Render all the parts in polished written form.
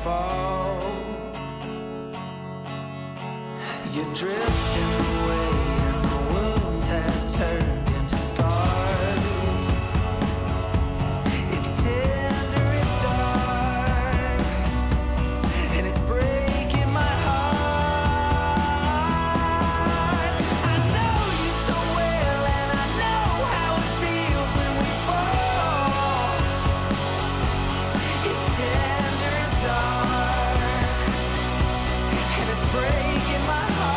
fall. You're drifting away and the wounds have turned into scars. It's tender, it's dark, and it's breaking my heart. I know you so well and I know how it feels when we fall. It's tender, it's dark, and it's breaking my heart.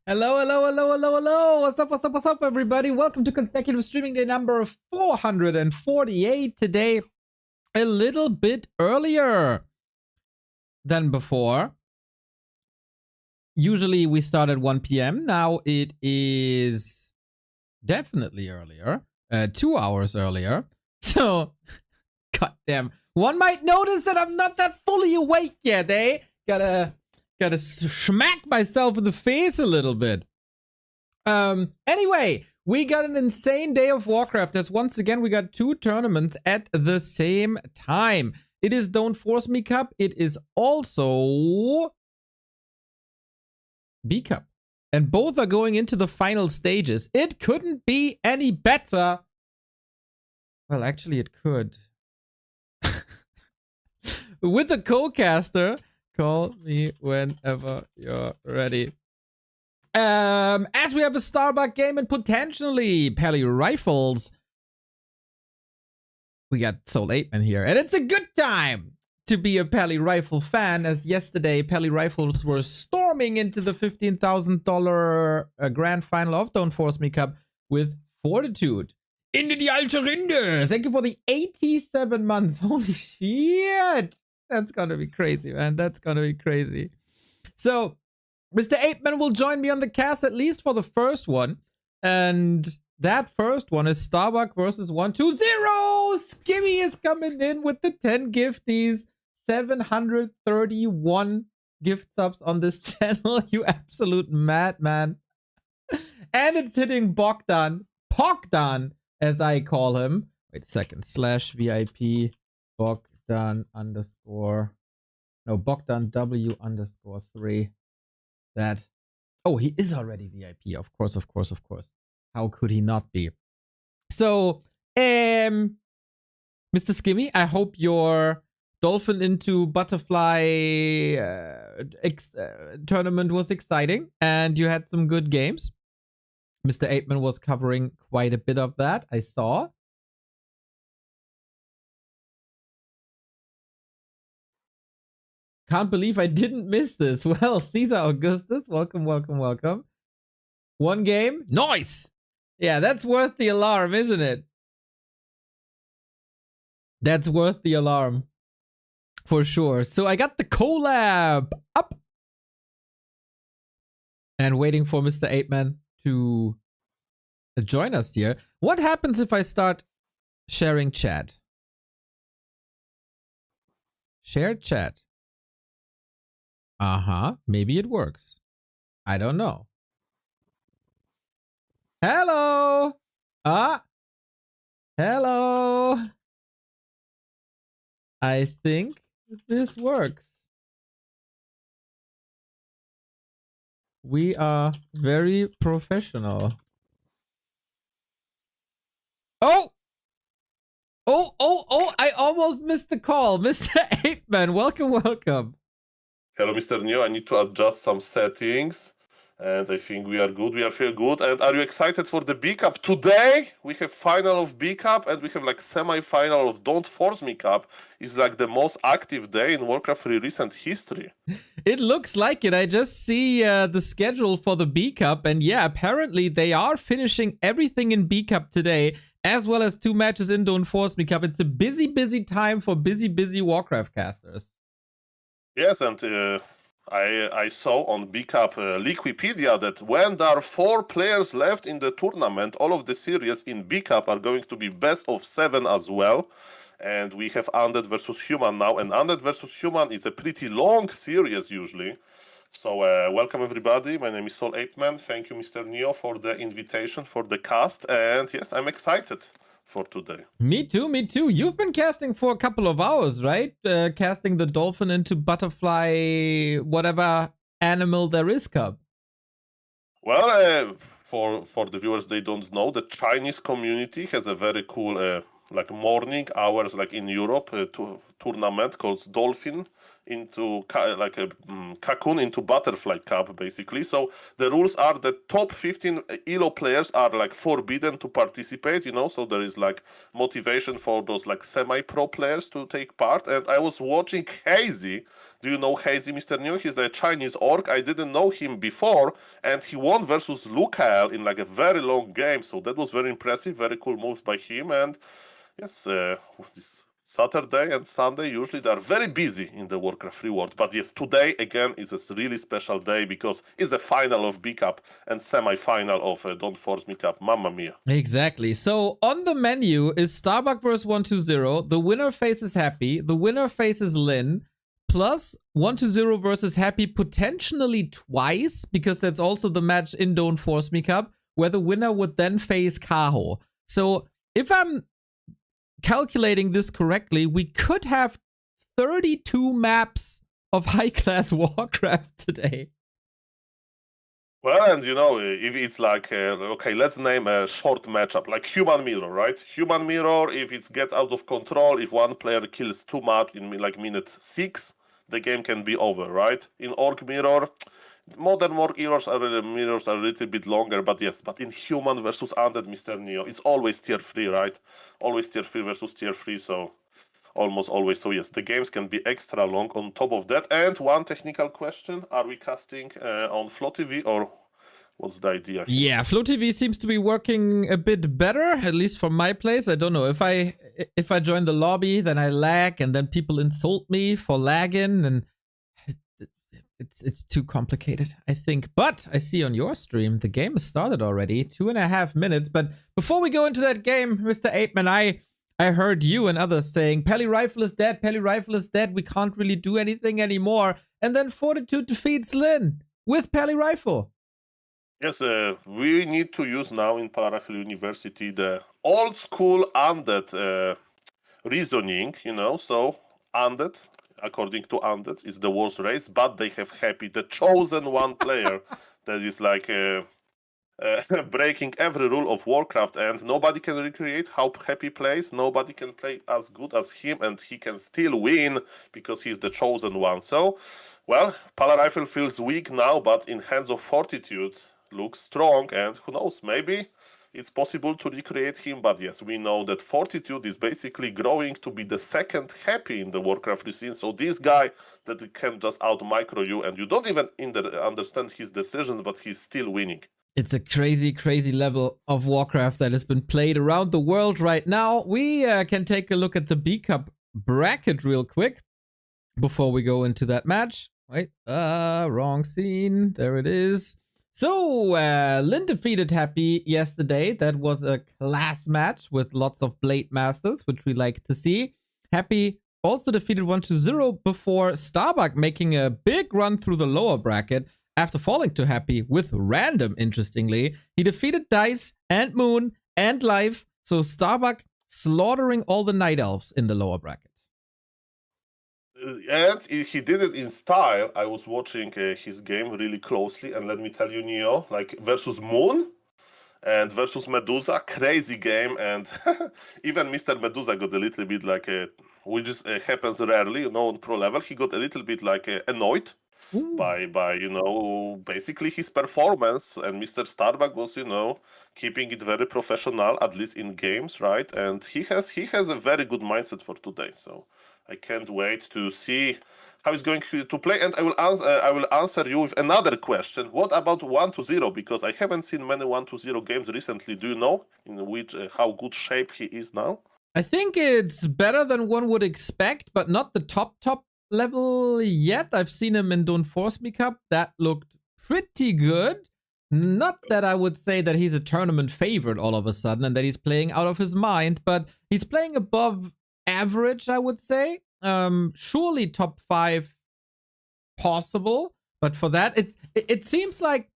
Hello, hello, hello, hello, hello. What's up, everybody? Welcome to consecutive streaming day number 448. Today, a little bit earlier than before. Usually we start at 1 p.m. Now it is definitely earlier, 2 hours earlier. So, goddamn. One might notice that I'm not that fully awake yet, eh? Gotta smack myself in the face a little bit. Anyway, we got an insane day of Warcraft as once again we got 2 tournaments at the same time. It is Don't Force Me Cup. It is also B Cup. And both are going into the final stages. It couldn't be any better. Well, actually it could. With a co-caster, call me whenever you're ready. As we have a Starbuck game and potentially Pally Rifles, we got Soul 8man here. And it's a good time to be a Pally Rifle fan, as yesterday Pally Rifles were storming into the $15,000 grand final of Don't Force Me Cup with fortitude. Into die alte Rinde! Thank you for the 87 months. Holy shit! That's gonna be crazy, man. That's gonna be crazy. So, Mr. 8man will join me on the cast at least for the first one. And that first one is Starbuck versus 120. Skimmy is coming in with the 10 gifties. 731 gift subs on this channel. You absolute madman. And it's hitting Bogdan. As I call him. Wait a second. /VIP Bogdan underscore. No, Bogdan W underscore 3. That. Oh, he is already VIP. Of course. How could he not be? So, Mr. Skimmy, I hope your Dolphin into Butterfly tournament was exciting and you had some good games. Mr. 8man was covering quite a bit of that, I saw. Can't believe I didn't miss this. Well, Caesar Augustus, welcome. One game? Nice! Yeah, that's worth the alarm, isn't it? That's worth the alarm. For sure. So I got the collab up. And waiting for Mr. 8man to join us here. What happens if I start sharing chat? Share chat. Maybe it works. I don't know. Hello. Hello. I think this works. We are very professional. Oh! I almost missed the call. Mr. 8man, welcome. Hello, Mr. Neo. I need to adjust some settings. And I think we are good. We are feel good. And are you excited for the B Cup? Today, we have final of B Cup and we have like semi-final of Don't Force Me Cup. It's like the most active day in Warcraft recent history. It looks like it. I just see the schedule for the B Cup. And yeah, apparently they are finishing everything in B Cup today, as well as 2 matches in Don't Force Me Cup. It's a busy time for busy Warcraft casters. Yes, and I saw on B Cup Liquipedia that when there are 4 players left in the tournament, all of the series in B Cup are going to be best of 7 as well. And we have Undead versus Human now, and Undead versus Human is a pretty long series usually. So welcome everybody, my name is Soul 8man. Thank you, Mr. Neo, for the invitation for the cast, and yes, I'm excited for today. Me too. You've been casting for a couple of hours, right? Casting the Dolphin into Butterfly, whatever animal there is cup. Well, for the viewers, they don't know, the Chinese community has a very cool like morning hours, like in Europe, tournament called Dolphin into like a cocoon into butterfly cup, basically. So the rules are that top 15 ELO players are like forbidden to participate, so there is like motivation for those like semi-pro players to take part. And I was watching Hazy. Do you know Hazy, Mr. New? He's the Chinese orc. I didn't know him before, and he won versus Lukael in like a very long game. So that was very impressive, very cool moves by him. And yes, this Saturday and Sunday usually they are very busy in the Warcraft reward. But yes, today again is a really special day because it's a final of B Cup and semi-final of Don't Force Me Cup. Mamma mia! Exactly. So on the menu is Starbuck versus 120. The winner faces Happy. The winner faces Lin. Plus 120 versus Happy potentially twice, because that's also the match in Don't Force Me Cup, where the winner would then face Kaho. So if I'm calculating this correctly, we could have 32 maps of high-class Warcraft today. Well, and if it's like, okay, let's name a short matchup, like Human Mirror, right? Human Mirror, if it gets out of control, if one player kills too much in like minute 6, the game can be over, right? In Orc Mirror, modern Orc mirrors are a little bit longer, but yes, but in Human versus Undead, Mr. Neo, it's always tier 3, right? Always tier 3 versus tier 3, so almost always. So yes, the games can be extra long on top of that. And one technical question, are we casting on Flow TV or what's the idea? Yeah, Flow TV seems to be working a bit better, at least from my place. I don't know, if I join the lobby, then I lag, and then people insult me for lagging, and it's too complicated, I think. But I see on your stream, the game has started already, 2.5 minutes. But before we go into that game, Mr. Apeman, I heard you and others saying, Pally Rifle is dead, Pally Rifle is dead, we can't really do anything anymore. And then Fortitude defeats Lin with Pally Rifle. Yes, we need to use now in Pally Rifle University the old school Undead reasoning, so Undead, according to Undead, is the worst race, but they have Happy, the chosen one player that is like breaking every rule of Warcraft, and nobody can recreate how Happy plays. Nobody can play as good as him, and he can still win because he's the chosen one. So, well, Pally Rifle feels weak now, but in hands of Fortitude looks strong, and who knows, maybe it's possible to recreate him. But yes, we know that Fortitude is basically growing to be the second Happy in the Warcraft scene. So this guy that can just out-micro you, and you don't even understand his decisions, but he's still winning. It's a crazy, crazy level of Warcraft that has been played around the world right now. We can take a look at the B Cup bracket real quick before we go into that match. Wait, wrong scene. There it is. So, Lin defeated Happy yesterday. That was a class match with lots of Blade Masters, which we like to see. Happy also defeated 120 before Starbuck making a big run through the lower bracket after falling to Happy with Random, interestingly. He defeated Dice and Moon and Life, so Starbuck slaughtering all the Night Elves in the lower bracket. And he did it in style. I was watching his game really closely, and let me tell you, Neo, like versus Moon and versus Medusa, crazy game. And even Mr. Medusa got a little bit like, which happens rarely, on pro level, he got a little bit like annoyed by basically his performance. And Mr. Starbuck was, keeping it very professional, at least in games, right? And he has a very good mindset for today. So I can't wait to see how he's going to play. And I will answer you with another question. What about 120? Because I haven't seen many 120 games recently. Do you know in which how good shape he is now? I think it's better than one would expect, but not the top level yet. I've seen him in Don't Force Me Cup. That looked pretty good. Not that I would say that he's a tournament favorite all of a sudden and that he's playing out of his mind, but he's playing above average, I would say. Surely top 5 possible, but for that, it seems like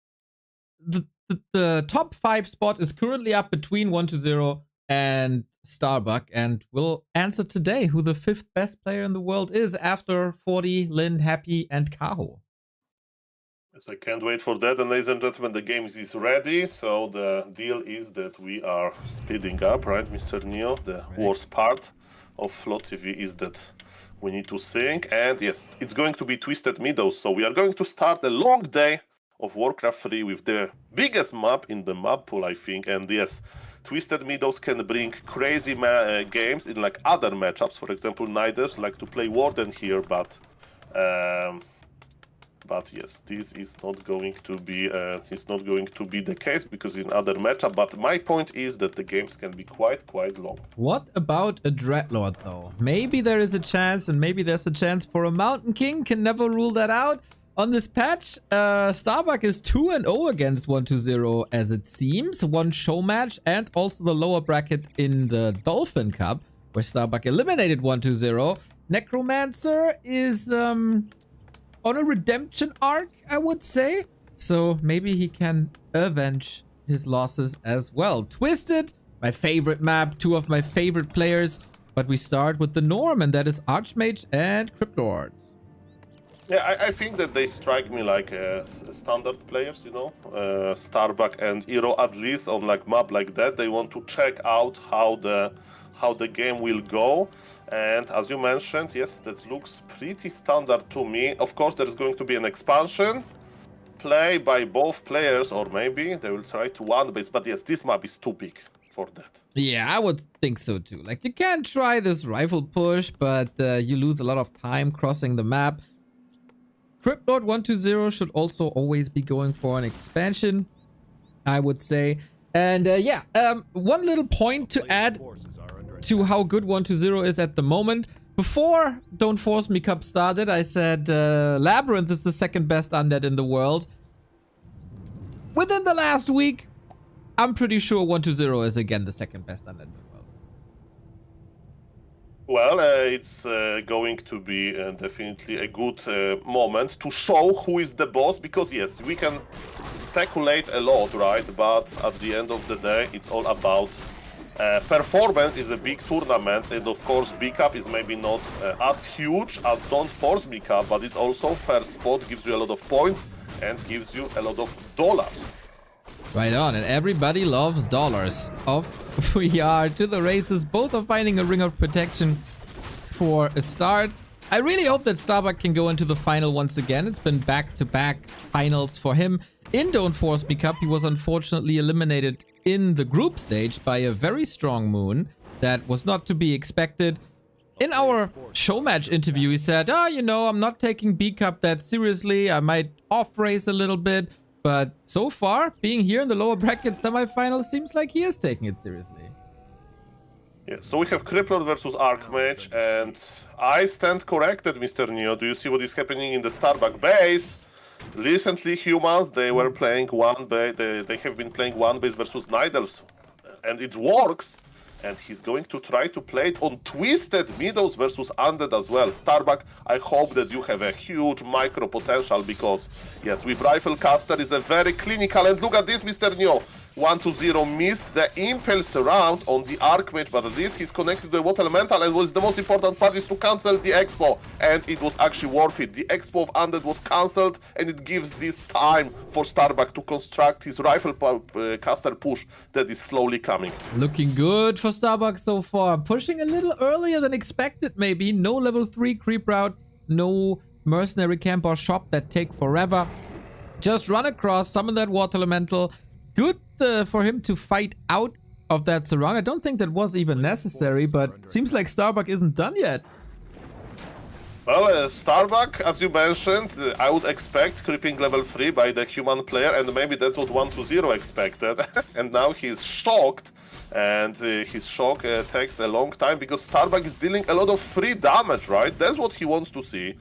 the top 5 spot is currently up between 120 and Starbuck, and we'll answer today who the 5th best player in the world is after 40, Lin, Happy, and Kaho. Yes, I can't wait for that. And ladies and gentlemen, the game is ready. So the deal is that we are speeding up, right, Mr. Neo? The worst part of Flow TV is that We need to sync, and yes, it's going to be Twisted Meadows. So we are going to start a long day of Warcraft 3 with the biggest map in the map pool, I think. And yes, Twisted Meadows can bring crazy games in like other matchups. For example, Niders like to play Warden here, but yes, this is not going to be the case because in other matchup. But my point is that the games can be quite long. What about a Dreadlord though? Maybe there is a chance, and maybe there's a chance for a Mountain King. Can never rule that out. On this patch, Starbuck is 2-0 against 1-2-0 as it seems. One show match and also the lower bracket in the Dolphin Cup where Starbuck eliminated 1-2-0. Necromancer is on a redemption arc, I would say. So maybe he can avenge his losses as well. Twisted, my favorite map, two of my favorite players. But we start with the norm, and that is Archmage and Cryptlord. Yeah, I think that they strike me like standard players, you know, Starbuck and Hero. At least on like map like that, they want to check out how the game will go. And as you mentioned, yes, that looks pretty standard to me. Of course, there's going to be an expansion play by both players, or maybe they will try to one base. But yes, this map is too big for that. Yeah, I would think so too. Like, you can try this rifle push, but you lose a lot of time crossing the map. Cryptlord 1-2-0 should also always be going for an expansion, I would say. And one little point to add to how good 1-2-0 is at the moment. Before Don't Force Me Cup started, I said Labyrinth is the second best undead in the world. Within the last week, I'm pretty sure 1-2-0 is again the second best undead in the world. Well, it's going to be definitely a good moment to show who is the boss, because yes, we can speculate a lot, right? But at the end of the day, it's all about performance. Is a big tournament, and of course, Big Cup is maybe not as huge as Don't Force Me Cup, but it's also first spot, gives you a lot of points and gives you a lot of dollars. Right on, and everybody loves dollars. Off we are to the races. Both are finding a ring of protection for a start. I really hope that Starbuck can go into the final once again. It's been back-to-back finals for him. In Don't Force Me Cup, he was unfortunately eliminated in the group stage by a very strong Moon. That was not to be expected. In our show match interview, he said, you know, I'm not taking B Cup that seriously. I might off-race a little bit. But so far, being here in the lower bracket semifinal seems like he is taking it seriously. Yeah, so we have Cryptlord versus Archmage, and I stand corrected, Mr. Neo. Do you see what is happening in the Starbuck base? Recently, humans, they were playing one base, they have been playing one base versus Night Elves, and it works. And he's going to try to play it on Twisted Meadows versus Undead as well. Starbuck, I hope that you have a huge micro potential, because, yes, with Rifle Caster is a very clinical. And look at this, Mr. Neo. 1-2-0 missed the Impulse round on the Archmage, but at least he's connected to the Water Elemental, and what is the most important part is to cancel the Expo, and it was actually worth it. The Expo of Undead was cancelled, and it gives this time for Starbuck to construct his Rifle Caster push that is slowly coming. Looking good for Starbuck so far. Pushing a little earlier than expected maybe. No level 3 creep route, no mercenary camp or shop that take forever. Just run across, summon that Water Elemental. Good for him to fight out of that surround. I don't think that was even necessary, but seems like Starbuck isn't done yet. Well, Starbuck, as you mentioned, I would expect creeping level 3 by the human player, and maybe that's what 1-2-0 expected. And now he's shocked, and his shock takes a long time, because Starbuck is dealing a lot of free damage, right? That's what he wants to see,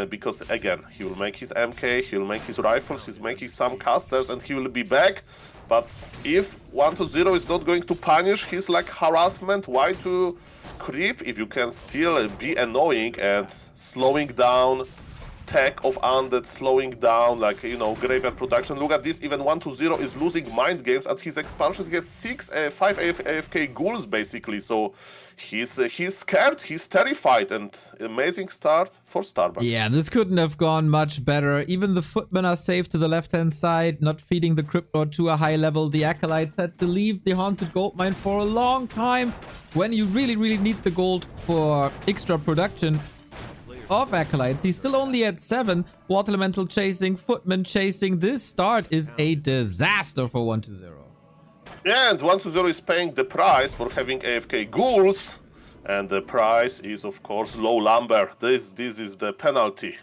because again, he will make his MK, he will make his rifles, he's making some casters, and he will be back. But if 1-2-0 is not going to punish his like harassment, why to creep if you can still be annoying and slowing down tech of Undead, slowing down, like, you know, graveyard production. Look at this, even 1-2-0 is losing mind games. At his expansion, he has 5 AFK ghouls, basically. So he's scared, he's terrified, and amazing start for Starbuck. Yeah, this couldn't have gone much better. Even the footmen are safe to the left-hand side, not feeding the Cryptlord to a high level. The Acolytes had to leave the Haunted Goldmine for a long time when you really, really need the gold for extra production. of Acolytes. He's still only at 7. Water Elemental chasing, Footman chasing. This start is a disaster for 1-0. Yeah, and 1-0 is paying the price for having AFK ghouls. And the price is, of course, low lumber. This is the penalty.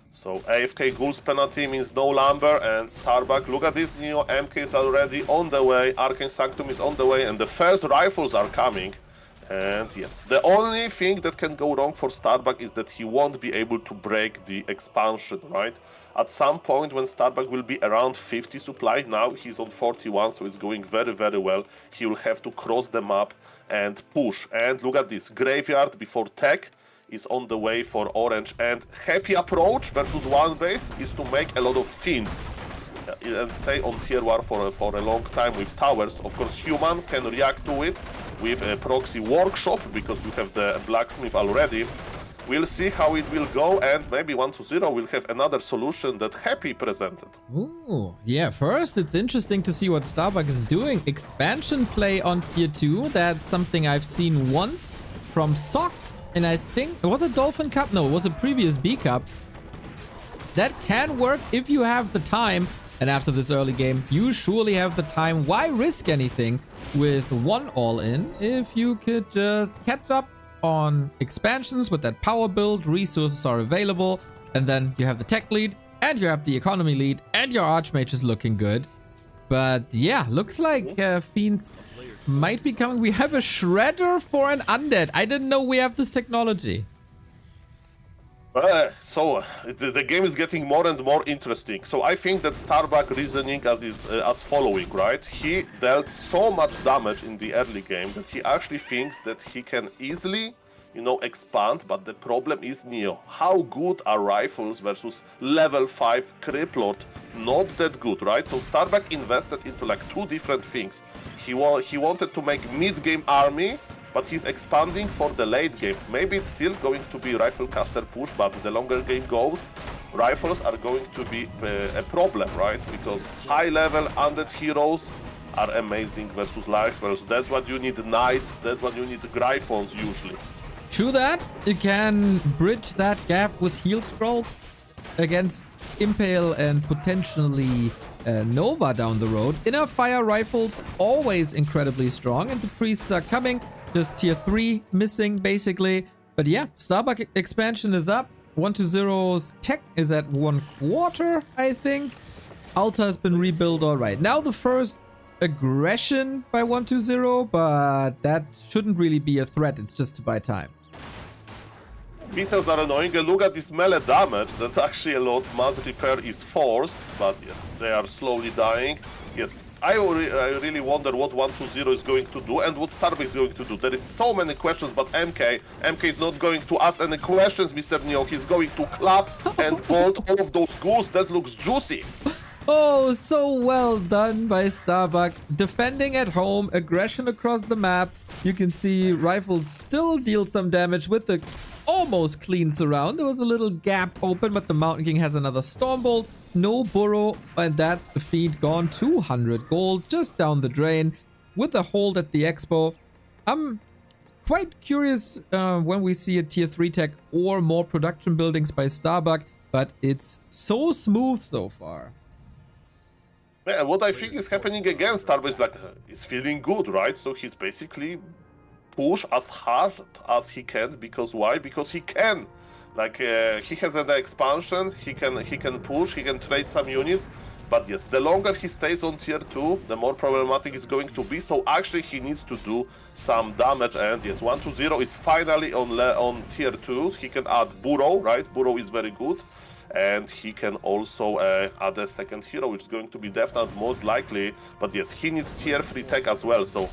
So AFK ghouls penalty means no lumber, and Starbuck, look at this, Neo, MK is already on the way, Arcane Sanctum is on the way, and the first rifles are coming. And yes, the only thing that can go wrong for Starbuck is that he won't be able to break the expansion, right? At some point when Starbuck will be around 50 supply, now he's on 41, so it's going very, very well. He will have to cross the map and push. And look at this, Graveyard before Tech is on the way for Orange, and happy approach versus one base is to make a lot of fints and stay on tier 1 for a long time with towers. Of course, human can react to it with a proxy workshop because you have the blacksmith already. We'll see how it will go, and maybe 1-0 will have another solution that Happy presented. Ooh, yeah, first it's interesting to see what Starbuck is doing. Expansion play on tier 2, that's something I've seen once from Sock. And I think, was it Dolphin Cup? No, it was a previous B Cup. That can work if you have the time. And after this early game, you surely have the time. Why risk anything with one all-in if you could just catch up on expansions with that power build, resources are available, and then you have the tech lead, and you have the economy lead, and your archmage is looking good. But yeah, looks like Fiends might be coming. We have a shredder for an undead. I didn't know we have this technology. So the game is getting more and more interesting. So I think that Starbuck reasoning is as following, right? He dealt so much damage in the early game that he actually thinks that he can easily, you know, expand. But the problem is, Neo, how good are rifles versus level 5 Criplord? Not that good, right? So Starbuck invested into like two different things. He wanted to make mid-game army, but he's expanding for the late game. Maybe it's still going to be rifle caster push, but the longer game goes, rifles are going to be a problem, right? Because high level undead heroes are amazing versus rifles. That's what you need knights, that's what you need Gryphons usually. True that. You can bridge that gap with heal scroll against Impale and potentially Nova down the road. Inner fire rifles always incredibly strong, and the priests are coming. Just tier 3 missing, basically. But yeah, Starbuck expansion is up. 1-0's tech is at 1/4, I think. Alta has been rebuilt alright. Now the first aggression by 1-0, but that shouldn't really be a threat. It's just to buy time. Beetles are annoying, and look at this melee damage. That's actually a lot. Mass repair is forced, but yes, they are slowly dying. Yes, I really wonder what 1-0 is going to do and what Starbuck is going to do. There is so many questions, but MK is not going to ask any questions, Mr. Neo. He's going to clap and bolt all of those ghouls. That looks juicy. Oh, so well done by Starbuck. Defending at home, aggression across the map. You can see rifles still deal some damage with the almost clean surround. There was a little gap open, but the Mountain King has another Stormbolt. No burrow, and that's the feed gone. 200 gold just down the drain with a hold at the expo. I'm quite curious when we see a tier 3 tech or more production buildings by Starbuck, but it's so smooth so far. Yeah, what I think is happening again, Starbuck is like, is feeling good, right? So he's basically push as hard as he can, because why? Because he can. Like he has an expansion, he can push, he can trade some units, but yes, the longer he stays on tier 2, the more problematic it's going to be. So actually he needs to do some damage, and yes, 1-0 is finally on tier 2. He can add Burrow, right? Burrow is very good, and he can also add a second hero, which is going to be Death Knight most likely. But yes, he needs tier 3 tech as well. So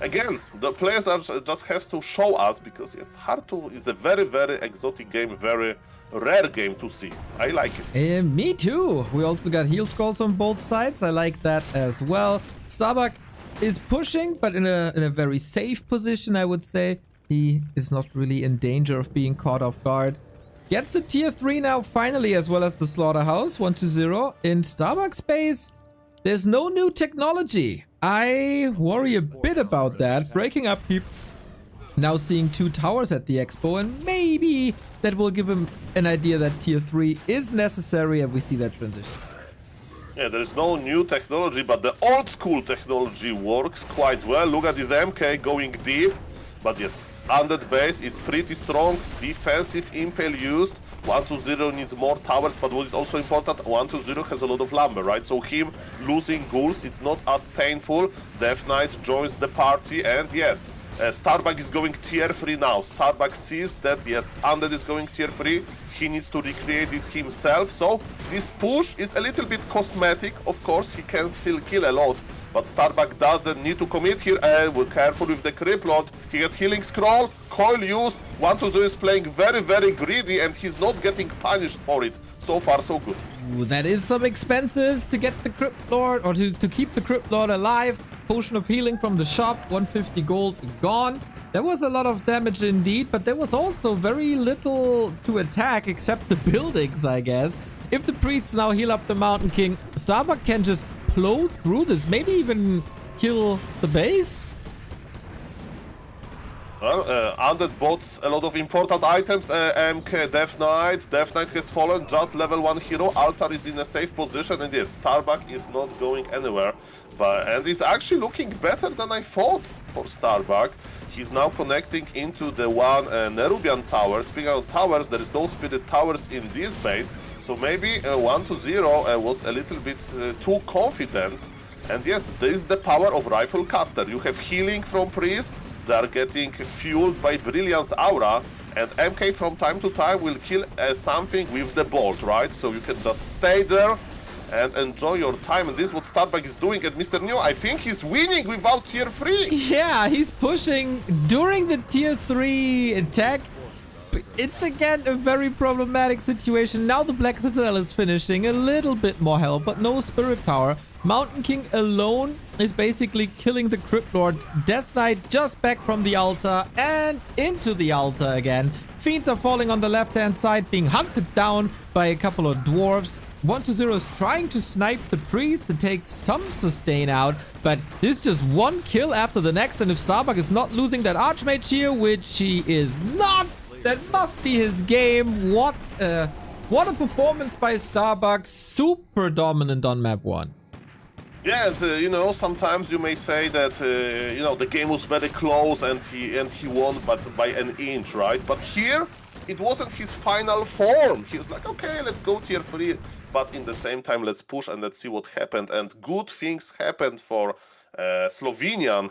again, the players just have to show us, because it's hard to. It's a very, very exotic game, very rare game to see. I like it. Me too. We also got heal scrolls on both sides. I like that as well. Starbuck is pushing, but in a very safe position, I would say. He is not really in danger of being caught off guard. Gets the tier 3 now finally, as well as the slaughterhouse. 1-0 in Starbuck space. There's no new technology. I worry a bit about that. Breaking up Now seeing 2 towers at the expo, and maybe that will give him an idea that tier 3 is necessary, and we see that transition. Yeah, there is no new technology, but the old school technology works quite well. Look at this MK going deep. But yes, undead base is pretty strong. Defensive impale used. 120 needs more towers, but what is also important, 120 has a lot of lumber, right? So him losing ghouls, it's not as painful. Death Knight joins the party, and yes, Starbuck is going tier 3 now. Starbuck sees that, yes, Undead is going tier 3. He needs to recreate this himself. So this push is a little bit cosmetic. Of course, he can still kill a lot. But Starbuck doesn't need to commit here. We're careful with the creep lord. He has healing scroll, coil used. 120 is playing very, very greedy, and he's not getting punished for it. So far, so good. Ooh, that is some expenses to get the Crypt Lord, or to keep the Crypt Lord alive. Potion of healing from the shop, 150 gold gone. There was a lot of damage indeed, but there was also very little to attack except the buildings, I guess. If the priests now heal up the Mountain King, Starbuck can just plow through this, maybe even kill the base. Well, Undead bought a lot of important items. MK, Death Knight. Death Knight has fallen, just level 1 hero. Altar is in a safe position, and yes, Starbuck is not going anywhere. And it's actually looking better than I thought for Starbuck. He's now connecting into the one Nerubian tower. Speaking of towers, there is no spirit towers in this base, so maybe 1-0 was a little bit too confident. And yes, this is the power of Rifle Caster. You have healing from Priest, they are getting fueled by Brilliance Aura, and MK from time to time will kill something with the bolt, right? So you can just stay there and enjoy your time, and this is what Starbuck is doing. And Mr. New, I think he's winning without tier 3. Yeah, he's pushing during the tier 3 attack. It's again a very problematic situation. Now the Black Citadel is finishing, a little bit more help, but no Spirit Tower. Mountain King alone is basically killing the Crypt Lord. Death Knight just back from the altar and into the altar again. Fiends are falling on the left-hand side, being hunted down by a couple of dwarves. 1-0 is trying to snipe the priest to take some sustain out, but this is just one kill after the next, and if Starbuck is not losing that Archmage here, which he is not, that must be his game. What a performance by Starbuck. Super dominant on map 1. Yeah, and, you know, sometimes you may say that you know, the game was very close and he won, but by an inch, right? But here it wasn't his final form. He was like, okay, let's go tier 3, but in the same time, let's push and let's see what happened. And good things happened for Slovenian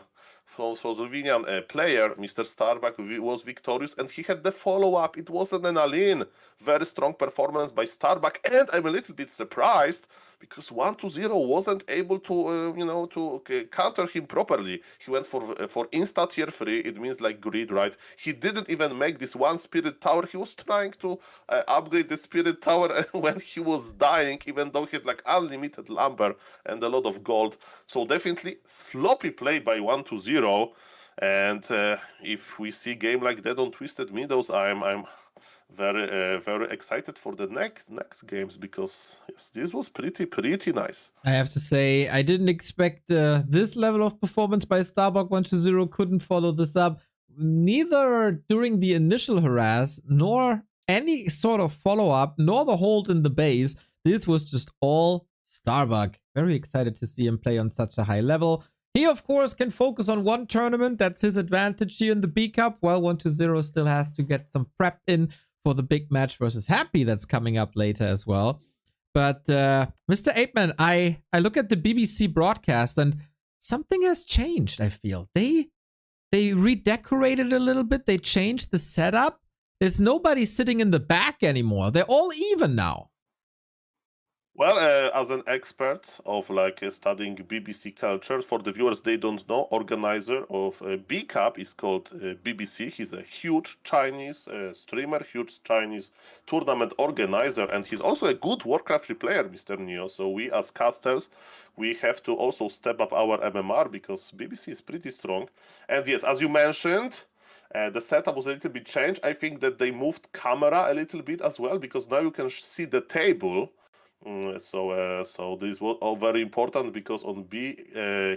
player. Mr. Starbuck was victorious, and he had the follow-up. It wasn't an all-in. Very strong performance by Starbuck, and I'm a little bit surprised because 1-0 wasn't able to, you know, to counter him properly. He went for insta tier 3. It means like greed, right? He didn't even make this one spirit tower. He was trying to upgrade the spirit tower when he was dying, even though he had like unlimited lumber and a lot of gold. So definitely sloppy play by 1-0. And if we see game like that on Twisted Meadows, I'm very excited for the next games, because yes, this was pretty nice. I have to say, I didn't expect this level of performance by Starbuck. 1-0 couldn't follow this up, neither during the initial harass, nor any sort of follow-up, nor the hold in the base. This was just all Starbuck. Very excited to see him play on such a high level. He, of course, can focus on one tournament. That's his advantage here in the B Cup, while 1-0 still has to get some prep in for the big match versus Happy that's coming up later as well. But Mr. Apeman, I look at the BBC broadcast and something has changed, I feel. They redecorated a little bit. They changed the setup. There's nobody sitting in the back anymore. They're all even now. Well, as an expert of like studying BBC culture, for the viewers they don't know, organizer of B Cup is called BBC. He's a huge Chinese streamer, huge Chinese tournament organizer, and he's also a good Warcraft player, Mr. Neo. So we as casters, we have to also step up our MMR because BBC is pretty strong. And yes, as you mentioned, the setup was a little bit changed. I think that they moved camera a little bit as well, because now you can see the table. So this was all very important because on B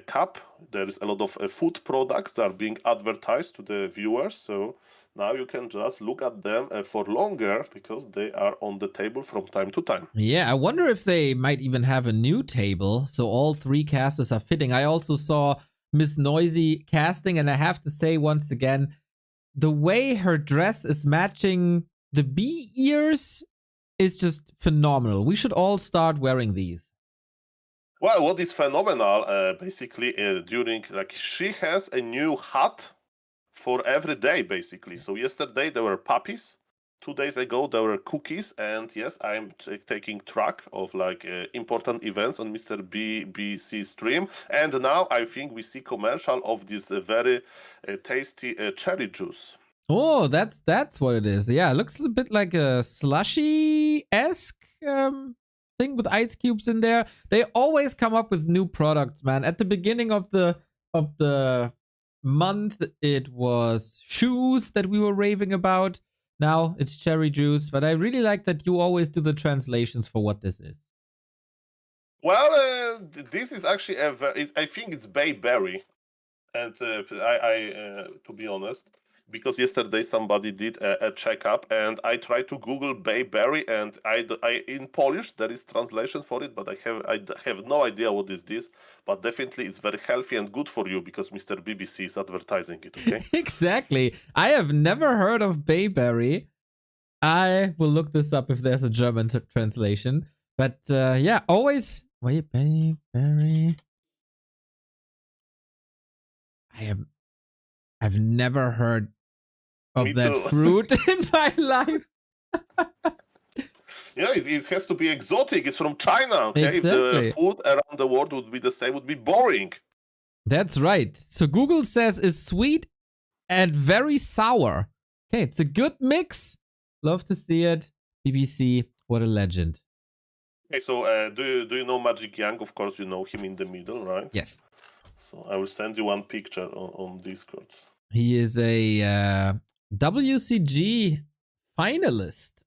Cup there is a lot of food products that are being advertised to the viewers. So now you can just look at them for longer because they are on the table from time to time. Yeah, I wonder if they might even have a new table so all three casters are fitting. I also saw Miss Noisy casting, and I have to say once again, the way her dress is matching the bee ears is just phenomenal. We should all start wearing these. Well, what is phenomenal, basically, during like she has a new hat for every day, basically. So yesterday there were puppies. 2 days ago there were cookies, and yes, I'm taking track of like important events on Mr. BBC stream. And now I think we see commercial of this very tasty cherry juice. Oh, that's what it is. Yeah, it looks a bit like a slushy-esque thing with ice cubes in there. They always come up with new products, man. At the beginning of the month, it was shoes that we were raving about. Now it's cherry juice, but I really like that you always do the translations for what this is. Well, this is actually I think it's bayberry, and to be honest, because yesterday somebody did a checkup, and I tried to Google bayberry, and I in Polish there is translation for it, but I have no idea what is this. But definitely it's very healthy and good for you because Mr. BBC is advertising it. Okay. Exactly. I have never heard of bayberry. I will look this up if there's a German translation. But yeah, always wait, bayberry. I've never heard of Me that too. fruit in my life. Yeah, it has to be exotic. It's from China. Okay, Exactly. If the food around the world would be the same, would be boring. That's right. So Google says it's sweet and very sour. Okay, it's a good mix. Love to see it. BBC, what a legend. Okay, so do you know Magic Yang? Of course, you know him in the middle, right? Yes. So I will send you one picture on Discord. He is a WCG finalist.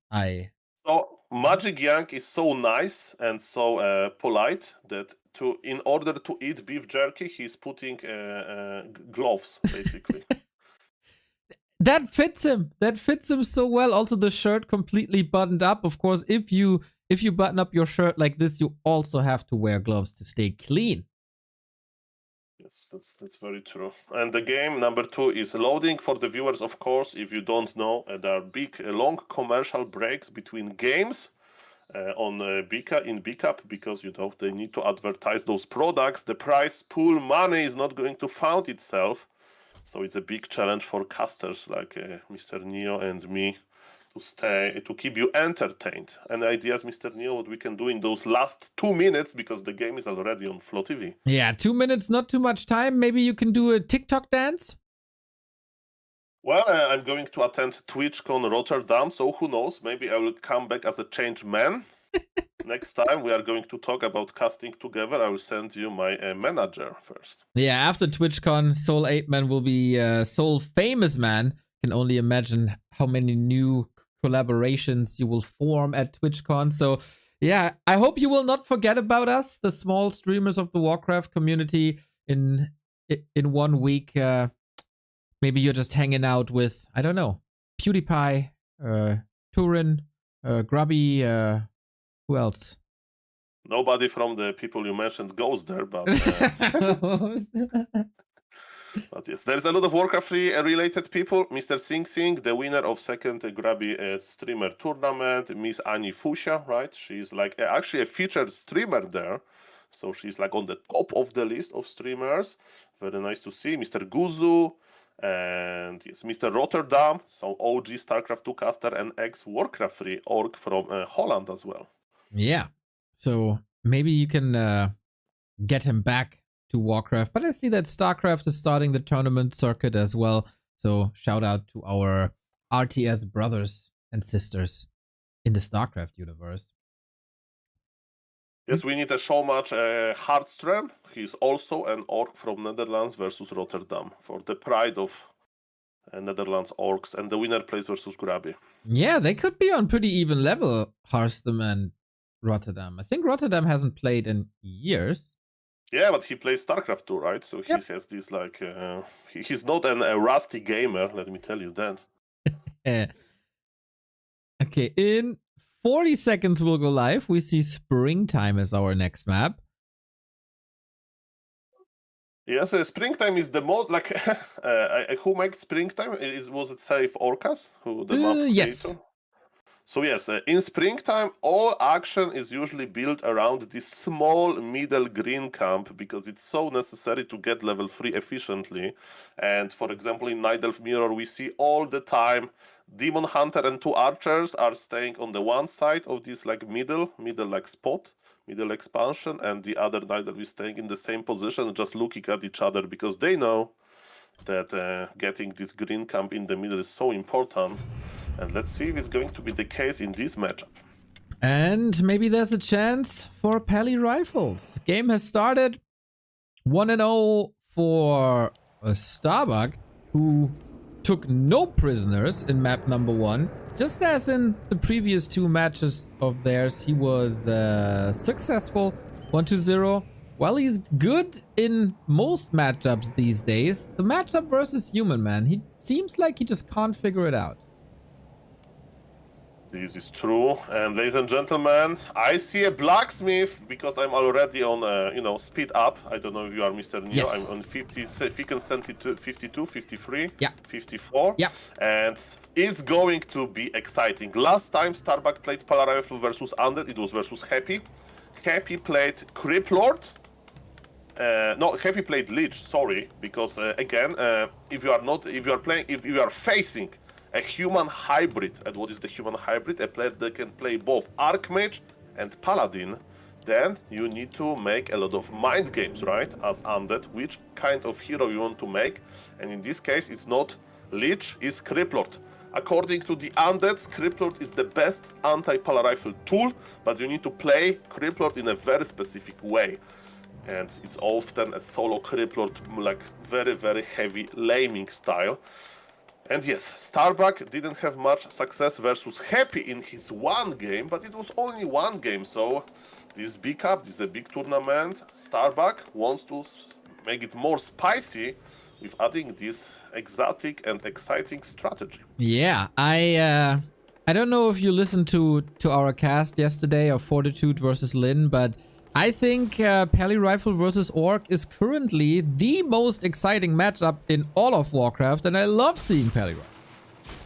So Magic Yang is so nice and so polite that in order to eat beef jerky, he's putting gloves, basically. That fits him. That fits him so well. Also, the shirt completely buttoned up. Of course, if you button up your shirt like this, you also have to wear gloves to stay clean. Yes, that's very true. And the game number 2 is loading for the viewers, of course. If you don't know, there are big, long commercial breaks between games on in BCAP because they need to advertise those products. The prize pool money is not going to found itself, so it's a big challenge for casters like Mr. Neo and me to keep you entertained. Any ideas, Mr. Neo, what we can do in those last 2 minutes because the game is already on Flow TV? Yeah, 2 minutes, not too much time. Maybe you can do a TikTok dance? Well, I'm going to attend TwitchCon Rotterdam, so who knows? Maybe I will come back as a changed man. Next time we are going to talk about casting together. I will send you my manager first. Yeah, after TwitchCon, Soul 8-Man will be Soul Famous Man. Can only imagine how many new collaborations you will form at TwitchCon. So yeah, I hope you will not forget about us, the small streamers of the Warcraft community. In 1 week, maybe you're just hanging out with, I don't know, PewDiePie, Turin, Grubby, who else? Nobody from the people you mentioned goes there, but but yes, there's a lot of Warcraft 3 related people. Mr. Sing Sing, the winner of second Grubby streamer tournament. Miss Annie Fusia, right? She's like actually a featured streamer there. So she's like on the top of the list of streamers. Very nice to see. Mr. Guzu, and yes, Mr. Rotterdam, so OG StarCraft 2 caster and ex-Warcraft 3 org from Holland as well. Yeah, so maybe you can get him back to Warcraft. But I see that StarCraft is starting the tournament circuit as well. So shout out to our RTS brothers and sisters in the StarCraft universe. Yes, we need a showmatch Hardstream. He's also an orc from Netherlands versus Rotterdam for the pride of Netherlands orcs, and the winner plays versus Grubby. Yeah, they could be on pretty even level, Harstem and Rotterdam? I think Rotterdam hasn't played in years. Yeah, but he plays StarCraft 2, right? So he has this like he's not a rusty gamer. Let me tell you that. Okay, in 40 seconds we'll go live. We see Springtime as our next map. Yes, Springtime is the most like who makes Springtime? Was it Safe Orcas who the map Yes. creator? So yes, in Springtime, all action is usually built around this small middle green camp because it's so necessary to get level 3 efficiently. And for example, in Night Elf Mirror, we see all the time Demon Hunter and 2 archers are staying on the one side of this like middle like spot, middle expansion, and the other Night Elf is staying in the same position, just looking at each other because they know that getting this green camp in the middle is so important. And let's see if it's going to be the case in this matchup. And maybe there's a chance for Pally Rifles. Game has started 1-0 for Starbuck, who took no prisoners in map number 1. Just as in the previous 2 matches of theirs, he was successful 1-0. While he's good in most matchups these days, the matchup versus Human Man, he seems like he just can't figure it out. This is true, and ladies and gentlemen, I see a blacksmith because I'm already on, speed up. I don't know if you are Mr. Neo. Yes. I'm on 50, if you can send it to 52, 53, Yeah. 54. Yeah. And it's going to be exciting. Last time Starbuck played Pally Rifle versus Undead, it was versus Happy. Happy played Crip Lord. No, Happy played Lich, sorry, because again, if you are facing a human hybrid, and what is the human hybrid? A player that can play both Archmage and Paladin, then you need to make a lot of mind games, right? As Undead, which kind of hero you want to make, and in this case, it's not Lich, it's Criplord. According to the Undead, Criplord is the best anti-Pally Rifle tool, but you need to play Criplord in a very specific way. And it's often a solo Criplord, like very, very heavy laming style. And yes, Starbuck didn't have much success versus Happy in his one game, but it was only one game, so this big cup, this is a big tournament. Starbuck wants to make it more spicy with adding this exotic and exciting strategy. Yeah, I don't know if you listened to our cast yesterday of Fortitude versus Lin, but I think Pally Rifle versus Orc is currently the most exciting matchup in all of Warcraft, and I love seeing Pally Rifle.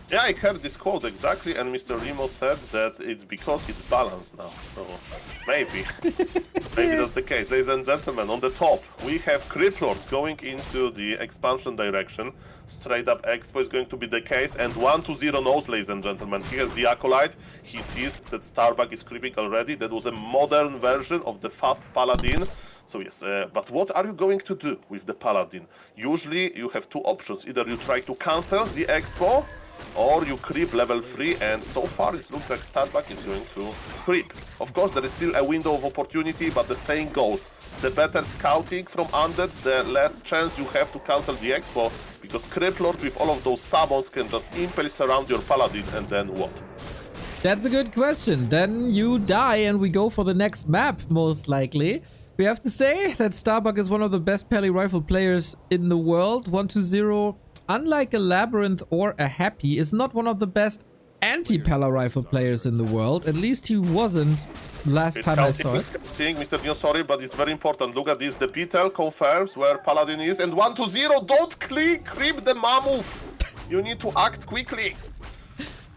Yeah, I heard this quote exactly, and Mr. Remo said that it's because it's balanced now, so maybe. Maybe that's the case. Ladies and gentlemen, on the top, we have Criplord going into the expansion direction. Straight up Expo is going to be the case, and 1-0 knows, ladies and gentlemen. He has the Acolyte, he sees that Starbuck is creeping already. That was a modern version of the fast Paladin. So yes, but what are you going to do with the Paladin? Usually you have 2 options. Either you try to cancel the Expo, or you creep level 3, and so far it looks like Starbuck is going to creep. Of course, there is still a window of opportunity, but the saying goes, the better scouting from Undead, the less chance you have to cancel the Expo, because Criplord with all of those summons can just impale surround your Paladin, and then what? That's a good question. Then you die and we go for the next map, most likely. We have to say that Starbuck is one of the best Pally Rifle players in the world. 1-0. Unlike a Labyrinth or a Happy, is not one of the best anti-Pally Rifle players in the world. At least he wasn't last time I saw it. Mr. Neo, sorry, but it's very important. Look at this. The Beetle confirms where Paladin is, and 1-0. Don't creep the mammoth. You need to act quickly.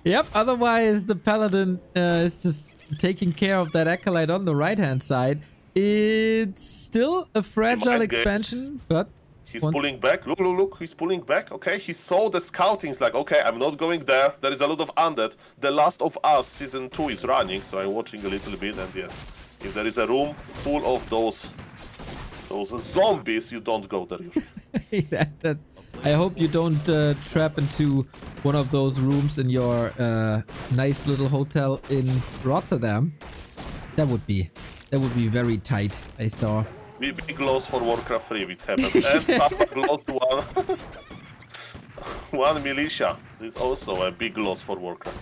Yep, otherwise the Paladin is just taking care of that Acolyte on the right-hand side. It's still a fragile expansion, but... He's pulling back. Look, he's pulling back. Okay, he saw the scouting. He's like, okay, I'm not going there. There is a lot of Undead. The Last of Us Season 2 is running, so I'm watching a little bit, and yes, if there is a room full of those zombies, you don't go there usually. I hope you don't trap into one of those rooms in your nice little hotel in Rotterdam. That would be very tight, I saw. Big loss for Warcraft 3 if it happens. And Starbuck lost one militia. This is also a big loss for Warcraft.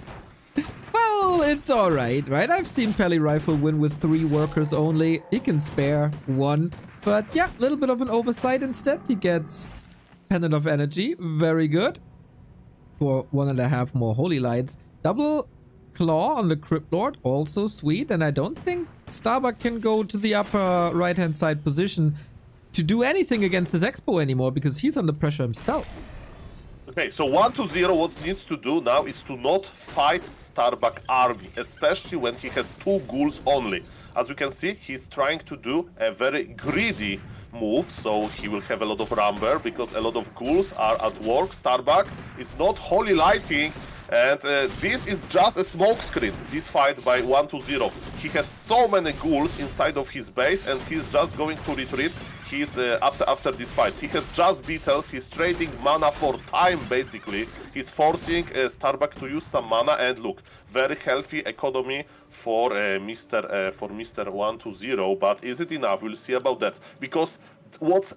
Well, Well, it's alright, right? I've seen Pally Rifle win with 3 workers only. He can spare 1. But yeah, a little bit of an oversight instead. He gets Pendant of Energy. Very good. For 1.5 more Holy Lights. Double Claw on the Crypt Lord. Also sweet. And I don't think Starbuck can go to the upper right-hand side position to do anything against his Expo anymore because he's under pressure himself. Okay, so 1-0, what needs to do now is to not fight Starbuck army, especially when he has 2 ghouls only. As you can see, he's trying to do a very greedy move, so he will have a lot of Rumber because a lot of ghouls are at work. Starbuck is not holy lighting, and this is just a smoke screen, this fight by 1-0. He has so many ghouls inside of his base, and he's just going to retreat. He's after this fight. He has just beetles. He's trading mana for time, basically. He's forcing Starbuck to use some mana, and look, very healthy economy for Mr. 1-0. But is it enough? We'll see about that. Because what's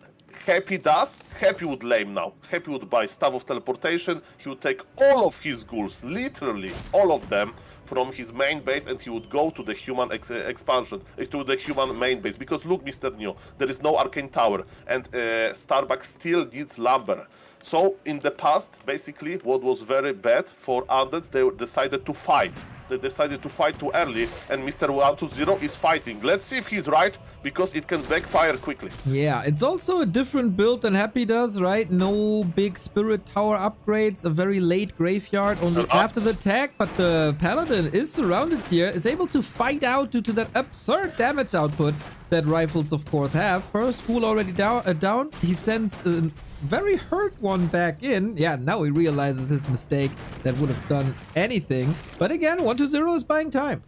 Happy does, Happy would lame now. Happy would buy Staff of Teleportation. He would take all of his ghouls, literally all of them, from his main base, and he would go to the human expansion, to the human main base. Because look, Mr. Neo, there is no Arcane Tower, and Starbuck still needs lumber. So in the past, basically, what was very bad for Undeads, they decided to fight. They decided to fight too early, and Mr. 1-0 is fighting. Let's see if he's right, because it can backfire quickly. Yeah, it's also a different build than Happy does, right? No big Spirit Tower upgrades, a very late Graveyard only after the tag, but the Paladin is surrounded here, is able to fight out due to that absurd damage output that Rifles, of course, have. First Ghoul already down. He sends a very hurt one back in. Yeah, now he realizes his mistake. That would have done anything. But again, 1-0 is buying time.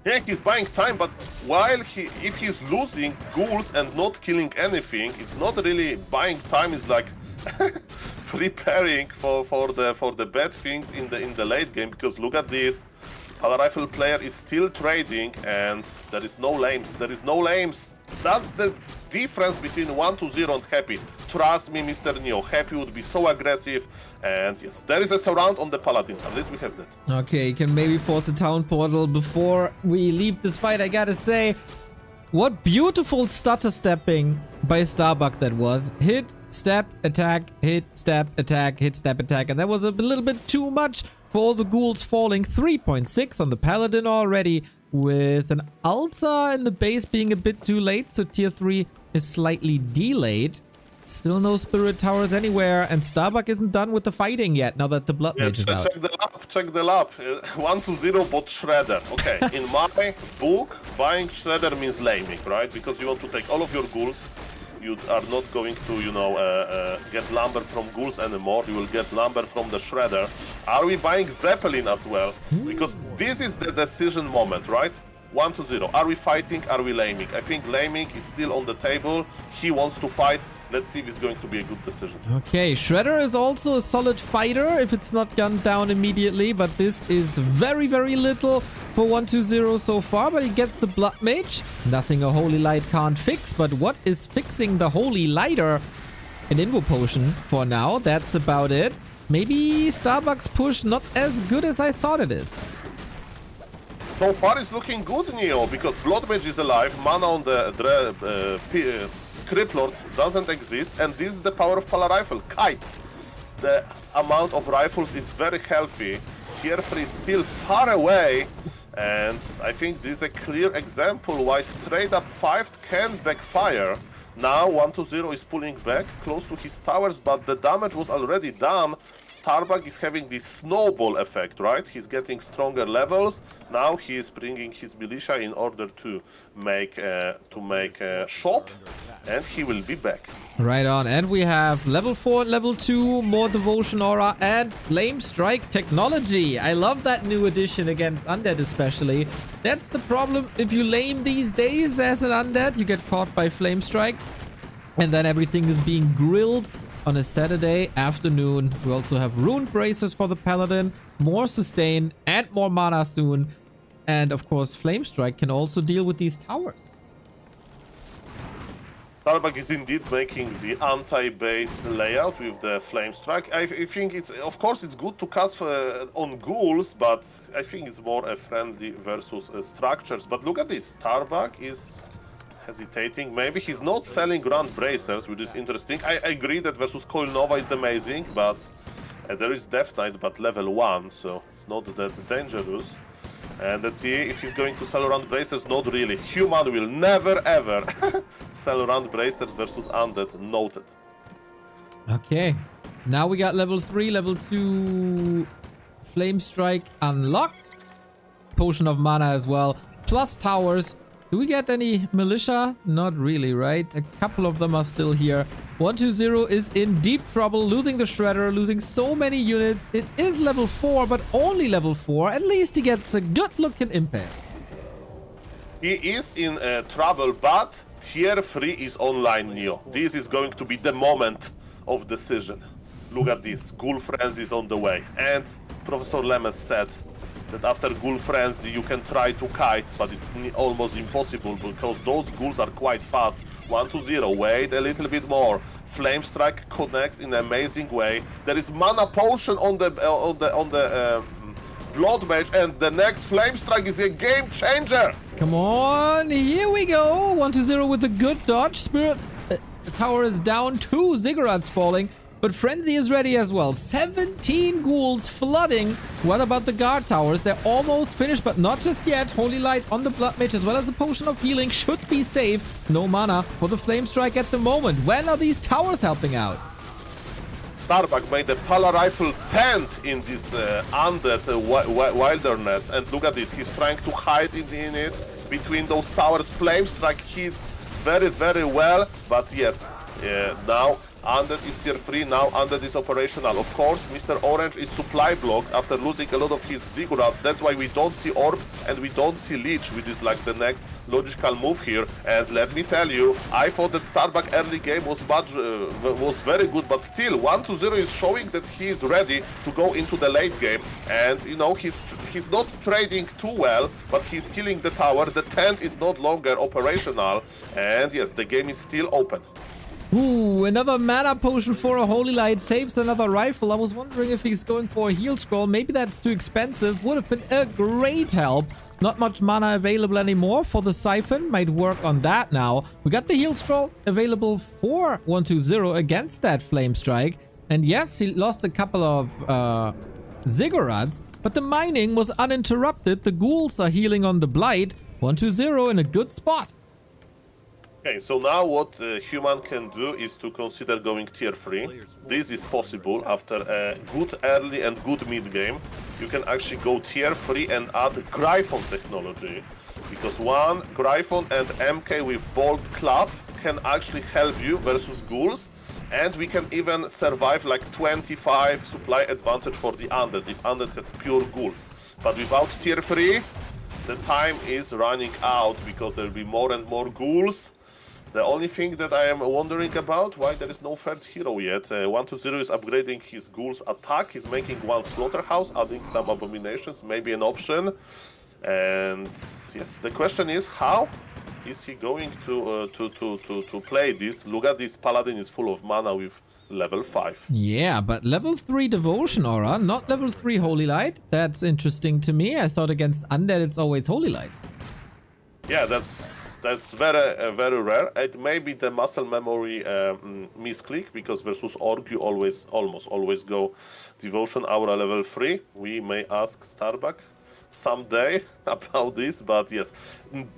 Yeah, he's buying time, but if he's losing ghouls and not killing anything, it's not really buying time. It's like preparing for the bad things in the late game. Because look at this. Pala Rifle player is still trading, and there is no lames. There is no lames. That's the difference between 1-0 and Happy. Trust me, Mr. Neo, Happy would be so aggressive. And yes, there is a surround on the Paladin. At least we have that. Okay, can maybe force a town portal before we leave this fight. I gotta say, what beautiful stutter stepping by Starbuck that was. Hit, step, attack, hit, step, attack, hit, step, attack. And that was a little bit too much for all the ghouls falling. 3.6 on the Paladin already, with an Altar in the base being a bit too late, so tier 3 is slightly delayed. Still no Spirit Towers anywhere, and Starbuck isn't done with the fighting yet, now that the Blood Mage is out. Check the lab. 1-0 bot Shredder. Okay, in my book, buying Shredder means laming, right? Because you want to take all of your ghouls. You are not going to, get lumber from ghouls anymore. You will get lumber from the Shredder. Are we buying Zeppelin as well? Because this is the decision moment, right? 1-0. Are we fighting? Are we laming? I think laming is still on the table. He wants to fight. Let's see if it's going to be a good decision. Okay, Shredder is also a solid fighter if it's not gunned down immediately, but this is very, very little for 1-2-0 so far, but he gets the Blood Mage. Nothing a Holy Light can't fix, but what is fixing the Holy Lighter? An Invo Potion for now, that's about it. Maybe Starbuck's push not as good as I thought it is. So far it's looking good, Neo, because Blood Mage is alive, mana on the Crypt Lord doesn't exist, and this is the power of Pala Rifle, Kite. The amount of rifles is very healthy, tier 3 is still far away, and I think this is a clear example why straight up 5 can backfire. Now 1-0 is pulling back close to his towers, but the damage was already done. Starbuck is having this snowball effect, right? He's getting stronger levels. Now he is bringing his militia in order to make a shop, and he will be back. Right on, and we have level 4 and level 2, more Devotion Aura, and Flame Strike technology. I love that new addition against Undead especially. That's the problem if you lame these days as an Undead, you get caught by Flame Strike, and then everything is being grilled on a Saturday afternoon. We also have Rune Bracers for the Paladin, more sustain, and more mana soon. And of course, Flame Strike can also deal with these towers. Starbuck is indeed making the anti-base layout with the flame strike. I think it's, of course, it's good to cast on ghouls, but I think it's more a friendly versus structures. But look at this, Starbuck is hesitating. Maybe he's not selling ground bracers, which is interesting. I agree that versus Coil Nova is amazing, but there is Death Knight, but level 1, so it's not that dangerous. And let's see if he's going to sell around bracers. Not really. Human will never ever sell around bracers versus undead. Noted. Okay. Now we got level 3, level 2 Flame Strike unlocked. Potion of Mana as well. Plus towers. Do we get any militia? Not really, right? A couple of them are still here. 120 is in deep trouble, losing the Shredder, losing so many units. It is level 4, but only level 4. At least he gets a good-looking impact. He is in trouble, but tier 3 is online, Neo. This is going to be the moment of decision. Look at this. Ghoul Frenzy is on the way. And Professor Lemes said that after Ghoul Frenzy you can try to kite, but it's almost impossible because those ghouls are quite fast. 120, wait a little bit more. Flame Strike connects in an amazing way. There is Mana Potion on the Blood Mage, and the next Flame Strike is a game changer. Come on, here we go. 120 with a good dodge. Spirit Tower is down, 2 Ziggurats falling. But Frenzy is ready as well. 17 ghouls flooding. What about the guard towers? They're almost finished, but not just yet. Holy Light on the Blood Mage as well as the Potion of Healing should be safe. No mana for the Flame Strike at the moment. When are these towers helping out? Starbuck made a Pala Rifle tent in this undead wilderness. And look at this. He's trying to hide in it between those towers. Flame Strike hits very, very well. But yes, now Undead is tier 3, now Undead is operational. Of course, Mr. Orange is supply blocked after losing a lot of his Ziggurat. That's why we don't see Orb and we don't see Leech, which is like the next logical move here. And let me tell you, I thought that Starbuck early game was very good, but still 120 is showing that he is ready to go into the late game. And you know, he's not trading too well, but he's killing the tower. The tent is not longer operational, and yes, the game is still open. Ooh, another mana potion for a Holy Light saves another rifle. I was wondering if he's going for a heal scroll. Maybe that's too expensive. Would have been a great help. Not much mana available anymore for the Siphon. Might work on that now. We got the heal scroll available for 120 against that Flame Strike. And yes, he lost a couple of Ziggurats, but the mining was uninterrupted. The ghouls are healing on the Blight. 120 in a good spot. Okay, so now what Human can do is to consider going tier 3. This is possible after a good early and good mid game. You can actually go tier 3 and add Gryphon technology. Because one Gryphon and MK with Bolt Club can actually help you versus ghouls. And we can even survive like 25 supply advantage for the Undead if Undead has pure ghouls. But without tier 3, the time is running out because there will be more and more ghouls. The only thing that I am wondering about, why there is no third hero yet. 120 is upgrading his ghouls attack. He's making one slaughterhouse, adding some abominations, maybe an option. And yes, the question is, how is he going to play this? Look at this, Paladin is full of mana with level 5. Yeah, but level 3 Devotion Aura, not level 3 Holy Light. That's interesting to me. I thought against Undead it's always Holy Light. Yeah, that's very rare. It may be the muscle memory misclick, because versus Orc you almost always go Devotion Aura level 3. We may ask Starbuck someday about this, but yes,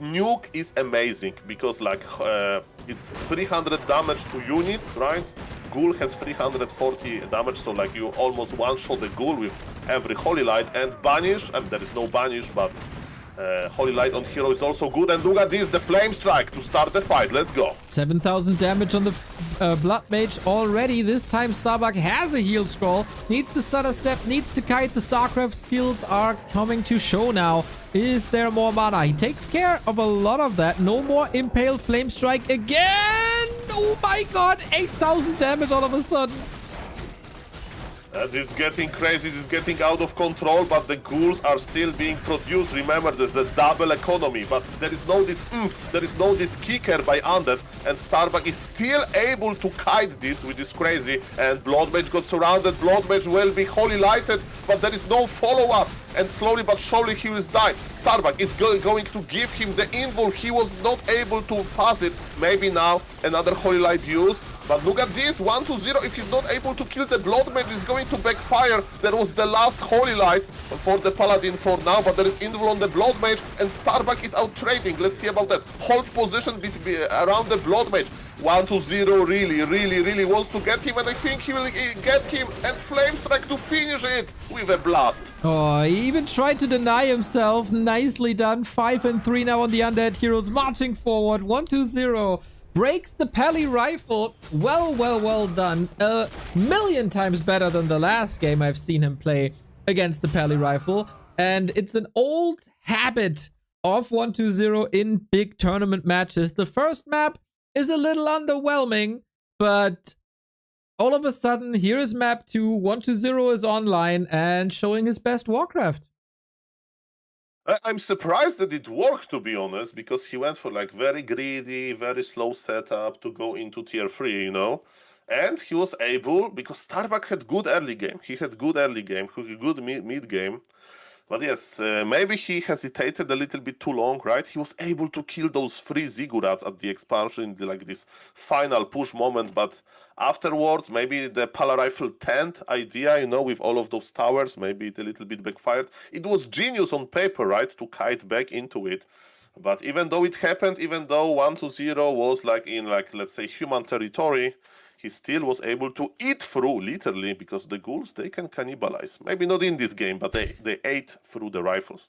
Nuke is amazing because like it's 300 damage to units, right? Ghoul has 340 damage, so like you almost one-shot a Ghoul with every Holy Light. And Banish, I mean, there is no Banish, but Holy Light on hero is also good. And look at this, the Flame Strike to start the fight. Let's go. 7,000 damage on the Blood Mage already. This time Starbuck has a heal scroll. Needs to stutter step, needs to kite. The StarCraft skills are coming to show now. Is there more mana? He takes care of a lot of that. No more Impale Flame Strike again. Oh my god, 8,000 damage all of a sudden. This is getting crazy, this is getting out of control, but the ghouls are still being produced. Remember, there's a double economy, but there is no this oomph, there is no this kicker by Undead, and Starbuck is still able to kite this, which is crazy, and Blood Mage got surrounded. Blood Mage will be Holy Lighted, but there is no follow-up, and slowly but surely he will die. Starbuck is going to give him the invul, he was not able to pass it. Maybe now another Holy Light used. But look at this, 1-0, if he's not able to kill the Blood Mage, is going to backfire. There was the last Holy Light for the Paladin for now, but there is invul on the Blood Mage, and Starbuck is out trading. Let's see about that. Hold position around the Blood Mage. 1-0 really wants to get him, and I think he will get him, and Flame Strike to finish it with a blast. Oh, he even tried to deny himself. Nicely done. 5 and 3 now on the Undead Heroes, marching forward. 1-0. Breaks the Pally rifle. Well done. A million times better than the last game I've seen him play against the Pally rifle. And it's an old habit of 1-0 in big tournament matches. The first map is a little underwhelming, but all of a sudden, here is map 2. 1-0 is online and showing his best Warcraft. I'm surprised that it worked, to be honest, because he went for like very greedy, very slow setup to go into tier 3, you know? And he was able, because Starbuck had good early game. He had good early game, good mid game. But yes, maybe he hesitated a little bit too long, right? He was able to kill those 3 Ziggurats at the expansion, like this final push moment, but afterwards, maybe the Pala Rifle tent idea, you know, with all of those towers, maybe it a little bit backfired. It was genius on paper, right, to kite back into it. But even though it happened, even though 1-0 was like in, like, let's say, human territory, he still was able to eat through, literally, because the ghouls, they can cannibalize. Maybe not in this game, but they ate through the rifles.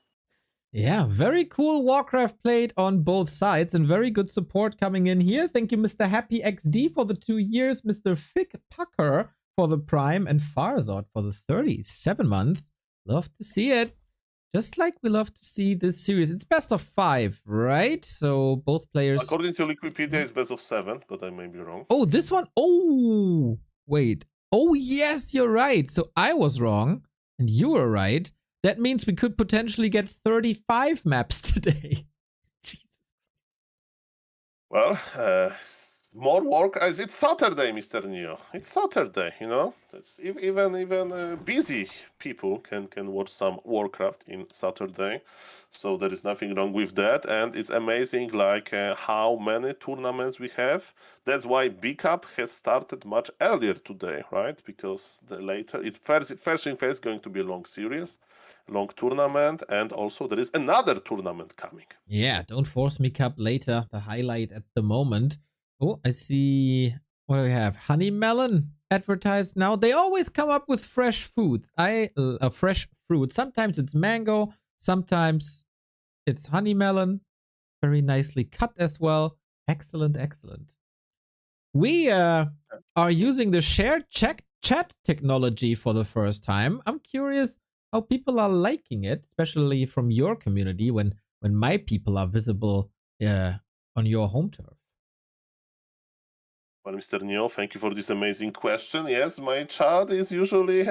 Yeah, very cool Warcraft played on both sides and very good support coming in here. Thank you, Mr. Happy XD for the 2 years, Mr. Fick Pucker for the Prime, and Farzod for the 37 months. Love to see it. Just like we love to see this series. It's best of 5, right? So both players... According to Wikipedia, it's best of 7, but I may be wrong. Oh, this one... Oh, wait. Oh, yes, you're right. So I was wrong, and you were right. That means we could potentially get 35 maps today. Jesus. Well, more work. It's Saturday, Mr. Neo. It's Saturday, you know. Even busy people can watch some Warcraft in Saturday, so there is nothing wrong with that. And it's amazing, like how many tournaments we have. That's why B-Cup has started much earlier today, right? Because the later, it's first thing first going to be a long series, long tournament, and also there is another tournament coming. Yeah, Don't Force Me Cup later. The highlight at the moment. Oh, I see. What do we have? Honey melon advertised now. They always come up with fresh food. Fresh fruit. Sometimes it's mango. Sometimes it's honey melon. Very nicely cut as well. Excellent, excellent. We are using the shared chat technology for the first time. I'm curious how people are liking it, especially from your community when my people are visible on your home turf. Well, Mr. Neo, thank you for this amazing question. Yes, my chat is usually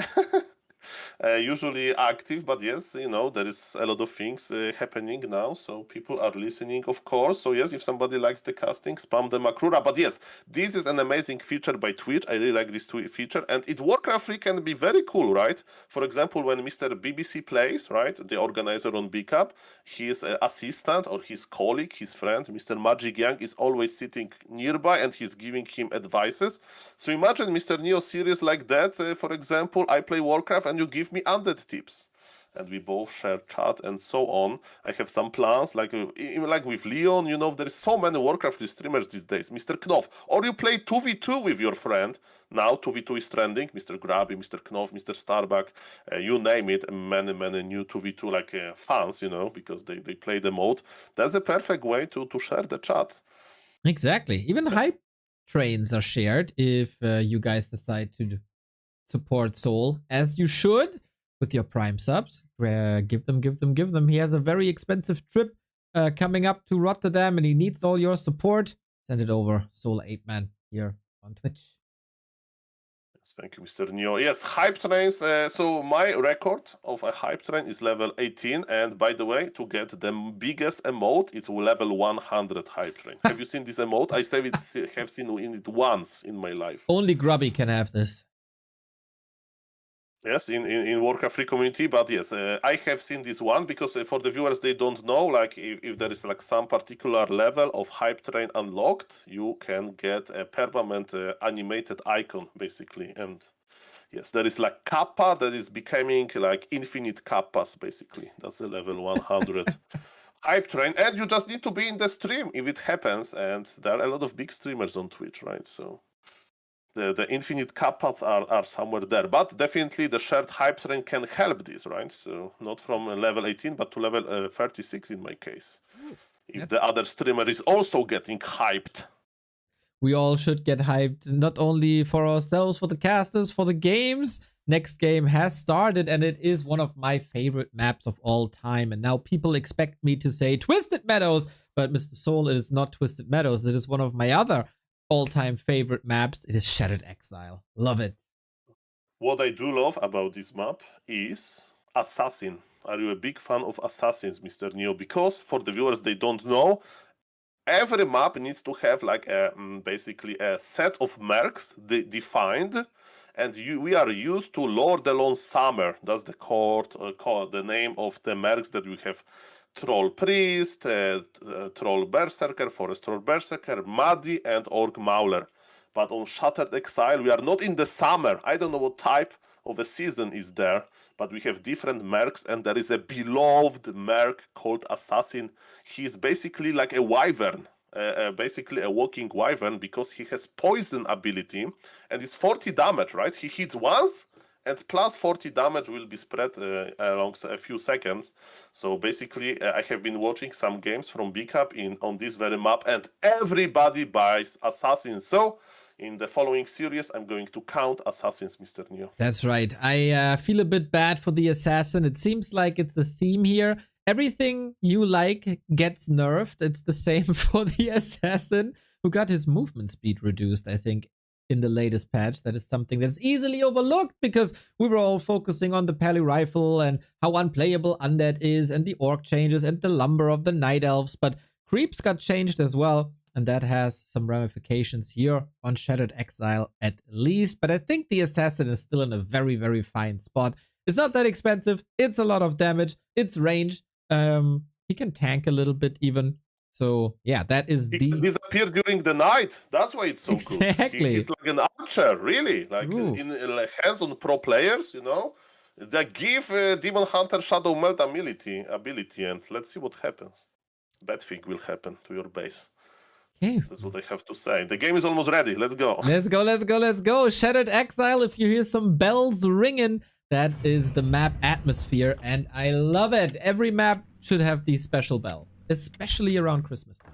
usually active, but yes, you know, there is a lot of things happening now, so people are listening, of course. So yes, if somebody likes the casting, spam the Makrura. But yes, this is an amazing feature by Twitch. I really like this feature, and it Warcraft 3 can be very cool, right? For example, when Mr. BBC plays, right, the organizer on B-Cup, his assistant or his colleague, his friend, Mr. Magic Young, is always sitting nearby and he's giving him advices. So imagine Mr. Neo series like that. For example, I play Warcraft and you give me undead tips, and we both share chat and so on. I have some plans, like with Leon, you know, there is so many Warcraft streamers these days. Mr. Knopf, or you play 2v2 with your friend. Now 2v2 is trending. Mr. Grabby, Mr. Knopf, Mr. Starbuck, you name it. Many new 2v2 like fans, you know, because they play the mode. That's a perfect way to share the chat. Exactly. Even hype trains are shared if you guys decide to support Soul, as you should, with your Prime subs. Give them. He has a very expensive trip coming up to Rotterdam, and he needs all your support. Send it over, Soul 8 Man, here on Twitch. Thank you, Mr. Neo. Yes, hype trains. So my record of a hype train is level 18. And by the way, to get the biggest emote, it's level 100 hype train. Have you seen this emote? I have seen it once in my life. Only Grubby can have this. Yes, in Warcraft 3 community, but yes, I have seen this one because for the viewers, they don't know, like if there is like some particular level of hype train unlocked, you can get a permanent animated icon basically. And yes, there is like Kappa that is becoming like infinite Kappas basically. That's the level 100 hype train. And you just need to be in the stream if it happens. And there are a lot of big streamers on Twitch, right? So the infinite kappas are somewhere there, but definitely the shared hype train can help this, right? So not from level 18, but to level 36 in my case. If the other streamer is also getting hyped. We all should get hyped, not only for ourselves, for the casters, for the games. Next game has started, and it is one of my favorite maps of all time. And now people expect me to say Twisted Meadows, but Mr. Soul, it is not Twisted Meadows. It is one of my other all-time favorite maps. It is Shattered Exile. Love it. What I do love about this map is Assassin. Are you a big fan of Assassins, Mr. Neo? Because for the viewers, they don't know, every map needs to have like basically a set of mercs defined, and we are used to Lord Elon Summer. That's the the name of the mercs that we have. Troll Priest, Troll Berserker, Forest Troll Berserker, Muddy, and Orc Mauler. But on Shattered Exile, we are not in the summer. I don't know what type of a season is there, but we have different mercs, and there is a beloved merc called Assassin. He's basically like a wyvern, basically a walking wyvern, because he has poison ability, and it's 40 damage, right? He hits once, and plus 40 damage will be spread along a few seconds. So basically, I have been watching some games from BCAP on this very map, and everybody buys Assassins. So in the following series, I'm going to count Assassins, Mr. Neo. That's right. I feel a bit bad for the Assassin. It seems like it's a theme here. Everything you like gets nerfed. It's the same for the Assassin, who got his movement speed reduced, I think, in the latest patch. That is something that's easily overlooked because we were all focusing on the Pally Rifle and how unplayable Undead is and the Orc changes and the Lumber of the Night Elves, but Creeps got changed as well, and that has some ramifications here on Shattered Exile at least. But I think the Assassin is still in a very, very fine spot. It's not that expensive. It's a lot of damage. It's ranged. He can tank a little bit even. So yeah, that is he disappeared during the night. That's why it's so exactly. Good. He's like an archer, really. Like in hands on pro players, you know. They give Demon Hunter Shadow Melt ability, and let's see what happens. Bad thing will happen to your base. Okay. That's what I have to say. The game is almost ready. Let's go. Let's go, let's go, let's go. Shattered Exile, if you hear some bells ringing, that is the map atmosphere, and I love it. Every map should have these special bells, especially around Christmas time.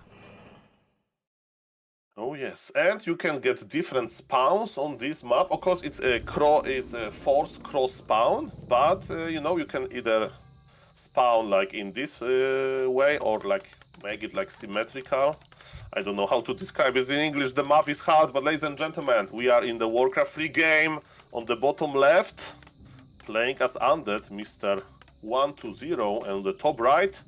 Oh yes, and you can get different spawns on this map. Of course, it's a forced cross spawn, but you know, you can either spawn like in this way or like make it like symmetrical. I don't know how to describe it in English. The map is hard, but ladies and gentlemen, we are in the Warcraft 3 game. On the bottom left, playing as Undead, Mr. 120, and on the top right,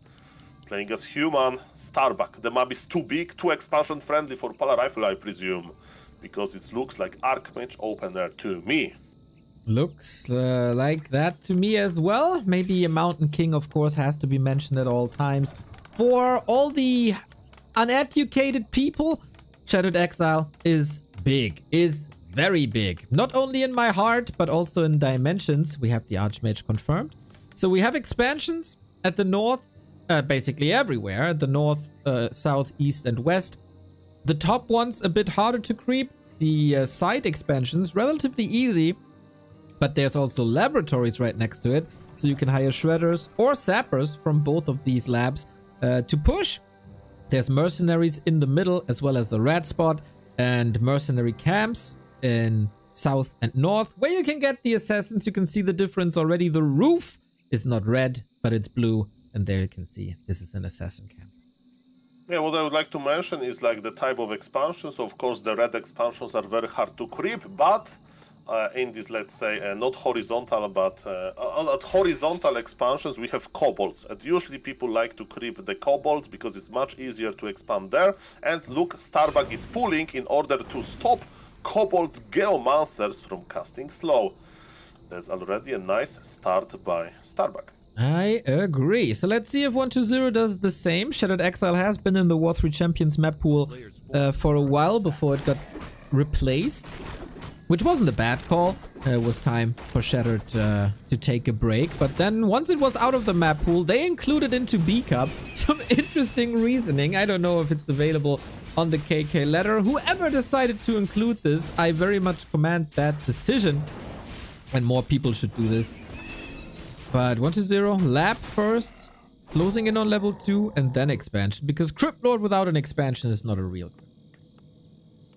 playing as human, Starbuck. The map is too big, too expansion friendly for Pala Rifle, I presume, because it looks like Archmage opener to me. Looks like that to me as well. Maybe a Mountain King, of course, has to be mentioned at all times. For all the uneducated people, Shattered Exile is big, is very big. Not only in my heart, but also in dimensions. We have the Archmage confirmed. So we have expansions at the north, basically everywhere. The north, south, east, and west. The top one's a bit harder to creep. The side expansions, relatively easy. But there's also laboratories right next to it. So you can hire shredders or sappers from both of these labs to push. There's mercenaries in the middle, as well as the red spot, and mercenary camps in south and north, where you can get the assassins. You can see the difference already. The roof is not red, but it's blue. And there you can see this is an assassin camp. Yeah, what I would like to mention is like the type of expansions. Of course, the red expansions are very hard to creep, but in this, let's say, not horizontal, but at horizontal expansions, we have kobolds. And usually people like to creep the kobolds because it's much easier to expand there. And look, Starbuck is pulling in order to stop kobold geomancers from casting slow. That's already a nice start by Starbuck. I agree. So let's see if 120 does the same. Shattered Exile has been in the War 3 Champions map pool for a while before it got replaced, which wasn't a bad call. It was time for Shattered to take a break. But then once it was out of the map pool, they included into B Cup some interesting reasoning. I don't know if it's available on the KK letter. Whoever decided to include this, I very much commend that decision. And more people should do this. But 120, lab first, closing in on level 2, and then expansion. Because Crypt Lord without an expansion is not a real Crypt.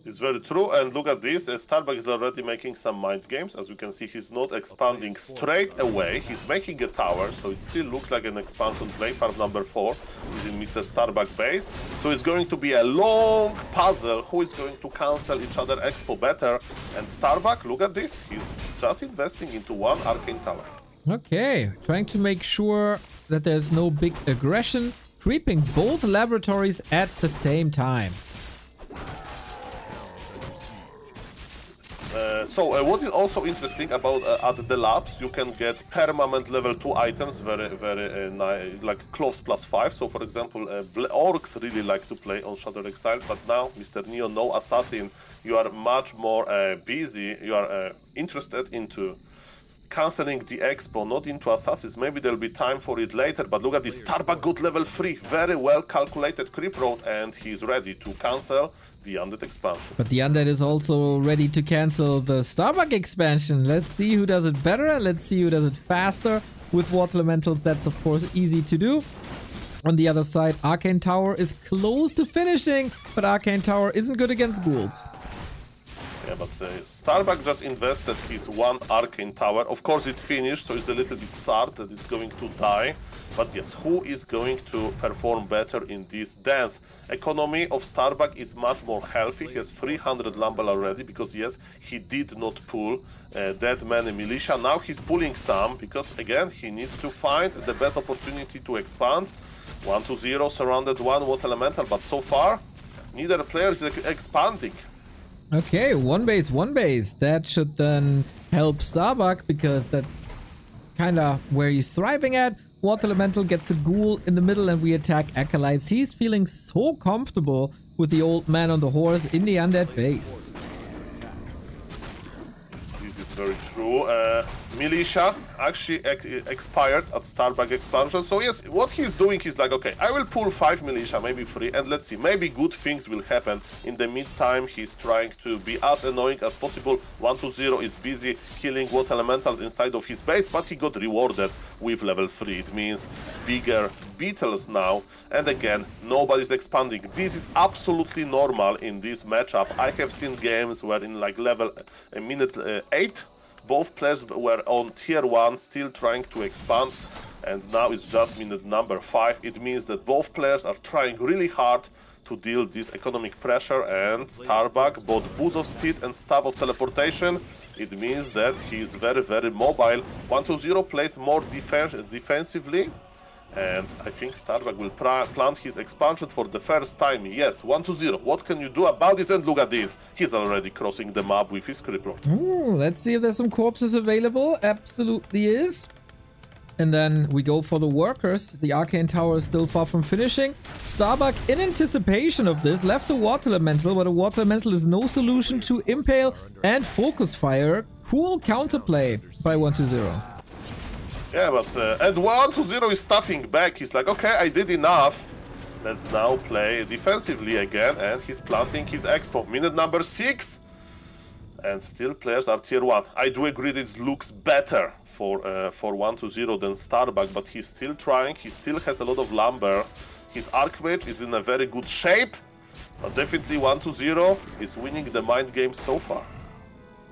It's very true, and look at this, Starbuck is already making some mind games. As you can see, he's not expanding straight away, he's making a tower, so it still looks like an expansion play. Farm number 4 is in Mr. Starbuck base, so it's going to be a long puzzle, who is going to cancel each other expo better. And Starbuck, look at this, he's just investing into one arcane tower. Okay, trying to make sure that there's no big aggression, creeping both laboratories at the same time. What is also interesting about at the labs, you can get permanent level 2 items, very nice, like cloves +5. So for example, orcs really like to play on Shattered Exile, but now, Mr. Neo, no assassin, you are much more busy, you are interested into cancelling the expo, not into assassins. Maybe there'll be time for it later, but look at this, Starbuck got level 3, very well calculated creep road, and he's ready to cancel the Undead expansion. But the Undead is also ready to cancel the Starbuck expansion. Let's see who does it better, let's see who does it faster. With Water Elementals, that's of course easy to do. On the other side, Arcane Tower is close to finishing, but Arcane Tower isn't good against ghouls. Yeah, but Starbuck just invested his one arcane tower. Of course it finished, so it's a little bit sad that it's going to die. But yes, who is going to perform better in this dance? Economy of Starbuck is much more healthy. He has 300 Lambel already, because yes, he did not pull that many militia. Now he's pulling some, because again, he needs to find the best opportunity to expand. 120 surrounded one Water Elemental, but so far, neither player is expanding. Okay, one base. That should then help Starbuck, because that's kind of where he's thriving at. Water Elemental gets a ghoul in the middle and we attack Acolytes. He's feeling so comfortable with the old man on the horse in the Undead base. This is very true. Militia actually expired at Starbuck expansion. So yes, what he's doing is like, okay, I will pull 5 militia, maybe 3, and let's see, maybe good things will happen. In the meantime, he's trying to be as annoying as possible. 120 is busy killing Water Elementals inside of his base, but he got rewarded with level 3. It means bigger beetles now. And again, nobody's expanding. This is absolutely normal in this matchup. I have seen games where in like level minute 8, both players were on tier 1, still trying to expand, and now it's just minute number 5. It means that both players are trying really hard to deal this economic pressure, and Starbuck bought Boots of Speed and Staff of Teleportation. It means that he's very mobile. 120 plays more defensively, and I think Starbuck will plant his expansion for the first time. Yes, 120. What can you do about this? And look at this. He's already crossing the map with his creep road. Let's see if there's some corpses available. Absolutely is. And then we go for the workers. The Arcane Tower is still far from finishing. Starbuck, in anticipation of this, left the Water Elemental, but a Water Elemental is no solution to Impale and Focus Fire. Cool counterplay by 120. Yeah, but and 120 is stuffing back. He's like, okay, I did enough. Let's now play defensively again, and he's planting his expo. Minute number 6, and still players are tier 1. I do agree that it looks better for 120 than Starbuck, but he's still trying. He still has a lot of lumber. His Archmage is in a very good shape, but definitely 120 is winning the mind game so far.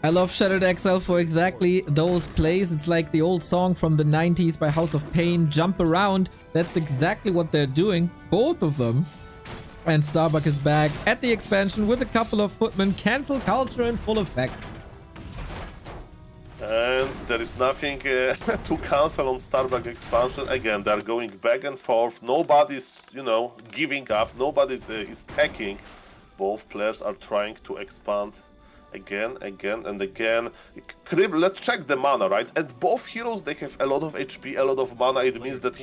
I love Shattered Exile for exactly those plays. It's like the old song from the 90s by House of Pain, Jump Around. That's exactly what they're doing, both of them. And Starbuck is back at the expansion with a couple of footmen. Cancel culture in full effect. and there is nothing to cancel on Starbuck expansion. Again, they're going back and forth. Nobody's, giving up. Nobody's is taking. Both players are trying to expand again and again. Let's check the mana, right? And both heroes, they have a lot of HP, a lot of mana. It means that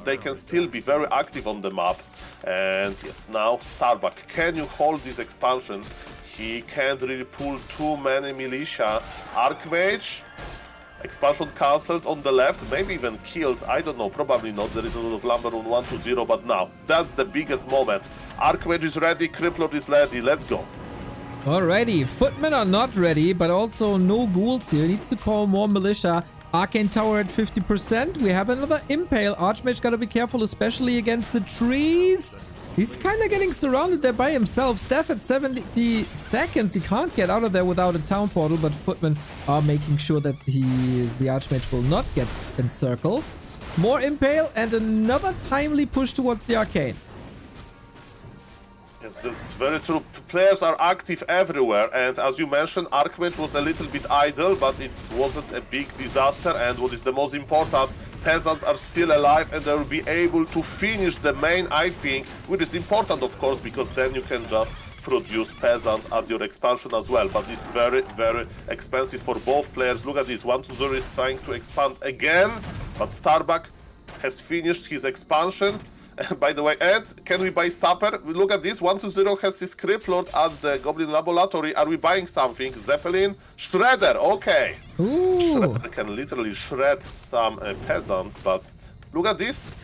they can still be very active on the map. And yes, now Starbuck, can you hold this expansion? He can't really pull too many militia. Archmage, expansion cancelled on the left, maybe even killed. I don't know, probably not. There is a lot of lumber on 1-2-0, but now that's the biggest moment. Archmage is ready, Criplord is ready. Let's go. Alrighty, Footmen are not ready, but also no ghouls here. Needs to call more militia. Arcane Tower at 50%. We have another Impale. Archmage gotta be careful, especially against the trees. He's kind of getting surrounded there by himself. Steph at 70 seconds. He can't get out of there without a town portal, but Footmen are making sure that the Archmage will not get encircled. More Impale and another timely push towards the Arcane. Yes, this is very true. Players are active everywhere, and as you mentioned, Archmage was a little bit idle, but it wasn't a big disaster, and what is the most important, peasants are still alive and they will be able to finish the main, I think, which is important, of course, because then you can just produce peasants at your expansion as well, but it's very, very expensive for both players. Look at this, 1-2-0 is trying to expand again, but Starbuck has finished his expansion. By the way, Ed, can we buy Supper? Look at this, 1-2-0 has his Criplord at the Goblin Laboratory. Are we buying something? Zeppelin? Shredder, okay. Ooh. Shredder can literally shred some peasants, but look at this.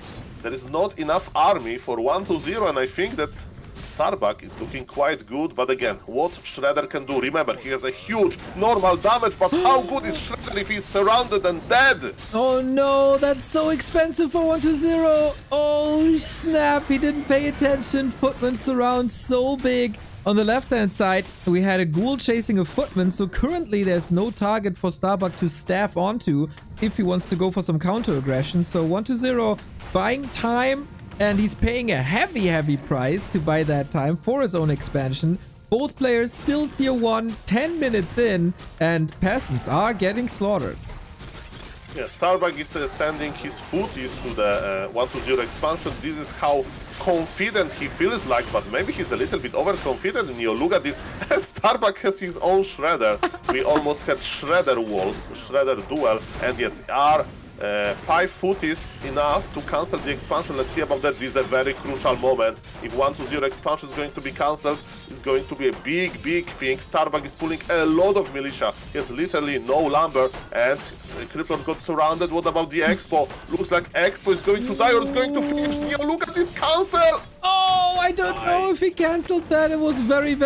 There is not enough army for 1-2-0, and I think that Starbuck is looking quite good, but again, what Shredder can do, remember, he has a huge normal damage, but how good is Shredder if he's surrounded and dead? Oh no, that's so expensive for 1-2-0. Oh snap, he didn't pay attention. Footman surrounds so big. On the left-hand side, we had a ghoul chasing a Footman, so currently there's no target for Starbuck to staff onto if he wants to go for some counter-aggression. So 1-2-0 buying time, and he's paying a heavy price to buy that time for his own expansion. Both players still tier 1, 10 minutes in, and peasants are getting slaughtered. Yeah, Starbuck is sending his footies to the 1-2-0 expansion. This is how confident he feels like, but maybe he's a little bit overconfident. Neo, look at this. Starbuck has his own Shredder. We almost had Shredder walls, Shredder duel, and yes, 5 footies enough to cancel the expansion. Let's see about that. This is a very crucial moment. If 1-2-0 expansion is going to be cancelled, it's going to be a big thing. Starbuck is pulling a lot of militia. He has literally no lumber, and Crippler got surrounded. What about the Expo? Looks like Expo is going to die or is going to finish. Neo, look at this cancel! Oh, I don't know if he cancelled that. It was very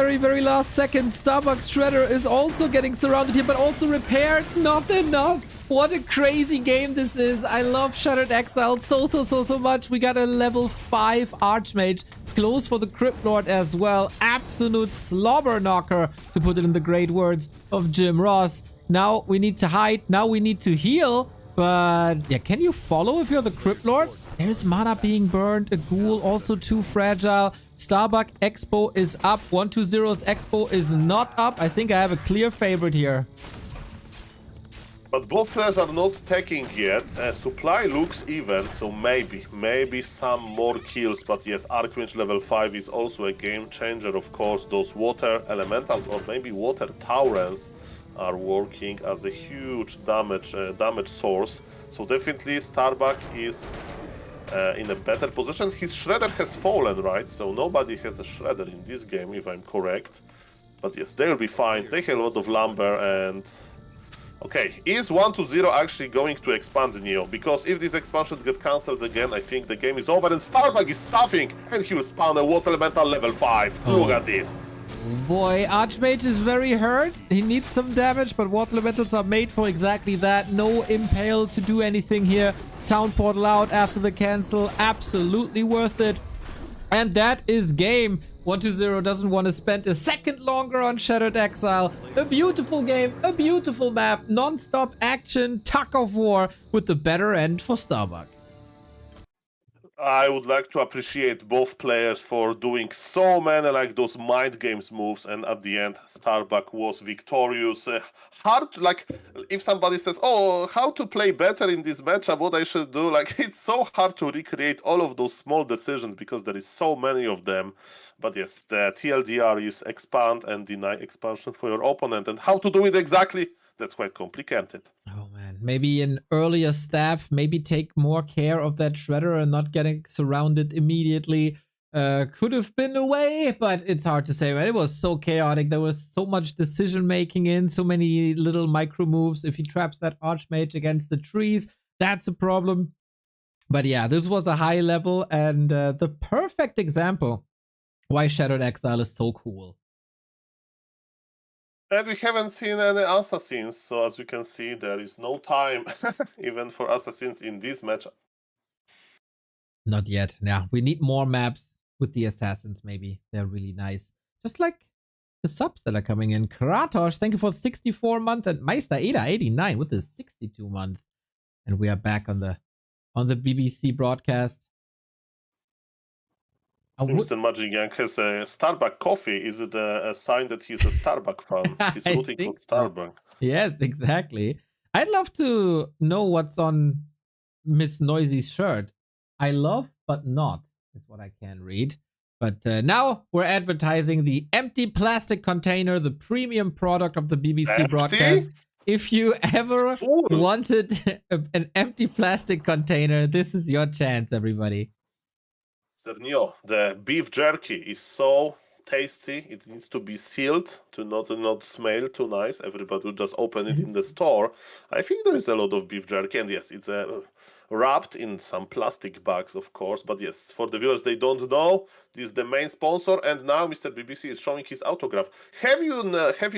last second. Starbucks Shredder is also getting surrounded here, but also repaired. Not enough. What a crazy game this is. I love Shattered Exile so much. We got a level 5 Archmage. Close for the Crypt Lord as well. Absolute slobber knocker, to put it in the great words of Jim Ross. Now we need to hide. Now we need to heal. But yeah, can you follow if you're the Crypt Lord? There's mana being burned. A ghoul also too fragile. Starbuck Expo is up. 1-2-0's Expo is not up. I think I have a clear favorite here. But both players are not taking yet. Supply looks even, so maybe some more kills. But yes, Archmage level 5 is also a game changer. Of course, those water elementals or maybe water taurens are working as a huge damage source. So definitely Starbuck is in a better position. His Shredder has fallen, right? So nobody has a Shredder in this game, if I'm correct. But yes, they'll be fine. They have a lot of lumber and... Okay, is 1-2-0 actually going to expand Neo? Because if this expansion gets cancelled again, I think the game is over and Starbuck is stuffing and he'll spawn a water elemental level 5. Look at this. Boy, Archmage is very hurt. He needs some damage, but water elementals are made for exactly that. No Impale to do anything here. Town portal out after the cancel. Absolutely worth it. And that is game. 1-2-0 doesn't want to spend a second longer on Shattered Exile. A beautiful game, a beautiful map, non-stop action, tug of war with the better end for Starbuck. I would like to appreciate both players for doing so many like those mind games moves, and at the end, Starbuck was victorious. Hard, like if somebody says, "Oh, how to play better in this matchup? What I should do?" Like it's so hard to recreate all of those small decisions because there is so many of them. But yes, the TLDR is expand and deny expansion for your opponent, and how to do it exactly. That's quite complicated. Oh man, maybe an earlier staff, maybe take more care of that shredder and not getting surrounded immediately. Could have been a way, but it's hard to say. Right? It was so chaotic. There was so much decision making in, so many little micro moves. If he traps that Archmage against the trees, that's a problem. But yeah, this was a high level and the perfect example why Shadowed Exile is so cool. And we haven't seen any assassins, so as you can see, there is no time even for assassins in this matchup. Not yet. Yeah, we need more maps with the assassins, maybe. They're really nice. Just like the subs that are coming in. Kratos, thank you for 64 month, and Meister Ada 89 with the 62 month. And we are back on the BBC broadcast. Mr. Magic Young has a Starbucks coffee. Is it a sign that he's a Starbucks fan? He's I rooting for think so. Starbucks. Yes, exactly. I'd love to know what's on Miss Noisy's shirt. I love, but not, is what I can read. But now we're advertising the empty plastic container, the premium product of the BBC broadcast. If you ever wanted an empty plastic container, this is your chance, everybody. Cernio, the beef jerky is so tasty. It needs to be sealed to not smell too nice. Everybody would just open it in the store. I think there is a lot of beef jerky, and yes, it's wrapped in some plastic bags, of course. But yes, for the viewers, they don't know, this is the main sponsor, and now Mr. BBC is showing his autograph. Have you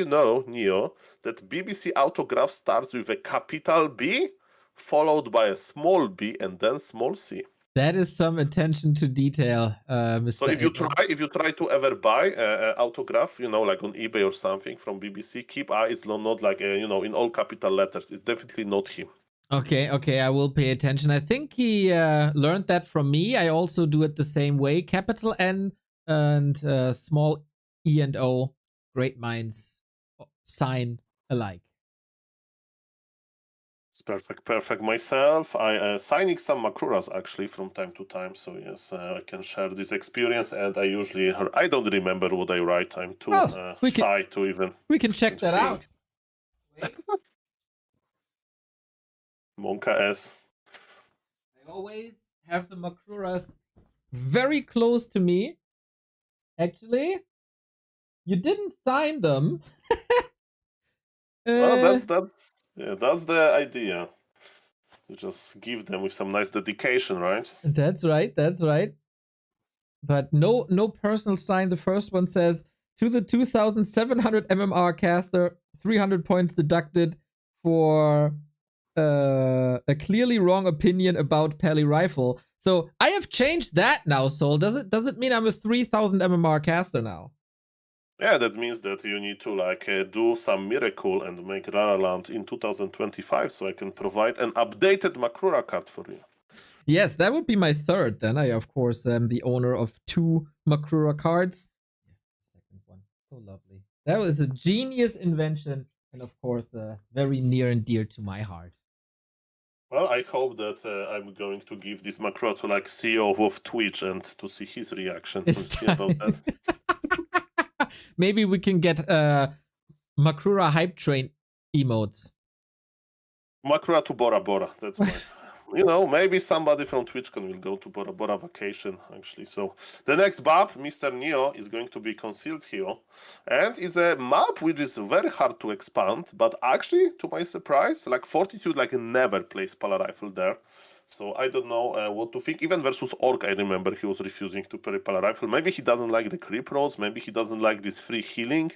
know, Neo, that BBC autograph starts with a capital B, followed by a small b, and then small c? That is some attention to detail, Mr. So if you try to ever buy an autograph, like on eBay or something from BBC, keep eyes not like in all capital letters. It's definitely not him. Okay, I will pay attention. I think he learned that from me. I also do it the same way. Capital N and small E and O. Great minds sign alike. It's perfect. Myself, I signing some Makuras actually from time to time. So yes, I can share this experience, and I don't remember what I write. I'm too shy to even. We can check that out. Monka S. I always have the Makuras very close to me. Actually, you didn't sign them. Well, that's the idea. You just give them with some nice dedication, right? That's right. But no personal sign. The first one says, to the 2,700 MMR caster, 300 points deducted for a clearly wrong opinion about Pally Rifle. So I have changed that now, Soul. Does it mean I'm a 3,000 MMR caster now? Yeah, that means that you need to do some miracle and make Raraland in 2025, so I can provide an updated Makrura card for you. Yes, that would be my third. Then I, of course, am the owner of 2 Makrura cards. Second one, so lovely. That was a genius invention, and of course, very near and dear to my heart. Well, I hope that I'm going to give this Makrura to CEO of Twitch and to see his reaction. We'll see about that. Maybe we can get Makrura hype train emotes. Makrura to Bora Bora. That's my. Maybe somebody from TwitchCon will go to Bora Bora vacation, actually. So the next map, Mr. Neo, is going to be Concealed Hero. And it's a map which is very hard to expand, but actually, to my surprise, Fortitude never plays Pala Rifle there. So I don't know what to think. Even versus Orc, I remember he was refusing to play Pala Rifle. Maybe he doesn't like the creep rolls. Maybe he doesn't like this free healing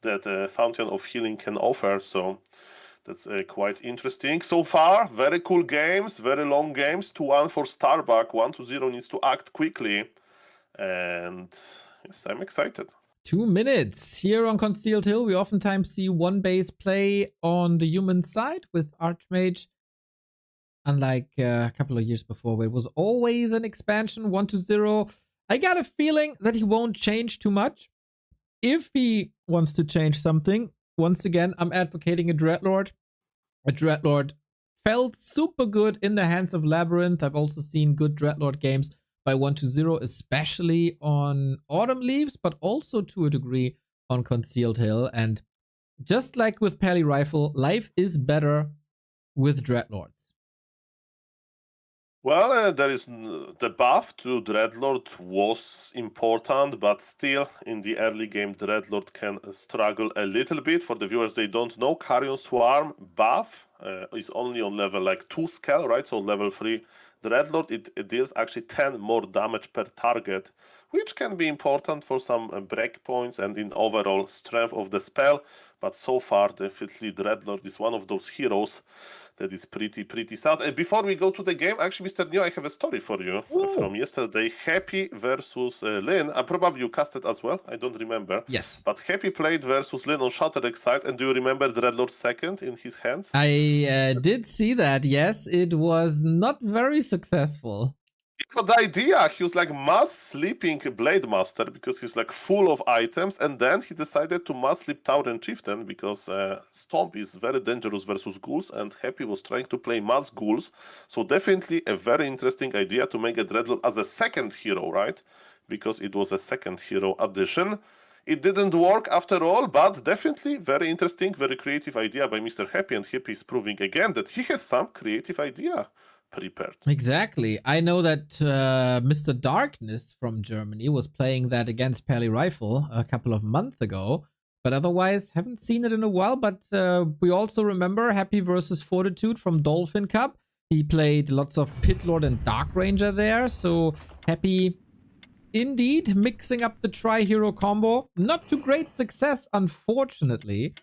that Fountain of Healing can offer. So that's quite interesting. So far, very cool games, very long games. 2-1 for Starbuck. 1-0 needs to act quickly. And yes, I'm excited. 2 minutes. Here on Concealed Hill, we oftentimes see one base play on the human side with Archmage unlike a couple of years before, where it was always an expansion 1-0. I got a feeling that he won't change too much. If he wants to change something, once again, I'm advocating a Dreadlord. A Dreadlord felt super good in the hands of Labyrinth. I've also seen good Dreadlord games by 1-0, especially on Autumn Leaves, but also to a degree on Concealed Hill. And just like with Pally Rifle, life is better with Dreadlords. Well, there is the buff to Dreadlord was important, but still in the early game, Dreadlord can struggle a little bit. For the viewers, they don't know, Carrion Swarm buff is only on level like 2 scale, right? So level 3 Dreadlord, it deals actually 10 more damage per target, which can be important for some breakpoints and in overall strength of the spell. But so far, definitely Dreadlord is one of those heroes that is pretty sad. And before we go to the game, actually, Mr. Neo, I have a story for you from yesterday. Happy versus Lin. Probably you casted as well. I don't remember. Yes. But Happy played versus Lin on Shattered Excite. And do you remember Dreadlord second in his hands? I did see that. Yes, it was not very successful. But the idea, he was like mass sleeping Blade Master because he's like full of items, and then he decided to mass sleep Tauren Chieftain because Stomp is very dangerous versus ghouls, and Happy was trying to play mass ghouls. So definitely a very interesting idea to make a Dreadlord as a second hero, right? Because it was a second hero addition. It didn't work after all, but definitely very interesting, very creative idea by Mr. Happy, and Happy is proving again that he has some creative idea prepared. Exactly. I know that Mr. Darkness from Germany was playing that against Pally Rifle a couple of months ago, but otherwise haven't seen it in a while. But we also remember Happy versus Fortitude from Dolphin Cup. He played lots of Pit Lord and Dark Ranger there, so Happy indeed mixing up the tri-hero combo. Not to great success, unfortunately,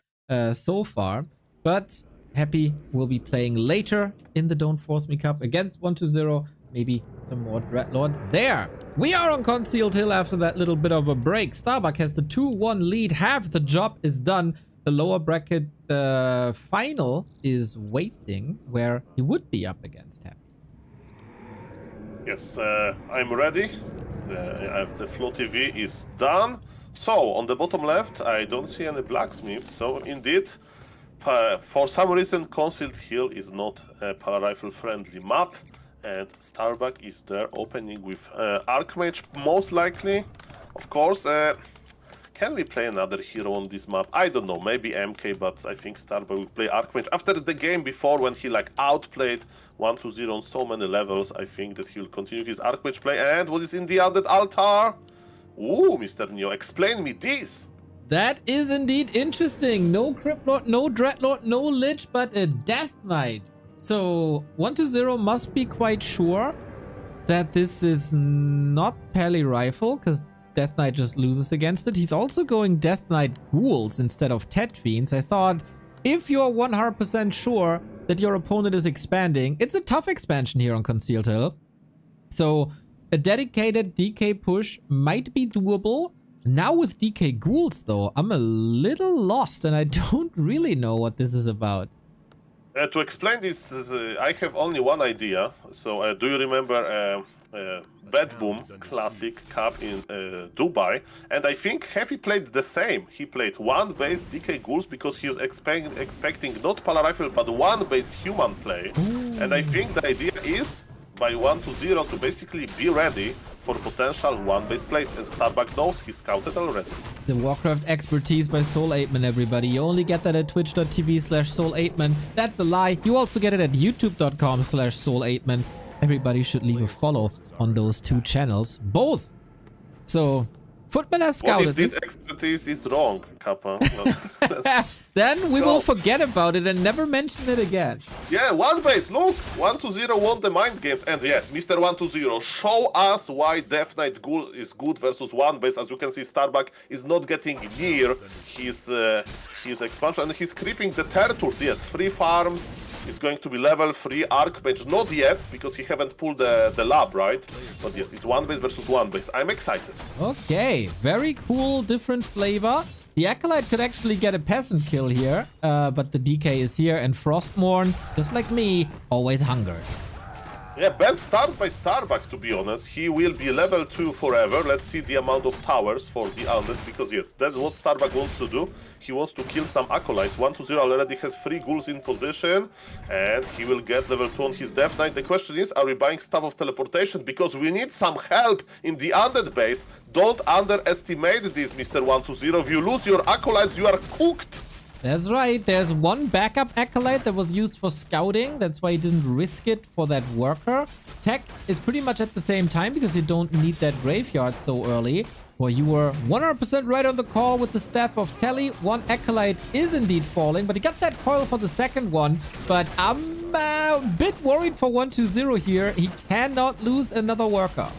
so far, but Happy will be playing later in the Don't Force Me Cup against 1-0. Maybe some more Dreadlords there. We are on Concealed Hill after that little bit of a break. Starbuck has the 2-1 lead. Half the job is done. The lower bracket final is waiting, where he would be up against Happy. Yes, I'm ready. I have the Flow TV is done. So, on the bottom left, I don't see any blacksmith. So, indeed, for some reason, Concealed Hill is not a Pally-Rifle friendly map, and Starbuck is there opening with Archmage, most likely. Of course, can we play another hero on this map? I don't know, maybe MK, but I think Starbuck will play Archmage. After the game before, when he like outplayed 1-0 on so many levels, I think that he will continue his Archmage play. And what is in the undead altar? Ooh, Mr. Neo, explain me this! That is indeed interesting. No Cryptlord, no Dreadlord, no Lich, but a Death Knight. So 1-0 must be quite sure that this is not Pally Rifle, because Death Knight just loses against it. He's also going Death Knight Ghouls instead of Tet Fiends. I thought, if you're 100% sure that your opponent is expanding, it's a tough expansion here on Concealed Hill. So a dedicated DK push might be doable. Now with DK Ghouls, though, I'm a little lost and I don't really know what this is about. To explain this, I have only one idea. So, do you remember Bad Boom Classic Cup in Dubai? And I think Happy played the same. He played one base DK Ghouls because he was expecting not Pally Rifle but one base human play. Ooh. And I think the idea is by 1-0 to basically be ready for potential one-base plays, and Starbuck knows he's scouted already. The Warcraft expertise by Soul8man, everybody. You only get that at twitch.tv/Soul8man. That's a lie. You also get it at youtube.com/Soul8man. Everybody should leave a follow on those two channels, both. So, Footman has scouted. What if this expertise is wrong, Kappa? Then we will forget about it and never mention it again. Yeah, one base, look! 1-0 won the mind games. And yes, Mr. 1-0, show us why Death Knight Ghoul is good versus one base. As you can see, Starbuck is not getting near his expansion. And he's creeping the turtles. Yes, 3 farms. It's going to be level 3 Archmage. Not yet, because he haven't pulled the lab, right? But yes, it's one base versus one base. I'm excited. Okay, very cool, different flavor. The Acolyte could actually get a peasant kill here, but the DK is here, and Frostmourne, just like me, always hungered. Yeah, bad start by Starbuck, to be honest. He will be level 2 forever. Let's see the amount of towers for the Undead, because yes, that's what Starbuck wants to do. He wants to kill some Acolytes. 1-0 already has 3 ghouls in position, and he will get level 2 on his Death Knight. The question is, are we buying Staff of Teleportation? Because we need some help in the Undead base. Don't underestimate this, Mr. 1-0. If you lose your Acolytes, you are cooked. That's right. There's one backup Acolyte that was used for scouting. That's why he didn't risk it for that worker. Tech is pretty much at the same time because you don't need that graveyard so early. Well, you were 100% right on the call with the Staff of Telly. One Acolyte is indeed falling, but he got that coil for the second one. But I'm a bit worried for 1-2-0 here. He cannot lose another worker.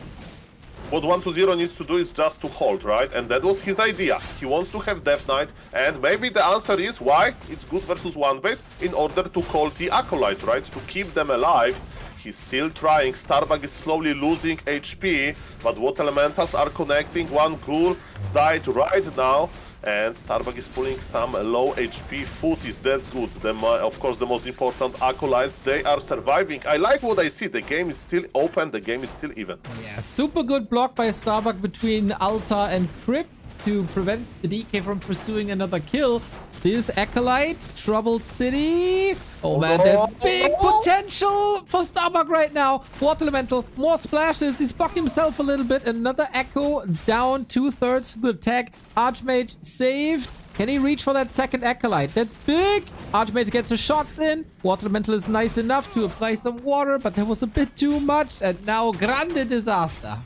What 1-0 needs to do is just to hold, right? And that was his idea. He wants to have Death Knight, and maybe the answer is why it's good versus one base in order to call the Acolyte, right? To keep them alive. He's still trying. Starbuck is slowly losing HP, but what elementals are connecting? One ghoul died right now, and Starbuck is pulling some low HP footies. That's good. Of course, the most important Acolytes, they are surviving. I like what I see. The game is still open. The game is still even. Yeah, super good block by Starbuck between Altar and Crypt to prevent the DK from pursuing another kill. This Acolyte, Trouble City. Oh man, there's big potential for Starbuck right now. Water Elemental, more splashes. He's bucked himself a little bit. Another Echo down 2/3 to the attack. Archmage saved. Can he reach for that second Acolyte? That's big. Archmage gets the shots in. Water Elemental is nice enough to apply some water, but there was a bit too much. And now grande disaster.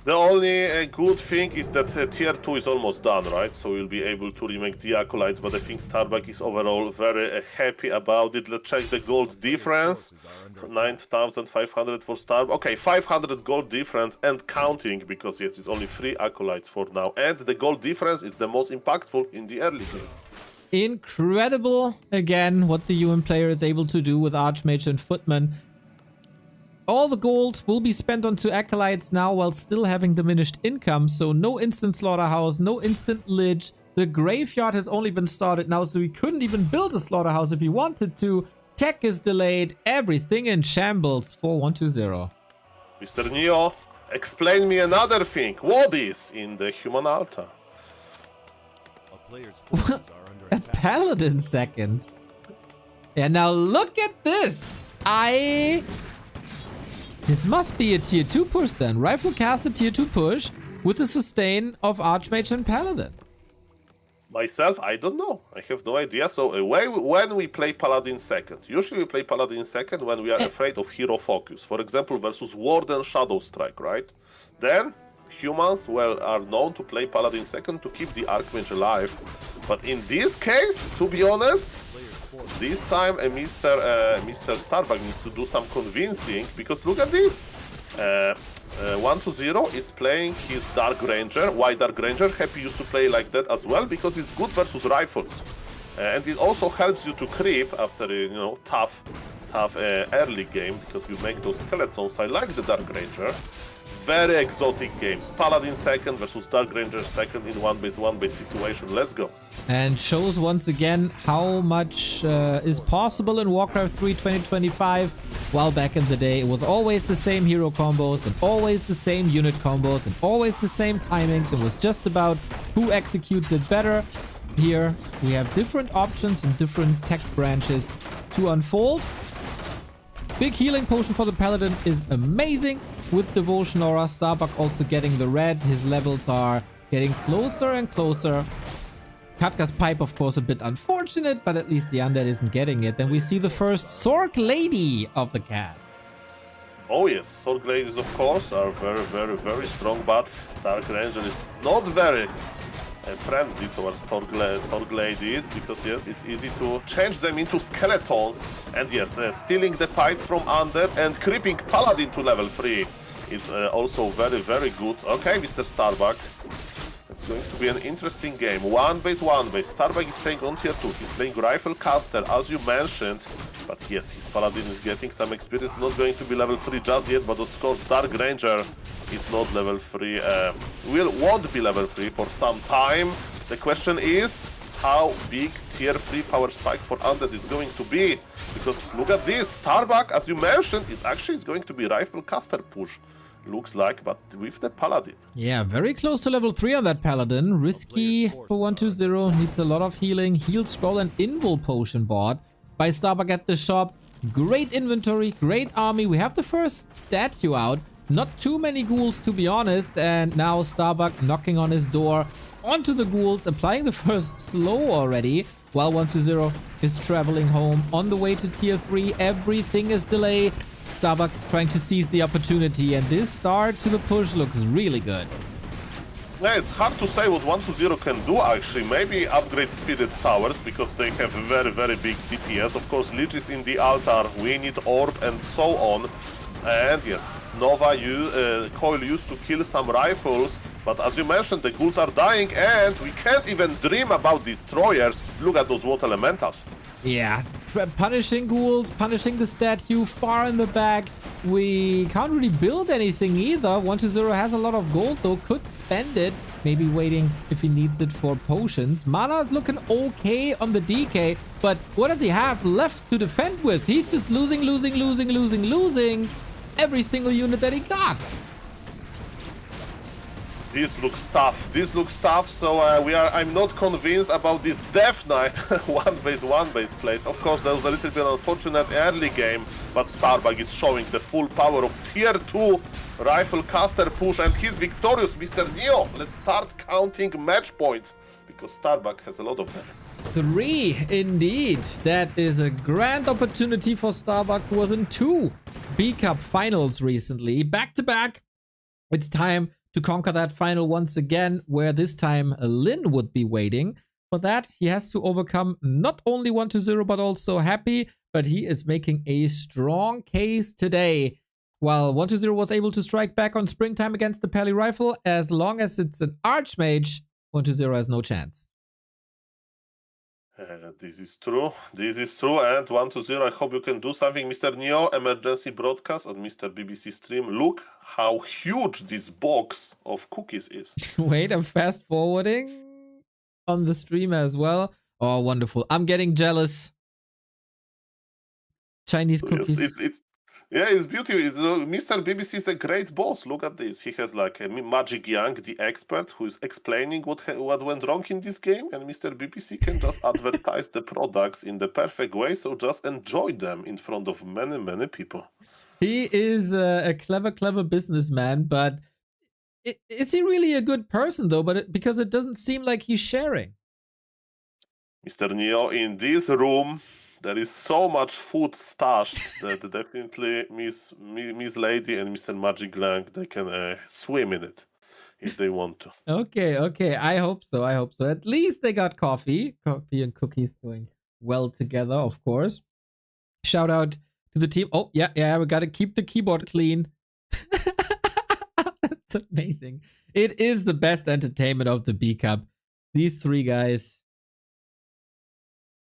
The only good thing is that tier 2 is almost done, right? So we'll be able to remake the Acolytes, but I think Starbuck is overall very happy about it. Let's check the gold difference. 9,500 for Starbuck. Okay, 500 gold difference and counting, because yes, it's only 3 Acolytes for now. And the gold difference is the most impactful in the early game. Incredible, again, what the UN player is able to do with Archmage and Footman. All the gold will be spent on 2 Acolytes now while still having diminished income, so no instant Slaughterhouse, no instant Lich. The Graveyard has only been started now, so we couldn't even build a Slaughterhouse if we wanted to. Tech is delayed, everything in shambles for 1-2-0. Mr. Neo, explain me another thing. What is in the human altar? A Paladin second. Yeah, now look at this. This must be a tier 2 push then. Rifle cast a tier 2 push with the sustain of Archmage and Paladin. Myself, I don't know. I have no idea. So when we play Paladin second, usually we play Paladin second when we are afraid of hero focus. For example, versus Warden Shadow Strike, right? Then humans, well, are known to play Paladin second to keep the Archmage alive. But in this case, to be honest, this time Mr. Starbuck needs to do some convincing, because look at this. 1-0 is playing his Dark Ranger. Why Dark Ranger? Happy used to play like that as well, because it's good versus rifles. And it also helps you to creep after a tough early game, because you make those skeletons. I like the Dark Ranger. Very exotic games. Paladin second versus Dark Ranger second in 1-1 situation. Let's go. And shows once again how much is possible in Warcraft 3 2025. While back in the day, it was always the same hero combos and always the same unit combos and always the same timings. It was just about who executes it better. Here we have different options and different tech branches to unfold. Big healing potion for the Paladin is amazing. With Devotion Aura, Starbuck also getting the red. His levels are getting closer and closer. Katka's Pipe, of course, a bit unfortunate, but at least the Undead isn't getting it. Then we see the first Sork Lady of the cast. Oh yes, Sork Ladies, of course, are very strong, but Dark Ranger is not very friendly towards Sork Ladies, because yes, it's easy to change them into skeletons. And yes, stealing the pipe from Undead and creeping Paladin to level 3 is also very good. Okay, Mr. Starbuck, it's going to be an interesting game. 1-1. Starbuck is staying on tier 2. He's playing Rifle Caster, as you mentioned. But yes, his Paladin is getting some experience. Not going to be level 3 just yet, but of course Dark Ranger is not level 3. Won't be level 3 for some time. The question is how big tier 3 power spike for Undead is going to be. Because look at this, Starbuck, as you mentioned, it's going to be rifle caster push. Looks like, but with the Paladin. Yeah, very close to level 3 on that Paladin. Risky for 120. Needs a lot of healing. Heal scroll and invul potion bought by Starbuck at the shop. Great inventory, great army. We have the first statue out. Not too many ghouls, to be honest. And now Starbuck knocking on his door onto the ghouls, applying the first slow already. While 120 is traveling home on the way to tier 3. Everything is delayed. Starbuck trying to seize the opportunity, and this start to the push looks really good. Yeah, it's hard to say what 120 can do actually. Maybe upgrade Spirit Towers because they have a very, very big DPS. Of course, Lich is in the altar, we need Orb and so on. And yes, Nova Coil used to kill some rifles, but as you mentioned, the ghouls are dying and we can't even dream about destroyers. Look at those water elementals. Yeah, punishing ghouls, punishing the statue far in the back. We can't really build anything either. 120 has a lot of gold though, could spend it. Maybe waiting if he needs it for potions. Mana is looking okay on the DK, but what does he have left to defend with? He's just losing every single unit that he got. This looks tough. So I'm not convinced about this Death Knight one base plays. Of course, there was a little bit unfortunate early game, but Starbuck is showing the full power of tier 2 rifle caster push, and he's victorious, Mr. Neo. Let's start counting match points because Starbuck has a lot of them. 3 indeed. That is a grand opportunity for Starbuck, who was in 2 B-Cup finals recently, back to back. It's time to conquer that final once again, where this time Lin would be waiting. For that, he has to overcome not only 120 but also Happy, but he is making a strong case today. While 120 was able to strike back on Springtime against the Pally Rifle, as long as it's an Archmage, 120 has no chance. This is true, and 120, I hope you can do something, Mr. Neo. Emergency broadcast on Mr. BBC stream. Look how huge this box of cookies is. Wait, I'm fast forwarding on the stream as well. Oh, wonderful. I'm getting jealous. Chinese cookies. It's beautiful. Mr. BBC is a great boss. Look at this. He has like a Magic Young, the expert, who is explaining what went wrong in this game, and Mr. BBC can just advertise the products in the perfect way, so just enjoy them in front of many, many people. He is a clever businessman, but is he really a good person though? Because it doesn't seem like he's sharing. Mr. Neo, in this room, there is so much food stashed that definitely Miss Lady and Mr. Magic Lang, they can swim in it if they want to. Okay. I hope so. At least they got coffee. Coffee and cookies going well together, of course. Shout out to the team. Oh, yeah, we gotta keep the keyboard clean. That's amazing. It is the best entertainment of the B Cup. These 3 guys.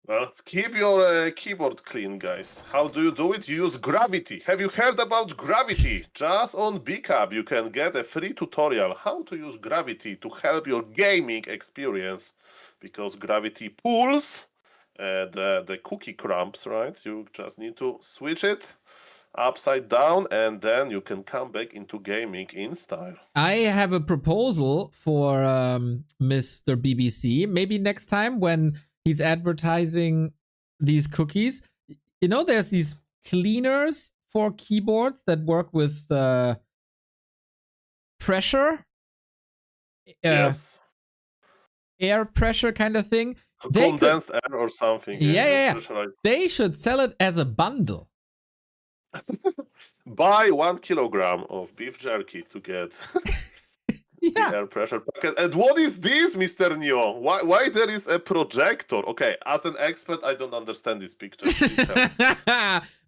Well, keep your keyboard clean, guys. How do you do it? You use Gravity. Have you heard about Gravity? Just on BCAP, you can get a free tutorial how to use Gravity to help your gaming experience. Because Gravity pulls the cookie crumbs, right? You just need to switch it upside down, and then you can come back into gaming in style. I have a proposal for Mr. BBC. Maybe next time when he's advertising these cookies. You know, there's these cleaners for keyboards that work with pressure. Yes. Air pressure kind of thing. Condensed air or something. Yeah. They should sell it as a bundle. Buy 1 kilogram of beef jerky to get the air pressure packet. And what is this, Mr. Neo? Why there is a projector? Okay, as an expert, I don't understand this picture.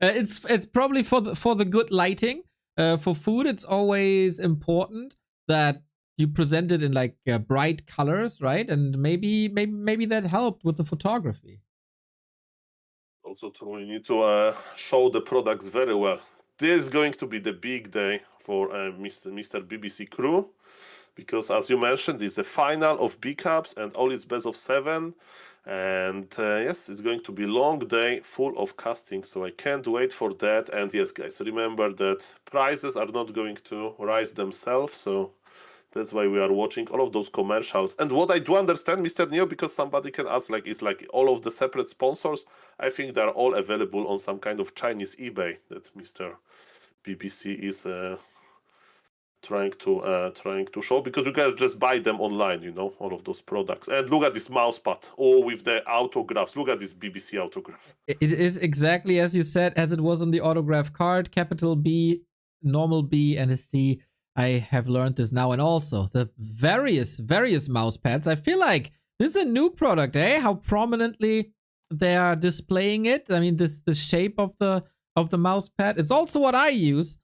It's probably for the good lighting. For food, it's always important that you present it in like bright colors, right? And maybe that helped with the photography. Also true, you need to show the products very well. This is going to be the big day for Mr. BBC crew. because as you mentioned, it's the final of B Cups and all it's best of 7. And yes, it's going to be long day full of casting, so I can't wait for that. And yes, guys, remember that prices are not going to rise themselves, so that's why we are watching all of those commercials. And what I do understand, Mr. Neo, because somebody can ask, like, is like all of the separate sponsors, I think they're all available on some kind of Chinese eBay that Mr. BBC is trying to show, because you can just buy them online, you know, all of those products. And look at this mouse pad, with the autographs. Look at this BBC autograph. It is exactly as you said, as it was on the autograph card, capital B, normal B, and a C. I have learned this now. And also the various mouse pads. I feel like this is a new product, eh? How prominently they are displaying it. I mean, the shape of the mouse pad. It's also what I use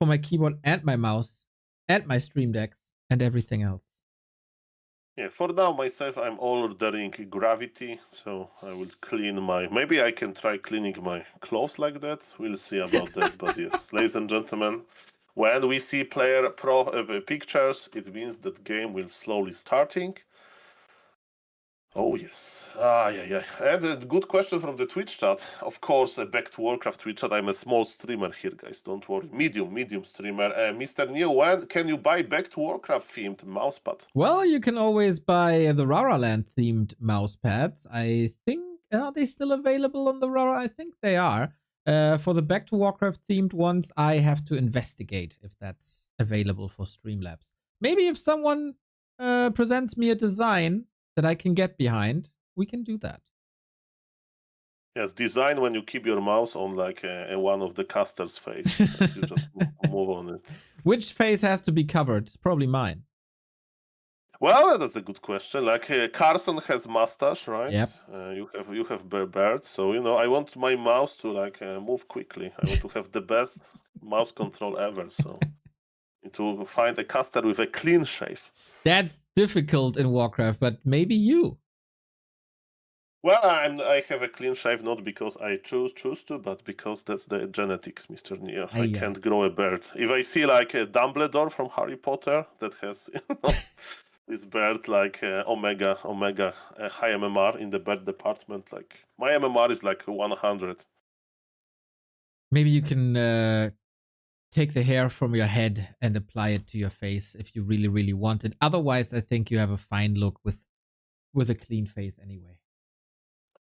for my keyboard and my mouse and my Stream Decks and everything else. Yeah, for now myself, I'm ordering Gravity, so I will clean maybe I can try cleaning my clothes like that. We'll see about that. But yes, ladies and gentlemen, when we see player pictures, it means that game will slowly starting. Oh yes, yeah. And a good question from the Twitch chat. Of course, back to Warcraft Twitch chat. I'm a small streamer here, guys. Don't worry. Medium streamer. Mr. Neo, when can you buy back to Warcraft themed mousepad? Well, you can always buy the Raraland themed mouse pads. I think, are they still available on the Rara? I think they are. For the Back to Warcraft themed ones, I have to investigate if that's available for Streamlabs. Maybe if someone presents me a design that I can get behind, we can do that. Yes, design when you keep your mouse on like one of the caster's face. You just move on it. Which face has to be covered? It's probably mine. Well, that's a good question. Like Carson has mustache, right? Yep. You have beard, so you know I want my mouse to like move quickly. I want to have the best mouse control ever. So to find a caster with a clean shave. That's difficult in Warcraft, but maybe you. Well, I have a clean shave not because I choose to, but because that's the genetics, Mr. Neo. I can't grow a beard. If I see like a Dumbledore from Harry Potter that has this beard like Omega high MMR in the beard department, like my MMR is like 100. Maybe you can take the hair from your head and apply it to your face if you really, really want it. Otherwise, I think you have a fine look with a clean face anyway.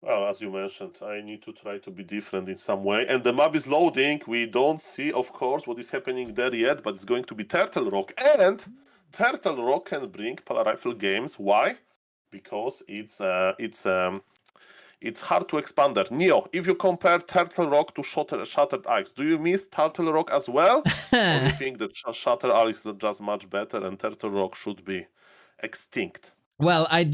Well, as you mentioned, I need to try to be different in some way. And the map is loading. We don't see, of course, what is happening there yet, but it's going to be Turtle Rock. And Turtle Rock can bring Pala Rifle games. Why? Because it's hard to expand there. Neo, if you compare Turtle Rock to Shattered Ice, do you miss Turtle Rock as well? Or do you think that Shattered Ice is just much better and Turtle Rock should be extinct? Well, I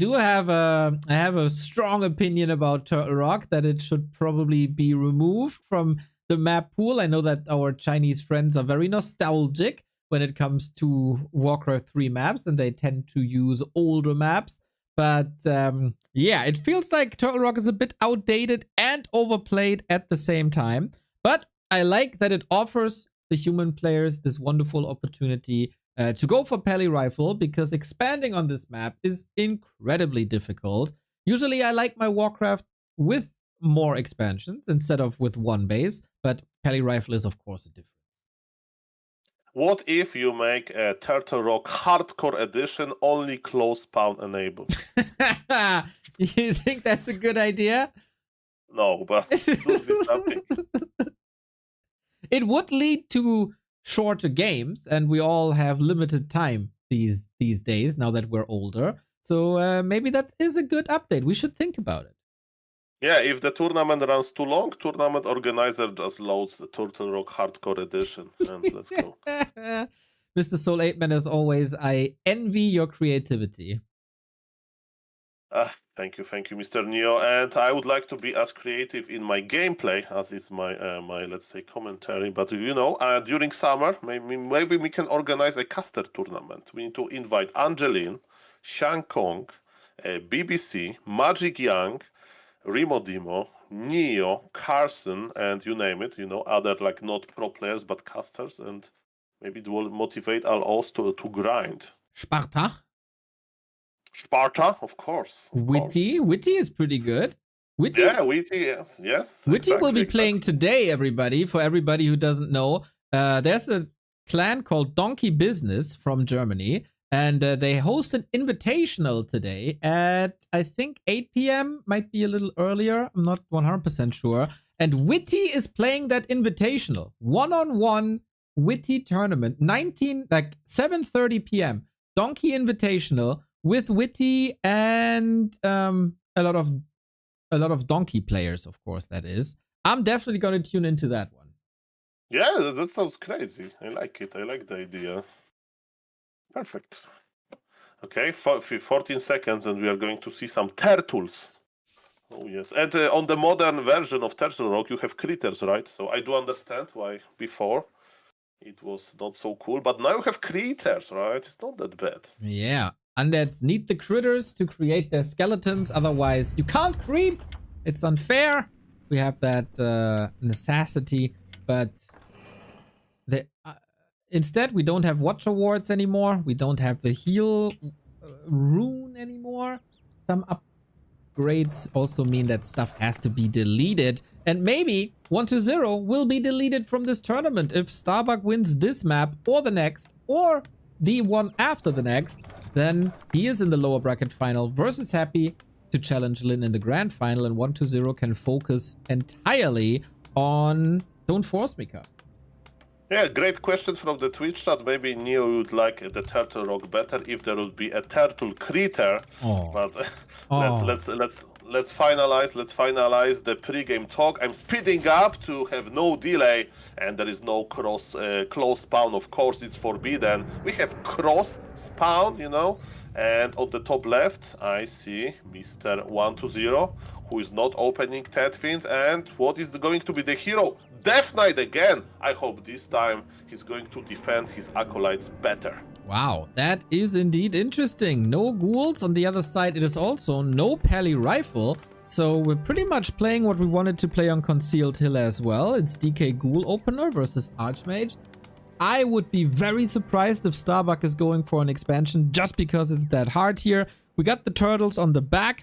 have a strong opinion about Turtle Rock, that it should probably be removed from the map pool. I know that our Chinese friends are very nostalgic when it comes to Warcraft 3 maps, and they tend to use older maps. But yeah, it feels like Turtle Rock is a bit outdated and overplayed at the same time. But I like that it offers the human players this wonderful opportunity to go for Pally Rifle, because expanding on this map is incredibly difficult. Usually I like my Warcraft with more expansions instead of with one base, but Pally Rifle is of course a difference. What if you make a Turtle Rock Hardcore Edition only close spawn enabled? You think that's a good idea? No, but it would be something. It would lead to shorter games, and we all have limited time these days now that we're older. So maybe that is a good update. We should think about it. Yeah, if the tournament runs too long, tournament organizer just loads the Turtle Rock Hardcore Edition, and let's go. Mr. Soul 8man, as always, I envy your creativity. Thank you, Mr. Neo. And I would like to be as creative in my gameplay as is my let's say commentary. But you know, during summer, maybe we can organize a caster tournament. We need to invite Angeline, Shang Kong, BBC, Magic Young, Remo Demo, Neo, Carson, and you name it. You know, other like not pro players but casters, and Maybe it will motivate us to grind. Sparta. Sparta, of course. Witty. Witty is pretty good. Witty. Yeah, Witty, yes. Witty will be exactly. playing today, everybody. For everybody who doesn't know, there's a clan called Donkey Business from Germany, and they host an invitational today at, I think, 8 p.m. Might be a little earlier. I'm not 100% sure. And Witty is playing that invitational. One-on-one Witty tournament. 7:30 p.m. Donkey Invitational with Witty and a lot of Donkey players, of course, that is. I'm definitely going to tune into that one. Yeah, that sounds crazy. I like it. I like the idea. Perfect. Okay, 14 seconds and we are going to see some turtles. Oh, yes. And on the modern version of Turtle Rock, you have critters, right? So I do understand why before it was not so cool. But now you have critters, right? It's not that bad. Yeah. Undeads need the critters to create their skeletons. Otherwise, you can't creep. It's unfair. We have that necessity. But instead, we don't have Watcher Wards anymore. We don't have the heal rune anymore. Some upgrades also mean that stuff has to be deleted. And maybe 1-0 will be deleted from this tournament if Starbuck wins this map or the next or the one after the next. Then he is in the lower bracket final versus Happy to challenge Lin in the grand final, and 1-0 can focus entirely on Don't Force Me Cup. Yeah, great question from the Twitch chat. Maybe Neo would like the Turtle Rock better if there would be a turtle critter. Oh. But let's finalize the pre-game talk. I'm speeding up to have no delay, and there is no close spawn. Of course, it's forbidden. We have cross spawn, you know. And on the top left, I see Mr. 1-0, who is not opening Tedfins. And what is going to be the hero? Death Knight again. I hope this time he's going to defend his acolytes better. Wow, that is indeed interesting. No ghouls. On the other side, it is also no Pally Rifle. So we're pretty much playing what we wanted to play on Concealed Hill as well. It's DK Ghoul Opener versus Archmage. I would be very surprised if Starbuck is going for an expansion just because it's that hard here. We got the turtles on the back,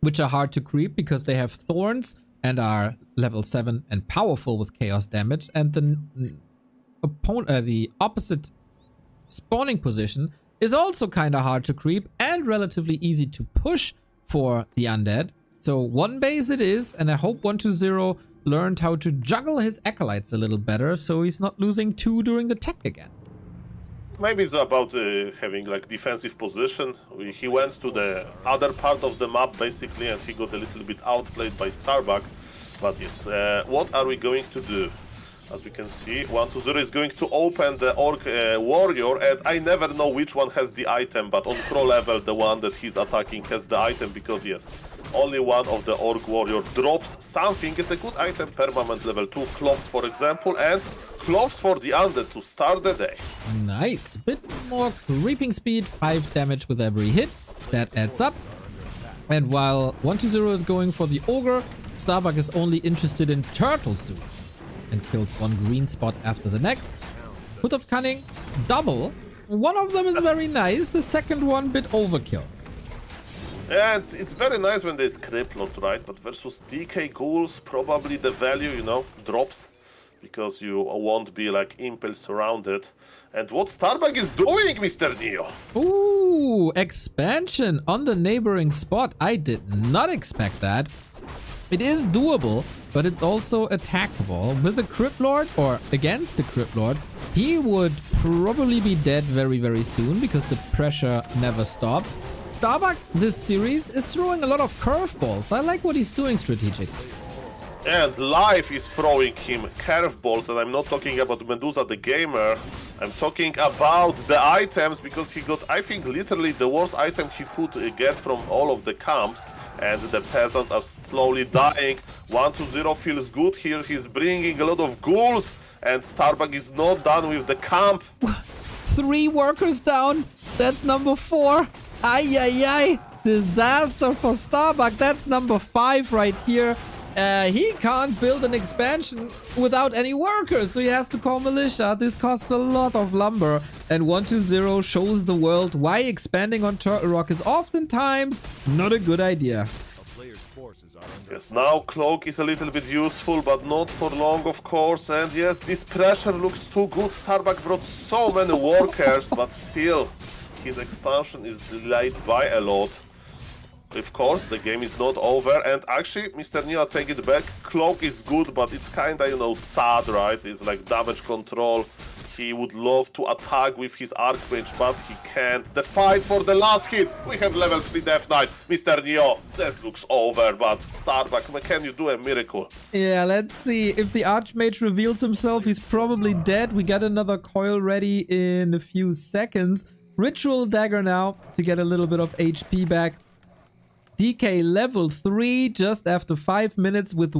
which are hard to creep because they have thorns and are level 7 and powerful with chaos damage. And the opposite spawning position is also kind of hard to creep and relatively easy to push for the undead. So one base it is, and I hope 1-0 learned how to juggle his acolytes a little better so he's not losing 2 during the tech again. Maybe it's about having like defensive position. He went to the other part of the map basically, and he got a little bit outplayed by Starbuck. But yes, what are we going to do? As we can see, 1-0 is going to open the Orc Warrior, and I never know which one has the item, but on pro level, the one that he's attacking has the item, because yes, only one of the Orc Warrior drops something. It's a good item, permanent level 2, cloths for example, and cloths for the undead to start the day. Nice. Bit more creeping speed, 5 damage with every hit. That adds up. And while 1-0 is going for the Ogre, Starbuck is only interested in Turtle Soup and kills one green spot after the next. Foot of Cunning, double. One of them is very nice, the second one bit overkill. Yeah, it's very nice when there's Criplot, right? But versus DK Ghouls, probably the value, you know, drops. Because you won't be like impel surrounded. And what Starbuck is doing, Mr. Neo? Ooh, expansion on the neighboring spot. I did not expect that. It is doable, but it's also attackable. With a Crypt Lord, or against a Crypt Lord, he would probably be dead very, very soon because the pressure never stops. Starbuck, this series, is throwing a lot of curveballs. I like what he's doing strategically. And life is throwing him curveballs, and I'm not talking about Medusa the gamer. I'm talking about the items, because he got, I think, literally the worst item he could get from all of the camps, and the peasants are slowly dying. 1-0 feels good here. He's bringing a lot of ghouls, and Starbuck is not done with the camp. 3 workers down. That's number 4. Ay, ay, ay. Disaster for Starbuck. That's number 5 right here. he can't build an expansion without any workers, so he has to call militia. This costs a lot of lumber, and 120 shows the world why expanding on Turtle Rock is oftentimes not a good idea. Yes, now Cloak is a little bit useful, but not for long, of course. And yes, this pressure looks too good. Starbuck brought so many workers, but still, his expansion is delayed by a lot. Of course, the game is not over, and actually, Mr. Neo, take it back. Cloak is good, but it's kinda, you know, sad, right? It's like damage control. He would love to attack with his Archmage, but he can't. The fight for the last hit. We have level 3 Death Knight. Mr. Neo, that looks over, but Starbuck, can you do a miracle? Yeah, let's see. If the Archmage reveals himself, he's probably dead. We got another coil ready in a few seconds. Ritual Dagger now to get a little bit of HP back. DK level 3 just after 5 minutes with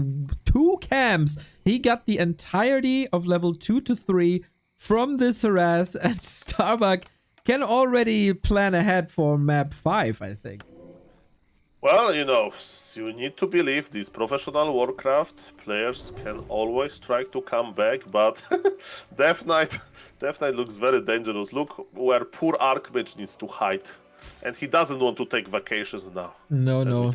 2 camps. He got the entirety of level 2 to 3 from this harass, and Starbuck can already plan ahead for map 5, I think. Well, you know, you need to believe these professional Warcraft players can always try to come back, but Death Knight looks very dangerous. Look where poor Archmage needs to hide. And he doesn't want to take vacations now. No, no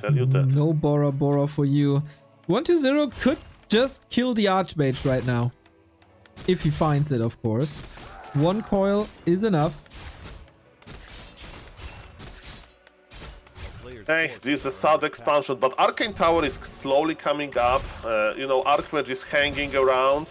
Bora Bora for you. 120 could just kill the Archmage right now. If he finds it, of course. 1 coil is enough. Hey, this is a sad expansion, but Arcane Tower is slowly coming up. You know, Archmage is hanging around.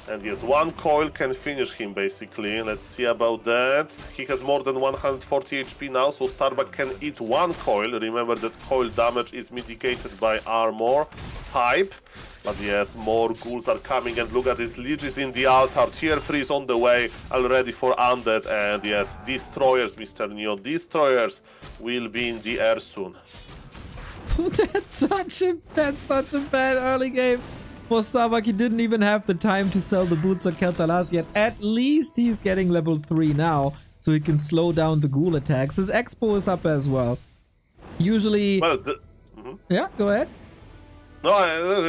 And yes, 1 coil can finish him, basically. Let's see about that. He has more than 140 HP now, so Starbuck can eat 1 coil. Remember that coil damage is mitigated by armor type. But yes, more ghouls are coming, and look at this, Lich is in the altar. Tier 3 is on the way, already for Undead. And yes, Destroyers, Mr. Neo, Destroyers will be in the air soon. That's such a bad early game. For Starbuck, he didn't even have the time to sell the boots or Keltalas yet. At least he's getting level 3 now, so he can slow down the ghoul attacks. His expo is up as well. Usually... Well, Yeah, go ahead. No,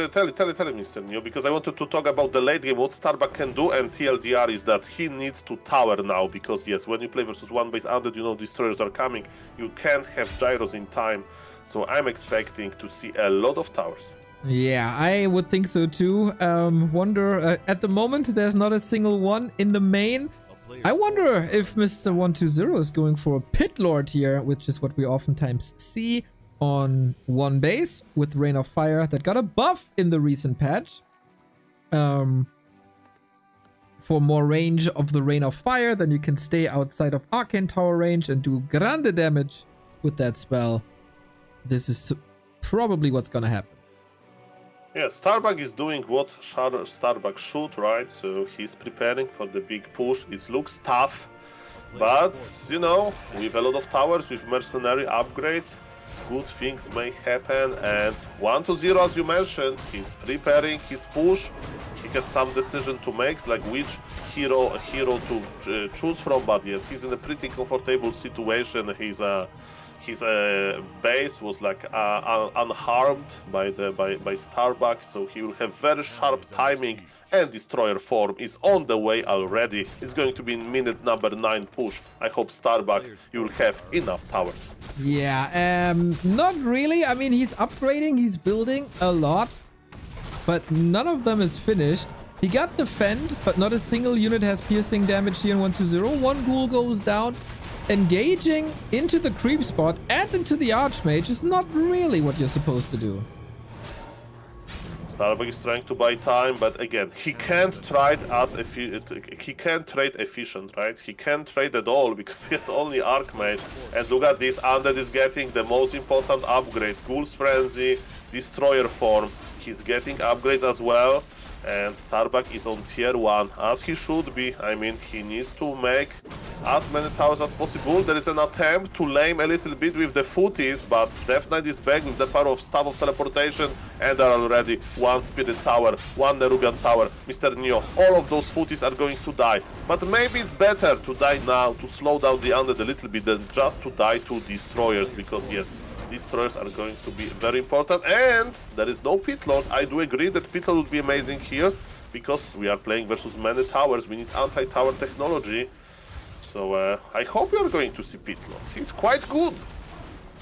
tell it, Mr. Neo, because I wanted to talk about the late game, what Starbuck can do, and TLDR is that he needs to tower now, because yes, when you play versus 1 base Undead, you know Destroyers are coming. You can't have gyros in time, so I'm expecting to see a lot of towers. Yeah, I would think so too. Wonder, at the moment there's not a single one in the main. I wonder if Mr. 120 is going for a Pit Lord here, which is what we oftentimes see on 1 base with Rain of Fire that got a buff in the recent patch. For more range of the Rain of Fire, then you can stay outside of Arcane Tower range and do grande damage with that spell. This is probably what's gonna happen. Yeah, Starbuck is doing what Starbuck should, right? So he's preparing for the big push. It looks tough, but, you know, with a lot of towers, with Mercenary upgrade, good things may happen. And 120, as you mentioned, he's preparing his push. He has some decision to make, like which hero to choose from, but yes, he's in a pretty comfortable situation. His base was like unharmed by Starbuck, so he will have very sharp timing, and Destroyer form is on the way already. It's going to be in minute number 9 push. I hope Starbuck, you will have enough towers. Yeah, not really. I mean, he's upgrading, he's building a lot, but none of them is finished. He got Defend, but not a single unit has piercing damage here in 120. 1 ghoul goes down. Engaging into the creep spot and into the Archmage is not really what you're supposed to do. Starbuck is trying to buy time, but again, he can't trade efficient, right? He can't trade at all because he has only Archmage. And look at this, Undead is getting the most important upgrade, Ghoul's Frenzy, Destroyer form. He's getting upgrades as well. And Starbuck is on tier 1, as he should be. I mean, he needs to make as many towers as possible. There is an attempt to lame a little bit with the footies, but Death Knight is back with the power of Staff of Teleportation, and there are already 1 Spirit Tower, 1 Nerubian Tower. Mr. Neo, all of those footies are going to die. But maybe it's better to die now, to slow down the Undead a little bit, than just to die to Destroyers, because yes, destroyers are going to be very important. And there is no pit lord. I do agree that pit lord would be amazing here because we are playing versus many towers. We need anti-tower technology. So I hope we are going to see pit lord. He's quite good.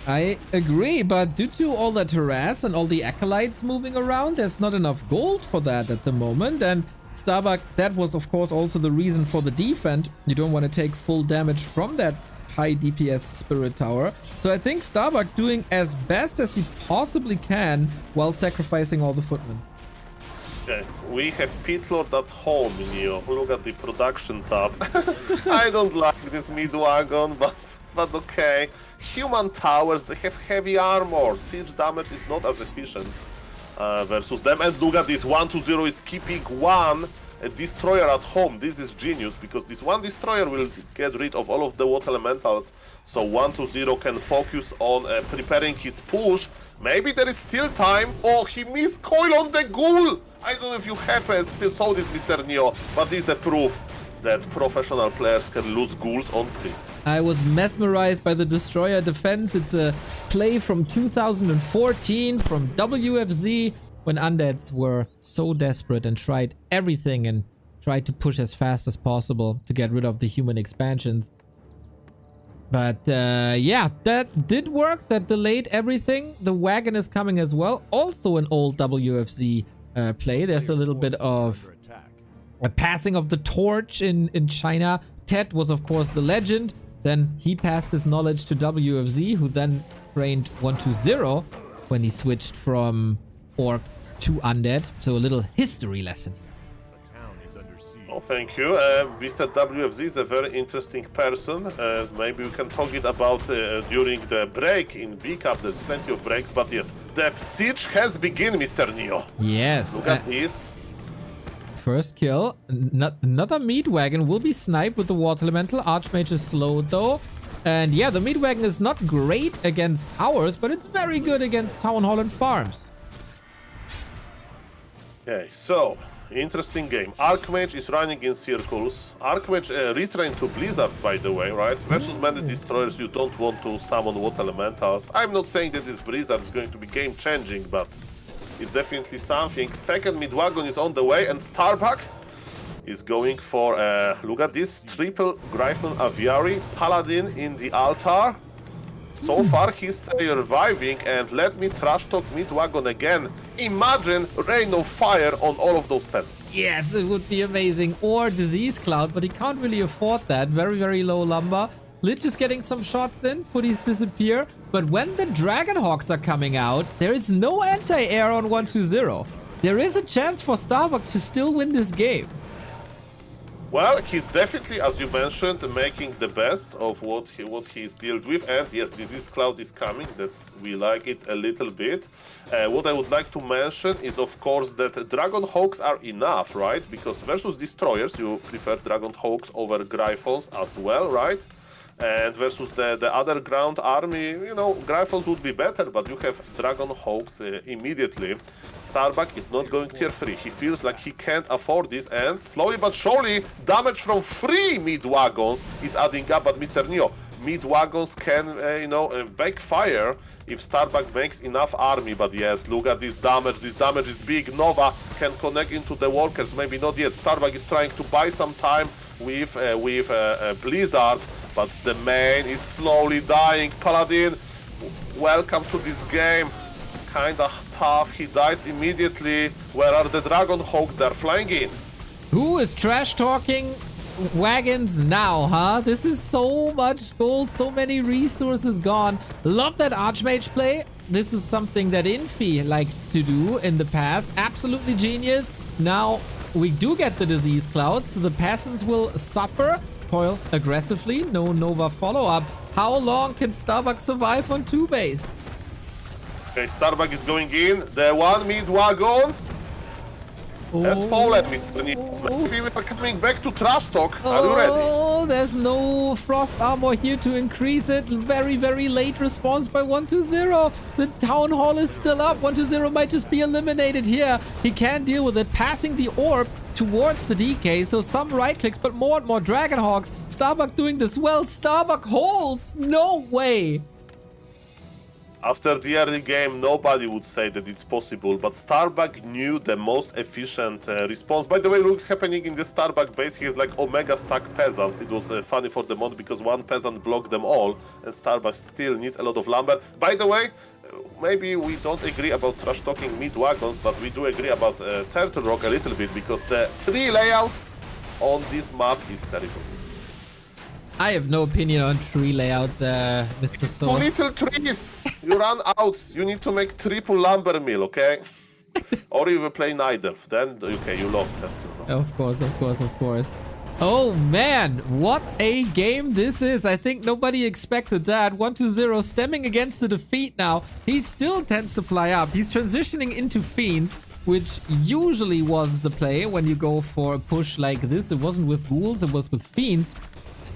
I agree, but due to all that harass and all the acolytes moving around, there's not enough gold for that at the moment. And Starbuck, that was of course also the reason for the defense. You don't want to take full damage from that high DPS Spirit Tower. So I think Starbuck doing as best as he possibly can while sacrificing all the footmen. Okay, we have pit lord at home, Neo. Look at the production tab. I don't like this mid-wagon, but okay. Human towers, they have heavy armor. Siege damage is not as efficient versus them. And look at this, 1-0 is keeping one destroyer at home. This is genius because this one destroyer will get rid of all of the water elementals. So 1-0 can focus on preparing his push. Maybe there is still time. Oh, he missed coil on the ghoul. I don't know if you saw this, Mr. Neo, but this is a proof that professional players can lose ghouls on pre. I was mesmerized by the destroyer defense. It's a play from 2014 from WFZ when undeads were so desperate and tried everything and tried to push as fast as possible to get rid of the human expansions. But yeah, that did work. That delayed everything. The wagon is coming as well. Also an old WFZ play. There's a little bit of a passing of the torch in China. Ted was of course the legend. Then he passed his knowledge to WFZ, who then trained 1-2-0 when he switched from Orc to Undead. So a little history lesson. Oh, thank you. Mr. WFZ is a very interesting person. Maybe we can talk it about during the break in B Cup. There's plenty of breaks, but yes, the siege has begun, Mr. Neo. Yes. Look at this. First kill. Another meat wagon will be sniped with the water elemental. Archmage is slowed though. And yeah, the meat wagon is not great against towers, but it's very good against town hall and farms. Okay, so interesting game. Archmage is running in circles. Archmage retrained to Blizzard, by the way, right? Versus many destroyers, you don't want to summon water elementals. I'm not saying that this Blizzard is going to be game changing, but it's definitely something. Second mid-wagon is on the way, and Starbuck is going for, look at this, triple Gryphon Aviary, Paladin in the altar. So far he's surviving, and let me trash talk mid-wagon again. Imagine Rain of Fire on all of those peasants. Yes, it would be amazing. Or Disease Cloud, but he can't really afford that. Very, very low lumber. Lich is getting some shots in, footies disappear. But when the Dragonhawks are coming out, there is no anti-air on 1-2-0. There is a chance for Starbuck to still win this game. Well, he's definitely, as you mentioned, making the best of what he's dealt with. And yes, Disease Cloud is coming. We like it a little bit. What I would like to mention is, of course, that Dragonhawks are enough, right? Because versus Destroyers, you prefer Dragonhawks over Gryphons as well, right? And versus the other ground army, you know, Gryphons would be better, but you have Dragonhawks immediately. Starbuck is not going tier 3. He feels like he can't afford this, and slowly but surely, damage from 3 mid-wagons is adding up. But Mr. Neo, mid-wagons can, backfire if Starbuck makes enough army. But yes, look at this damage. This damage is big. Nova can connect into the workers. Maybe not yet. Starbuck is trying to buy some time with Blizzard, but the main is slowly dying. Paladin, welcome to this game. Kinda tough. He dies immediately. Where are the Dragonhawks? They're flying in. Who is trash talking wagons now, huh? This is so much gold, so many resources gone. Love that Archmage play. This is something that Infi liked to do in the past. Absolutely genius. Now we do get the Disease Cloud, so the peasants will suffer. Coil aggressively, no Nova follow-up. How long can Starbuck survive on 2 base? Okay, Starbuck is going in. The one mid-wagon has fallen, Mr. Neo. Maybe we are coming back to trash talk. Are you ready? Oh, there's no frost armor here to increase it. Very, very late response by 1-2-0. The town hall is still up. 1-2-0 might just be eliminated here. He can't deal with it. Passing the orb towards the DK, so some right clicks, but more and more Dragonhawks. Starbuck doing this well. Starbuck holds. No way. After the early game, nobody would say that it's possible, but Starbuck knew the most efficient response. By the way, look happening in the Starbuck base, he has like Omega stack peasants. It was funny for the mod because one peasant blocked them all, and Starbuck still needs a lot of lumber. By the way, maybe we don't agree about trash talking mid wagons, but we do agree about Turtle Rock a little bit because the tree layout on this map is terrible. I have no opinion on tree layouts, Mr. Too Thor. little trees. You run out. You need to make triple lumber mill, okay? Or you will play Nidelf. Then, okay, you love Turtle Rock. Of course, of course, of course. Oh man, what a game this is. I think nobody expected that. 1-0 stemming against the defeat now. He's still 10 supply up. He's transitioning into Fiends, which usually was the play when you go for a push like this. It wasn't with Ghouls, it was with Fiends.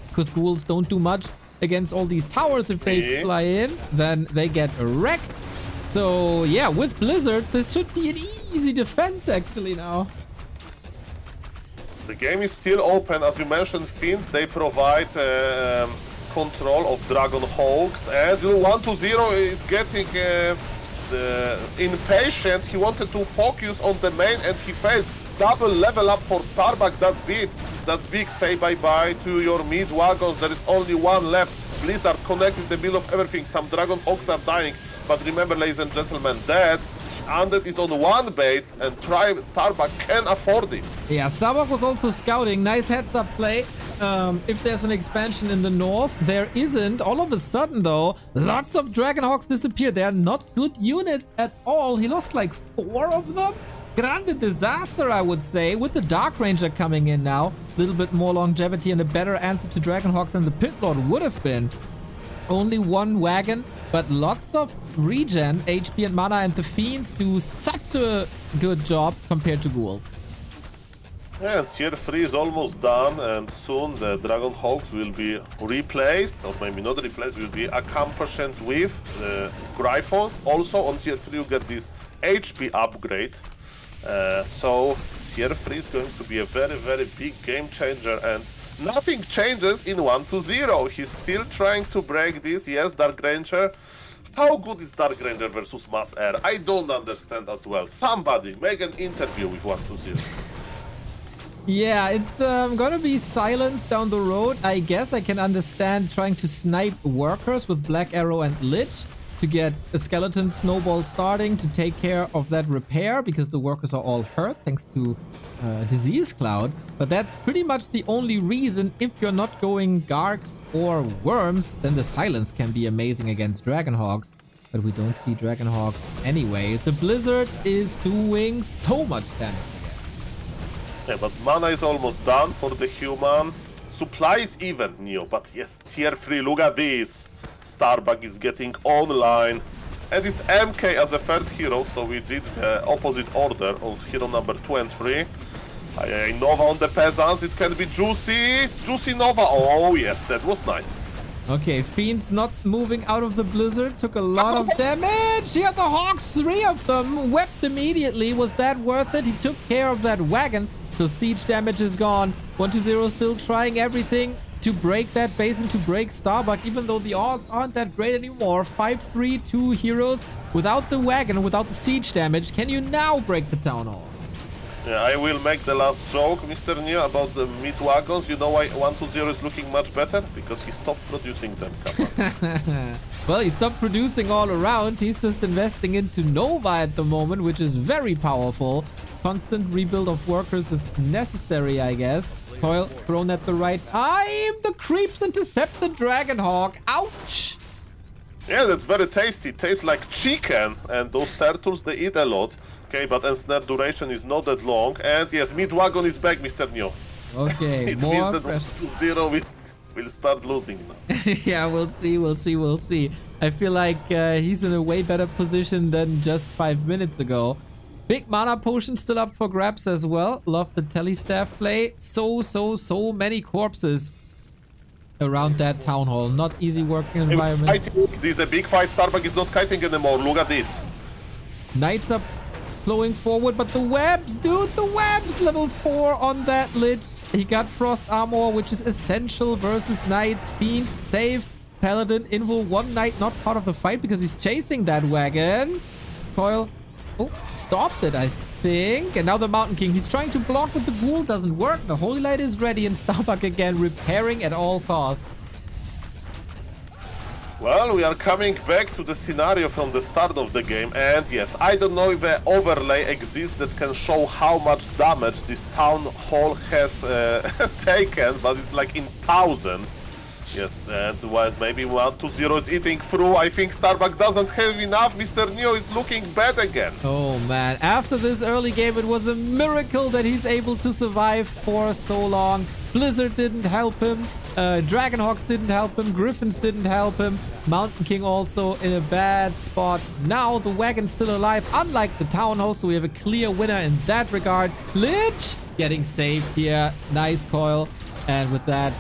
Because Ghouls don't do much against all these towers. If they fly in, then they get wrecked. So yeah, with Blizzard, this should be an easy defense actually now. The game is still open. As you mentioned, Fiends, they provide control of Dragon Hawks. And 1-0 is getting impatient. He wanted to focus on the main and he failed. Double level up for Starbuck, that's big. That's big. Say bye-bye to your mid wagons. There is only one left. Blizzard connects in the middle of everything. Some Dragon Hawks are dying. But remember, ladies and gentlemen, that Undead is on one base and Starbuck can afford this. Yeah, Starbuck was also scouting. Nice heads-up play. If there's an expansion in the north, there isn't. All of a sudden, though, lots of Dragonhawks disappeared. They are not good units at all. He lost like 4 of them. Grande disaster, I would say, with the Dark Ranger coming in now. A little bit more longevity and a better answer to Dragonhawks than the Pit Lord would have been. Only 1 wagon, but lots of regen, HP and mana, and the Fiends do such a good job compared to Ghouls. Yeah, tier 3 is almost done, and soon the Dragon Hawks will be replaced, or maybe not replaced, will be accompanied with the Gryphons. Also on tier 3 you get this HP upgrade. So tier 3 is going to be a very, very big game changer, and nothing changes in 1-0. He's still trying to break this. Yes, Dark Ranger. How good is Dark Ranger versus Mass Air? I don't understand as well. Somebody make an interview with 1-0. Yeah, it's gonna be silence down the road. I guess I can understand trying to snipe workers with Black Arrow and Lich to get a skeleton snowball starting to take care of that repair, because the workers are all hurt thanks to Disease Cloud. But that's pretty much the only reason. If you're not going Gargs or Worms, then the silence can be amazing against Dragonhawks. But we don't see Dragonhawks anyway. The Blizzard is doing so much damage again. Yeah, but mana is almost done for the human. Supply is even, Neo, but yes, tier 3, look at this. Starbuck is getting online. And it's MK as a third hero, so we did the opposite order on hero number 2 and 3. Nova on the peasants, it can be juicy. Juicy Nova, oh yes, that was nice. Okay, Fiends not moving out of the Blizzard, took a lot of damage. Here the Hawks, 3 of them, wept immediately. Was that worth it? He took care of that wagon, so siege damage is gone. 1-0 still trying everything to break that base and to break Starbuck, even though the odds aren't that great anymore. 5-3, 2 heroes without the wagon, without the siege damage. Can you now break the town hall? Yeah, I will make the last joke, Mr. Neo, about the mid wagons. You know why 1-0 is looking much better? Because he stopped producing them. Well, he stopped producing all around. He's just investing into Nova at the moment, which is very powerful. Constant rebuild of workers is necessary, I guess. Coil thrown at the right time. The creeps intercept the Dragonhawk. Ouch! Yeah, that's very tasty. Tastes like chicken, and those turtles, they eat a lot. Okay, but ensnare duration is not that long. And yes, mid-wagon is back, Mr. Neo. Okay, It more means that pressure. 1-0 will start losing now. Yeah, we'll see. I feel like he's in a way better position than just 5 minutes ago. Big mana potion still up for grabs as well. Love the telestaff play. So many corpses around that town hall. Not easy working environment. This is a big fight. Starbuck is not kiting anymore. Look at this. Knights up flowing forward, but the webs, dude, the webs! Level 4 on that Lich. He got frost armor, which is essential versus Knights. Fiend saved. Paladin, Invul, one knight not part of the fight because he's chasing that wagon. Coil, oh, stopped it, I think. And now the Mountain King, he's trying to block, but the ghoul doesn't work. The Holy Light is ready, and Starbuck again repairing at all costs. Well, we are coming back to the scenario from the start of the game, and yes, I don't know if an overlay exists that can show how much damage this town hall has taken, but it's like in thousands. Yes, and well, maybe 1-2-0 is eating through. I think Starbuck doesn't have enough. Mr. Neo is looking bad again. Oh man, after this early game, it was a miracle that he's able to survive for so long. Blizzard didn't help him, Dragonhawks didn't help him, Griffins didn't help him, Mountain King also in a bad spot. Now the wagon's still alive, unlike the Town Hall, so we have a clear winner in that regard. Lich getting saved here, nice coil, and with that,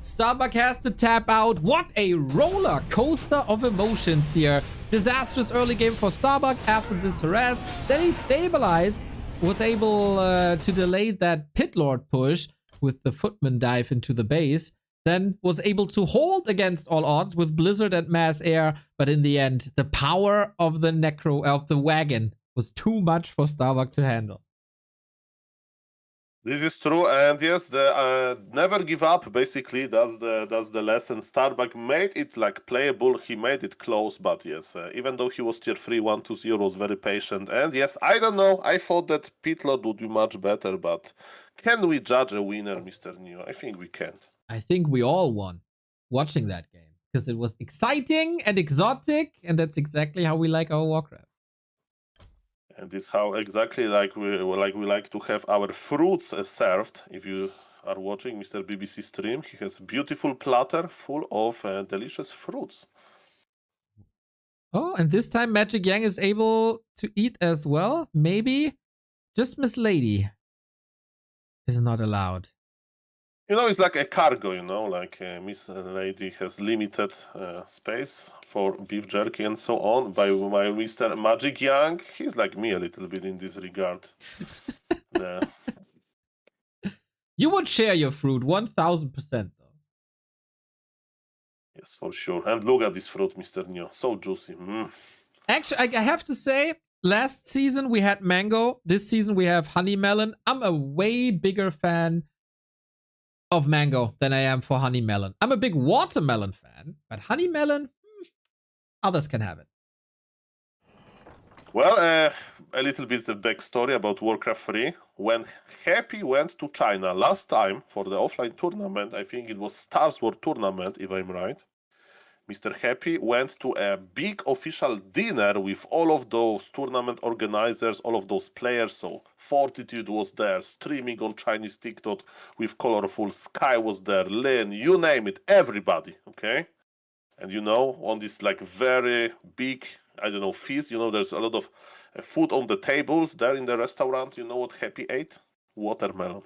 Starbuck has to tap out. What a roller coaster of emotions here. Disastrous early game for Starbuck after this harass. Then he stabilized, was able to delay that Pit Lord push with the Footman dive into the base. Then was able to hold against all odds with Blizzard and Mass Air. But in the end, the power of the wagon was too much for Starbuck to handle. This is true, and yes, the never give up. Basically, that's the lesson. Starbuck made it like playable. He made it close, but yes, even though he was tier 3, 1-2-0, was very patient. And yes, I don't know. I thought that Pitlord would be much better, but can we judge a winner, Mr. Neo? I think we can't. I think we all won watching that game because it was exciting and exotic, and that's exactly how we like our Warcraft. And this how exactly like we like to have our fruits served. If you are watching Mr. BBC stream, he has beautiful platter full of delicious fruits. Oh, and this time Magic Yang is able to eat as well. Maybe just Miss Lady is not allowed. You know, it's like a cargo, you know, like Miss Lady has limited space for beef jerky and so on. By Mr. Magic Young, he's like me a little bit in this regard. You would share your fruit 1000% though. Yes, for sure. And look at this fruit, Mr. Neo. So juicy. Actually, I have to say, last season we had mango. This season we have honey melon. I'm a way bigger fan of mango than I am for honey melon. I'm a big watermelon fan, but honey melon, others can have it. Well, a little bit of backstory about Warcraft 3. When Happy went to China last time for the offline tournament, I think it was Stars War tournament, if I'm right, Mr. Happy went to a big official dinner with all of those tournament organizers, all of those players. So Fortitude was there, streaming on Chinese TikTok with colorful. Sky was there, Lin, you name it, everybody, okay? And you know, on this like very big, I don't know, feast, you know, there's a lot of food on the tables there in the restaurant. You know what Happy ate? Watermelon.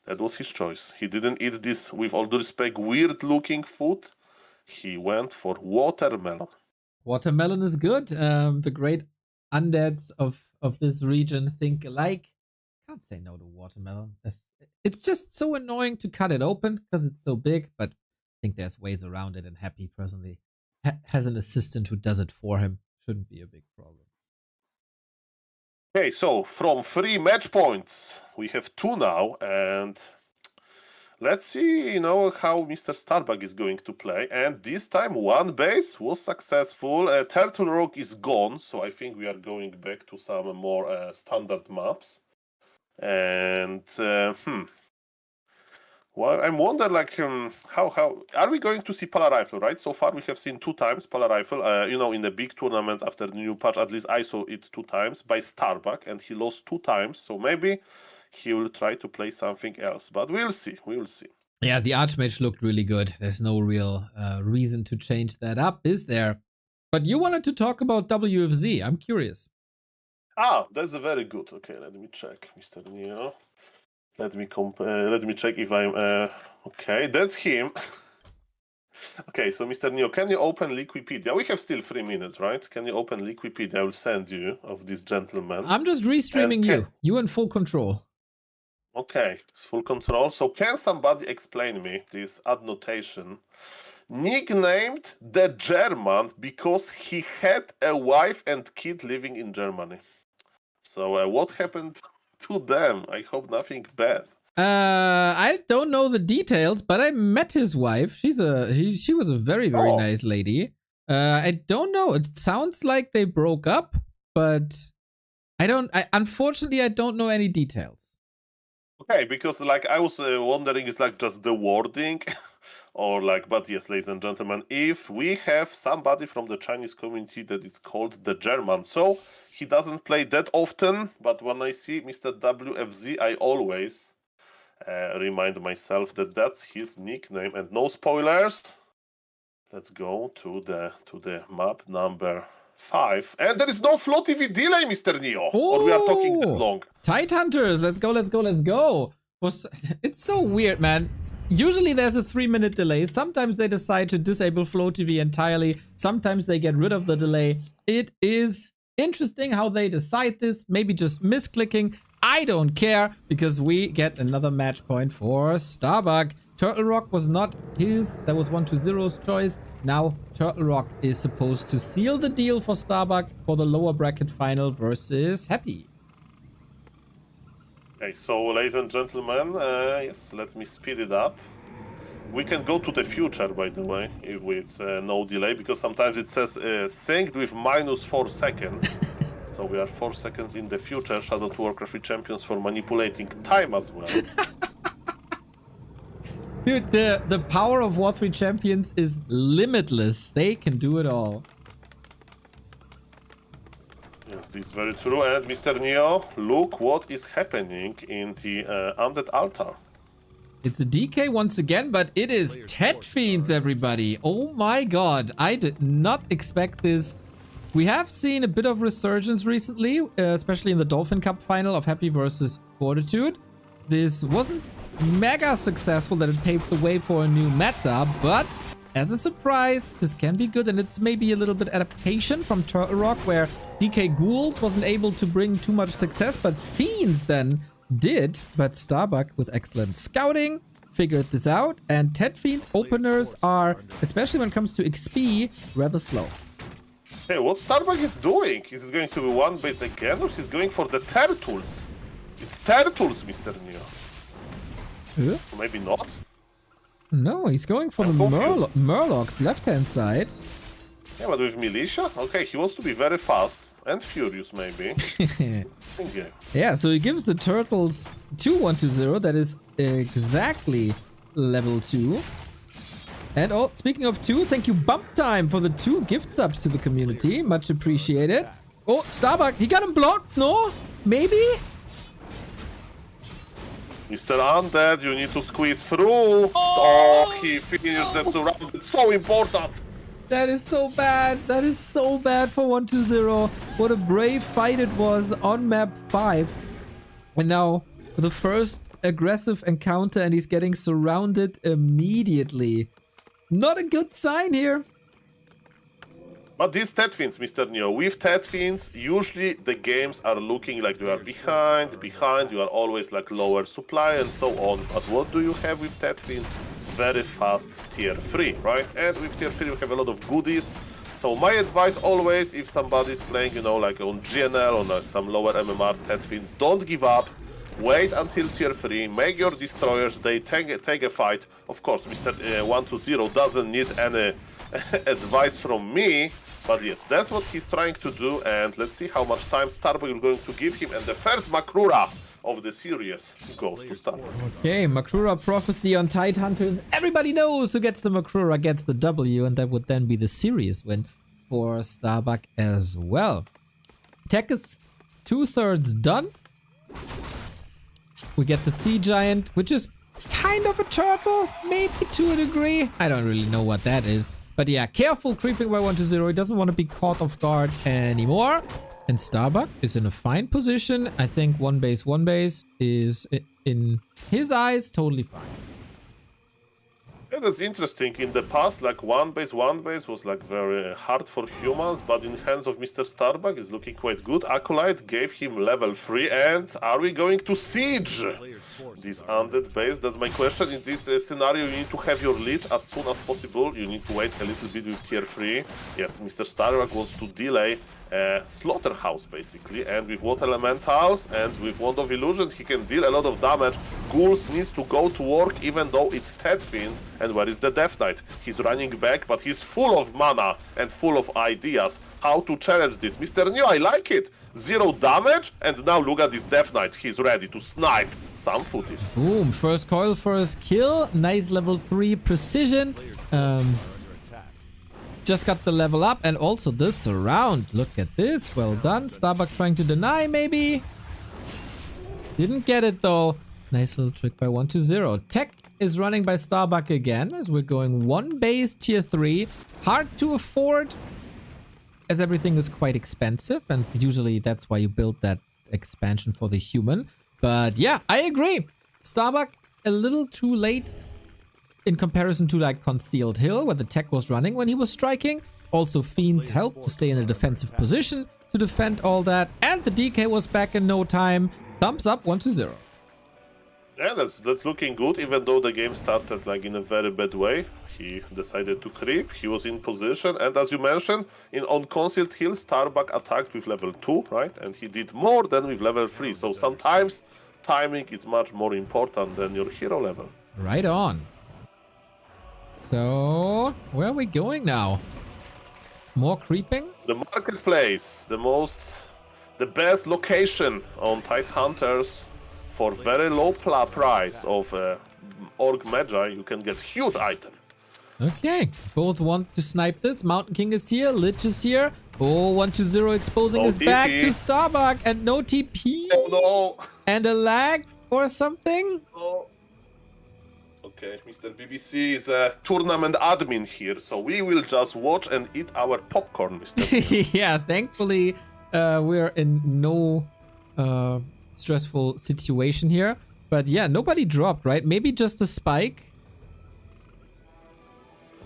That was his choice. He didn't eat this, with all due respect, weird looking food. He went for watermelon. Watermelon is good. The great undeads of this region think alike. Can't say no to watermelon. It's just so annoying to cut it open because it's so big, but I think there's ways around it, and Happy personally has an assistant who does it for him. Shouldn't be a big problem. Okay, so from 3 match points, we have 2 now, and let's see, you know, how Mr. Starbuck is going to play. And this time, 1 base was successful. Turtle Rock is gone, so I think we are going back to some more standard maps. And well, I'm wondering, like, how are we going to see Polar Rifle, right? So far, we have seen 2 times Polar Rifle. You know, in the big tournament after the new patch, at least I saw it 2 times by Starbuck, and he lost 2 times. So maybe he will try to play something else, but we'll see. We will see. Yeah, the Archmage looked really good. There's no real reason to change that up, is there? But you wanted to talk about WFZ. I'm curious. Ah, that's a very good. Okay, let me check, Mr. Neo. Let me check if I'm okay. That's him. Okay, so Mr. Neo, can you open Liquipedia? We have still 3 minutes, right? Can you open Liquipedia? I will send you of this gentleman. I'm just restreaming you. You in full control. Okay, it's full control. So can somebody explain me this annotation? nicknamed the German because he had a wife and kid living in Germany. So what happened to them? I hope nothing bad. I don't know the details, but I met his wife. She was a very nice lady. I don't know. It sounds like they broke up, but unfortunately I don't know any details. Okay, because like I was wondering, is like just the wording, or like, but yes, ladies and gentlemen, if we have somebody from the Chinese community that is called the German, so he doesn't play that often, but when I see Mr. WFZ, I always remind myself that that's his nickname. And no spoilers. Let's go to the map number 5, and there is no Flow TV delay, Mr. Neo. Or we are talking that long. Tide Hunters, let's go. It's so weird, man. Usually there's a 3-minute delay. Sometimes they decide to disable Flow TV entirely. Sometimes they get rid of the delay. It is interesting how they decide this. Maybe just misclicking. I don't care, because we get another match point for Starbuck. Turtle Rock was not his. That was 120's choice. Now Turtle Rock is supposed to seal the deal for Starbuck for the lower bracket final versus Happy. Okay, so ladies and gentlemen, yes, let me speed it up. We can go to the future, by the way, if it's no delay, because sometimes it says synced with -4 seconds. So we are 4 seconds in the future. Shadow to Warcraft 3 champions for manipulating time as well. Dude, the power of War 3 champions is limitless. They can do it all. Yes, this is very true. And Mr. Neo, look what is happening in the Undead Altar. It's a DK once again, but it is Tet Fiends, everybody. Oh my god, I did not expect this. We have seen a bit of resurgence recently, especially in the Dolphin Cup final of Happy versus Fortitude. This wasn't mega successful that it paved the way for a new meta, but as a surprise, this can be good, and it's maybe a little bit adaptation from Turtle Rock, where DK Ghouls wasn't able to bring too much success, but Fiends then did. But Starbuck, with excellent scouting, figured this out, and Tet Fiend openers are, especially when it comes to XP, rather slow. Hey, what Starbuck is doing? Is it going to be one base again, or is he going for the turtles? It's turtles, Mr. Neo. Huh? Maybe not? No, he's going for the Murlocs left-hand side. Yeah, but with Militia? Okay, he wants to be very fast and furious, maybe. Yeah. Yeah, so he gives the turtles 2-1-2-0. That is exactly level 2. And oh, speaking of 2, thank you Bump Time for the 2 gift subs to the community. Much appreciated. Oh, Starbuck, he got him blocked, no? Maybe? Mr. Undead, you need to squeeze through. Oh, he finished the surround. It's so important. That is so bad. That is so bad for 1-2-0. What a brave fight it was on map 5. And now the first aggressive encounter, and he's getting surrounded immediately. Not a good sign here. But these Tet Fiends, Mr. Neo, with Tet Fiends, usually the games are looking like you are behind, you are always like lower supply and so on. But what do you have with Tet Fiends? Very fast tier 3, right? And with tier 3 you have a lot of goodies. So my advice always, if somebody is playing, you know, like on GNL, on some lower MMR Tet Fiends, don't give up. Wait until tier 3, make your destroyers, they take a fight. Of course, Mr. 120 doesn't need any advice from me, but yes, that's what he's trying to do, and let's see how much time Starbuck is going to give him, and the first Makrura of the series goes to Starbuck. Okay, Makrura Prophecy on Tide Hunters. Everybody knows who gets the Makrura gets the W, and that would then be the serious win for Starbuck as well. Tech is 2/3 done. We get the Sea Giant, which is kind of a turtle, maybe to a degree. I don't really know what that is. But yeah, careful creeping by 1-0. He doesn't want to be caught off guard anymore. And Starbuck is in a fine position. I think one base is, in his eyes, totally fine. Yeah, that's interesting. In the past, like one base was like very hard for humans, but in hands of Mr. Starbuck is looking quite good. Acolyte gave him level 3, and are we going to siege this undead base? That's my question. In this scenario, you need to have your lead as soon as possible. You need to wait a little bit with tier 3. Yes, Mr. Starbuck wants to delay slaughterhouse basically, and with water elementals and with wand of illusion he can deal a lot of damage. Ghouls needs to go to work even though it's Ted Fiends. And where is the Death Knight? He's running back, but he's full of mana and full of ideas how to challenge this. Mr. Neo, I like it. 0 damage, and now look at this Death Knight. He's ready to snipe some footies. Boom, first coil, first kill. Nice level 3 precision. Just got the level up, and also the surround. Look at this, well done. Starbuck trying to deny, maybe. Didn't get it though. Nice little trick by 120. Tech is running by Starbuck again, as we're going 1 base tier 3. Hard to afford, as everything is quite expensive, and usually that's why you build that expansion for the human. But yeah, I agree. Starbuck a little too late in comparison to like Concealed Hill, where the tech was running when he was striking. Also, Fiends helped to stay in a defensive position to defend all that. And the DK was back in no time. Thumbs up, 120. Yeah, that's looking good, even though the game started like in a very bad way. He decided to creep, he was in position, and as you mentioned, on Concealed Hill, Starbuck attacked with level 2, right? And he did more than with level 3. So sometimes timing is much more important than your hero level. Right on. So, where are we going now? More creeping? The marketplace, the best location on Tide Hunters for very low price of Orc Magi. You can get huge item. Okay, both want to snipe this. Mountain King is here, Lich is here. Oh, 120 exposing No his back TP. to Starbuck, and no TP. Oh no! And a lag or something. Oh. Okay, Mr. BBC is a tournament admin here, so we will just watch and eat our popcorn, Mr. Yeah, thankfully we're in no stressful situation here. But yeah, nobody dropped, right? Maybe just a spike.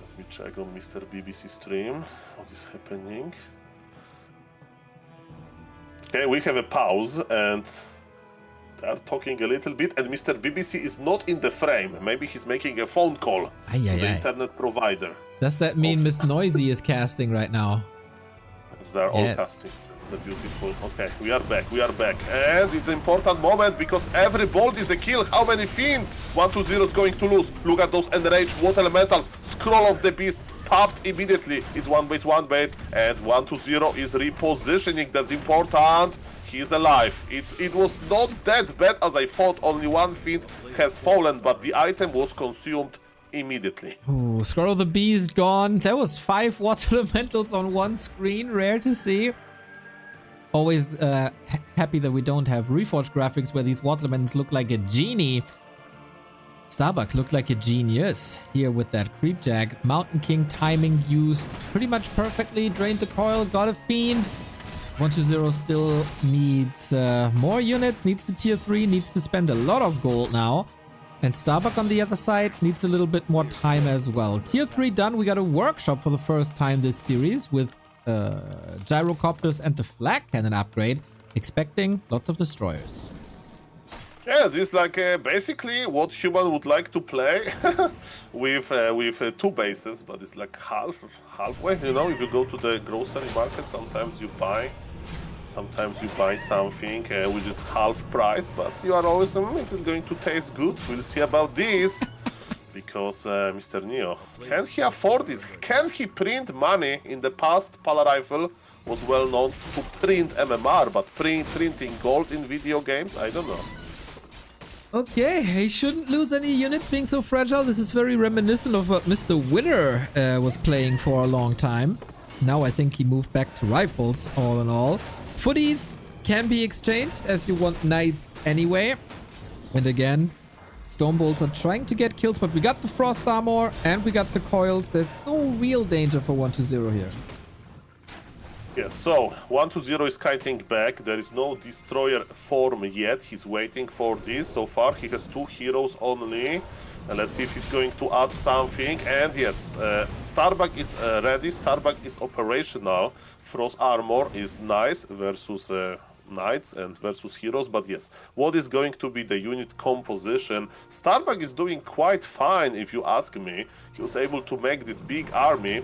Let me check on Mr. BBC stream what is happening. Okay, we have a pause and they are talking a little bit, and Mr. BBC is not in the frame. Maybe he's making a phone call to the internet provider. Does that mean Miss Noisy is casting right now? They're all casting. That's the beautiful. Okay, we are back. We are back. And it's an important moment because every bolt is a kill. How many fiends? 120 is going to lose. Look at those enraged water elementals. Scroll of the beast. Popped immediately. It's 1 base, 1 base. And 120 is repositioning. That's important. He's alive. It was not that bad as I thought. Only 1 fiend has fallen, but the item was consumed immediately. Ooh, Scroll of the Beast gone. There was 5 water elementals on one screen. Rare to see. Always happy that we don't have Reforged graphics where these water elementals look like a genie. Starbuck looked like a genius here with that creep jag. Mountain King timing used pretty much perfectly. Drained the coil, got a fiend. 120 still needs more units, needs the tier 3, needs to spend a lot of gold now. And Starbuck on the other side needs a little bit more time as well. Tier 3 done, we got a workshop for the first time this series with gyrocopters and the flag cannon upgrade. Expecting lots of destroyers. Yeah, this is like basically what human would like to play with 2 bases, but it's like halfway. You know, if you go to the grocery market, sometimes you buy something which is half price, but you are always, is it going to taste good? We'll see about this. Because Mr. Neo, can he afford this? Can he print money? In the past, Pala Rifle was well known to print MMR, but printing gold in video games, I don't know. Okay, he shouldn't lose any units being so fragile. This is very reminiscent of what Mr. Winner was playing for a long time. Now I think he moved back to rifles, all in all. Footies can be exchanged as you want knights anyway. And again, Stone Bolts are trying to get kills, but we got the Frost Armor and we got the coils. There's no real danger for 120 here. Yes, so 120 is kiting back. There is no destroyer form yet. He's waiting for this. So far, he has 2 heroes only. And let's see if he's going to add something. And yes, Starbuck is ready. Starbuck is operational. Frost Armor is nice versus knights and versus heroes, but yes, what is going to be the unit composition? Starbuck is doing quite fine, if you ask me. He was able to make this big army.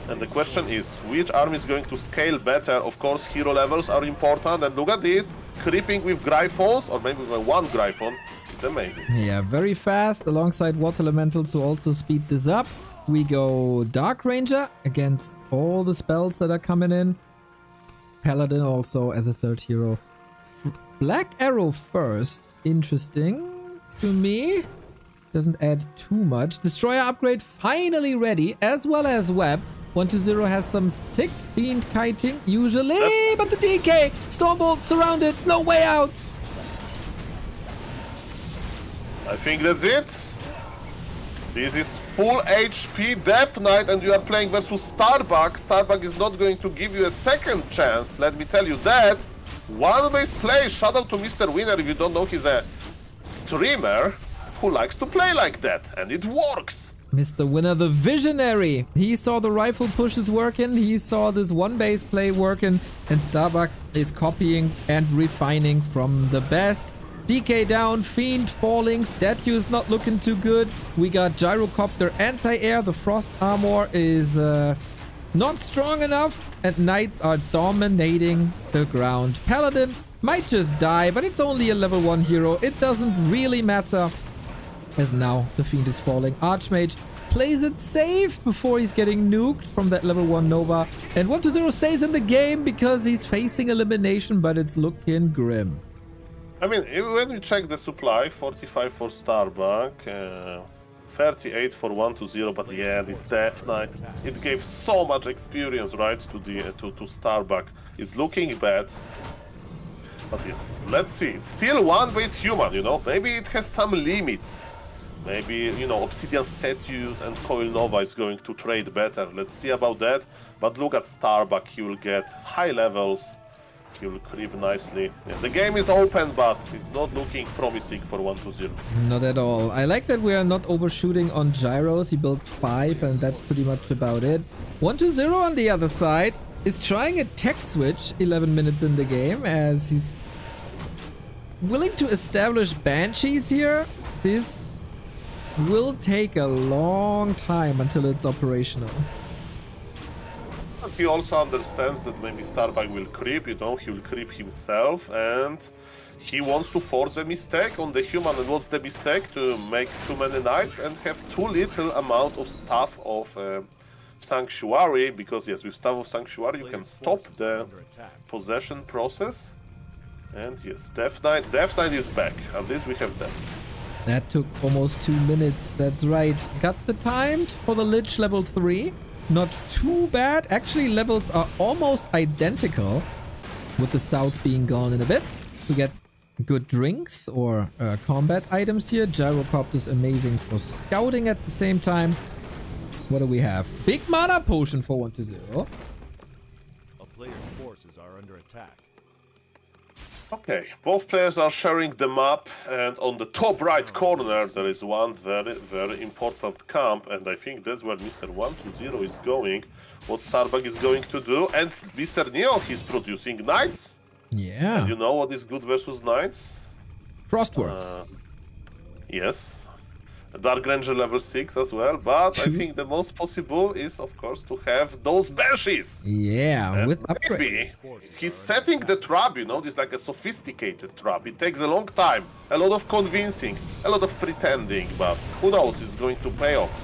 And the question is, which army is going to scale better? Of course, hero levels are important. And look at this, creeping with Gryphons, or maybe with one Gryphon. It's amazing. Yeah, very fast, alongside Water Elementals to also speed this up. We go Dark Ranger against all the spells that are coming in. Paladin also as a third hero. Black Arrow first. Interesting to me. Doesn't add too much. Destroyer upgrade finally ready, as well as Web. 120 has some sick fiend kiting, usually, but the DK! Stormbolt surrounded, no way out! I think that's it. This is full HP Death Knight and you are playing versus Starbuck. Starbuck is not going to give you a second chance, let me tell you that. One base play, shout out to Mr. Winner. If you don't know, he's a streamer who likes to play like that, and it works. Mr. Winner, the visionary. He saw the rifle pushes working, he saw this one base play working, and Starbuck is copying and refining from the best. DK down, Fiend falling, Statue is not looking too good. We got Gyrocopter anti-air, the Frost armor is not strong enough, and Knights are dominating the ground. Paladin might just die, but it's only a level 1 hero. It doesn't really matter. As now the Fiend is falling. Archmage plays it safe before he's getting nuked from that level 1 Nova. And 120 stays in the game because he's facing elimination, but it's looking grim. I mean, when we check the supply, 45 for Starbuck, 38 for 120, but yeah, this Death Knight, it gave so much experience, right, to Starbuck. It's looking bad. But yes, let's see. It's still one base human, you know? Maybe it has some limits. Maybe, you know, Obsidian Statues and Coil Nova is going to trade better. Let's see about that. But look at Starbuck. He will get high levels. He will creep nicely. Yeah, the game is open, but it's not looking promising for 120. Not at all. I like that we are not overshooting on gyros. He builds 5, and that's pretty much about it. 120 on the other side is trying a tech switch 11 minutes in the game, as he's willing to establish Banshees here. This will take a long time until it's operational. But he also understands that maybe Starbuck will creep, you know, he will creep himself, and he wants to force a mistake on the human. And what's the mistake? To make too many knights and have too little amount of staff of Sanctuary, because yes, with Staff of Sanctuary you can stop the possession process. And yes, Death Knight is back. At least we have that. That took almost 2 minutes, that's right. Got the time for the Lich level 3. Not too bad. Actually, levels are almost identical, with the south being gone in a bit. We get good drinks or combat items here. Gyrocopter is amazing for scouting at the same time. What do we have? Big mana potion for 120. A player's forces are under attack. Okay, both players are sharing the map, and on the top right corner there is one very, very important camp, and I think that's where Mr. 120 is going. What Starbuck is going to do, and Mr. Neo, he's producing knights. Yeah. And you know what is good versus knights? Frostworks. Yes. Dark Ranger level 6 as well, but I think the most possible is, of course, to have those Banshees. Yeah, And with maybe upgrades. he's setting the trap, you know, this like a sophisticated trap. It takes a long time, a lot of convincing, a lot of pretending, but who knows, it's going to pay off.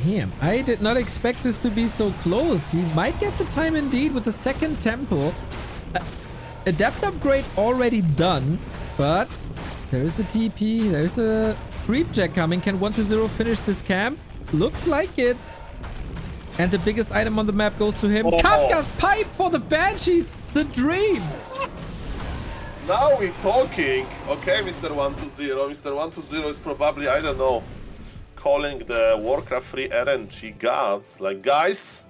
Damn, I did not expect this to be so close. He might get the time indeed with the second temple. Adept upgrade already done, but there's a TP, there's a creep jack coming. Can 120 finish this camp? Looks like it. And the biggest item on the map goes to him. Oh. Kafka's pipe for the Banshees! The dream! Now we're talking. Okay, Mr. 120. Mr. 120 is probably, I don't know, calling the Warcraft 3 RNG gods. Like, guys,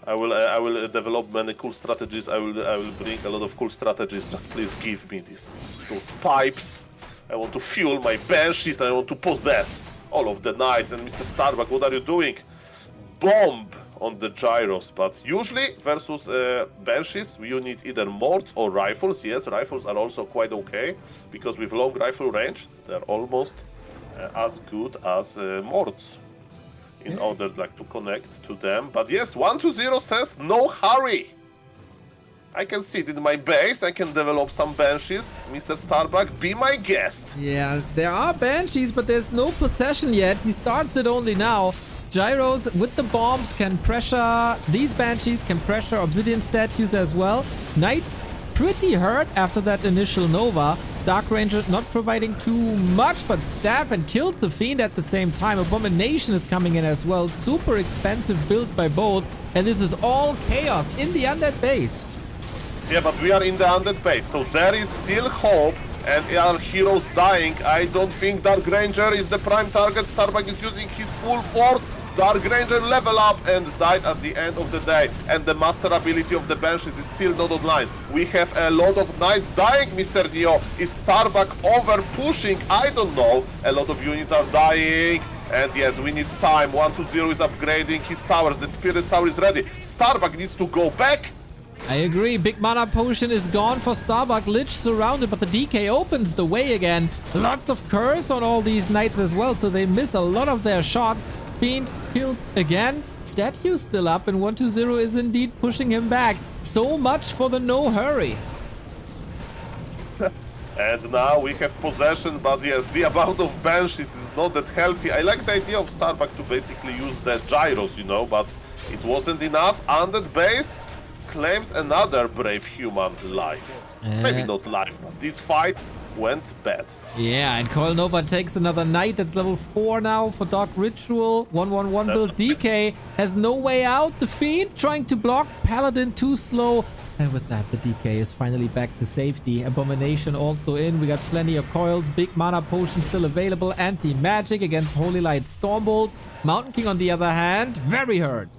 I will develop many cool strategies. I will bring a lot of cool strategies. Just please give me those pipes. I want to fuel my Banshees. I want to possess all of the knights. And Mr. Starbuck, what are you doing? Bomb on the gyros, but usually versus Banshees, you need either morts or rifles. Yes, rifles are also quite okay, because with long rifle range, they're almost as good as morts in order like to connect to them. But yes, 120 says no hurry. I can sit in my base, I can develop some Banshees. Mr. Starbuck, be my guest. Yeah, there are Banshees, but there's no possession yet. He starts it only now. Gyros with the bombs can pressure... These Banshees can pressure Obsidian statues as well. Knights pretty hurt after that initial Nova. Dark Ranger not providing too much, but Staff and kills the Fiend at the same time. Abomination is coming in as well. Super expensive build by both. And this is all chaos in the undead base. Yeah, but we are in the undead base, so there is still hope, and our heroes dying. I don't think Dark Ranger is the prime target. Starbuck is using his full force. Dark Ranger level up and died at the end of the day. And the master ability of the Banshees is still not online. We have a lot of knights dying, Mr. Neo. Is Starbuck over pushing? I don't know. A lot of units are dying. And yes, we need time. 120 is upgrading his towers. The Spirit Tower is ready. Starbuck needs to go back. I agree. Big mana potion is gone for Starbuck. Lich surrounded, but the DK opens the way again. Lots of curse on all these knights as well, so they miss a lot of their shots. Fiend killed again. Statue still up, and 120 is indeed pushing him back. So much for the no hurry. And now we have possession, but yes, the amount of Banshees is not that healthy. I like the idea of Starbuck to basically use the gyros, you know, but it wasn't enough. Undead base claims another brave human life. Maybe not life, but this fight went bad. Yeah, and Coil Nova takes another knight. That's level 4 now for Dark Ritual. 1/1/1 build. DK has no way out. The Fiend trying to block. Paladin too slow. And with that, the DK is finally back to safety. Abomination also in. We got plenty of coils. Big mana potion still available. Anti-magic against Holy Light Stormbolt. Mountain King on the other hand, very hurt.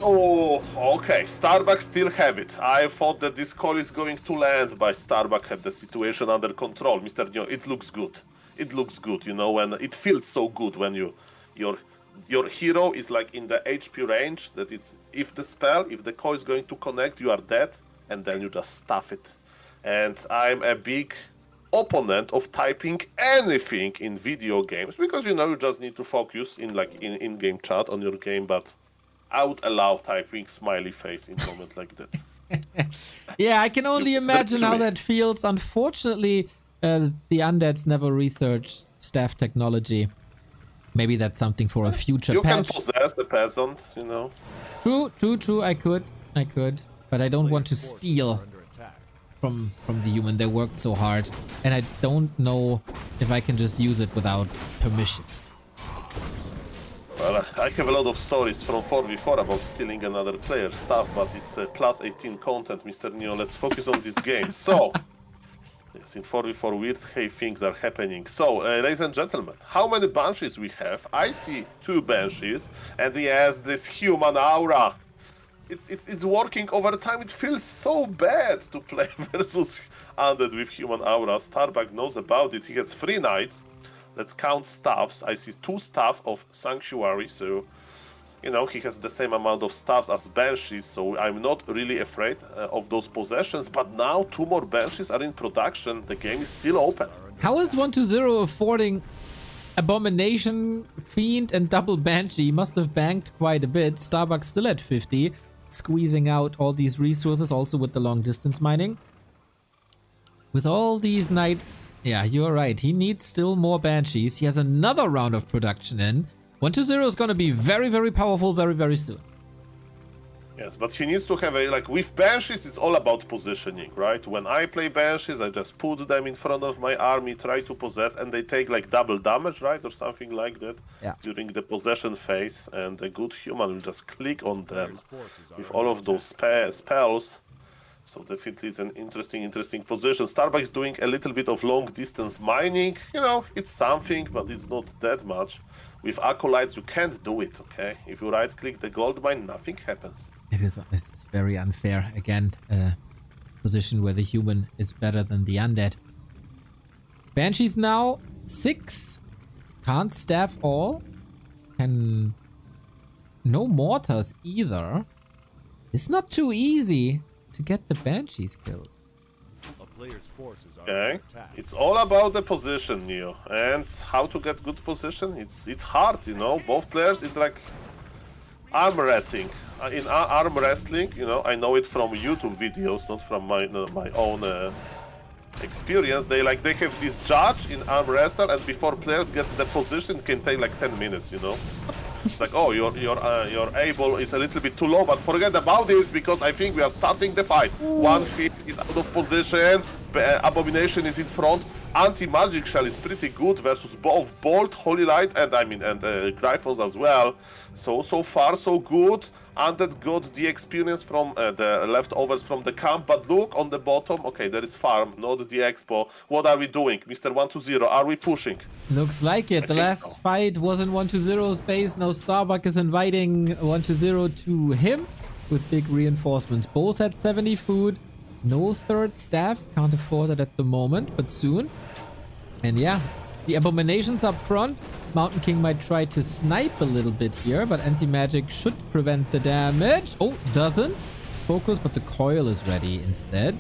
Oh, okay. Starbuck still have it. I thought that this call is going to land, but Starbuck had the situation under control. Mr. Neo, it looks good. It looks good, you know, and it feels so good when your hero is like in the HP range that it's if the call is going to connect, you are dead, and then you just stuff it. And I'm a big opponent of typing anything in video games because you know you just need to focus in game chat on your game, but I would allow typing smiley face in a moment like that. Yeah, I can only imagine how that feels. Unfortunately, the undeads never researched staff technology. Maybe that's something for a future you patch. can possess a peasant, you know. True. I could. But I don't want to steal Under attack. from the human. They worked so hard. And I don't know if I can just use it without permission. Well, I have a lot of stories from 4v4 about stealing another player's stuff, but it's plus 18 content, Mr. Neo. Let's focus on this game. So, yes, in 4v4 weird things are happening. So, ladies and gentlemen, how many Banshees we have? I see 2 Banshees, and yes, this human aura. It's working over time. It feels so bad to play versus undead with human aura. Starbuck knows about it. He has 3 knights. Let's count staffs. I see 2 staff of Sanctuary, so you know he has the same amount of staffs as Banshees, so I'm not really afraid of those possessions. But now 2 more Banshees are in production. The game is still open. How is 120 affording Abomination, Fiend, and double Banshee? He must have banked quite a bit. Starbucks still at 50, squeezing out all these resources, also with the long distance mining. With all these knights, yeah, you're right. He needs still more Banshees. He has another round of production in. 120 is going to be very, very powerful very, very soon. Yes, but he needs to have a, like, with Banshees, it's all about positioning, right? When I play Banshees, I just put them in front of my army, try to possess, and they take, like, double damage, right? Or something like that during the possession phase, and a good human will just click on them with all of those spells. So definitely it's an interesting position. Starbuck is doing a little bit of long distance mining. You know, it's something, but it's not that much. With Acolytes, you can't do it, okay? If you right-click the gold mine, nothing happens. It's very unfair. Again, position where the human is better than the undead. Banshees now 6. Can't staff all. Can no mortars either. It's not too easy to get the Banshees killed. A player's forces are Okay, under attack. it's all about the position, Neo, and how to get good position. It's hard, you know. Both players, it's like arm wrestling. In arm wrestling, you know, I know it from YouTube videos, not from my own experience. They have this judge in arm wrestle, and before players get the position, it can take like 10 minutes, you know. It's like, oh, your able is a little bit too low, but forget about this because I think we are starting the fight. Ooh. 1 feet is out of position, Abomination is in front. Anti-magic shell is pretty good versus both Bolt, Holy Light, and Gryphos as well. So far so good. Undead got the experience from the leftovers from the camp, but look on the bottom. Okay, there is farm, not the expo. What are we doing, Mr. 120? Are we pushing? Looks like it. The last so. fight was in 120's base. Now Starbuck is inviting 120 to him with big reinforcements. Both at 70 food. No third staff. Can't afford it at the moment, but soon. And yeah, the Abominations up front. Mountain King might try to snipe a little bit here, but anti-magic should prevent the damage. Oh, doesn't. Focus, but the coil is ready instead.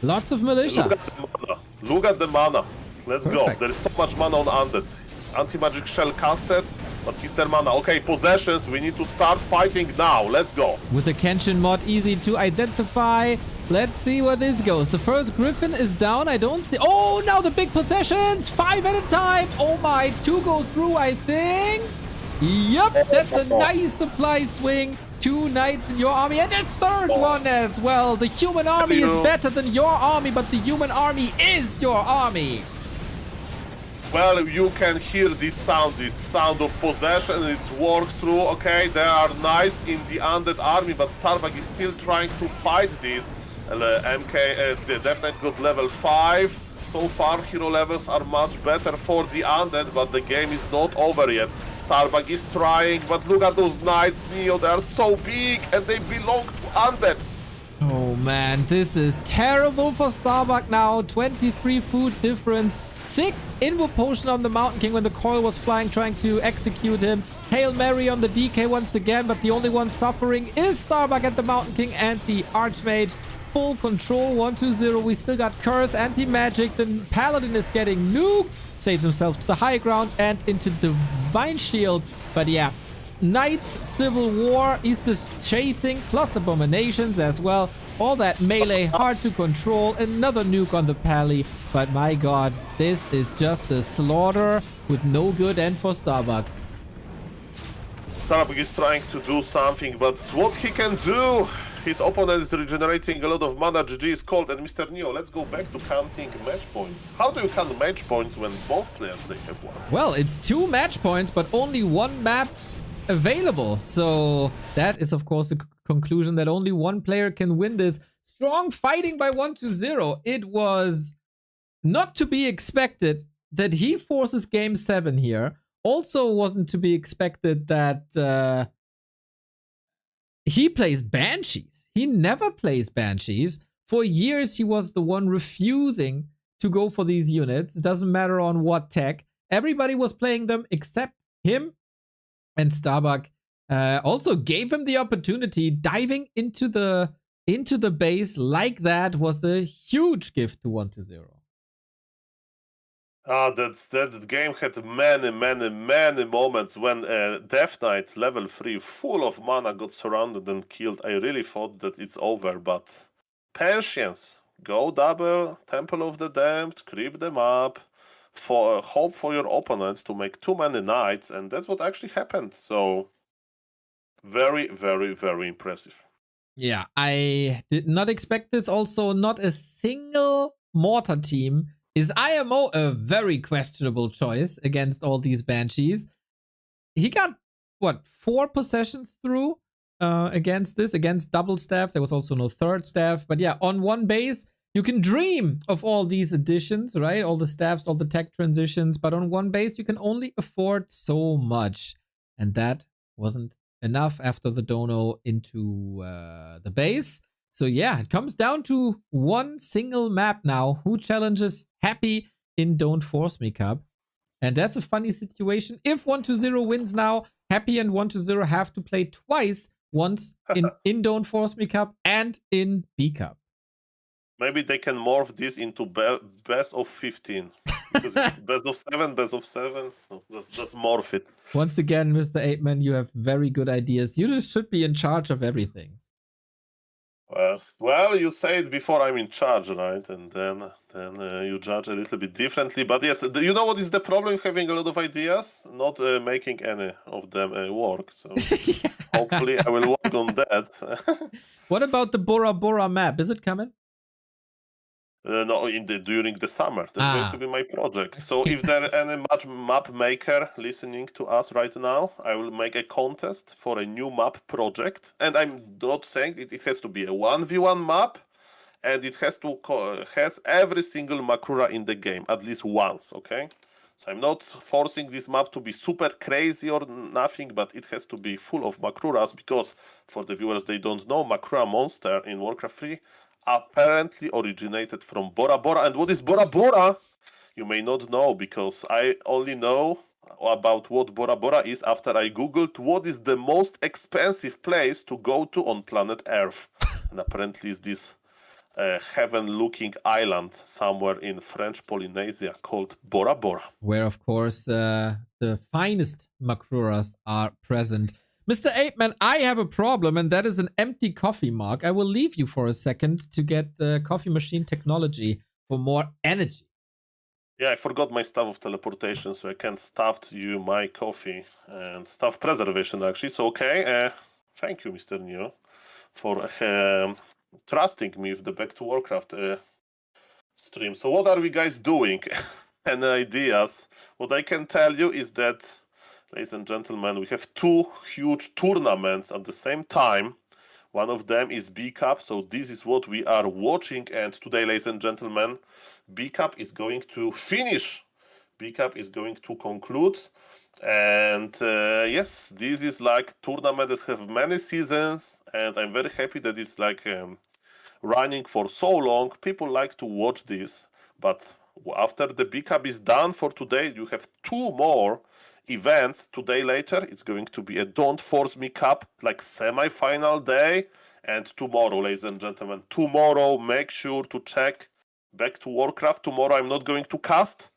Lots of militia. Look at the mana. Look at the mana. Let's go. Perfect. There is so much mana on Undead. Anti-magic shell casted, but he's their mana. Okay, possessions. We need to start fighting now. Let's go. With the Kenshin mod easy to identify. Let's see where this goes. The first Griffin is down. I don't see... Oh, now the big possessions. 5 at a time. Oh my, 2 go through, I think. Yup, that's a nice supply swing. 2 knights in your army. And a third one as well. The human army is better than your army, but the human army is your army. Well, you can hear this sound of possession. It works through. Okay, there are knights in the Undead army, but Starbuck is still trying to fight this. The Death Knight got level 5. So far, hero levels are much better for the Undead, but the game is not over yet. Starbuck is trying, but look at those knights, Neo. They are so big, and they belong to Undead. Oh man, this is terrible for Starbuck now. 23 food difference. Sick invo potion on the Mountain King when the coil was flying, trying to execute him. Hail Mary on the DK once again, but the only one suffering is Starbuck at the Mountain King and the Archmage. Full control, 120. We still got Curse, Anti-Magic. The Paladin is getting nuked. Saves himself to the high ground and into Divine Shield. But yeah, Knights, Civil War, he's just chasing, plus Abominations as well. All that melee, hard to control. Another nuke on the Pally. But my god, this is just a slaughter with no good end for Starbuck. Starbuck is trying to do something, but what he can do? His opponent is regenerating a lot of mana. GG is called. And Mr. Neo, let's go back to counting match points. How do you count match points when both players, they have one? Well, it's 2 match points, but only 1 map available. So that is, of course, the conclusion that only 1 player can win this. Strong fighting by 120. It was not to be expected that he forces game 7 here. Also wasn't to be expected that he plays Banshees. He never plays Banshees. For years, he was the one refusing to go for these units. It doesn't matter on what tech. Everybody was playing them except him. And Starbuck also gave him the opportunity. Diving into the base like that was a huge gift to 120. That game had many moments when Death Knight level 3 full of mana got surrounded and killed. I really thought that it's over, but patience. Go double, Temple of the Damned, creep them up, hope for your opponents to make too many knights, and that's what actually happened. So very impressive. Yeah, I did not expect this. Also, not a single mortar team. Is IMO a very questionable choice against all these Banshees? He got, what, 4 possessions through against this, against double staff. There was also no third staff. But yeah, on 1 base, you can dream of all these additions, right? All the staffs, all the tech transitions. But on 1 base, you can only afford so much. And that wasn't enough after the dono into the base. So yeah, it comes down to 1 single map now. Who challenges Happy in Don't Force Me Cup? And that's a funny situation. If 120 wins now, Happy and 120 have to play twice, once in Don't Force Me Cup and in B Cup. Maybe they can morph this into best of 15. Because it's best of 7, best of 7. So just morph it. Once again, Mr. 8man, you have very good ideas. You just should be in charge of everything. Well, you say it before I'm in charge, right? And then you judge a little bit differently. But yes, you know what is the problem with having a lot of ideas? Not making any of them work. So hopefully I will work on that. What about the Bora Bora map? Is it coming? No, during the summer. That's going to be my project. So if there any map maker listening to us right now, I will make a contest for a new map project. And I'm not saying it has to be a 1v1 map, and it has to has every single Makura in the game at least once. Okay. So I'm not forcing this map to be super crazy or nothing, but it has to be full of Makuras, because for the viewers, they don't know, Makura monster in Warcraft 3 apparently originated from Bora Bora. And what is Bora Bora? You may not know, because I only know about what Bora Bora is after I googled what is the most expensive place to go to on planet Earth. And apparently it's this heaven-looking island somewhere in French Polynesia called Bora Bora. Where, of course, the finest Makuras are present. Mr. 8man, I have a problem, and that is an empty coffee mug. I will leave you for a second to get the coffee machine technology for more energy. Yeah, I forgot my staff of teleportation, so I can't stuff you my coffee and staff preservation, actually. So, okay, thank you, Mr. Neo, for trusting me with the Back to Warcraft stream. So what are we guys doing? Any ideas? What I can tell you is that, ladies and gentlemen, we have 2 huge tournaments at the same time. One of them is B Cup, so this is what we are watching. And today, ladies and gentlemen, B Cup is going to finish. B Cup is going to conclude. And yes, this is like tournament that have many seasons, and I'm very happy that it's like running for so long. People like to watch this, but after the B Cup is done for today, you have 2 more events. Today later, it's going to be a Don't Force Me Cup, like semi-final day, and tomorrow, ladies and gentlemen, tomorrow, make sure to check Back to Warcraft. Tomorrow I'm not going to cast,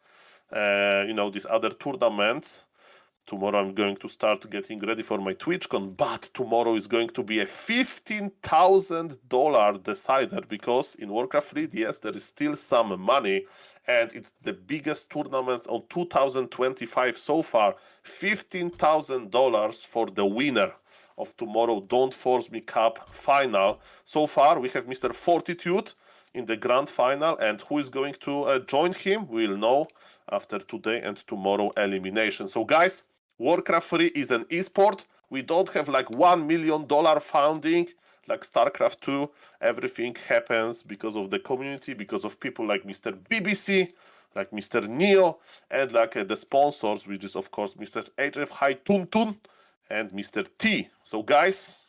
this other tournament. Tomorrow I'm going to start getting ready for my TwitchCon, but tomorrow is going to be a $15,000 decider, because in Warcraft 3, yes, there is still some money, and it's the biggest tournament on 2025 so far. $15,000 for the winner of tomorrow Don't Force Me Cup final. So far, we have Mr. Fortitude in the grand final, and who is going to join him, we'll know after today and tomorrow elimination. So guys, Warcraft 3 is an esport. We don't have like $1 million funding like StarCraft 2. Everything happens because of the community, because of people like Mr. BBC, like Mr. Neo, and like the sponsors, which is of course Mr. HF High Tuntun and Mr. T. So guys,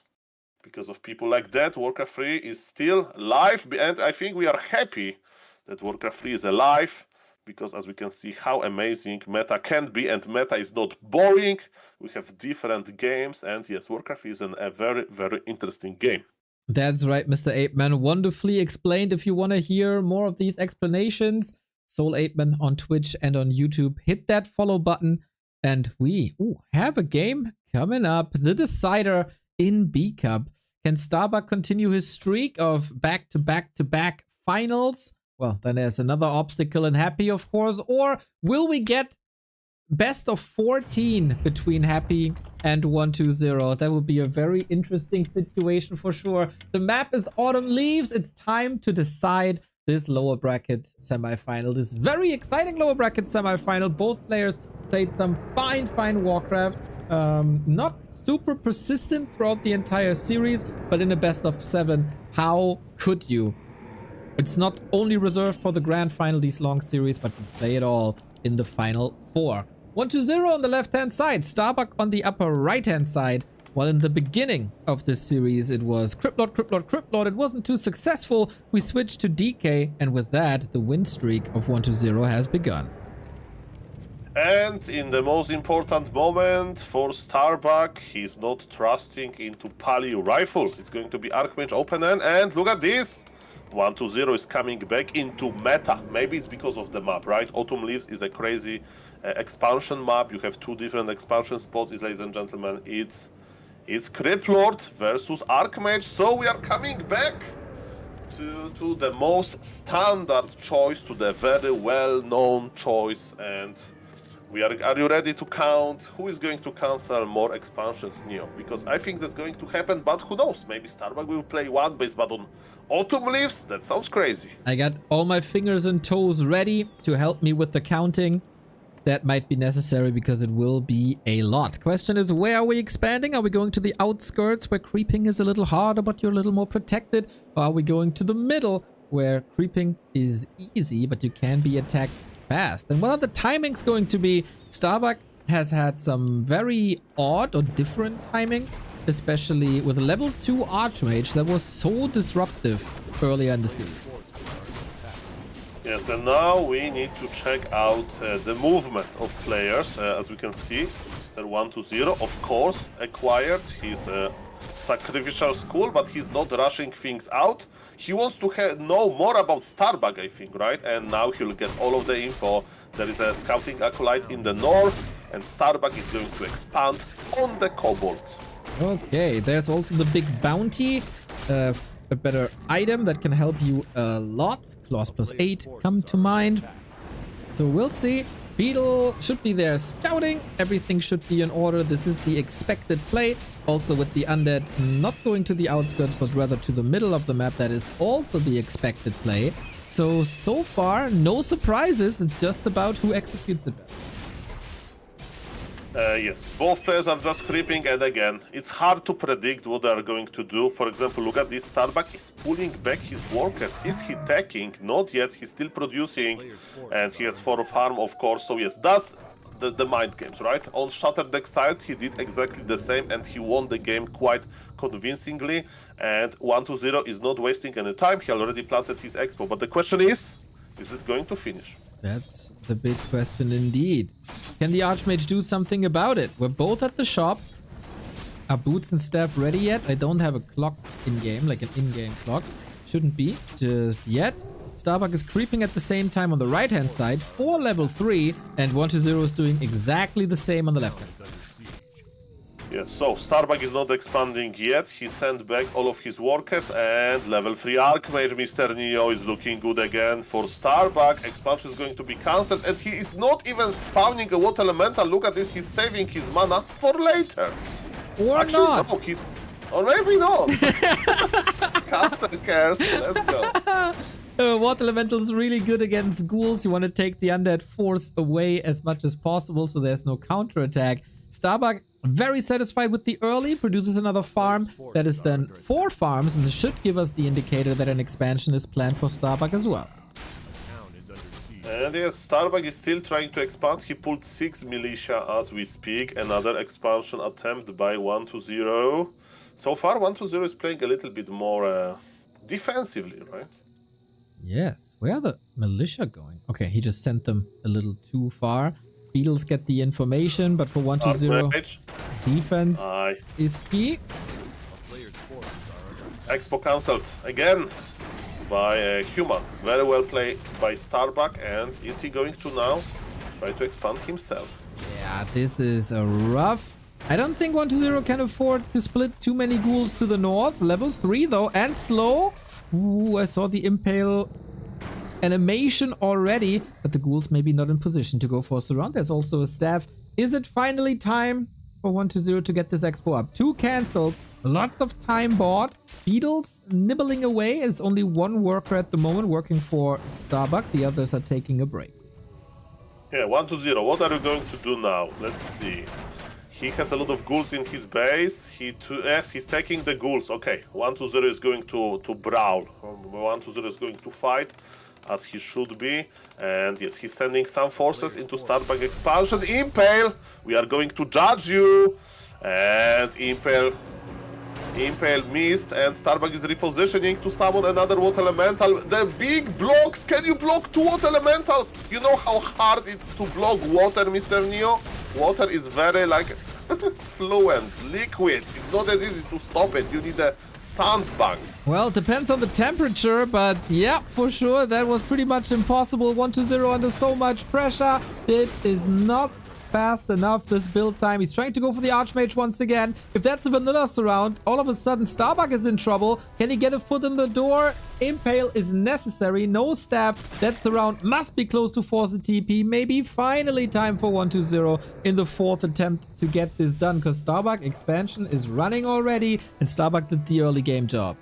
because of people like that, Warcraft 3 is still live, and I think we are happy that Warcraft 3 is alive, because as we can see how amazing meta can be, and meta is not boring. We have different games, and yes, Warcraft is a very, very interesting game. That's right, Mr. 8man. Wonderfully explained. If you want to hear more of these explanations, Soul 8man on Twitch and on YouTube, hit that follow button. And we have a game coming up. The decider in B Cup. Can Starbuck continue his streak of back-to-back-to-back finals? Well, then there's another obstacle in Happy, of course. Or will we get best of 14 between Happy and 120? That would be a very interesting situation for sure. The map is Autumn Leaves. It's time to decide this lower bracket semifinal. This very exciting lower bracket semifinal. Both players played some fine Warcraft. Not super persistent throughout the entire series, but in a best of 7, how could you? It's not only reserved for the grand final, these long series, but we play it all in the final 4. 120 on the left-hand side, Starbuck on the upper right-hand side. While in the beginning of this series, it was Criplord. It wasn't too successful. We switched to DK, and with that, the win streak of 120 has begun. And in the most important moment for Starbuck, he's not trusting into Pali Rifle. It's going to be Archmage Open End, and look at this! 1-2-0 is coming back into meta. Maybe it's because of the map, right? Autumn Leaves is a crazy expansion map. You have two different expansion spots, ladies and gentlemen. It's Crypt Lord versus Archmage, so we are coming back to the most standard choice, to the very well-known choice, and are you ready to count who is going to cancel more expansions, Neo? Because I think that's going to happen, but who knows? Maybe Starbuck will play one base, but on Autumn Leaves? That sounds crazy. I got all my fingers and toes ready to help me with the counting. That might be necessary because it will be a lot. Question is, where are we expanding? Are we going to the outskirts where creeping is a little harder but you're a little more protected? Or are we going to the middle where creeping is easy but you can be attacked fast? And what are the timings going to be? Starbuck has had some very odd or different timings, especially with level 2 Archmage that was so disruptive earlier in the series. Yes, and now we need to check out the movement of players. As we can see, Mr. 1-2-0, of course, acquired his sacrificial skull, but he's not rushing things out. He wants to know more about Starbuck, I think, right? And now he'll get all of the info. There is a scouting acolyte in the north, and Starbuck is going to expand on the kobolds. Okay, there's also the big bounty, a better item that can help you a lot. Claws plus 8 come to mind. So we'll see. Beetle should be there scouting. Everything should be in order. This is the expected play. Also with the undead not going to the outskirts but rather to the middle of the map. That is also the expected play. So far, no surprises. It's just about who executes it better. Yes, both players are just creeping, and again, it's hard to predict what they are going to do. For example, look at this, Starbuck is pulling back his workers. Is he attacking? Not yet, he's still producing, and he has 4 farm, of course. So yes, that's the mind games, right? On Shatterdeck side, he did exactly the same, and he won the game quite convincingly. And 1-2-0 is not wasting any time. He already planted his expo, but the question is it going to finish? That's the big question indeed. Can the Archmage do something about it? We're both at the shop. Are boots and staff ready yet? I don't have a clock in-game, like an in-game clock. Shouldn't be just yet. Starbuck is creeping at the same time on the right-hand side for level 3, and 1-2-0 is doing exactly the same on the left-hand side. Yes, so Starbuck is not expanding yet. He sent back all of his workers, and level 3 Archmage, Mr. Neo, is looking good again for Starbuck. Expansion is going to be cancelled, and he is not even spawning a water elemental. Look at this, he's saving his mana for later. Or Actually, not. no, or maybe not. Caster cares, let's go. Water Elemental is really good against ghouls. You want to take the undead force away as much as possible so there's no counterattack. Starbuck, very satisfied with the early, produces another farm. That is then 4 farms, and this should give us the indicator that an expansion is planned for Starbuck as well. And yes, Starbuck is still trying to expand. He pulled 6 militia as we speak. Another expansion attempt by 1-2-0. So far, 1-2-0 is playing a little bit more defensively, right? Yes. Where are the militia going? Okay, he just sent them a little too far. Beetles get the information, but for 1-2-0, Archmage. defense Aye. is key. Expo cancelled again by a human. Very well played by Starbuck. And is he going to now try to expand himself? Yeah, this is a rough. I don't think 1-2-0 can afford to split too many ghouls to the north. Level 3 though, and slow. Ooh, I saw the impale animation already, but the ghouls maybe not in position to go for a surround. There's also a staff. Is it finally time for 1-2-0 to get this expo up? 2 cancels, lots of time bought. Beetles nibbling away. It's only 1 worker at the moment working for Starbuck. The others are taking a break. Yeah, 1-2-0. What are you going to do now? Let's see. He has a lot of ghouls in his base. Yes, he's taking the ghouls. Okay, 1-2-0 is going to brawl. 1-2-0 is going to fight, as he should be. And yes, he's sending some forces into Starbuck expansion. Impale, we are going to judge you. And Impale Impale missed, and Starbuck is repositioning to summon another Water Elemental. The big blocks! Can you block 2 Water Elementals? You know how hard it's to block water, Mr. Neo? Water is very, like, fluent, liquid. It's not that easy to stop it. You need a sandbank. Well, it depends on the temperature, but yeah, for sure, that was pretty much impossible. 1-2-0 under so much pressure. It is not fast enough, this build time. He's trying to go for the Archmage once again. If that's a vanilla surround, all of a sudden Starbuck is in trouble. Can he get a foot in the door? Impale is necessary. No stab. That surround must be close to force a TP. Maybe finally time for 1-2-0 in the 4th attempt to get this done, because Starbuck expansion is running already and Starbuck did the early game job.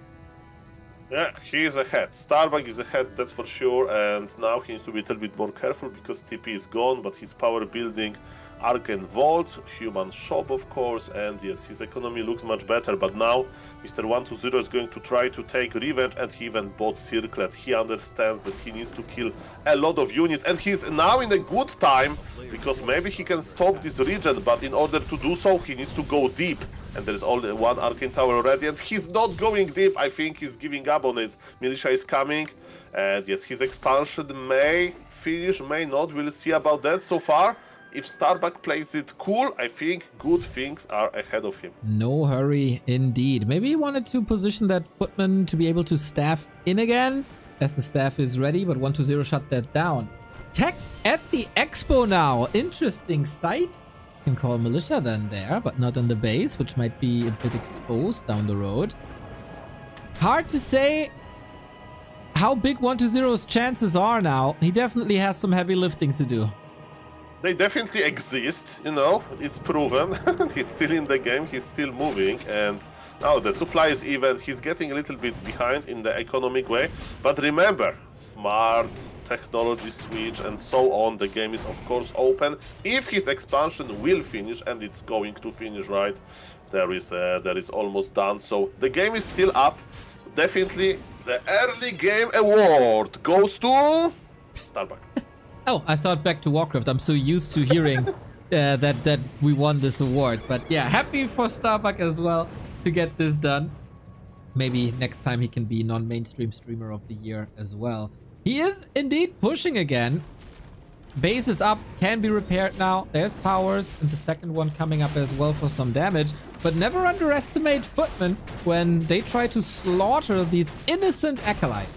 Yeah, he is ahead. Starbuck is ahead, that's for sure, and now he needs to be a little bit more careful because TP is gone, but his power building, Arcane Vault, Human Shop, of course, and yes, his economy looks much better, but now Mr. 1-2-0 is going to try to take revenge, and he even bought Circlet. He understands that he needs to kill a lot of units, and he's now in a good time, because maybe he can stop this region, but in order to do so, he needs to go deep. And there's only 1 Arcane Tower already, and he's not going deep. I think he's giving up on it. Militia is coming, and yes, his expansion may finish, may not. We'll see about that. So far, if Starbuck plays it cool, I think good things are ahead of him. No hurry indeed. Maybe he wanted to position that footman to be able to staff in again, as the staff is ready, but 1-2-0 shut that down. Tech at the Expo now. Interesting sight. Can call militia then there, but not in the base, which might be a bit exposed down the road. Hard to say how big 1-2-0's chances are now. He definitely has some heavy lifting to do. They definitely exist, you know, it's proven. He's still in the game, he's still moving, and now the supply is even. He's getting a little bit behind in the economic way, but remember, smart technology switch and so on, the game is of course open. If his expansion will finish, and it's going to finish, right, there is almost done, so the game is still up. Definitely the early game award goes to Starbuck. Oh, I thought back to Warcraft. I'm so used to hearing that we won this award. But yeah, happy for Starbuck as well to get this done. Maybe next time he can be non-mainstream streamer of the year as well. He is indeed pushing again. Base is up, can be repaired now. There's towers, and the second one coming up as well for some damage. But never underestimate footmen when they try to slaughter these innocent acolytes.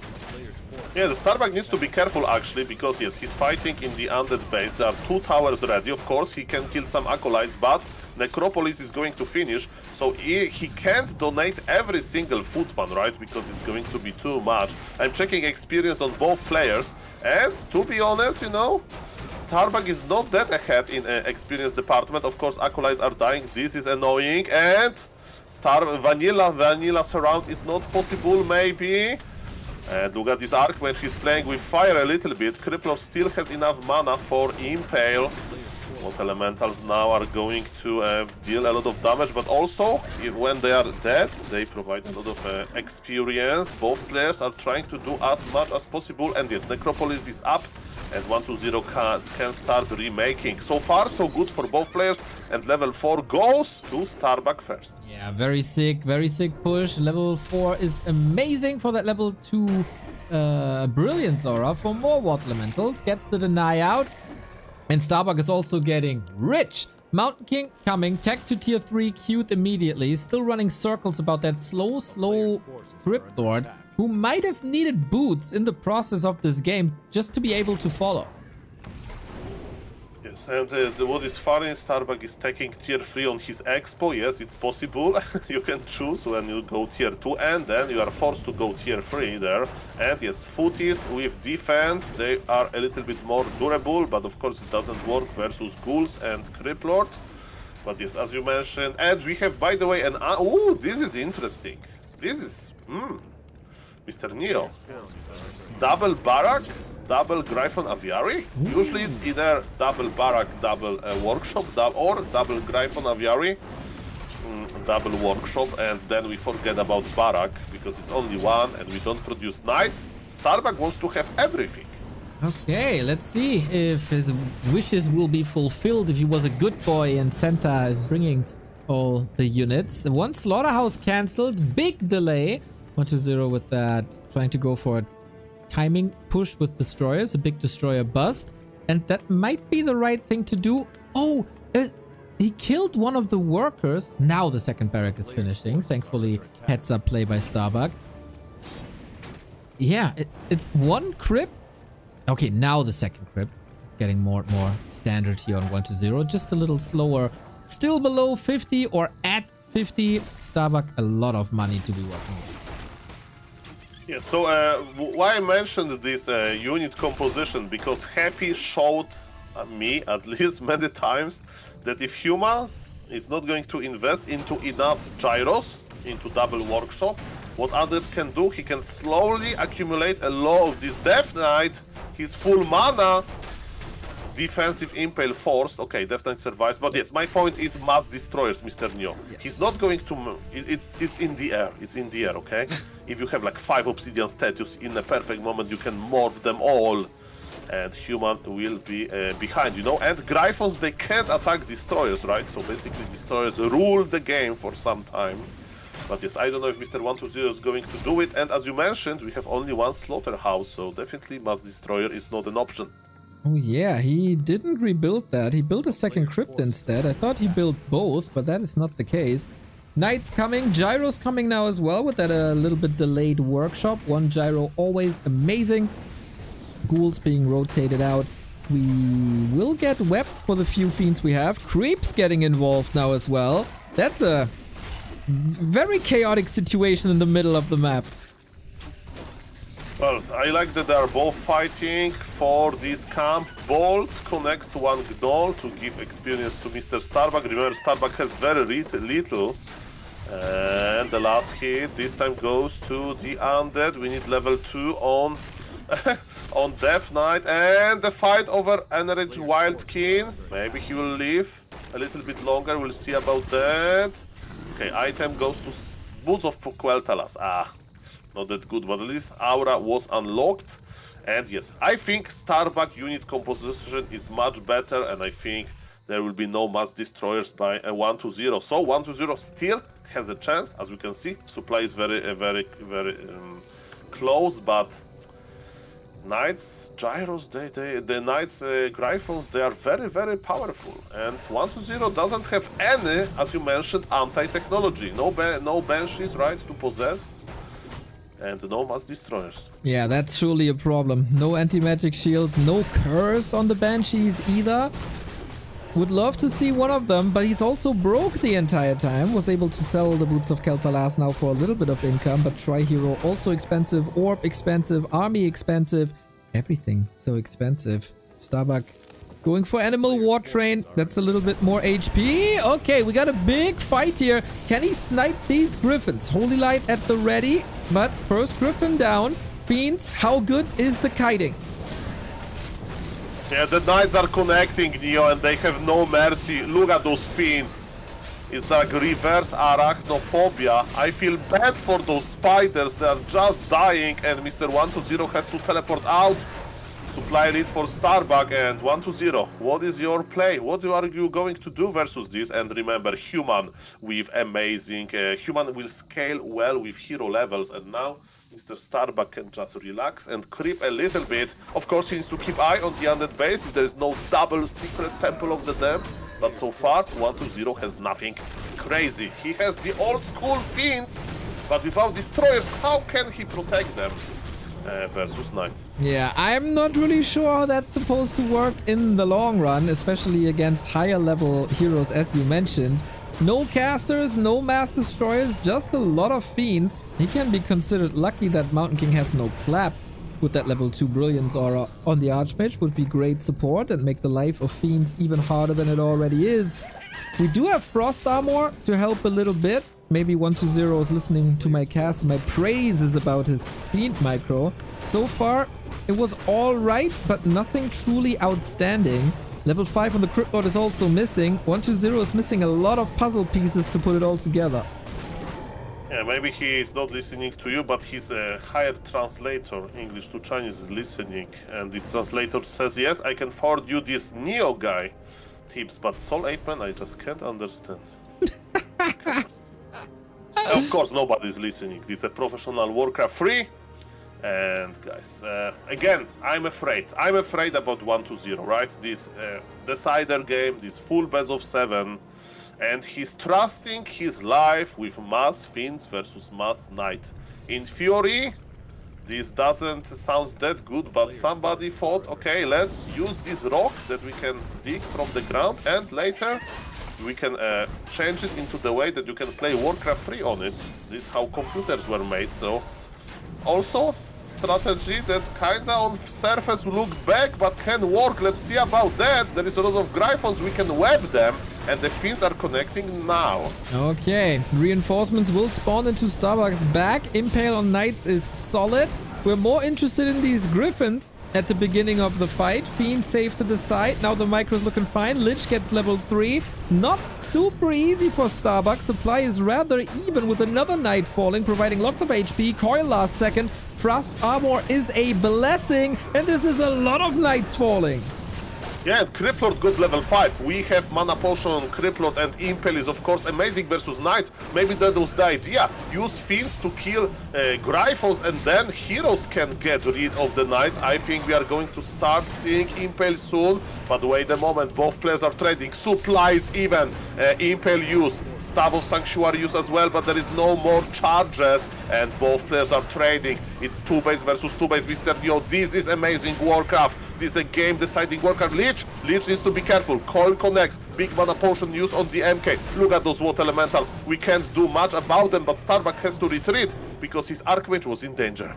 Yeah, the Starbuck needs to be careful actually, because yes, he's fighting in the undead base. There are 2 towers ready. Of course, he can kill some acolytes, but Necropolis is going to finish, so he can't donate every single footman, right? Because it's going to be too much. I'm checking experience on both players, and to be honest, you know, Starbuck is not that ahead in experience department. Of course, acolytes are dying. This is annoying, and vanilla surround is not possible, maybe. And look at this Archmage, he's playing with fire a little bit. Crippler still has enough mana for Impale. What elementals now are going to deal a lot of damage, but also when they are dead, they provide a lot of experience. Both players are trying to do as much as possible, and yes, Necropolis is up, and 1-2-0 can start remaking. So far, so good for both players, and level 4 goes to Starbuck first. Yeah, very sick push. Level 4 is amazing for that level 2 Brilliance Aura for more Water Elementals. Gets the deny out. And Starbuck is also getting rich. Mountain King coming, tech to tier 3, queued immediately. Still running circles about that slow Crypt Lord, who might have needed boots in the process of this game just to be able to follow. Yes, and what is funny, Starbuck is taking tier 3 on his expo. Yes, it's possible. You can choose when you go tier 2, and then you are forced to go tier 3 there. And yes, footies with defend, they are a little bit more durable, but of course it doesn't work versus ghouls and Criplord. But yes, as you mentioned, and we have, by the way, an... oh, this is interesting. This is... Mr. Neo. Double Barrack, double Gryphon Aviary. Usually it's either double Barrack, double Workshop, or double Gryphon Aviary, double Workshop, and then we forget about Barrack because it's only one and we don't produce Knights. Starbuck wants to have everything. Okay, let's see if his wishes will be fulfilled, if he was a good boy and Santa is bringing all the units. One slaughterhouse cancelled. Big delay. 1-0 with that. Trying to go for a timing push with destroyers. A big destroyer bust. And that might be the right thing to do. Oh, he killed one of the workers. Now the second barrack is finishing. Thankfully, heads up play by Starbuck. Yeah, it's one crypt. Okay, now the second crypt. It's getting more and more standard here on 1-0. Just a little slower. Still below 50 or at 50. Starbuck, a lot of money to be working with. Yeah, so why I mentioned this unit composition, because Happy showed me at least many times that if humans is not going to invest into enough gyros, into double workshop, what Undead can do, he can slowly accumulate a lot of this Death Knight, his full mana, defensive impale forced. Okay, Death Knight survives, but yes, my point is mass destroyers, Mr. Neo. Yes. He's not going to... It's in the air. It's in the air, okay? If you have like 5 obsidian statues in a perfect moment, you can morph them all. And human will be behind, you know? And Gryphons, they can't attack destroyers, right? So basically destroyers rule the game for some time. But yes, I don't know if Mr. 1-2-0 is going to do it. And as you mentioned, we have only one slaughterhouse, so definitely mass destroyer is not an option. Oh yeah, he didn't rebuild that. He built a second crypt instead. I thought he built both, but that is not the case. Knights coming, gyros coming now as well with that a little bit delayed workshop. One gyro always amazing. Ghouls being rotated out. We will get wept for the few fiends we have. Creeps getting involved now as well. That's a very chaotic situation in the middle of the map. Well, I like that they are both fighting for this camp. Bolt connects to one Gnoll to give experience to Mr. Starbuck. Remember, Starbuck has very little. And the last hit this time goes to the Undead. We need level 2 on on Death Knight. And the fight over Energy Wild King. Maybe he will live a little bit longer. We'll see about that. Okay, item goes to Boots of Quel'Thalas. Not that good, but at least Aura was unlocked. And yes, I think Starbuck unit composition is much better, and I think there will be no mass destroyers by a 1-0. So 1-0 still has a chance, as you can see. Supply is very close, but Knights, Gyros, the Knights, Gryphons, they are very powerful. And 1-0 doesn't have any, as you mentioned, anti-technology. No Banshees, right, to possess. And no mass destroyers. Yeah, that's surely a problem. No anti-magic shield, no curse on the Banshees either. Would love to see one of them, but he's also broke the entire time. Was able to sell the Boots of Quel'Thalas now for a little bit of income, but Tri-Hero also expensive, Orb expensive, Army expensive, everything so expensive. Starbuck going for Animal War Train. That's a little bit more HP. Okay, we got a big fight here. Can he snipe these Griffins? Holy Light at the ready, but first Griffin down. Fiends, how good is the kiting? Yeah, the Knights are connecting, Neo, and they have no mercy. Look at those Fiends. It's like reverse arachnophobia. I feel bad for those spiders. They are just dying, and Mr. 1-2-0 has to teleport out. Supply lead for Starbuck, and 1-0. What is your play? What are you going to do versus this? And remember, human with amazing... human will scale well with hero levels, and now Mr. Starbuck can just relax and creep a little bit. Of course, he needs to keep eye on the Undead base if there is no double secret Temple of the Damned. But so far, 1-0 has nothing crazy. He has the old school Fiends, but without destroyers, how can he protect them? Versus Knights. Yeah, I'm not really sure how that's supposed to work in the long run, especially against higher level heroes as you mentioned. No casters, no mass destroyers, just a lot of fiends. He can be considered lucky that Mountain King has no clap. With that level 2 Brilliance Aura on the Archmage would be great support and make the life of fiends even harder than it already is. We do have Frost Armor to help a little bit. Maybe 1-2-0 is listening to my cast and my praises about his Fiend micro. So far, it was alright, but nothing truly outstanding. Level 5 on the Crypt Lord is also missing. 1-2-0 is missing a lot of puzzle pieces to put it all together. Yeah, maybe he is not listening to you, but his hired translator, English to Chinese, is listening. And this translator says, yes, I can forward you this Neo guy tips, but Soul Ape Man, I just can't understand. Of course, nobody's listening. This is a professional Warcraft 3. And guys, again, I'm afraid about 1-0, right? This decider game, this full best of 7, and he's trusting his life with Mass Fiends versus Mass Knight. In theory, this doesn't sound that good, but somebody thought, okay, let's use this rock that we can dig from the ground, and later we can change it into the way that you can play Warcraft 3 on it. This is how computers were made, so also strategy that kinda on surface look back but can work. Let's see about that. There is a lot of Gryphons, we can web them, and the Fiends are connecting now. Okay, reinforcements will spawn into Starbucks back. Impale on Knights is solid. We're more interested in these Griffins at the beginning of the fight. Fiend safe to the side. Now the micro's looking fine. Lich gets level 3. Not super easy for Starbucks. Supply is rather even with another Knight falling, providing lots of HP. Coil last second. Frost Armor is a blessing. And this is a lot of Knights falling. Yeah, and Criplord got level 5. We have Mana Potion on Criplord, and Impale is of course amazing versus Knights. Maybe that was the idea. Use Fiends to kill Gryphons, and then heroes can get rid of the Knights. I think we are going to start seeing Impale soon. But wait a moment, both players are trading. Supplies even. Impale used. Staff of Sanctuary used as well, but there is no more charges. And both players are trading. It's 2 base versus 2 base, Mr. Neo. This is amazing Warcraft. This is a game-deciding Warcraft. Lich needs to be careful. Coil connects. Big Mana Potion use on the MK. Look at those Water Elementals. We can't do much about them, but Starbuck has to retreat because his Archmage was in danger.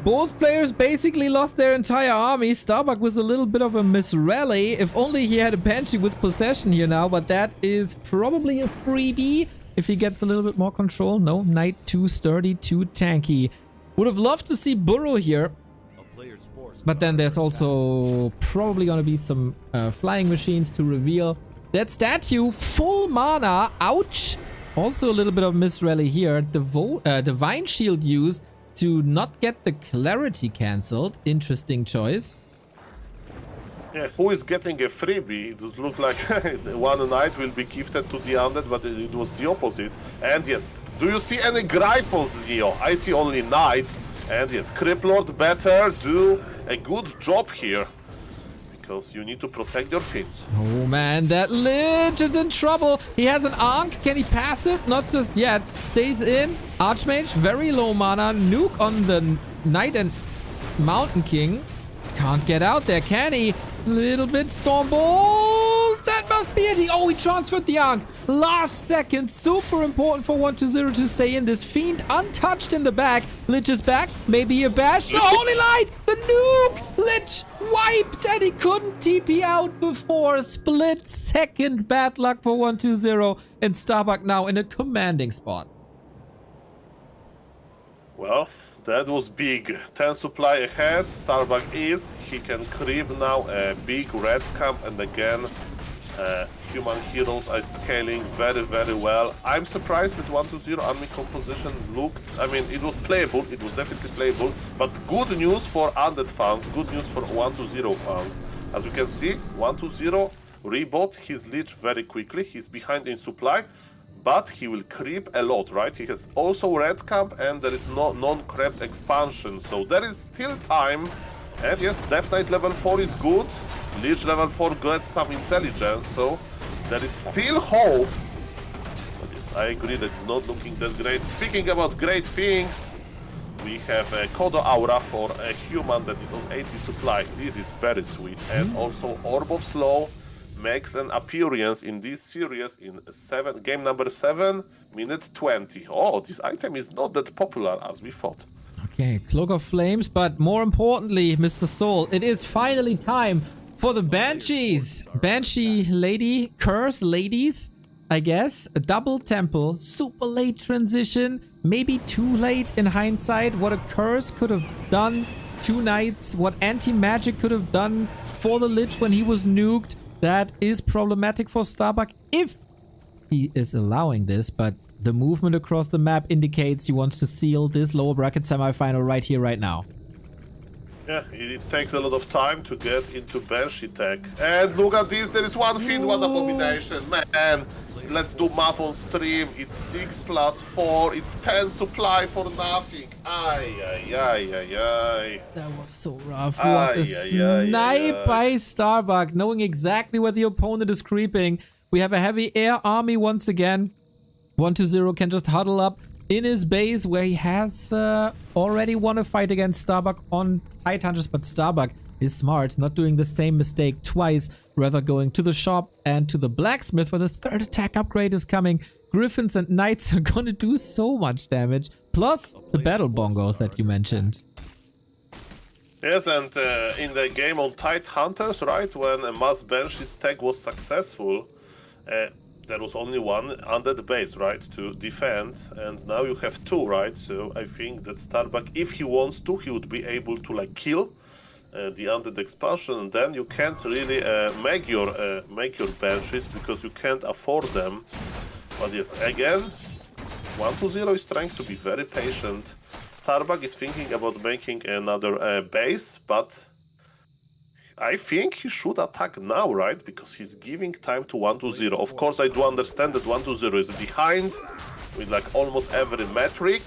Both players basically lost their entire army. Starbuck was a little bit of a misrally. If only he had a Banshee with possession here now, but that is probably a freebie if he gets a little bit more control. No, Knight too sturdy, too tanky. Would have loved to see Burrow here. But then there's also probably going to be some flying machines to reveal. That statue, full mana, ouch. Also a little bit of misrally here. Divine Shield used to not get the clarity cancelled. Interesting choice. Yeah, who is getting a freebie? It would look like one Knight will be gifted to the Undead, but it was the opposite. And yes, do you see any Gryphons, Neo? I see only Knights. And yes, Criplord better do a good job here, because you need to protect your Fiends. Oh man, that Lich is in trouble. He has an Ankh. Can he pass it? Not just yet. Stays in. Archmage, very low mana. Nuke on the Knight and Mountain King. Can't get out there, can he? Little bit Stormbolt. That must be it. He transferred the Ankh. Last second. Super important for 1-0 to stay in. This Fiend untouched in the back. Lich is back. Maybe a bash. The Holy Light. The nuke. Lich wiped, and he couldn't TP out before. Split second. Bad luck for 1-0. And Starbuck now in a commanding spot. Well, that was big. 10 supply ahead. Starbuck he can creep now a big red camp, and again human heroes are scaling very, very well. I'm surprised that 1-0 army composition looked, I mean, it was playable, it was definitely playable, but good news for Undead fans, good news for 1-0 fans. As you can see, 1-0 rebought his Lich very quickly. He's behind in supply, but he will creep a lot, right? He has also red camp, and there is no non-crept expansion, so there is still time. And yes, Death Knight level 4 is good. Lich level 4 gets some intelligence, so there is still hope. But yes, I agree that it's not looking that great. Speaking about great things, we have a Kodo Aura for a human that is on 80 supply. This is very sweet. And also Orb of Slow makes an appearance in this series in game number 7, minute 20. Oh, this item is not that popular as we thought. Okay, Cloak of Flames, but more importantly, Mr. Soul, it is finally time for the Banshees. Banshee lady, curse ladies, I guess. A double temple, super late transition, maybe too late in hindsight. What a curse could have done 2 nights, what anti-magic could have done for the Lich when he was nuked. That is problematic for Starbuck if he is allowing this, but the movement across the map indicates he wants to seal this lower bracket semifinal right here, right now. Yeah, it takes a lot of time to get into Banshee tech. And look at this, there is one Fiend, one abomination. Man, let's do math on stream. It's 6 plus 4. It's 10 supply for nothing. Ay, ay, ay, ay, ay. That was so rough. Ay, What a ay, ay, snipe ay. by Starbuck, knowing exactly where the opponent is creeping. We have a heavy air army once again. 120 can just huddle up in his base where he has already won a fight against Starbuck on Tight Hunters, but Starbuck is smart, not doing the same mistake twice, rather going to the shop and to the blacksmith where the third attack upgrade is coming. Griffins and knights are gonna do so much damage, plus the battle bongos that you mentioned. Yes, and in the game on Tight Hunters, right, when a mass Banshee's tag was successful, there was only one undead base, right, to defend, and now you have two, right? So I think that Starbuck, if he wants to, he would be able to like kill the undead expansion, and then you can't really make your Banshees because you can't afford them. But yes, again, 120 is trying to be very patient. Starbuck is thinking about making another base, but I think he should attack now, right? Because he's giving time to 120. Of course, I do understand that 120 is behind with like almost every metric,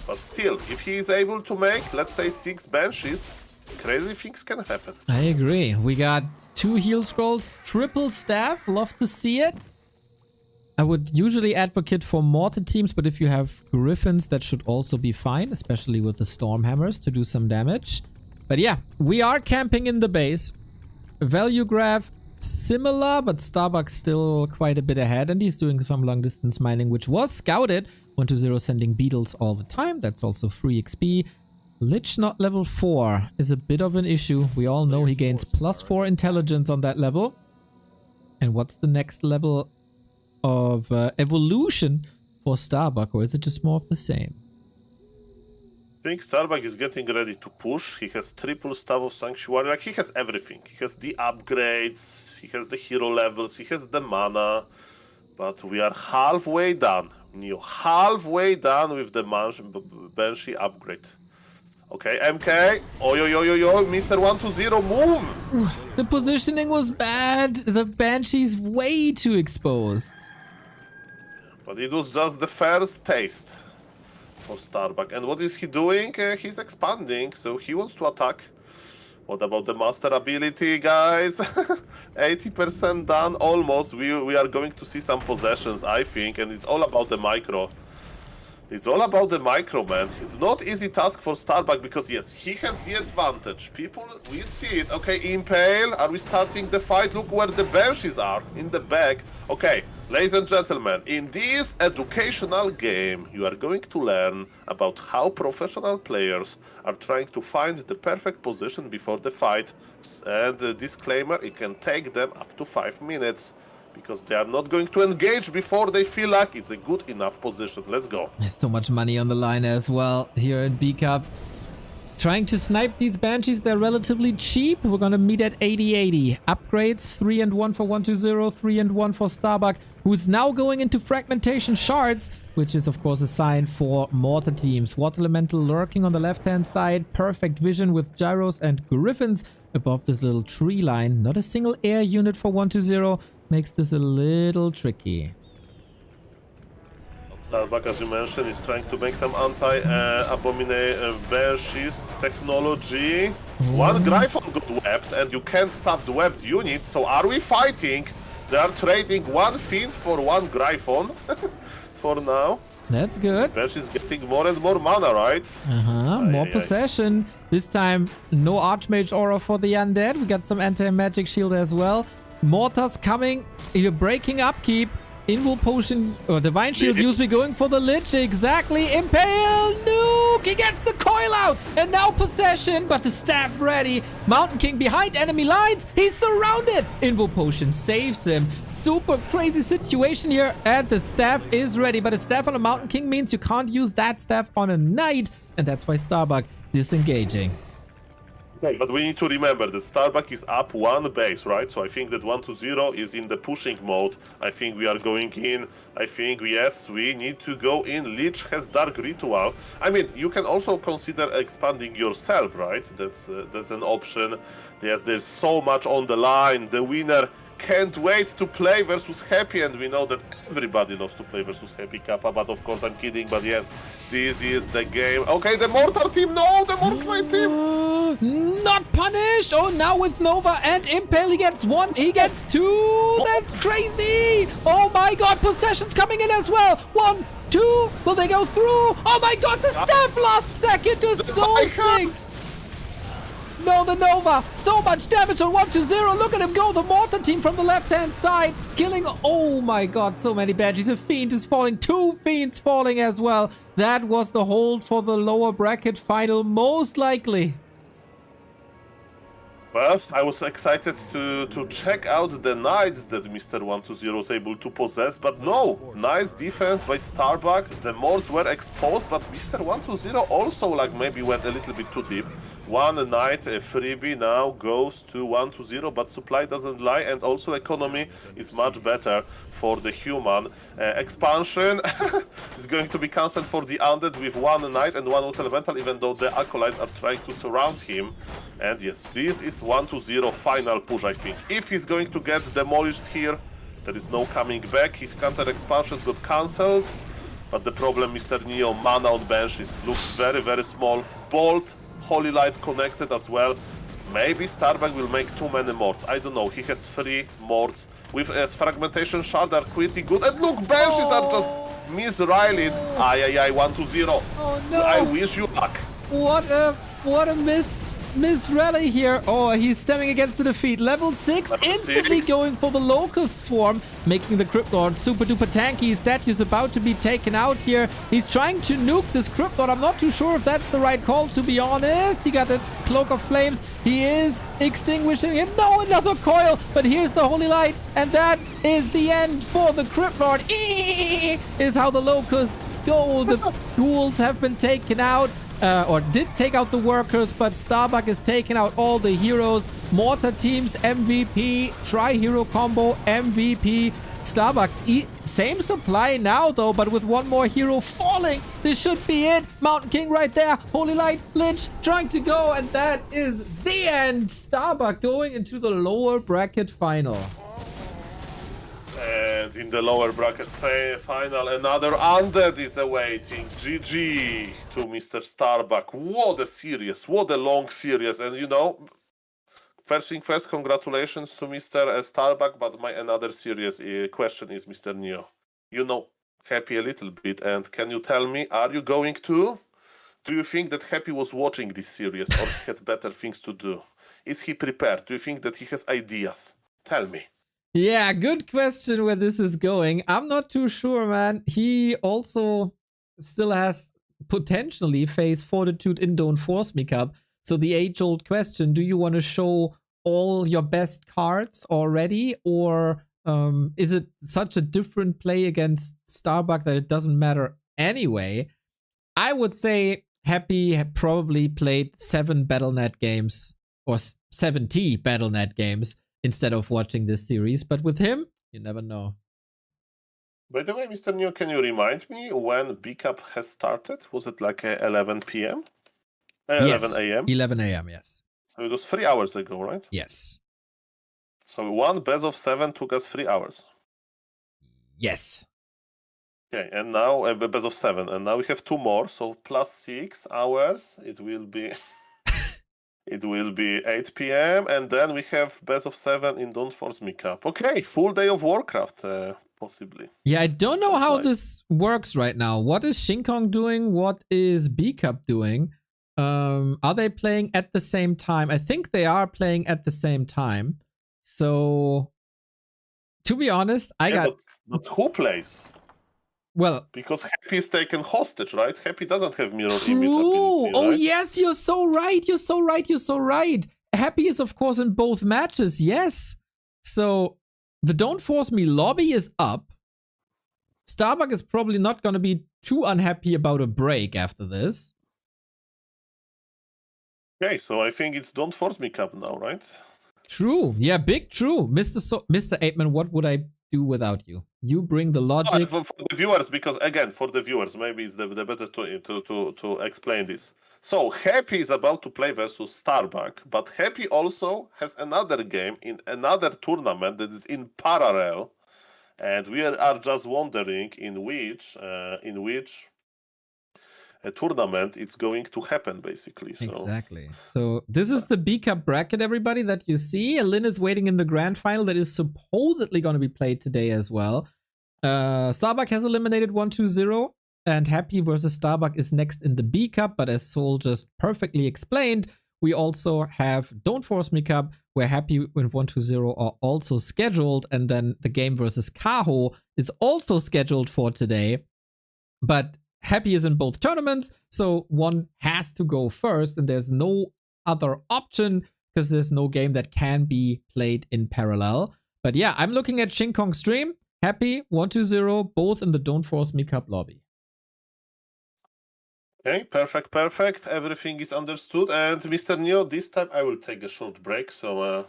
but still, if he is able to make, let's say, 6 Banshees, crazy things can happen. I agree. We got 2 heal scrolls, triple staff, love to see it. I would usually advocate for mortar teams, but if you have griffins, that should also be fine, especially with the storm hammers to do some damage. But yeah, we are camping in the base. Value graph similar, but Starbuck's still quite a bit ahead, and he's doing some long distance mining, which was scouted. 120 sending beetles all the time. That's also free XP. Lich not level 4 is a bit of an issue. We all know he gains +4 intelligence on that level. And what's the next level of evolution for Starbuck, or is it just more of the same? I think Starbuck is getting ready to push. He has triple staff of Sanctuary. Like, he has everything. He has the upgrades, he has the hero levels, he has the mana. But we are halfway done. Neo, halfway done with the Banshee upgrade. Okay, MK. Oh, yo, Mr. 120, move! The positioning was bad. The Banshee's way too exposed. But it was just the first taste for Starbuck. And what is he doing? He's expanding, so he wants to attack. What about the master ability, guys? 80% done, almost. We are going to see some possessions, I think, and it's all about the micro. It's all about the micro, man. It's not easy task for Starbuck because, yes, he has the advantage. People, we see it. Okay, Impale, are we starting the fight? Look where the Banshees are, in the back. Okay, ladies and gentlemen, in this educational game, you are going to learn about how professional players are trying to find the perfect position before the fight. And disclaimer, it can take them up to 5 minutes. Because they are not going to engage before they feel like it's a good enough position. Let's go. There's so much money on the line as well here in B Cup. Trying to snipe these Banshees, they're relatively cheap. We're gonna meet at 80-80. Upgrades, 3 and 1 for 120, 3 and 1 for Starbuck, who's now going into fragmentation shards, which is of course a sign for mortar teams. Water Elemental lurking on the left-hand side. Perfect vision with gyros and griffins above this little tree line. Not a single air unit for 120. Makes this a little tricky. Starbuck, as you mentioned, is trying to make some anti-abominate Banshees technology. One Gryphon got webbed, and you can't stuff the webbed unit, so are we fighting? They are trading one Fiend for one Gryphon for now. That's good. Banshees getting more and more mana, right? More possession. This time, no Archmage Aura for the undead. We got some anti-magic shield as well. Mortars coming. You're breaking upkeep. Invul Potion or Divine Shield usually going for the Lich. Exactly. Impale. Nuke. He gets the coil out. And now possession. But the staff ready. Mountain King behind enemy lines. He's surrounded. Invul Potion saves him. Super crazy situation here. And the staff is ready. But a staff on a Mountain King means you can't use that staff on a Knight. And that's why Starbuck disengaging. Okay, but we need to remember that Starbuck is up one base, right? So I think that 120 is in the pushing mode. I think we are going in. I think, yes, we need to go in. Lich has Dark Ritual. I mean, you can also consider expanding yourself, right? That's an option. Yes, there's so much on the line. The winner can't wait to play versus Happy, and we know that everybody loves to play versus Happy Kappa, but of course I'm kidding, but yes, this is the game. Okay, the Mortar team, no, the Mortar team! Not punished! Oh, now with Nova and Impale, he gets one, he gets two! That's crazy! Oh my god, possessions coming in as well! 1, 2, will they go through? Oh my god, the staff last second is so sick! No, the Nova! So much damage on 1-0. Look at him go. The Mortar team from the left-hand side. Killing... Oh my god, so many badges. A Fiend is falling. 2 Fiends falling as well. That was the hold for the lower bracket final, most likely. Well, I was excited to check out the Knights that Mr. 120 was able to possess, but no! Nice defense by Starbuck. The Mords were exposed, but Mr. 120 also like maybe went a little bit too deep. One Knight, a freebie now goes to 120, but supply doesn't lie, and also economy is much better for the human. Expansion is going to be cancelled for the Undead with 1 Knight and 1 Elemental, even though the Acolytes are trying to surround him. And yes, this is 120 final push, I think. If he's going to get demolished here, there is no coming back. His counter expansion got cancelled. But the problem, Mr. Neo, mana on benches looks very, very small. Bolt, Holy Light connected as well. Maybe Starbuck will make too many mords. I don't know. He has 3 mords. With fragmentation shard are pretty good. And look, benches are just misriled. Ay, 120. Oh no! I wish you luck. What a miss rally here. Oh, he's stemming against the defeat. Level 6, instantly going for the Locust Swarm, making the Crypt Lord super duper tanky. His statue's about to be taken out here. He's trying to nuke this Crypt Lord. I'm not too sure if that's the right call, to be honest. He got the Cloak of Flames. He is extinguishing him. No, another coil. But here's the Holy Light. And that is the end for the Crypt Lord. Is how the Locusts go. The ghouls have been taken out. Or did take out the workers, but Starbuck is taking out all the heroes. Mortar teams MVP, tri-hero combo MVP. Starbuck, same supply now though, but with 1 more hero falling. This should be it. Mountain King right there. Holy Light, Lich trying to go, and that is the end. Starbuck going into the lower bracket final. And in the lower bracket final, another Undead is awaiting. GG to Mr. Starbuck. What a series, what a long series. And you know, first thing first, congratulations to Mr. Starbuck, but my another serious question is, Mr. Neo. You know Happy a little bit, and can you tell me, are you going to? Do you think that Happy was watching this series or he had better things to do? Is he prepared? Do you think that he has ideas? Tell me. Yeah, good question where this is going. I'm not too sure, man. He also still has potentially face Fortitude in Don't Force Me Cup. So the age-old question, do you want to show all your best cards already? Or is it such a different play against Starbuck that it doesn't matter anyway? I would say Happy had probably played 7 Battle.net games or 70 Battle.net games instead of watching this series, but with him, you never know. By the way, Mr. Neo, can you remind me when B-Cup has started? Was it like 11 p.m.? 11 a.m.? 11 a.m., yes. So it was 3 hours ago, right? Yes. So one best of 7 took us 3 hours. Yes. Okay, and now best of 7, and now we have 2 more, so plus 6 hours, it will be... It will be 8 p.m. and then we have best of 7 in Don't Force Me Cup. Okay, full day of Warcraft, possibly. Yeah, I don't know how this works right now. What is Shinkong doing? What is B-Cup doing? Are they playing at the same time? I think they are playing at the same time. So, to be honest, But who plays? Well, because Happy is taken hostage, right? Happy doesn't have mirror true. image ability, Oh right? yes, you're so right. You're so right. You're so right. Happy is of course in both matches. Yes. So the Don't Force Me lobby is up. Starbuck is probably not going to be too unhappy about a break after this. Okay, so I think it's Don't Force Me Cup now, right? True. Yeah, big true. Mr. Aitman, what would I do without you? You bring the logic. For the viewers, because again, for the viewers, maybe it's the better to explain this. So Happy is about to play versus Starbuck, but Happy also has another game in another tournament that is in parallel, and we are just wondering in which tournament it's going to happen, basically. So Exactly. So this is the B Cup bracket, everybody, that you see. Lin is waiting in the grand final that is supposedly going to be played today as well. Starbuck has eliminated 1-2-0, and Happy versus Starbuck is next in the B Cup, but as Soul just perfectly explained, we also have Don't Force Me Cup, where Happy and 1-2-0 are also scheduled, and then the game versus Kaho is also scheduled for today. But Happy is in both tournaments, so one has to go first, and there's no other option because there's no game that can be played in parallel. But yeah, I'm looking at Shin Kong's stream. Happy, 1-2-0, both in the Don't Force Me Cup lobby. okay, perfect. Everything is understood. And Mr. Neo, this time I will take a short break, so I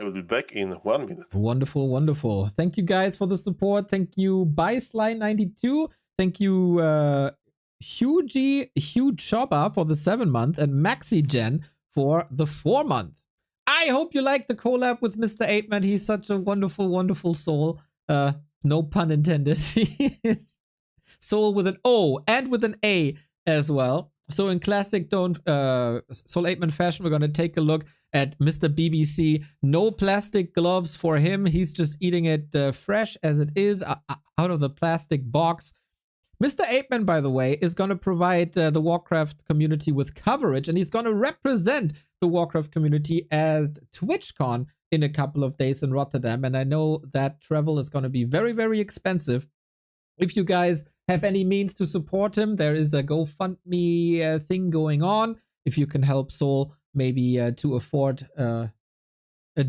will be back in 1 minute. Wonderful, wonderful. Thank you guys for the support. Thank you, Bysly92. Thank you, Huge Shopper for the 7-month, and MaxiGen for the 4-month. I hope you like the collab with Mr. 8-Man. He's such a wonderful, wonderful soul. No pun intended. He is soul with an O and with an A as well. So in classic Soul 8-Man fashion, we're going to take a look at Mr. BBC. No plastic gloves for him. He's just eating it fresh as it is out of the plastic box. Mr. 8-Man, by the way, is going to provide the Warcraft community with coverage, and he's going to represent the Warcraft community at TwitchCon in a couple of days in Rotterdam. And I know that travel is going to be very, very expensive. If you guys have any means to support him, there is a GoFundMe thing going on. If you can help Soul maybe to afford a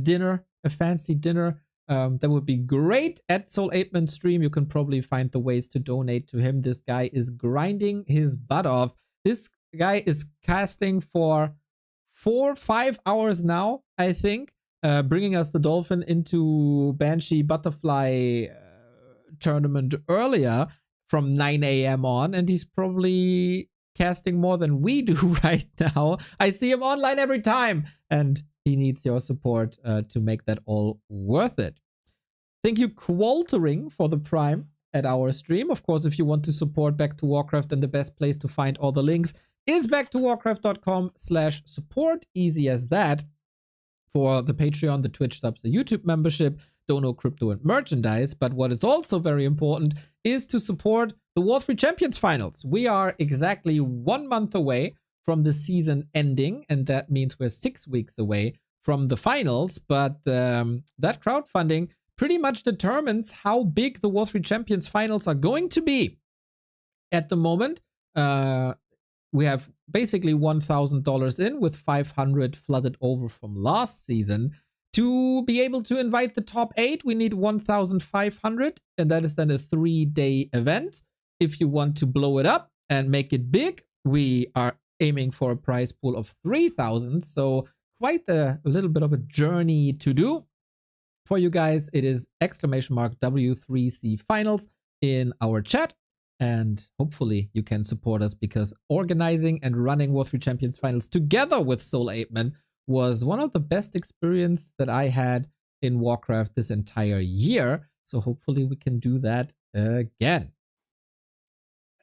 dinner, a fancy dinner, that would be great. At Soul 8-Man stream, you can probably find the ways to donate to him. This guy is grinding his butt off. This guy is casting for 4-5 hours now, I think, bringing us the Dolphin into Banshee Butterfly tournament earlier from 9 a.m. on, and he's probably casting more than we do right now. I see him online every time, and he needs your support to make that all worth it. Thank you, Qualtering, for the Prime at our stream. Of course, if you want to support Back to Warcraft, then the best place to find all the links is backtowarcraft.com/support. Easy as that. For the Patreon, the Twitch subs, the YouTube membership, Dono, Crypto, and merchandise. But what is also very important is to support the W3 Champions Finals. We are exactly 1 month away from the season ending, and that means we're 6 weeks away from the finals. But that crowdfunding pretty much determines how big the W3 Champions Finals are going to be. At the moment, we have basically $1,000 in, with 500 flooded over from last season. To be able to invite the top 8, we need 1,500, and that is then a 3-day event. If you want to blow it up and make it big, we are aiming for a prize pool of 3,000, so quite a little bit of a journey to do. For you guys, it is !W3CFinals in our chat, and hopefully you can support us, because organizing and running W3 Champions Finals together with Soul 8-Man was one of the best experiences that I had in Warcraft this entire year. So hopefully we can do that again.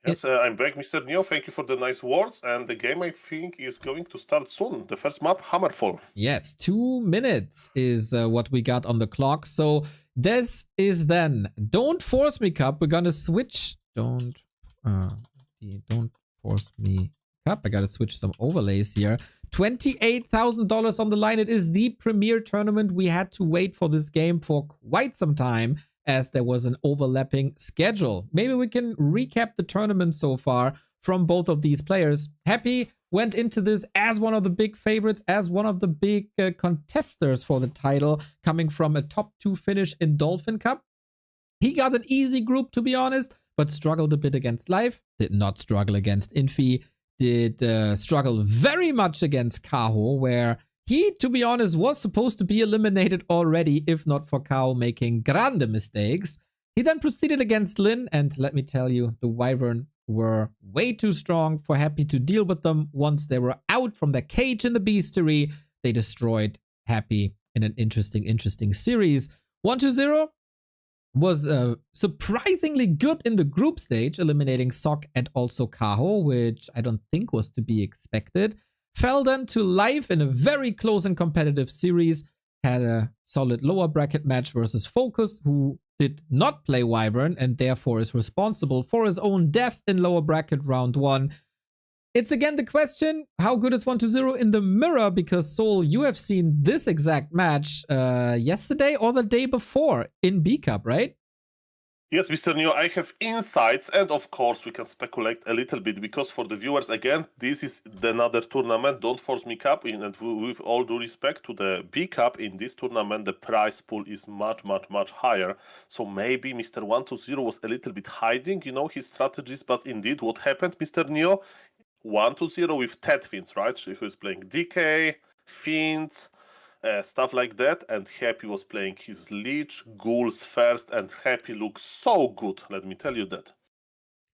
Yes, I'm back, Mr. Neo. Thank you for the nice words. And the game, I think, is going to start soon. The first map, Hammerfall. Yes, 2 minutes is what we got on the clock. So this is then Don't Force Me Cup. We're gonna switch. Don't Force Me Cup. I gotta switch some overlays here. $28,000 on the line. It is the premier tournament. We had to wait for this game for quite some time, as there was an overlapping schedule. Maybe we can recap the tournament so far from both of these players. Happy went into this as one of the big favorites, as one of the big contesters for the title, coming from a top 2 finish in Dolphin Cup. He got an easy group, to be honest, but struggled a bit against Life. Did not struggle against Infi. Did struggle very much against Kaho, where he, to be honest, was supposed to be eliminated already, if not for Kaho making grande mistakes. He then proceeded against Lin, and let me tell you, the Wyvern were way too strong for Happy to deal with them. Once they were out from their cage in the Beastery, they destroyed Happy in an interesting series. 1-0 was surprisingly good in the group stage, eliminating Sok and also Kaho, which I don't think was to be expected. Fell then to Life in a very close and competitive series. Had a solid lower bracket match versus Focus, who did not play Wyvern and therefore is responsible for his own death in lower bracket round 1. It's again the question, how good is 1-0 in the mirror? Because Soul, you have seen this exact match yesterday or the day before in B Cup, right? Yes, Mr. Neo, I have insights, and of course we can speculate a little bit, because for the viewers, again, this is another tournament, Don't Force Me Cup, and with all due respect to the B Cup, in this tournament the prize pool is much higher, so maybe Mr. 1-0 was a little bit hiding, you know, his strategies, but indeed what happened, Mr. Neo, 1-0 with Ted Fins, right, who is playing DK, Fins, stuff like that, and Happy was playing his Leech, Ghouls first, and Happy looks so good, let me tell you that.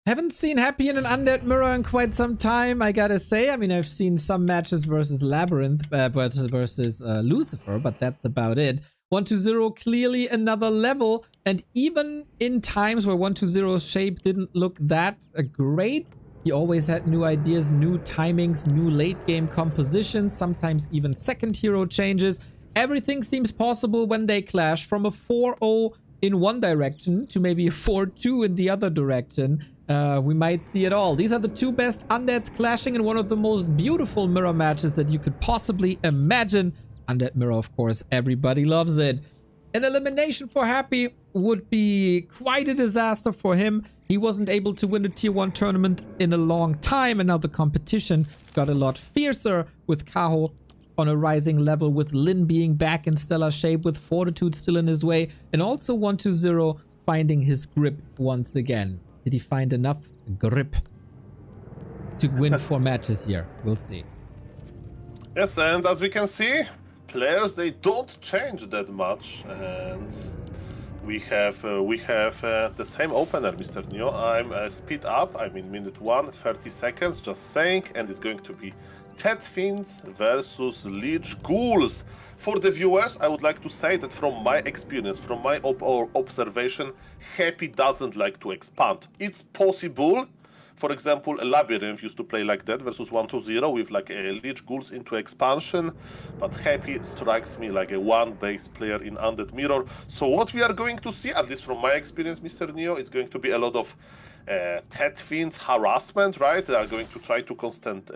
Haven't seen Happy in an undead mirror in quite some time, I gotta say. I mean, I've seen some matches versus Labyrinth, versus Lucifer, but that's about it. 1-0 clearly another level, and even in times where 1-0's shape didn't look that great, he always had new ideas, new timings, new late game compositions, sometimes even second hero changes. Everything seems possible when they clash, from a 4-0 in one direction to maybe a 4-2 in the other direction. We might see it all. These are the two best undeads clashing in one of the most beautiful mirror matches that you could possibly imagine. Undead mirror, of course, everybody loves it. An elimination for Happy would be quite a disaster for him. He wasn't able to win a tier 1 tournament in a long time, and now the competition got a lot fiercer, with Kaho on a rising level, with Lin being back in stellar shape, with Fortitude still in his way, and also 1-0 finding his grip once again. Did he find enough grip to win 4 matches here? We'll see. Yes, and as we can see, players, they don't change that much, and we have the same opener, Mr. Neo. I'm speed up, I'm in minute 1, 30 seconds, just saying, and it's going to be Ted Fins versus Leech Ghouls. For the viewers, I would like to say that from my experience, from my observation, Happy doesn't like to expand. It's possible. For example, a Labyrinth used to play like that versus 1-0 with like a Leech Ghouls into expansion, but Happy strikes me like a one-base player in Undead Mirror. So what we are going to see, at least from my experience, Mr. Neo, it's going to be a lot of Ted Fins harassment, right? They are going to try to content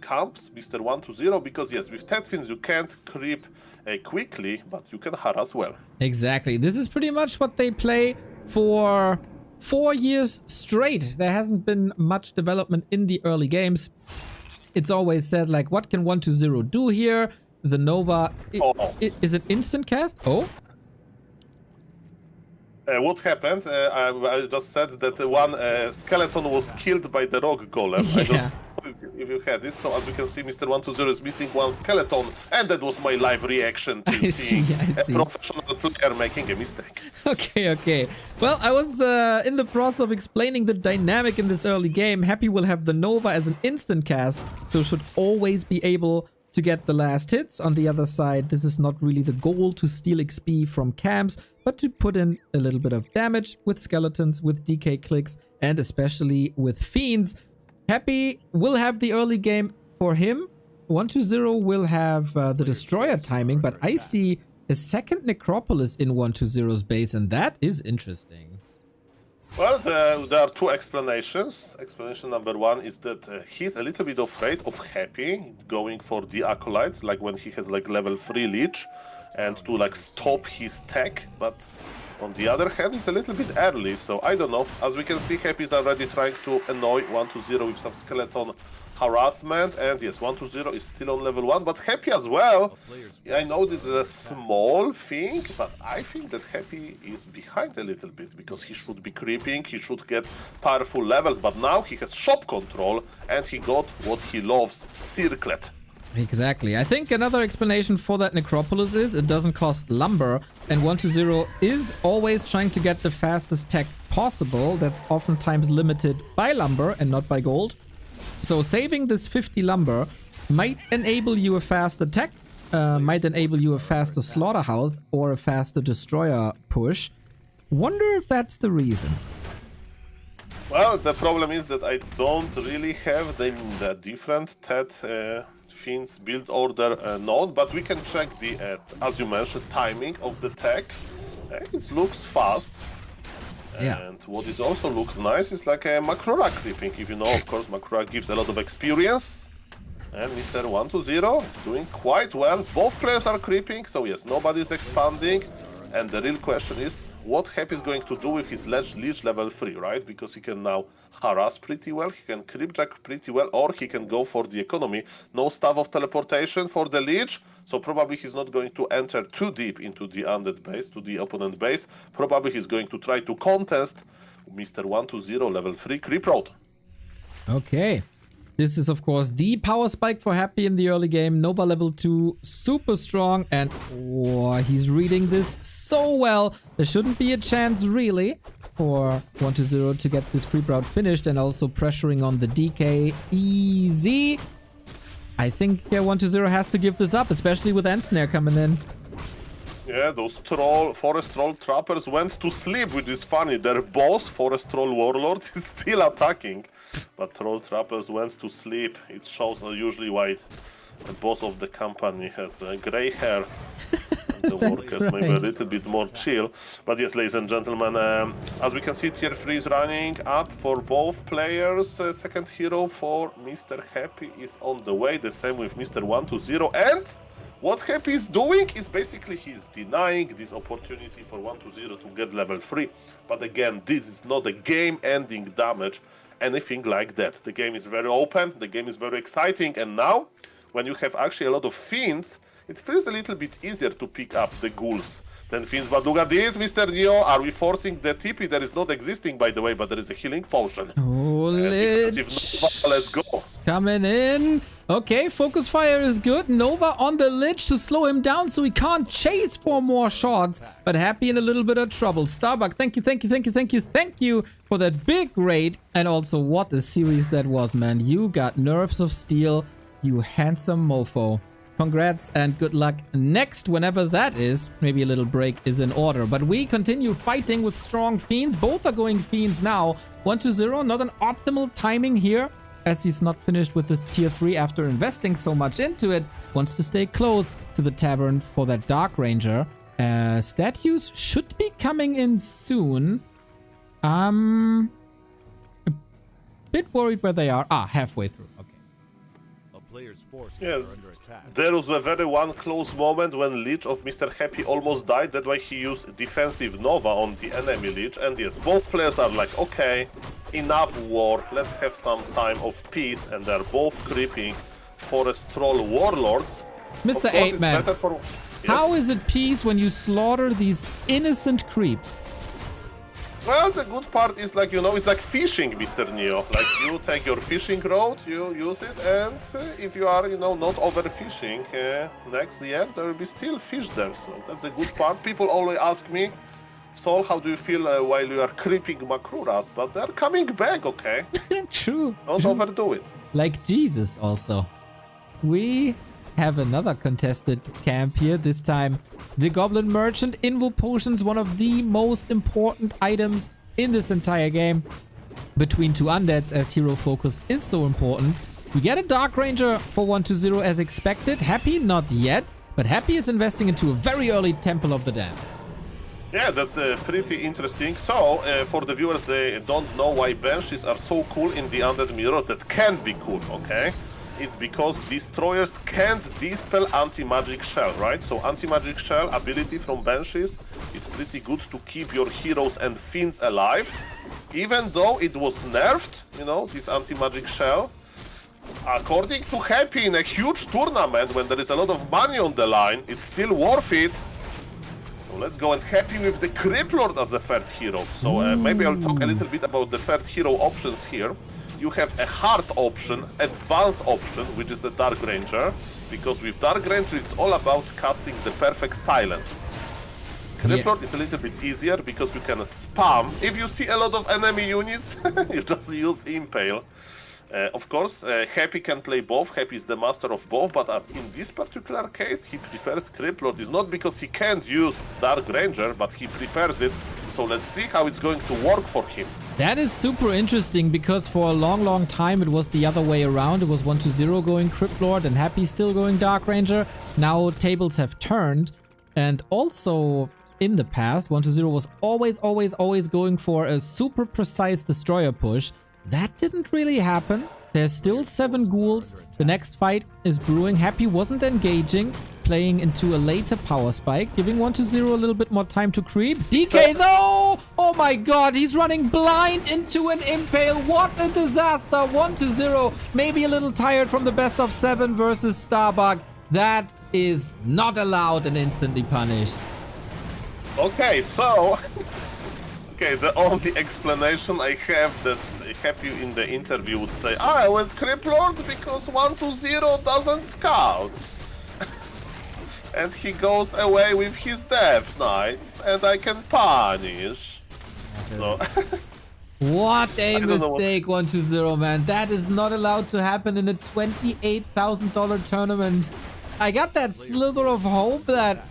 camps, Mr. 1-0, because yes, with Ted Fins you can't creep quickly, but you can harass well. Exactly. This is pretty much what they play for 4 years straight. There hasn't been much development in the early games. It's always said, like, what can 1-0 do here? The Nova is it instant cast? Oh. What happened? I just said that one skeleton was killed by the rock golem. Yeah. If you had this, so as you can see, Mr. 1-0 is missing one skeleton, and that was my live reaction to seeing a professional player making a mistake. Okay. Well, I was in the process of explaining the dynamic in this early game. Happy will have the Nova as an instant cast, so should always be able to get the last hits. On the other side, this is not really the goal to steal XP from camps, but to put in a little bit of damage with skeletons, with DK clicks, and especially with fiends. Happy will have the early game for him. 1-0 will have the destroyer timing, but I see a second Necropolis in 1-0's base, and that is interesting. Well, there are two explanations. Explanation number one is that he's a little bit afraid of Happy going for the Acolytes, like when he has like level 3 Leech, and to like stop his tech, but on the other hand, it's a little bit early, so I don't know. As we can see, Happy is already trying to annoy 1-0 with some skeleton harassment, and yes, 1-0 is still on level 1, but Happy as well. I know this is a small thing, but I think that Happy is behind a little bit, because he should be creeping, he should get powerful levels, but now he has shop control, and he got what he loves, Circlet. Exactly. I think another explanation for that Necropolis is it doesn't cost lumber, and 1-0 is always trying to get the fastest tech possible, that's oftentimes limited by lumber and not by gold. So saving this 50 lumber might enable you a faster tech, might enable you a faster slaughterhouse or a faster destroyer push. Wonder if that's the reason. Well, the problem is that I don't really have the different TED Fiends build order node, but we can check the, as you mentioned, timing of the tech. It looks fast. Yeah. And what is also looks nice is like a Makrura creeping. If you know, of course, Makrura gives a lot of experience. And Mr. 120 is doing quite well. Both players are creeping, so yes, nobody's expanding. And the real question is, what Happy is going to do with his Leech level 3, right? Because he can now harass pretty well, he can creepjack pretty well, or he can go for the economy. No Staff of Teleportation for the Leech, so probably he's not going to enter too deep into the undead base, to the opponent base. Probably he's going to try to contest Mr. 120 level 3 Creep Road. Okay. This is, of course, the power spike for Happy in the early game. Nova level 2, super strong, and oh, he's reading this so well. There shouldn't be a chance, really, for 120 to get this creep route finished, and also pressuring on the DK. Easy. I think 120 has to give this up, especially with Ensnare coming in. Yeah, those Forest Troll Trappers went to sleep, which is funny. Their boss, Forest Troll Warlord, is still attacking. But Troll Trappers went to sleep. It shows usually why the boss of the company has gray hair. And the workers maybe a little bit more chill. But yes, ladies and gentlemen, as we can see, tier 3 is running up for both players. Second hero for Mr. Happy is on the way. The same with Mr. 120. And what Happy is doing is basically he's denying this opportunity for 120 to get level 3. But again, this is not a game-ending damage, anything like that. The game is very open, the game is very exciting, and now, when you have actually a lot of Fiends, it feels a little bit easier to pick up the ghouls than Fiends. But look at this, Mr. Neo, are we forcing the TP? That is not existing, by the way, but there is a healing potion. Oh, Let's go. Coming in. Okay, focus fire is good. Nova on the Lich to slow him down so he can't chase for more shots. But Happy in a little bit of trouble. Starbuck, thank you for that big raid. And also, what a series that was, man. You got Nerves of Steel, you handsome mofo. Congrats and good luck next, whenever that is. Maybe a little break is in order. But we continue fighting with strong Fiends. Both are going Fiends now. 120, not an optimal timing here, as he's not finished with his tier 3 after investing so much into it. Wants to stay close to the tavern for that Dark Ranger. Statues should be coming in soon. A bit worried where they are. Ah, halfway through. Okay. A player's forces Yeah, are under attack. there was a very one close moment when Lich of Mr. Happy almost died. That's why he used defensive Nova on the enemy Lich. And yes, both players are like, okay, enough war, let's have some time of peace. And they're both creeping Forest Troll Warlords. Mr. Of course, it's 8-Man, better for... how is it peace when you slaughter these innocent creeps? Well, the good part is like, you know, it's like fishing, Mr. Neo. Like, you take your fishing rod, you use it, and if you are, you know, not overfishing, next year there will be still fish there. So that's the good part. People always ask me, Sol, how do you feel while you are creeping Makruras? But they're coming back, okay? True. Don't overdo it. Like Jesus also. We have another contested camp here. This time, the Goblin Merchant. Invo Potions, one of the most important items in this entire game. Between two undeads, as hero focus is so important. We get a Dark Ranger for 120 as expected. Happy, not yet. But Happy is investing into a very early Temple of the Damned. Yeah, that's pretty interesting. So, for the viewers, they don't know why Banshees are so cool in the Undead Mirror. That can be cool, okay? It's because Destroyers can't dispel Anti-Magic Shell, right? So Anti-Magic Shell ability from Banshees is pretty good to keep your heroes and Fiends alive. Even though it was nerfed, you know, this Anti-Magic Shell. According to Happy, in a huge tournament, when there is a lot of money on the line, it's still worth it. So let's go and Happy with the Creep Lord as a third hero. So maybe I'll talk a little bit about the third hero options here. You have a hard option, advanced option, which is a Dark Ranger, because with Dark Ranger it's all about casting the perfect silence. Criplord is a little bit easier because you can spam. If you see a lot of enemy units, you just use Impale. Of course, Happy can play both. Happy is the master of both, but in this particular case, he prefers Criplord. It's not because he can't use Dark Ranger, but he prefers it. So let's see how it's going to work for him. That is super interesting because for a long time it was the other way around. It was 1-0 going Criplord and Happy still going Dark Ranger. Now tables have turned, and also in the past 1-0 was always going for a super precise destroyer push. That didn't really happen. There's still 7 ghouls. The next fight is brewing. Happy wasn't engaging, playing into a later power spike, giving 1-0 a little bit more time to creep. DK though! Oh my god, he's running blind into an Impale. What a disaster. 1-0. Maybe a little tired from the best of 7 versus Starbuck. That is not allowed and instantly punished. Okay, so... Okay, the only explanation I have that Happy in the interview would say, I went Criplord because 1-0 doesn't scout. And he goes away with his Death Knights, and I can punish. So... What a mistake, 1-0, man. That is not allowed to happen in a $28,000 tournament. I got that slither of hope that,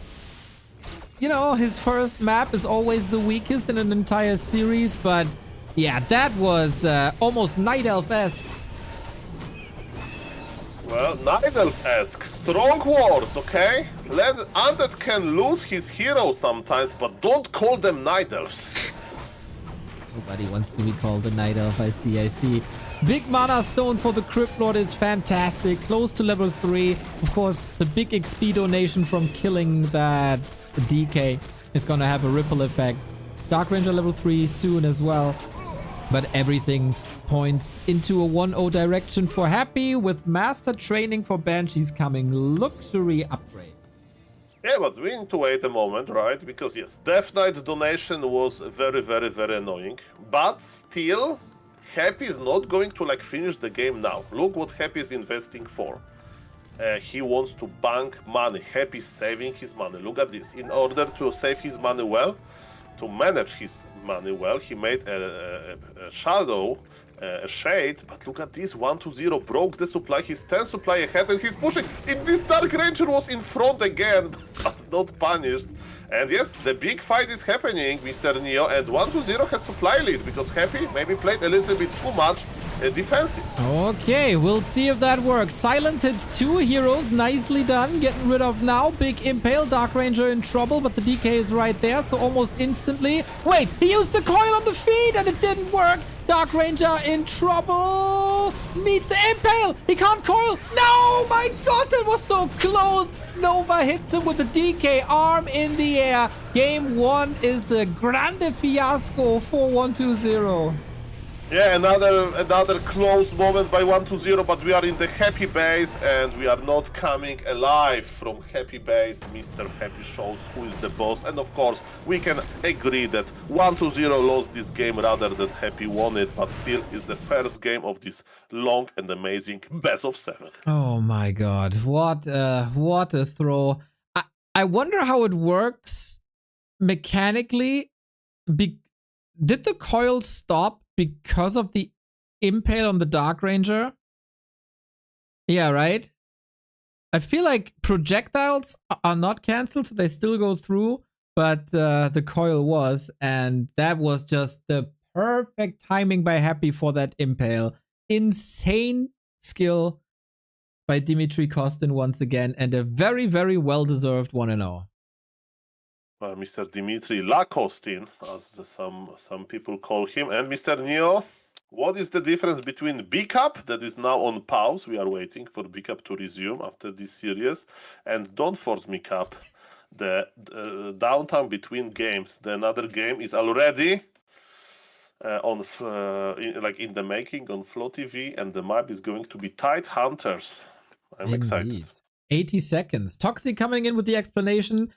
you know, his first map is always the weakest in an entire series, but yeah, that was almost Night Elf-esque. Well, Night Elf-esque. Strong words, okay? Undead can lose his hero sometimes, but don't call them Night Elves. Nobody wants to be called a Night Elf, I see. Big mana stone for the Crypt Lord is fantastic. Close to level 3. Of course, the big XP donation from killing that DK is gonna have a ripple effect. Dark Ranger level 3 soon as well. But everything points into a 1-0 direction for Happy, with Master Training for Banshees coming. Luxury upgrade. Yeah, but we need to wait a moment, right? Because yes, Death Knight donation was very annoying. But still, Happy is not going to like finish the game now. Look what Happy is investing for. He wants to bank money. Happy is saving his money. Look at this. In order to save his money well, to manage his money well, he made a shadow, a shade, but look at this, 1-0 broke the supply. He's 10 supply ahead and he's pushing. This Dark Ranger was in front again, but not punished. And yes, the big fight is happening, Mr. Neo, and 1-0 has supply lead because Happy maybe played a little bit too much defensive. Okay, we'll see if that works. Silence hits 2 heroes. Nicely done. Getting rid of now. Big Impale. Dark Ranger in trouble, but the DK is right there, so almost instantly. Wait, he used the coil on the feed and it didn't work. Dark Ranger in trouble. Needs the Impale. He can't coil. No, my god, that was so close. Nova hits him with the DK arm in the air. Game 1 is a grande fiasco for 1-0. Yeah, another close moment by 1-0, but we are in the Happy base and we are not coming alive from Happy base. Mr. Happy shows who is the boss, and of course we can agree that 1-0 lost this game rather than Happy won it, but still is the first game of this long and amazing best of 7. Oh my god, what a throw. I wonder how it works mechanically. Did the coil stop because of the Impale on the Dark Ranger? Yeah, right? I feel like projectiles are not cancelled, so they still go through, but the coil was, and that was just the perfect timing by Happy for that Impale. Insane skill by Dimitri Kostin once again, and a very well-deserved 1-0. Mr. Dimitri Lakostin, as some people call him, and Mr. Neo. What is the difference between B-Cup, that is now on pause, we are waiting for B-Cup to resume after this series, and Don't Force Me Cup, the downtime between games? The another game is already in the making on Flow TV, and the map is going to be Tide Hunters. I'm excited. 80 seconds. Toxic coming in with the explanation.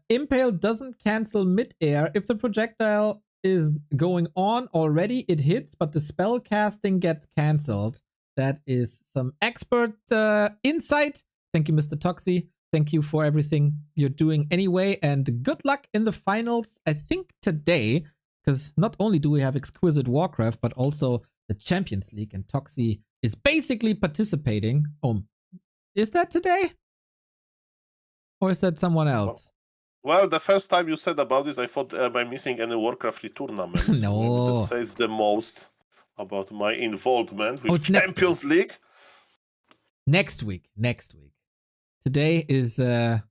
Impale doesn't cancel mid-air. If the projectile is going on already, it hits, but the spell casting gets cancelled. That is some expert insight. Thank you, Mr. Toxi. Thank you for everything you're doing anyway, and good luck in the finals. I think today, because not only do we have Exquisite Warcraft, but also the Champions League, and Toxie is basically participating. Oh, is that today? Or is that someone else? Well, the first time you said about this, I thought, am I missing any Warcraft 3 tournaments? No. Maybe that says the most about my involvement with it's next Champions League. Next week. Today is, I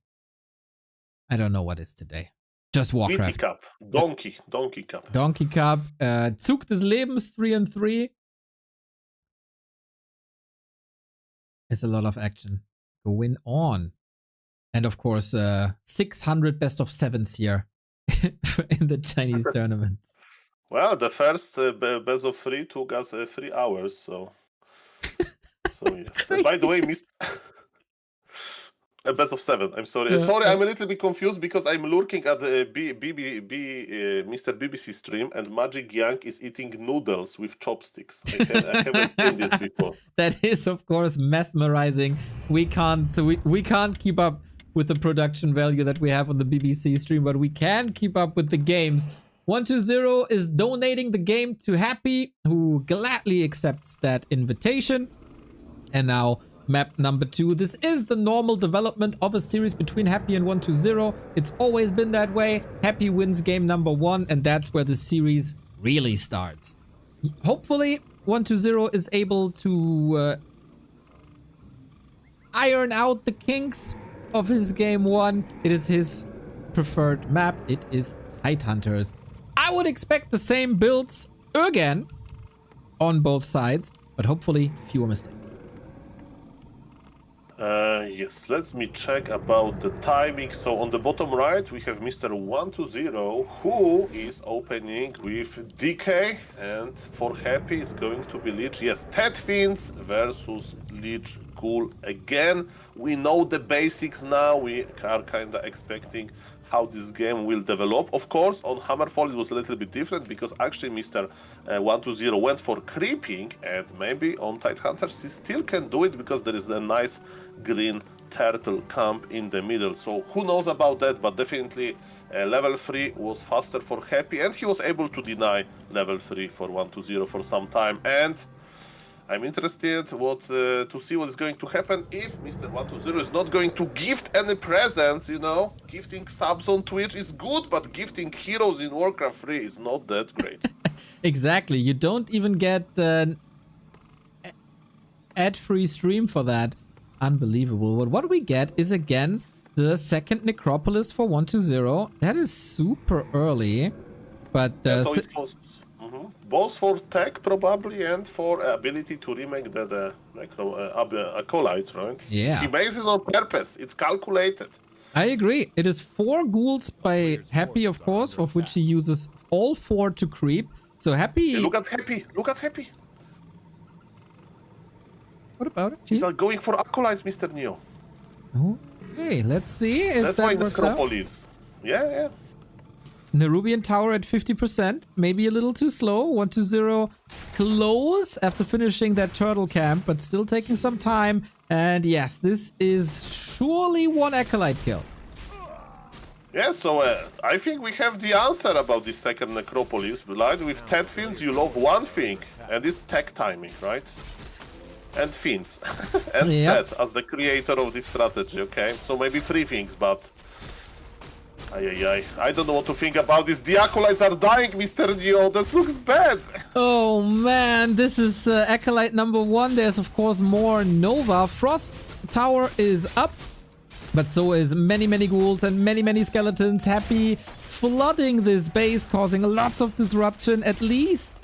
don't know what is today. Just Warcraft. BT Cup. Donkey Cup. Donkey Cup. Zug des Lebens 3-3. It's a lot of action going on. And of course, 600 best of sevens here in the Chinese tournament. Well, the first best of 3 took us 3 hours, so yes. By the way, best of 7. I'm sorry. Yeah. Sorry, I'm a little bit confused because I'm looking at the Mr. BBC stream, and Magic Young is eating noodles with chopsticks. I haven't seen it before. That is, of course, mesmerizing. We can't keep up with the production value that we have on the BBC stream, but we can keep up with the games. 120 is donating the game to Happy, who gladly accepts that invitation. And now, map number 2. This is the normal development of a series between Happy and 120. It's always been that way. Happy wins game number 1, and that's where the series really starts. Hopefully, 120 is able to iron out the kinks of his game 1. It is his preferred map. It is Tidehunters. I would expect the same builds again on both sides, but hopefully fewer mistakes. Yes, let me check about the timing. So on the bottom right, we have Mr. 120, who is opening with DK, and for Happy is going to be Lich. Yes, Ted Fins versus Lich Ghoul again. We know the basics now. We are kind of expecting how this game will develop. Of course, on Hammerfall it was a little bit different because actually Mr. 120 went for creeping, and maybe on Tidehunters he still can do it because there is a nice green turtle camp in the middle. So who knows about that, but definitely level 3 was faster for Happy, and he was able to deny level 3 for 120 for some time. And I'm interested to see what is going to happen if Mr. 120 is not going to gift any presents, you know. Gifting subs on Twitch is good, but gifting heroes in Warcraft 3 is not that great. Exactly. You don't even get an ad-free stream for that. Unbelievable. But what we get is, again, the second Necropolis for 120. That is super early. But Yeah, so it was both for tech probably and for ability to remake the acolytes, right? Yeah. He makes it on purpose. It's calculated. I agree. It is 4 ghouls by Happy, of course, of which he uses all 4 to creep. So Happy... Hey, look at Happy. Look at Happy. What about it? He's going for acolytes, Mr. Neo. Okay, let's see if That's that why works out. Necropolis. Yeah. Nerubian Tower at 50%. Maybe a little too slow. 120 close after finishing that turtle camp, but still taking some time. And yes, this is surely one acolyte kill. Yeah, so I think we have the answer about this second Necropolis. Right? With Ted Fins, you love one thing, and it's tech timing, right? And Fins. And Yep. Ted as the creator of this strategy, okay? So maybe 3 things, but... I don't know what to think about this. The acolytes are dying, Mr. Neo. That looks bad. Oh man, this is acolyte number 1. There's of course more Nova. Frost Tower is up, but so is many ghouls and many skeletons. Happy flooding this base, causing lots of disruption. At least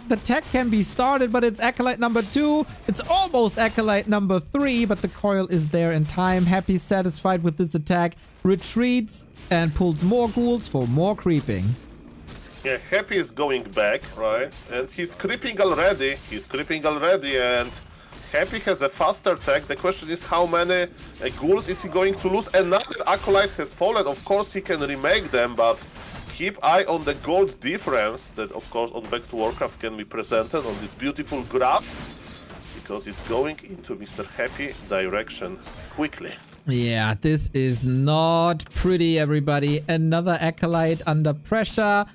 the tech can be started, but it's acolyte number 2. It's almost acolyte number 3, but the coil is there in time. Happy satisfied with this attack, retreats and pulls more ghouls for more creeping. Yeah, Happy is going back, right? And he's creeping already. And Happy has a faster tech. The question is how many ghouls is he going to lose? Another acolyte has fallen. Of course, he can remake them, but keep eye on the gold difference that, of course, on Back to Warcraft can be presented on this beautiful graph, because it's going into Mr. Happy direction quickly. Yeah, this is not pretty, everybody. Another Acolyte under pressure.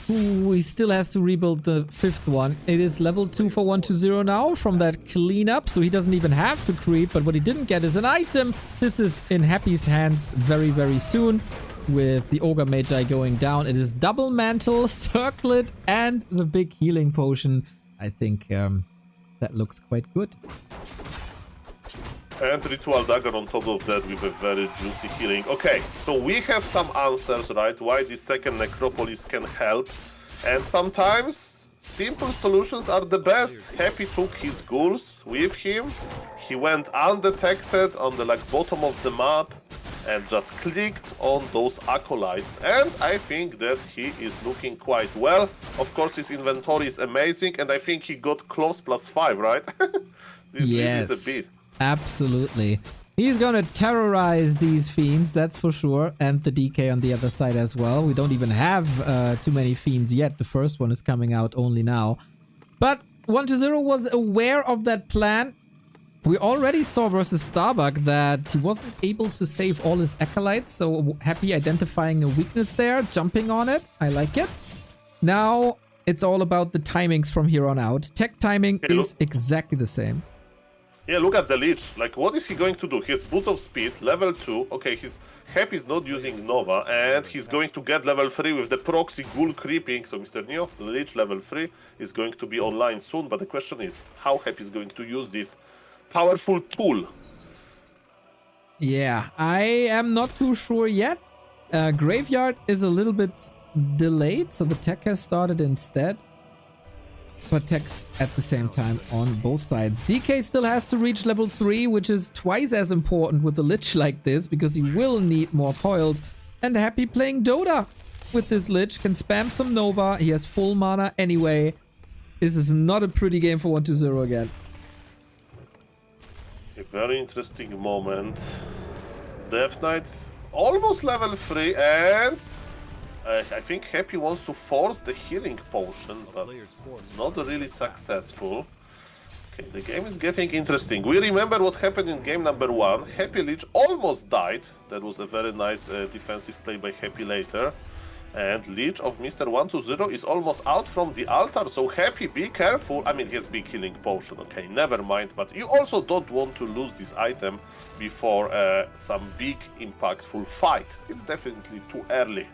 Ooh, he still has to rebuild the fifth one. It is level 2 for 120 now from that cleanup, so he doesn't even have to creep. But what he didn't get is an item. This is in Happy's hands very, very soon with the Ogre Magi going down. It is double mantle, circlet, and the big healing potion. I think that looks quite good. And Ritual Dagger on top of that with a very juicy healing. Okay, so we have some answers, right? Why the second Necropolis can help. And sometimes simple solutions are the best. Happy took his ghouls with him. He went undetected on the bottom of the map and just clicked on those acolytes. And I think that he is looking quite well. Of course, his inventory is amazing, and I think he got close +5, right? This Yes. is a beast. Absolutely. He's gonna terrorize these fiends, that's for sure. And the DK on the other side as well. We don't even have too many fiends yet. The first one is coming out only now. But 120 was aware of that plan. We already saw versus Starbuck that he wasn't able to save all his acolytes. So Happy identifying a weakness there, jumping on it. I like it. Now it's all about the timings from here on out. Tech timing is exactly the same. Yeah, look at the Lich. Like, what is he going to do? He has Boots of Speed, level 2. Okay, his Happy is not using Nova, and he's going to get level 3 with the proxy ghoul creeping. So, Mr. Neo, Lich level 3 is going to be online soon, but the question is, how Happy is going to use this powerful tool? Yeah, I am not too sure yet. Graveyard is a little bit delayed, so the tech has started instead. But techs at the same time on both sides. DK still has to reach level 3, which is twice as important with a Lich like this, because he will need more coils. And Happy playing Dota with this Lich, can spam some Nova. He has full mana anyway. This is not a pretty game for 120 again. A very interesting moment. Death Knight almost level 3, and I think Happy wants to force the healing potion, but not really successful. Okay, the game is getting interesting. We remember what happened in game number 1. Happy Lich almost died. That was a very nice defensive play by Happy later. And Lich of Mr. 120 is almost out from the altar, so Happy, be careful. I mean, he has big healing potion, okay, never mind. But you also don't want to lose this item before some big, impactful fight. It's definitely too early.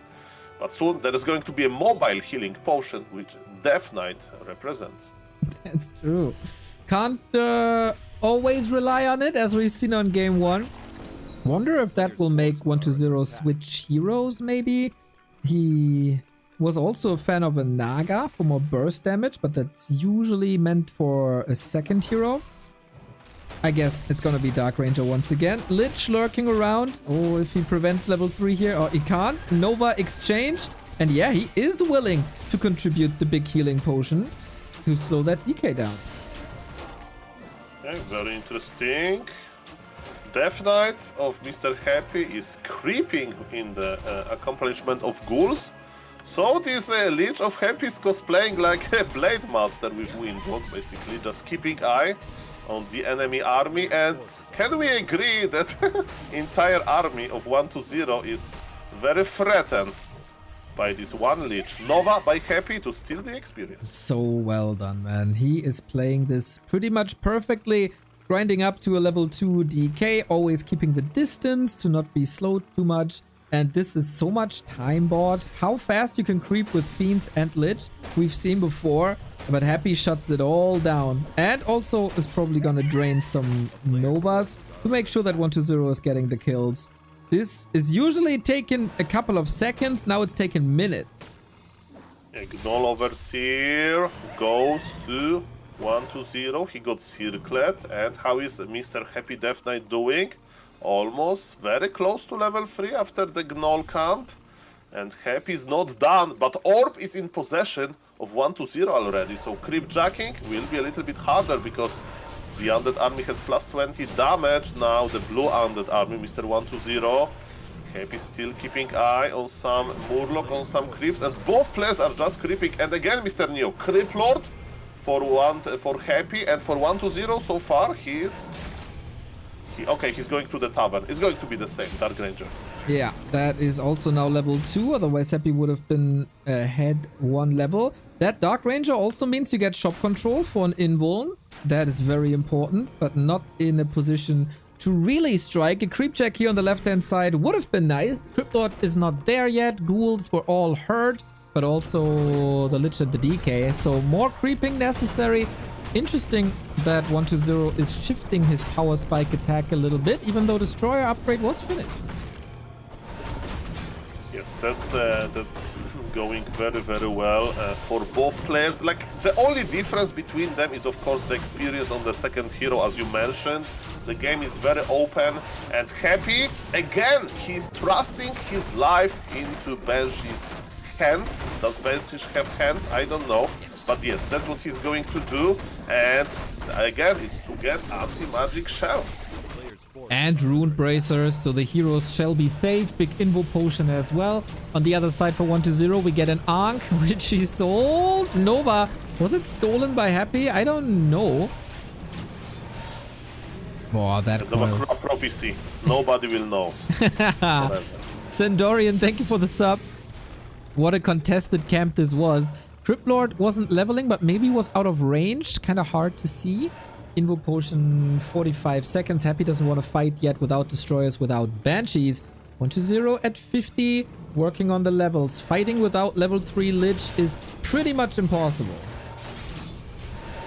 But soon there is going to be a mobile healing potion, which Death Knight represents. That's true. Can't always rely on it, as we've seen on game 1. Wonder if that will make 120 switch heroes, maybe? He was also a fan of a Naga for more burst damage, but that's usually meant for a second hero. I guess it's gonna be Dark Ranger once again. Lich lurking around. Oh, if he prevents level 3 here. Oh, he can't. Nova exchanged. And yeah, he is willing to contribute the big healing potion to slow that DK down. Okay, very interesting. Death Knight of Mr. Happy is creeping in the accomplishment of ghouls. So this Lich of Happy is cosplaying like a Blade Master with Windwalk, basically, just keeping eye on the enemy army. And can we agree that entire army of 120 is very threatened by this one Lich? Nova by Happy to steal the experience. So well done, man. He is playing this pretty much perfectly, grinding up to a level 2 DK, always keeping the distance to not be slowed too much. And this is so much time bought. How fast you can creep with Fiends and Lich, we've seen before, but Happy shuts it all down. And also is probably gonna drain some Novas to make sure that 120 is getting the kills. This is usually taken a couple of seconds, now it's taken minutes. Gnoll Overseer goes to 120. He got circlet. And how is Mr. Happy Death Knight doing? Almost very close to level 3 after the Gnoll camp. And Happy is not done, but Orb is in possession of 120 already. So creep jacking will be a little bit harder because the Undead army has plus 20 damage. Now the blue Undead army, Mr. 120. Happy still keeping eye on some Murloc, on some creeps, and both players are just creeping. And again, Mr. Neo, Creep Lord for Happy, and for 120 so far he He's going to the tavern. It's going to be the same, Dark Ranger. Yeah, that is also now level 2, otherwise Happy would have been ahead 1 level. That Dark Ranger also means you get shop control for an invuln. That is very important, but not in a position to really strike. A creep check here on the left-hand side would have been nice. Cryptlord is not there yet. Ghouls were all hurt, but also the Lich and the DK. So more creeping necessary. Interesting that 120 is shifting his power spike attack a little bit, even though Destroyer upgrade was finished. Yes, that's going very, very well for both players. Like, the only difference between them is, of course, the experience on the second hero, as you mentioned. The game is very open and Happy. Again, he's trusting his life into Banshee's hands. Does Banshee have hands? I don't know. Yes. But yes, that's what he's going to do. And again, it's to get anti-magic shell. And Rune Bracers, so the heroes shall be saved. Big Invo Potion as well. On the other side for 120, we get an Ankh, which he sold. Nova, was it stolen by Happy? I don't know. Oh, that Nova prophecy. Nobody will know. Forever. Sendorian, thank you for the sub. What a contested camp this was. Cryptlord wasn't leveling, but maybe was out of range. Kind of hard to see. Invo Potion, 45 seconds. Happy doesn't want to fight yet without Destroyers, without Banshees. 120 at 50, working on the levels. Fighting without level 3 Lich is pretty much impossible.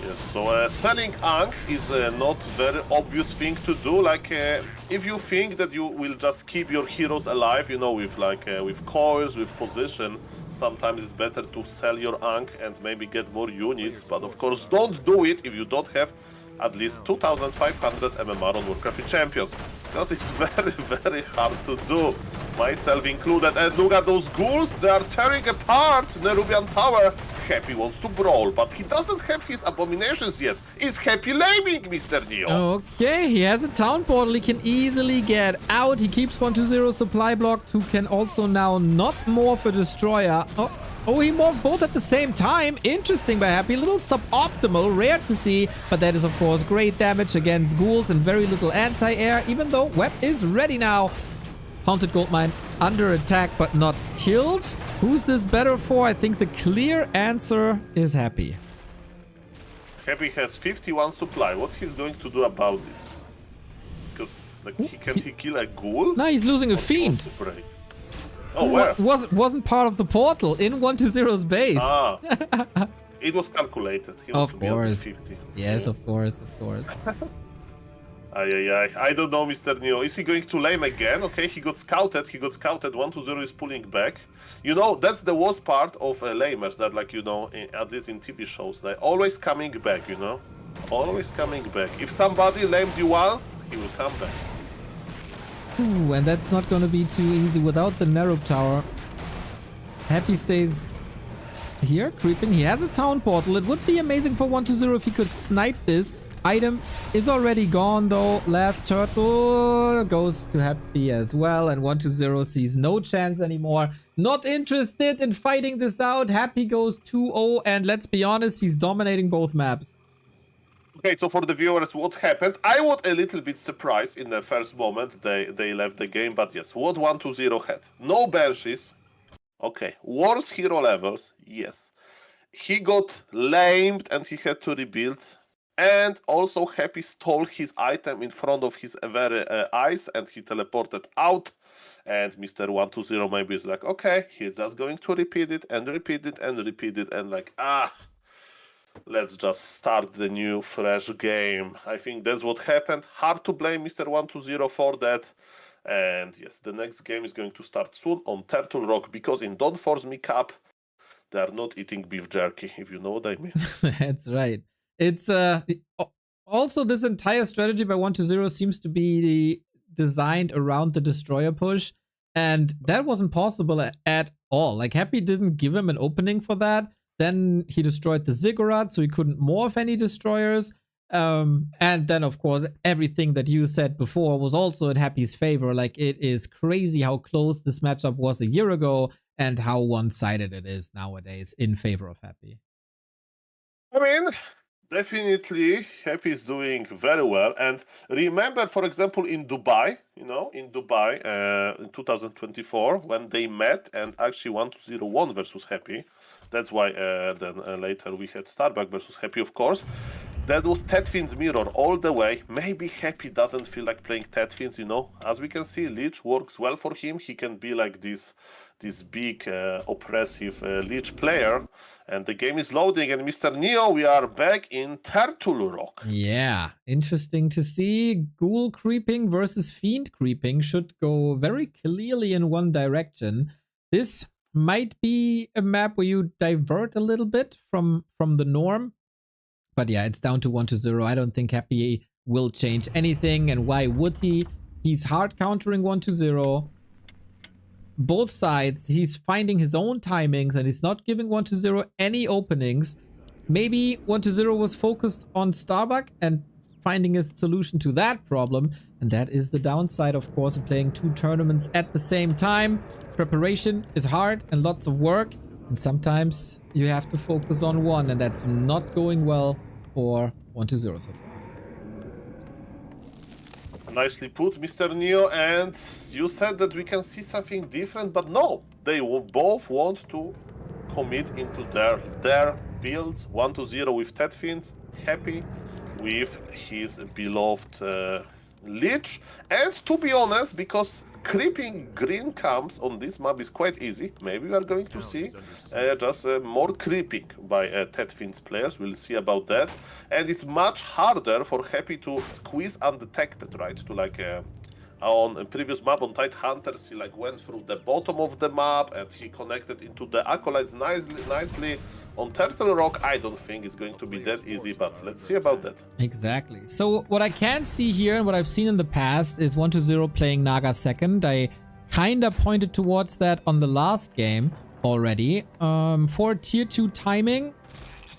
Yes, so selling Ankh is not very obvious thing to do. Like, if you think that you will just keep your heroes alive, you know, with with coils, with position, sometimes it's better to sell your Ankh and maybe get more units. But of course, don't do it if you don't have at least 2,500 MMR on Warcraft Champions, because it's very, very hard to do, myself included. And look at those ghouls, they are tearing apart Nerubian Tower. Happy wants to brawl, but he doesn't have his abominations yet. Is Happy laming, Mr. Neo? Okay, he has a town portal. He can easily get out. He keeps 120 supply blocked, who can also now not morph a Destroyer. Oh, he morphed both at the same time. Interesting by Happy. A little suboptimal, rare to see, but that is, of course, great damage against ghouls and very little anti-air, even though Web is ready now. Haunted Goldmine under attack, but not killed. Who's this better for? I think the clear answer is Happy. Happy has 51 supply. What he's going to do about this? Because, like, can he kill a ghoul? No, he's losing a Or he fiend. wants to break? Oh, where? Wasn't part of the portal in 120's base. Ah, it was calculated. He wants Of to be under course. 50. Yes, of course, of course. I don't know, Mr. Neo. Is he going to lame again? Okay, he got scouted. 120 is pulling back. You know, that's the worst part of lamers, that, like, you know, at least in TV shows, they're always coming back, you know? Always coming back. If somebody lamed you once, he will come back. Ooh, and that's not going to be too easy without the Nerub Tower. Happy stays here, creeping. He has a town portal. It would be amazing for 120 if he could snipe this. Item is already gone, though. Last turtle goes to Happy as well, and 120 sees no chance anymore. Not interested in fighting this out. Happy goes 2-0, and let's be honest, he's dominating both maps. Okay, so for the viewers, what happened? I was a little bit surprised in the first moment they left the game, but yes, what 120 had? No Banshees. Okay, worse hero levels, yes. He got lamed and he had to rebuild. And also Happy stole his item in front of his very eyes and he teleported out. And Mr. 120 maybe is like, okay, he's just going to repeat it and repeat it and repeat it and like, let's just start the new, fresh game. I think that's what happened. Hard to blame Mr. 120 for that. And yes, the next game is going to start soon on Turtle Rock, because in Don't Force Me Cup, they are not eating beef jerky, if you know what I mean. That's right. It's also this entire strategy by 120 seems to be designed around the Destroyer push. And that wasn't possible at all. Like, Happy didn't give him an opening for that. Then he destroyed the Ziggurat, so he couldn't morph any Destroyers. And then, of course, everything that you said before was also in Happy's favor. Like, it is crazy how close this matchup was a year ago and how one-sided it is nowadays in favor of Happy. I mean, Definitely, Happy is doing very well. And remember, for example, in Dubai, in 2024, when they met and actually 1-0 won versus Happy. That's why then later we had Starbuck versus Happy, of course. That was Tedfin's mirror all the way. Maybe Happy doesn't feel like playing Tedfins, As we can see, Lich works well for him. He can be like this big, oppressive Lich player. And the game is loading. And Mr. Neo, we are back in Turtle Rock. Yeah, interesting to see. Ghoul creeping versus Fiend creeping should go very clearly in one direction. This might be a map where you divert a little bit from the norm. But yeah, it's down to 1-0. I don't think Happy will change anything. And why would he? He's hard countering 1-0. Both sides, he's finding his own timings and he's not giving 1-0 any openings. Maybe 1-0 was focused on Starbuck and finding a solution to that problem. And that is the downside, of course, of playing 2 tournaments at the same time. Preparation is hard and lots of work. And sometimes you have to focus on one, and that's not going well for 1-0 so far. Nicely put, Mr. Neo. And you said that we can see something different, but no. They both want to commit into their builds. 1-0 with Tedfins, Happy with his beloved Lich. And to be honest, because creeping green camps on this map is quite easy, maybe we are going to see just more creeping by Tedfin's players. We'll see about that. And it's much harder for Happy to squeeze undetected, right? To like on a previous map on Tidehunters, he like went through the bottom of the map and he connected into the acolytes nicely. On Turtle Rock, I don't think it's going to be that easy, but let's see about that. Exactly. So what I can see here and what I've seen in the past is 1-0 playing Naga second. I kind of pointed towards that on the last game already. For tier 2 timing,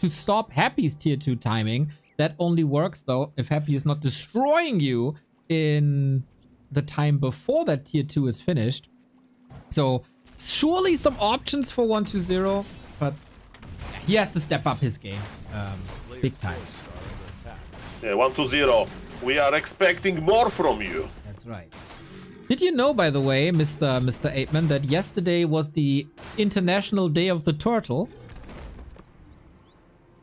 to stop Happy's tier 2 timing, that only works though if Happy is not destroying you in the time before that tier 2 is finished. So surely some options for 1-0, but he has to step up his game big time. Yeah, 1-0. We are expecting more from you. That's right. Did you know, by the way, Mr. 8man, that yesterday was the International Day of the Turtle?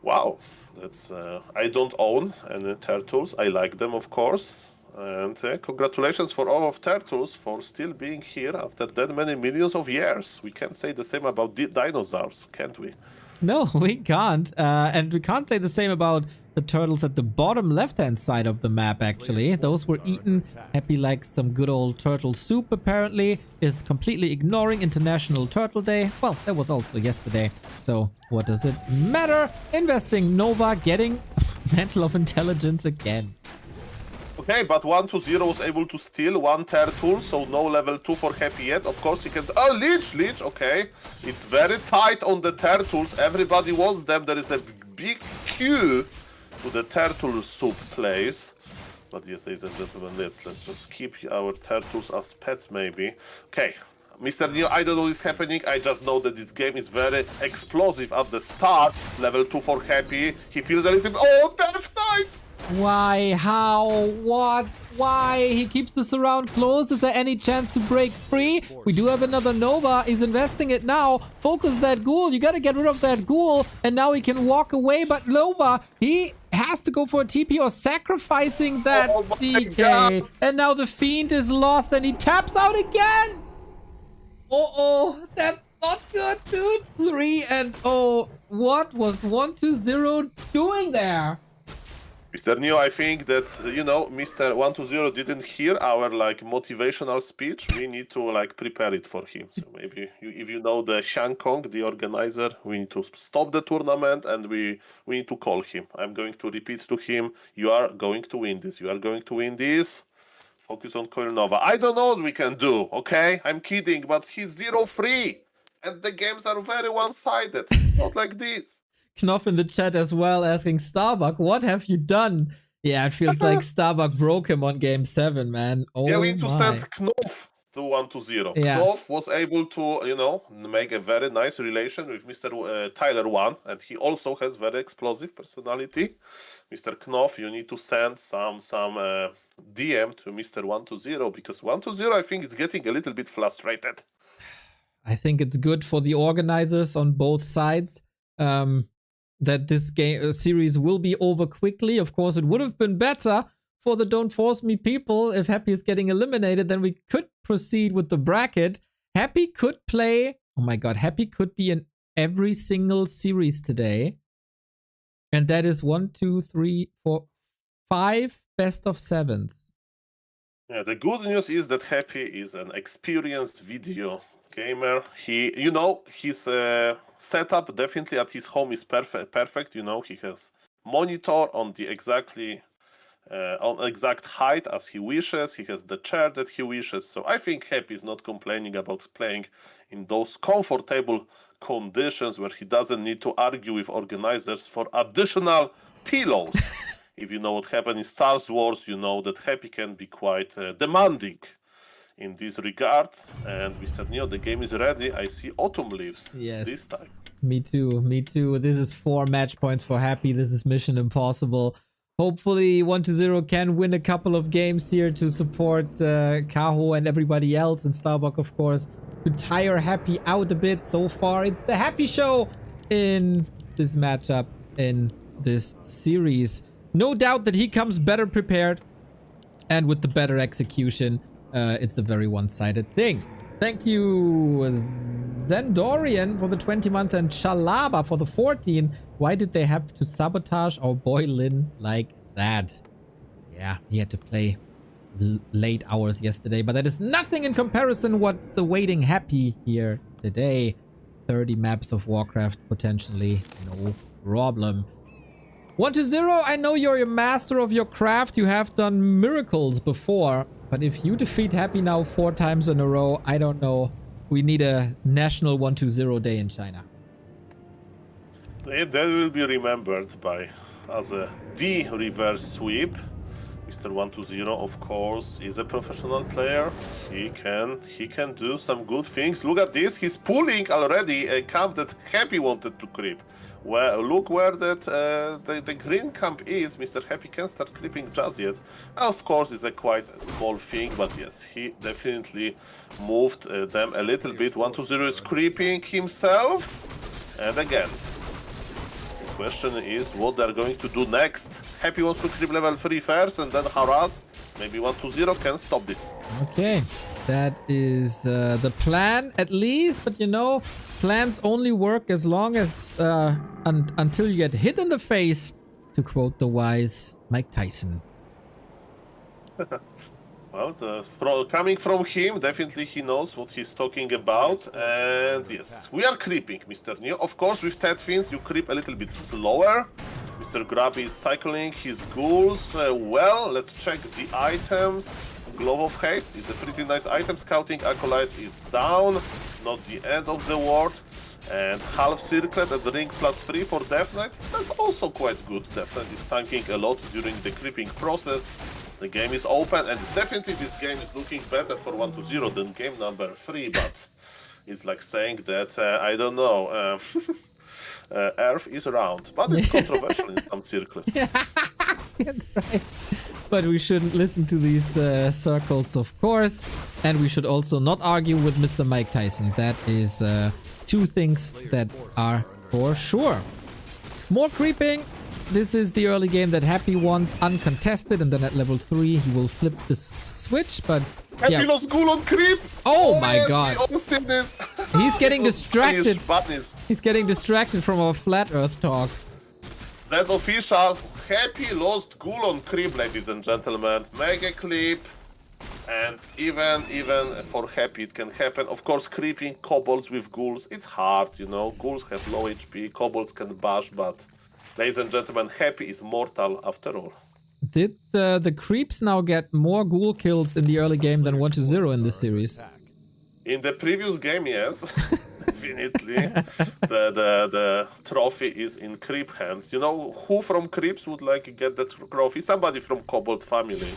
Wow, that's I don't own any turtles. I like them, of course. And congratulations for all of turtles for still being here after that many millions of years. We can't say the same about dinosaurs, can't we? No, we can't. And we can't say the same about the turtles at the bottom left-hand side of the map, actually. Those were eaten. Happy like some good old turtle soup, apparently. Is completely ignoring International Turtle Day. Well, that was also yesterday. So what does it matter? Investing Nova, getting Mantle of Intelligence again. Okay, but 1-0 was able to steal one turtle, so no level 2 for Happy yet. Of course, he can... Oh, Lich, okay. It's very tight on the turtles. Everybody wants them. There is a big queue to the turtle soup place. But yes, ladies and gentlemen, let's just keep our turtles as pets, maybe. Okay, Mr. Neo, I don't know what is happening. I just know that this game is very explosive at the start. Level 2 for Happy. He feels a little... Oh, Death Knight! Why? How? What? Why? He keeps the surround closed. Is there any chance to break free? We do have another Nova. He's investing it now. Focus that ghoul. You gotta get rid of that ghoul. And now he can walk away. But Nova, he has to go for a TP or sacrificing that DK. And now the Fiend is lost and he taps out again. Uh-oh. That's not good, dude. 3-0. What was 1-0 doing there? Mr. Neo, I think that, Mr. 1-0 didn't hear our, motivational speech. We need to, prepare it for him. So maybe if you know the Shankong, the organizer, we need to stop the tournament and we need to call him. I'm going to repeat to him, you are going to win this. You are going to win this. Focus on Coil Nova. I don't know what we can do, okay? I'm kidding, but he's 0-3. And the games are very one-sided. Not like this. Knopf in the chat as well asking Starbuck, what have you done? Yeah, it feels like Starbuck broke him on game 7, man. Oh, yeah, we need to send Knopf to 1-0. Yeah. Knopf was able to, make a very nice relation with Mr. Tyler 1, and he also has very explosive personality. Mr. Knopf, you need to send some DM to Mr. 1-0 because 1-0, I think, is getting a little bit frustrated. I think it's good for the organizers on both sides that this game series will be over quickly. Of course, it would have been better for the Don't Force Me people if Happy is getting eliminated. Then we could proceed with the bracket. Happy could play. Oh my god, Happy could be in every single series today. And that is 1, 2, 3, 4, 5 best of 7s. Yeah, the good news is that Happy is an experienced video gamer. His setup definitely at his home is perfect. He has monitor on the exact height as he wishes. He has the chair that he wishes. So I think Happy is not complaining about playing in those comfortable conditions where he doesn't need to argue with organizers for additional pillows. If you know what happened in Star Wars, you know that Happy can be quite demanding in this regard. And Mr. Neo, the game is ready. I see autumn leaves this time. Me too. This is 4 match points for Happy. This is Mission Impossible. Hopefully 1-0 can win a couple of games here to support Kaho and everybody else, and Starbuck, of course, to tire Happy out a bit. So far, it's the Happy show in this matchup, in this series. No doubt that he comes better prepared, and with the better execution, it's a very one-sided thing. Thank you, Zendorian, for the 20-month and Shalaba for the 14. Why did they have to sabotage our boy Lin like that? Yeah, he had to play late hours yesterday, but that is nothing in comparison what's awaiting Happy here today. 30 maps of Warcraft potentially, no problem. 1-0, I know you're a master of your craft. You have done miracles before. But if you defeat Happy now 4 times in a row, I don't know. We need a national 1-0 day in China. That will be remembered as a D reverse sweep. Mr. 1-0, of course, is a professional player. He can do some good things. Look at this. He's pulling already a camp that Happy wanted to creep. Well, look where the green camp is. Mr. Happy can start creeping just yet. Of course, it's a quite small thing, but yes, he definitely moved them a little bit. 1-0 is creeping himself. And again, the question is what they're going to do next. Happy wants to creep level 3 first and then harass. Maybe 1-0 can stop this. Okay, that is the plan at least, but plans only work as long as until you get hit in the face, to quote the wise Mike Tyson. Well, coming from him, definitely he knows what he's talking about. And yes, we are creeping, Mr. Neo. Of course, with Tedfins, you creep a little bit slower. Mr. Grabby is cycling his ghouls. Well, let's check the items. Glove of Haste is a pretty nice item. Scouting Acolyte is down. Not the end of the world. And Half Circlet at the ring +3 for Death Knight. That's also quite good. Death Knight is tanking a lot during the creeping process. The game is open, and definitely this game is looking better for 1-0 than game number 3, but it's like saying that, I don't know, Earth is round, but it's controversial in some circles. That's right. But we shouldn't listen to these circles, of course. And we should also not argue with Mr. Mike Tyson. That is 2 things that are for sure. More creeping. This is the early game that Happy wants uncontested, and then at level 3 he will flip the switch, but Happy lost ghoul on creep! Oh my yes, god. We all seen this. He's getting distracted. Spanish. He's getting distracted from our flat earth talk. That's official. Happy lost ghoul on creep, ladies and gentlemen. Make a clip. And even for Happy it can happen. Of course, creeping kobolds with ghouls, it's hard, Ghouls have low HP, kobolds can bash, but ladies and gentlemen, Happy is mortal after all. Did the creeps now get more ghoul kills in the early game than 1-0 in this series? In the previous game, yes. Definitely. The trophy is in creep hands. Who from creeps would get the trophy? Somebody from Kobold family.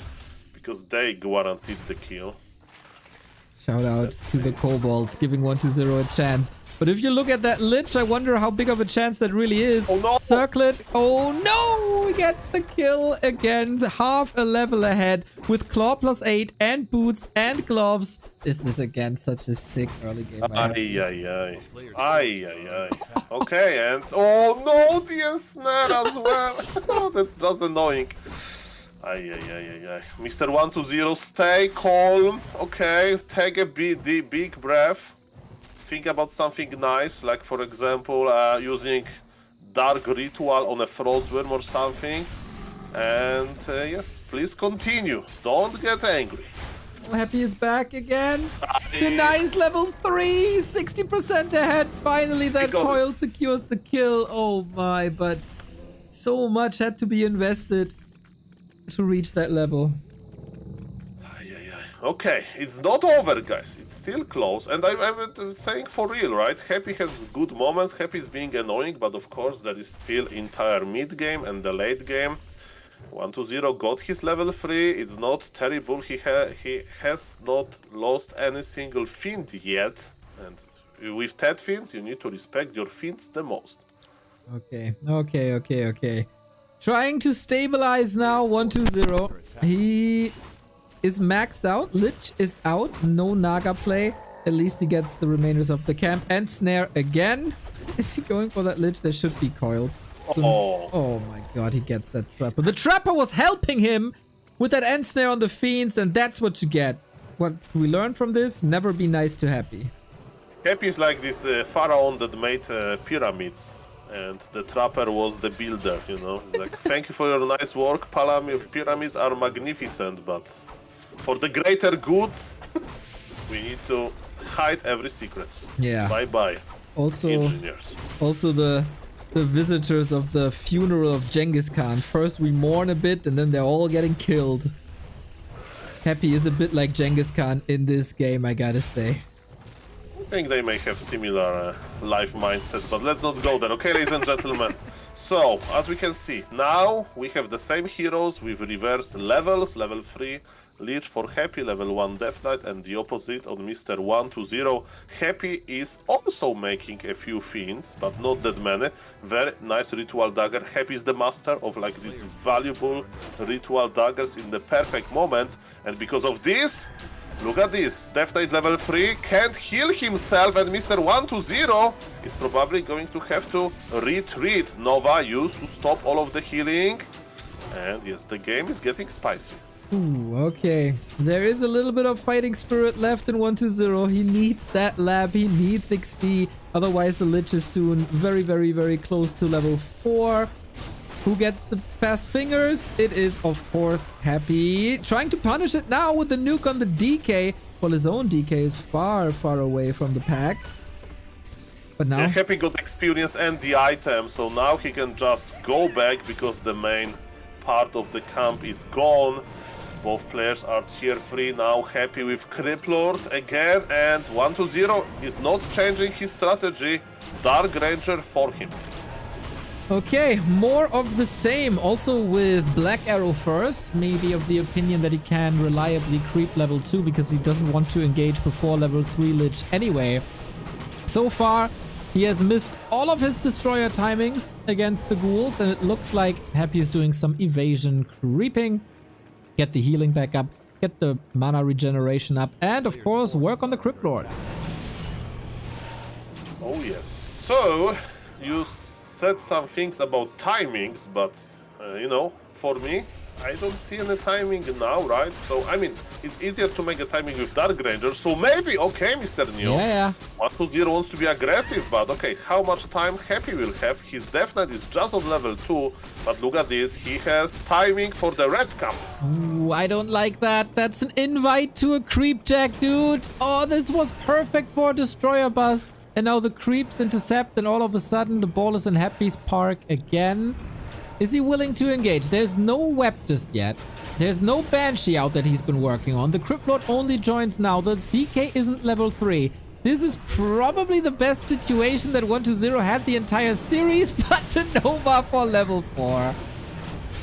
Because they guaranteed the kill. Shout out Let's to the see. Kobolds, giving 1-0 a chance. But if you look at that Lich, I wonder how big of a chance that really is. Oh, no. Circlet. Oh no! He gets the kill again. Half a level ahead with Claw +8 and boots and gloves. This is again such a sick early game. Ay, ay, ay. Ay, ay, ay. Okay, and oh no, the ensnare as well. Oh, that's just annoying. Ay, ay, ay, ay, ay. Mr. 1-0, stay calm. Okay, take a big breath. Think about something nice, like for example, using Dark Ritual on a Frostworm or something. And yes, please continue. Don't get angry. Happy is back again. The nice level 3, 60% ahead. Finally, that got coil secures the kill. Oh my, but so much had to be invested to reach that level. Ay, ay, ay. Okay, it's not over, guys. It's still close. And I'm saying for real, right? Happy has good moments. Happy is being annoying, but of course, there is still entire mid game and the late game. 1-0 got his level 3. It's not terrible. He has not lost any single fiend yet. And with 10 fiends, you need to respect your fiends the most. Okay. Trying to stabilize now, 1-0. He is maxed out. Lich is out. No Naga play. At least he gets the remainders of the camp. And Snare again. Is he going for that Lich? There should be coils. Oh my god, he gets that Trapper. The Trapper was helping him with that end snare on the Fiends, and that's what you get. What we learn from this? Never be nice to Happy. Happy is like this pharaoh that made pyramids, and the Trapper was the builder, you know? It's like, thank you for your nice work, pyramids are magnificent, but for the greater good, we need to hide every secret. Yeah. Bye-bye, Also engineers. The visitors of the funeral of Genghis Khan. First we mourn a bit and then they're all getting killed. Happy is a bit like Genghis Khan in this game, I gotta say. I think they may have similar life mindset, but let's not go there. Okay, ladies and gentlemen. So, as we can see, now we have the same heroes with reverse levels. Level 3, Lich for Happy, level 1 Death Knight, and the opposite on Mr. 1-0. Happy is also making a few fiends, but not that many. Very nice ritual dagger. Happy is the master of like these valuable ritual daggers in the perfect moments, and because of this, look at this. Death Knight level 3 can't heal himself, and Mr. 1-0 is probably going to have to retreat. Nova used to stop all of the healing, and yes, the game is getting spicy. Ooh, okay. There is a little bit of fighting spirit left in 1-0. He needs that lab. He needs XP. Otherwise, the Lich is soon very close to level 4. Who gets the fast fingers? It is, of course, Happy. Trying to punish it now with the nuke on the DK. Well, his own DK is far away from the pack. But now... Yeah, Happy got experience and the item, so now he can just go back because the main part of the camp is gone. Both players are tier 3 now. Happy with Criplord again, and 1-0 is not changing his strategy. Dark Ranger for him. Okay, more of the same. Also with Black Arrow first. Maybe of the opinion that he can reliably creep level 2 because he doesn't want to engage before level 3 Lich anyway. So far, he has missed all of his destroyer timings against the ghouls, and it looks like Happy is doing some evasion creeping. Get the healing back up, get the mana regeneration up, and of course work on the Crypt Lord. Oh yes. So, you said some things about timings, but you know, for me, I don't see any timing now, right? So, I mean, it's easier to make a timing with Dark Ranger, so maybe, okay, Mr. Neo. Yeah. 1-0 wants to be aggressive, but okay, how much time Happy will have? His Death Knight is just on level 2, but look at this, he has timing for the red camp. Ooh, I don't like that. That's an invite to a creep jack, dude. Oh, this was perfect for a destroyer bust. And now the creeps intercept, and all of a sudden the ball is in Happy's park again. Is he willing to engage? There's no web just yet. There's no Banshee out that he's been working on. The Crypt Lord only joins now. The DK isn't level 3. This is probably the best situation that 1-0 had the entire series, but the Nova for level 4.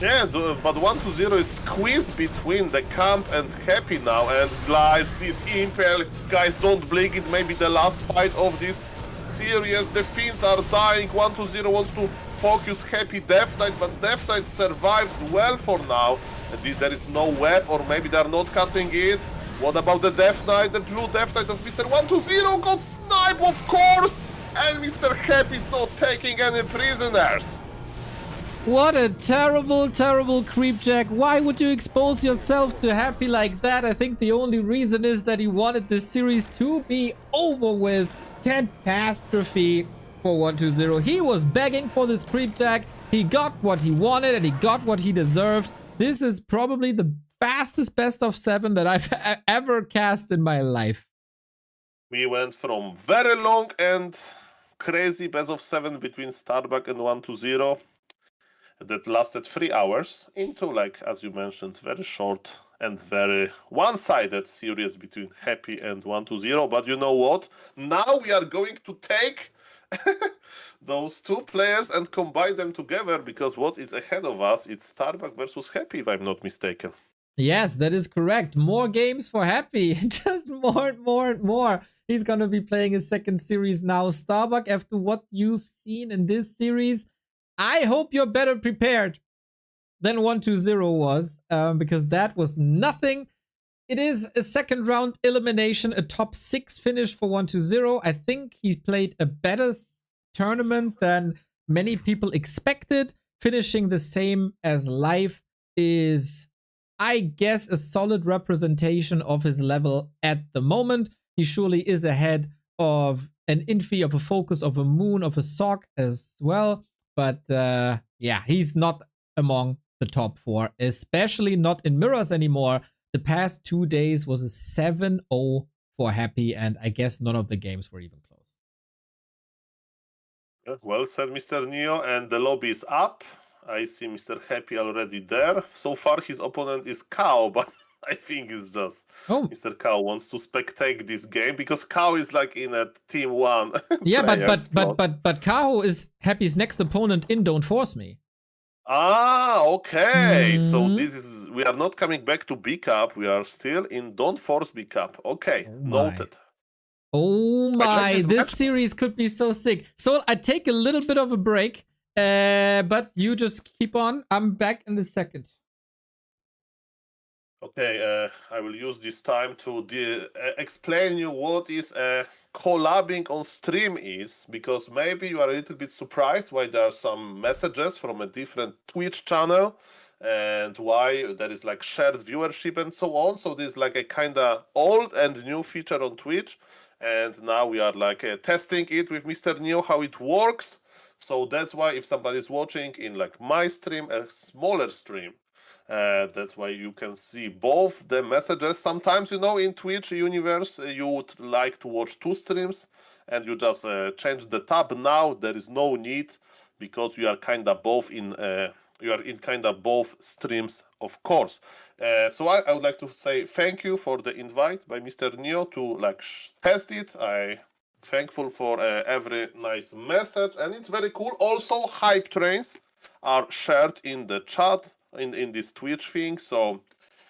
Yeah, but 1-0 is squeezed between the camp and Happy now. And guys, this Impel, guys, don't blink. It may be the last fight of this series. The Finns are dying. 1-0 wants to focus Happy Death Knight, but Death Knight survives well for now. There is no web, or maybe they are not casting it. What about the Death Knight? The blue Death Knight of Mr. 1-0 got sniped, of course! And Mr. Happy is not taking any prisoners. What a terrible, terrible creepjack. Why would you expose yourself to Happy like that? I think the only reason is that he wanted this series to be over with. Catastrophe for 1-0. He was begging for this creepjack. He got what he wanted and he got what he deserved. This is probably the fastest best of 7 that I've ever cast in my life. We went from very long and crazy best of 7 between Starbuck and 1-0. That lasted 3 hours into, like, as you mentioned, very short and very one-sided series between Happy and 1-0. But you know what? Now we are going to take those 2 players and combine them together, because what is ahead of us is Starbuck versus Happy, if I'm not mistaken. Yes, that is correct. More games for Happy. Just more and more and more. He's going to be playing his second series now. Starbuck, after what you've seen in this series, I hope you're better prepared than 1-0 was, because that was nothing. It is a second round elimination, a top 6 finish for 1-0. I think he played a better tournament than many people expected. Finishing the same as live is, I guess, a solid representation of his level at the moment. He surely is ahead of an Infi, of a Focus, of a Moon, of a Sock as well. But yeah, he's not among the top 4, especially not in mirrors anymore. The past 2 days was a 7-0 for Happy, and I guess none of the games were even close. Well said, Mr. Neo, and the lobby is up. I see Mr. Happy already there. So far, his opponent is Cow, but I think it's just Mr. Cow wants to spectate this game, because Cow is like in a team 1. Yeah, but Kaho is Happy's next opponent in Don't Force Me. Ah, okay. So this is, we are not coming back to B Cup. We are still in Don't Force B Cup. Okay, noted. Oh my, like this series could be so sick. So I take a little bit of a break, but you just keep on. I'm back in a second. Okay, I will use this time to explain you what is collabing on stream is, because maybe you are a little bit surprised why there are some messages from a different Twitch channel and why there is like shared viewership and so on. So this is like a kind of old and new feature on Twitch, and now we are like testing it with Mr. Neo, how it works. So that's why if somebody is watching in like my stream, a smaller stream, that's why you can see both the messages. Sometimes, you know, in Twitch universe, you would like to watch 2 streams and you just change the tab. Now there is no need, because you are kind of both in kind of both streams, of course. So I would like to say thank you for the invite by Mr. Neo to like test it. I thankful for every nice message, and it's very cool. Also, hype trains are shared in the chat in this Twitch thing. So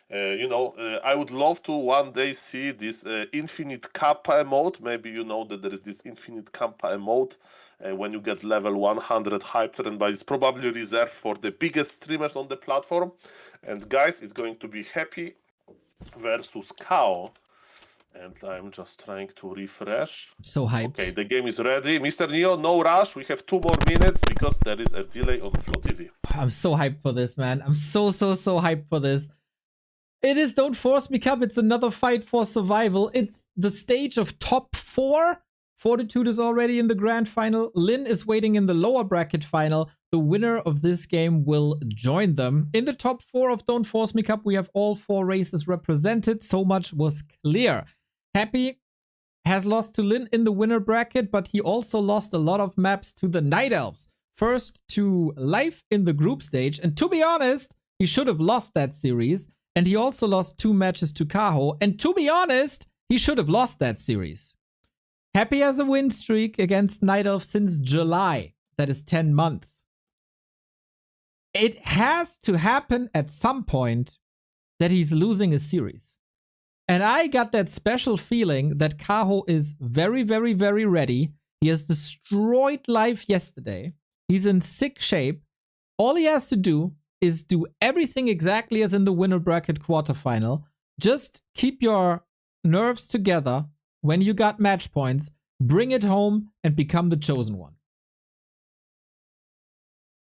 you know, I would love to one day see this infinite kappa emote. Maybe you know that there is this infinite kappa emote when you get level 100 hype train, but it's probably reserved for the biggest streamers on the platform. And guys, it's going to be Happy versus Cow. And I'm just trying to refresh. I'm so hyped. Okay, the game is ready. Mr. Neo, no rush. We have 2 more minutes because there is a delay on Flow TV. I'm so hyped for this, man. I'm so hyped for this. It is Don't Force Me Cup. It's another fight for survival. It's the stage of top 4. Fortitude is already in the grand final. Lin is waiting in the lower bracket final. The winner of this game will join them. In the top 4 of Don't Force Me Cup, we have all 4 races represented. So much was clear. Happy has lost to Lin in the winner bracket, but he also lost a lot of maps to the Night Elves. First to Life in the group stage, and to be honest, he should have lost that series. And he also lost 2 matches to Kaho, and to be honest, he should have lost that series. Happy has a win streak against Night Elf since July. That is 10 months. it has to happen at some point that he's losing a series. And I got that special feeling that Kaho is very, very, very ready. He has destroyed life yesterday. He's in sick shape. All he has to do is do everything exactly as in the winner bracket quarterfinal. Just keep your nerves together when you got match points, bring it home, and become the chosen one.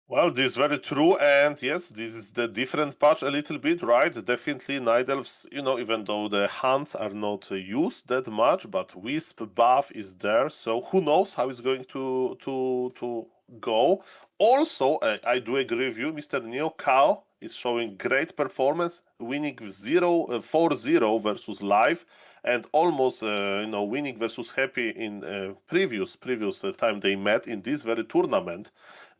Well, this is very true, and yes, this is the different patch a little bit, right? Definitely Night Elves, even though the hunts are not used that much, but Wisp buff is there, so who knows how it's going to go. Also, I do agree with you, Mr. Neo. Kao is showing great performance, winning 4-0 versus Live, and almost winning versus Happy in previous time they met in this very tournament.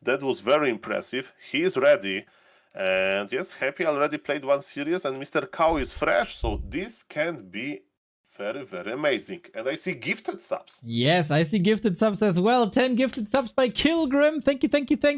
That was very impressive. He is ready. And yes, Happy already played one series and Mr. Cow is fresh. So this can be very, very amazing. And I see gifted subs. Yes, I see gifted subs as well. 10 gifted subs by Kilgrim. Thank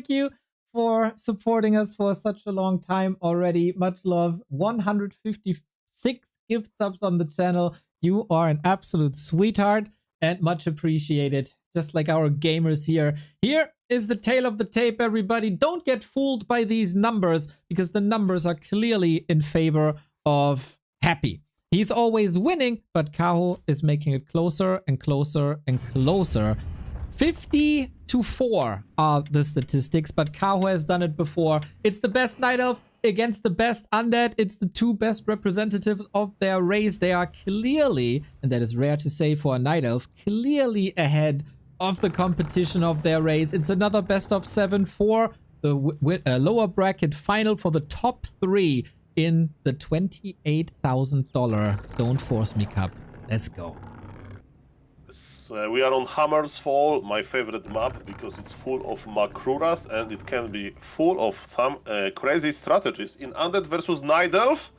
you for supporting us for such a long time already. Much love. 156 gift subs on the channel. You are an absolute sweetheart and much appreciated. Just like our gamers here. Here is the tail of the tape, everybody. Don't get fooled by these numbers because the numbers are clearly in favor of Happy. He's always winning, but Kaho is making it closer and closer and closer. 50-4 are the statistics, but Kaho has done it before. It's the best Night Elf against the best Undead. It's the two best representatives of their race. They are clearly, and that is rare to say for a Night Elf, clearly ahead of the competition of their race. It's another best of 7 for the lower bracket final for the top 3 in the $28,000 Don't Force Me Cup. Let's go. We are on Hammer's Fall, my favorite map, because it's full of Makruras and it can be full of some crazy strategies. In Undead versus Night Elf,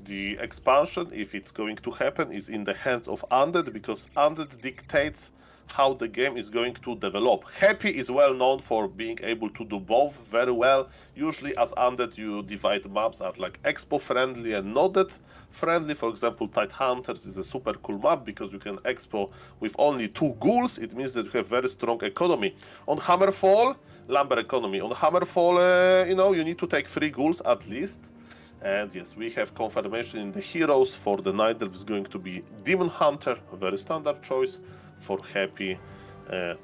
the expansion, if it's going to happen, is in the hands of Undead because Undead dictates how the game is going to develop. Happy is well known for being able to do both very well. Usually as Undead you divide maps are like expo friendly and not that friendly. For example, Tide Hunters is a super cool map because you can expo with only 2 ghouls. It means that you have very strong economy. On Hammerfall, lumber economy. On Hammerfall, you need to take 3 ghouls at least. And yes, we have confirmation in the heroes. For the Night Elf is going to be Demon Hunter, a very standard choice. For Happy,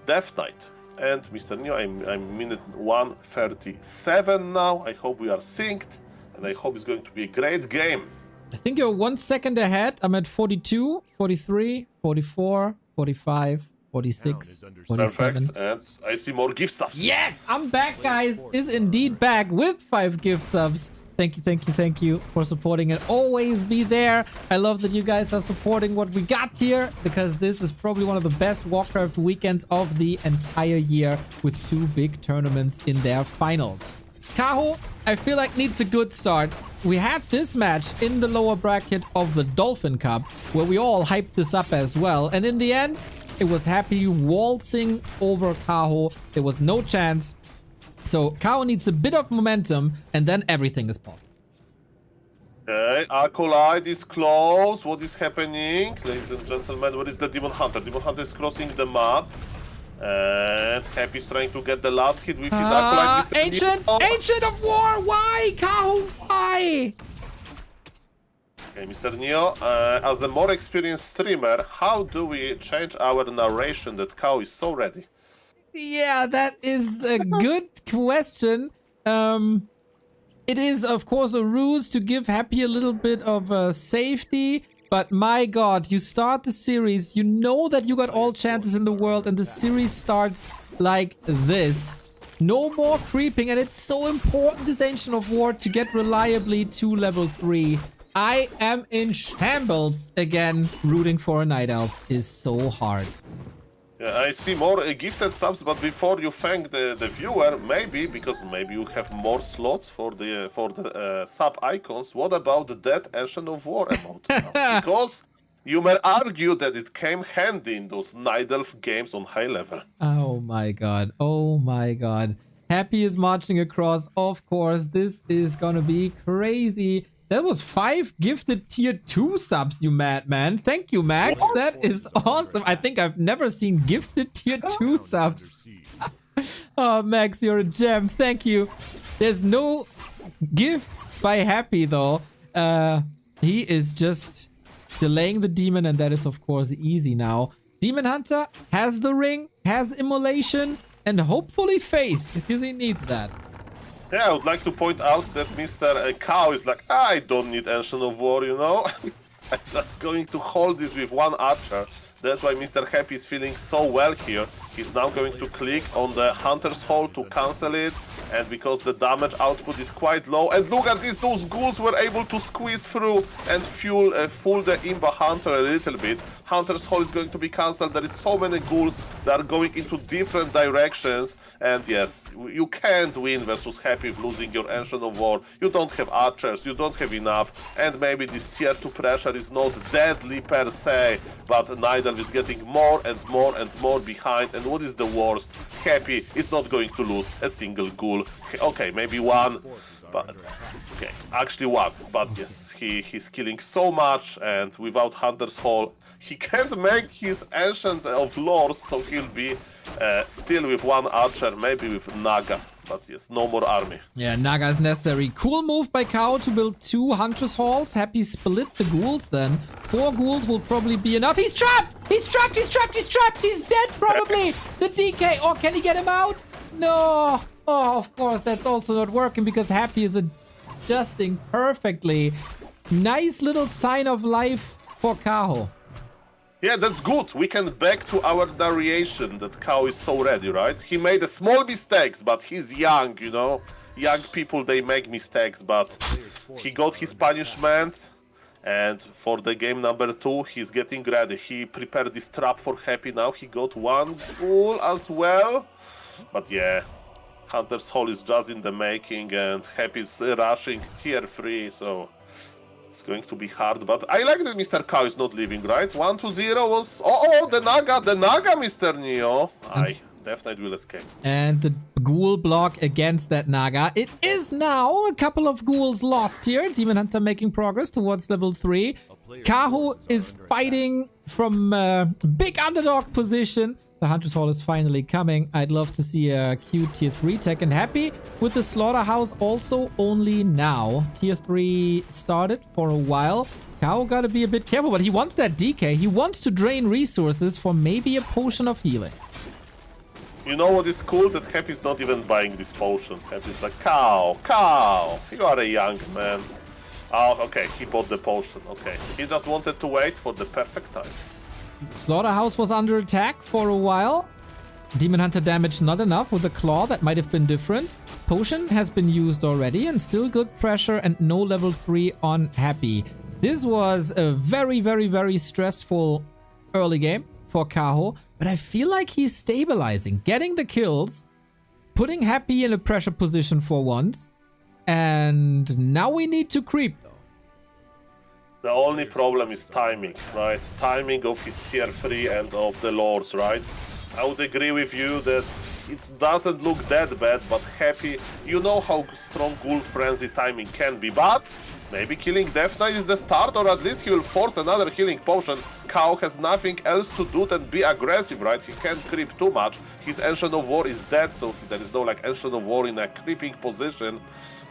Death Knight. And Mr. Neo, I'm minute 1:37 now. I hope we are synced, and I hope it's going to be a great game. I think you're 1 second ahead. I'm at 42, 43, 44, 45, 46, 47. Perfect, and I see more gift subs. Yes, I'm back, guys. Is indeed back with 5 gift subs. Thank you for supporting it. Always be there. I love that you guys are supporting what we got here because this is probably one of the best Warcraft weekends of the entire year with 2 big tournaments in their finals. Kaho, I feel like needs a good start. We had this match in the lower bracket of the Dolphin Cup where we all hyped this up as well. And in the end, it was Happy waltzing over Kaho. There was no chance. So Kao needs a bit of momentum, and then everything is possible. Okay, Acolyte is close. What is happening? Ladies and gentlemen, where is the Demon Hunter? Demon Hunter is crossing the map. And Happy is trying to get the last hit with his Acolyte. Mr. Ancient! Neo. Ancient of War! Why, Kao? Why? Okay, Mr. Neo, as a more experienced streamer, how do we change our narration that Kao is so ready? Yeah, that is a good question. It is, of course, a ruse to give Happy a little bit of safety. But my god, you start the series, you know that you got all chances in the world, and the series starts like this. No more creeping, and it's so important, this Ancient of War, to get reliably to level 3. I am in shambles again. Rooting for a Night Elf is so hard. Yeah, I see more gifted subs, but before you thank the viewer, because maybe you have more slots for the sub icons, what about that Ancient of War emote now? Because you may argue that it came handy in those Night Elf games on high level. Oh my god. Oh my god. Happy is marching across. Of course, this is gonna be crazy. That was 5 gifted tier 2 subs, you madman. Thank you, Max. That is awesome. I think I've never seen gifted tier 2 subs. Oh, Max, you're a gem. Thank you. There's no gifts by Happy, though. He is just delaying the demon, and that is, of course, easy now. Demon Hunter has the ring, has immolation, and hopefully faith, because he needs that. Yeah, I would like to point out that Mr. Cow is like, I don't need Ancient of War, you know? I'm just going to hold this with 1 archer. That's why Mr. Happy is feeling so well here. He's now going to click on the Hunter's Hole to cancel it, and because the damage output is quite low, and look at this, those ghouls were able to squeeze through and fool the Imba Hunter a little bit. Hunter's Hole is going to be cancelled. There is so many ghouls that are going into different directions, and yes, you can't win versus Happy with losing your Ancient of War. You don't have archers, you don't have enough, and maybe this tier 2 pressure is not deadly per se, but Nidal is getting more and more and more behind, and what is the worst? Happy is not going to lose a single ghoul. Okay, maybe 1, but okay, actually 1, but yes, he's killing so much, and without Hunter's Hole, he can't make his Ancient of Lords, so he'll be still with 1 archer, maybe with Naga. But yes, no more army. Yeah, Naga is necessary. Cool move by Cow to build 2 Hunter's Halls. Happy split the ghouls then. 4 ghouls will probably be enough. He's trapped! He's trapped! He's trapped! He's trapped! He's dead probably! The DK! Oh, can he get him out? No! Oh, of course, that's also not working because Happy is adjusting perfectly. Nice little sign of life for Kaho. Yeah, that's good. We can back to our narration that Cow is so ready, right? He made a small mistakes, but he's young, you know? Young people, they make mistakes, but he got his punishment. And for the game number 2, he's getting ready. He prepared this trap for Happy now. He got 1 ghoul as well. But yeah, Hunter's Hole is just in the making, and Happy's rushing tier 3, so it's going to be hard, but I like that Mr. Cow is not leaving, right? 1-0 was... Oh, the Naga, Mr. Neo. Definitely will escape. And the ghoul block against that Naga. It is now a couple of ghouls lost here. Demon Hunter making progress towards level 3. Kaho is fighting from big underdog position. The Hunter's Hall is finally coming. I'd love to see a cute tier 3 tech, and Happy with the Slaughterhouse also only now. Tier 3 started for a while. Kao gotta be a bit careful, but he wants that DK. He wants to drain resources for maybe a potion of healing. You know what is cool? That Happy's not even buying this potion. Happy's like, Cow, you are a young man. Oh, okay, he bought the potion. Okay, he just wanted to wait for the perfect time. Slaughterhouse was under attack for a while. Demon Hunter damage not enough with a claw. That might have been different. Potion has been used already, and still good pressure and no level 3 on Happy. This was a very, very, very stressful early game for Kaho, but I feel like he's stabilizing, getting the kills, putting Happy in a pressure position for once, and now we need to creep. The only problem is timing, right? Timing of his tier 3 and of the lords, right? I would agree with you that it doesn't look that bad, but Happy, you know how strong Ghoul Frenzy timing can be, but maybe killing Death Knight is the start, or at least he will force another healing potion. Cow has nothing else to do than be aggressive, right? He can't creep too much. His Ancient of War is dead, so there is no like Ancient of War in a creeping position.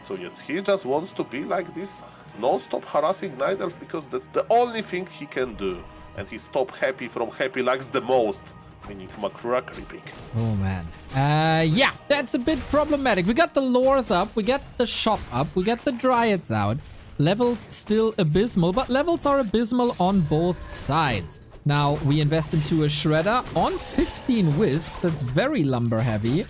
So yes, he just wants to be like this, non-stop harassing Night Elf, because that's the only thing he can do. And he stopped Happy from Happy Likes the most, meaning Makura creeping. Oh man. Yeah, that's a bit problematic. We got the lores up, we got the shop up, we got the dryads out. Levels still abysmal, but levels are abysmal on both sides. Now, we invest into a Shredder on 15 Wisp. That's very lumber heavy.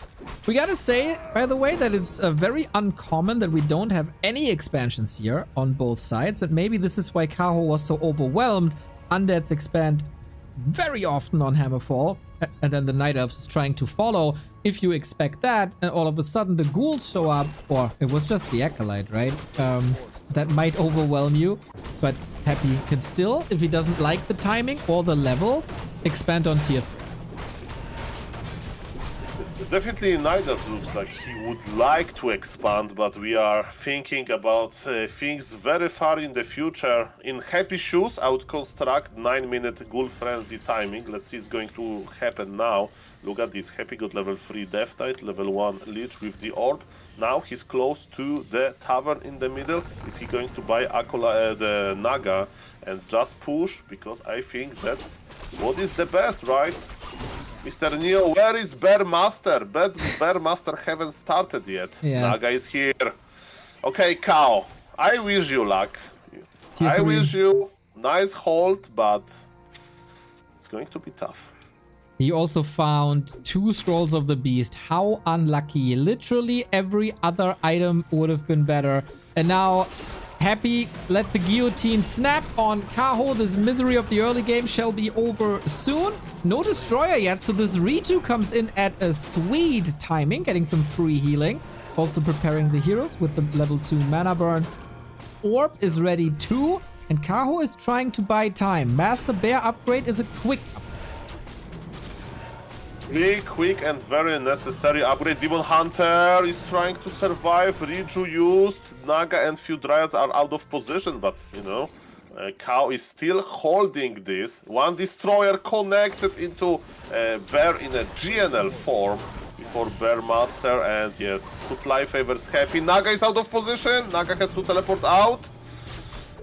We gotta say, by the way, that it's very uncommon that we don't have any expansions here on both sides. And maybe this is why Kaho was so overwhelmed. Undeads expand very often on Hammerfall. And then the Night Elves is trying to follow. If you expect that, and all of a sudden the ghouls show up, or it was just the Acolyte, right? That might overwhelm you, but Happy can still, if he doesn't like the timing or the levels, expand on tier 3. Yes, definitely neither looks like he would like to expand, but we are thinking about things very far in the future. In Happy Shoes, I would construct 9-minute Ghoul Frenzy timing. Let's see, it's going to happen now. Look at this. Happy got level 3 Death Knight, level 1 Lich with the Orb. Now he's close to the Tavern in the middle. Is he going to buy the Naga and just push? Because I think that's what is the best, right? Mr. Neo, where is Bear Master? Bear Master haven't started yet. Yeah. Naga is here. Okay, Cow, I wish you luck. Tier I 3. wish you nice hold, but it's going to be tough. He also found 2 Scrolls of the Beast. How unlucky. Literally every other item would have been better. And now, Happy let the guillotine snap on Kaho. This misery of the early game shall be over soon. No Destroyer yet, so this Ritu comes in at a sweet timing, getting some free healing. Also preparing the heroes with the level 2 mana burn. Orb is ready too, and Kaho is trying to buy time. Master Bear upgrade is a quick upgrade. Really quick and very necessary upgrade. Demon Hunter is trying to survive. Riju used. Naga and few Dryads are out of position, but you know, Cow is still holding this. One Destroyer connected into Bear in a GNL form before Bear Master, and yes, supply favors Happy. Naga is out of position. Naga has to teleport out,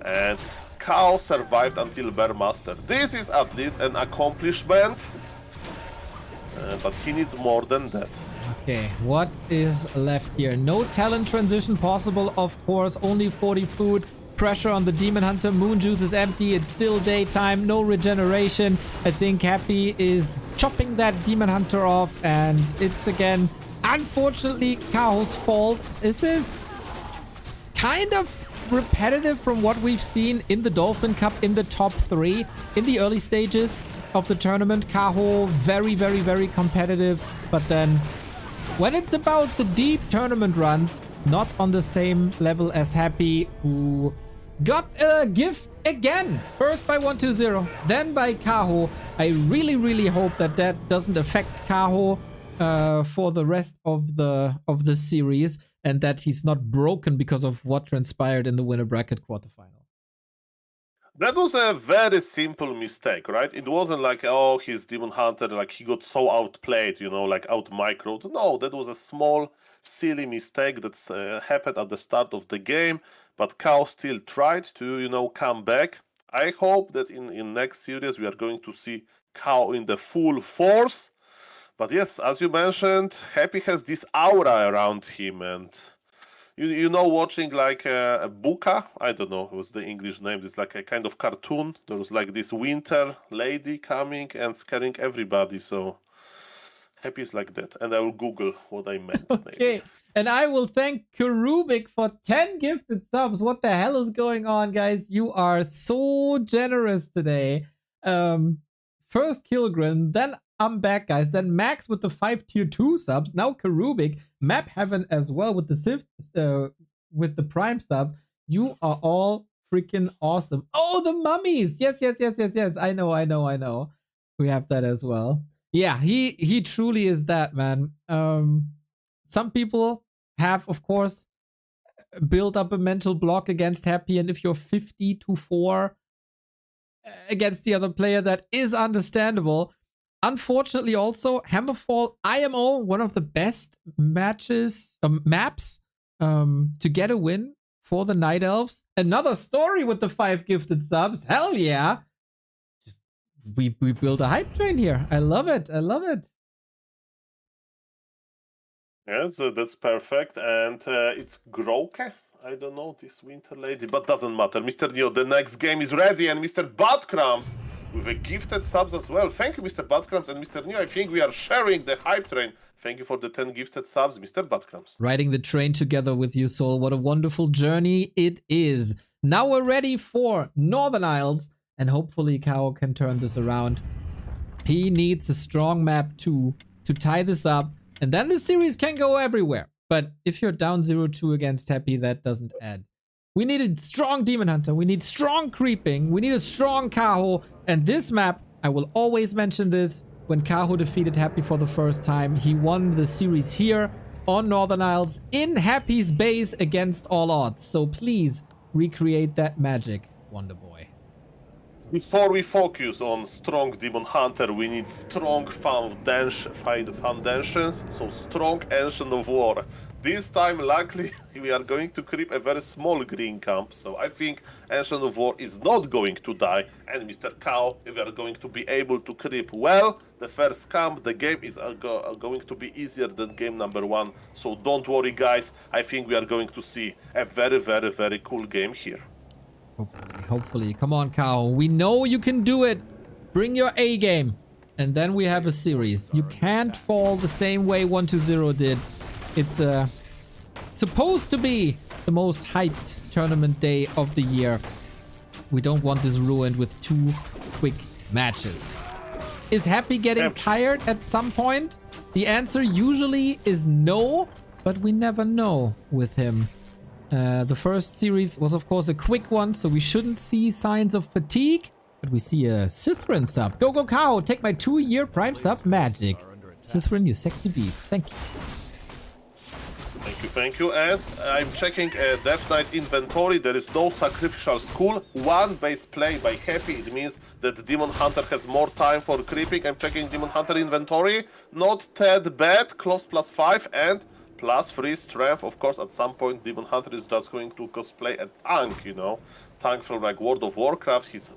and Cow survived until Bear Master. This is at least an accomplishment. But he needs more than that. Okay, what is left here? No talent transition possible, of course. Only 40 food. Pressure on the Demon Hunter. Moon Juice is empty. It's still daytime. No regeneration. I think Happy is chopping that Demon Hunter off. And it's again, unfortunately, Kaho's fault. This is kind of repetitive from what we've seen in the Dolphin Cup in the top 3. In the early stages of the tournament, Kaho very, very, very competitive, but then when it's about the deep tournament runs, not on the same level as Happy, who got a gift again, first by 120, then by Kaho. I really, really hope that that doesn't affect Kaho for the rest of the series, and that he's not broken because of what transpired in the winner bracket quarterfinal. That was a very simple mistake, right? It wasn't like, oh, he's Demon Hunter, like he got so outplayed, you know, like out-microed. No, that was a small, silly mistake that happened at the start of the game, but Cow still tried to, you know, come back. I hope that in next series we are going to see Cow in the full force. But yes, as you mentioned, Happy has this aura around him, and you know, watching like a Buka, I don't know what's the English name, it's like a kind of cartoon. There was like this winter lady coming and scaring everybody, so Happy is like that. And I will Google what I meant. Okay, maybe. and I will thank Karubik for 10 gifted subs. What the hell is going on, guys? You are so generous today. First Kilgren, then I'm back, guys. Then Max with the 5 tier 2 subs. Now Karubik, Map Heaven as well with the Sift, with the Prime sub. You are all freaking awesome. Oh, the mummies! Yes. I know. We have that as well. Yeah, he truly is that, man. Some people have, of course, built up a mental block against Happy, and if you're 50-4 against the other player, that is understandable. Unfortunately, also, Hammerfall IMO, one of the best maps to get a win for the Night Elves. Another story with the 5 gifted subs. Hell yeah. We build a hype train here. I love it. Yes, that's perfect. And it's Groke. I don't know this winter lady, but doesn't matter. Mr. Neo, the next game is ready, and Mr. Badcrams with a gifted subs as well. Thank you, Mr. Badcrams and Mr. Neo. I think we are sharing the hype train. Thank you for the 10 gifted subs, Mr. Badcrams. Riding the train together with you, Soul. What a wonderful journey it is. Now we're ready for Northern Isles, and hopefully Kao can turn this around. He needs a strong map too to tie this up, and then the series can go everywhere. But if you're down 0-2 against Happy, that doesn't add. We need a strong Demon Hunter. We need strong creeping. We need a strong Kaho. And this map, I will always mention this, when Kaho defeated Happy for the first time. He won the series here on Northern Isles in Happy's base against all odds. So please recreate that magic, Wonder Boy. Before we focus on strong Demon Hunter, we need strong foundations, so strong Ancient of War. This time, luckily, we are going to creep a very small green camp, so I think Ancient of War is not going to die, and Mr. Cow, we are going to be able to creep well. The first camp, the game is going to be easier than game number 1, so don't worry, guys. I think we are going to see a very, very, very cool game here. Hopefully. Come on, Cow. We know you can do it. Bring your A game. And then we have a series. You can't fall the same way 1-0 did. It's supposed to be the most hyped tournament day of the year. We don't want this ruined with 2 quick matches. Is Happy getting tired at some point? The answer usually is no, but we never know with him. The first series was, of course, a quick one, so we shouldn't see signs of fatigue. But we see a Sithrin sub. Go, go, Cow! Take my 2-year Prime sub magic. Sithrin, you sexy beast. Thank you. Thank you. And I'm checking Death Knight inventory. There is no sacrificial school. 1 base play by Happy. It means that Demon Hunter has more time for creeping. I'm checking Demon Hunter inventory. Not that bad. Close +5 and +3 strength. Of course, at some point, Demon Hunter is just going to cosplay a tank, you know. Tank from like World of Warcraft. His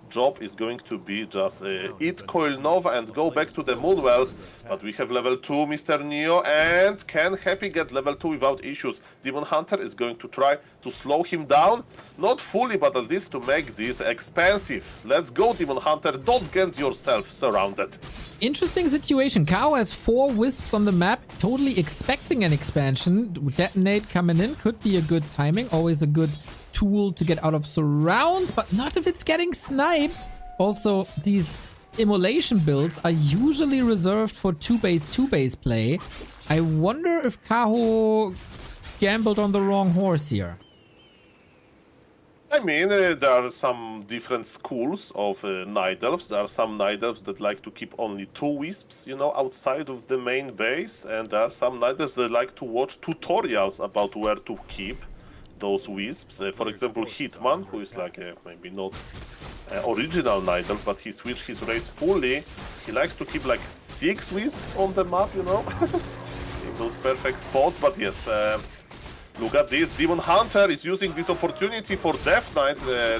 job is going to be just eat Coil Nova and go back to the Moonwells. But we have level 2 Mr. Neo, and can Happy get level 2 without issues? Demon Hunter is going to try to slow him down. Not fully, but at least to make this expensive. Let's go, Demon Hunter. Don't get yourself surrounded. Interesting situation. Cow has 4 wisps on the map, totally expecting an expansion. Detonate coming in could be a good timing. Always a good tool to get out of surrounds, but not if it's getting sniped. Also, these immolation builds are usually reserved for 2-base play. I wonder if Kaho gambled on the wrong horse here. I mean, there are some different schools of Night Elves. There are some Night Elves that like to keep only 2 wisps, you know, outside of the main base. And there are some Night Elves that like to watch tutorials about where to keep those wisps. For example, Hitman, who is like maybe not original Night Elf, but he switched his race fully. He likes to keep like 6 wisps on the map, you know, in those perfect spots. But yes, look at this. Demon Hunter is using this opportunity for Death Knight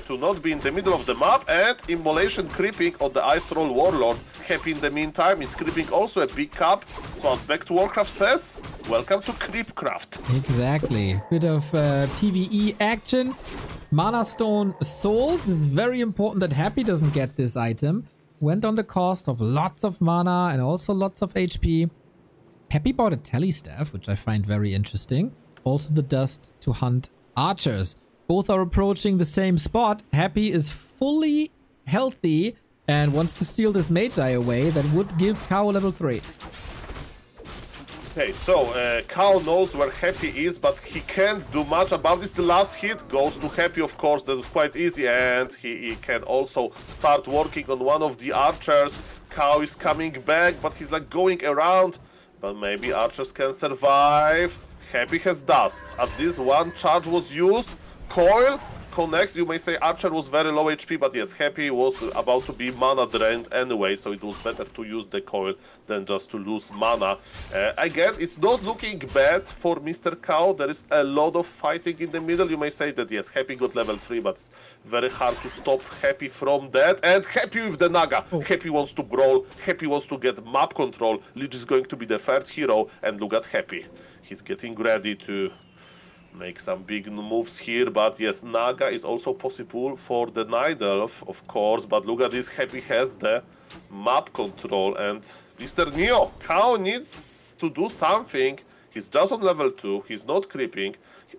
to not be in the middle of the map, and Immolation creeping on the Ice Troll Warlord. Happy in the meantime is creeping also a big cap. So as Back to Warcraft says, welcome to Creepcraft. Exactly. Bit of PvE action. Mana Stone sold. This is very important that Happy doesn't get this item. Went on the cost of lots of mana and also lots of HP. Happy bought a Telestaff, which I find very interesting. Also the dust to hunt archers. Both are approaching the same spot. Happy is fully healthy and wants to steal this Magi away. That would give Cow level 3. Okay, so Cow knows where Happy is, but he can't do much about this. The last hit goes to Happy, of course. That is quite easy, and he can also start working on one of the archers. Cow is coming back, but he's like going around. But maybe archers can survive. Happy has dust. At least 1 charge was used. Coil connects. You may say Archer was very low HP, but yes, Happy was about to be mana drained anyway, so it was better to use the coil than just to lose mana. Again, it's not looking bad for Mr. Cow. There is a lot of fighting in the middle. You may say that yes, Happy got level 3, but it's very hard to stop Happy from that. And Happy with the Naga. Happy wants to brawl. Happy wants to get map control. Lich is going to be the 3rd hero, and look at Happy. He's getting ready to make some big moves here, but yes, Naga is also possible for the Night Elf, of course, but look at this, Happy has the map control, and Mr. Neo, Cow needs to do something. He's just on level 2, he's not creeping.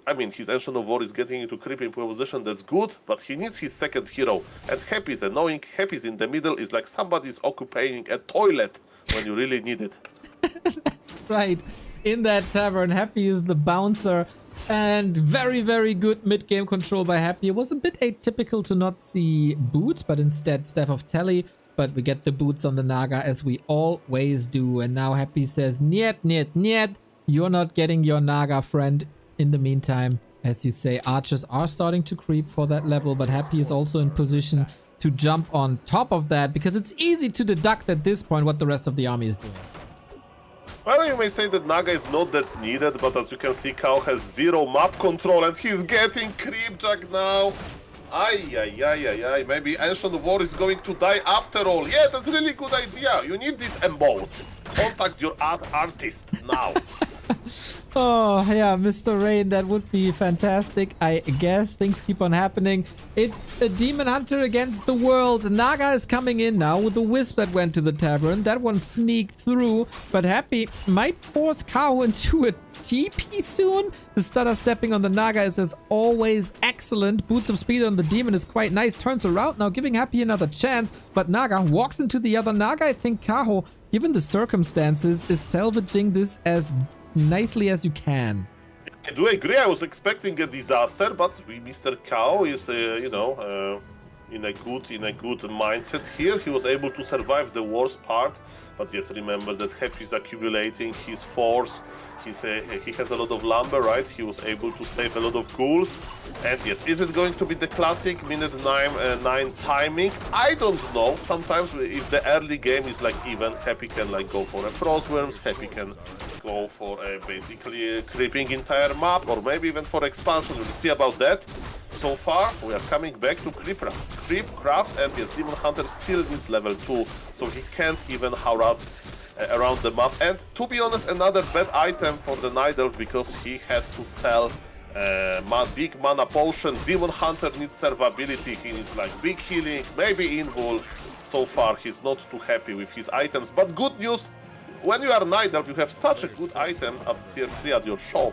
I mean, his Ancient of War is getting into creeping position, that's good, but he needs his 2nd hero, and Happy is annoying. Happy's in the middle, is like somebody's occupying a toilet when you really need it. Right. In that tavern, Happy is the bouncer, and very, very good mid-game control by Happy. It was a bit atypical to not see Boots, but instead Staff of Telly. but we get the boots on the Naga as we always do. And now Happy says, "Niet, niet, niet. You're not getting your Naga, friend." In the meantime, as you say, archers are starting to creep for that level, but Happy is also in position to jump on top of that because it's easy to deduct at this point what the rest of the army is doing. Well, you may say that Naga is not that needed, but as you can see, Cow has 0 map control and he's getting creepjack now. Ay. Maybe Ancient War is going to die after all. Yeah, that's a really good idea. You need this emote. Contact your artist now. Oh, yeah, Mr. Rain, that would be fantastic. I guess things keep on happening. It's a Demon Hunter against the world. Naga is coming in now with the Wisp that went to the tavern. That one sneaked through, but Happy might force Kao into a TP soon. The stutter stepping on the Naga is as always excellent. Boots of Speed on the Demon is quite nice. Turns around now, giving Happy another chance, but Naga walks into the other Naga. I think Kaho, given the circumstances, is salvaging this as nicely as you can. I do agree. I was expecting a disaster, but Mr. Cow is, in a good mindset here. He was able to survive the worst part, but yes, remember that Happy is accumulating his force. He has a lot of lumber, right? He was able to save a lot of ghouls. And yes, is it going to be the classic minute 9 timing? I don't know. Sometimes if the early game is like even, Happy can like go for a Frostworms, Happy can go for basically creeping entire map, or maybe even for expansion. We'll see about that. So far, we are coming back to Creepcraft, and yes, Demon Hunter still needs level 2, so he can't even harass around the map. And to be honest, another bad item for the Night Elf, because he has to sell big mana potion. Demon Hunter needs survivability, he needs like big healing, maybe invul. So far, he's not too happy with his items, but good news, when you are Night Elf, you have such a good item at tier 3 at your shop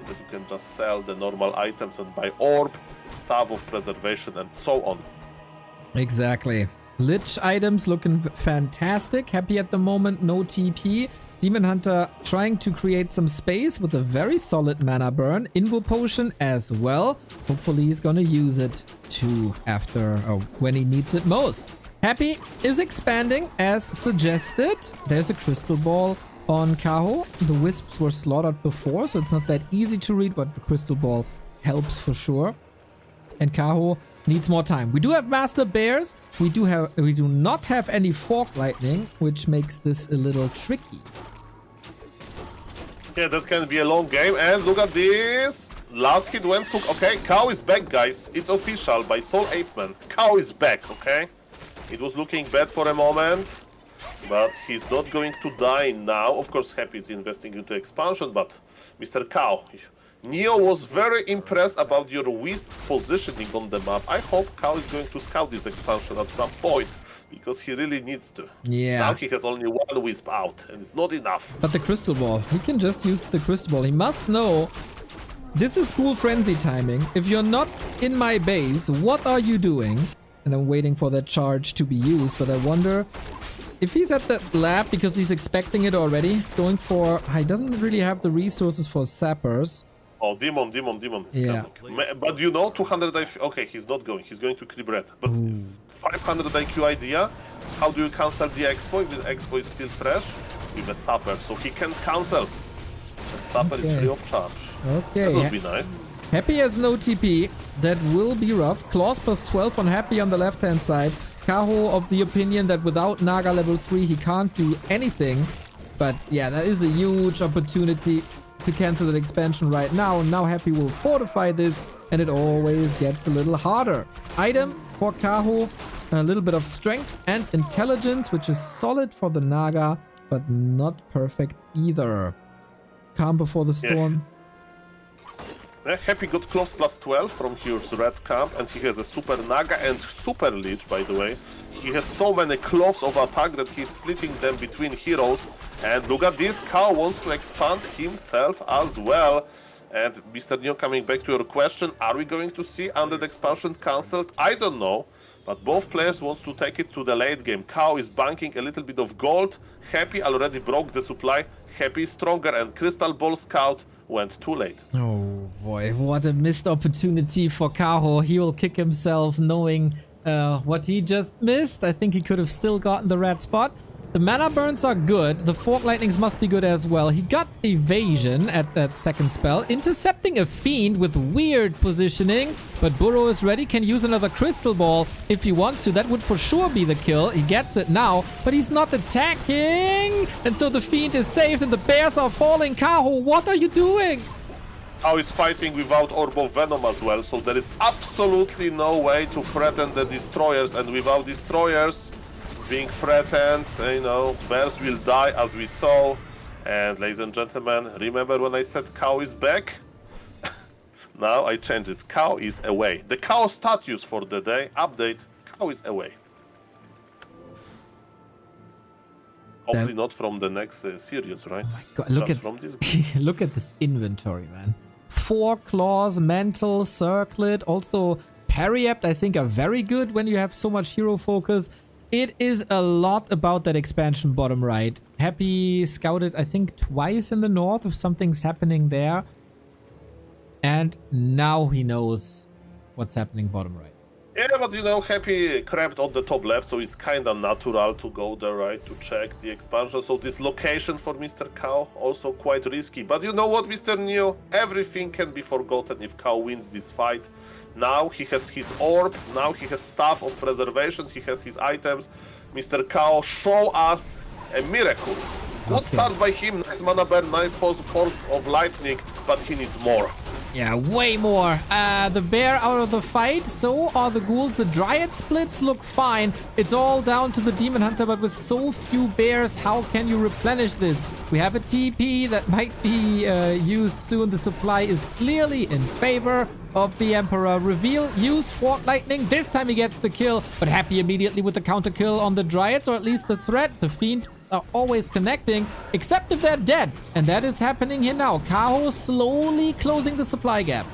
that you can just sell the normal items and buy orb, staff of preservation, and so on. Exactly. Lich items looking fantastic. Happy at the moment, no TP. Demon Hunter trying to create some space with a very solid mana burn. Invul potion as well. Hopefully he's gonna use it too when he needs it most. Happy is expanding as suggested. There's a crystal ball on Kaho. The wisps were slaughtered before, so it's not that easy to read, but the crystal ball helps for sure. And Kaho needs more time. We do have Master Bears. We do not have any Fork Lightning, which makes this a little tricky. Yeah, that can be a long game, and look at this. Last hit went to... Okay, Cow is back, guys. It's official by Soul Apeman. Cow is back, okay? It was looking bad for a moment, but he's not going to die now. Of course, Happy is investing into expansion, but Mr. Cow, Neo was very impressed about your Wisp positioning on the map. I hope Cow is going to scout this expansion at some point, because he really needs to. Yeah. Now he has only one Wisp out, and it's not enough. But the crystal ball, he can just use the crystal ball. He must know this is Ghoul Frenzy timing. If you're not in my base, what are you doing? And I'm waiting for that charge to be used, but I wonder if he's at that lab because he's expecting it already. Going for... He doesn't really have the resources for sappers. Oh, demon is coming. But you know, 200 IQ... Okay, he's not going. He's going to Creep Red. But 500 IQ idea, how do you cancel the Expo if the Expo is still fresh? With a Sapper, so he can't cancel. And Sapper is free of charge. Okay. That would be nice. Happy has no TP. That will be rough. Claws plus 12 on Happy on the left-hand side. Kaho of the opinion that without Naga level 3 he can't do anything. But yeah, that is a huge opportunity to cancel that expansion right now. And now Happy will fortify this, and it always gets a little harder. Item for Kaho, a little bit of strength and intelligence, which is solid for the Naga, but not perfect either. Calm before the storm. Yeah, Happy got Claws plus 12 from his red camp, and he has a Super Naga and Super Lich, by the way. He has so many Claws of attack that he's splitting them between heroes. And look at this, Cow wants to expand himself as well. And Mr. Neo, coming back to your question, are we going to see Undead expansion cancelled? I don't know, but both players want to take it to the late game. Cow is banking a little bit of gold. Happy already broke the supply. Happy is stronger, and Crystal Ball Scout went too late. Oh boy, what a missed opportunity for Kaho. He will kick himself knowing what he just missed. I think he could have still gotten the red spot. The mana burns are good. The Fork Lightnings must be good as well. He got evasion at that second spell, intercepting a Fiend with weird positioning. But Burrow is ready, can use another Crystal Ball if he wants to. That would for sure be the kill. He gets it now, but he's not attacking. And so the Fiend is saved and the bears are falling. Kaho, what are you doing? Kao is fighting without Orb of Venom as well, so there is absolutely no way to threaten the Destroyers, and without Destroyers being threatened, you know, bears will die as we saw. And ladies and gentlemen, remember when I said Kao is back? Now I changed it. Kao is away. The Kao status for the day, update, Kao is away. Hopefully not from the next series, right? Oh God, look Just at from this. look at this inventory, man. 4 claws, mantle, circlet, also Parryapt, I think are very good when you have so much hero focus. It is a lot about that expansion bottom right. Happy scouted, I think, twice in the north if something's happening there. And now he knows what's happening bottom right. Yeah, but you know, Happy cramped on the top left, so it's kinda natural to go there, right, to check the expansion. So this location for Mr. Kao also quite risky. But you know what, Mr. Neo? Everything can be forgotten if Kao wins this fight. Now he has his orb, now he has Staff of Preservation, he has his items. Mr. Kao, show us a miracle. Good start by him, nice mana burn, nice force of lightning, but he needs more. Yeah, way more. The bear out of the fight, so are the ghouls. The Dryad splits look fine. It's all down to the Demon Hunter, but with so few bears, how can you replenish this? We have a TP that might be used soon. The supply is clearly in favor of the Emperor. Reveal used Fork Lightning. This time he gets the kill, but Happy immediately with the counter kill on the Dryads, or at least the threat. The Fiends are always connecting, except if they're dead. And that is happening here now. Kaho slowly closing the supply gap.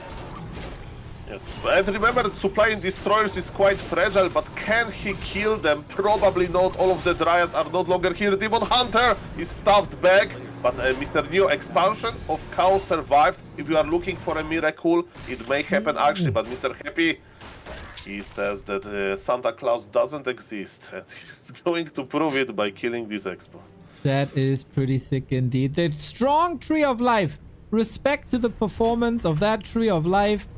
Yes, and remember, supply in Destroyers is quite fragile, but can he kill them? Probably not. All of the Dryads are no longer here. Demon Hunter is stuffed back, but Mr. Neo expansion of Kao survived. If you are looking for a miracle, it may happen actually, but Mr. Happy, he says that Santa Claus doesn't exist, and he's going to prove it by killing this Expo. That is pretty sick indeed. The strong Tree of Life. Respect to the performance of that Tree of Life.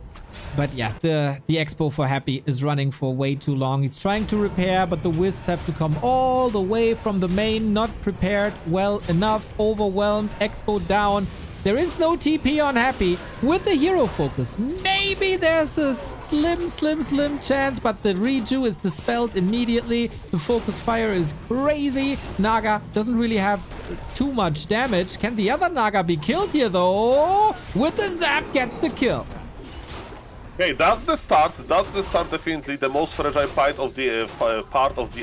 But yeah, the Expo for Happy is running for way too long. He's trying to repair, but the Wisps have to come all the way from the main. Not prepared well enough. Overwhelmed. Expo down. There is no TP on Happy. With the hero focus, maybe there's a slim chance, but the reju is dispelled immediately. The focus fire is crazy. Naga doesn't really have too much damage. Can the other Naga be killed here though? With the zap gets the kill. Okay, that's the start. Definitely. The most fragile part of the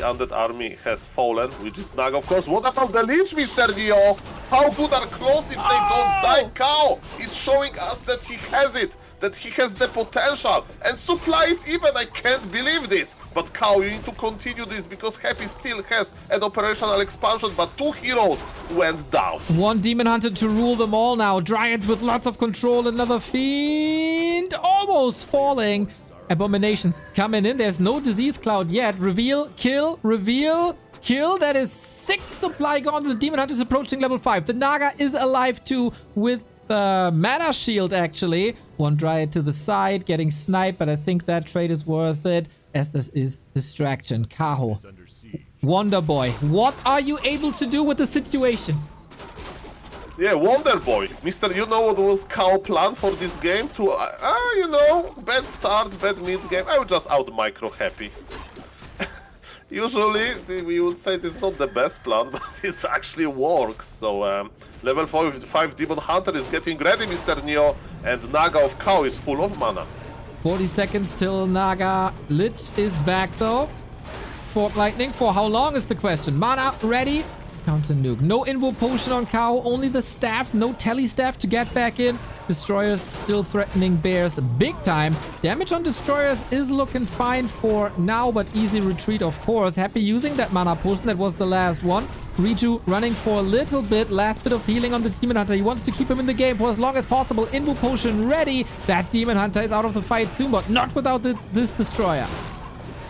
undead army has fallen, which is Naga, of course. What about the Lich, Mr. Neo? How good are claws if they don't die? Kao is showing us that he has it, that he has the potential, and supplies even. I can't believe this. But Kao, you need to continue this because Happy still has an operational expansion, but 2 heroes went down. 1 Demon Hunter to rule them all now. Dryads with lots of control. Another Fiend almost falling. Abominations coming in. There's no disease cloud yet. Reveal, kill, reveal, kill. That is 6 supply gone. The Demon Hunter is approaching level 5. The Naga is alive too with mana shield actually. 1 Dryad to the side, getting sniped, but I think that trade is worth it as this is distraction. Kaho, Wonder Boy, what are you able to do with the situation? Yeah, Wonder Boy. Mr. You know what was Kao plan for this game? To, you know, bad start, bad mid game. I would just out micro Happy. Usually, we would say it's not the best plan, but it actually works. So, level 5 Demon Hunter is getting ready, Mr. Neo, and Naga of Kao is full of mana. 40 seconds till Naga. Lich is back though. Fork Lightning for how long is the question? Mana ready. Counter nuke. No invo potion on Kao, only the staff. No tele staff to get back in. Destroyers still threatening bears big time. Damage on Destroyers is looking fine for now, but easy retreat of course. Happy using that mana potion, that was the last one. Reju running for a little bit. Last bit of healing on the Demon Hunter. He wants to keep him in the game for as long as possible. Invo potion ready. That Demon Hunter is out of the fight soon, but not without this Destroyer.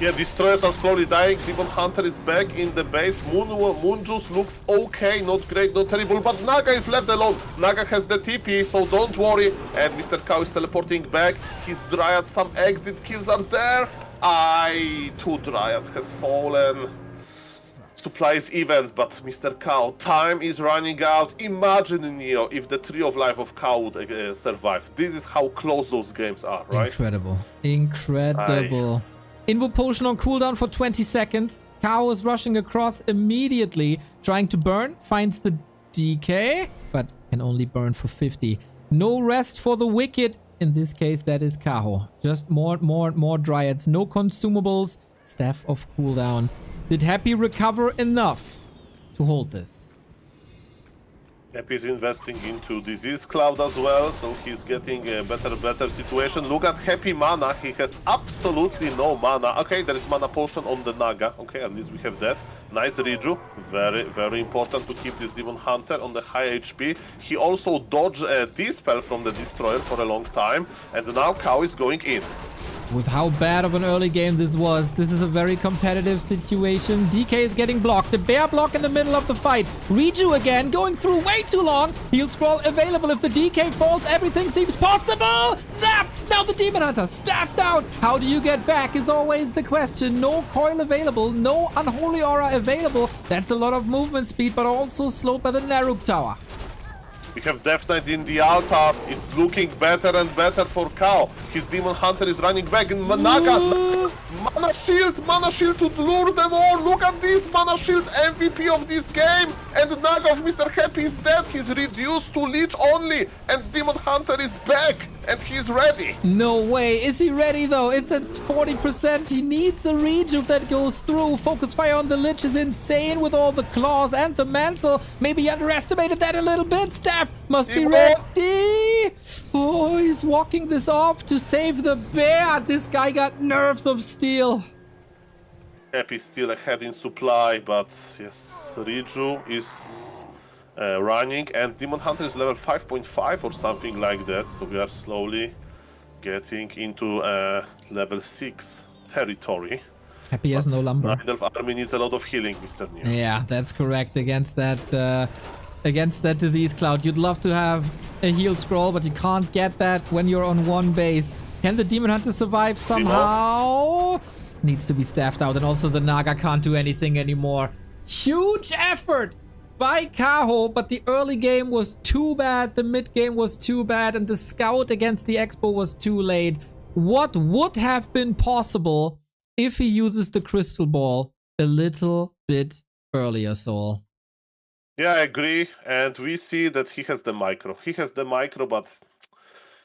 Yeah, destroyers are slowly dying. Demon Hunter is back in the base. Moonjuice looks okay, not great, not terrible, but Naga is left alone. Naga has the TP, so don't worry. And Mr. Cow is teleporting back. His Dryad, some exit kills are there. Two Dryads has fallen. Supplies event, but Mr. Cow, time is running out. Imagine, Neo, if the Tree of Life of Cow would survive. This is how close those games are, right? Incredible. Incredible. Invo potion on cooldown for 20 seconds. Cow is rushing across immediately, trying to burn. Finds the DK, but can only burn for 50. No rest for the wicked. In this case, that is Kaho. Just more Dryads. No consumables. Staff of cooldown. Did Happy recover enough to hold this? Happy is investing into Disease Cloud as well, so he's getting a better situation. Look at Happy mana, he has absolutely no mana. Okay, there is mana potion on the Naga. Okay, at least we have that. Nice Riju, very important to keep this Demon Hunter on the high HP. He also dodged a Dispel from the Destroyer for a long time, and now Cow is going in. With how bad of an early game this was, this is a very competitive situation. DK is getting blocked. The bear block in the middle of the fight. Riju again, going through way too long. Heal scroll available. If the DK falls, everything seems possible. Zap! Now the Demon Hunter staffed out. How do you get back is always the question. No coil available. No Unholy Aura available. That's a lot of movement speed, but also slowed by the Naruk Tower. We have Death Knight in the altar. It's looking better and better for Cow. His Demon Hunter is running back in Naga. Mana shield to lure them all. Look at this Mana shield, MVP of this game. And Naga of Mr. Happy is dead. He's reduced to leech only. And Demon Hunter is back. And he's ready. No way. Is he ready though? It's at 40%. He needs a rejuve that goes through. Focus fire on the Lich is insane with all the claws and the mantle. Maybe he underestimated that a little bit. Staff must be ready. Oh, he's walking this off to save the bear. This guy got nerves of steel. Happy still ahead in supply, but yes, Riju is running, and Demon Hunter is level 5.5 or something like that, so we are slowly getting into level 6 territory. Happy has no lumber. Night Elf army needs a lot of healing, Mr. Neo. Yeah, that's correct. Against that disease cloud, you'd love to have a heal scroll, but you can't get that when you're on one base. Can the Demon Hunter survive somehow? Needs to be staffed out, and also the Naga can't do anything anymore. Huge effort by Kaho, but the early game was too bad, the mid game was too bad, and the scout against the Expo was too late. What would have been possible if he uses the crystal ball a little bit earlier, Soul? Yeah, I agree, and we see that he has the micro. He has the micro, but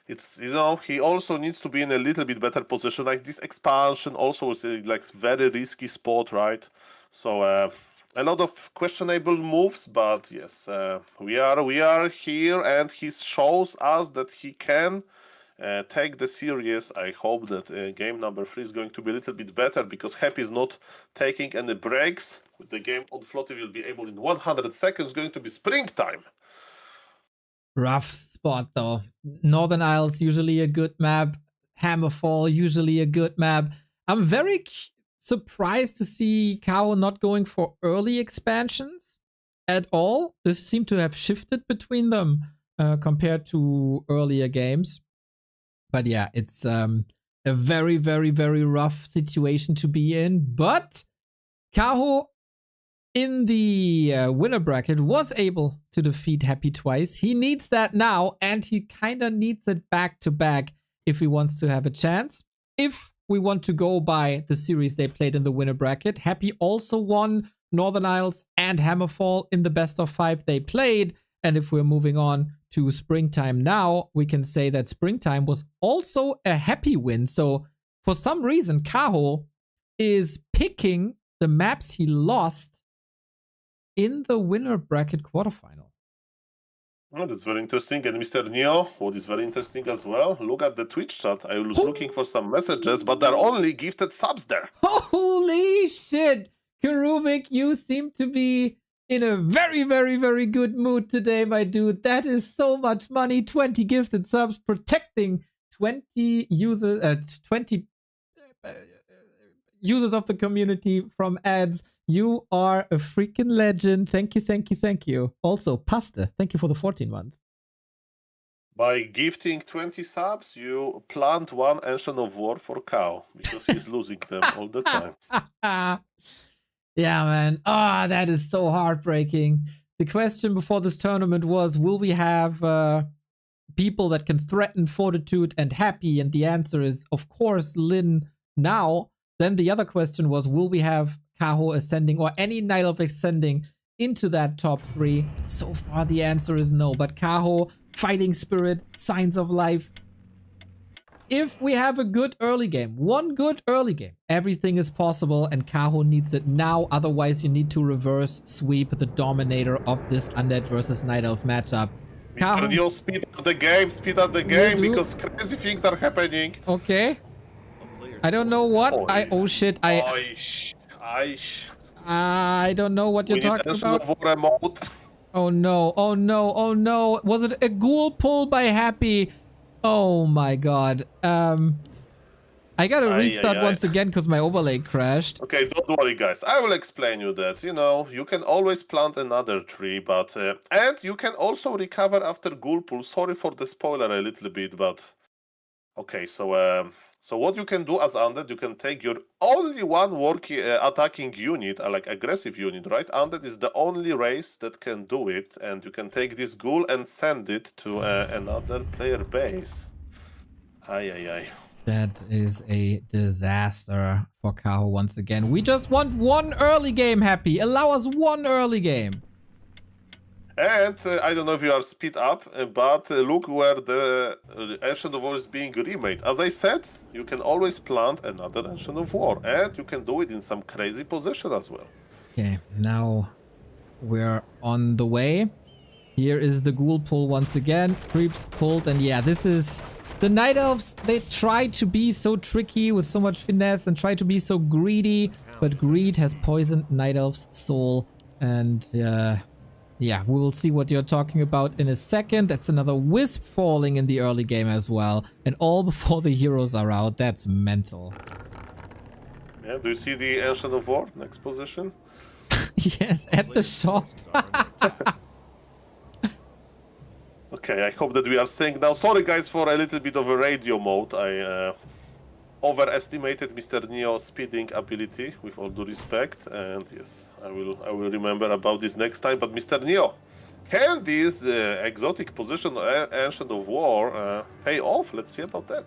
it's, you know, he also needs to be in a little bit better position. Like this expansion also is a like very risky spot, right? So a lot of questionable moves, but yes, we are here, and he shows us that he can take the series. I hope that game number 3 is going to be a little bit better, because Happy is not taking any breaks. With the game on Floaty, will be able in 100 seconds, going to be springtime. Rough spot though. Northern Isles usually a good map. Hammerfall usually a good map. I'm very surprised to see Cow not going for early expansions at all. This seemed to have shifted between them compared to earlier games. But yeah, it's a very rough situation to be in. But Kaho in the winner bracket was able to defeat Happy twice. He needs that now, and he kind of needs it back to back if he wants to have a chance. If we want to go by the series they played in the winner bracket, Happy also won Northern Isles and Hammerfall in the best of 5 they played. And if we're moving on to Springtime now, we can say that Springtime was also a Happy win. So for some reason, Kaho is picking the maps he lost in the winner bracket quarterfinal. Oh, that's very interesting. And Mr. Neo, what is very interesting as well, look at the Twitch chat. I was looking for some messages, but there are only gifted subs there. Holy shit! Karubik, you seem to be in a very good mood today, my dude. That is so much money. 20 gifted subs protecting 20 users, 20 users of the community from ads. You are a freaking legend. Thank you, thank you, thank you. Also, Pasta, thank you for the 14 months. By gifting 20 subs, you plant one Ancient of War for Cow because he's losing them all the time. Yeah, man. Ah, that is so heartbreaking. The question before this tournament was, will we have people that can threaten Fortitude and Happy? And the answer is, of course, Lin now. Then the other question was, will we have Kaho ascending or any Night Elf ascending into that top 3? So far, the answer is no. But Kaho, Fighting Spirit, Signs of Life. If we have a good early game, one good early game, everything is possible, and Kaho needs it now. Otherwise, you need to reverse sweep the dominator of this Undead versus Night Elf matchup. Mr. Neo, speed up the game, because crazy things are happening. Okay. A player's I don't know what. Oh shit. I don't know what you're talking about. Oh no. Oh no. Oh no. Was it a ghoul pull by Happy? Oh my god. I gotta restart once again because my overlay crashed. Okay, don't worry, guys. I will explain you that. You know, you can always plant another tree, but and you can also recover after ghoul pull. Sorry for the spoiler a little bit, but okay. So so what you can do as undead, you can take your only one working attacking unit, like aggressive unit, right? Undead is the only race that can do it, and you can take this ghoul and send it to another player base. Ay. That is a disaster for Kaho once again. We just want one early game, Happy. Allow us one early game. And I don't know if you are speed up, but look where the Ancient of War is being remade. As I said, you can always plant another Ancient of War, and you can do it in some crazy position as well. Okay, now we're on the way. Here is the ghoul pull once again. Creeps pulled, and yeah, this is... The Night Elves, they try to be so tricky with so much finesse and try to be so greedy, but greed has poisoned Night Elf's soul, and yeah, we will see what you're talking about in a second. That's another Wisp falling in the early game as well, and all before the heroes are out. That's mental. Yeah, do you see the Ancient of War next position? Yes, at the shop. Okay, I hope that we are synced now. Sorry guys for a little bit of a radio mode. I overestimated Mr. Neo's speeding ability, with all due respect, and yes, I will remember about this next time. But Mr. Neo, can this exotic position Ancient of War pay off? Let's see about that.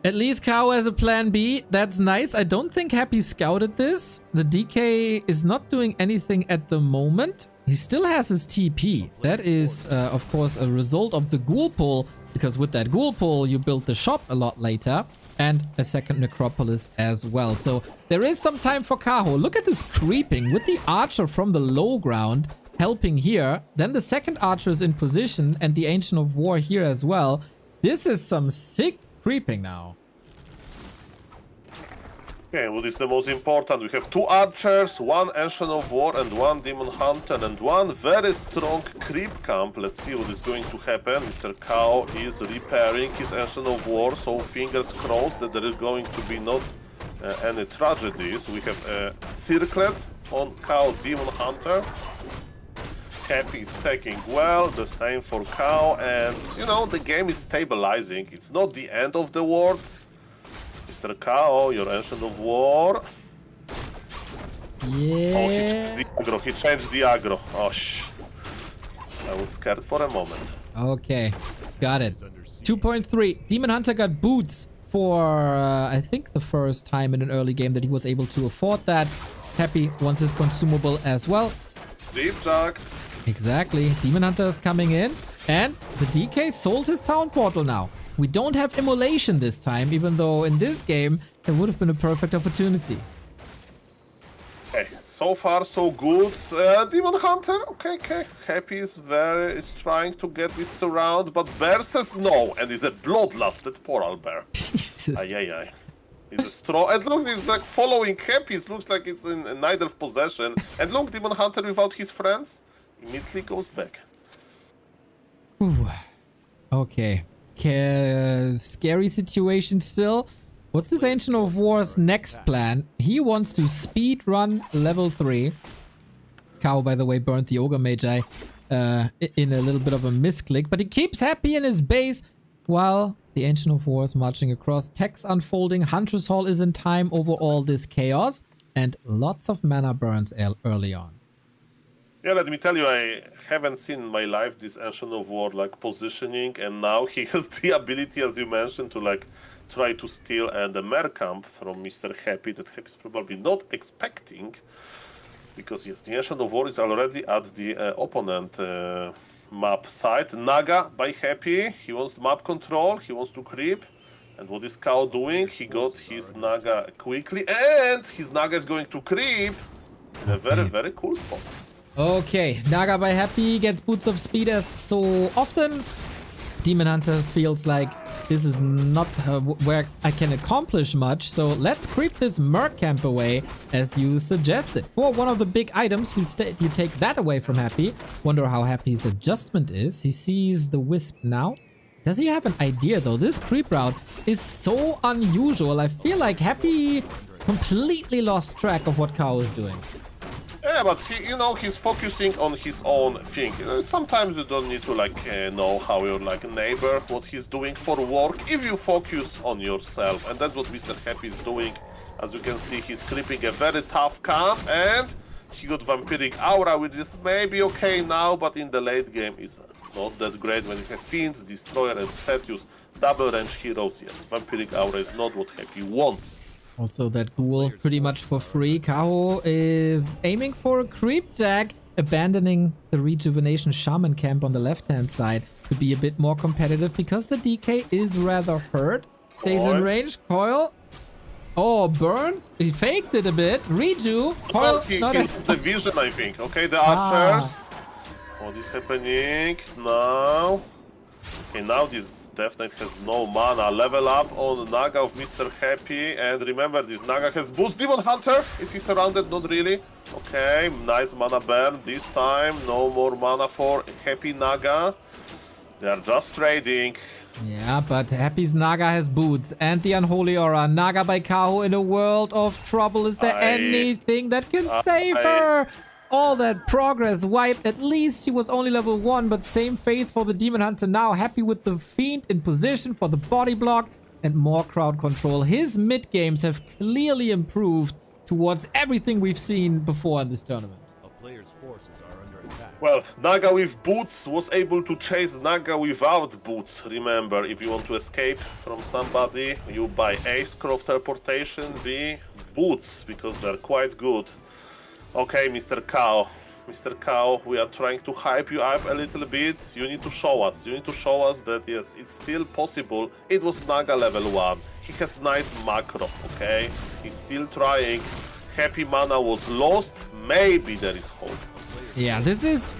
At least Cow has a plan B. That's nice. I don't think Happy scouted this. The DK is not doing anything at the moment. He still has his TP. That is, of course, a result of the ghoul pull, because with that ghoul pull, you build the shop a lot later, and a second necropolis as well. So there is some time for Kaho. Look at this creeping with the archer from the low ground helping here. Then the second archer is in position, and the Ancient of War here as well. This is some sick creeping now. Okay, what is the most important? We have 2 archers, 1 Ancient of War, and 1 Demon Hunter, and 1 very strong creep camp. Let's see what is going to happen. Mr. Cow is repairing his Ancient of War, so fingers crossed that there is going to be not any tragedies. We have Circlet on Cow Demon Hunter. Happy is taking well, the same for Cow, and you know, the game is stabilizing. It's not the end of the world. Mr. Cow, your Ancient of War. Yeah. Oh, he changed the aggro. Oh, I was scared for a moment. Okay, got it. 2.3. Demon Hunter got boots for, I think, the first time in an early game that he was able to afford that. Happy wants his consumable as well. Deep Jack. Exactly. Demon Hunter is coming in, and the DK sold his town portal now. We don't have immolation this time, even though in this game it would have been a perfect opportunity. Okay, so far so good. Demon Hunter, okay. Happy is trying to get this surround, but Bear says no, and is a bloodlusted poor bear. Jesus. Ay. He's a straw, and look, it's like following Happy. It looks like it's in Night Elf possession. And look, Demon Hunter without his friends immediately goes back. Ooh. Okay. Scary situation still. What's this Ancient of War's next plan? He wants to speed run level 3. Kao, by the way, burnt the Ogre Magi in a little bit of a misclick, but he keeps Happy in his base while the Ancient of War is marching across. Tech's unfolding. Hunter's Hall is in time over all this chaos, and lots of mana burns early on. Yeah, let me tell you, I haven't seen in my life this Ancient of War like positioning, and now he has the ability, as you mentioned, to like try to steal the Mercamp from Mr. Happy that Happy is probably not expecting. Because yes, the Ancient of War is already at the opponent map side. Naga by Happy, he wants map control, he wants to creep. And what is Kao doing? He got his Naga quickly, and his Naga is going to creep in a very, very cool spot. Okay, Naga by Happy gets Boots of Speed as so often. Demon Hunter feels like this is not where I can accomplish much, so let's creep this Mercamp away as you suggested. For one of the big items, you take that away from Happy. Wonder how Happy's adjustment is. He sees the Wisp now. Does he have an idea though? This creep route is so unusual. I feel like Happy completely lost track of what Kao is doing. Yeah, but he, you know, he's focusing on his own thing. Sometimes you don't need to like know how your like neighbor, what he's doing for work, if you focus on yourself. And that's what Mr. Happy is doing. As you can see, he's creeping a very tough camp, and he got Vampiric Aura, which is maybe okay now, but in the late game is not that great when you have Fiends, Destroyer, and Statues, double range heroes. Yes, Vampiric Aura is not what Happy wants. Also, that ghoul pretty much for free. Kao is aiming for a creep tag, abandoning the Rejuvenation Shaman camp on the left-hand side to be a bit more competitive because the DK is rather hurt. Stays in range. Coil. Oh, burn. He faked it a bit. Reju. Coil. He the vision, I think. Okay, the archers. What is happening now? Okay, now this Death Knight has no mana. Level up on Naga of Mr. Happy. And remember, this Naga has boots. Demon Hunter! Is he surrounded? Not really. Okay, nice mana burn this time. No more mana for Happy Naga. They are just trading. Yeah, but Happy's Naga has boots and the Unholy Aura. Naga by Kao in a world of trouble. Is there anything that can save her? All that progress wiped. At least she was only level 1, but same faith for the Demon Hunter now. Happy with the Fiend in position for the body block and more crowd control. His mid games have clearly improved towards everything we've seen before in this tournament. A player's forces are under attack. Well, Naga with boots was able to chase Naga without boots. Remember, if you want to escape from somebody, you buy A, Scroll of Teleportation, B, boots, because they're quite good. Okay, Mr. Kao. Mr. Kao, we are trying to hype you up a little bit. You need to show us. You need to show us that, yes, it's still possible. It was Naga level 1. He has nice macro, okay? He's still trying. Happy mana was lost. Maybe there is hope. Yeah, this is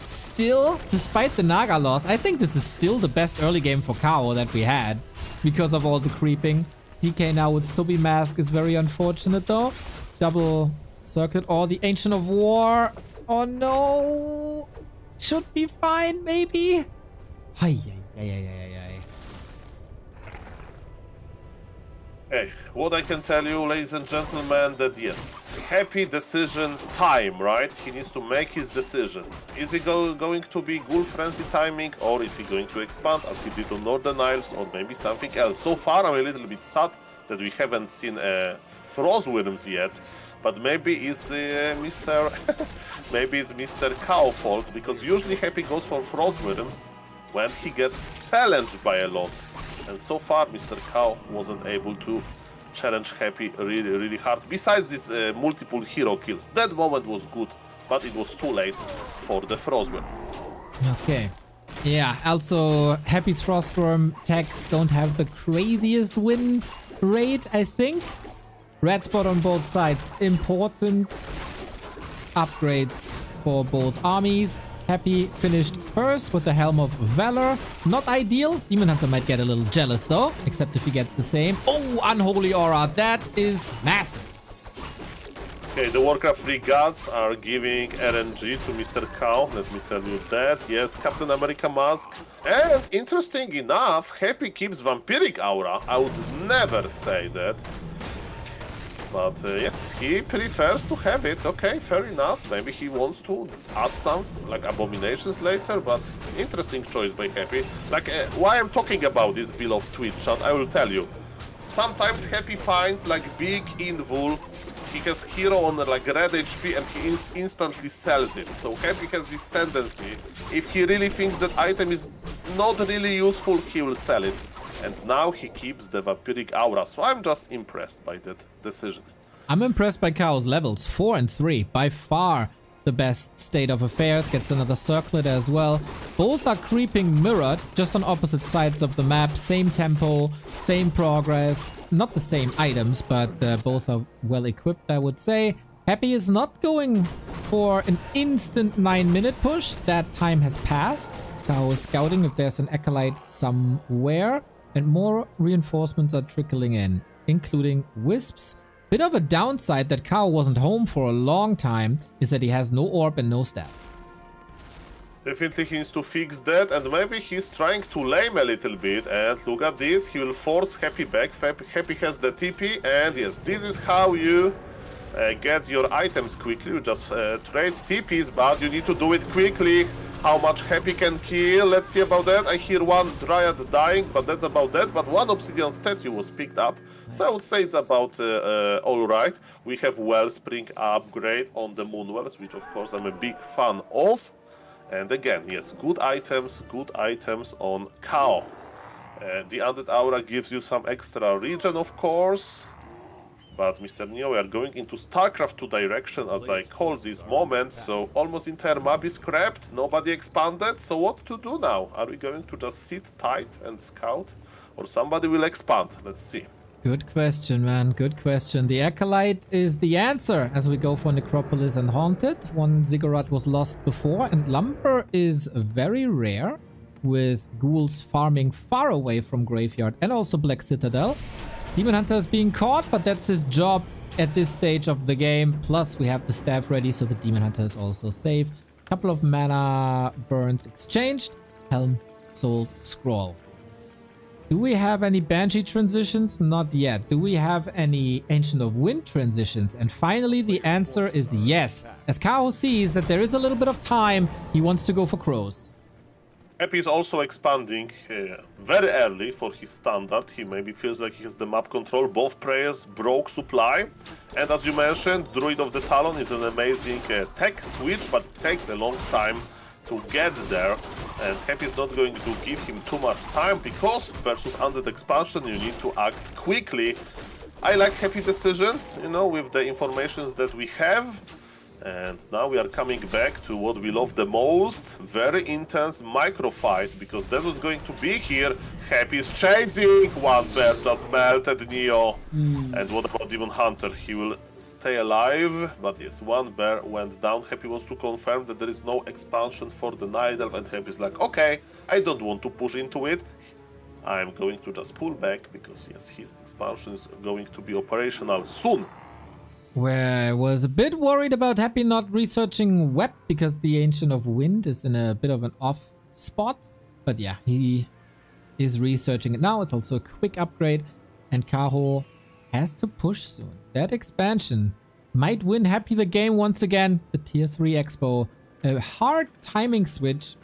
still, despite the Naga loss, I think this is still the best early game for Kao that we had because of all the creeping. DK now with Subi Mask is very unfortunate though. Double circlet or the Ancient of War. Oh no! Should be fine, maybe? Hey, what I can tell you, ladies and gentlemen, that yes, Happy decision time, right? He needs to make his decision. Is he going to be Ghoul Frenzy timing, or is he going to expand as he did on Northern Isles, or maybe something else? So far, I'm a little bit sad that we haven't seen Frostwyrms yet, but maybe it's maybe it's Mr. Kao fault, because usually Happy goes for Frostwyrms when he gets challenged by a lot. And so far, Mr. Kao wasn't able to challenge Happy really hard. Besides this multiple hero kills, that moment was good, but it was too late for the Frostwyrm. Okay. Yeah, also Happy's Frostworm techs don't have the craziest win rate, I think. Red spot on both sides. Important upgrades for both armies. Happy finished first with the Helm of Valor. Not ideal. Demon Hunter might get a little jealous though, except if he gets the same. Oh, Unholy Aura. That is massive. Okay, the Warcraft 3 gods are giving RNG to Mr. Cow, let me tell you that. Yes, Captain America mask. And interesting enough, Happy keeps Vampiric Aura. I would never say that. But yes, he prefers to have it. Okay, fair enough. Maybe he wants to add some, like, abominations later, but interesting choice by Happy. Like, why I'm talking about this bill of Twitch chat, I will tell you. Sometimes Happy finds, like, big invul. He has hero on like red HP and he instantly sells it. So Happy has this tendency, if he really thinks that item is not really useful, he will sell it. And now he keeps the Vampiric Aura, so I'm just impressed by that decision. I'm impressed by Chaos levels 4 and 3. By far the best state of affairs. Gets another circlet as well. Both are creeping mirrored, just on opposite sides of the map. Same tempo, same progress. Not the same items, but both are well equipped, I would say. Happy is not going for an instant 9-minute push. That time has passed. Kao is scouting if there's an Acolyte somewhere. And more reinforcements are trickling in, including Wisps. Bit of a downside that Kao wasn't home for a long time is that he has no orb and no staff. Definitely he needs to fix that, and maybe he's trying to lame a little bit, and look at this, he will force Happy back. Happy has the TP, and yes, this is how you get your items quickly. You just trade TPs, but you need to do it quickly. How much Happy can kill, let's see about that. I hear one Dryad dying, but that's about that. But one Obsidian statue was picked up, so I would say it's about alright. We have Wellspring upgrade on the Moonwells, which of course I'm a big fan of. And again, yes, good items on Kao. The Undead Aura gives you some extra regen, of course. But Mr. Neo, we are going into StarCraft 2 direction, as I call this moment, so almost entire map is scrapped, nobody expanded, so what to do now? Are we going to just sit tight and scout, or somebody will expand? Let's see. Good question, man, good question. The Acolyte is the answer as we go for Necropolis and Haunted. One Ziggurat was lost before, and Lumber is very rare, with ghouls farming far away from Graveyard and also Black Citadel. Demon Hunter is being caught, but that's his job at this stage of the game. Plus, we have the staff ready, so the Demon Hunter is also safe. Couple of mana burns exchanged. Helm sold scroll. Do we have any Banshee transitions? Not yet. Do we have any Ancient of Wind transitions? And finally, the answer is yes. As Kao sees that there is a little bit of time, he wants to go for Crows. Happy is also expanding very early for his standard. He maybe feels like he has the map control. Both players broke supply. And as you mentioned, Druid of the Talon is an amazing tech switch, but it takes a long time to get there. And Happy is not going to give him too much time, because versus Undead expansion you need to act quickly. I like Happy decision, you know, with the informations that we have. And now we are coming back to what we love the most, very intense micro fight, because that's what's going to be here. Happy is chasing, one bear just melted Neo. And what about Demon Hunter? He will stay alive, but yes, one bear went down. Happy wants to confirm that there is no expansion for the Night Elf, and Happy is like, okay, I don't want to push into it. I'm going to just pull back, because yes, his expansion is going to be operational soon. Where I was a bit worried about Happy not researching Web, because the Ancient of Wind is in a bit of an off spot. But yeah, he is researching it now. It's also a quick upgrade, and Kaho has to push soon. That expansion might win Happy the game once again. The Tier 3 Expo. A hard timing switch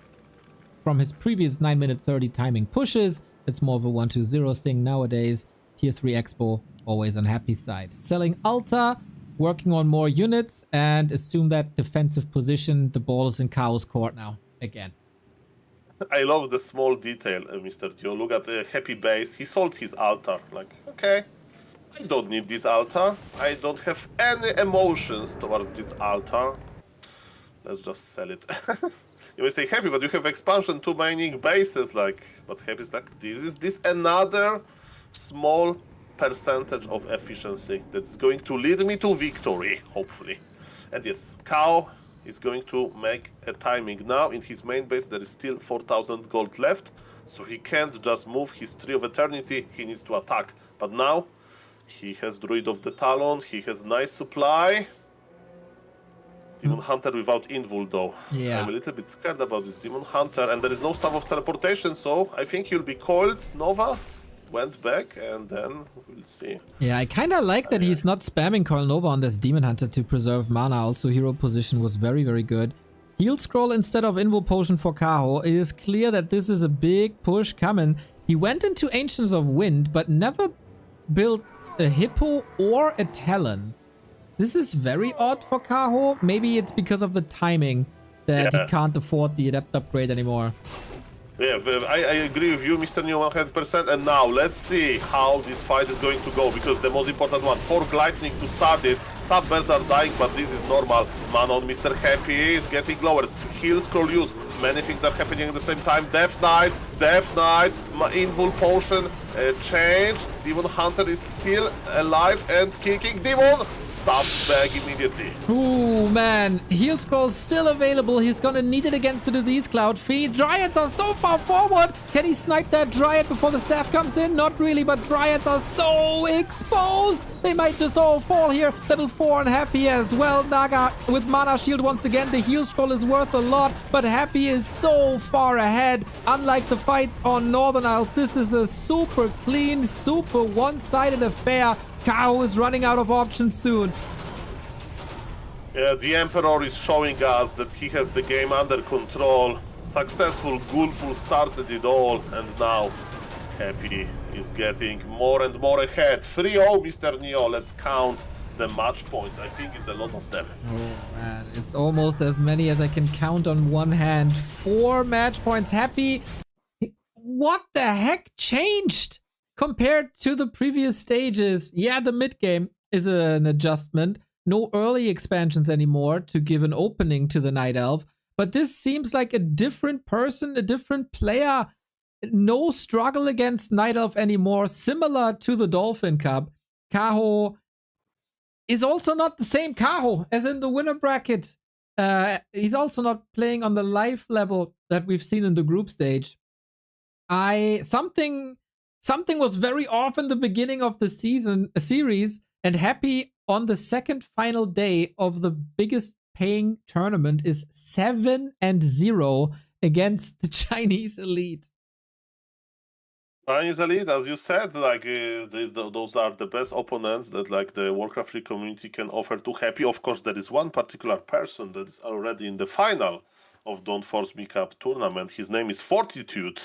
from his previous 9-minute 30 timing pushes. It's more of a 1-2-0 thing nowadays. Tier 3 Expo, always on Happy's side. Selling Alta, working on more units, and assume that defensive position. The ball is in Chaos court now, again. I love the small detail, Mr. Joe. Look at the Happy base. He sold his altar. Like, okay, I don't need this altar. I don't have any emotions towards this altar. Let's just sell it. You may say, Happy, but you have expansion, 2 mining bases. Like, but Happy's like, is this another small percentage of efficiency that's going to lead me to victory, hopefully. And yes, Kao is going to make a timing now. In his main base there is still 4,000 gold left, so he can't just move his Tree of Eternity, he needs to attack. But now he has Druid of the Talon, he has nice supply. Demon Hunter without Invul though. Yeah. I'm a little bit scared about this Demon Hunter, and there is no Staff of Teleportation, so I think he'll be coiled. Nova went back, and then we'll see. Yeah, I kind of like that he's not spamming Coil Nova on this Demon Hunter to preserve mana. Also, hero position was very, very good. Heal Scroll instead of Invul Potion for Kaho. It is clear that this is a big push coming. He went into Ancients of Wind, but never built a Hippo or a Talon. This is very odd for Kaho. Maybe it's because of the timing that he can't afford the Adept upgrade anymore. Yeah, I agree with you, Mr. Neo, 100%. And now let's see how this fight is going to go, because the most important one, for Lightning to start it. Subbears are dying, but this is normal. Man on Mr. Happy is getting lower. Heal Scroll use. Many things are happening at the same time. Death Knight, Invul Potion changed. Demon Hunter is still alive and kicking. Demon stabbed back immediately. Ooh, man. Heal Scroll still available. He's gonna need it against the Disease Cloud. Dryads are so far forward. Can he snipe that Dryad before the staff comes in? Not really, but Dryads are so exposed. They might just all fall here. Level 4 and Happy as well. Naga with Mana Shield once again. The Heal Scroll is worth a lot, but Happy is so far ahead. Unlike the fights on Northern Isles, this is a super clean, super one-sided affair. Kaho is running out of options soon. Yeah, the Emperor is showing us that he has the game under control. Successful Ghoul Pool started it all, and now Happy is getting more and more ahead. 3-0, Mr. Neo. Let's count the match points. I think it's a lot of them. Oh man, it's almost as many as I can count on one hand. 4 match points. Happy. What the heck changed compared to the previous stages? Yeah, the mid game is an adjustment. No early expansions anymore to give an opening to the Night Elf. But this seems like a different person, a different player. No struggle against Night Elf anymore, similar to the Dolphin Cup. Kaho is also not the same Kaho as in the winner bracket. He's also not playing on the life level that we've seen in the group stage. Something was very off in the beginning of the series, and Happy on the second final day of the biggest paying tournament is 7-0 against the Chinese elite. Chinese elite, as you said, like those are the best opponents that like the Warcraft 3 community can offer to Happy. Of course, there is one particular person that is already in the final of Don't Force Me Cup tournament. His name is Fortitude,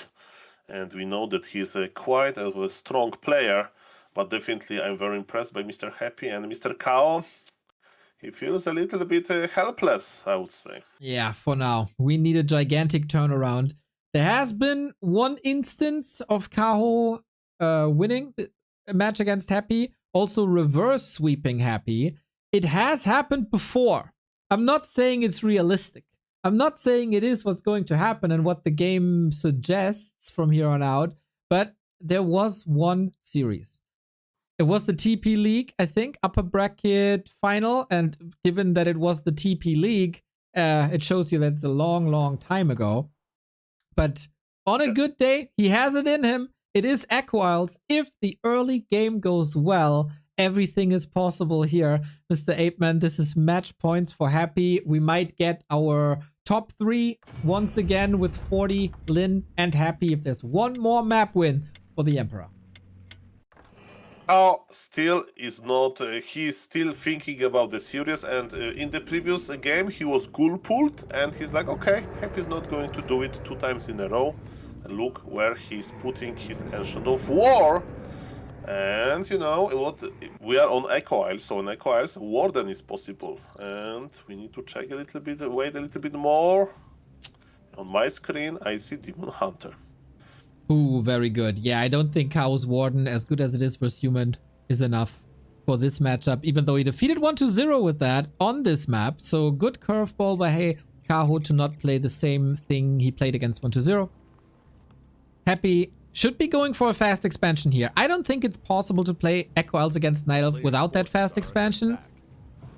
and we know that he's quite a strong player. But definitely, I'm very impressed by Mr. Happy, and Mr. Kao. He feels a little bit helpless, I would say. Yeah, for now. We need a gigantic turnaround. There has been one instance of Kaho winning a match against Happy, also reverse sweeping Happy. It has happened before. I'm not saying it's realistic. I'm not saying it is what's going to happen and what the game suggests from here on out, but there was one series. It was the TP League, I think, upper bracket final, and given that it was the TP League, it shows you that it's a long, long time ago. But on a good day, he has it in him. It is Echo Isles. If the early game goes well, everything is possible here. Mr. Apeman, this is match points for Happy. We might get our top 3 once again with 40, Lin, and Happy if there's one more map win for the Emperor. Still is not, he's still thinking about the series, and in the previous game he was ghoul pulled, and he's like, okay, Happy's not going to do it 2 times in a row. And look where he's putting his Ancient of War. And you know what, we are on Echo Isle, so on Echo Isles Warden is possible, and we need to check a little bit, wait a little bit more. On my screen I see Demon Hunter. Ooh, very good. Yeah, I don't think Chaos Warden, as good as it is for Human, is enough for this matchup, even though he defeated 1-0 with that on this map. So good curveball by Kaho to not play the same thing he played against 1-0. Happy should be going for a fast expansion here. I don't think it's possible to play Echo Isles against Night Elf without that fast expansion.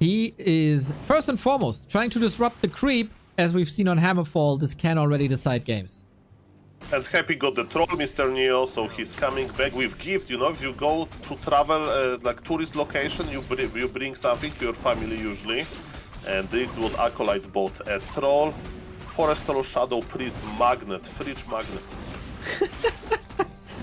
He is, first and foremost, trying to disrupt the creep. As we've seen on Hammerfall, this can already decide games. And Happy got the troll, Mr. Neo, so he's coming back with gift. You know, if you go to travel like tourist location, you bring something to your family usually. And this would Acolyte bot a Troll, Forest Troll, Shadow Priest, Magnet, Fridge Magnet.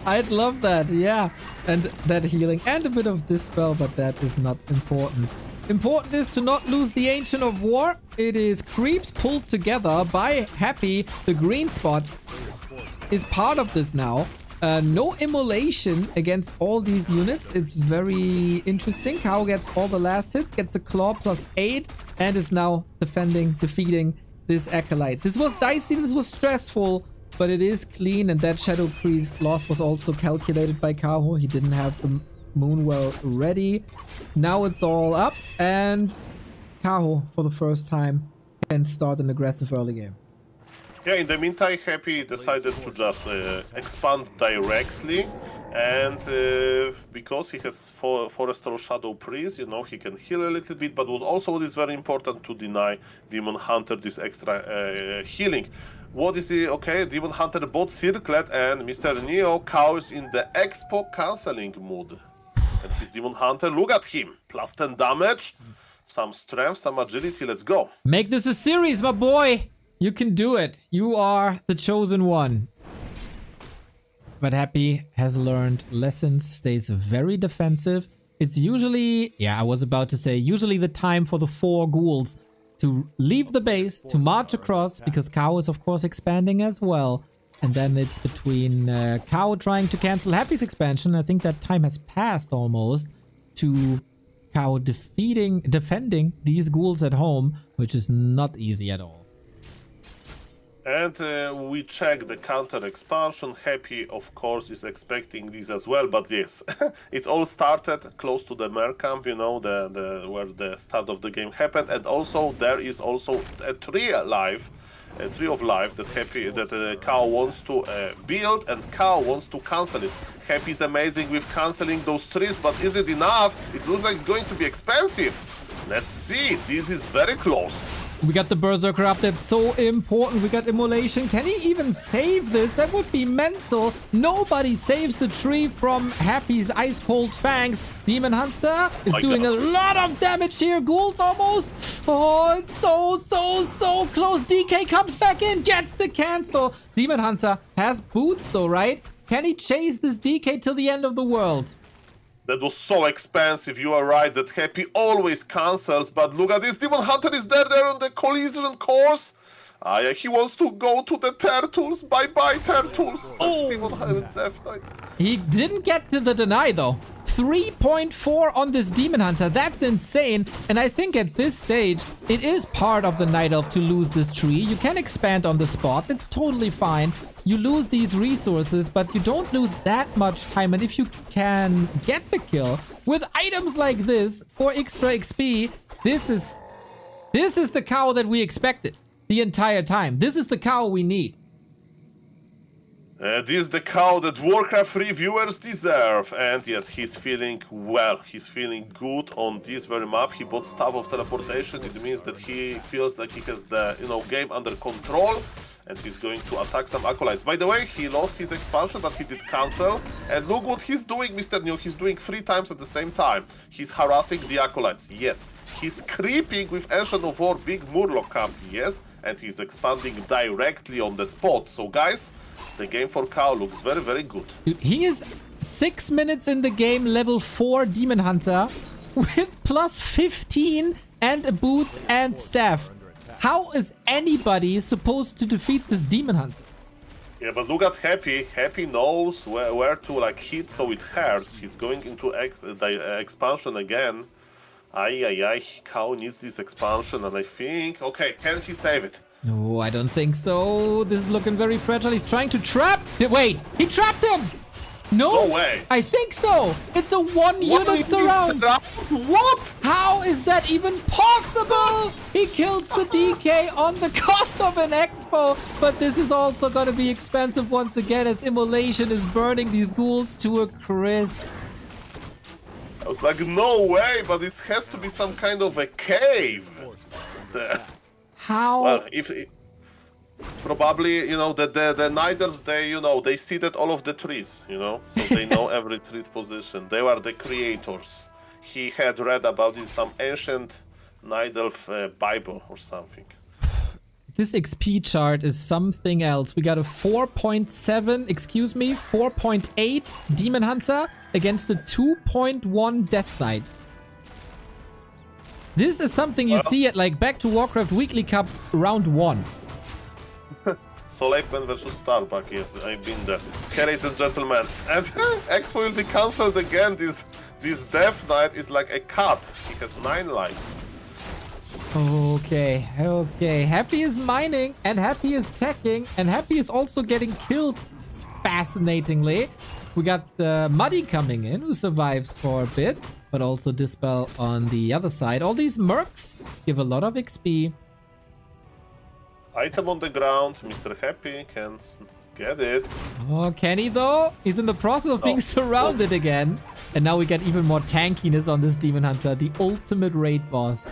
I'd love that, yeah. And that healing and a bit of Dispel, but that is not important. Important is to not lose the Ancient of War. It is creeps pulled together by Happy. The green spot is part of this now. No immolation against all these units. It's very interesting. Cow gets all the last hits, gets a claw +8, and is now defeating this Acolyte. This was dicey, this was stressful, but it is clean, and that Shadow Priest loss was also calculated by Kaho. He didn't have the Moonwell ready. Now it's all up, and Kaho, for the first time, can start an aggressive early game. Yeah, in the meantime, Happy decided to just expand directly, and because he has Forest Troll, Shadow Priest, you know, he can heal a little bit, but what is very important to deny Demon Hunter this extra healing. What is he? Okay, Demon Hunter bot circlet, and Mr. Neo Cow is in the expo cancelling mood. And his Demon Hunter, look at him, +10 damage, some strength, some agility, let's go. Make this a series, my boy! You can do it. You are the chosen one. But Happy has learned lessons, stays very defensive. It's usually, yeah, I was about to say, usually the time for the 4 ghouls to leave the base, to march across, because Cow is of course expanding as well. And then it's between Cow trying to cancel Happy's expansion. I think that time has passed almost, to Cow defending these ghouls at home, which is not easy at all. And we check the counter expansion. Happy, of course, is expecting this as well. But yes, it all started close to the Mer camp, you know, where the start of the game happened. And also there is also a tree of life that Cow wants to build, and Cow wants to cancel it. Happy is amazing with canceling those trees, but is it enough? It looks like it's going to be expensive. Let's see. This is very close. We got the Berserker up, that's so important. We got Immolation. Can he even save this? That would be mental. Nobody saves the tree from Happy's Ice Cold Fangs. Demon Hunter is doing a lot of damage here. Ghouls almost. Oh, it's so close. DK comes back in, gets the cancel. Demon Hunter has boots though, right? Can he chase this DK till the end of the world? That was so expensive. You are right that Happy always cancels, but look at this. Demon Hunter is there on the collision course. He wants to go to the turtles. Bye-bye, turtles. Oh. Demon Hunter, Death Knight. He didn't get to the deny though. 3.4 on this Demon Hunter. That's insane. And I think at this stage, it is part of the Night Elf to lose this tree. You can expand on the spot. It's totally fine. You lose these resources, but you don't lose that much time. And if you can get the kill with items like this for extra XP, this is the Cow that we expected the entire time. This is the Cow we need. This is the Cow that Warcraft 3 viewers deserve. And yes, he's feeling well. He's feeling good on this very map. He bought Staff of Teleportation. It means that he feels like he has the game under control. And he's going to attack some Acolytes. By the way, he lost his expansion, but he did cancel. And look what he's doing, Mr. New. He's doing 3 times at the same time. He's harassing the Acolytes, yes. He's creeping with Ancient of War, big Murloc camp, yes. And he's expanding directly on the spot. So guys, the game for Cow looks very, very good. Dude, he is 6 minutes in the game, level 4 Demon Hunter, with +15 and a boots and staff. How is anybody supposed to defeat this Demon Hunter? Yeah, but look at Happy. Happy knows where to hit so it hurts. He's going into expansion again. Cow needs this expansion, and I think... Okay, can he save it? No, I don't think so. This is looking very fragile. He's trying to trap... Wait, he trapped him! No way. I think so. It's a 1-unit surround. What? How is that even possible? He kills the DK on the cost of an expo. But this is also going to be expensive once again, as Immolation is burning these ghouls to a crisp. I was like, no way, but it has to be some kind of a cave. How? Well, probably, the Night Elves, they seeded all of the trees, so they know every tree position. They were the creators. He had read about it in some ancient Night Elf Bible or something. This XP chart is something else. We got a 4.7, excuse me, 4.8 Demon Hunter against a 2.1 Death Knight. This is something you see at like Back to Warcraft Weekly Cup round 1. Soleilman versus Starbuck, yes, I've been there. Okay, ladies and gentlemen, and Expo will be cancelled again. This Death Knight is like a cat. He has 9 lives. Okay, okay. Happy is mining, and Happy is teching, and Happy is also getting killed fascinatingly. We got the Muddy coming in, who survives for a bit, but also Dispel on the other side. All these mercs give a lot of XP. Item on the ground, Mr. Happy can get it. Oh, can he though? He's in the process of being surrounded again. And now we get even more tankiness on this Demon Hunter, the ultimate raid boss.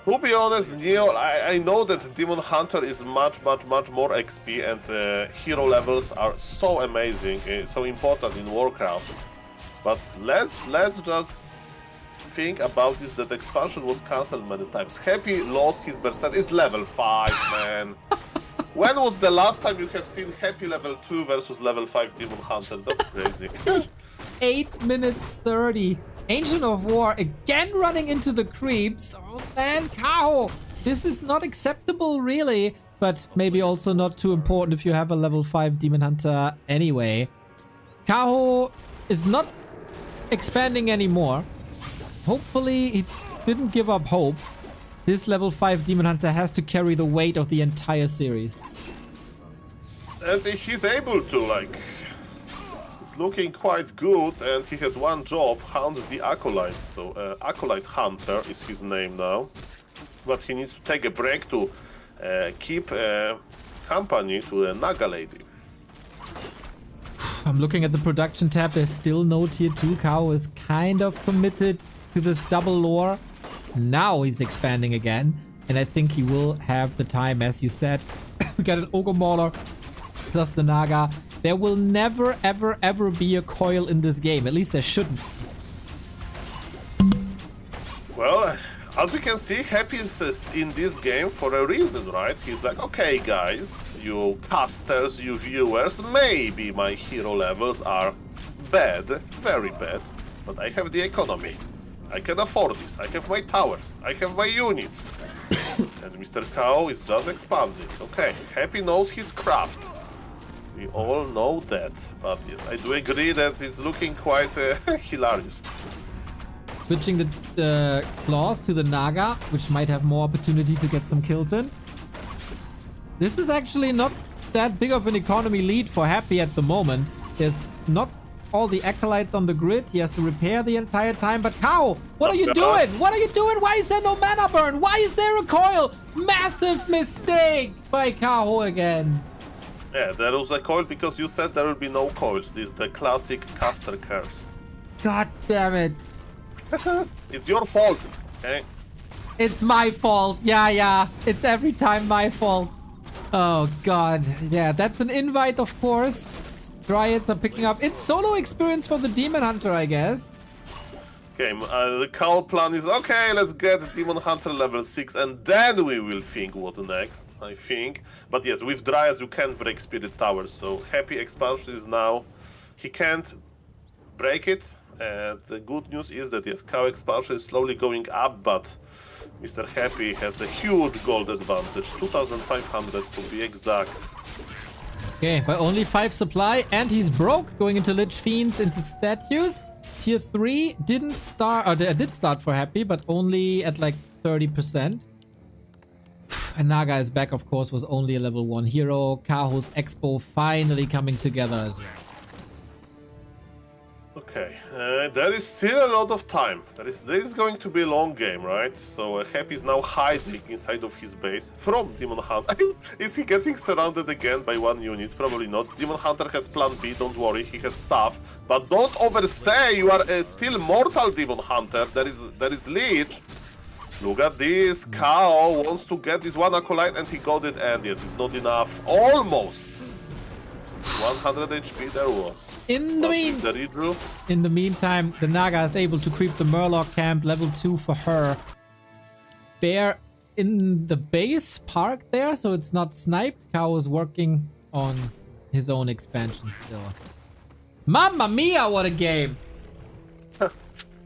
To be honest, Neo, I know that Demon Hunter is much more XP and hero levels are so amazing, so important in Warcraft. But let's just think about this, that expansion was cancelled many times. Happy lost his percent. It's level 5, man. When was the last time you have seen Happy level 2 versus level 5 Demon Hunter? That's crazy. 8 minutes 30. Ancient of War again running into the creeps. Oh man, Kao! This is not acceptable really, but maybe also not too important if you have a level 5 Demon Hunter anyway. Kao is not expanding anymore. Hopefully he didn't give up hope. This level 5 Demon Hunter has to carry the weight of the entire series. And he's able to, like... It's looking quite good, and he has one job, hunt the Acolytes. So, Acolyte Hunter is his name now. But he needs to take a break to keep company to a Naga lady. I'm looking at the production tab. There's still no tier 2. Kao is kind of committed to this double lore. Now he's expanding again. And I think he will have the time, as you said. We got an Ogre Mauler plus the Naga. There will never, ever be a coil in this game. At least there shouldn't. Well, as we can see, Happy is in this game for a reason, right? He's like, okay guys, you casters, you viewers, maybe my hero levels are bad, very bad, but I have the economy. I can afford this. I have my towers. I have my units. And Mr. Kao is just expanding. Okay, Happy knows his craft. We all know that. But yes, I do agree that it's looking quite hilarious. Switching the claws to the Naga, which might have more opportunity to get some kills in. This is actually not that big of an economy lead for Happy at the moment. There's not all the Acolytes on the grid. He has to repair the entire time. But Kao, what are you doing? What are you doing? Why is there no mana burn? Why is there a coil? Massive mistake by Kao again. Yeah, there was a coil because you said there will be no coils. This is the classic caster curse. God damn it. It's your fault, okay? It's my fault. Yeah. It's every time my fault. Oh, God. Yeah, that's an invite, of course. Dryads are picking up. It's solo experience for the Demon Hunter, I guess. Okay, the Kao plan is, okay, let's get Demon Hunter level 6 and then we will think what next, I think. But yes, with Dryads you can't break Spirit Towers, so Happy expansion is now... He can't break it. And the good news is that yes, Kao expansion is slowly going up, but Mr. Happy has a huge gold advantage, 2,500 to be exact. Okay, by only 5 supply, and he's broke, going into Lich Fiends, into statues. Tier 3 didn't start, or did start for Happy, but only at like 30%. And Naga is back, of course, was only a level 1 hero. Kaho's Expo finally coming together as well. Okay, there is still a lot of time. This is going to be a long game, right? So Happy is now hiding inside of his base from Demon Hunter. Is he getting surrounded again by one unit? Probably not. Demon Hunter has plan B, don't worry, he has stuff. But don't overstay, you are still mortal, Demon Hunter. There is Lich. Look at this, Kao wants to get this one Acolyte and he got it, and yes, it's not enough. Almost. It's 100 HP there was. In the But mean- with the redraw, In the meantime, the Naga is able to creep the Murloc camp, level 2 for her. Bear in the base park there, so it's not sniped. Cow is working on his own expansion still. Mamma mia, what a game!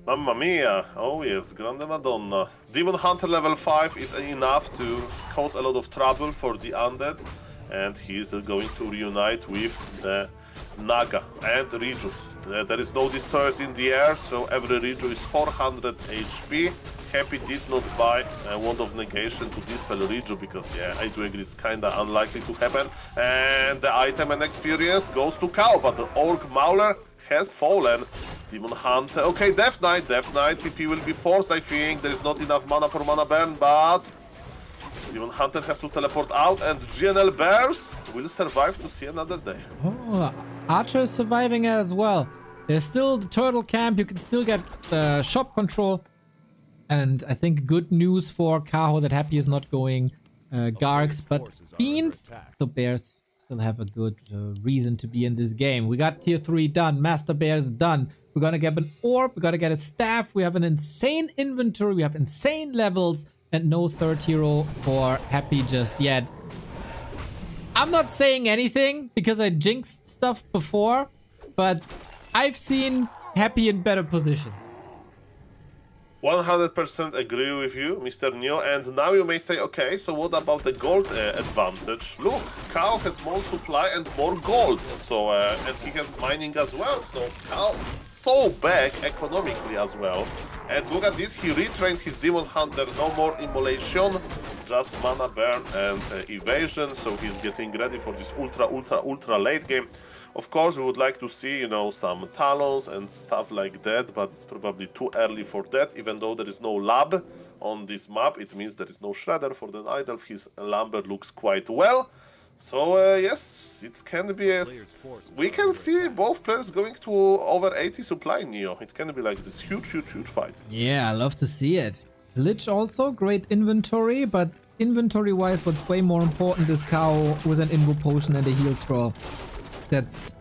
Mamma mia! Oh yes, Grande Madonna. Demon Hunter level 5 is enough to cause a lot of trouble for the undead, and he's going to reunite with the Naga and Regius. There is no destroyers in the air, so every Regius is 400 HP. Happy did not buy a Wand of Negation to dispel Regius because, yeah, I do agree it's kinda unlikely to happen. And the item and experience goes to Cow, but the Orc Mauler has fallen. Demon Hunter. Okay, Death Knight. TP will be forced, I think. There is not enough mana for mana burn, but Demon Hunter has to teleport out, and GNL Bears will survive to see another day. Oh, Archer is surviving as well. There's still the turtle camp. You can still get the shop control. And I think good news for Kaho that Happy is not going Gargs, but Fiends. So Bears still have a good reason to be in this game. We got tier 3 done. Master Bears done. We're gonna get an orb. We're gonna get a staff. We have an insane inventory. We have insane levels. And no third hero for Happy just yet. I'm not saying anything because I jinxed stuff before, but I've seen Happy in better position. 100% agree with you, Mr. Neo. And now you may say, okay, so what about the gold advantage? Look, Cow has more supply and more gold. So, and he has mining as well. So Cow is so back economically as well. And look at this, he retrained his Demon Hunter, no more immolation, just mana burn and evasion. So he's getting ready for this ultra late game. Of course, we would like to see, you know, some talons and stuff like that, but it's probably too early for that. Even though there is no lab on this map, it means there is no shredder for the Nidalf. His lumber looks quite well. So, yes, it can be a... We can see both players going to over 80 supply, Neo. It can be like this huge fight. Yeah, I love to see it. Lich also, great inventory, but inventory-wise, what's way more important is Cow with an Invo Potion and a heal scroll. That's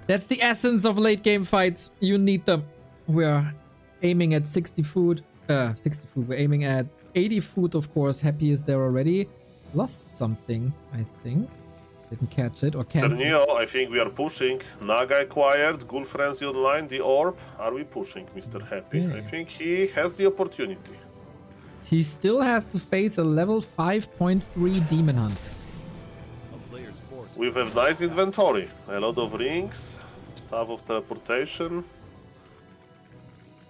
the essence of late game fights. You need them. We're aiming at 60 food. 60 food. We're aiming at 80 food, of course. Happy is there already. Lost something, I think. Didn't catch it or cancel. Neo, I think we are pushing. Naga acquired, Ghoul Frenzy online, the orb. Are we pushing, Mr. Happy? Yeah. I think he has the opportunity. He still has to face a level 5.3 Demon Hunter. We have nice inventory. A lot of rings, staff of teleportation.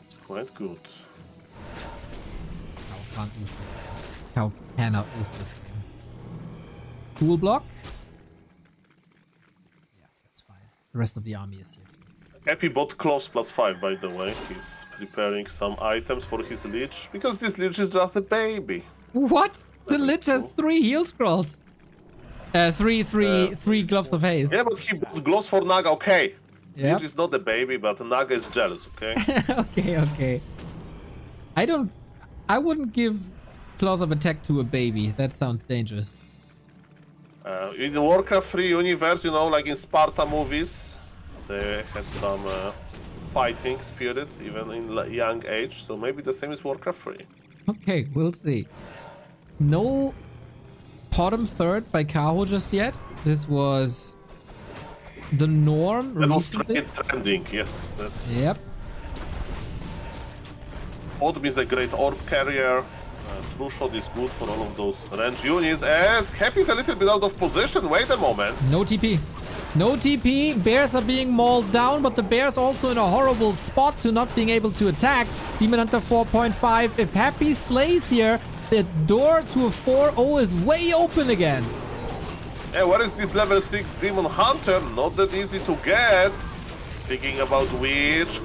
It's quite good. Cow can't lose this game. Cow cannot lose this game. Cool block. Yeah, that's fine. The rest of the army is here too. Happy bought close +5, by the way. He's preparing some items for his Lich, because this Lich is just a baby. What? The Lich has 3 heal scrolls. Three gloves of haste. Yeah, but he bought gloves for Naga, okay. Yep. Lich is not a baby, but Naga is jealous, okay? Okay. I wouldn't give claws of attack to a baby. That sounds dangerous. In the Warcraft 3 universe, you know, like in Sparta movies, they had some fighting spirits, even in young age, so maybe the same as Warcraft 3. Okay, we'll see. No bottom third by Kaho just yet. This was the norm That was recently. trending, yes. Yep. Autumn is a great orb carrier. True Shot is good for all of those range units, and Happy's a little bit out of position. Wait a moment. No TP. No TP. Bears are being mauled down, but the Bears also in a horrible spot to not being able to attack. Demon Hunter 4.5. If Happy slays here, the door to a 4-0 is way open again. Hey, where is this level 6 Demon Hunter? Not that easy to get. Speaking about which,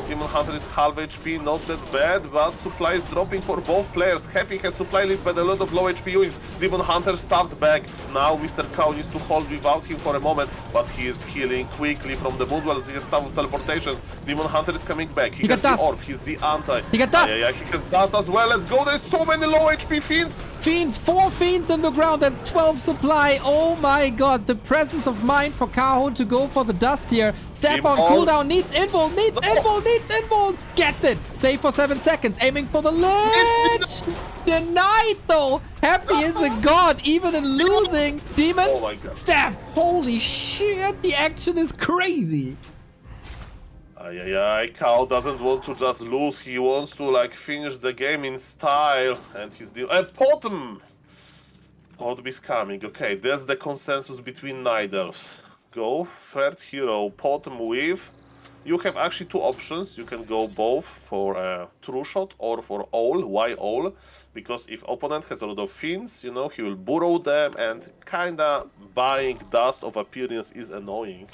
Demon Hunter is half HP, not that bad, but supply is dropping for both players. Happy has supply lead but a lot of low HP units. Demon Hunter stuffed back. Now Mr. Cow needs to hold without him for a moment. but he is healing quickly from the Moonwell. He has Staff of Teleportation. Demon Hunter is coming back. He has got the dust. Orb. He's the Anti. He got dust. Yeah, he has dust as well. Let's go. There's so many low HP Fiends. Fiends, 4 Fiends in the ground. That's 12 supply. Oh my god. The presence of mind for Kaho to go for the dust here. Step on Invul. cooldown. Needs invul. Needs invul. Needs invul. Gets it. Save for 7 seconds. Aiming for the ledge. Denied though. Happy is a god even in losing. Demon. Oh my god. Staff. Holy shit. The action is crazy. Cal doesn't want to just lose. He wants to like finish the game in style. And he's the Potom. Potom is coming. Okay, there's the consensus between Night Elves. Go third hero, Potom with. You have actually 2 options. You can go both for a true shot or for all. Why all? Because if opponent has a lot of fiends, you know, he will burrow them, and kinda buying dust of appearance is annoying,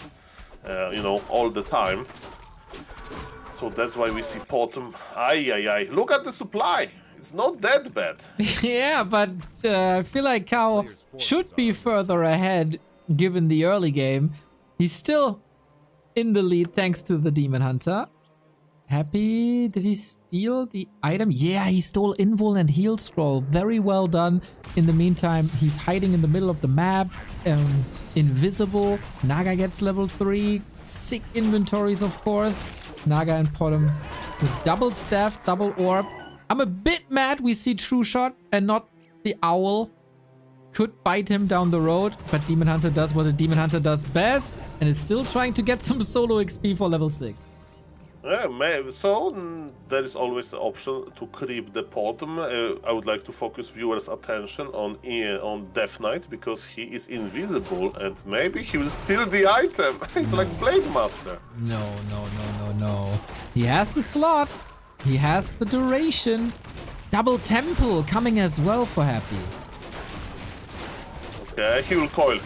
you know, all the time. So that's why we see Potom. Look at the supply. It's not that bad. Yeah, but I feel like Kao should be further ahead given the early game. He's still in the lead thanks to the Demon Hunter. Happy, did he steal the item? Yeah, he stole Invul and Heal Scroll. Very well done. In the meantime, he's hiding in the middle of the map. Invisible. Naga gets level 3. Sick inventories, of course. Naga and Potom with double staff, double orb. I'm a bit mad we see True Shot and not the Owl. Could bite him down the road, but Demon Hunter does what a Demon Hunter does best and is still trying to get some solo XP for level 6. Yeah, maybe. So there is always the option to creep the Potom. I would like to focus viewers' attention on Death Knight because he is invisible and maybe he will steal the item. It's like Blade Master. No. He has the slot. He has the duration. Double Temple coming as well for Happy. Okay, he will coil.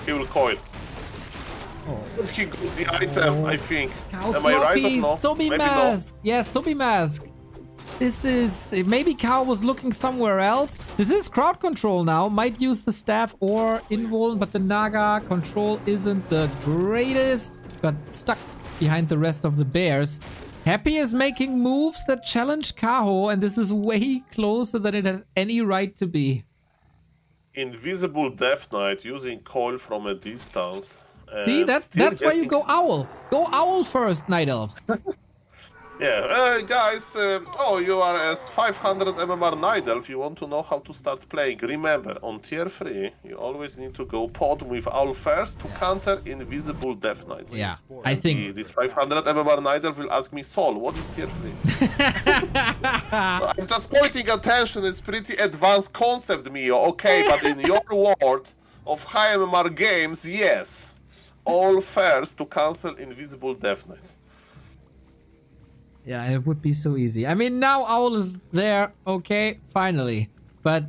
Oh. But he got the item, I think. Cow Am I right or Sloppy, no? Sobi Maybe Mask. Yes, Sobi Mask. This is... Maybe Cow was looking somewhere else. This is crowd control now. Might use the staff or invul, but the Naga control isn't the greatest. Got stuck behind the rest of the bears. Happy is making moves that challenge Kaho, and this is way closer than it has any right to be. Invisible Death Knight using coil from a distance. See, that's why you go Owl. Go Owl first, Night Elves. Yeah, guys, you are as 500 MMR Night Elf, you want to know how to start playing. Remember, on tier 3, you always need to go pod with Owl first to counter Invisible Death Knights. Yeah, I think... This 500 MMR Night Elf will ask me, Sol, what is tier 3? I'm just pointing attention, it's pretty advanced concept, Mio, okay, but in your world of high MMR games, yes. All first to cancel Invisible Death Knights. Yeah, it would be so easy. I mean, now Owl is there, okay, finally. But